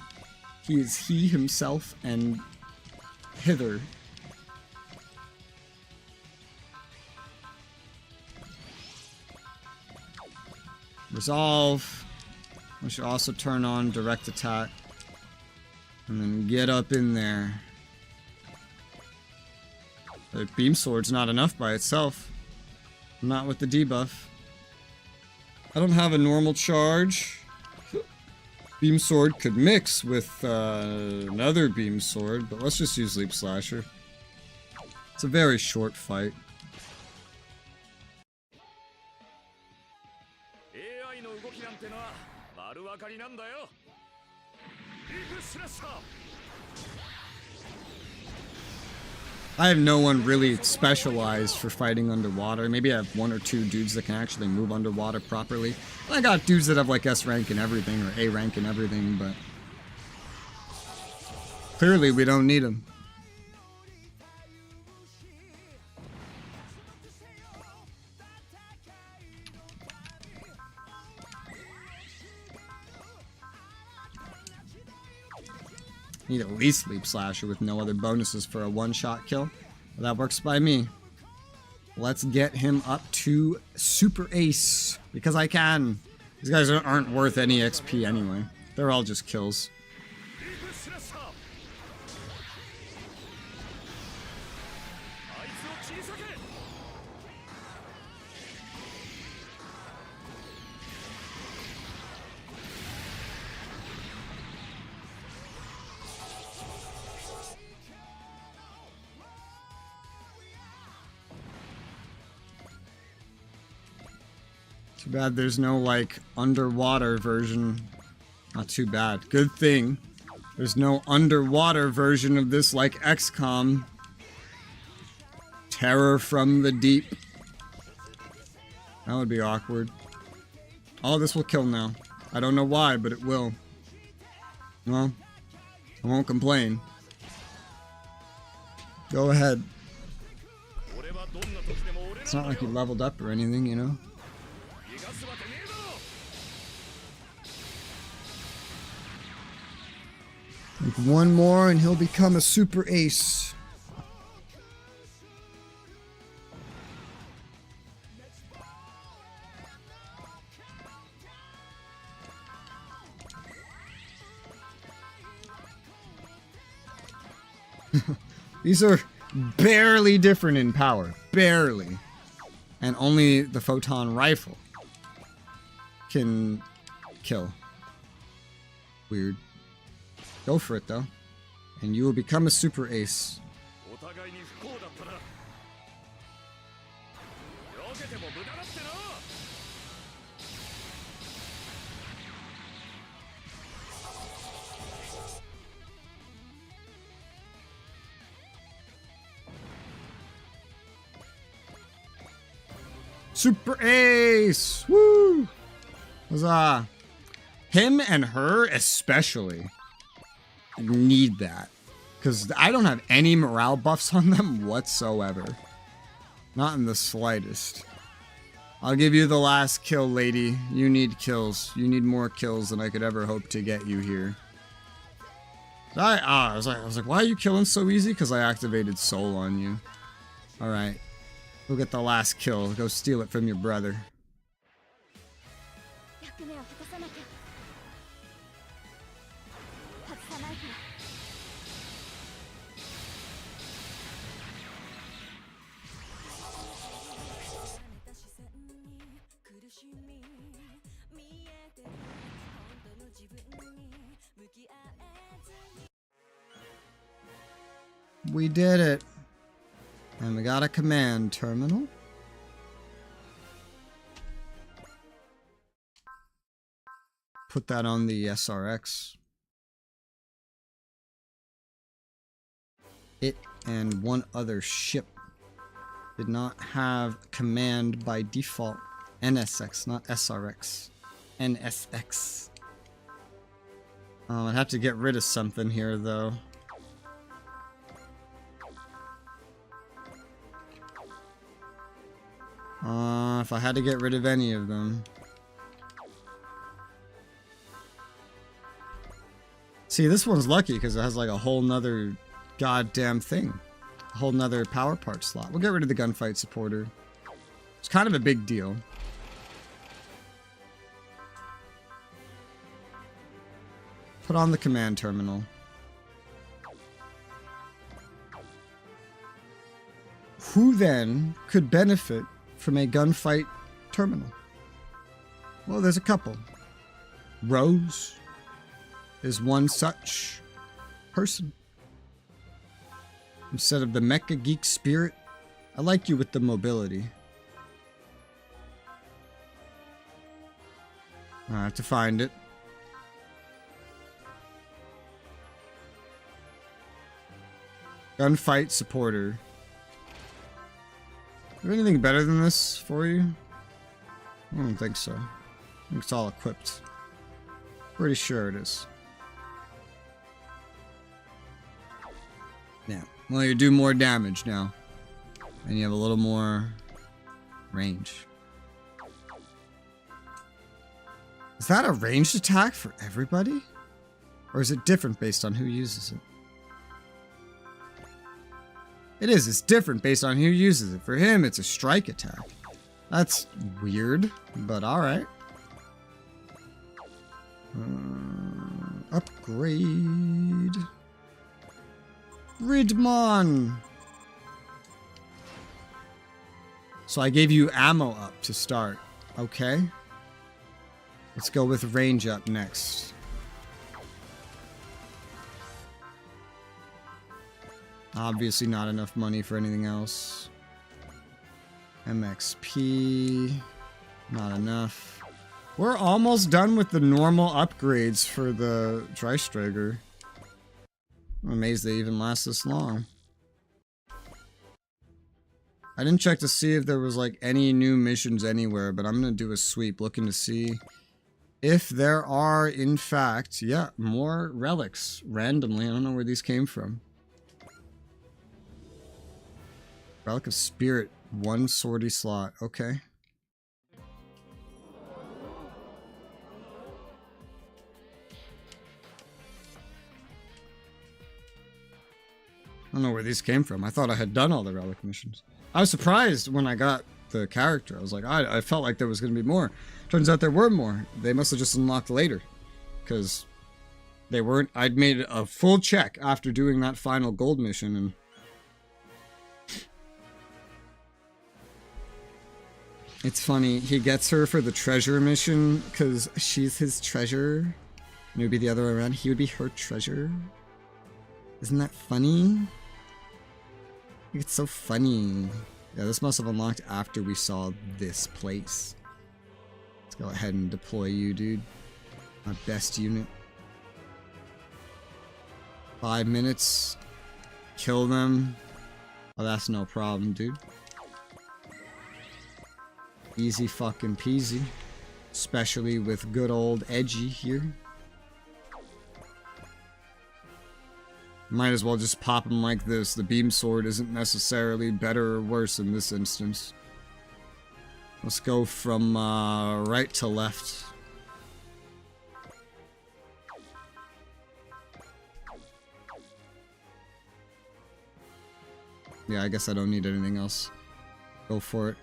He is he, himself, and hither. Resolve. We should also turn on direct attack. And then get up in there. The beam sword's not enough by itself. Not with the debuff. I don't have a normal charge. Beam sword could mix with another beam sword, but let's just use Leap Slasher. It's a very short fight. I have no one really specialized for fighting underwater. Maybe I have one or two dudes that can actually move underwater properly. I got dudes that have like S rank and everything, or A rank and everything, but clearly we don't need them. Need at least Leap Slasher with no other bonuses for a one-shot kill. Well, that works by me. Let's get him up to Super Ace. Because I can. These guys aren't worth any XP anyway. They're all just kills. Too bad there's no, like, underwater version. Not too bad. Good thing there's no underwater version of this like XCOM. Terror from the deep. That would be awkward. All this will kill now. I don't know why, but it will. Well, I won't complain. Go ahead. It's not like you leveled up or anything, you know? Like one more and he'll become a Super Ace. These are barely different in power. Barely. And only the photon rifle can kill. Weird. Go for it, though. And you will become a Super Ace. Super Ace! Woo! Huzzah! Him and her especially need that. Because I don't have any morale buffs on them whatsoever. Not in the slightest. I'll give you the last kill, lady. You need kills. You need more kills than I could ever hope to get you here. I was like, why are you killing so easy? Because I activated Soul on you. Alright. Go get the last kill. Go steal it from your brother. We did it. And we got a command terminal. Put that on the SRX. It and one other ship did not have command by default. NSX, not SRX. NSX. I'd have to get rid of something here, though. If I had to get rid of any of them. See, this one's lucky because it has like a whole nother goddamn thing. A whole nother power part slot. We'll get rid of the gunfight supporter. It's kind of a big deal. Put on the command terminal. Who then could benefit from a gunfight terminal? Well, there's a couple. Rose is one such person. Instead of the mecha geek spirit, I like you with the mobility. I have to find it. Gunfight supporter. Is there anything better than this for you? I don't think so. I think it's all equipped. Pretty sure it is. Yeah. Well, you do more damage now. And you have a little more range. Is that a ranged attack for everybody? Or is it different based on who uses it? It is. It's different based on who uses it. For him, it's a strike attack. That's weird, but alright. Upgrade. Ridmon. So I gave you ammo up to start. Okay. Let's go with range up next. Obviously not enough money for anything else. MXP. Not enough. We're almost done with the normal upgrades for the Dreistrager. I'm amazed they even last this long. I didn't check to see if there was like any new missions anywhere, but I'm gonna do a sweep looking to see if there are, in fact, yeah, more relics randomly. I don't know where these came from. Relic of Spirit, 1 sortie slot. Okay. I don't know where these came from. I thought I had done all the relic missions. I was surprised when I got the character. I was like, I felt like there was going to be more. Turns out there were more. They must have just unlocked later. Because they weren't... I'd made a full check after doing that final gold mission and... It's funny, he gets her for the treasure mission because she's his treasure. And it would be the other way around. He would be her treasure. Isn't that funny? It's so funny. Yeah, this must have unlocked after we saw this place. Let's go ahead and deploy you, dude. My best unit. 5 minutes. Kill them. Oh, that's no problem, dude. Easy fucking peasy. Especially with good old Edgy here. Might as well just pop him like this. The beam sword isn't necessarily better or worse in this instance. Let's go from right to left. Yeah, I guess I don't need anything else. Go for it.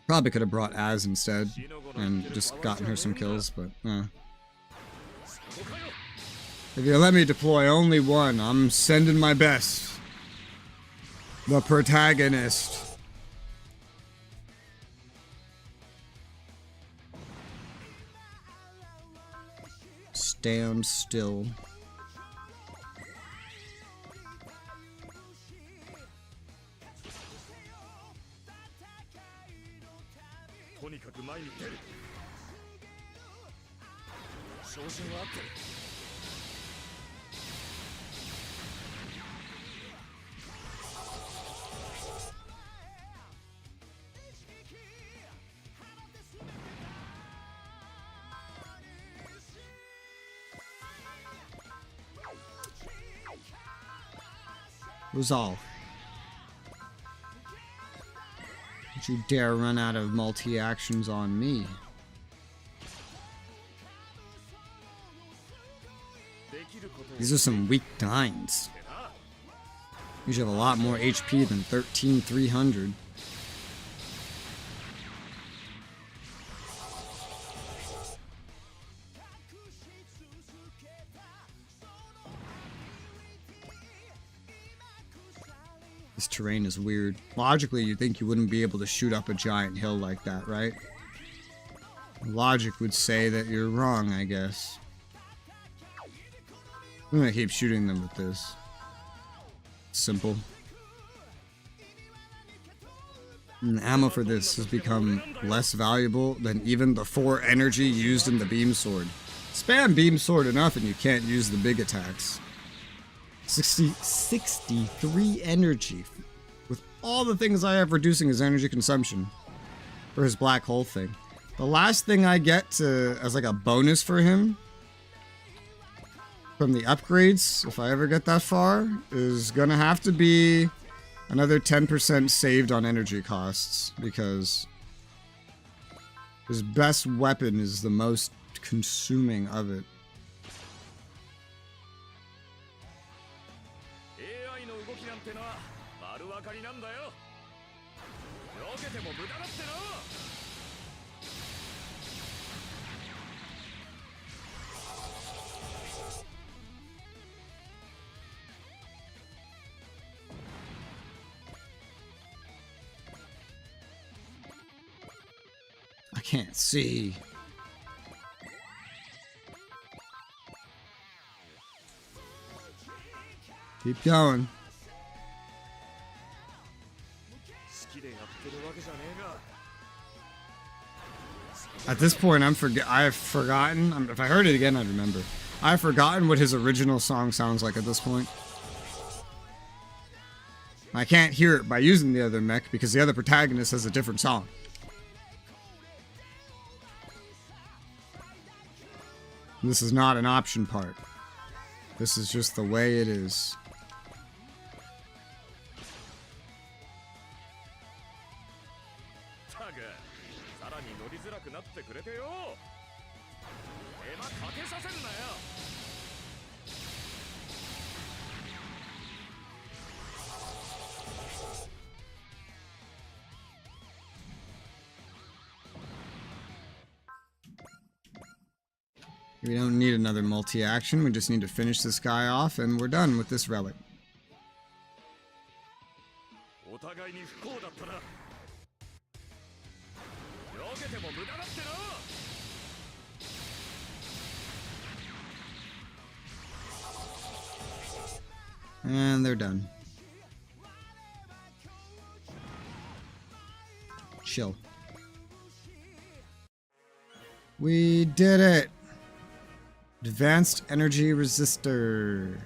Probably could have brought Az instead and just gotten her some kills, but if you let me deploy only one, I'm sending my best. The protagonist. Stand still. Resolve. Don't you dare run out of multi-actions on me. These are some weak dines. You should have a lot more HP than 13,300. This terrain is weird. Logically, you'd think you wouldn't be able to shoot up a giant hill like that, right? Logic would say that you're wrong, I guess. I'm gonna keep shooting them with this. Simple. And the ammo for this has become less valuable than even the 4 energy used in the beam sword. Spam beam sword enough and you can't use the big attacks. 63 energy. With all the things I have reducing his energy consumption. For his black hole thing. The last thing I get to as like a bonus for him from the upgrades, if I ever get that far, is gonna have to be another 10% saved on energy costs, because his best weapon is the most consuming of it. I can't see. Keep going. At this point, I've forgotten. If I heard it again, I'd remember. I've forgotten what his original song sounds like at this point. I can't hear it by using the other mech because the other protagonist has a different song. This is not an option part. This is just the way it is. We don't need another multi-action, we just need to finish this guy off and we're done with this relic. And they're done. Chill. We did it! Advanced energy resistor.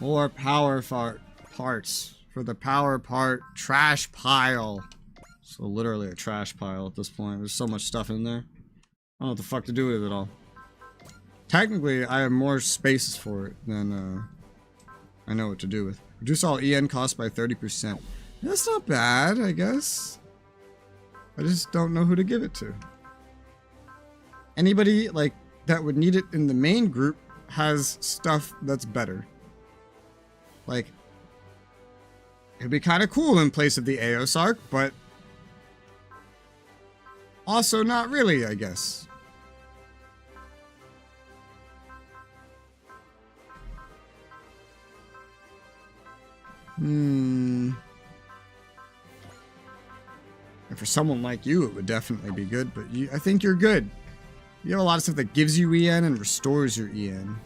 More power parts for the power part trash pile. So literally a trash pile at this point. There's so much stuff in there. I don't know what the fuck to do with it all. Technically, I have more spaces for it than I know what to do with. Reduce all EN costs by 30%. That's not bad, I guess. I just don't know who to give it to. Anybody, like, that would need it in the main group has stuff that's better. Like, it'd be kind of cool in place of the Eos arc, but also not really, I guess. And for someone like you, it would definitely be good, but I think you're good. You have a lot of stuff that gives you EN and restores your EN.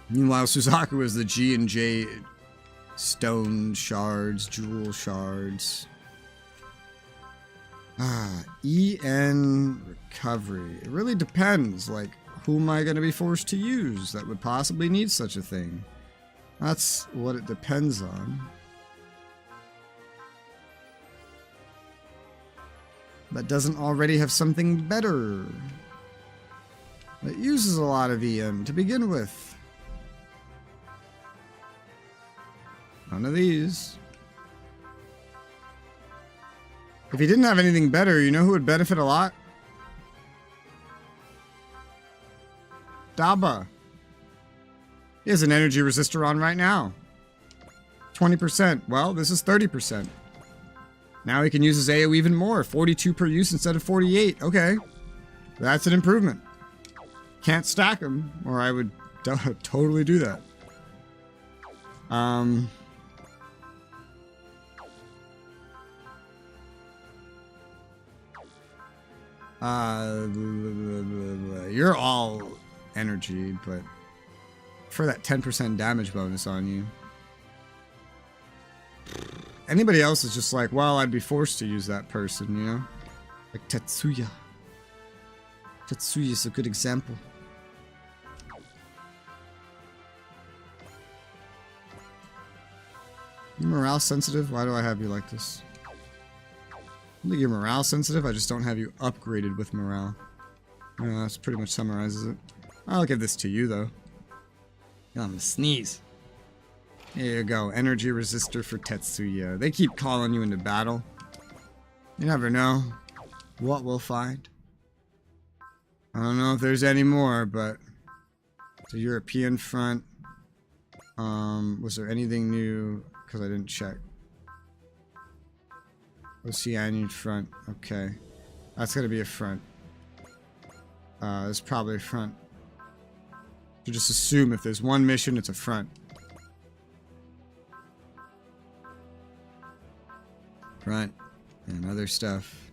Meanwhile, Suzaku is the G and J stone shards, jewel shards. EN recovery. It really depends, like, who am I going to be forced to use that would possibly need such a thing? That's what it depends on. That doesn't already have something better. That uses a lot of EN to begin with. None of these. If he didn't have anything better, you know who would benefit a lot? Daba. He has an energy resistor on right now. 20%. Well, this is 30%. Now he can use his AoE even more. 42 per use instead of 48. Okay. That's an improvement. Can't stack them, or I would totally do that. You're all energy, but for that 10% damage bonus on you. Anybody else is just like, well, I'd be forced to use that person, you know? Like Tetsuya. Tetsuya's a good example. You morale sensitive? Why do I have you like this? I don't think you're morale sensitive, I just don't have you upgraded with morale. Yeah, that's pretty much summarizes it. I'll give this to you, though. I'm gonna sneeze. Here you go, energy resistor for Tetsuya. They keep calling you into battle. You never know what we'll find. I don't know if there's any more, but the European front. Was there anything new? Because I didn't check. Oceanian front. Okay. That's gonna be a front. There's probably a front. So just assume if there's one mission, it's a front. Front. And other stuff.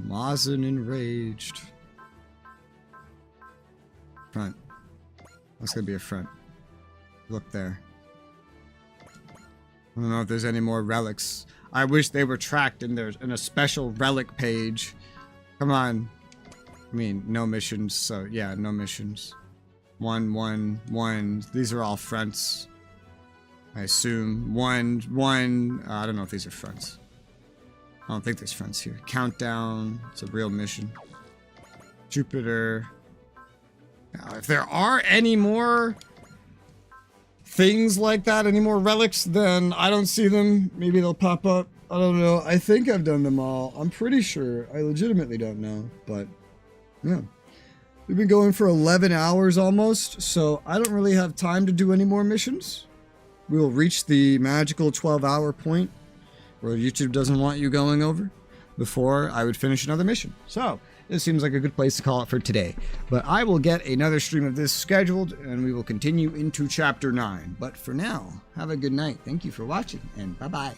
Mazen enraged. Front. That's gonna be a front. Look there. I don't know if there's any more relics. I wish they were tracked in a special relic page. Come on. I mean, no missions, so yeah, no missions. 1, 1, 1. These are all fronts. I assume. 1, 1. I don't know if these are fronts. I don't think there's fronts here. Countdown. It's a real mission. Jupiter. Now, if there are any more things like that, any more relics, then I don't see them. Maybe they'll pop up. I don't know. I think I've done them all. I'm pretty sure. I legitimately don't know, but yeah. We've been going for 11 hours almost, so I don't really have time to do any more missions. We will reach the magical 12-hour point where YouTube doesn't want you going over before I would finish another mission. So this seems like a good place to call it for today. But I will get another stream of this scheduled, and we will continue into Chapter 9. But for now, have a good night. Thank you for watching, and bye-bye.